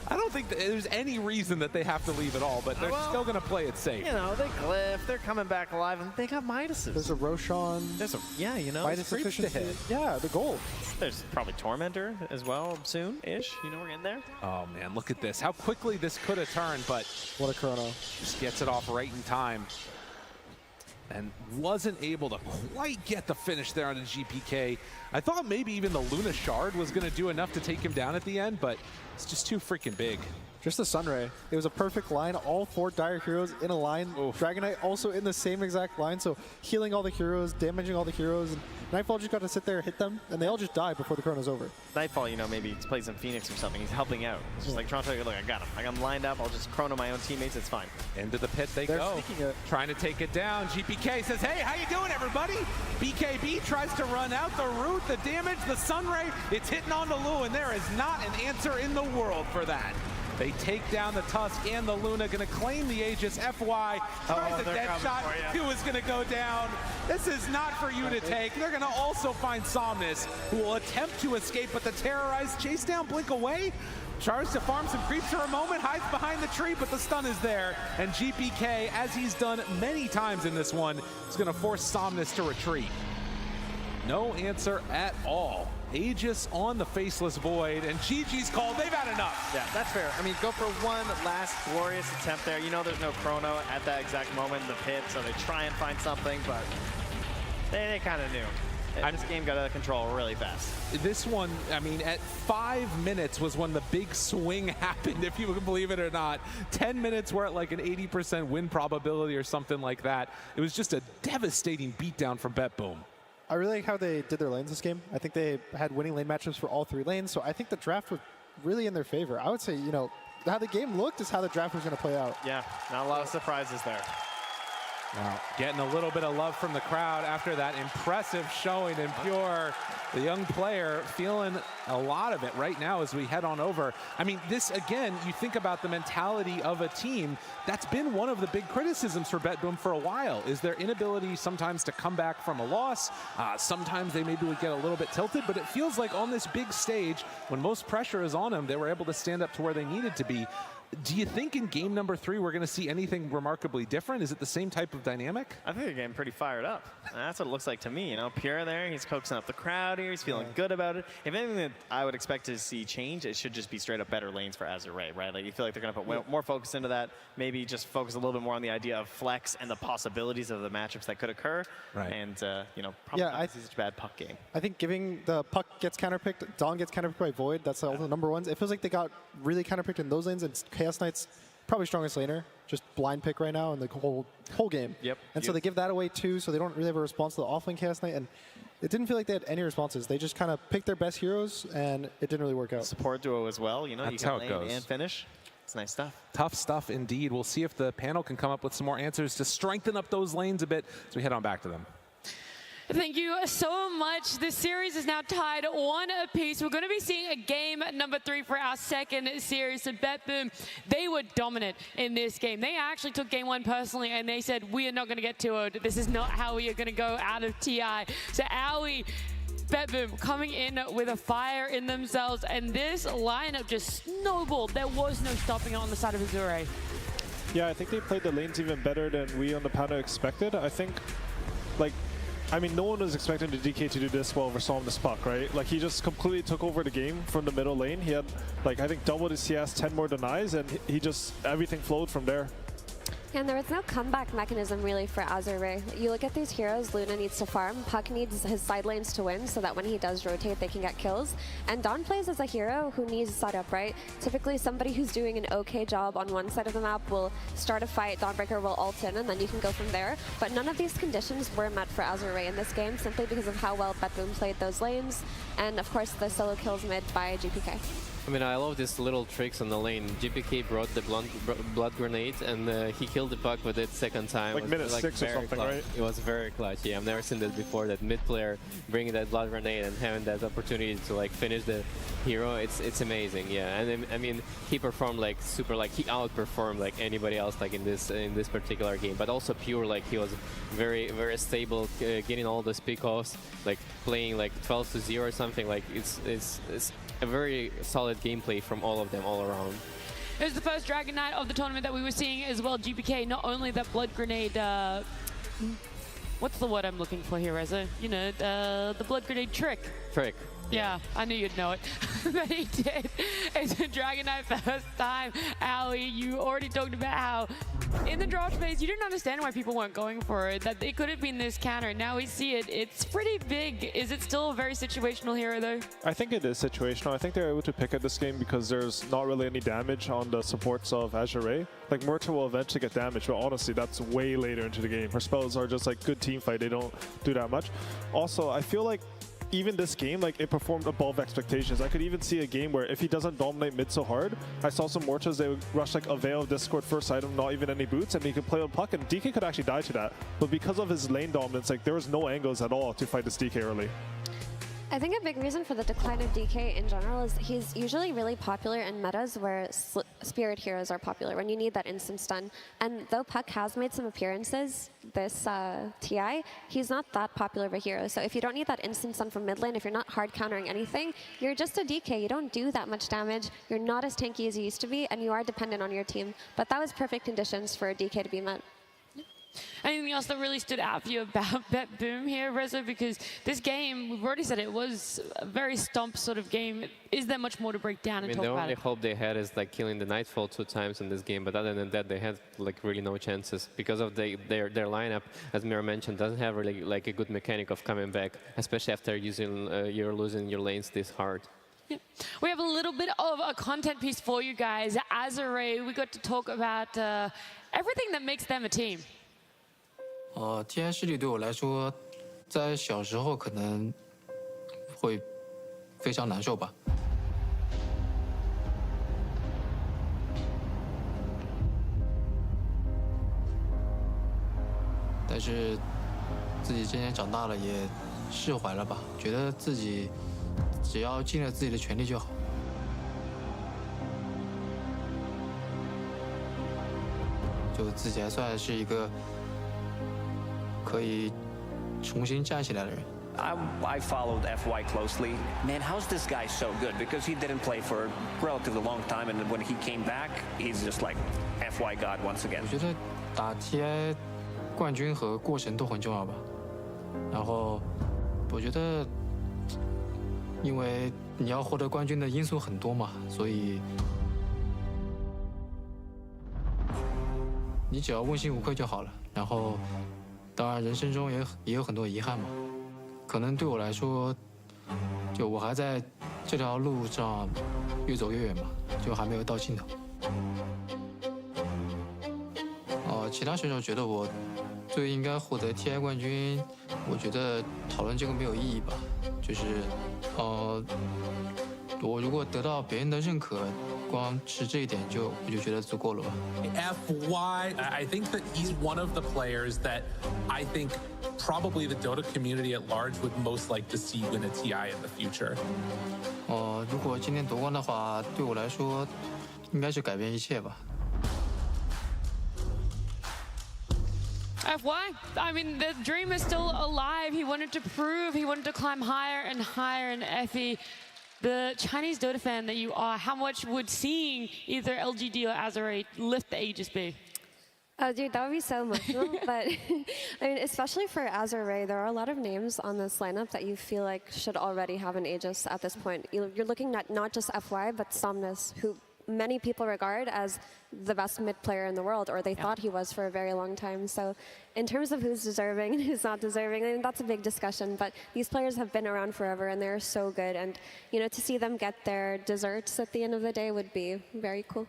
I don't think that there's any reason that they have to leave at all, but they're still going to play it safe. You know, they glyph, they're coming back alive, and they got Midases. There's a Roshan. There's a, yeah, you know, Midas efficiency. Yeah, the gold. There's probably Tormentor as well soon-ish. You know, we're in there. Oh, man, look at this. How quickly this could have turned, but what a chrono. Just gets it off right in time. And wasn't able to quite get the finish there on the GPK. I thought maybe even the Luna Shard was going to do enough to take him down at the end, but it's just too freaking big. Just the Sunray. It was a perfect line. All 4 Dire heroes in a line. Oof. Dragon Knight also in the same exact line, so healing all the heroes, damaging all the heroes. And Nightfall just got to sit there and hit them, and they all just die before the chrono's over. Nightfall, you know, maybe he's played some Phoenix or something. He's helping out. It's just like Toronto, look, I got him. I got him lined up. I'll just chrono my own teammates. It's fine. Into the pit they go. Trying to take it down. GPK says, hey, how you doing, everybody? BKB tries to run out the root, the damage, the Sunray. It's hitting on the Lu, and there is not an answer in the world for that. They take down the Tusk and the Luna, going to claim the Aegis. FY tries a dead shot. Who is going to go down? This is not for you to take. They're going to also find Somnus, who will attempt to escape, but the Terrorized chase down, blink away. Tries to farm some creeps for a moment, hides behind the tree, but the stun is there. And GPK, as he's done many times in this one, is going to force Somnus to retreat. No answer at all. Aegis on the Faceless Void, and GG's called. They've had enough. Yeah, that's fair. I mean, go for one last glorious attempt there. You know there's no chrono at that exact moment in the pit, so they try and find something, but they kind of knew. This game got out of control really fast. This one, I mean, at 5 minutes was when the big swing happened, if you can believe it or not. 10 minutes were at like an 80% win probability or something like that. It was just a devastating beatdown from BetBoom. I really like how they did their lanes this game. I think they had winning lane matchups for all 3 lanes, so I think the draft was really in their favor. I would say, you know, how the game looked is how the draft was going to play out. Yeah, not a lot of surprises there. Now, getting a little bit of love from the crowd after that impressive showing in Pure. The young player feeling a lot of it right now as we head on over. I mean, this, again, you think about the mentality of a team. That's been one of the big criticisms for BetBoom for a while, is their inability sometimes to come back from a loss. Sometimes they maybe would get a little bit tilted, but it feels like on this big stage, when most pressure is on them, they were able to stand up to where they needed to be. Do you think in game number 3 we're going to see anything remarkably different? Is it the same type of dynamic? I think they're getting pretty fired up. That's what it looks like to me. You know, Pure there, he's coaxing up the crowd here. He's feeling good about it. If anything that I would expect to see change, it should just be straight up better lanes for Azure Ray, right? Like you feel like they're going to put more focus into that. Maybe just focus a little bit more on the idea of flex and the possibilities of the matchups that could occur. Right. And you know, probably not such a bad puck game. I think giving the puck gets counterpicked, Dawn gets counterpicked by Void. That's all the number ones. It feels like they got really counterpicked in those lanes, and Chaos Knight's probably strongest laner, just blind pick right now in the whole game. Yep. And so they give that away too, so they don't really have a response to the offlane Chaos Knight, and it didn't feel like they had any responses. They just kind of picked their best heroes, and it didn't really work out. Support duo as well, you know, That's you how can it lane goes. and finish. It's nice stuff. Tough stuff indeed. We'll see if the panel can come up with some more answers to strengthen up those lanes a bit as we head on back to them. Thank you so much. This series is now tied 1 apiece. We're going to be seeing a game number 3 for our second series. So BetBoom, they were dominant in this game. They actually took game 1 personally, and they said, we are not going to get 2-0. This is not how we are going to go out of TI. So Owie, BetBoom coming in with a fire in themselves, and this lineup just snowballed. There was no stopping it on the side of Azure. Yeah, I think they played the lanes even better than we on the panel expected. I think, like, I mean, no one was expecting the DK to do this well versus Somnus Puck, right? Like, he just completely took over the game from the middle lane. He had, like, I think double the CS, 10 more denies, and he just, everything flowed from there. And there was no comeback mechanism really for Azure. You look at these heroes, Luna needs to farm, Puck needs his side lanes to win so that when he does rotate they can get kills. And Dawn plays as a hero who needs setup, right? Typically somebody who's doing an okay job on one side of the map will start a fight, Dawnbreaker will ult in, and then you can go from there. But none of these conditions were met for Azure in this game simply because of how well BetBoom played those lanes. And of course the solo kills made by GPK. I mean, I love these little tricks on the lane. GPK brought the blood grenade, and he killed the puck with it second time. Like minute 6 or something, clutch. right? It was very clutch. Yeah, I've never seen that before. That mid player bringing that blood grenade and having that opportunity to like finish the hero. It's amazing. Yeah, and I mean, he performed like super. Like he outperformed like anybody else like in this particular game. But also pure. Like he was very stable, getting all those pickoffs. Like playing like 12-0 or something. Like it's a very solid gameplay from all of them all around. It was the first Dragon Knight of the tournament that we were seeing as well. GPK, not only that blood grenade, what's the word I'm looking for here, Reza? You know, the blood grenade trick. Trick. Yeah, I knew you'd know it. But he did. It's a Dragon Knight first time. Ali, you already talked about how in the draft phase, you didn't understand why people weren't going for it, that it could have been this counter. Now we see it. It's pretty big. Is it still a very situational hero, though? I think it is situational. I think they're able to pick at this game because there's not really any damage on the supports of Azure. Like, Murta will eventually get damaged, but honestly, that's way later into the game. Her spells are just like good team fight. They don't do that much. Also, I feel like even this game, like, it performed above expectations. I could even see a game where if he doesn't dominate mid so hard, I saw some Mortas, they would rush like a Veil of Discord first item, not even any boots, and he could play on Puck, and DK could actually die to that. But because of his lane dominance, like, there was no angles at all to fight this DK early. I think a big reason for the decline of DK in general is he's usually really popular in metas where spirit heroes are popular, when you need that instant stun. And though Puck has made some appearances this TI, he's not that popular of a hero. So if you don't need that instant stun from mid lane, if you're not hard countering anything, you're just a DK. You don't do that much damage, you're not as tanky as you used to be, and you are dependent on your team. But that was perfect conditions for a DK to be met. Anything else that really stood out for you about BetBoom here, Reza? Because this game, we've already said it was a very stomp sort of game. Is there much more to break down and talk about? The only hope they had is like killing the Nightfall 2 times in this game, but other than that, they had like really no chances because of their lineup, as Mira mentioned, doesn't have really like a good mechanic of coming back, especially after you're losing your lanes this hard. Yeah. We have a little bit of a content piece for you guys. Azure, we got to talk about everything that makes them a team. TI 势力对我来说，在小时候可能会非常难受吧。但是自己渐渐长大了，也释怀了吧，觉得自己只要尽了自己的全力就好。就自己还算是一个可以重新站起来的人。I followed FY closely. Man, how's this guy so good? Because he didn't play for a relatively long time, and when he came back, he's just like FY God once again. 我觉得打 TI 冠军和过程都很重要吧。然后我觉得，因为你要获得冠军的因素很多嘛，所以你只要问心无愧就好了。然后。当然，人生中也有很多遗憾嘛。可能对我来说，就我还在这条路上越走越远嘛，就还没有到尽头。其他选手觉得我最应该获得 TI 冠军，我觉得讨论这个没有意义吧。就是我如果得到别人的认可，光是这一点我就觉得足够了吧。FY, I think that he's one of the players that I think probably the Dota community at large would most like to see win a TI in the future. 如果今天夺冠的话，对我来说应该是改变一切吧。FY, I mean, the dream is still alive. He wanted to prove, he wanted to climb higher and higher. And Effie, the Chinese Dota fan that you are, how much would seeing either LGD or Azure lift the Aegis be? Oh, dude, that would be so emotional. But I mean, especially for Azure, there are a lot of names on this lineup that you feel like should already have an Aegis at this point. You're looking at not just FY, but Somnus, who many people regard as the best mid player in the world, or they thought he was for a very long time. So in terms of who's deserving and who's not deserving, I mean, that's a big discussion, but these players have been around forever and they're so good, and you know, to see them get their desserts at the end of the day would be very cool.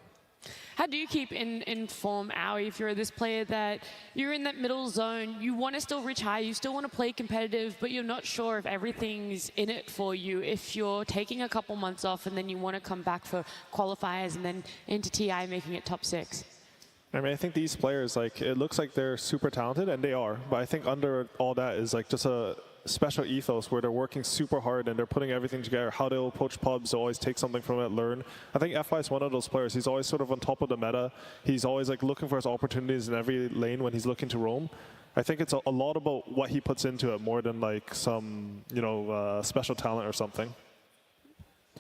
How do you keep in form, Aoi, if you're this player that you're in that middle zone, you want to still reach high, you still want to play competitive, but you're not sure if everything's in it for you, if you're taking a couple months off and then you want to come back for qualifiers and then into TI making it top 6? I mean, I think these players, like, it looks like they're super talented, and they are, but I think under all that is like just a special ethos where they're working super hard and they're putting everything together. How they'll approach pubs, always take something from it, learn. I think FY is one of those players. He's always sort of on top of the meta. He's always like looking for his opportunities in every lane when he's looking to roam. I think it's a lot about what he puts into it more than like some, you know, special talent or something.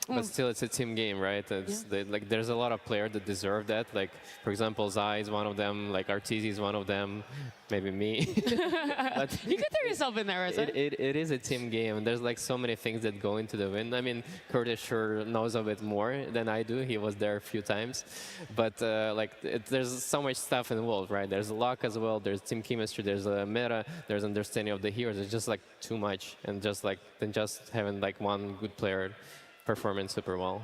But still, it's a team game, right? Like, there's a lot of players that deserve that. Like, for example, Zai is one of them. Like, Arteezy is one of them. Maybe me. But you could throw yourself in there, isn't it? It is a team game. There's like so many things that go into the win. I mean, Curtis sure knows a bit more than I do. He was there a few times. But there's so much stuff involved, right? There's luck as well. There's team chemistry. There's a meta. There's understanding of the heroes. It's just like too much. And just having like one good player performing super well.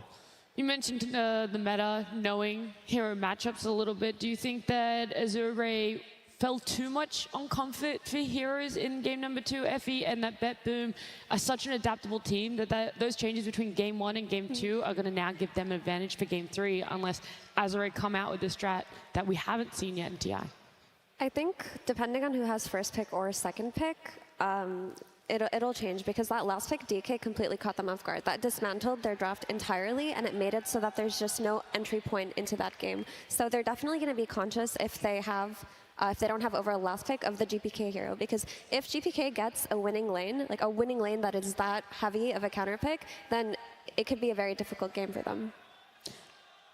You mentioned the meta, knowing hero matchups a little bit. Do you think that Azure fell too much on comfort for heroes in game number 2, FE, and that BetBoom are such an adaptable team that those changes between game 1 and game 2 are going to now give them an advantage for game 3, unless Azure come out with a strat that we haven't seen yet in TI? I think depending on who has first pick or second pick, it'll change, because that last pick, DK, completely caught them off guard. That dismantled their draft entirely, and it made it so that there's just no entry point into that game. So they're definitely going to be conscious if they don't have over a last pick of the GPK hero, because if GPK gets a winning lane, like a winning lane that is that heavy of a counter pick, then it could be a very difficult game for them.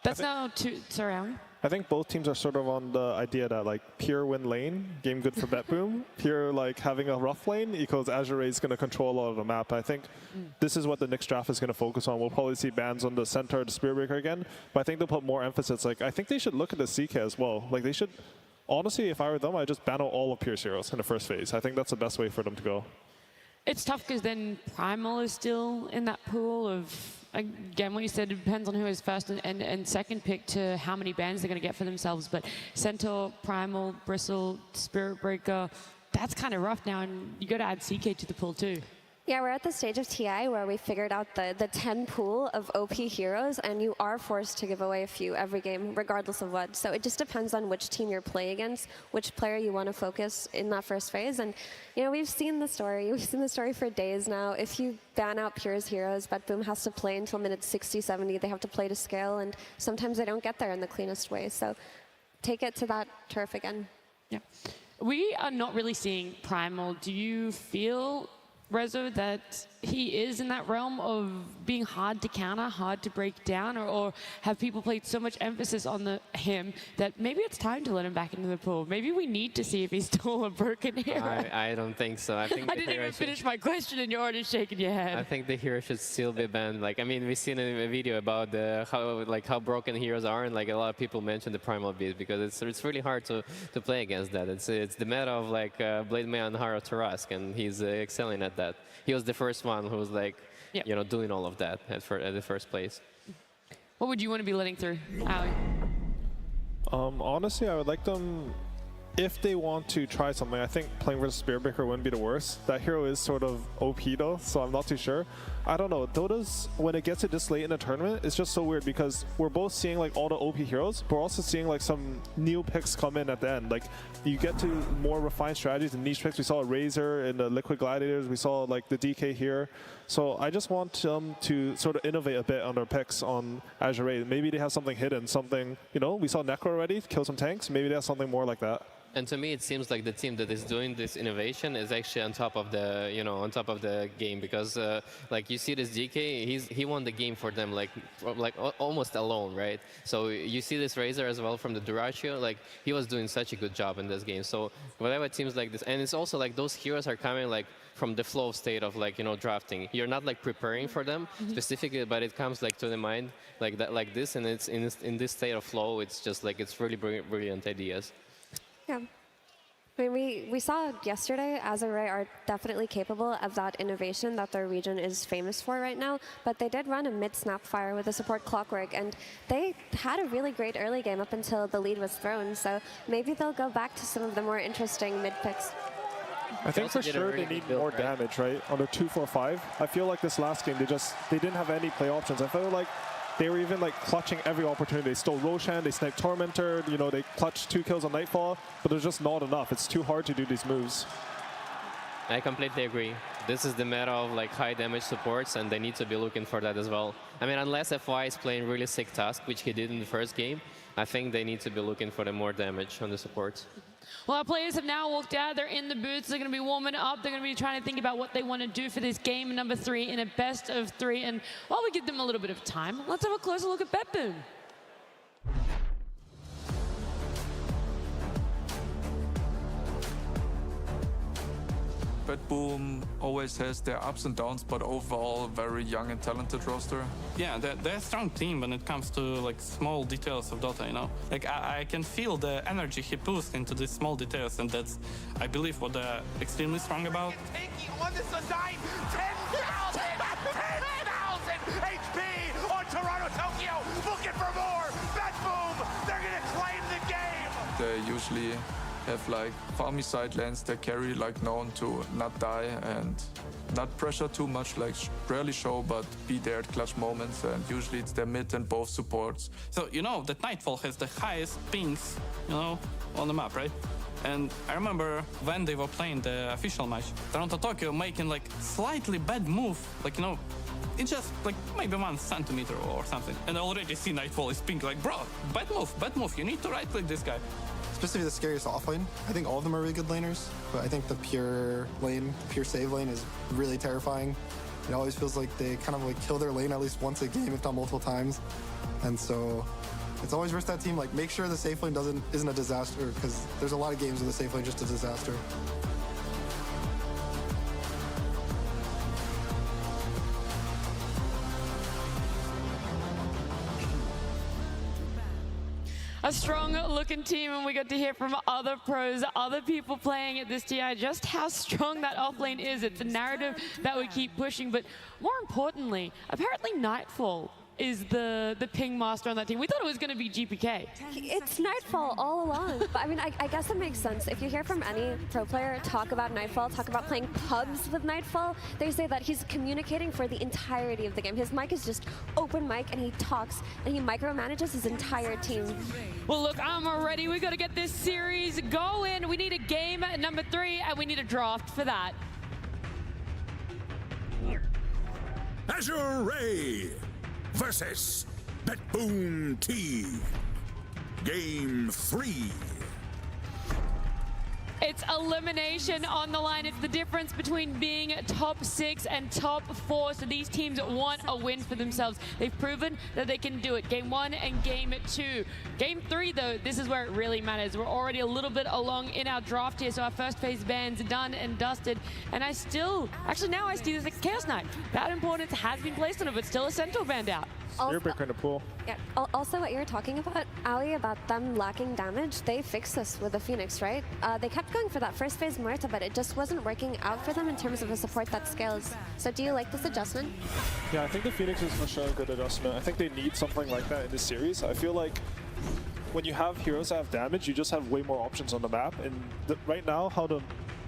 That's now sorry, Alan. I think both teams are sort of on the idea that like pure win lane, game good for BetBoom. Pure like having a rough lane equals Azure is going to control a lot of the map. I think this is what the next draft is going to focus on. We'll probably see bans on the center, the Spirit Breaker again, but I think they'll put more emphasis. Like, I think they should look at the CK as well. Like, they should, honestly, if I were them, I'd just ban out all of Pierce heroes in the first phase. I think that's the best way for them to go. It's tough because then Primal is still in that pool of, again, what you said, it depends on who is first and second pick to how many bans they're going to get for themselves. But Centaur, Primal, Bristle, Spirit Breaker, that's kind of rough now, and you got to add CK to the pool too. Yeah, we're at the stage of TI where we figured out the 10 pool of OP heroes, and you are forced to give away a few every game, regardless of what. So it just depends on which team you're playing against, which player you want to focus in that first phase. And, you know, we've seen the story. We've seen the story for days now. If you ban out Pure's heroes, BetBoom has to play until minutes 60, 70. They have to play to scale, and sometimes they don't get there in the cleanest way. So take it to that turf again. Yeah. We are not really seeing Primal. Do you feel, Rezo, that he is in that realm of being hard to counter, hard to break down, or have people played so much emphasis on him that maybe it's time to let him back into the pool? Maybe we need to see if he's still a broken hero. I don't think so. I think I didn't even finish my question and you're already shaking your head. I think the hero should still be banned. Like, I mean, we've seen a video about how broken heroes are, and like a lot of people mention the Primal Beast because it's really hard to play against that. It's the meta of like Blade Man Haro Tarask, and he's excelling at that. He was the first one who was like, you know, doing all of that at the first place. What would you want to be letting through, Ali? Honestly, I would like them, if they want to try something, I think playing versus Spirit Breaker wouldn't be the worst. That hero is sort of OP though, so I'm not too sure. I don't know, Dota's, when it gets to this late in the tournament, it's just so weird because we're both seeing like all the OP heroes, but we're also seeing like some new picks come in at the end. Like, you get to more refined strategies and niche picks. We saw a Razor in the Liquid Gladiators, we saw like the DK here. So I just want them to sort of innovate a bit on their picks on Azure. Maybe they have something hidden, something, you know, we saw Necro already, kill some tanks, maybe they have something more like that. And to me, it seems like the team that is doing this innovation is actually on top of the, on top of the game, because like you see this DK, he won the game for them almost alone, right? So you see this Razor as well from the Duratio, like he was doing such a good job in this game. So whatever it seems like this, and it's also like those heroes are coming like from the flow state of drafting. You're not like preparing for them specifically, but it comes like to the mind like that, like this, and it's in this state of flow. It's just like it's really brilliant ideas. Yeah. I mean, we saw yesterday Azuray are definitely capable of that innovation that their region is famous for right now, but they did run a mid-Snapfire with the support Clockwork, and they had a really great early game up until the lead was thrown, so maybe they'll go back to some of the more interesting mid-picks. I think for sure they need more damage, right? On the 2-4-5. I feel like this last game, they didn't have any play options. I felt like they were even like clutching every opportunity. They stole Roshan, they sniped Tormentor, they clutched 2 kills on Nightfall, but there's just not enough. It's too hard to do these moves. I completely agree. This is the meta of like high damage supports, and they need to be looking for that as well. I mean, unless FY is playing really sick Tusk, which he did in the first game, I think they need to be looking for the more damage on the supports. Well, our players have now walked out. They're in the booths. They're going to be warming up. They're going to be trying to think about what they want to do for this game number 3 in a best of 3. And while we give them a little bit of time, let's have a closer look at BetBoom. BetBoom always has their ups and downs, but overall very young and talented roster. Yeah, they're a strong team when it comes to like small details of Dota, Like I can feel the energy he puts into these small details, and that's, I believe, what they're extremely strong about. Taking on this design, 10,000 HP on Toronto, Tokyo, looking for more. BetBoom, they're gonna claim the game. They usually have like farmy side lanes that carry like known to not die and not pressure too much, like rarely show, but be there at clutch moments, and usually it's their mid and both supports. So that Nightfall has the highest pings, on the map, right? And I remember when they were playing the official match, Toronto Tokyo making like slightly bad move, it's just like maybe 1 centimeter or something, and I already see Nightfall is ping like, bro, bad move, you need to right click this guy. Especially the scariest offlane. I think all of them are really good laners, but I think the pure save lane is really terrifying. It always feels like they kind of like kill their lane at least once a game, if not multiple times. And so it's always versus that team, like make sure the safe lane isn't a disaster, because there's a lot of games where the safe lane just a disaster. A strong-looking team, and we got to hear from other pros, other people playing at this TI, just how strong that offlane is. It's a narrative that we keep pushing, but more importantly, apparently Nightfall is the ping master on that team. We thought it was going to be GPK. It's Nightfall all along. But I mean, I guess it makes sense. If you hear from any pro player talk about Nightfall, talk about playing pubs with Nightfall, they say that he's communicating for the entirety of the game. His mic is just open mic, and he talks, and he micromanages his entire team. Well, look, I'm ready. We got to get this series going. We need a game at number 3, and we need a draft for that. Azure Ray versus BetBoom T. Game 3. It's elimination on the line. It's the difference between being top 6 and top 4. So these teams want a win for themselves. They've proven that they can do it. Game 1 and Game 2. Game 3, though, this is where it really matters. We're already a little bit along in our draft here, so our first phase ban's done and dusted. And now I see this like Chaos Knight. That importance has been placed on it, but still a Centaur band out. You're big in the pool. Yeah. Also, what you were talking about, Ali, about them lacking damage, they fixed this with the Phoenix, right? They kept going for that first phase Muerta, but it just wasn't working out for them in terms of a support that scales. So do you like this adjustment? Yeah, I think the Phoenix is for sure a good adjustment. I think they need something like that in this series. I feel like when you have heroes that have damage, you just have way more options on the map. And right now, how the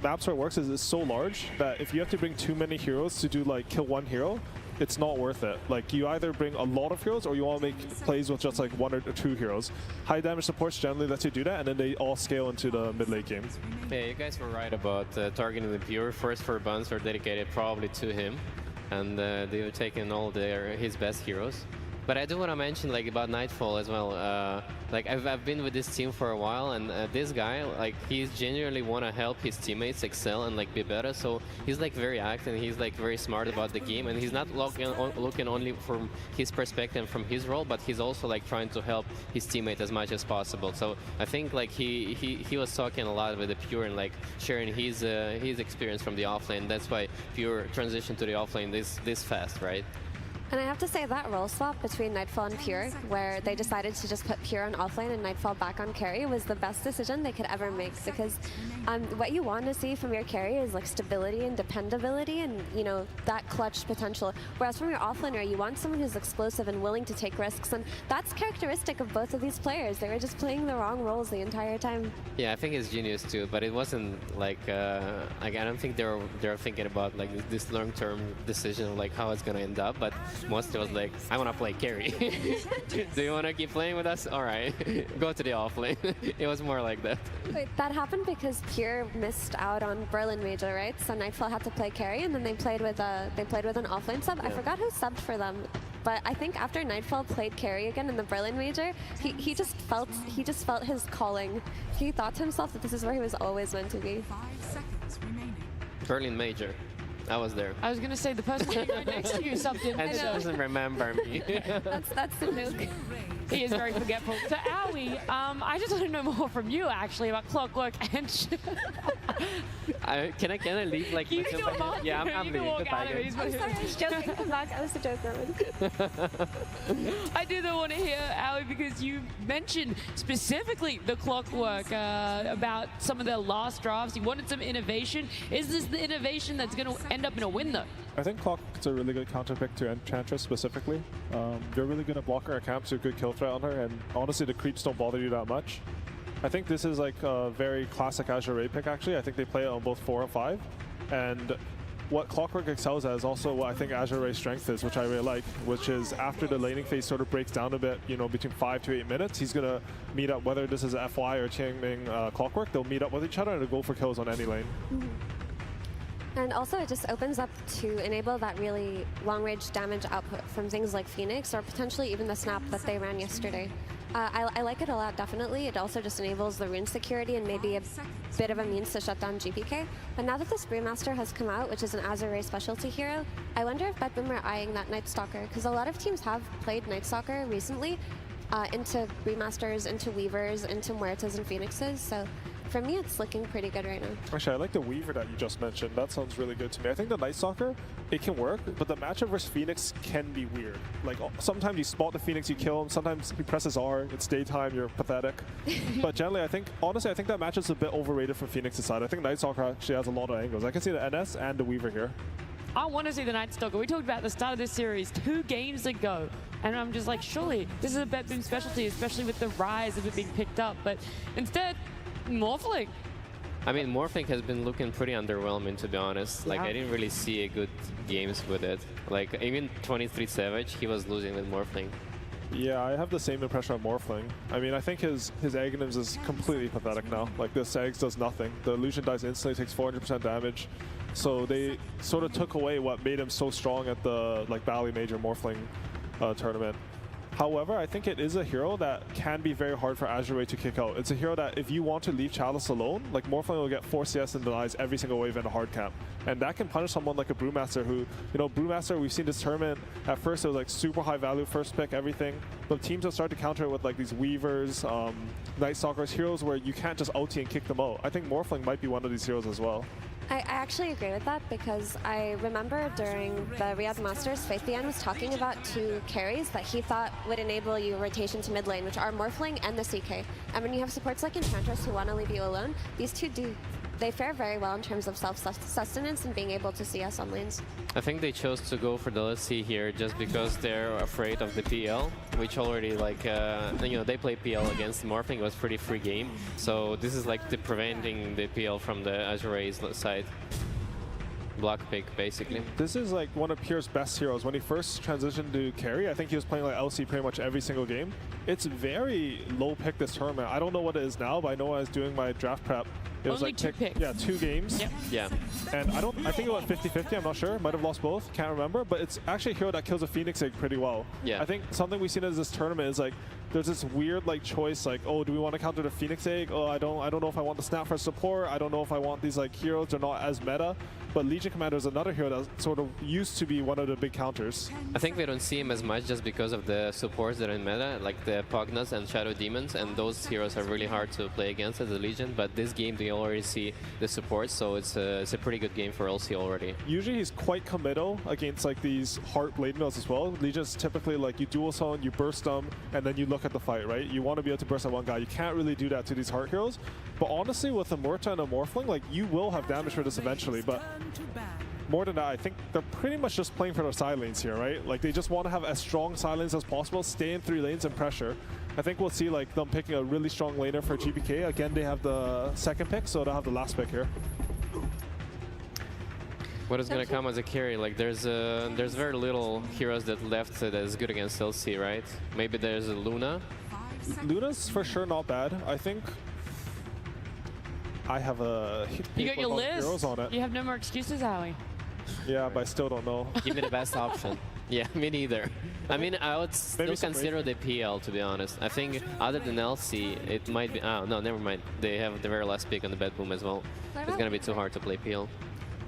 map sort works is it's so large that if you have to bring too many heroes to do like kill one hero, it's not worth it. Like, you either bring a lot of heroes or you want to make plays with just like 1 or 2 heroes. High damage supports generally let you do that, and then they all scale into the mid-late game. Yeah, you guys were right about targeting the pure. First 4 buns are dedicated probably to him, and they were taking all his best heroes. But I do want to mention like about Nightfall as well. Like I've been with this team for a while, and this guy, like, he's genuinely want to help his teammates excel and like be better. So he's like very active, and he's like very smart about the game, and he's not looking only from his perspective, from his role, but he's also like trying to help his teammate as much as possible. So I think like he was talking a lot with the Pure and like sharing his experience from the offlane. That's why Pure transitioned to the offlane this fast, right? And I have to say that role swap between Nightfall and Pure, where they decided to just put Pure on offlane and Nightfall back on carry, was the best decision they could ever make, because what you want to see from your carry is like stability and dependability and, you know, that clutch potential. Whereas from your offlaner, you want someone who's explosive and willing to take risks, and that's characteristic of both of these players. They were just playing the wrong roles the entire time. Yeah, I think it's genius too, but it wasn't like I don't think they're thinking about like this long-term decision of like how it's gonna end up. But mostly was like, I want to play carry. Do you want to keep playing with us? All right, go to the offlane. It was more like that. Wait, that happened because Pure missed out on Berlin Major, right? So Nightfall had to play carry, and then they played with an offlane sub. Yeah. I forgot who subbed for them, but I think after Nightfall played carry again in the Berlin Major, he just felt his calling. He thought to himself that this is where he was always meant to be. 5 seconds remaining. Berlin Major. I was there. I was going to say the person sitting right next to you subbed in. And she doesn't remember me. That's the joke. He is very forgetful. So, Aoi, I just want to know more from you, actually, about Clockwork and... Can I leave? Like, you can do a yeah, I'm leaving. I'm sorry, I was joking. Come back. I was a joker. I do though want to hear, Aoi, because you mentioned specifically the Clockwork about some of their last drafts. You wanted some innovation. Is this the innovation that's going to end up in a win, though? I think Clockwork's a really good counter pick to Enchantress specifically. You're really good at blocking her camps, you're a good kill threat on her, and honestly the creeps don't bother you that much. I think this is like a very classic Azure Ray pick actually. I think they play it on both 4 and 5. And what Clockwork excels at is also what I think Azure Ray's strength is, which I really like, which is after the laning phase sort of breaks down a bit, you know, between 5 to 8 minutes, he's going to meet up, whether this is FY or Qingming Clockwork, they'll meet up with each other and they'll go for kills on any lane. Mm-hmm. And also it just opens up to enable that really long-range damage output from things like Phoenix or potentially even the snap that they ran yesterday. I like it a lot, definitely. It also just enables the rune security and maybe a bit of a means to shut down GPK. But now that this Brewmaster has come out, which is an Azure Ray specialty hero, I wonder if BetBoom are eyeing that Night Stalker, because a lot of teams have played Night Stalker recently into Brewmasters, into Weavers, into Muertas and Phoenixes. So for me, it's looking pretty good right now. Actually, I like the Weaver that you just mentioned. That sounds really good to me. I think the Night Stalker, it can work, but the matchup versus Phoenix can be weird. Like, sometimes you spot the Phoenix, you kill him. Sometimes he presses R, it's daytime, you're pathetic. But generally, honestly, I think that matchup's a bit overrated from Phoenix's side. I think Night Stalker actually has a lot of angles. I can see the NS and the Weaver here. I want to see the Night Stalker. We talked about the start of this series 2 games ago, and I'm just like, surely this is a BetBoom specialty, especially with the rise of it being picked up. But instead, Morphling. I mean, Morphling has been looking pretty underwhelming, to be honest. Like, I didn't really see a good games with it. Like, even 23 Savage, he was losing with Morphling. Yeah, I have the same impression of Morphling. I mean, I think his Aghanims is completely pathetic now. Like, this Eggs does nothing. The illusion dies instantly, takes 400% damage. So they sort of took away what made him so strong at the Bally Major Morphling tournament. However, I think it is a hero that can be very hard for Azure Ray to kick out. It's a hero that if you want to leave Chalice alone, like Morphling will get 4 CS and denies every single wave in a hard camp. And that can punish someone like a Brewmaster who, you know, Brewmaster, we've seen this tournament, at first it was like super high value first pick, everything. But teams have started to counter it with like these Weavers, Night Stalkers, heroes where you can't just ulti and kick them out. I think Morphling might be one of these heroes as well. I actually agree with that because I remember during the Riyadh Masters, Faithian was talking about 2 carries that he thought would enable you rotation to mid lane, which are Morphling and the CK. And when you have supports like Enchantress who want to leave you alone, these 2 they fare very well in terms of self-sustenance and being able to CS on lanes. I think they chose to go for the Let's See here just because they're afraid of the PL, which already like, you know, they play PL against Morphling. It was pretty free game. So this is like preventing the PL from the Azure Ray's side. Block pick, basically. This is like one of Pure's best heroes. When he first transitioned to carry, I think he was playing like LC pretty much every single game. It's very low pick this tournament. I don't know what it is now, but I know when I was doing my draft prep, It was Only like two picks. Yeah, 2 games. Yep. Yeah. And I think it went 50-50, I'm not sure. Might have lost both, can't remember. But it's actually a hero that kills a Phoenix Egg pretty well. Yeah. I think something we've seen as this tournament is like, there's this weird like choice, like, oh, do we want to counter the Phoenix Egg? Oh, I don't know if I want the Snap for support. I don't know if I want these like heroes. They're not as meta. But Legion Commander is another hero that sort of used to be one of the big counters. I think we don't see him as much just because of the supports that are in meta, like the Pugnas and Shadow Demons, and those heroes are really hard to play against as a Legion. But this game, they already see the supports, so it's a pretty good game for LC already. Usually he's quite committal against like these Heart Blade Mills as well. Legion's typically like you dual summon, you burst them, and then you look at the fight, right? You want to be able to burst at one guy. You can't really do that to these Heart heroes. But honestly, with a Murta and a Morphling, like you will have damage for this eventually. But more than that, I think they're pretty much just playing for their side lanes here, right? Like they just want to have as strong side lanes as possible, stay in 3 lanes and pressure. I think we'll see like them picking a really strong laner for GPK. Again, they have the second pick, so they'll have the last pick here. What is going to come as a carry? Like there's very little heroes that left that is good against LC, right? Maybe there's a Luna. Luna's for sure not bad. I think I have a You got your heroes list. on it. You have no more excuses, Howie. Yeah, but I still don't know. Give me the best option. Yeah, me neither. I mean, I would still consider the PL, to be honest. I think other than LC, it might be... Oh, no, never mind. They have the very last pick on the bed boom as well. It's going to be too hard to play PL.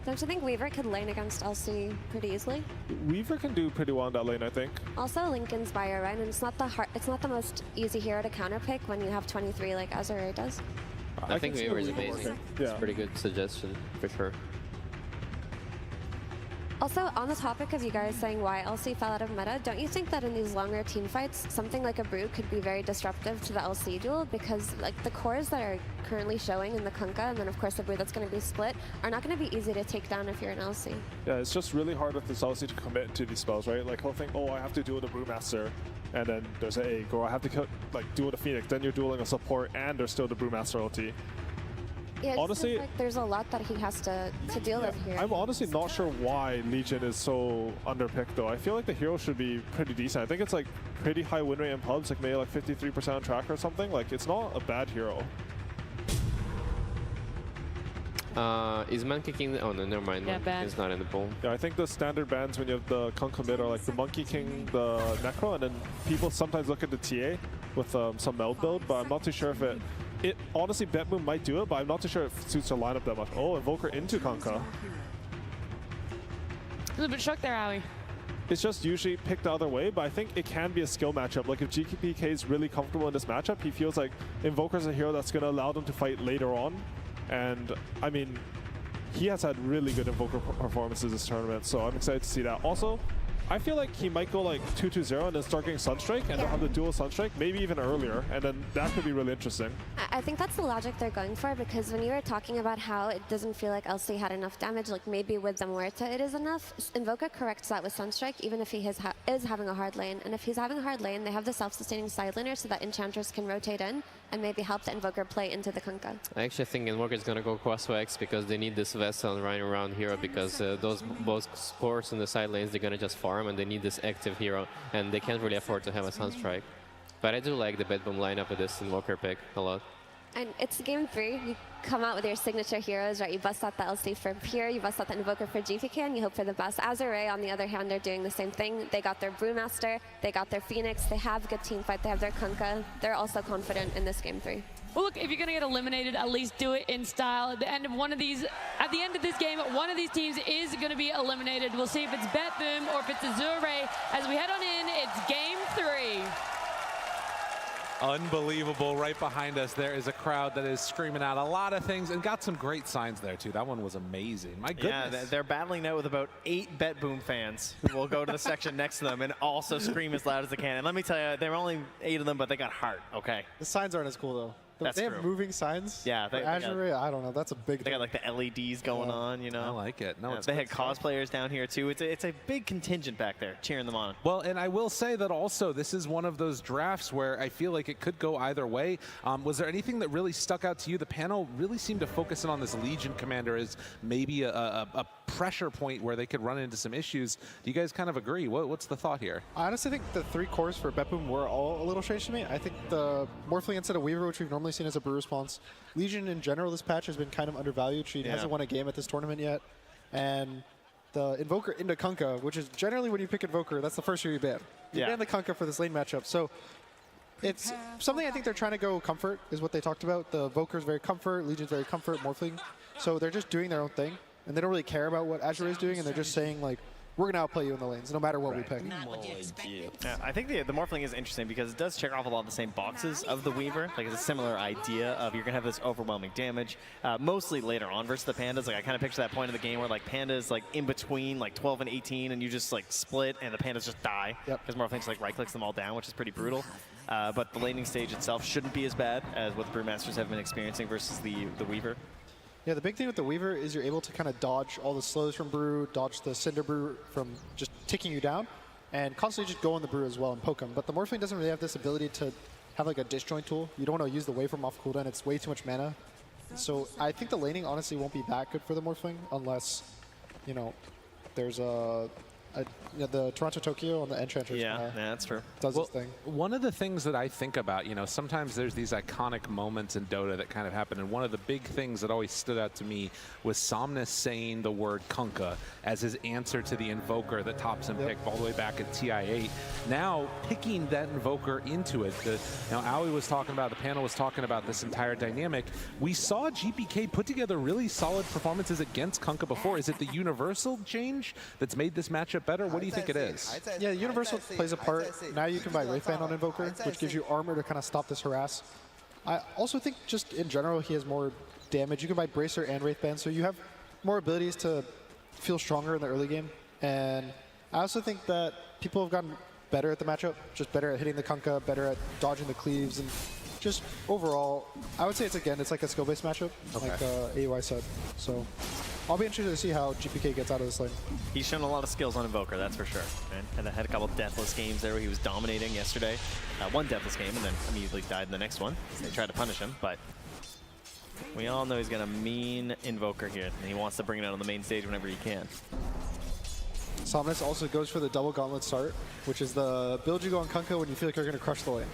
Don't you think Weaver could lane against LC pretty easily? Weaver can do pretty well in that lane, I think. Also, Lincoln's Buyer, right? And it's not the most easy hero to counterpick when you have 23 like Azure does. I think Weaver is amazing. Yeah. It's a pretty good suggestion, for sure. Also, on the topic of you guys saying why LC fell out of meta, don't you think that in these longer team fights, something like a Brute could be very disruptive to the LC duel? Because like the cores that are currently showing in the Kunkka, and then of course the Brute that's going to be split, are not going to be easy to take down if you're an LC. Yeah, it's just really hard with this LC to commit to these spells, right? Like he'll think, oh, I have to duel the Brewmaster, and then there's an egg, or I have to duel the Phoenix, then you're dueling a support, and there's still the Brewmaster ulti. Yeah, honestly, like there's a lot that he has to deal with here. I'm honestly not sure why Legion is so underpicked though. I feel like the hero should be pretty decent. I think it's like pretty high win rate in pubs, like maybe like 53% on track or something. Like it's not a bad hero. Is man kicking? Oh no, never mind. Yeah, ban. It's not in the pool. Yeah, I think the standard bans when you have the Kunkka mid are like the Monkey King, the Necro, and then people sometimes look at the TA with some meld build, but I'm not too sure if it honestly, Betboom might do it, but I'm not too sure it suits their lineup that much. Oh, Invoker into Kunkka. A little bit shocked there, Howie. It's just usually picked the other way, but I think it can be a skill matchup. Like if GPK is really comfortable in this matchup, he feels like Invoker's a hero that's going to allow them to fight later on. And I mean, he has had really good Invoker performances this tournament, so I'm excited to see that. Also, I feel like he might go like 2-2-0 and then start getting Sunstrike, and they'll have the dual Sunstrike, maybe even earlier, and then that could be really interesting. I think that's the logic they're going for, because when you were talking about how it doesn't feel like LC had enough damage, like maybe with the Muerta it is enough, Invoker corrects that with Sunstrike, even if he is having a hard lane. And if he's having a hard lane, they have the self-sustaining side laner so that Enchantress can rotate in and maybe help the Invoker play into the Kunkka. I actually think Invoker is going to go cross-wax because they need this Vessel and running around hero, because those both scores in the side lanes, they're going to just farm, and they need this active hero, and they can't really afford to have a Sunstrike. But I do like the Bedboom lineup with this Invoker pick a lot. And it's game 3. You come out with your signature heroes, right? You bust out the LC for Pure, you bust out the Invoker for GPK, and you hope for the best. Azure, on the other hand, they're doing the same thing. They got their Brewmaster, they got their Phoenix, they have good team fight, they have their Kunkka. They're also confident in this game 3. Well, look, if you're going to get eliminated, at least do it in style. At the end of this game, one of these teams is going to be eliminated. We'll see if it's Betboom or if it's Azure. As we head on in, it's game 3. Unbelievable. Right behind us, there is a crowd that is screaming out a lot of things and got some great signs there, too. That one was amazing. My goodness. Yeah, they're battling now with about 8 Betboom fans who will go to the section next to them and also scream as loud as they can. And let me tell you, there are only 8 of them, but they got heart, okay? The signs aren't as cool, though. That's they true. have moving signs. Yeah, for Azure, I don't know. That's a big. They got like the LEDs going on, you know. I like it. No, it's they had cosplayers down here too. It's a big contingent back there cheering them on. Well, and I will say that also this is one of those drafts where I feel like it could go either way. Was there anything that really stuck out to you? The panel really seemed to focus in on this Legion commander as maybe a pressure point where they could run into some issues. Do you guys kind of agree? What's the thought here? I honestly think the 3 cores for Betboom were all a little strange to me. I think the Morphling instead of Weaver, which we've normally definitely seen as a Brew response. Legion in general this patch has been kind of undervalued. She hasn't won a game at this tournament yet. And the Invoker into Kunkka, which is generally when you pick Invoker, that's the first hero you ban. You ban the Kunkka for this lane matchup. So it's something I think they're trying to go comfort, is what they talked about. The Invoker's very comfort, Legion's very comfort, Morphling. So they're just doing their own thing. And they don't really care about what Azure is doing, and they're just saying, like, we're going to outplay you in the lanes, no matter what we pick. Yeah, I think the Morphling is interesting because it does check off a lot of the same boxes of the Weaver. Like, it's a similar idea of you're going to have this overwhelming damage, mostly later on versus the Pandas. Like, I kind of picture that point in the game where, like, Pandas, like, in between, like, 12 and 18, and you just, like, split, and the Pandas just die. Because Morphling just, like, right-clicks them all down, which is pretty brutal. But the laning stage itself shouldn't be as bad as what the Brewmasters have been experiencing versus the Weaver. Yeah, the big thing with the Weaver is you're able to kind of dodge all the slows from Brew, dodge the Cinder Brew from just ticking you down, and constantly just go on the Brew as well and poke them. But the Morphling doesn't really have this ability to have like a disjoint tool. You don't want to use the waveform off cooldown. It's way too much mana. So I think the laning honestly won't be that good for the Morphling unless, you know, there's the Toronto-Tokyo on the entrance. Yeah, that's true. Does its thing. One of the things that I think about, you know, sometimes there's these iconic moments in Dota that kind of happen, and one of the big things that always stood out to me was Somnus saying the word Kunkka as his answer to the Invoker that Topson picked all the way back at TI8. Now, picking that Invoker into it, Aoi was talking about, the panel was talking about this entire dynamic. We saw GPK put together really solid performances against Kunkka before. Is it the universal change that's made this matchup better? What do you think it is? Yeah, Universal plays a part. Now you can buy Wraithband on Invoker, which gives you armor to kind of stop this harass. I also think just in general he has more damage. You can buy Bracer and Wraithband, so you have more abilities to feel stronger in the early game. And I also think that people have gotten better at the matchup, just better at hitting the Kunkka, better at dodging the cleaves, and just overall, I would say it's like a skill-based matchup, like AUI said. So I'll be interested to see how GPK gets out of this lane. He's shown a lot of skills on Invoker, that's for sure. And had a couple deathless games there where he was dominating yesterday. One deathless game and then immediately died in the next one. So they tried to punish him, but we all know he's got a mean Invoker here, and he wants to bring it out on the main stage whenever he can. Somnus also goes for the double gauntlet start, which is the build you go on Kunkka when you feel like you're going to crush the lane.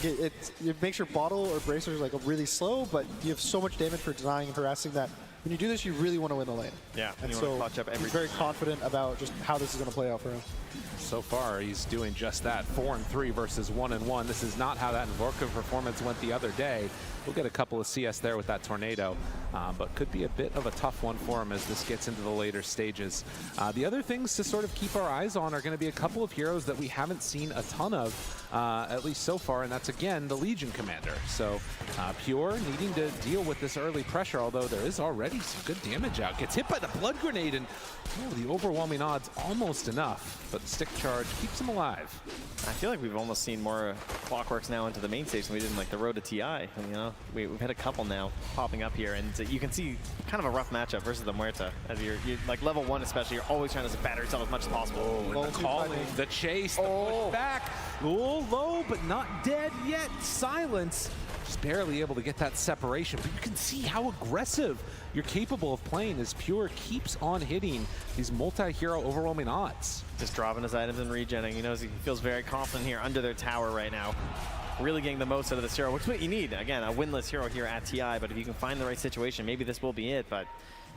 It makes your bottle or bracers like really slow, but you have so much damage for denying and harassing that when you do this, you really want to win the lane. Yeah, and you so want to clutch up he's very confident about just how this is going to play out for him. So far, he's doing just that. 4-3 versus 1-1. This is not how that Invoker performance went the other day. We'll get a couple of CS there with that Tornado, but could be a bit of a tough one for him as this gets into the later stages. The other things to sort of keep our eyes on are going to be a couple of heroes that we haven't seen a ton of, at least so far, and that's, again, the Legion Commander. So Pure needing to deal with this early pressure, although there is already some good damage out. Gets hit by the Blood Grenade, and the overwhelming odds almost enough, but the stick charge keeps him alive. I feel like we've almost seen more Clockworks now into the main stage than we did in like the road to TI. And, you know, we've had a couple now popping up here, and you can see kind of a rough matchup versus the Muerta. As you're like level 1 especially, you're always trying to batter yourself as much as possible. Oh, and the calling, the chase, the push back. Oh, low, but not dead yet. Silence. Just barely able to get that separation, but you can see how aggressive you're capable of playing as Pure keeps on hitting these multi-hero overwhelming odds. Just dropping his items and regenning. He knows he feels very confident here under their tower right now. Really getting the most out of this hero, which is what you need. Again, a winless hero here at TI, but if you can find the right situation, maybe this will be it. But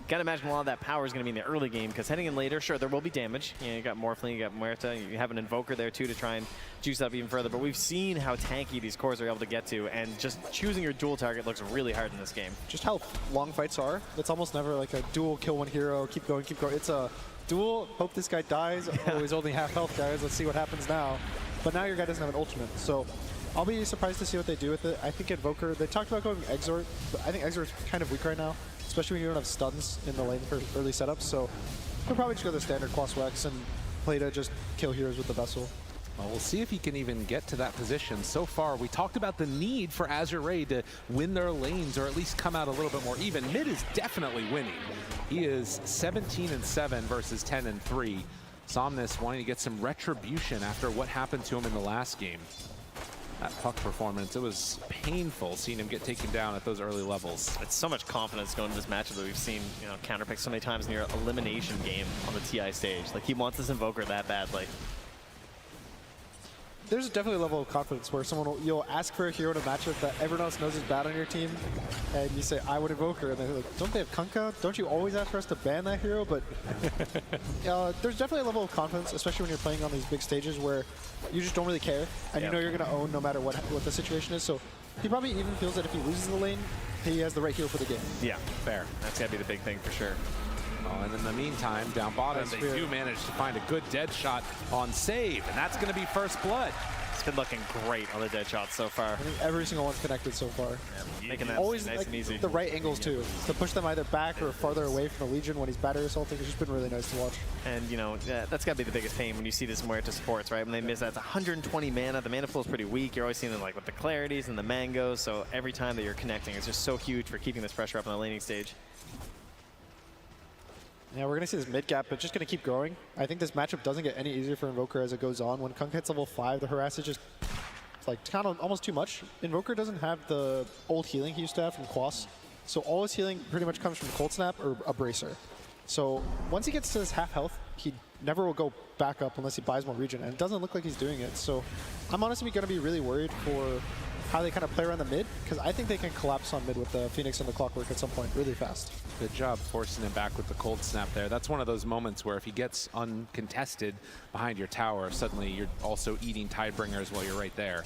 gotta imagine a lot of that power is going to be in the early game, because heading in later, sure, there will be damage. You know, you got Morphling, you got Muerta, you have an Invoker there too to try and juice up even further. But we've seen how tanky these cores are able to get to, and just choosing your dual target looks really hard in this game. Just how long fights are. It's almost never like a dual kill one hero, keep going, keep going. It's a dual, hope this guy dies. Oh, he's only half health, guys. Let's see what happens now. But now your guy doesn't have an ultimate, so I'll be surprised to see what they do with it. I think Invoker, they talked about going Exort, but I think Exort's kind of weak right now, especially when you don't have stuns in the lane for early setups. So we'll probably just go the standard Quas Wex and play to just kill heroes with the Vessel. Well, we'll see if he can even get to that position. So far, we talked about the need for Azure Ray to win their lanes or at least come out a little bit more even. Mid is definitely winning. He is 17-7 versus 10-3. Somnus wanting to get some retribution after what happened to him in the last game. That puck performance, it was painful seeing him get taken down at those early levels. It's so much confidence going into this matchup that we've seen, you know, counterpick so many times in your elimination game on the TI stage. Like, he wants this Invoker that badly. there's definitely a level of confidence where you'll ask for a hero in a matchup that everyone else knows is bad on your team, and you say, I would Invoker, and they're like, don't they have Kunkka? Don't you always ask for us to ban that hero? But there's definitely a level of confidence, especially when you're playing on these big stages where you just don't really care, and you know you're going to own no matter what the situation is. So he probably even feels that if he loses the lane, he has the right hero for the game. Yeah, fair. That's got to be the big thing for sure. Oh, and in the meantime, down bottom, they do manage to find a good dead shot on Save, and that's going to be first blood. It's been looking great on the dead shots so far. I think every single one's connected so far. Yeah, making that always nice and easy. The right angles too, to push them either back or farther away from the Legion when he's battery assaulting. It's just been really nice to watch. And you know, that's got to be the biggest pain when you see this Muerta supports, right? When they miss, that's 120 mana. The mana pool is pretty weak. You're always seeing them like with the clarities and the mangoes. So every time that you're connecting, it's just so huge for keeping this pressure up on the laning stage. Yeah, we're going to see this mid gap, but just going to keep growing. I think this matchup doesn't get any easier for Invoker as it goes on. When Kunkka hits level 5, the harass is just like kind of almost too much. Invoker doesn't have the old healing he used to have from Quas, so all his healing pretty much comes from Cold Snap or a Bracer. So once he gets to his half health, he never will go back up unless he buys more regen, and it doesn't look like he's doing it. So I'm honestly going to be really worried for how they kind of play around the mid, because I think they can collapse on mid with the Phoenix and the Clockwork at some point really fast. Good job forcing him back with the Cold Snap there. That's one of those moments where if he gets uncontested behind your tower, suddenly you're also eating Tidebringers while you're right there.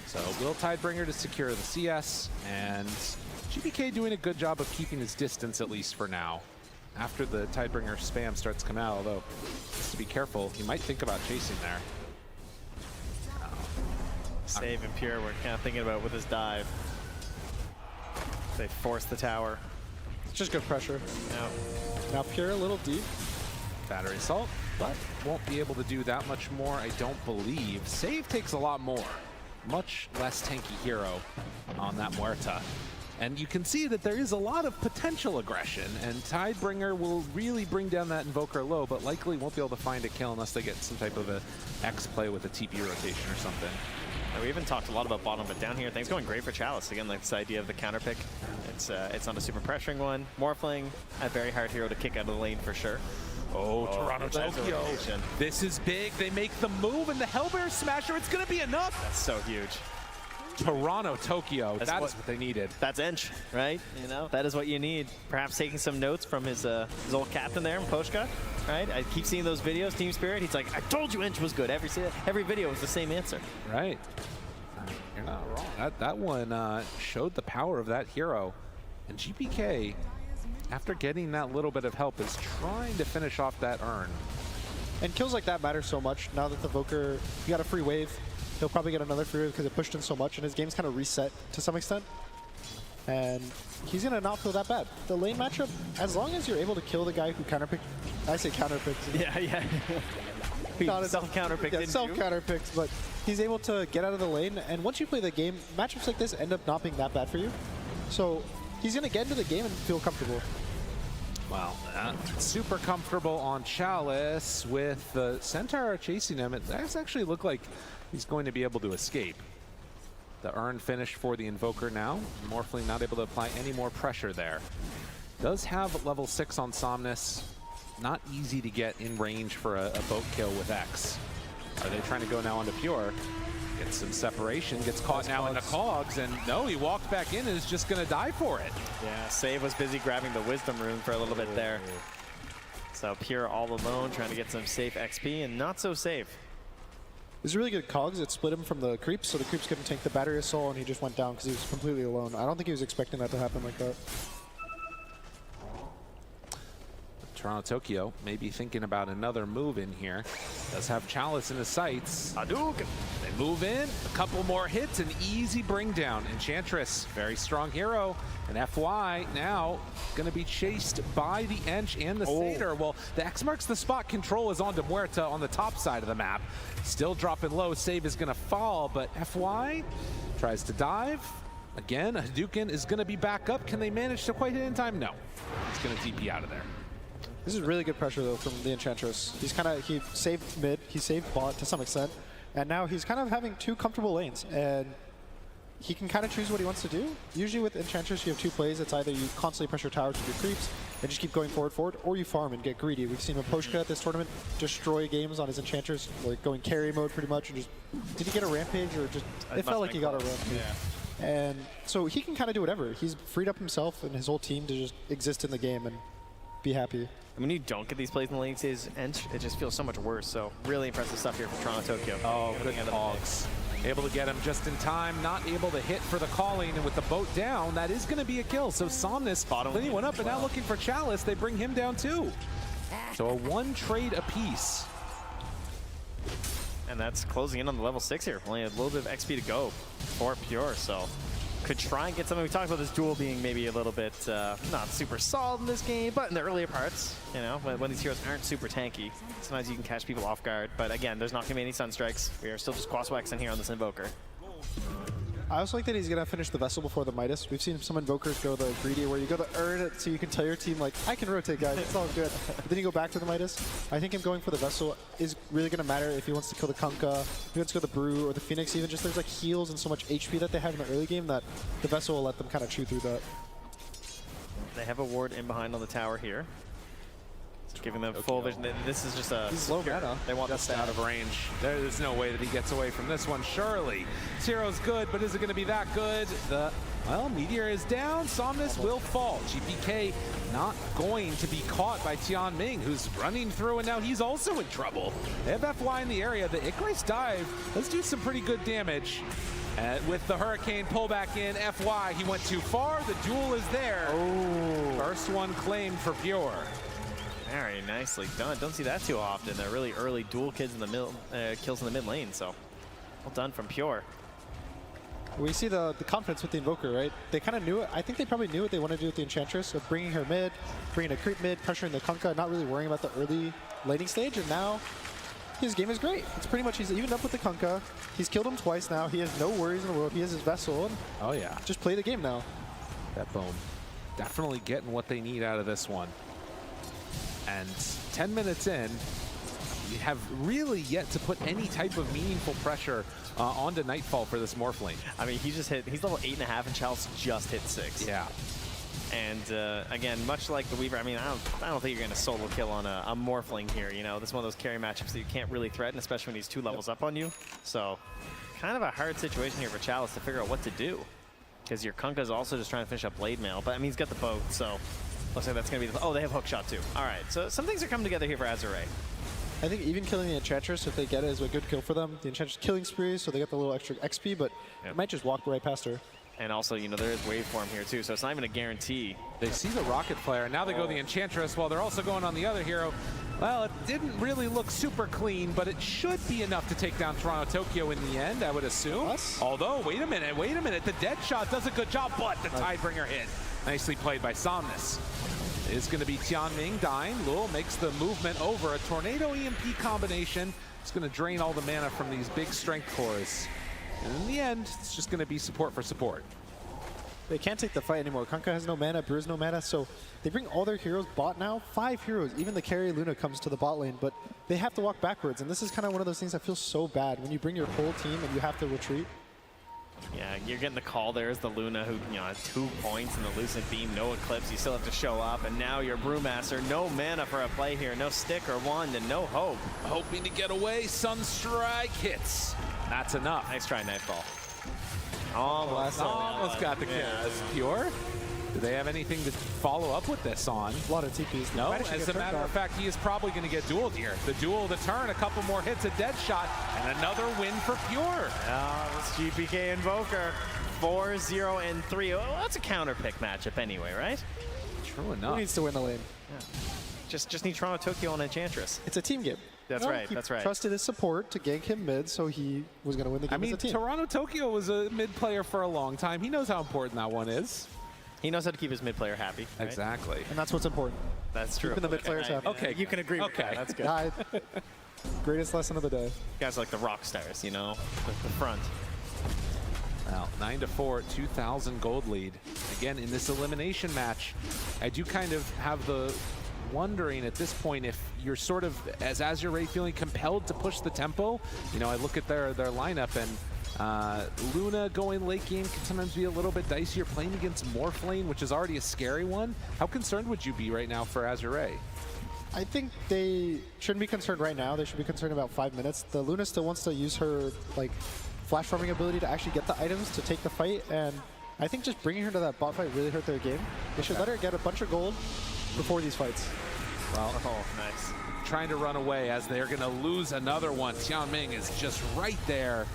So will Tidebringer to secure the CS, and GBK doing a good job of keeping his distance at least for now. After the Tidebringer spam starts to come out, although just to be careful, he might think about chasing there. Save and Pure, we're kind of thinking about with his dive. They force the tower. It's just good pressure. Yeah. Now Pure a little deep. Battery assault, but won't be able to do that much more, I don't believe. Save takes a lot more. Much less tanky hero on that Muerta. And you can see that there is a lot of potential aggression, and Tidebringer will really bring down that Invoker low, but likely won't be able to find a kill unless they get some type of a X play with a TP rotation or something. We even talked a lot about bottom, but down here, things going great for Chalice. Again, like this idea of the counter pick. It's not a super pressuring one. Morphling, a very hard hero to kick out of the lane for sure. Oh, Toronto Tokyo. This is big. They make the move, and the Hellbear Smasher, it's going to be enough. That's so huge. Toronto Tokyo, that is what they needed. That's Ench, right? You know, that is what you need. Perhaps taking some notes from his old captain there, Poshka, right? I keep seeing those videos, Team Spirit. He's like, I told you Ench was good. Every video was the same answer. Right. You're not wrong. That one showed the power of that hero. And GPK, after getting that little bit of help, is trying to finish off that urn. And kills like that matter so much. Now that the Voker, he got a free wave, he'll probably get another free wave because it pushed in so much, and his game's kind of reset to some extent. And he's going to not feel that bad. The lane matchup, as long as you're able to kill the guy who counterpicked, I say counterpicked. Yeah. Self-counterpicked, yeah, self-counterpicked, but he's able to get out of the lane, and once you play the game, matchups like this end up not being that bad for you. So he's going to get into the game and feel comfortable. Wow, super comfortable on Chalice with the Centaur chasing him. It does actually look like he's going to be able to escape. The urn finished for the Invoker now. Morphling not able to apply any more pressure there. Does have level 6 on Somnus. Not easy to get in range for a boat kill with X. Are they trying to go now onto Pure? Gets some separation, gets caught now in the cogs, and no, he walked back in and is just going to die for it. Yeah, Save was busy grabbing the Wisdom Rune for a little bit there. So Pure all alone, trying to get some safe XP, and not so safe. It was really good cogs. It split him from the creeps, so the creeps couldn't take the battery assault, and he just went down because he was completely alone. I don't think he was expecting that to happen like that. Toronto Tokyo may be thinking about another move in here. Does have Chalice in his sights. Hadouken! They move in, a couple more hits, an easy bring down. Enchantress, very strong hero. And FY now going to be chased by the Ench and the Satyr. Well, the X marks the spot. Control is on to Muerta on the top side of the map. Still dropping low. Save is going to fall, but FY tries to dive. Again, Hadouken is going to be back up. Can they manage to quite hit in time? No. He's going to TP out of there. This is really good pressure, though, from the Enchantress. He saved mid, he saved bot to some extent, and now he's kind of having two comfortable lanes. And he can kind of choose what he wants to do. Usually with Enchantress, you have two plays. It's either you constantly pressure towers with your creeps and just keep going forward, or you farm and get greedy. We've seen Maposhka at this tournament destroy games on his Enchantress, like going carry mode pretty much. And just, did he get a Rampage or just, it felt like he got a Rampage. Yeah. And so he can kind of do whatever. He's freed up himself and his whole team to just exist in the game and be happy. And when you don't get these plays in the late stage, it just feels so much worse. So really impressive stuff here from Toronto Tokyo. Oh, good hogs. Able to get him just in time, not able to hit for the calling, and with the boat down, that is going to be a kill. So Somnus cleaning one up, and now looking for Chalice. They bring him down too. So a one trade apiece. And that's closing in on the level 6 here. Only a little bit of XP to go for Pure, so could try and get something. We talked about this duel being maybe a little bit not super solid in this game, but in the earlier parts, you know, when these heroes aren't super tanky, sometimes you can catch people off guard. But again, there's not going to be any Sunstrikes. We are still just cross-waxing here on this Invoker. I also like that he's going to finish the Vessel before the Midas. We've seen some Invokers go the greedy, where you go to earn it so you can tell your team, like, I can rotate, guys, it's all good. But then you go back to the Midas. I think him going for the Vessel is really going to matter if he wants to kill the Kunkka, if he wants to go the Brew, or the Phoenix even. Just there's like heals and so much HP that they have in the early game that the Vessel will let them kind of chew through that. They have a ward in behind on the tower here. Giving them full vision. This is just a low mana. They want just this out of range. There's no way that he gets away from this one. Surely, Zero's good, but is it going to be that good? Well, Meteor is down. Somnus will fall. GPK not going to be caught by Tianming, who's running through, and now he's also in trouble. They have FY in the area. The Icarus dive does do some pretty good damage. With the Hurricane pullback in, FY, he went too far. The duel is there. Oh. First one claimed for Pure. Very nicely done. Don't see that too often. They're really early dual kills in the mid lane. So well done from Pure. We see the confidence with the Invoker, right? They kind of knew it. I think they probably knew what they want to do with the Enchantress, of bringing her mid, bringing a creep mid, pressuring the Kunkka, not really worrying about the early laning stage. And now his game is great. It's pretty much, he's evened up with the Kunkka. He's killed him twice now. He has no worries in the world. He has his Vessel. And oh yeah. Just play the game now. That boom. Definitely getting what they need out of this one. And 10 minutes in, we have really yet to put any type of meaningful pressure onto Nightfall for this Morphling. I mean, he's level 8.5 and Chalice just hit 6. Yeah. And again, much like the Weaver, I mean, I don't think you're going to solo kill on a Morphling here. You know, this is one of those carry matchups that you can't really threaten, especially when he's 2 levels up on you. So kind of a hard situation here for Chalice to figure out what to do. Because your Kunkka's also just trying to finish up Blade Mail. But I mean, he's got the boat, so looks like that's going to be... Oh, they have Hookshot too. All right, so some things are coming together here for Azure. I think even killing the Enchantress, if they get it, is a good kill for them. The Enchantress killing spree, so they get the little extra XP, but it might just walk right past her. And also, you know, there is waveform here too, so it's not even a guarantee. They see the Rocket Flare, and now they go the Enchantress, while they're also going on the other hero. Well, it didn't really look super clean, but it should be enough to take down Toronto Tokyo in the end, I would assume. Although, wait a minute. The dead shot does a good job, but the Tidebringer hit. Nicely played by Somnus. It's going to be Tianming dying. Lul makes the movement over. A Tornado EMP combination. It's going to drain all the mana from these big strength cores. And in the end, it's just going to be support for support. They can't take the fight anymore. Kunkka has no mana, Brew's no mana, so they bring all their heroes bot now. 5 heroes, even the carry Luna comes to the bot lane, but they have to walk backwards. And this is kind of one of those things that feels so bad when you bring your whole team and you have to retreat. Yeah, you're getting the call there as the Luna who, you know, has 2 points in the Lucent Beam, no Eclipse, you still have to show up, and now your Brewmaster, no mana for a play here, no stick or wand, and no hope. Hoping to get away, Sunstrike hits. That's enough. Nice try, Nightfall. Almost got the kill. Yeah. Pure? Do they have anything to follow up with this on? A lot of TPs. No, as a matter of fact, he is probably going to get dueled here. The duel, the turn, a couple more hits, a dead shot, and another win for Pure. This GPK Invoker, 4-0-3. Well, that's a counter pick matchup anyway, right? True enough. Who needs to win the lane? Yeah. Just need Toronto Tokyo on Enchantress. It's a team game. That's right, that's right. He trusted his support to gank him mid, so he was going to win the game as a team. Toronto Tokyo was a mid player for a long time. He knows how important that one is. He knows how to keep his mid player happy. Right? Exactly. And that's what's important. That's true. Keeping the mid players happy. Okay, you can agree with that. That's good. Greatest lesson of the day. You guys are like the rock stars, you know, the front. Well, 9-4, 2,000 gold lead. Again, in this elimination match, I do kind of have the wondering at this point if you're sort of, as Azure feeling compelled to push the tempo. You know, I look at their lineup, and Luna going late game can sometimes be a little bit dicey. You're playing against Morph lane, which is already a scary one. How concerned would you be right now for Azure? I think they shouldn't be concerned right now. They should be concerned about 5 minutes. The Luna still wants to use her like flash farming ability to actually get the items to take the fight, and I think just bringing her to that bot fight really hurt their game. They should let her get a bunch of gold before these fights. Well, nice. Trying to run away as they're going to lose another one. Tianming is just right there,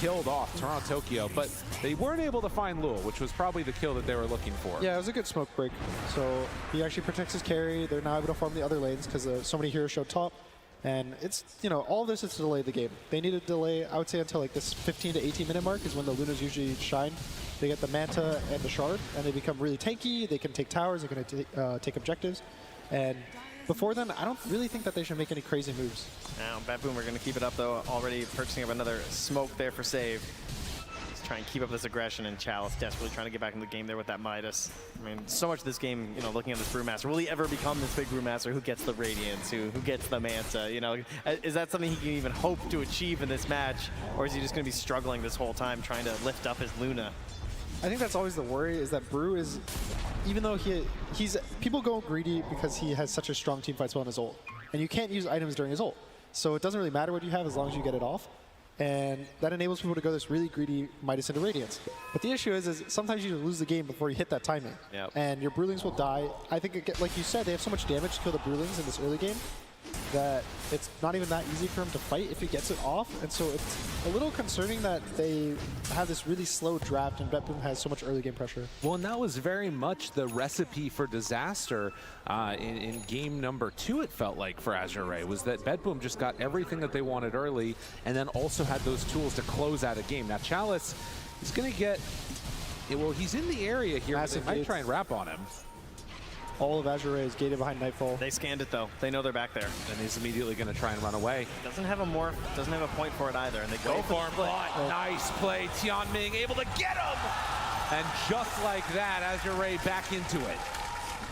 killed off Toronto Tokyo, but they weren't able to find Lul, which was probably the kill that they were looking for. Yeah, it was a good smoke break. So he actually protects his carry. They're now able to farm the other lanes because so many heroes showed top. And it's, you know, all this is to delay the game. They need to delay, I would say, until like this 15 to 18 minute mark is when the Lunas usually shine. They get the Manta and the Shard, and they become really tanky. They can take towers, they can take objectives. And before then, I don't really think that they should make any crazy moves. Now, BetBoom are going to keep it up, though, already purchasing up another smoke there for save. Just try and keep up this aggression, and Chalice desperately trying to get back in the game there with that Midas. I mean, so much of this game, you know, looking at this Brewmaster. Will he ever become this big Brewmaster? Who gets the Radiance? Who gets the Manta? You know, is that something he can even hope to achieve in this match? Or is he just going to be struggling this whole time trying to lift up his Luna? I think that's always the worry, is that Brew is, even though he's people go greedy because he has such a strong teamfight spell in his ult. And you can't use items during his ult. So it doesn't really matter what you have as long as you get it off. And that enables people to go this really greedy Midas into Radiance. But the issue is sometimes you lose the game before you hit that timing. Yep. And your Brewlings will die. I think, like you said, they have so much damage to kill the Brewlings in this early game that it's not even that easy for him to fight if he gets it off. And so it's a little concerning that they have this really slow draft and BetBoom has so much early game pressure. Well, and that was very much the recipe for disaster in game number 2, it felt like, for Azure, was that BetBoom just got everything that they wanted early and then also had those tools to close out a game. Now, Chalice is going to get, well, he's in the area here, but they might try and wrap on him. All of Azure is gated behind Nightfall. They scanned it, though. They know they're back there. And he's immediately going to try and run away. Doesn't have a morph, doesn't have a point for it either. And they go for him. Nice play. Tianming able to get him! And just like that, Azure back into it.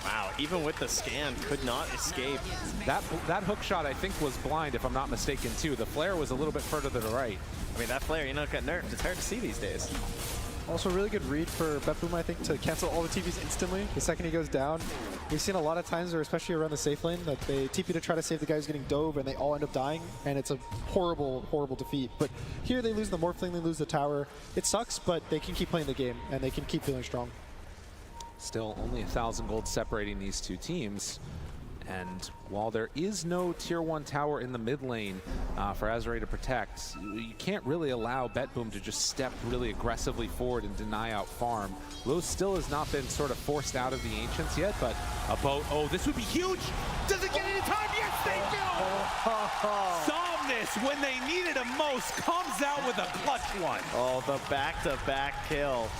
Wow, even with the scan, could not escape. That hook shot, I think, was blind, if I'm not mistaken, too. The flare was a little bit further to the right. I mean, that flare, you know, got nerfed. It's hard to see these days. Also, really good read for BetBoom, I think, to cancel all the TPs instantly the second he goes down. We've seen a lot of times, or especially around the safe lane, that they TP to try to save the guy who's getting dove, and they all end up dying, and it's a horrible, horrible defeat. But here they lose the Morph lane, they lose the tower. It sucks, but they can keep playing the game, and they can keep feeling strong. Still only 1,000 gold separating these two teams. And while there is no tier 1 tower in the mid lane for Azure to protect, you can't really allow BetBoom to just step really aggressively forward and deny out farm. Lewis still has not been sort of forced out of the Ancients yet, but a boat, oh, this would be huge! Does it get any time? Yes, they do! Somnus, when they needed him most, comes out with a clutch one. Oh, the back-to-back kill.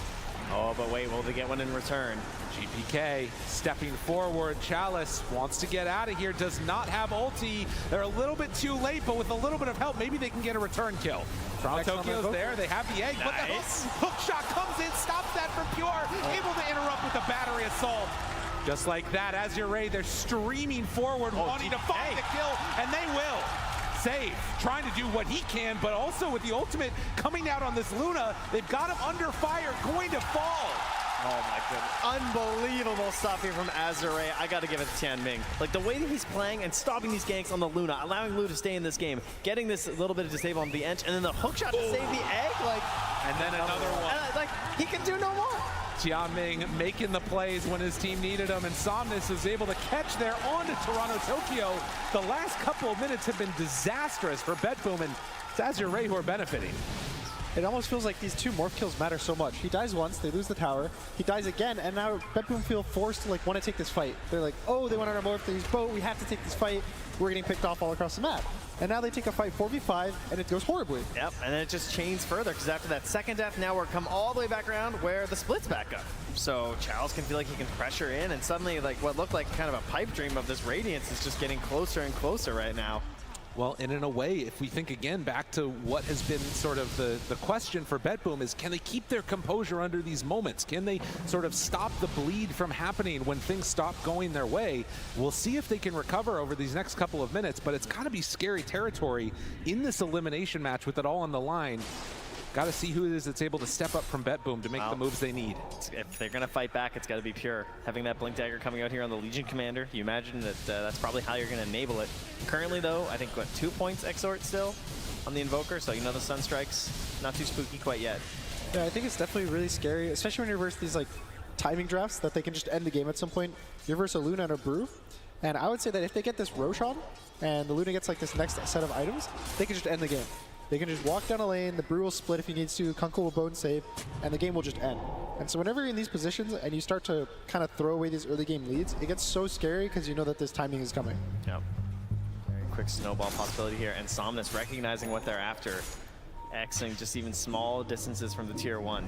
Oh, but wait, will they get one in return? GPK stepping forward. Chalice wants to get out of here, does not have ulti. They're a little bit too late, but with a little bit of help, maybe they can get a return kill. Toronto Tokyo's there, they have the egg, but the hook shot comes in, stops that from Pure, able to interrupt with the battery assault. Just like that, Azure, they're streaming forward, wanting to find the kill, and they will. Save, trying to do what he can, but also with the ultimate coming out on this Luna, they've got him under fire, going to fall. Oh my goodness. Unbelievable stopping from Azure. I gotta give it to Tianming. Like the way that he's playing and stopping these ganks on the Luna, allowing Lu to stay in this game, getting this little bit of disable on the Ench, and then the hook shot to save the egg, like. And then another one. And, like, he can do no more. Tianming making the plays when his team needed him, and Somnus is able to catch there onto Toronto Tokyo. The last couple of minutes have been disastrous for BetBoom, and it's Azure who are benefiting. It almost feels like these two morph kills matter so much. He dies once, they lose the tower, he dies again, and now BetBoom feel forced to like want to take this fight. They're like, oh, they went on our morph, they use boat, we have to take this fight. We're getting picked off all across the map. And now they take a fight 4v5, and it goes horribly. Yep, and then it just chains further, because after that second death, now we're come all the way back around where the split's back up. So Chalice can feel like he can pressure in, and suddenly like what looked like kind of a pipe dream of this Radiance is just getting closer and closer right now. Well, and in a way, if we think again back to what has been sort of the question for BetBoom is, can they keep their composure under these moments? Can they sort of stop the bleed from happening when things stop going their way? We'll see if they can recover over these next couple of minutes, but it's got to be scary territory in this elimination match with it all on the line. Got to see who it is that's able to step up from BetBoom to make the moves they need. If they're going to fight back, it's got to be Pure. Having that Blink Dagger coming out here on the Legion Commander, you imagine that that's probably how you're going to enable it. Currently, though, I think, what, 2 points Exort still on the Invoker, so you know the Sunstrike's not too spooky quite yet. Yeah, I think it's definitely really scary, especially when you're versus these like timing drafts that they can just end the game at some point. You're versus a Luna and a Brew, and I would say that if they get this Roshan and the Luna gets like this next set of items, they can just end the game. They can just walk down a lane, the Brew will split if he needs to, Kunkel will bone save, and the game will just end. And so whenever you're in these positions and you start to kind of throw away these early game leads, it gets so scary because you know that this timing is coming. Yep. Very quick snowball possibility here, and Somnus recognizing what they're after, Xing just even small distances from the tier 1.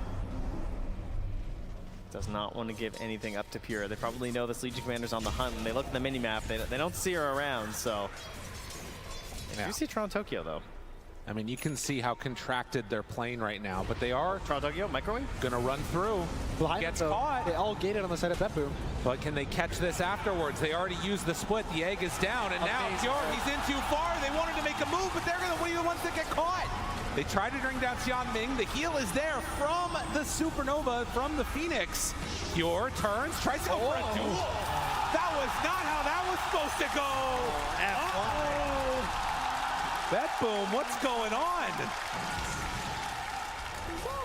Does not want to give anything up to Pure. They probably know this Legion Commander's on the hunt, and they look at the mini-map, they don't see her around, so. You see Toronto Tokyo, though. I mean, you can see how contracted they're playing right now, but they are Toronto Tokyo, microwave? Gonna run through. Gets caught. They all gated on the side of BetBoom. But can they catch this afterwards? They already used the split. The egg is down, and now Pure, he's in too far. They wanted to make a move, but they're gonna be the ones that get caught. They tried to bring down Tian Ming. The heal is there from the Supernova, from the Phoenix. Pure turns, tries to go for a duel. That was not how that was supposed to go. BetBoom, what's going on?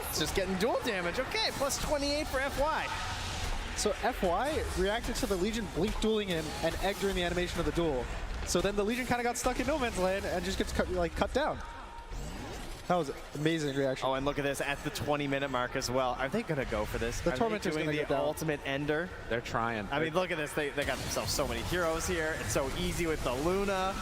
It's just getting dual damage. Okay, plus 28 for FY. So FY reacted to the Legion blink dueling him and egg during the animation of the duel. So then the Legion kind of got stuck in no man's land and just gets cut down. That was an amazing reaction. Oh, and look at this at the 20-minute mark as well. Are they going to go for this? The Tormentor's doing the ultimate ender? They're trying. I mean, look at this. They got themselves so many heroes here. It's so easy with the Luna.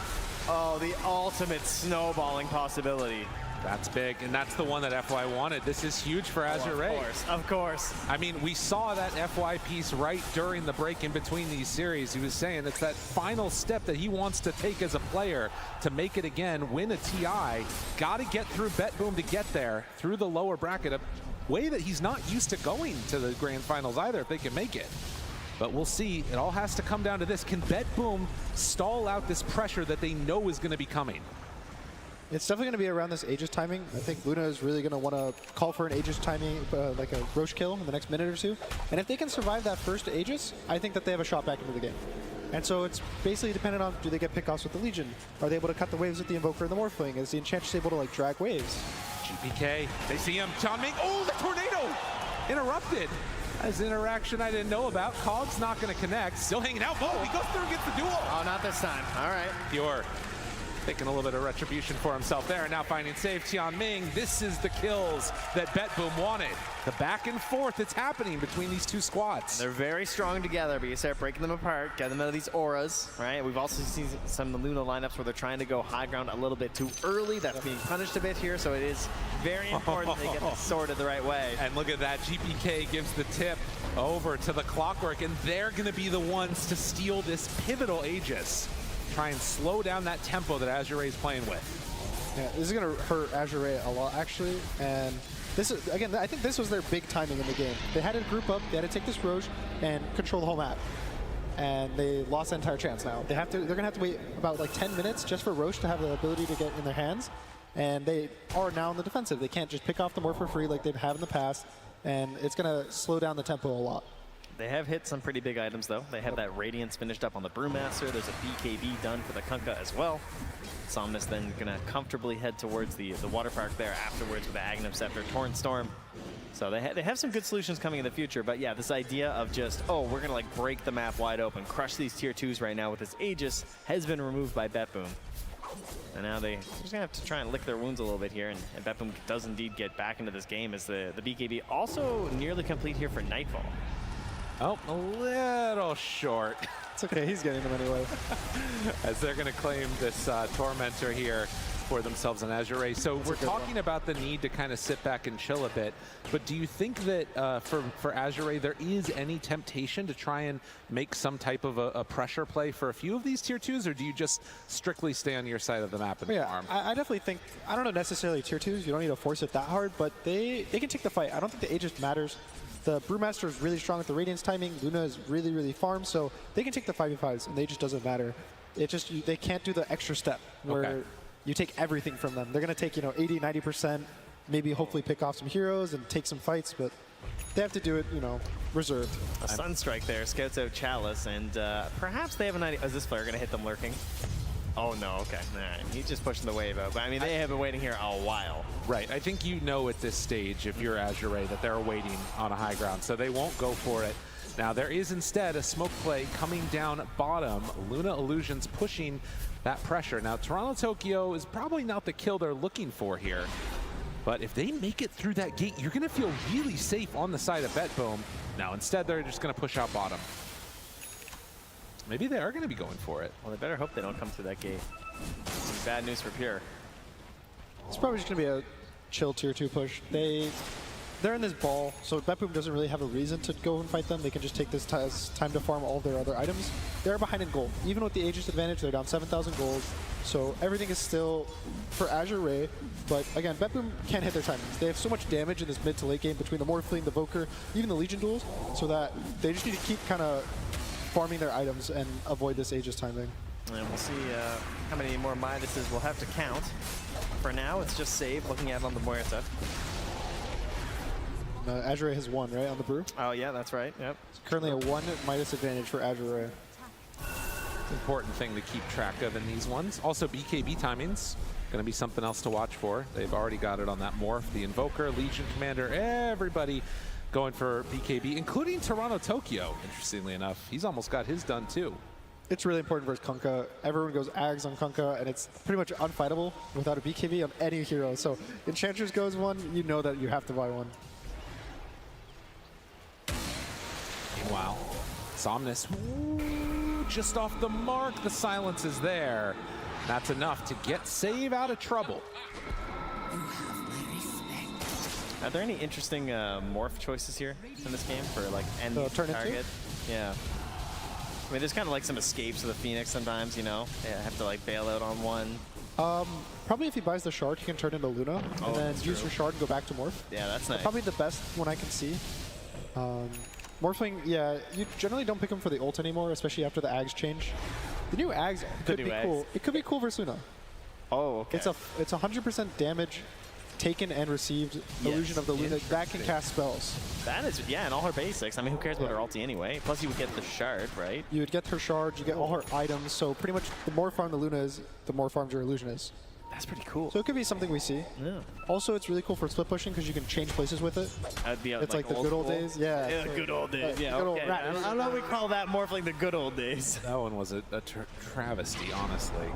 Oh, the ultimate snowballing possibility. That's big, and that's the one that FY wanted. This is huge for Azure Ray. Of course. I mean, we saw that FY piece right during the break in between these series. He was saying it's that final step that he wants to take as a player to make it again, win a TI. Got to get through BetBoom to get there, through the lower bracket, a way that he's not used to going to the grand finals either if they can make it. But we'll see. It all has to come down to this. Can BetBoom stall out this pressure that they know is going to be coming? It's definitely going to be around this Aegis timing. I think Luna is really going to want to call for an Aegis timing, like a Roche kill in the next minute or two. And if they can survive that first Aegis, I think that they have a shot back into the game. And so it's basically dependent on, do they get pickoffs with the Legion? Are they able to cut the waves with the Invoker and the Morphling? Is the Enchantress able to like drag waves? GPK, they see him. Tian Ming, oh, the tornado! Interrupted. That's interaction I didn't know about. Cog's not going to connect. Still hanging out. Oh, he goes through and gets the duel. Oh, not this time. All right. Pure taking a little bit of retribution for himself there, and now finding save Tian Ming. This is the kills that BetBoom wanted. The back and forth that's happening between these two squads. They're very strong together, but you start breaking them apart, get them out of these auras, right? We've also seen some of the Luna lineups where they're trying to go high ground a little bit too early. That's being punished a bit here, so it is very important they get this sorted the right way. And look at that, GPK gives the tip over to the Clockwork, and they're going to be the ones to steal this pivotal Aegis. Try and slow down that tempo that Azure Ray is playing with. Yeah, this is going to hurt Azure Ray a lot, actually. And this is, again, I think this was their big timing in the game. They had to group up, they had to take this Roche and control the whole map. And they lost the entire chance now. They're going to have to wait about like 10 minutes just for Roche to have the ability to get in their hands. And they are now in the defensive. They can't just pick off the Morph for free like they've had in the past. And it's going to slow down the tempo a lot. They have hit some pretty big items, though. They have that Radiance finished up on the Brewmaster. There's a BKB done for the Kunkka as well. Somnus then going to comfortably head towards the Water Park there afterwards with the Aghanim Scepter, Torrent Storm. So they have some good solutions coming in the future. But yeah, this idea of just, oh, we're going to like break the map wide open, crush these tier 2s right now with this Aegis has been removed by BetBoom. And now they're just going to have to try and lick their wounds a little bit here. And BetBoom does indeed get back into this game as the BKB also nearly complete here for Nightfall. Oh, a little short. It's okay, he's getting them anyway. As they're going to claim this Tormentor here for themselves on Azure Ray. So we're talking about the need to kind of sit back and chill a bit. But do you think that for Azure Ray, there is any temptation to try and make some type of a pressure play for a few of these tier 2s? Or do you just strictly stay on your side of the map and farm? I definitely think, I don't know necessarily tier 2s. You don't need to force it that hard. But they can take the fight. I don't think the Aegis matters. The Brewmaster is really strong with the Radiance timing. Luna is really, really farmed, so they can take the 5v5s, and they just doesn't matter. It just, they can't do the extra step where you take everything from them. They're going to take, 80, 90%, maybe hopefully pick off some heroes and take some fights, but they have to do it, you know, reserved. A Sunstrike there, scouts out Chalice, and perhaps they have an idea. Is this flare going to hit them lurking? Oh, no, okay. Nah, he's just pushing the wave out. But I mean, they have been waiting here a while. Right. I think you know at this stage, if you're Azure Ray, that they're waiting on a high ground, so they won't go for it. Now, there is instead a smoke play coming down bottom. Luna Illusions pushing that pressure. Now, Toronto Tokyo is probably not the kill they're looking for here. But if they make it through that gate, you're going to feel really safe on the side of BetBoom. Now, instead, they're just going to push out bottom. Maybe they are going to be going for it. Well, they better hope they don't come through that gate. Bad news for Pure. It's probably just going to be a chill tier 2 push. They're in this ball, so BetBoom doesn't really have a reason to go and fight them. They can just take this time to farm all of their other items. They're behind in gold. Even with the Aegis advantage, they're down 7,000 gold. So everything is still for Azure Ray. But again, BetBoom can't hit their timings. They have so much damage in this mid to late game between the Morphling, the Voker, even the Legion duels, so that they just need to keep kind of farming their items and avoid this Aegis timing. And we'll see how many more Midases we'll have to count. For now, it's just save, looking at it on the Muerta. Azure has 1, right, on the Brew? Oh, yeah, that's right. Yep. It's currently a 1 Midas advantage for Azure Ray. Important thing to keep track of in these ones. Also, BKB timings. Going to be something else to watch for. They've already got it on that Morph. The Invoker, Legion Commander, everybody going for BKB, including Toronto Tokyo, interestingly enough. He's almost got his done, too. It's really important versus Kunkka. Everyone goes Ags on Kunkka, and it's pretty much unfightable without a BKB on any hero. So Enchantress goes 1, you know that you have to buy 1. Wow. Somnus, ooh, just off the mark. The silence is there. That's enough to get save out of trouble. Are there any interesting morph choices here in this game for like end turn target? Yeah. I mean, there's kind of like some escapes of the Phoenix sometimes, you know? Yeah, have to like bail out on one. Probably if he buys the shard, he can turn into Luna, and then use your shard and go back to Morph. Yeah, that's nice. Probably the best one I can see. Morphling, yeah, you generally don't pick him for the ult anymore, especially after the Ags change. The new Ags could be cool. It could be cool versus Luna. Oh, okay. It's 100% damage taken and received illusion of the Luna that can cast spells. That is, yeah, and all her basics. I mean, who cares about her ulti anyway? Plus, you would get the shard, right? You would get her shard, you get all her items, so pretty much the more farm the Luna is, the more farmed your illusion is. That's pretty cool. So it could be something we see. Yeah. Also, it's really cool for split pushing because you can change places with it. That'd be it's like the good old days. Yeah. Yeah, the good old days. Yeah, good old okay. I don't know if we call that Morphling the good old days. That one was a travesty, honestly.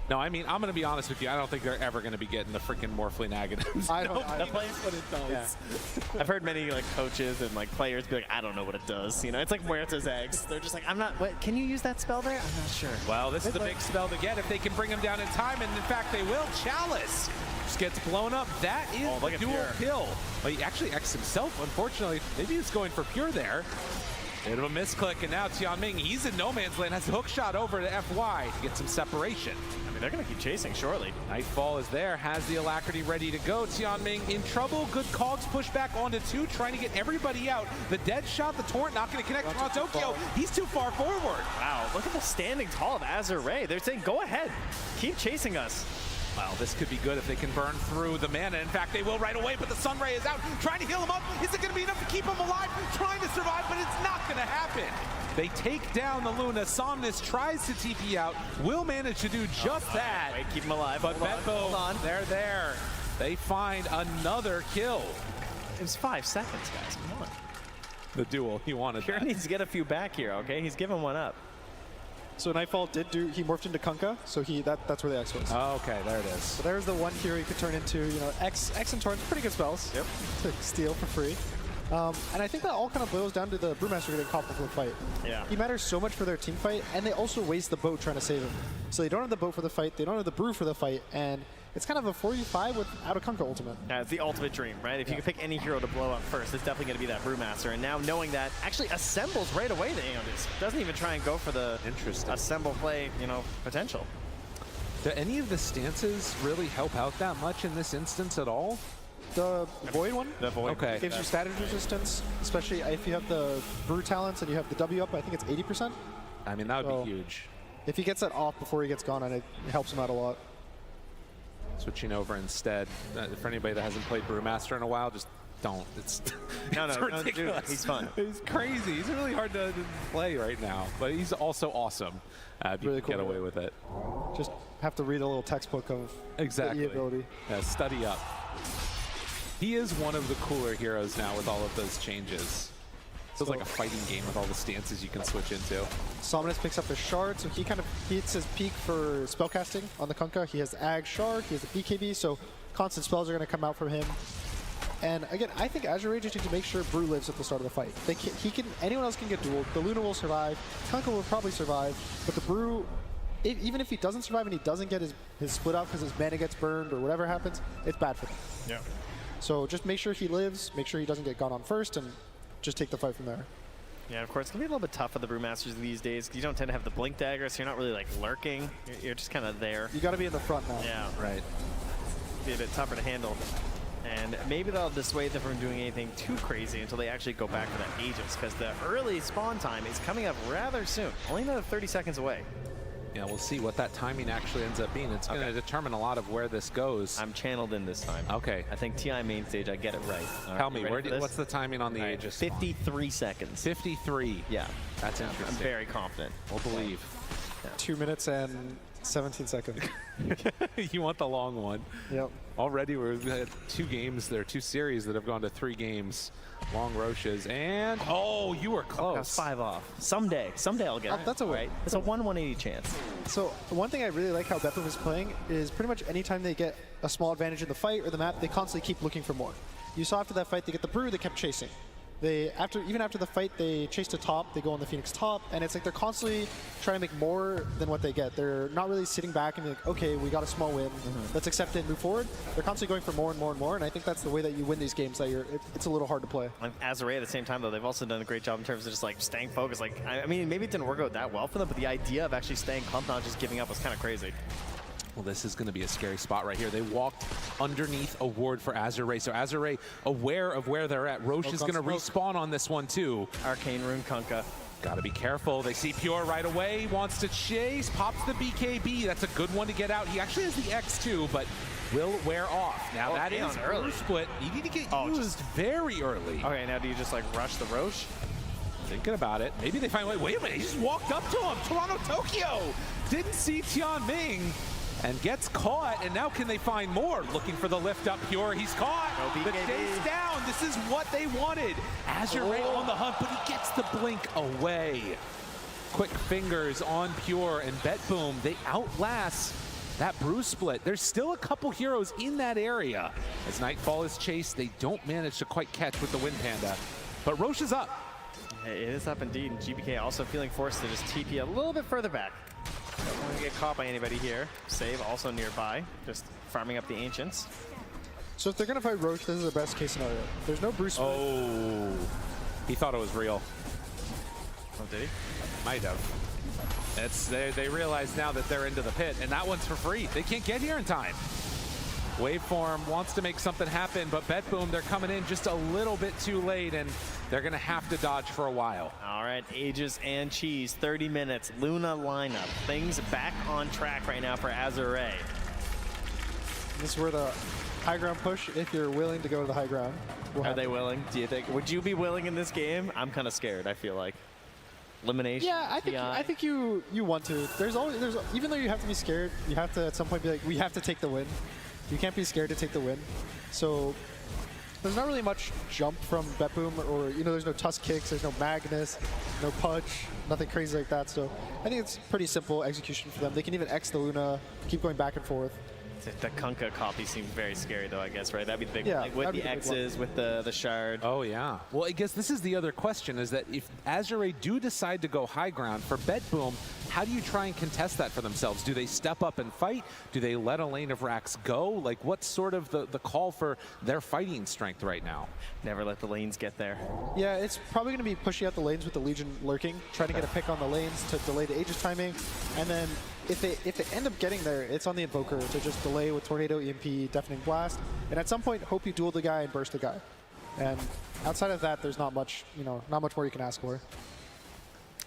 No, I mean, I'm going to be honest with you. I don't think they're ever going to be getting the freaking Morphling Aghanims. I don't know what it does. Yeah. I've heard many like coaches and like players be like, I don't know what it does. You know, it's like Muerta's eggs. They're just like, I'm not. What? Can you use that spell there? I'm not sure. Well, this is the big spell to get if they can bring him down in time, and in fact they will. Chalice just gets blown up. That is the dual kill. But he actually X himself, unfortunately. Maybe he's going for Pure there. Bit of a misclick, and now Tianming, he's in no man's land, has a hook shot over to FY to get some separation. I mean, they're going to keep chasing, surely. Nightfall is there, has the Alacrity ready to go. Tianming in trouble, good cogs push back onto 2, trying to get everybody out. The dead shot, the torrent not going to connect on Tokyo. He's too far forward. Wow, look at the standing tall of Azure Ray. They're saying, go ahead, keep chasing us. Well, this could be good if they can burn through the mana. In fact, they will right away, but the Sunray is out, trying to heal him up. Is it going to be enough to keep him alive? Trying to survive, but it's not going to happen. They take down the Luna. Somnus tries to TP out, will manage to do just that. Wait, keep him alive. But BetBoom, they're there. They find another kill. It was 5 seconds, guys. Come on. The duel, he wanted Pure that. needs to get a few back here, okay? He's giving one up. So Nightfall he morphed into Kunkka, so that's where the X was. Oh, okay, there it is. So there's the one hero he could turn into, you know, X and Torrent, pretty good spells. Yep. To steal for free. And I think that all kind of boils down to the Brewmaster getting caught for the fight. Yeah. He matters so much for their team fight, and they also waste the boat trying to save him. So they don't have the boat for the fight, they don't have the Brew for the fight, and it's kind of a 4v5 without a Kunkka ultimate. Yeah, it's the ultimate dream, right? If you could pick any hero to blow up first, it's definitely going to be that Brewmaster. And now knowing that, actually assembles right away the Aeondis. Doesn't even try and go for the assemble play, you know, potential. Do any of the stances really help out that much in this instance at all? The Void one? The Void. Okay. Gives you status resistance, especially if you have the Brew talents and you have the W up, I think it's 80%. I mean, that would be huge. If he gets that off before he gets gone on it, helps him out a lot. Switching over instead. For anybody that hasn't played Brewmaster in a while, just don't. It's, no, it's ridiculous. Dude, he's fun. He's crazy. He's really hard to play right now, but he's also awesome. If you can get away with it. Just have to read a little textbook of exactly. the ability. Yeah, study up. He is one of the cooler heroes now with all of those changes. Feels like a fighting game with all the stances you can switch into. Somnus picks up the shard, so he kind of hits his peak for spellcasting on the Kunkka. He has Ag Shard, he has a BKB, so constant spells are going to come out from him. And again, I think Azure Rage just needs to make sure Brew lives at the start of the fight. Anyone else can get dueled. The Luna will survive. Kunkka will probably survive, but the Brew, even if he doesn't survive and he doesn't get his split up because his mana gets burned or whatever happens, it's bad for them. Yeah. So just make sure he lives, make sure he doesn't get gone on first, and just take the fight from there. Yeah, of course, it's going to be a little bit tough for the Brewmasters these days. You don't tend to have the Blink Dagger, so you're not really like lurking. You're just kind of there. You got to be in the front now. Yeah. Right. Be a bit tougher to handle. And maybe they'll dissuade them from doing anything too crazy until they actually go back for that Aegis, because the early spawn time is coming up rather soon. Only another 30 seconds away. Yeah, we'll see what that timing actually ends up being. It's going to determine a lot of where this goes. I'm channeled in this time. Okay. I think TI main stage, I get it right. Tell me, what's the timing on the Aegis? 53 seconds. 53. Yeah. That's interesting. I'm very confident. We'll believe. Yeah. 2 minutes and 17 seconds. You want the long one. Yep. Already we've had 2 games there, 2 series that have gone to 3 games. Long Roches, and oh, you were close. That's 5 off. Someday I'll get it. That's a right. It's a 1/180 chance. So one thing I really like how Beppo is playing is pretty much anytime they get a small advantage in the fight or the map, they constantly keep looking for more. You saw after that fight, they get the Brew, they kept chasing. Even after the fight, they chase to top, they go on the Phoenix top, and it's like they're constantly trying to make more than what they get. They're not really sitting back and like, okay, we got a small win, let's accept it and move forward. They're constantly going for more and more and more, and I think that's the way that you win these games, that it's a little hard to play. Azure at the same time, though, they've also done a great job in terms of just like staying focused. Like, I mean, maybe it didn't work out that well for them, but the idea of actually staying pumped, not just giving up, was kind of crazy. Well, this is going to be a scary spot right here. They walked underneath a ward for Azure. So Azure aware of where they're at. Roche is going to respawn on this one too. Arcane Rune Kunkka. Got to be careful. They see Pure right away. Wants to chase. Pops the BKB. That's a good one to get out. He actually has the X2, but will wear off. Now that is early split. You need to get used very early. Okay, now do you just like rush the Roche? Thinking about it. Maybe they find a way. Wait a minute. He just walked up to him. Toronto, Tokyo. Didn't see Tian Ming. And gets caught, and now can they find more? Looking for the lift up Pure, he's caught. No the chase down, this is what they wanted. Azure on the hunt, but he gets the blink away. Quick fingers on Pure, and Bet Boom, they outlast that Brew split. There's still a couple heroes in that area. As Nightfall is chased, they don't manage to quite catch with the Wind Panda. But Roche is up. It is up indeed, and GBK also feeling forced to just TP a little bit further back. Don't want to get caught by anybody here. Save also nearby, just farming up the Ancients. So if they're going to fight Roche, this is the best case scenario. There's no Bruce. Oh, he thought it was real. Oh, did he? Might have. They realize now that they're into the pit, and that one's for free. They can't get here in time. Waveform wants to make something happen, but Bet Boom, they're coming in just a little bit too late, and they're going to have to dodge for a while. All right, Aegis and Cheese, 30 minutes, Luna lineup. Things back on track right now for Azure. This is where the high ground push, if you're willing to go to the high ground. Are they willing, do you think? Would you be willing in this game? I'm kind of scared, I feel like. Elimination. Yeah, I think you want to. Even though you have to be scared, you have to at some point be like, we have to take the win. You can't be scared to take the win. So there's not really much jump from Bet Boom, or there's no Tusk kicks, there's no Magnus, no Pudge, nothing crazy like that. So I think it's pretty simple execution for them. They can even X the Luna, keep going back and forth. The Kunkka copy seems very scary, though, I guess, right? That'd be the big one. Like, with the X's, with the shard. Oh, yeah. Well, I guess this is the other question, is that if Azure do decide to go high ground for Bet Boom, how do you try and contest that for themselves? Do they step up and fight? Do they let a lane of racks go? Like, what's sort of the call for their fighting strength right now? Never let the lanes get there. Yeah, it's probably going to be pushing out the lanes with the Legion lurking, trying to get a pick on the lanes to delay the Aegis timing, and then if they end up getting there, it's on the Invoker to just delay with Tornado, EMP, Deafening Blast, and at some point, hope you duel the guy and burst the guy. And outside of that, there's not much, not much more you can ask for.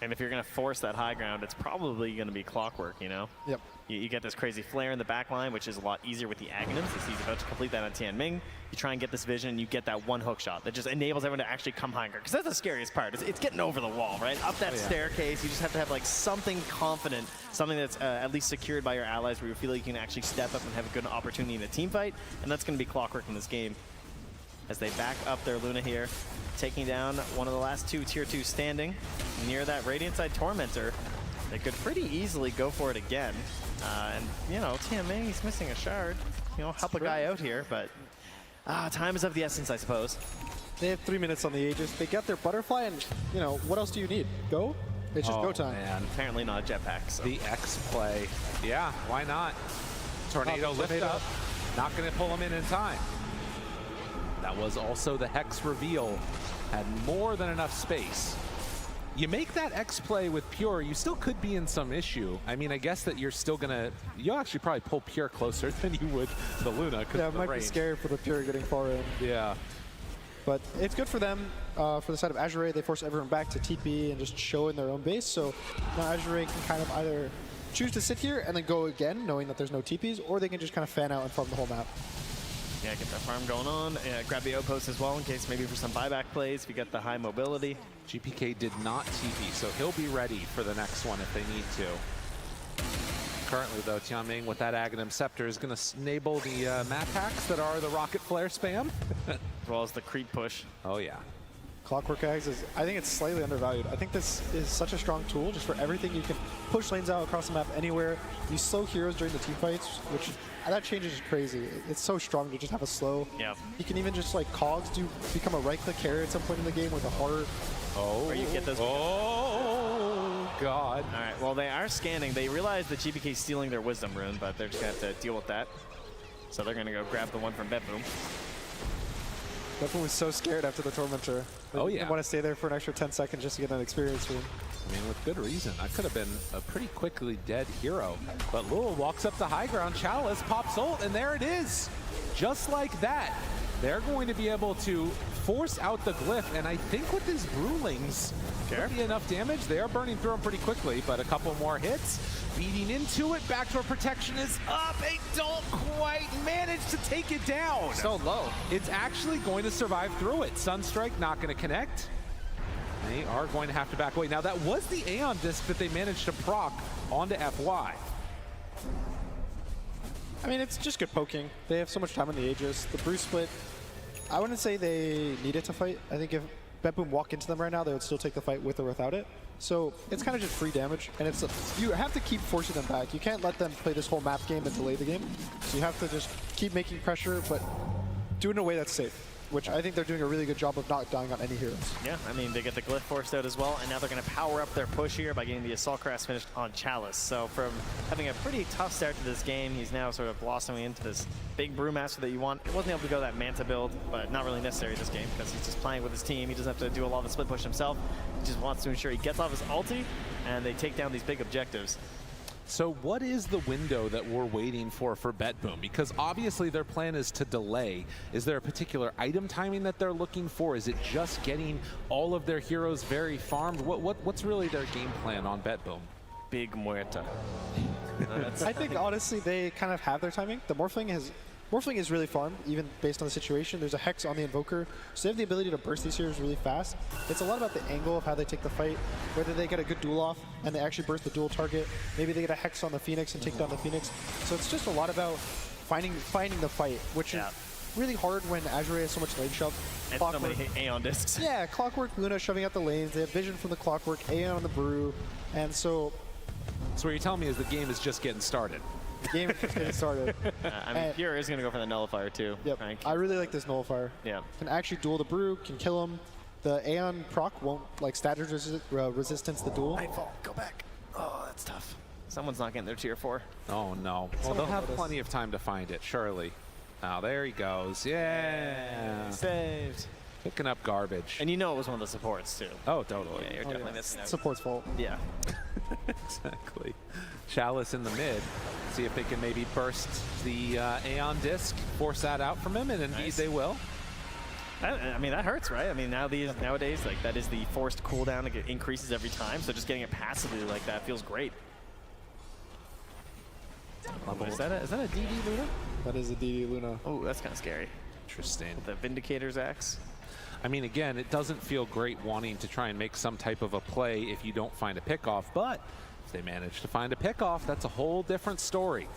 And if you're going to force that high ground, it's probably going to be Clockwork, you know? Yep. You get this crazy flare in the back line, which is a lot easier with the Aghanims. He's about to complete that on Tianming. You try and get this vision, and you get that one hook shot that just enables everyone to actually come higher. Because that's the scariest part. It's getting over the wall, right? Up that staircase, you just have to have like something confident, something that's at least secured by your allies where you feel like you can actually step up and have a good opportunity in a team fight. And that's going to be Clockwork in this game. As they back up their Luna here, taking down one of the last two Tier 2 standing near that Radiant side Tormentor. They could pretty easily go for it again. And, you know, Tianming, he's missing a shard. You know, help a guy out here, but time is of the essence, I suppose. They have 3 minutes on the Aegis. They got their butterfly, and, you know, what else do you need? Go? It's just go time. Man. Apparently not a jetpack. So. The X play. Yeah, why not? Tornado lift up. Not going to pull him in time. That was also the Hex reveal. Had more than enough space. You make that X play with Pure, you still could be in some issue. I mean, I guess that you're still gonna, you'll actually probably pull Pure closer than you would the Luna. Yeah, it might be scary for the Pure getting far in. Yeah. But it's good for them. For the side of Azure, they force everyone back to TP and just show in their own base. So now Azure can kind of either choose to sit here and then go again, knowing that there's no TPs, or they can just kind of fan out and farm the whole map. Yeah, get that farm going on. Grab the outpost as well in case maybe for some buyback plays if you get the high mobility. GPK did not TP, so he'll be ready for the next one if they need to. Currently, though, Tianming with that Aghanim Scepter is going to enable the map hacks that are the Rocket Flare spam. As well as the creep push. Oh, yeah. Clockwork Axe is, I think it's slightly undervalued. I think this is such a strong tool just for everything. You can push lanes out across the map anywhere. You slow heroes during the team fights, which that change is crazy. It's so strong to just have a slow. Yeah. You can even just like cogs become a right-click carry at some point in the game with a heart. Oh. Or you get those. Oh, God. All right, well, they are scanning. They realize that GPK is stealing their Wisdom Rune, but they're just going to have to deal with that. So they're going to go grab the one from Betboom. Betboom was so scared after the Tormentor. Oh, yeah. Didn't want to stay there for an extra 10 seconds just to get an experience rune. I mean, with good reason. That could have been a pretty quickly dead hero. But Lul walks up to high ground. Chalice pops ult, and there it is. Just like that. They're going to be able to force out the glyph, and I think with his Brewlings, could be enough damage. They are burning through them pretty quickly, but a couple more hits. Beating into it, backdoor protection is up. They don't quite manage to take it down. So low. It's actually going to survive through it. Sunstrike not going to connect. They are going to have to back away. Now that was the Aeon Disc that they managed to proc onto FY. I mean, it's just good poking. They have so much time on the Aegis. The Brew split, I wouldn't say they needed to fight. I think if Betboom walk into them right now, they would still take the fight with or without it. So it's kind of just free damage, and it's you have to keep forcing them back. You can't let them play this whole map game and delay the game. So you have to just keep making pressure, but do it in a way that's safe, which I think they're doing a really good job of not dying on any heroes. Yeah, I mean, they get the glyph forced out as well, and now they're going to power up their push here by getting the Assault Crash finished on Chalice. So from having a pretty tough start to this game, he's now sort of blossoming into this big Brewmaster that you want. He wasn't able to go that Manta build, but not really necessary this game because he's just playing with his team. He doesn't have to do a lot of the split push himself. He just wants to ensure he gets off his ulti, and they take down these big objectives. So what is the window that we're waiting for Betboom? Because obviously their plan is to delay. Is there a particular item timing that they're looking for? Is it just getting all of their heroes very farmed? What's really their game plan on Betboom? Big Muerta. I think honestly they kind of have their timing. The Morphling is really farmed, even based on the situation. There's a Hex on the Invoker, so they have the ability to burst these heroes really fast. It's a lot about the angle of how they take the fight, whether they get a good duel off and they actually burst the duel target. Maybe they get a Hex on the Phoenix and take down the Phoenix. So it's just a lot about finding the fight, which is really hard when Azure has so much lane shove. And so many Aeon Discs. Yeah, Clockwork, Luna shoving out the lanes. They have vision from the Clockwork, Aeon on the Brew, and so... So what you're telling me is the game is just getting started. The game is just getting started. I mean, Pure is going to go for the Nullifier too. Yep, I really like this Nullifier. Yeah. Can actually duel the Brew, can kill him. The Aeon proc won't, like, status resistance the duel. Nightfall, go back. Oh, that's tough. Someone's not getting their tier 4. Oh, no. Well, they'll have plenty of time to find it, surely. Oh, there he goes. Yeah. Saved. Picking up garbage. And you know it was one of the supports, too. Oh, totally. Yeah, you're definitely missing out. Support's fault. Yeah. Exactly. Chalice in the mid. See if they can maybe burst the Aeon Disc, force that out from him, and indeed they will. I mean, that hurts, right? I mean, nowadays, like, that is the forced cooldown. It increases every time, so just getting it passively like that feels great. Is that a DD Luna? That is a DD Luna. Oh, that's kind of scary. Interesting. With the Vindicator's axe. I mean, again, it doesn't feel great wanting to try and make some type of a play if you don't find a pickoff, but if they manage to find a pickoff, that's a whole different story.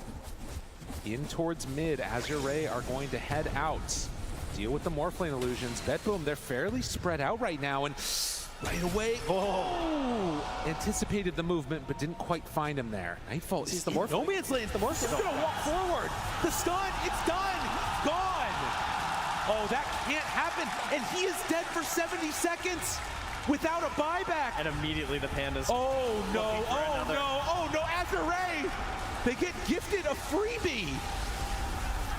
In towards mid, Azure Ray are going to head out. Deal with the Morphling illusions. Bedboom, they're fairly spread out right now, and right away, anticipated the movement, but didn't quite find him there. Nightfall is the Morphling. No man's land, it's the Morphling. He's gonna walk forward. The stun, it's done, gone. Oh, that can't happen, and he is dead for 70 seconds without a buyback. And immediately the Pandas. Oh no, Azure Ray. They get gifted a freebie.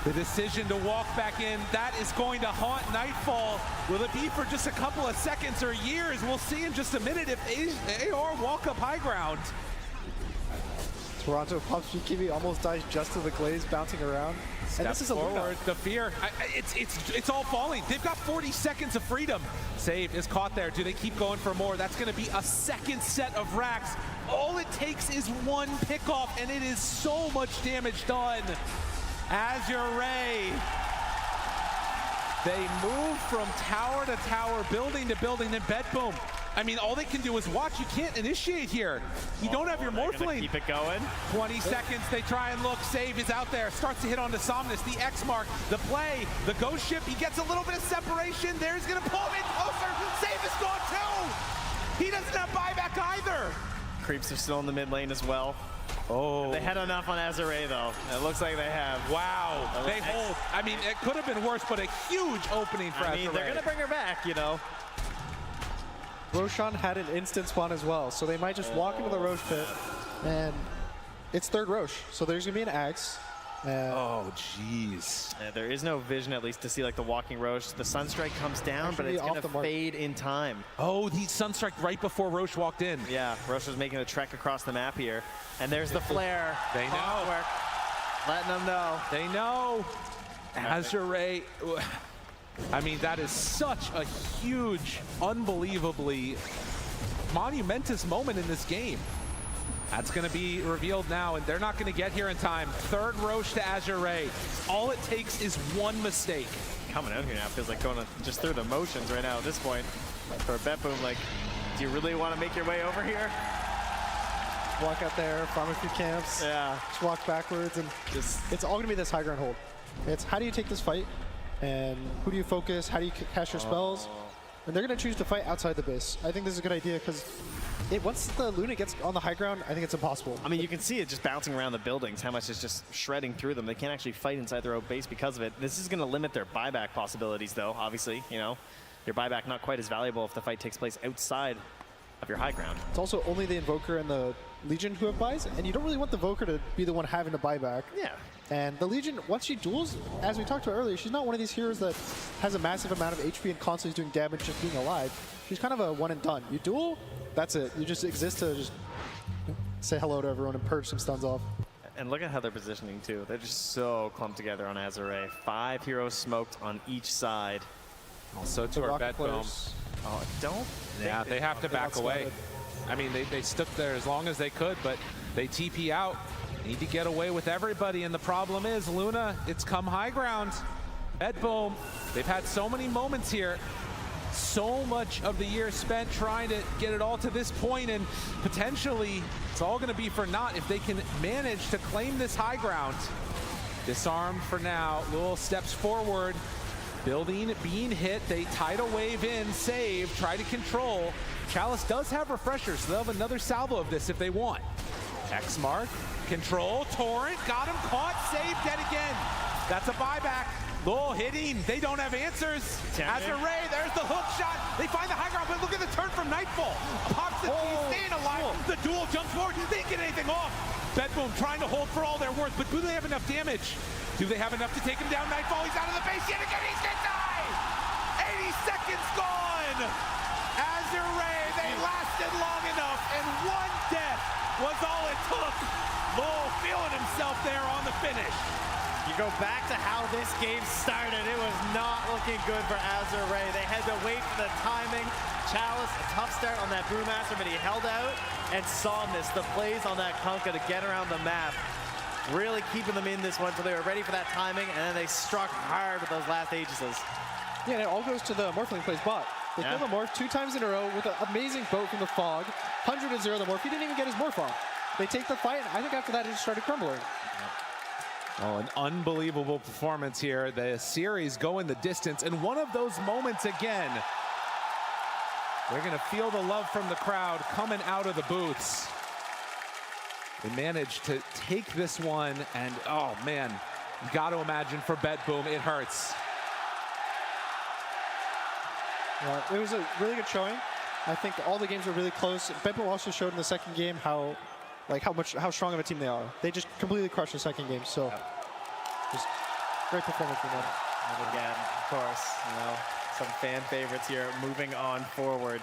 The decision to walk back in, that is going to haunt Nightfall. Will it be for just a couple of seconds or years? We'll see in just a minute if AR walk up high ground. Toronto pops GKB, almost dies just to the glaze bouncing around. And this is a forward, the fear, it's all falling. They've got 40 seconds of freedom. Save is caught there. Do they keep going for more? That's gonna be a second set of racks. All it takes is one pickoff, and it is so much damage done. Azure Ray. They move from tower to tower, building to building, then Bedboom. I mean, all they can do is watch. You can't initiate here. You don't have your Morphling. Keep it going. 20 seconds, they try and look. Save is out there. Starts to hit onto Somnus. The X mark, the play, the ghost ship. He gets a little bit of separation. There he's going to pull him in closer. Save is gone too. He doesn't have buyback either. Creeps are still in the mid lane as well. Oh. They had enough on Azure Ray, though. It looks like they have. Wow. They hold. I mean, it could have been worse, but a huge opening for Azure Ray. They're going to bring her back, you know. Roshan had an instant spawn as well, so they might just walk into the Roche pit, and it's third Roche, so there's gonna be an axe. Oh, jeez. Yeah, there is no vision, at least, to see like the walking Roche. The Sunstrike comes down, but it's gonna fade in time. Oh, the Sunstrike right before Roche walked in. Yeah, Roche was making a trek across the map here, and there's the flare. They know. Letting them know. They know. Azure Ray. I mean, that is such a huge, unbelievably monumentous moment in this game. That's going to be revealed now, and they're not going to get here in time. Third Roche to Azure Ray. All it takes is one mistake. Coming out here now feels like going just through the motions right now at this point. For Bedboom, like, do you really want to make your way over here? Walk out there, farm a few camps. Yeah. Just walk backwards, and it's all going to be this high ground hold. It's how do you take this fight? And who do you focus? How do you cast your spells? And they're going to choose to fight outside the base. I think this is a good idea because once the Luna gets on the high ground, I think it's impossible. I mean, you can see it just bouncing around the buildings, how much it's just shredding through them. They can't actually fight inside their own base because of it. This is going to limit their buyback possibilities, though, obviously. You know, your buyback not quite as valuable if the fight takes place outside of your high ground. It's also only the Invoker and the Legion who have buys, and you don't really want the Invoker to be the one having to buy back. Yeah. And the Legion, once she duels, as we talked about earlier, she's not one of these heroes that has a massive amount of HP and constantly doing damage just being alive. She's kind of a one and done. You duel, that's it. You just exist to just say hello to everyone and purge some stuns off. And look at how they're positioning too. They're just so clumped together on Azure Ray. 5 heroes smoked on each side. Also to our Bedboom. Oh, don't. Yeah, they have to back away. I mean, they stuck there as long as they could, but they TP out. Need to get away with everybody, and the problem is, Luna, it's come high ground. Bedboom, they've had so many moments here. So much of the year spent trying to get it all to this point, and potentially it's all gonna be for naught if they can manage to claim this high ground. Disarmed for now, Lul steps forward. Building, being hit, they tidal wave in, save, try to control. Chalice does have refreshers, so they'll have another salvo of this if they want. X mark, control, torrent, got him, caught, saved, dead again. That's a buyback. Lul hitting, they don't have answers. Azure Ray, there's the hook shot. They find the high ground, but look at the turn from Nightfall. Pops the team, staying alive. The duel jumps forward, they didn't get anything off. Bedboom trying to hold for all their worth, but do they have enough damage? Do they have enough to take him down? Nightfall, he's out of the base yet again, he's gonna die! 80 seconds gone! Azure Ray, they lasted long enough, and one death was all it took. Lul feeling himself there on the finish. you go back to how this game started, it was not looking good for Azure Ray. They had to wait for the timing. Chalice, a tough start on that Brewmaster, but he held out and saw miss the plays on that Kunkka to get around the map. Really keeping them in this one so they were ready for that timing, and then they struck hard with those last Aegises. Yeah, and it all goes to the Morphling plays bot. They kill the Morph 2 times in a row with an amazing boat from the Fog. 100-0 the Morph. He didn't even get his Morph off. They take the fight, and I think after that it just started crumbling. Oh, an unbelievable performance here. The series going the distance, and one of those moments again. They're going to feel the love from the crowd coming out of the booths. They managed to take this one, and oh man, you got to imagine for Bet Boom, it hurts. It was a really good showing. I think all the games were really close. Bet Boom also showed in the second game how strong of a team they are. They just completely crushed the second game. So, just great performance from them. And again, of course, some fan favorites here moving on forward.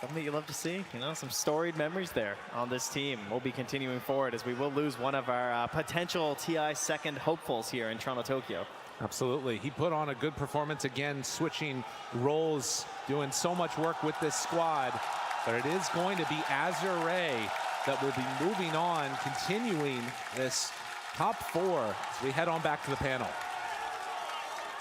Something that you love to see, some storied memories there on this team. We'll be continuing forward as we will lose one of our potential TI second hopefuls here in Toronto, Tokyo. Absolutely. He put on a good performance again, switching roles, doing so much work with this squad. But it is going to be Azure Ray that will be moving on, continuing this top 4 as we head on back to the panel.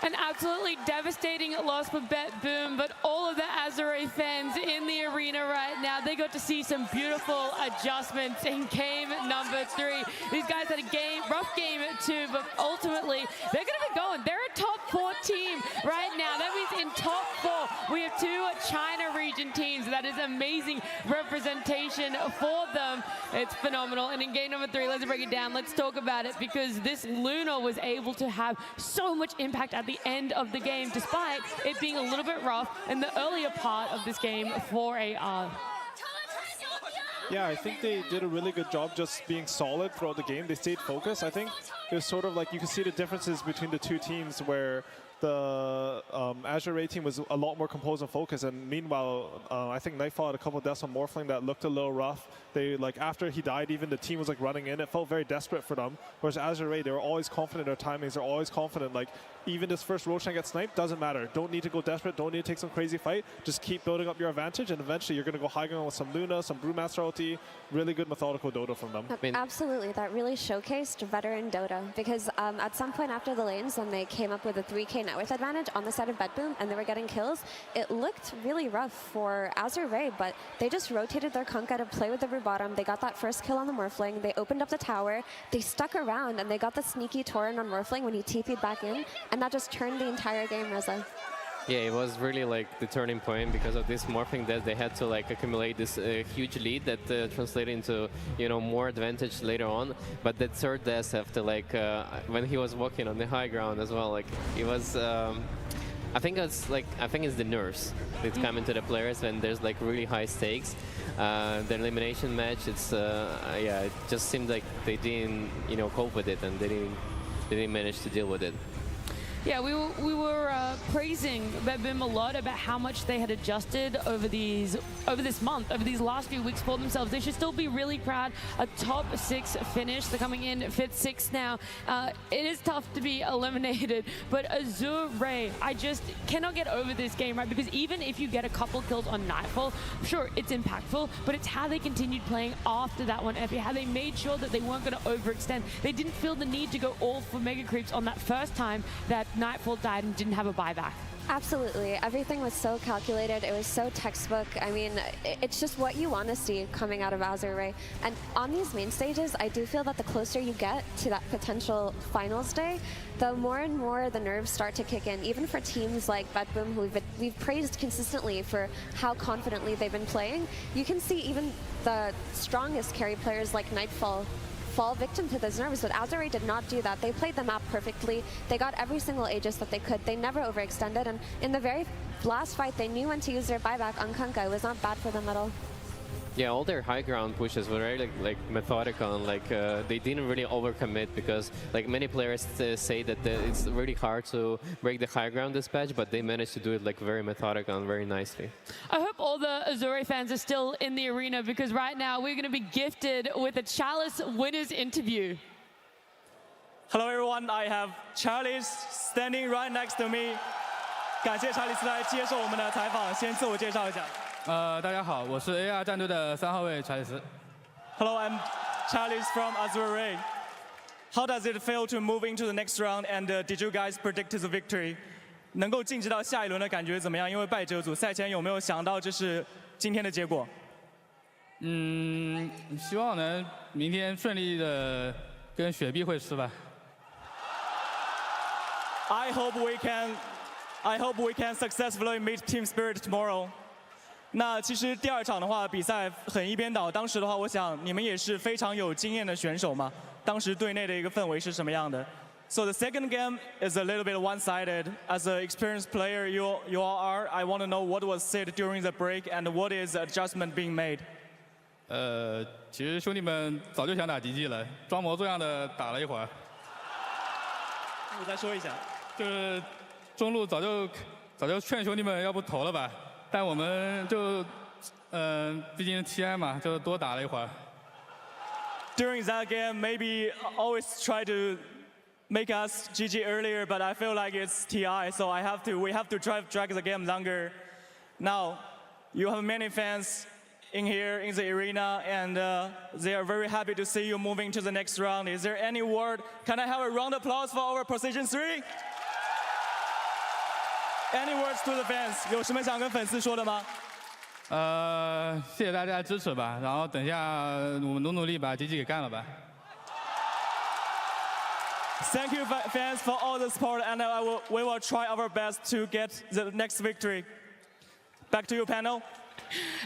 An absolutely devastating loss for Bet Boom, but all of the Azure fans in the arena right now, they got to see some beautiful adjustments in game number 3. These guys had a rough game 2, but ultimately they're going to be going. They're a top 4 team right now. That means in top 4 we have 2 China region teams. That is amazing representation for them. It's phenomenal. And in game number 3, let's break it down. Let's talk about it, because this Luna was able to have so much impact at the end of the game, despite it being a little bit rough in the earlier part of this game for AR. Yeah, I think they did a really good job just being solid throughout the game. They stayed focused. I think it was sort of like you can see the differences between the 2 teams, where the Azure Ray team was a lot more composed and focused, and meanwhile, I think Nightfall had a couple of deaths on Morphling that looked a little rough. They, after he died, even the team was running in. It felt very desperate for them. Whereas Azure Ray, they were always confident in their timings. They're always confident. Even this first Roshan gets sniped, doesn't matter. Don't need to go desperate. Don't need to take some crazy fight. Just keep building up your advantage, and eventually you're going to go high ground with some Luna, some Brewmaster ulti. Really good methodical Dota from them. Absolutely, that really showcased veteran Dota, because at some point after the lanes, when they came up with a 3K net worth advantage on the side of Bet Boom and they were getting kills, it looked really rough for Azure Ray, but they just rotated their Kunkka to play with the Brew bottom. They got that first kill on the Morphling. They opened up the tower. They stuck around, and they got the sneaky Tauren on Morphling when he TP'd back in, and that just turned the entire game, Reza. Yeah, it was really the turning point because of this Morphling that they had to accumulate this huge lead that translated into more advantage later on. But that third death after when he was walking on the high ground as well, it was. I think it's the nerves that come into the players when there's really high stakes. The elimination match, it's it just seemed like they didn't cope with it, and they didn't manage to deal with it. Yeah, we were praising Bet Boom a lot about how much they had adjusted over this month, over these last few weeks for themselves. They should still be really proud. A top 6 finish. They're coming in 5th, 6th now. It is tough to be eliminated, but Azure Ray, I just cannot get over this game, right? Because even if you get a couple kills on Nightfall, sure, it's impactful, but it's how they continued playing after that one, Effie, how they made sure that they weren't going to overextend. They didn't feel the need to go all for Mega Creeps on that first time that Nightfall died and didn't have a buyback. Absolutely. Everything was so calculated. It was so textbook. I mean, it's just what you want to see coming out of Azure Ray. And on these main stages, I do feel that the closer you get to that potential finals day, the more and more the nerves start to kick in, even for teams like Bet Boom, who we've praised consistently for how confidently they've been playing. You can see even the strongest carry players like Nightfall fall victim to those nerves, but Azure Ray did not do that. They played the map perfectly. They got every single Aegis that they could. They never overextended, and in the very last fight, they knew when to use their buyback on Kunkka. It was not bad for them at all. Yeah, all their high ground pushes were very methodical, and they didn't really overcommit, because many players say that it's really hard to break the high ground this patch, but they managed to do it very methodical and very nicely. I hope all the Azure fans are still in the arena, because right now we're going to be gifted with a Chalice winners interview. Hello everyone, I have Charlie standing right next to me. 感谢查理斯来接受我们的采访，先自我介绍一下。大家好，我是 AR 战队的3号位查理斯。Hello, I'm Charlie from Azure Ray. How does it feel to move into the next round? And did you guys predict the victory? 能够晋级到下一轮的感觉怎么样？因为败者组赛前有没有想到这是今天的结果？希望能明天顺利的跟雪碧会师吧。I hope we can successfully meet Team Spirit tomorrow. 那其实第二场的话，比赛很一边倒。当时的话，我想你们也是非常有经验的选手嘛。当时队内的一个氛围是什么样的 ？So the second game is a little bit one-sided. As an experienced player you all are, I want to know what was said during the break and what is adjustment being made. 其实兄弟们早就想打DG了，装模作样的打了一会儿。我再说一下，就是中路早就劝兄弟们要不投了吧，但我们就毕竟是 TI 嘛，就多打了一会儿。During that game, maybe always try to make us GG earlier, but I feel like it's TI, so we have to drag the game longer. Now, you have many fans in here in the arena, and they are very happy to see you moving to the next round. Is there any word? Can I have a round of applause for our Precision 3? Any words to the fans? 有什么想跟粉丝说的吗？谢谢大家的支持吧，然后等一下我们努力把DG给干了吧。Thank you, fans, for all the support, and we will try our best to get the next victory. Back to you, panel.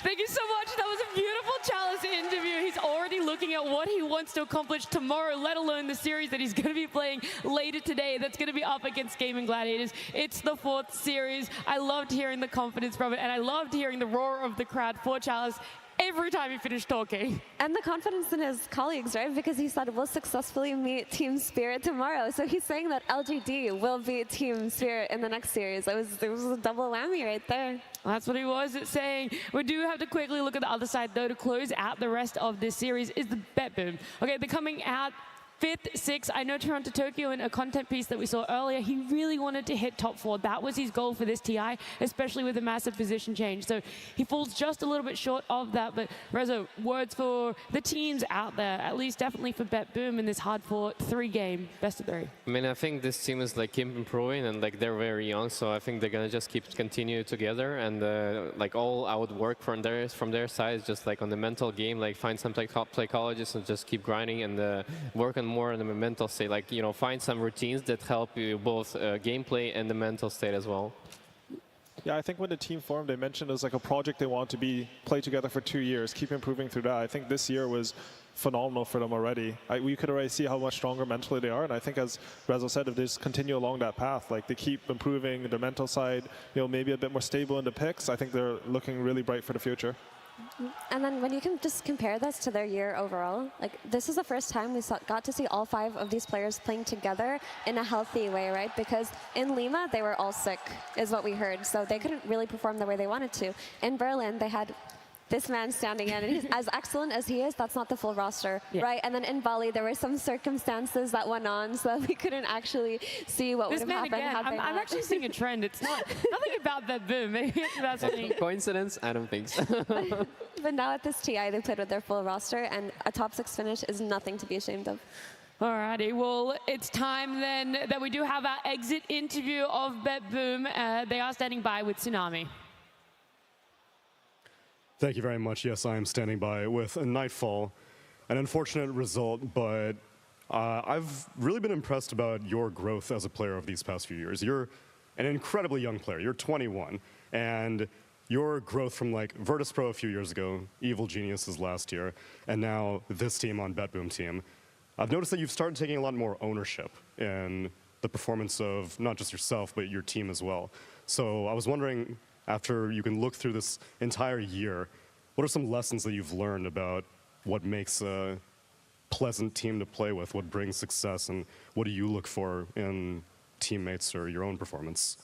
Thank you so much. That was a beautiful Chalice interview. He's already looking at what he wants to accomplish tomorrow, let alone the series that he's going to be playing later today that's going to be up against Gaming Gladiators. It's the 4th series. I loved hearing the confidence from it, and I loved hearing the roar of the crowd for Chalice every time he finished talking. And the confidence in his colleagues, right? Because he said we'll successfully meet Team Spirit tomorrow. So he's saying that LGD will beat Team Spirit in the next series. There was a double whammy right there. That's what he was saying. We do have to quickly look at the other side, though, to close out the rest of this series is the Bet Boom. Okay, they're coming out 5th, 6th. I know Toronto Tokyo in a content piece that we saw earlier, he really wanted to hit top 4. That was his goal for this TI, especially with a massive position change. So he falls just a little bit short of that. But Rezo, words for the teams out there, at least definitely for Bet Boom in this hard-fought 3-game best of 3. I mean, I think this team is like keep improving, and like they're very young, so I think they're gonna just continue together, and like all out work from their side, just like on the mental game, like find some play colleges and just keep grinding and work on more on the mental state, like, you know, find some routines that help you both gameplay and the mental state as well. Yeah, I think when the team formed, they mentioned it was like a project they want to play together for 2 years, keep improving through that. I think this year was phenomenal for them already. We could already see how much stronger mentally they are, and I think, as Rezo said, if they just continue along that path, like they keep improving their mental side, you know, maybe a bit more stable in the picks, I think they're looking really bright for the future. And then when you can just compare this to their year overall, like this is the first time we got to see all 5 of these players playing together in a healthy way, right? Because in Lima, they were all sick, is what we heard. So they couldn't really perform the way they wanted to. In Berlin, they had this man standing in, and he's as excellent as he is, that's not the full roster, right? And then in Bali, there were some circumstances that went on, so we couldn't actually see what would have happened. Again, I'm actually seeing a trend. It's nothing about that boom. Maybe it's about something. Coincidence? I don't think so. But now at this TI, they played with their full roster, and a top 6 finish is nothing to be ashamed of. Alrighty, well, it's time then that we do have our exit interview of Bet Boom. They are standing by with Tsunami. Thank you very much. Yes, I am standing by with a Nightfall. An unfortunate result, but I've really been impressed about your growth as a player over these past few years. You're an incredibly young player. You're 21, and your growth from like Virtus Pro a few years ago, Evil Geniuses last year, and now this team on Bet Boom team, I've noticed that you've started taking a lot more ownership in the performance of not just yourself, but your team as well. So I was wondering, after you can look through this entire year, what are some lessons that you've learned about what makes a pleasant team to play with, what brings success, and what do you look for in teammates or your own performance?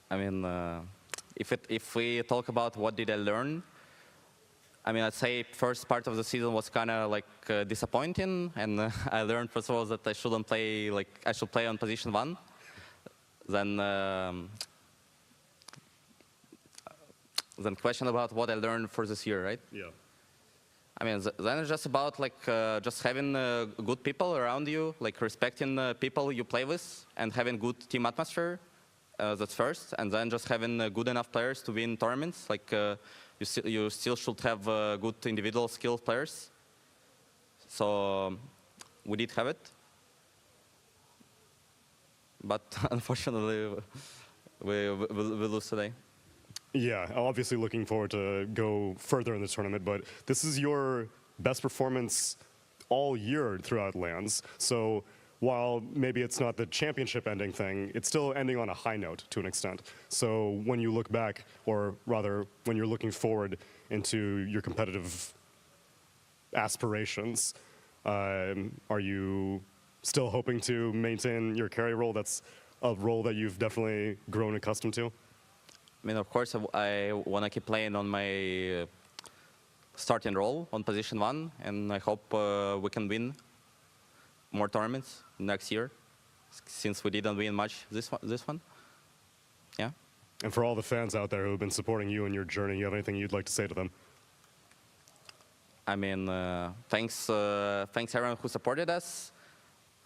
I mean, if we talk about what did I learn, I mean, I'd say first part of the season was kind of like disappointing, and I learned first of all that I shouldn't play I should play on position 1. Then question about what I learned for this year, right? Yeah. I mean, then it's just about just having good people around you, like respecting people you play with, and having good team atmosphere. That's first, and then just having good enough players to win tournaments. Like you still should have good individual skill players. So we did have it, but unfortunately we lose today. Yeah, obviously looking forward to go further in this tournament, but this is your best performance all year throughout LANs. So while maybe it's not the championship ending thing, it's still ending on a high note to an extent. So when you look back, or rather when you're looking forward into your competitive aspirations, are you still hoping to maintain your carry role? That's a role that you've definitely grown accustomed to. I mean, of course, I want to keep playing on my starting role on position 1, and I hope we can win more tournaments next year, since we didn't win much this one. Yeah. And for all the fans out there who have been supporting you in your journey, you have anything you'd like to say to them? I mean, thanks everyone who supported us.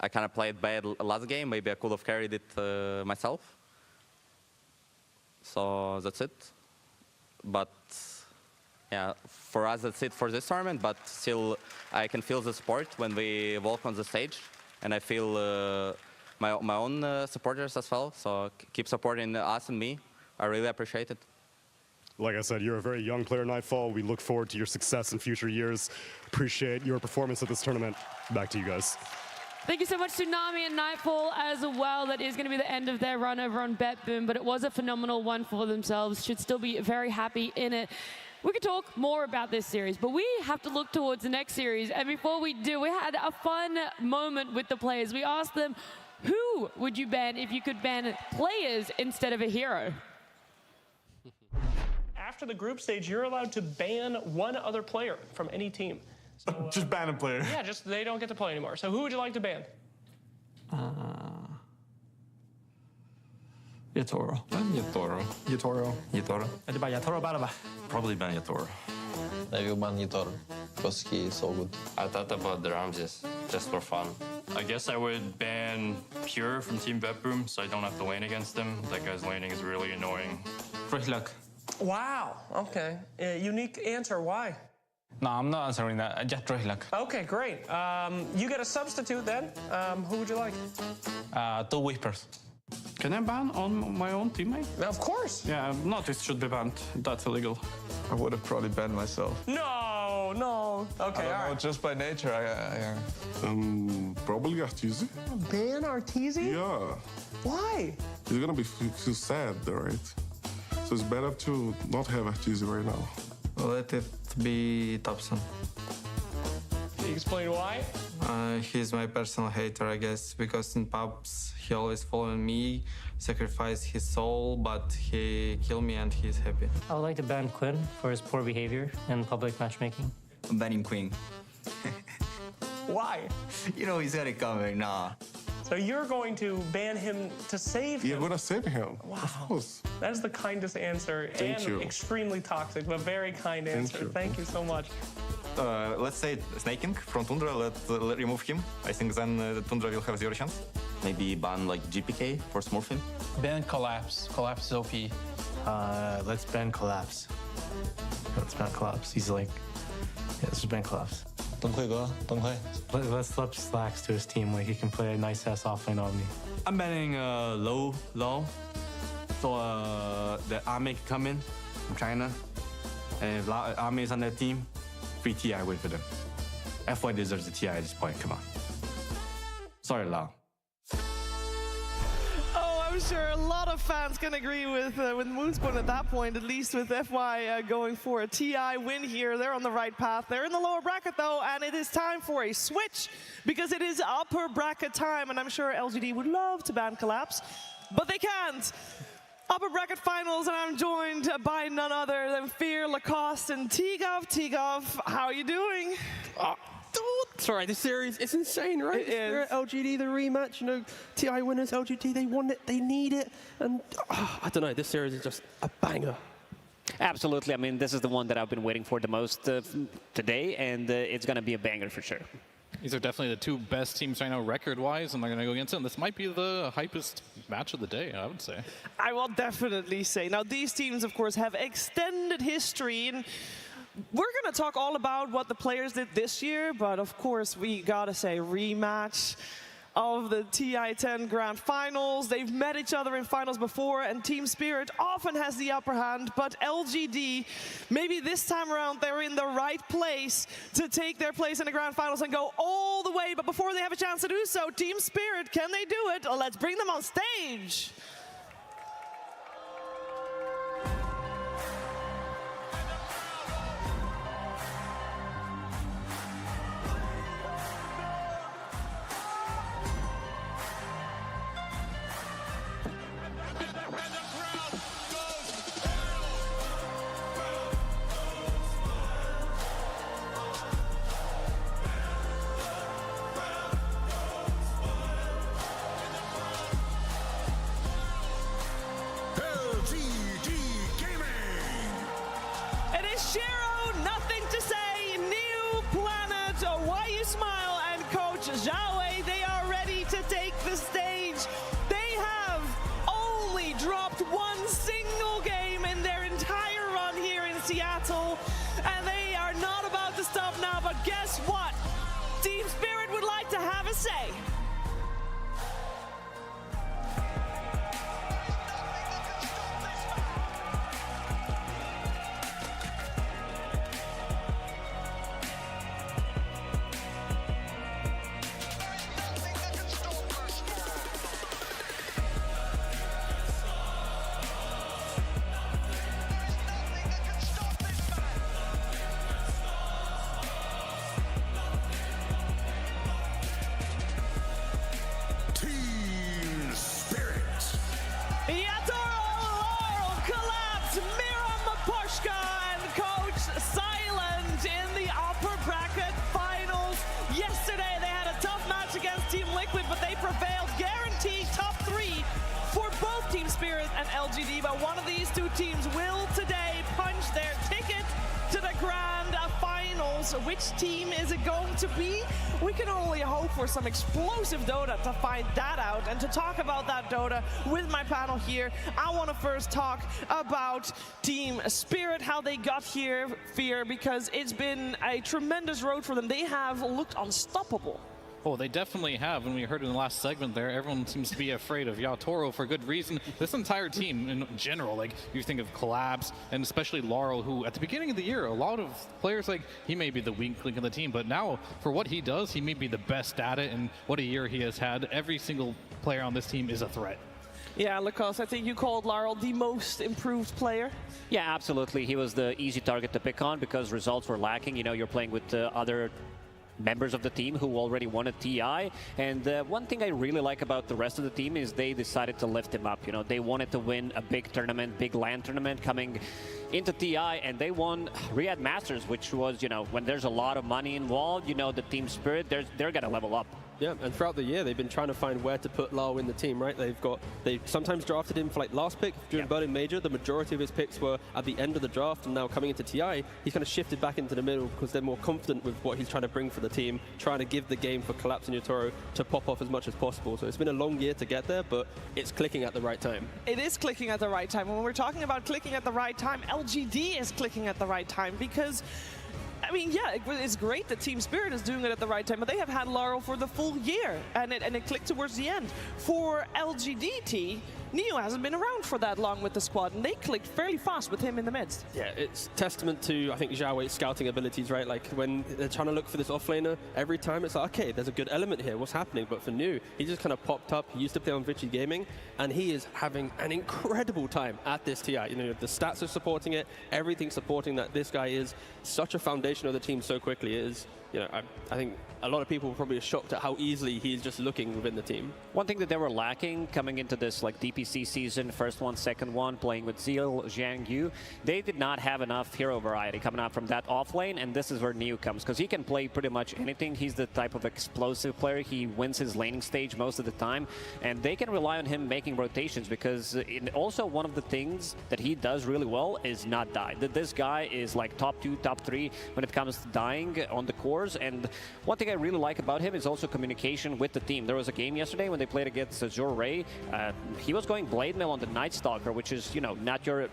I kind of played bad last game. Maybe I could have carried it myself. So that's it. But yeah, for us that's it for this tournament. But still, I can feel the support when we walk on the stage, and I feel my own supporters as well. So keep supporting us and me. I really appreciate it. Like I said, you're a very young player, Nightfall. We look forward to your success in future years. Appreciate your performance at this tournament. Back to you guys. Thank you so much, Tsunami and Nightfall as well. That is going to be the end of their run over on BetBoom, but it was a phenomenal one for themselves. Should still be very happy in it. We could talk more about this series, but we have to look towards the next series. And before we do, we had a fun moment with the players. We asked them, who would you ban if you could ban players instead of a hero? After the group stage, you're allowed to ban one other player from any team. So, just ban a player. Yeah, just they don't get to play anymore. So who would you like to ban? Yatoro. Yatoro. Yatoro. Yatoro. Ja, det är bara Yatoro bara va? Probably ban Yatoro. I will ban Yatoro because he is so good. I thought about the Ramses just for fun. I guess I would ban Pure from Team BetBoom so I don't have to lane against him. That guy's laning is really annoying. Luck. Wow. Okay. Unique answer. Why? No, I'm not answering that. Just Luck. Okay, great. You get a substitute then. Who would you like? Two Whispers. Can I ban on my own teammate? Of course. Yeah, Notice should be banned. That's illegal. I would have probably banned myself. No. Okay, I don't know, just by nature, Probably Arteezy. Ban Arteezy? Yeah. Why? He's gonna feel sad, right? So it's better to not have Arteezy right now. Let it be Thompson. Can you explain why? He's my personal hater, I guess, because in pubs he always following me, sacrifice his soul, but he kill me and he's happy. I would like to ban Quinn for his poor behavior in public matchmaking. I'm banning Queen. Why? You know he's got it coming, nah. So you're going to ban him to save him? You're gonna save him. Wow. Of course. That is the kindest answer. Thank you. Extremely toxic, but very kind answer. Thank you so much. Let's say Snaking from Tundra, let's remove him. I think then Tundra will have zero chance. Maybe ban like GPK for smurfing. Ban Collapse. Collapse is OP. Let's ban Collapse. Let's ban Collapse. He's like, yeah, let's just ban Collapse. Let's slip slacks to his team. Like he can play a nice ass offlane on me. I'm banning Low. So the army can come in from China. And if army is on their team, free TI win for them. F1 deserves the TI at this point, come on. Sorry, Lau. I'm sure a lot of fans can agree with Moonspoon at that point, at least with FY going for a TI win here. They're on the right path. They're in the lower bracket though, and it is time for a switch because it is upper bracket time, and I'm sure LGD would love to ban Collapse, but they can't. Upper bracket finals, and I'm joined by none other than Fear, Lacoste, and Tigov. Tigov, how are you doing? Sorry, this series is insane, right? It is. LGD, the rematch, you know, TI winners, LGD, they want it, they need it, and I don't know, this series is just a banger. Absolutely. I mean, this is the one that I've been waiting for the most today, and it's going to be a banger for sure. These are definitely the two best teams right now record-wise, and they're going to go against them. This might be the hypest match of the day, I would say. I will definitely say. Now, these teams, of course, have extended history, and we're going to talk all about what the players did this year, but of course, we got to say rematch of the TI-10 Grand Finals. They've met each other in finals before, and Team Spirit often has the upper hand, but LGD, maybe this time around, they're in the right place to take their place in the Grand Finals and go all the way. But before they have a chance to do so, Team Spirit, can they do it? Let's bring them on stage. They are ready to take the stage. They have only dropped one single game in their entire run here in Seattle, and they are not about to stop now, but guess what? Team Spirit would like to have a say. And LGD, but one of these two teams will today punch their ticket to the Grand Finals. Which team is it going to be? We can only hope for some explosive Dota to find that out. And to talk about that Dota with my panel here, I want to first talk about Team Spirit, how they got here, Fear, because it's been a tremendous road for them. They have looked unstoppable. Oh, they definitely have. When we heard in the last segment there, everyone seems to be afraid of Yaotoro for good reason. This entire team in general, like you think of Collapse and especially Laurel, who at the beginning of the year, a lot of players like he may be the weak link in the team, but now for what he does, he may be the best at it, and what a year he has had. Every single player on this team is a threat. Yeah, Lacoste, I think you called Laurel the most improved player. Yeah, absolutely. He was the easy target to pick on because results were lacking. You know, you're playing with other members of the team who already won a TI, and one thing I really like about the rest of the team is they decided to lift him up. You know, they wanted to win a big tournament, big LAN tournament coming into TI, and they won Riyadh Masters, which was, you know, when there's a lot of money involved, you know, the team spirit, they're gonna level up. Yeah, and throughout the year, they've been trying to find where to put Lau in the team, right? They sometimes drafted him for like last pick during Berlin Major. The majority of his picks were at the end of the draft, and now coming into TI, he's kind of shifted back into the middle because they're more confident with what he's trying to bring for the team, trying to give the game for Collapse and Yaotoro to pop off as much as possible. So it's been a long year to get there, but it's clicking at the right time. It is clicking at the right time. When we're talking about clicking at the right time, LGD is clicking at the right time because I mean, yeah, it's great that Team Spirit is doing it at the right time, but they have had Laurel for the full year, and it clicked towards the end. For LGDT, Neo hasn't been around for that long with the squad, and they clicked fairly fast with him in the midst. Yeah, it's testament to, I think, Xiaowe's scouting abilities, right? Like, when they're trying to look for this offlaner, every time it's like, okay, there's a good element here, what's happening? But for New, he just kind of popped up. He used to play on Vici Gaming, and he is having an incredible time at this TI. You know, the stats are supporting it, everything's supporting that. This guy is such a foundation of the team so quickly. It is, you know, I think a lot of people probably are shocked at how easily he's just looking within the team. One thing that they were lacking coming into this like DPC season, first one, second one, playing with Zeal, Zhang Yu, they did not have enough hero variety coming out from that off lane, and this is where Neo comes, because he can play pretty much anything. He's the type of explosive player. He wins his laning stage most of the time, and they can rely on him making rotations, because also one of the things that he does really well is not die. This guy is like top 2, top 3 when it comes to dying on the cores, and one thing I really like about him is also communication with the team. There was a game yesterday when they played against Azure Ray. He was going Blade Mail on the Night Stalker, which is, you know, not your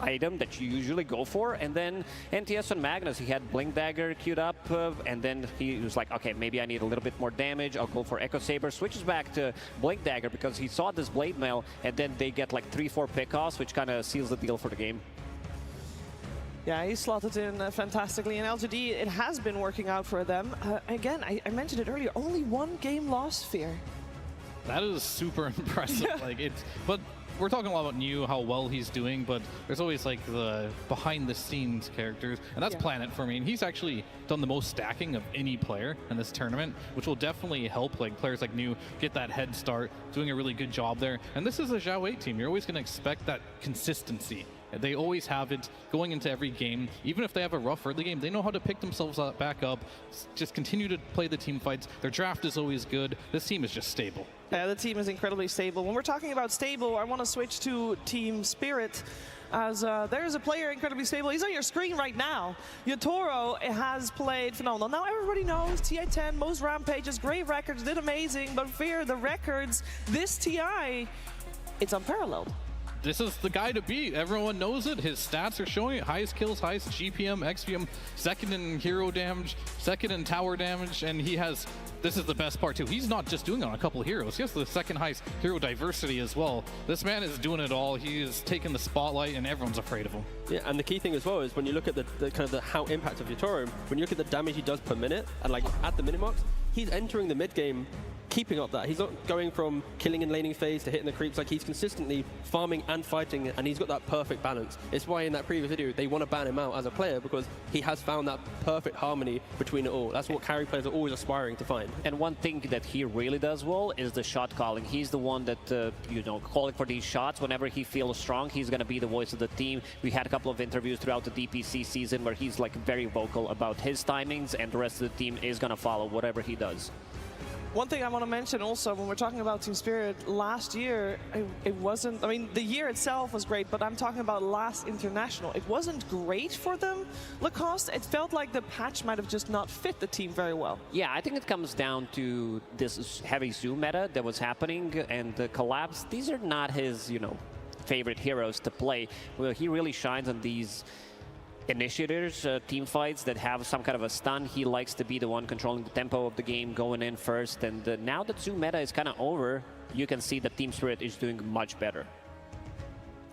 item that you usually go for, and then NTS on Magnus, he had Blink Dagger queued up, and then he was like, okay, maybe I need a little bit more damage, I'll go for Echo Saber, switches back to Blink Dagger because he saw this Blade Mail, and then they get like 3-4 pickoffs, which kind of seals the deal for the game. Yeah, he slotted in fantastically, and LGD, it has been working out for them. Again, I mentioned it earlier, only one game lost, Fear. That is super impressive. Like it's, but we're talking a lot about New, how well he's doing, but there's always like the behind-the-scenes characters, and that's Planet for me. And he's actually done the most stacking of any player in this tournament, which will definitely help like players like New get that head start, doing a really good job there. And this is a Zhao 8 team. You're always going to expect that consistency. They always have it going into every game. Even if they have a rough early game, they know how to pick themselves back up, just continue to play the team fights. Their draft is always good. This team is just stable. Yeah, the team is incredibly stable. When we're talking about stable, I want to switch to Team Spirit, as there's a player incredibly stable. He's on your screen right now. Yotoro has played phenomenal. Now everybody knows TI-10, most rampages, great records, did amazing, but Fear, the records, this TI, it's unparalleled. This is the guy to beat. Everyone knows it. His stats are showing it. Highest kills, highest GPM, XPM, second in hero damage, second in tower damage, and he has, this is the best part too, he's not just doing it on a couple heroes. He has the second highest hero diversity as well. This man is doing it all. He is taking the spotlight and everyone's afraid of him. Yeah, and the key thing as well is when you look at the kind of the how impact of Yotoro, when you look at the damage he does per minute, and like at the minimax, he's entering the mid game keeping up that. He's not going from killing in laning phase to hitting the creeps. Like, he's consistently farming and fighting, and he's got that perfect balance. It's why in that previous video they want to ban him out as a player, because he has found that perfect harmony between it all. That's what carry players are always aspiring to find. And one thing that he really does well is the shot calling. He's the one that, you know, calling for these shots. Whenever he feels strong, he's going to be the voice of the team. We had a couple of interviews throughout the DPC season where he's like very vocal about his timings, and the rest of the team is going to follow whatever he does. One thing I want to mention also, when we're talking about Team Spirit, last year, it wasn't, I mean, the year itself was great, but I'm talking about last international. It wasn't great for them, Lacoste. It felt like the patch might have just not fit the team very well. Yeah, I think it comes down to this heavy zoom meta that was happening, and the collapse. These are not his, you know, favorite heroes to play. Well, he really shines on these initiators, team fights that have some kind of a stun. He likes to be the one controlling the tempo of the game, going in first. And now that Zoom meta is kind of over, you can see that Team Spirit is doing much better.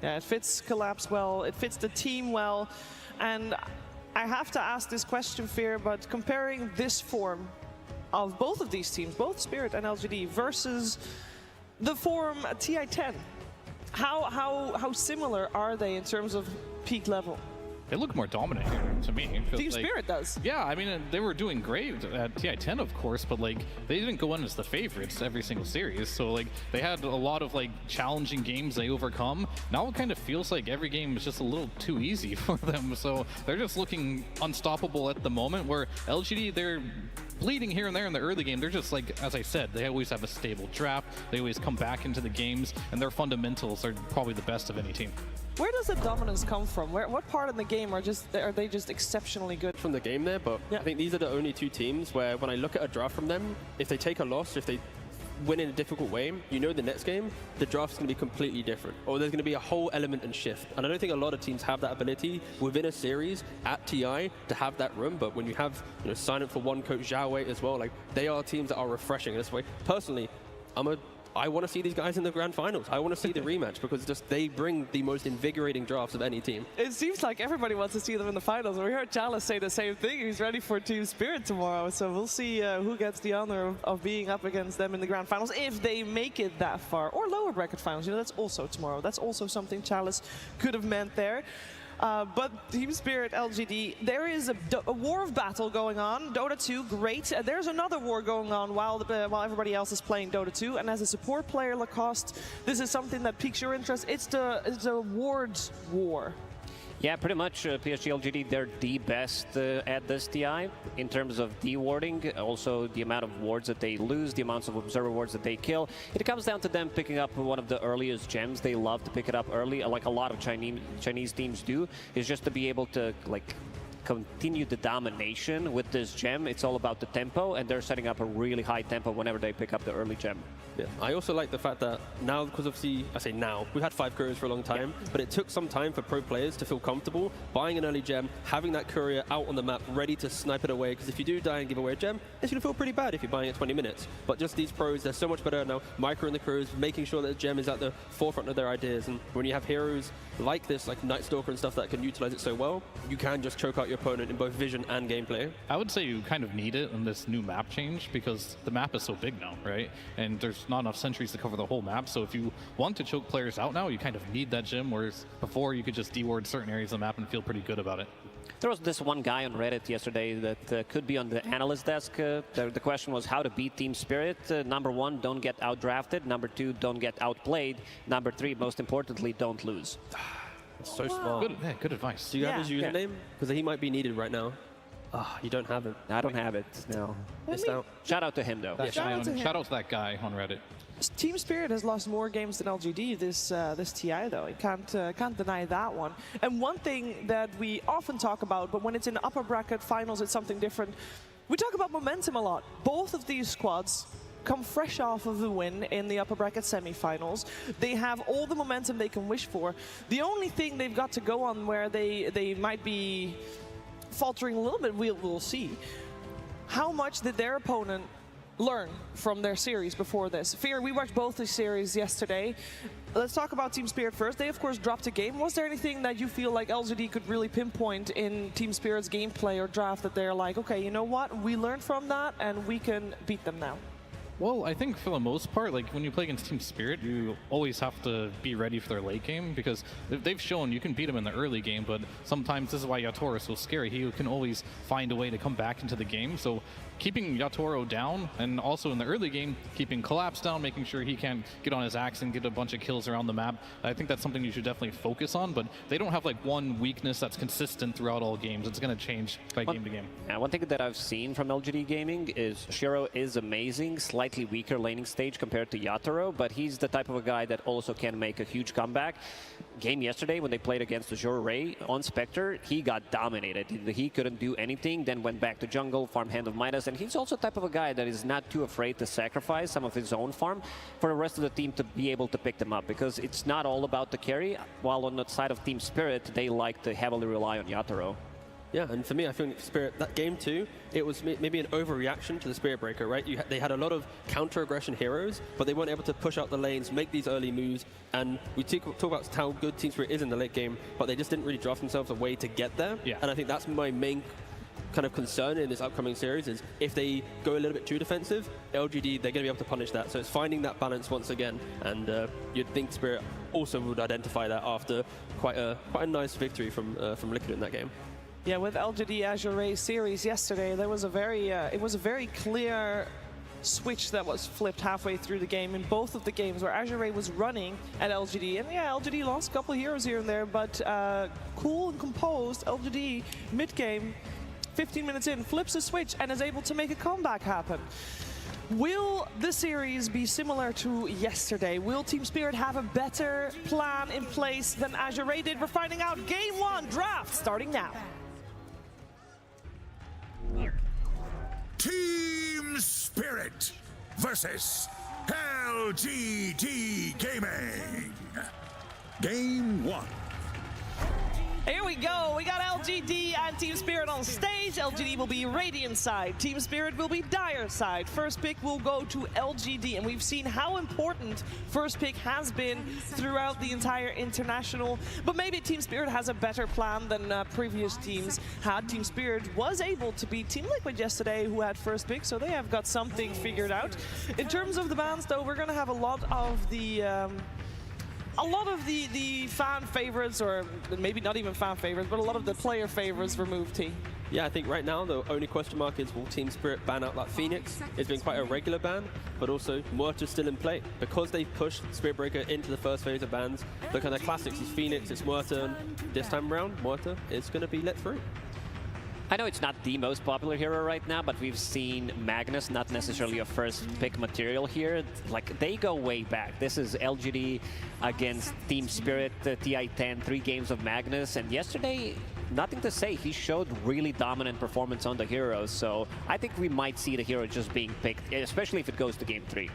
Yeah, it fits Collapse well, it fits the team well. And I have to ask this question, Fear, but comparing this form of both of these teams, both Spirit and LGD, versus the form TI-10, how similar are they in terms of peak level? They look more dominant here to me. Team Spirit does. Yeah, I mean, they were doing great at TI-10, of course, but like they didn't go in as the favorites every single series. So like they had a lot of like challenging games they overcome. Now it kind of feels like every game is just a little too easy for them. So they're just looking unstoppable at the moment, where LGD, they're bleeding here and there in the early game. They're just like, as I said, they always have a stable draft. They always come back into the games, and their fundamentals are probably the best of any team. Where does the dominance come from? What part of the game are they just exceptionally good? From the game there, but yeah. I think these are the only two teams where when I look at a draft from them, if they take a loss, if they win in a difficult way, you know the next game, the draft's going to be completely different. Or there's going to be a whole element and shift. And I don't think a lot of teams have that ability within a series at TI to have that room. But when you have, you know, sign up for one coach Zhao Wei as well, like they are teams that are refreshing in this way. Personally, I want to see these guys in the grand finals. I want to see the rematch, because just they bring the most invigorating drafts of any team. It seems like everybody wants to see them in the finals. We heard Chalice say the same thing. He's ready for Team Spirit tomorrow. So we'll see who gets the honor of being up against them in the grand finals, if they make it that far. Or lower bracket finals. You know, that's also tomorrow. That's also something Chalice could have meant there. But Team Spirit, LGD, there is a war of battle going on. Dota 2, great. There's another war going on while everybody else is playing Dota 2. And as a support player, Lacoste, this is something that piques your interest. It's the wards war. Yeah, pretty much. PSG LGD, they're the best at this TI in terms of de-warding. Also, the amount of wards that they lose, the amounts of observer wards that they kill. It comes down to them picking up one of the earliest gems. They love to pick it up early, like a lot of Chinese teams do, is just to be able to continue the domination with this gem. It's all about the tempo, and they're setting up a really high tempo whenever they pick up the early gem. Yeah, I also like the fact that now, because obviously, I say now, we've had 5 couriers for a long time, but it took some time for pro players to feel comfortable buying an early gem, having that courier out on the map ready to snipe it away, because if you do die and give away a gem, it's going to feel pretty bad if you're buying it 20 minutes. But just these pros, they're so much better now. Micro and the crews, making sure that the gem is at the forefront of their ideas, and when you have heroes like this, like Night Stalker and stuff that can utilize it so well, you can just choke out your opponent in both vision and gameplay. I would say you kind of need it in this new map change because the map is so big now, right? And there's not enough sentries to cover the whole map, so if you want to choke players out now, you kind of need that gem, whereas before you could just de-ward certain areas of the map and feel pretty good about it. There was this one guy on Reddit yesterday that could be on the analyst desk. The question was how to beat Team Spirit. Number 1, don't get outdrafted. Number 2, don't get outplayed. Number 3, most importantly, don't lose. It's so smart. Good advice. Do you have his username? Because he might be needed right now. You don't have it. I don't have it, no. Missed out. Shout out to him, though. Yeah, shout out to that guy on Reddit. Team Spirit has lost more games than LGD this TI, though. You can't deny that one. And one thing that we often talk about, but when it's in upper bracket finals, it's something different. We talk about momentum a lot. Both of these squads come fresh off of the win in the upper bracket semifinals. They have all the momentum they can wish for. The only thing they've got to go on where they might be faltering a little bit, we'll see. How much did their opponent learn from their series before this? Fear, we watched both the series yesterday. Let's talk about Team Spirit first. They, of course, dropped a game. Was there anything that you feel like LGD could really pinpoint in Team Spirit's gameplay or draft that they're like, okay, you know what? We learned from that, and we can beat them now? Well, I think for the most part, like when you play against Team Spirit, you always have to be ready for their late game because they've shown you can beat them in the early game, but sometimes this is why Yatoro is so scary. He can always find a way to come back into the game. So keeping Yatoro down and also in the early game, keeping Collapse down, making sure he can't get on his axe and get a bunch of kills around the map. I think that's something you should definitely focus on, but they don't have like one weakness that's consistent throughout all games. It's going to change by game to game. One thing that I've seen from LGD Gaming is Shiro is amazing, slightly weaker laning stage compared to Yatoro, but he's the type of a guy that also can make a huge comeback. Game yesterday when they played against Azure Ray on Spectre, he got dominated. He couldn't do anything, then went back to jungle, farm Hand of Midas, and he's also the type of a guy that is not too afraid to sacrifice some of his own farm for the rest of the team to be able to pick them up, because it's not all about the carry, while on the side of Team Spirit, they like to heavily rely on Yatoro. Yeah, and for me, I think Spirit, that game too, it was maybe an overreaction to the Spirit Breaker, right? They had a lot of counter-aggression heroes, but they weren't able to push out the lanes, make these early moves, and we talk about how good Team Spirit is in the late game, but they just didn't really draft themselves a way to get there. Yeah. And I think that's my main kind of concern in this upcoming series is if they go a little bit too defensive, LGD, they're going to be able to punish that. So it's finding that balance once again, and you'd think Spirit also would identify that after quite a nice victory from Liquid in that game. Yeah, with LGD Azure Ray series yesterday, there was a very clear switch that was flipped halfway through the game in both of the games where Azure Ray was running at LGD. And yeah, LGD lost a couple of heroes here and there, but cool and composed, LGD mid-game, 15 minutes in, flips a switch and is able to make a comeback happen. Will the series be similar to yesterday? Will Team Spirit have a better plan in place than Azure Ray did? We're finding out. Game 1 draft starting now. Team Spirit versus LGD Gaming. Game 1. Here we go. We got LGD and Team Spirit on stage. LGD will be Radiant side. Team Spirit will be Dire side. First pick will go to LGD, and we've seen how important first pick has been throughout the entire international. But maybe Team Spirit has a better plan than previous teams had. Team Spirit was able to beat Team Liquid yesterday, who had first pick, so they have got something figured out. In terms of the bans, though, we're going to have a lot of the a lot of the fan favorites, or maybe not even fan favorites, but a lot of the player favorites removed T. Yeah, I think right now the only question mark is will Team Spirit ban out that Phoenix? It's been quite a regular ban, but also Muerta's still in play. Because they pushed Spirit Breaker into the first phase of bans, the kind of classics is Phoenix, it's Muerta, and this time around, Muerta is going to be let through. I know it's not the most popular hero right now, but we've seen Magnus, not necessarily a first pick material here. Like, they go way back. This is LGD against Team Spirit, TI-10, 3 games of Magnus, and yesterday, nothing to say. He showed really dominant performance on the hero, so I think we might see the hero just being picked, especially if it goes to game 3.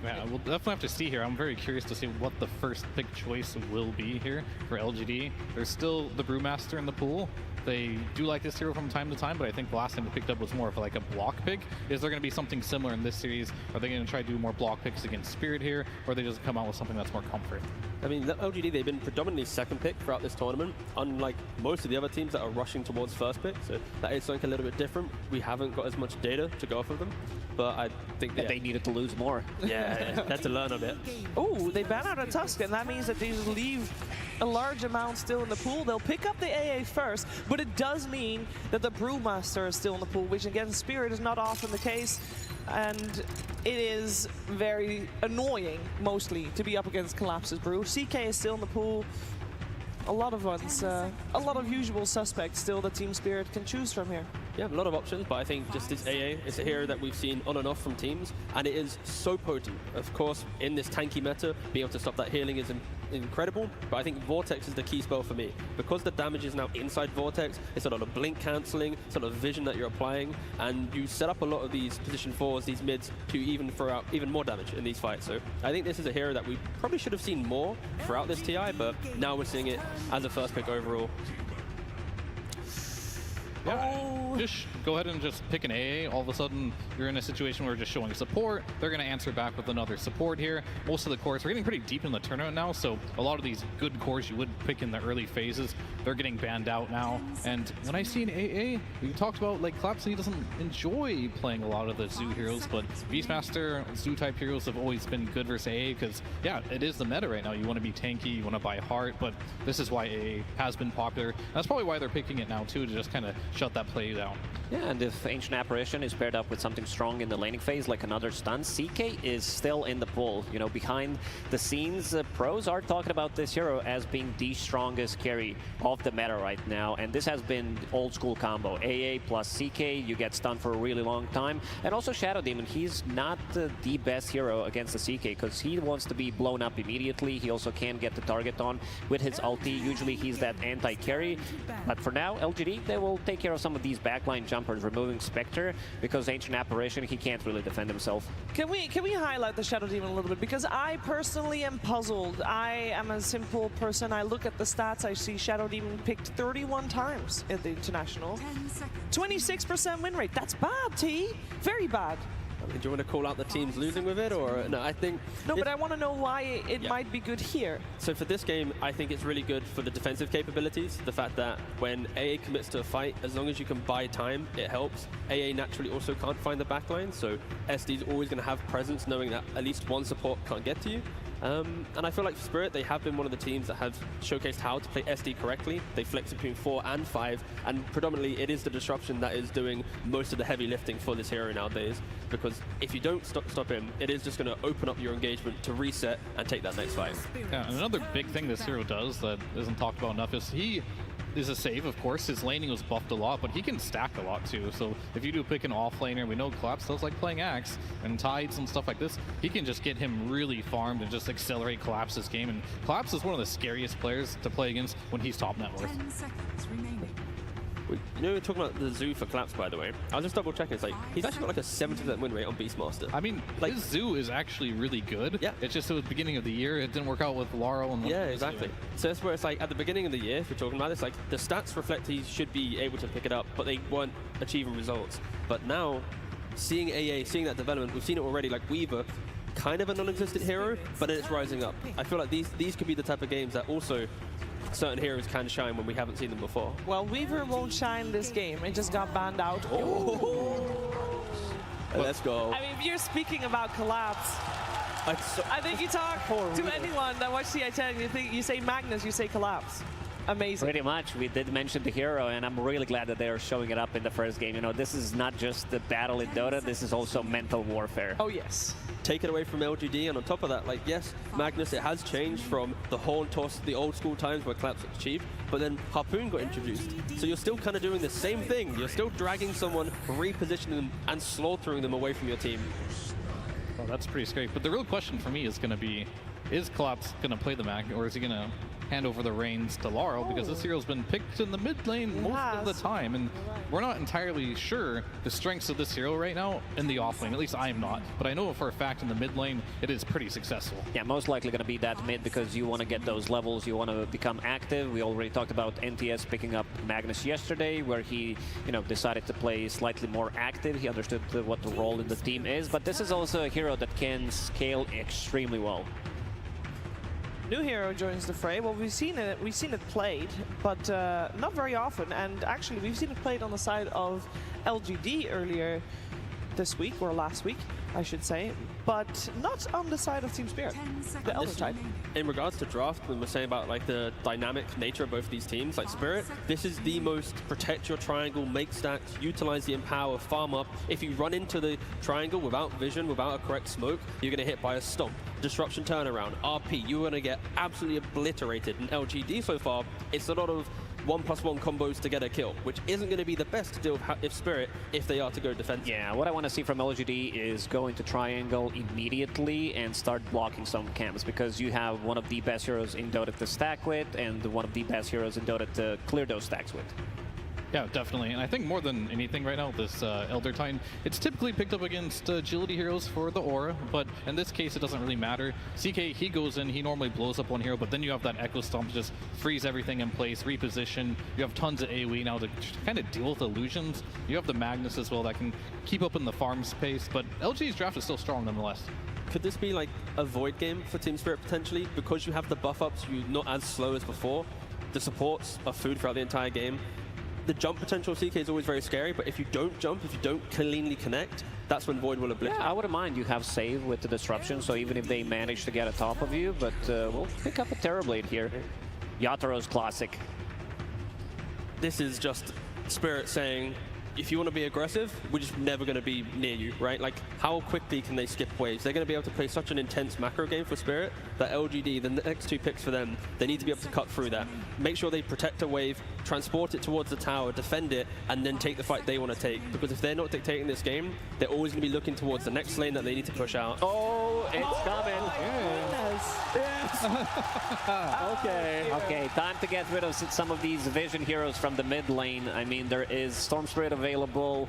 Yeah, we'll definitely have to see here. I'm very curious to see what the first pick choice will be here for LGD. There's still the Brewmaster in the pool. They do like this hero from time to time, but I think the last time they picked up was more of like a block pick. Is there going to be something similar in this series? Are they going to try to do more block picks against Spirit here, or are they just come out with something that's more comfort? I mean, LGD, they've been predominantly second pick throughout this tournament, unlike most of the other teams that are rushing towards first pick, so that is something a little bit different. We haven't got as much data to go off of them, but I think they needed to lose more. Yeah, they had to learn a bit. Oh, they ban out a Tuscan. That means that they just leave a large amount still in the pool. They'll pick up the AA first, but it does mean that the Brewmaster is still in the pool, which against Spirit is not often the case. And it is very annoying, mostly, to be up against Collapse's Brew. CK is still in the pool. A lot of ones, a lot of usual suspects still that Team Spirit can choose from here. Yeah, a lot of options, but I think just this AA is a hero that we've seen on and off from teams, and it is so potent. Of course, in this tanky meta, being able to stop that healing is incredible, but I think Vortex is the key spell for me. Because the damage is now inside Vortex, it's a lot of blink cancelling, it's a lot of vision that you're applying, and you set up a lot of these position 4s, these mids, to even throw out even more damage in these fights. So I think this is a hero that we probably should have seen more throughout this TI, but now we're seeing it as a first pick overall. Yeah, just go ahead and just pick an AA. All of a sudden, you're in a situation where we're just showing support. They're going to answer back with another support here. Most of the cores, we're getting pretty deep in the tournament now, so a lot of these good cores you would pick in the early phases, they're getting banned out now. And when I see an AA, we talked about, like, Collapse, he doesn't enjoy playing a lot of the Zoo heroes, but Beastmaster, Zoo-type heroes have always been good versus AA, because, yeah, it is the meta right now. You want to be tanky, you want to buy heart, but this is why AA has been popular. That's probably why they're picking it now, too, to just kind of shut that play down. Yeah, and if Ancient Apparition is paired up with something strong in the laning phase, like another stun, CK is still in the pool. You know, behind the scenes, pros are talking about this hero as being the strongest carry of the meta right now, and this has been old school combo. AA plus CK, you get stunned for a really long time, and also Shadow Demon, he's not the best hero against the CK, because he wants to be blown up immediately. He also can get the target on with his ulti. Usually he's that anti-carry, but for now, LGD, they will take care of some of these backline jumpers, removing Spectre, because Ancient Apparition, he can't really defend himself. Can we highlight the Shadow Demon a little bit? Because I personally am puzzled. I am a simple person. I look at the stats. I see Shadow Demon picked 31 times at the International. 26% win rate. That's bad, T. Very bad. I mean, do you want to call out the teams losing with it, or no? I think no, but I want to know why it might be good here. So for this game, I think it's really good for the defensive capabilities. The fact that when AA commits to a fight, as long as you can buy time, it helps. AA naturally also can't find the backline, so SD is always going to have presence, knowing that at least one support can't get to you. And I feel like for Spirit, they have been one of the teams that have showcased how to play SD correctly. They flex between 4 and 5, and predominantly it is the disruption that is doing most of the heavy lifting for this hero nowadays. Because if you don't stop him, it is just going to open up your engagement to reset and take that next fight. Yeah, and another big thing this hero does that isn't talked about enough is he is a save, of course. His laning was buffed a lot, but he can stack a lot too. So if you do pick an off laner, we know Collapse does like playing Axe and Tides and stuff like this. He can just get him really farmed and just accelerate Collapse's game. And Collapse is one of the scariest players to play against when he's top net worth. 10 seconds remaining. You know, we're talking about the Zoo for Collapse, by the way. I was just double checking. It's like he's actually got like a 70% win rate on Beastmaster. I mean, like, his Zoo is actually really good. Yeah. It's just at the beginning of the year, it didn't work out with Laurel and yeah, exactly. So that's where it's like at the beginning of the year, if we're talking about this, like the stats reflect he should be able to pick it up, but they weren't achieving results. But now, seeing AA, seeing that development, we've seen it already. Like Weaver, kind of a non-existent hero, but then it's rising up. I feel like these could be the type of games that also certain heroes can shine when we haven't seen them before. Well, Weaver won't shine this game. It just got banned out. Oh. Let's go. I mean, if you're speaking about Collapse, I think you talk to anyone that watch CI10, you say Magnus, you say Collapse. Amazing. Pretty much. We did mention the hero, and I'm really glad that they are showing it up in the first game. You know, this is not just the battle in Dota, this is also mental warfare. Oh, yes. Take it away from LGD, and on top of that, like, yes, Magnus, it has changed from the horn toss, the old school times where Collapse was cheap, but then Harpoon got introduced. So you're still kind of doing the same thing. You're still dragging someone, repositioning them, and slaughtering them away from your team. Well, that's pretty scary. But the real question for me is going to be, is Collapse going to play the Mag, or is he going to hand over the reins to Laurel? Because this hero's been picked in the mid lane most of the time, and we're not entirely sure the strengths of this hero right now in the off lane. At least I am not, but I know for a fact in the mid lane it is pretty successful. Yeah, most likely going to be that mid because you want to get those levels, you want to become active. We already talked about NTS picking up Magnus yesterday, where he, you know, decided to play slightly more active. He understood what the role in the team is, but this is also a hero that can scale extremely well. New hero joins the fray. Well, we've seen it played, but not very often. And actually, we've seen it played on the side of LGD earlier this week, or last week, I should say, but not on the side of Team Spirit, the Elder type. In regards to draft, when we're saying about like the dynamic nature of both these teams, like Spirit, this is the most protect your triangle, make stacks, utilize the empower, farm up. If you run into the triangle without vision, without a correct smoke, you're going to hit by a stomp. Disruption turnaround, RP, you're going to get absolutely obliterated. In LGD so far, it's a lot of 1+1 combos to get a kill, which isn't going to be the best to deal with if Spirit if they are to go defensive. Yeah, what I want to see from LGD is go into triangle immediately and start blocking some camps, because you have one of the best heroes in Dota to stack with and one of the best heroes in Dota to clear those stacks with. Yeah, definitely. And I think more than anything right now, this Elder Titan, it's typically picked up against agility heroes for the aura, but in this case, it doesn't really matter. CK, he goes in, he normally blows up one hero, but then you have that Echo Stomp to just freeze everything in place, reposition. You have tons of AoE now to kind of deal with illusions. You have the Magnus as well that can keep up in the farm space, but LG's draft is still strong nonetheless. Could this be like a void game for Team Spirit potentially? Because you have the buff ups, you're not as slow as before. The supports are food throughout the entire game. The jump potential of CK is always very scary, but if you don't jump, if you don't cleanly connect, that's when Void will obliterate. Yeah, I wouldn't mind. You have save with the disruption, so even if they manage to get atop of you, but we'll pick up a Terrorblade here. Yataro's classic. This is just Spirit saying, if you want to be aggressive, we're just never going to be near you, right? Like, how quickly can they skip waves? They're going to be able to play such an intense macro game for Spirit that LGD, the next two picks for them, they need to be able to cut through that. Make sure they protect a wave, transport it towards the tower, defend it, and then take the fight they want to take. Because if they're not dictating this game, they're always going to be looking towards the next lane that they need to push out. Oh, it's coming. Okay, time to get rid of some of these vision heroes from the mid lane. I mean, there is Storm Spirit available,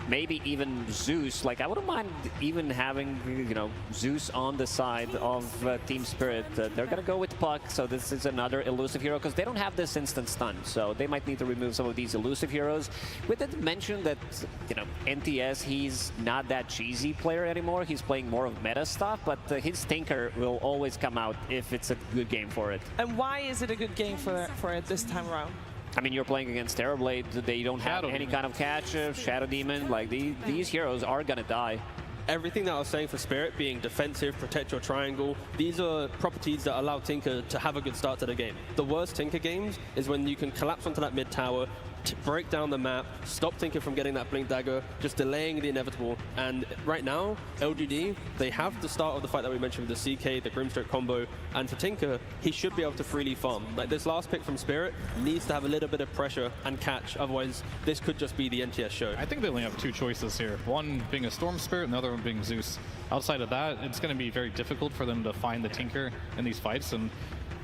maybe even Zeus. Like, I wouldn't mind even having, you know, Zeus on the side of Team Spirit. They're gonna go with Puck, so this is another elusive hero, because they don't have this instant stun, so they might need to remove some of these elusive heroes. We did mention that, you know, NTS, he's not that cheesy player anymore. He's playing more of meta stuff, but his Tinker will always come out if it's a good game for it. And why is it a good game for it this time around? I mean, you're playing against Terrorblade. They don't have any kind of catch. Shadow Demon, like these heroes are gonna die. Everything that I was saying for Spirit, being defensive, protect your triangle, these are properties that allow Tinker to have a good start to the game. The worst Tinker games is when you can collapse onto that mid tower, break down the map, stop Tinker from getting that Blink Dagger, just delaying the inevitable. And right now, LGD, they have the start of the fight that we mentioned with the CK, the Grimstroke combo, and for Tinker, he should be able to freely farm. Like, this last pick from Spirit needs to have a little bit of pressure and catch, otherwise this could just be the NTS show. I think they only have two choices here, one being a Storm Spirit and the other one being Zeus. Outside of that, it's going to be very difficult for them to find the Tinker in these fights, and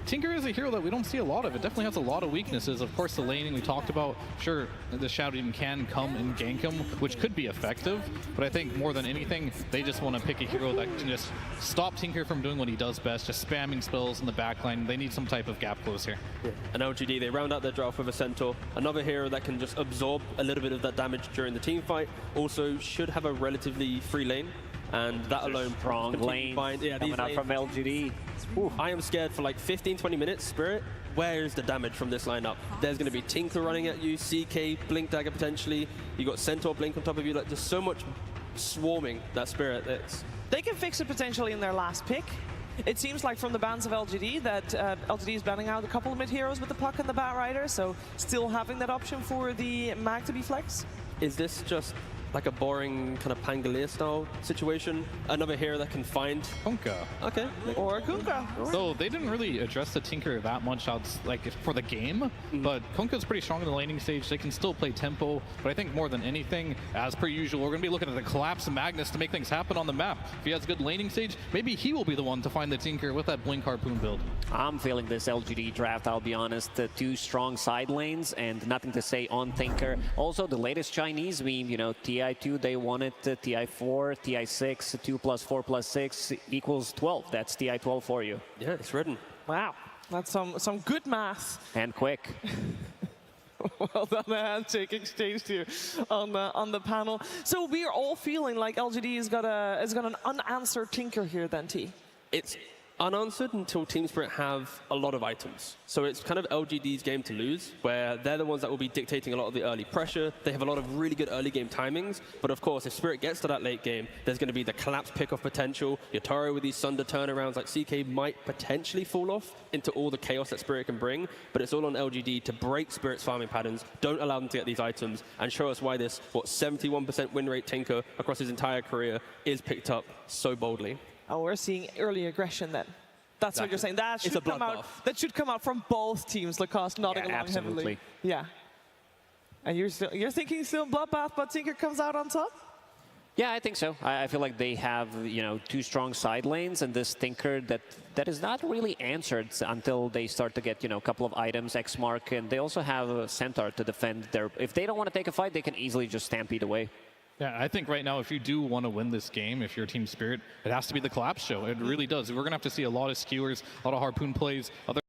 Tinker is a hero that we don't see a lot of. It definitely has a lot of weaknesses. Of course, the laning we talked about, sure, the Shadow Demon can come and gank him, which could be effective, but I think more than anything, they just want to pick a hero that can just stop Tinker from doing what he does best, just spamming spells in the backline. They need some type of gap close here. Yeah. And LGD, they round out their draft with a Centaur, another hero that can just absorb a little bit of that damage during the team fight. Also, should have a relatively free lane. And that alone, strong lane coming out from LGD. Ooh, I am scared for like 15-20 minutes. Spirit, where is the damage from this lineup? There's going to be Tinker running at you, CK, Blink Dagger potentially. You got Centaur Blink on top of you. Like, there's so much swarming that Spirit. They can fix it potentially in their last pick. It seems like from the bans of LGD that LGD is banning out a couple of mid-heroes with the Puck and the Bat Rider, so still having that option for the Mag to be flexed. Is this just like a boring kind of Pangolier style situation? Another hero that can find Kunkka. Okay. Or Kunkka. So they didn't really address the Tinker that much for the game, but Kunkka's pretty strong in the laning stage. They can still play tempo, but I think more than anything, as per usual, we're going to be looking at the Collapse of Magnus to make things happen on the map. If he has good laning stage, maybe he will be the one to find the Tinker with that Blink Harpoon build. I'm feeling this LGD draft, I'll be honest. Two strong side lanes and nothing to say on Tinker. Also, the latest Chinese meme, you know, TI2, they wanted TI4, TI6, 2 plus 4 plus 6 equals 12. That's TI12 for you. Yeah, it's written. Wow, that's some good math. And quick. Well done, the handshake exchange here on the panel. So we are all feeling like LGD has got an unanswered Tinker here then, T. It's unanswered until Team Spirit have a lot of items. So it's kind of LGD's game to lose, where they're the ones that will be dictating a lot of the early pressure. They have a lot of really good early game timings. But of course, if Spirit gets to that late game, there's going to be the collapse pick-off potential. Yotaro with these Sunder turnarounds like CK might potentially fall off into all the chaos that Spirit can bring. But it's all on LGD to break Spirit's farming patterns, don't allow them to get these items, and show us why this, 71% win rate Tinker across his entire career is picked up so boldly. Oh, we're seeing early aggression then. That's what you're saying. That should come out. That should come out from both teams. Lacoste nodding along heavily. Yeah. And you're thinking still bloodbath, but Tinker comes out on top. Yeah, I think so. I feel like they have, you know, two strong side lanes and this Tinker that is not really answered until they start to get, you know, a couple of items, X Mark, and they also have a Centaur to defend their. If they don't want to take a fight, they can easily just stampede away. Yeah, I think right now, if you do want to win this game, if you're Team Spirit, it has to be the Collapse show. It really does. We're going to have to see a lot of skewers, a lot of Harpoon plays, other